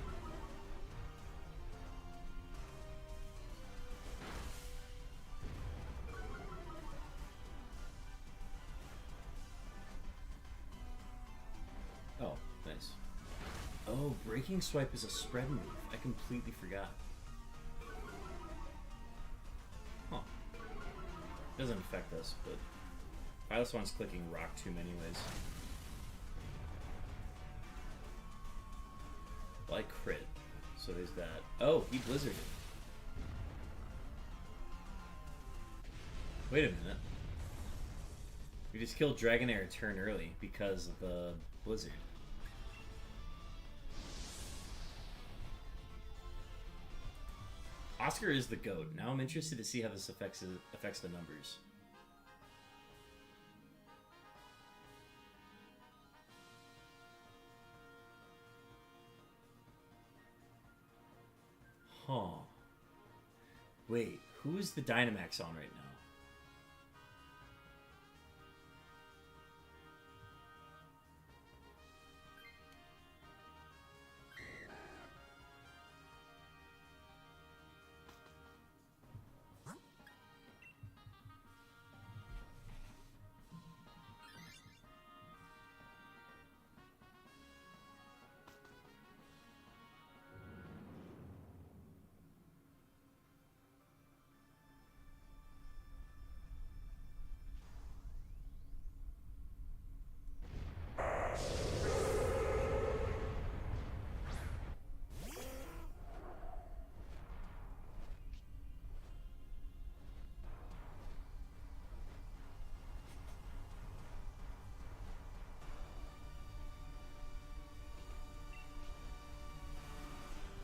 A: Breaking Swipe is a spread move. I completely forgot. Huh. Doesn't affect us, but Piloswine's clicking Rock Tomb anyways. Well, I crit, so there's that. Oh, he blizzarded. Wait a minute. We just killed Dragonair a turn early because of the blizzard. Oscar is the GOAT. Now I'm interested to see how this affects the numbers. Huh. Wait, who is the Dynamax on right now?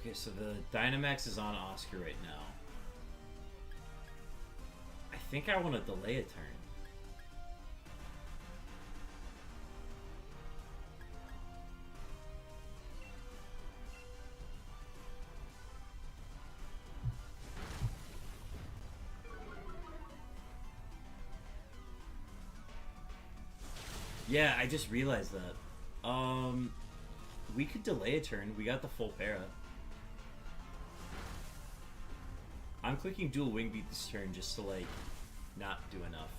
A: Okay, so the Dynamax is on Oscar right now. I think I want to delay a turn. Yeah, I just realized that. We could delay a turn. We got the full para. I'm clicking dual wing beat this turn just to, like, not do enough.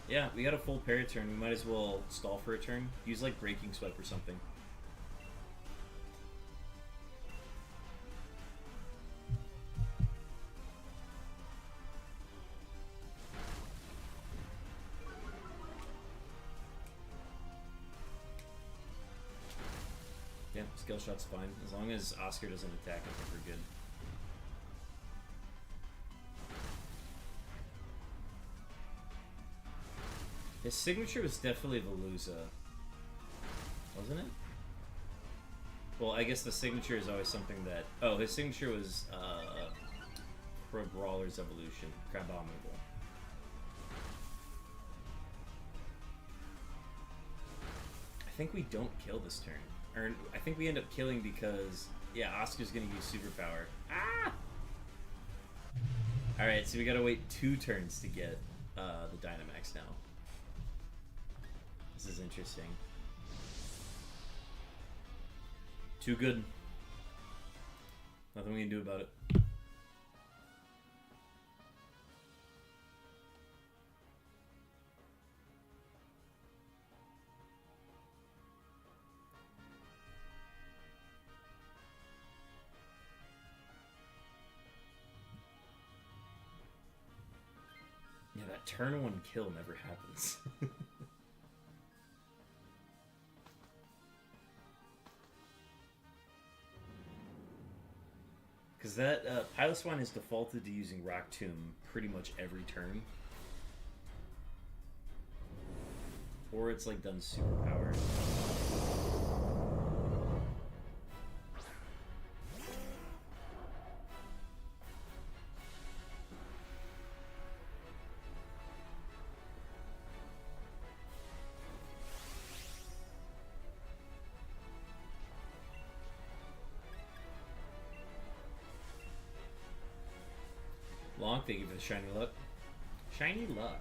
A: Yeah, we got a full para turn. We might as well stall for a turn. Use, like, Breaking Swipe or something. Yeah, skill shot's fine. As long as Oscar doesn't attack, I think we're good. His signature was definitely Veluza, wasn't it? Well, I guess the signature is always something that... Oh, his signature was Brawler's Evolution, Crabominable. I think we don't kill this turn. Or, I think we end up killing because, yeah, Oscar's gonna use Superpower. Ah! Alright, so we gotta wait 2 turns to get the Dynamax now. This is interesting. Too good. Nothing we can do about it. Yeah, that turn 1 kill never happens. Because that Piloswine is defaulted to using Rock Tomb pretty much every turn. Or it's like done Superpower. Long, thank you for the shiny luck. Shiny luck.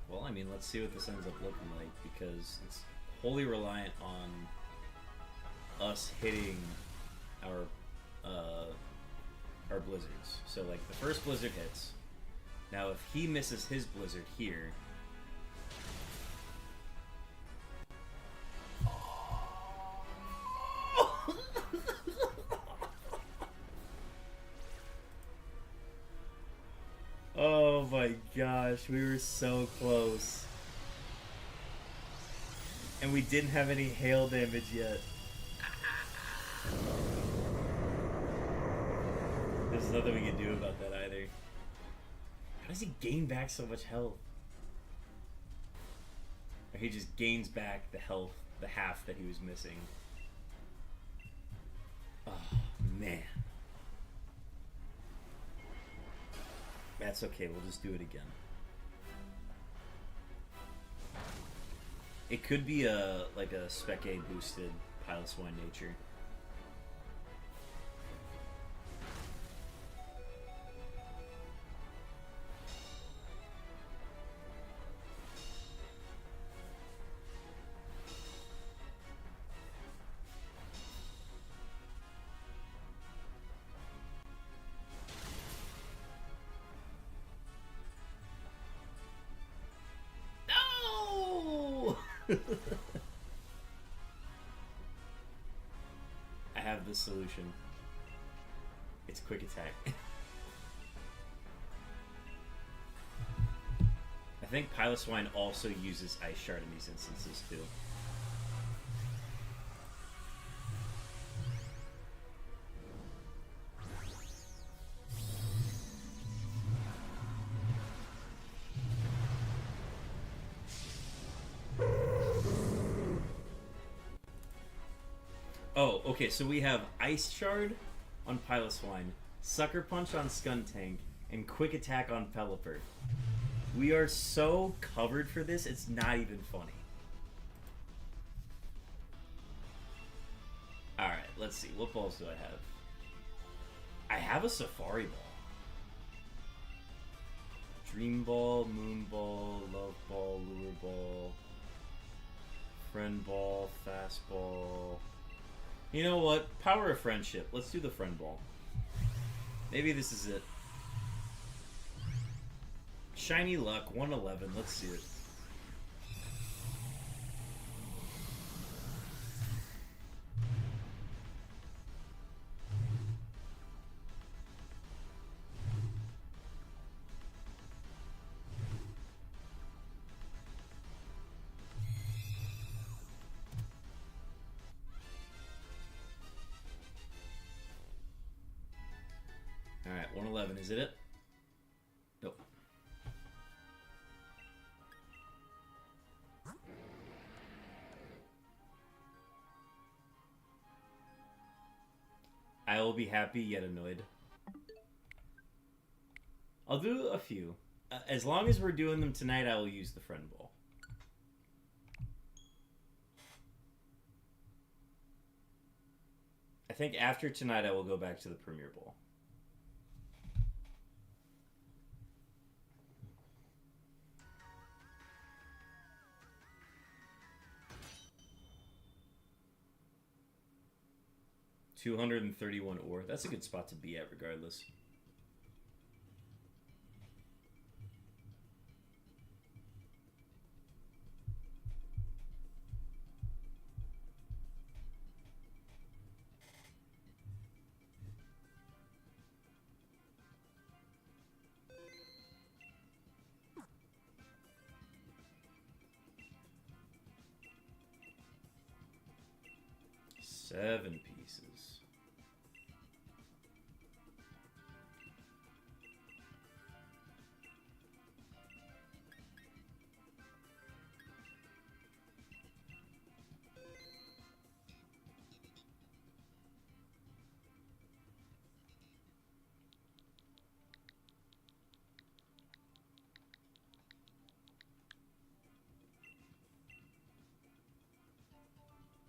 A: Well, I mean, let's see what this ends up looking like, because it's wholly reliant on us hitting our blizzards. So like the first blizzard hits. Now if he misses his blizzard here. Oh my gosh, we were so close. And we didn't have any hail damage yet. There's nothing we can do about that either. How does he gain back so much health? Or he just gains back the health, the half that he was missing. Oh, man. That's okay, we'll just do it again. It could be like a Spec A boosted Pilot Swine nature. I have the solution. It's quick attack. I think Pilot Swine also uses Ice Shard in these instances too. Oh, okay, so we have Ice Shard on Pilot Swine, Sucker Punch on Skuntank, and Quick Attack on Pelipper. We are so covered for this, it's not even funny. Alright, let's see. What balls do I have? I have a Safari Ball. Dream Ball, Moon Ball, Love Ball, Lure Ball, Friend Ball, Fast Ball. You know what? Power of Friendship. Let's do the Friend Ball. Maybe this is it. Shiny Luck, 111. Let's see it. Alright, 111. Is it? Nope. I will be happy yet annoyed. I'll do a few. As long as we're doing them tonight, I will use the Friend Ball. I think after tonight, I will go back to the Premier Ball. $231 ore. That's a good spot to be at, regardless. Seven pieces.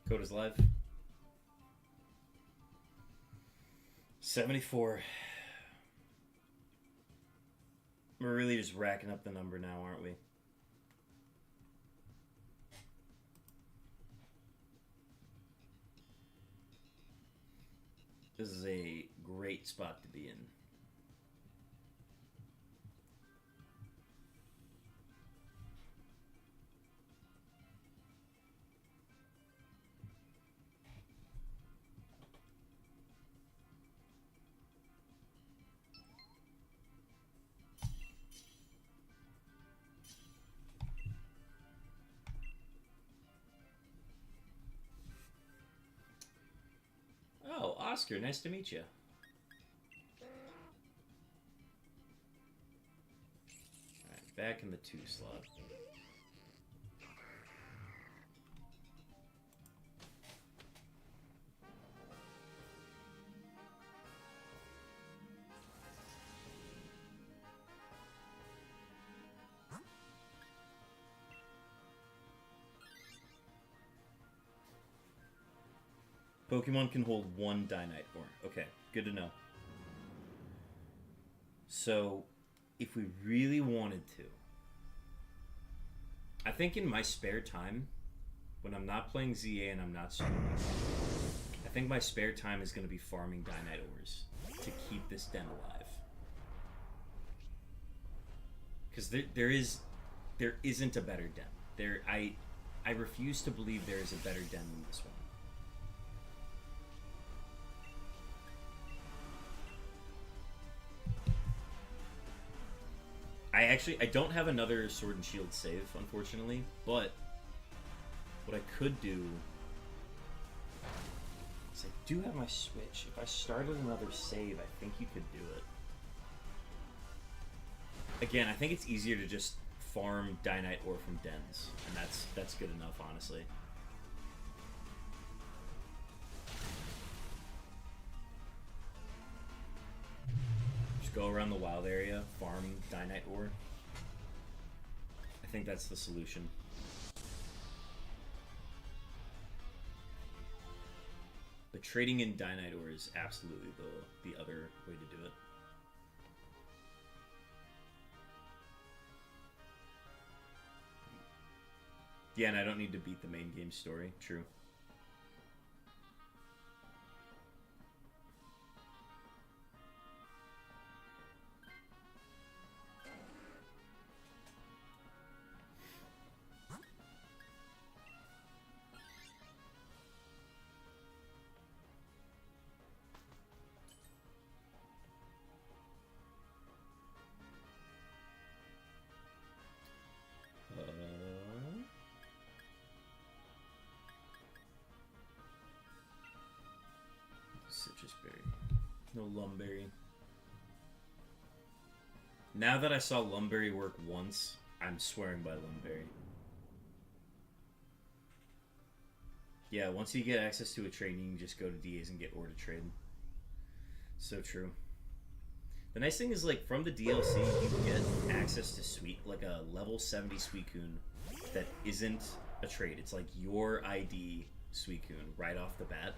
A: Code is live. 74. We're really just racking up the number now, aren't we? This is a great spot to be in. Oh, Oscar, nice to meet you. Alright, back in the 2 slot. Pokemon can hold 1 Dynite ore. Okay, good to know. So, if we really wanted to, I think in my spare time, when I'm not playing ZA and I'm not streaming, I think my spare time is going to be farming Dynite ores to keep this den alive. Because there isn't a better den. I refuse to believe there is a better den than this one. I don't have another Sword and Shield save, unfortunately, but what I could do is I do have my Switch. If I started another save, I think you could do it. Again, I think it's easier to just farm Dynite ore from dens, and that's good enough, honestly. Just go around the wild area, farm Dynite ore. I think that's the solution. But trading in Dynite ore is absolutely the other way to do it. Yeah, and I don't need to beat the main game story. True. Citrus berry. No Lumberry. Now that I saw Lumberry work once, I'm swearing by Lumberry. Yeah, once you get access to a trade, you can just go to DAs and get ore to trade. So true. The nice thing is, like, from the DLC, you can get access to like a level 70 Suicune that isn't a trade. It's like your ID Suicune right off the bat.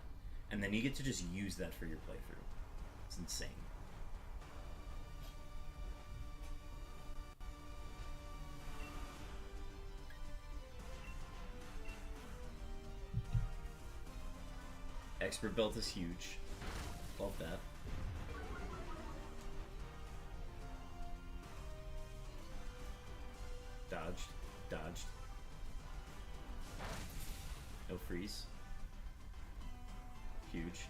A: And then you get to just use that for your playthrough. It's insane. Expert belt is huge. Love that. Dodged. Dodged. No freeze. Huge.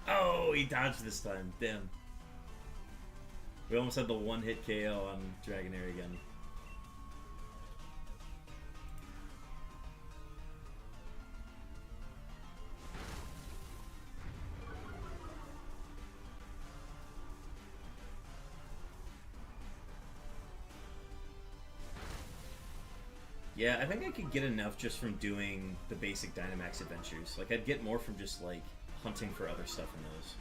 A: Oh, he dodged this time. Damn. We almost had the one-hit KO on Dragonair again. Yeah, I think I could get enough just from doing the basic Dynamax adventures. Like, I'd get more from just, like, hunting for other stuff in those.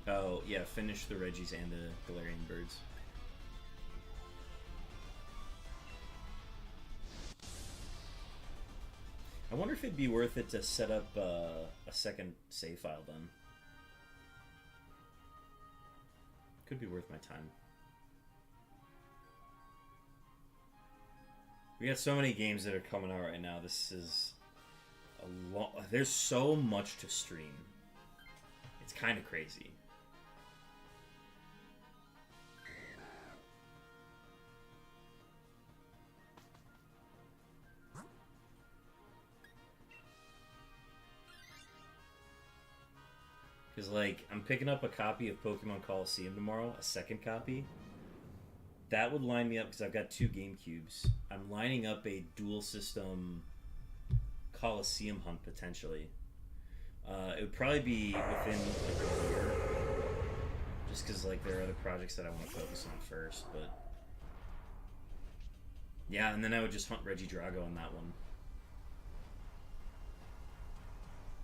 A: Oh, yeah, finish the Reggies and the Galarian birds. I wonder if it'd be worth it to set up a second save file then. Could be worth my time. We got so many games that are coming out right now. This is a lot. There's so much to stream. It's kind of crazy. Because, like, I'm picking up a copy of Pokemon Coliseum tomorrow, a second copy. That would line me up because I've got 2 GameCubes. I'm lining up a dual system Coliseum hunt potentially. It would probably be within like a year, just because like there are other projects that I want to focus on first. But yeah, and then I would just hunt Regidrago on that one.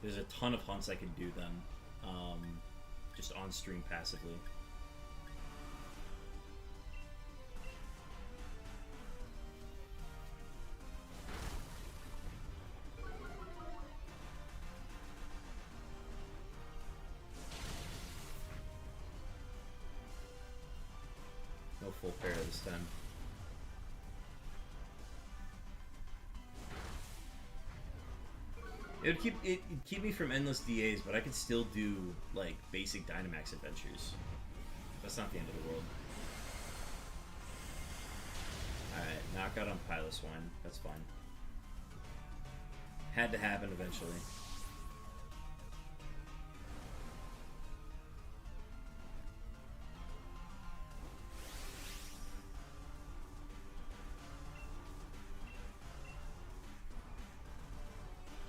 A: There's a ton of hunts I can do then, just on stream passively. No full pair this time. It'd keep me from endless DAs, but I could still do like basic Dynamax adventures. That's not the end of the world. Alright, knockout on Piloswine. That's fine. Had to happen eventually.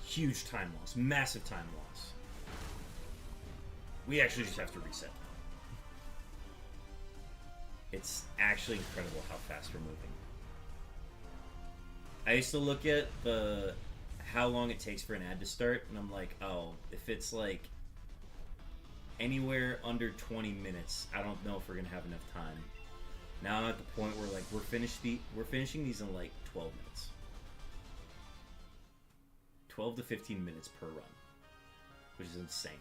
A: Huge time loss. Massive time loss. We actually just have to reset now. It's actually incredible how fast we're moving. I used to look at how long it takes for an ad to start, and I'm like, oh, if it's like anywhere under 20 minutes, I don't know if we're gonna have enough time. Now I'm at the point where like we're finishing these in like 12 minutes. 12 to 15 minutes per run, which is insane.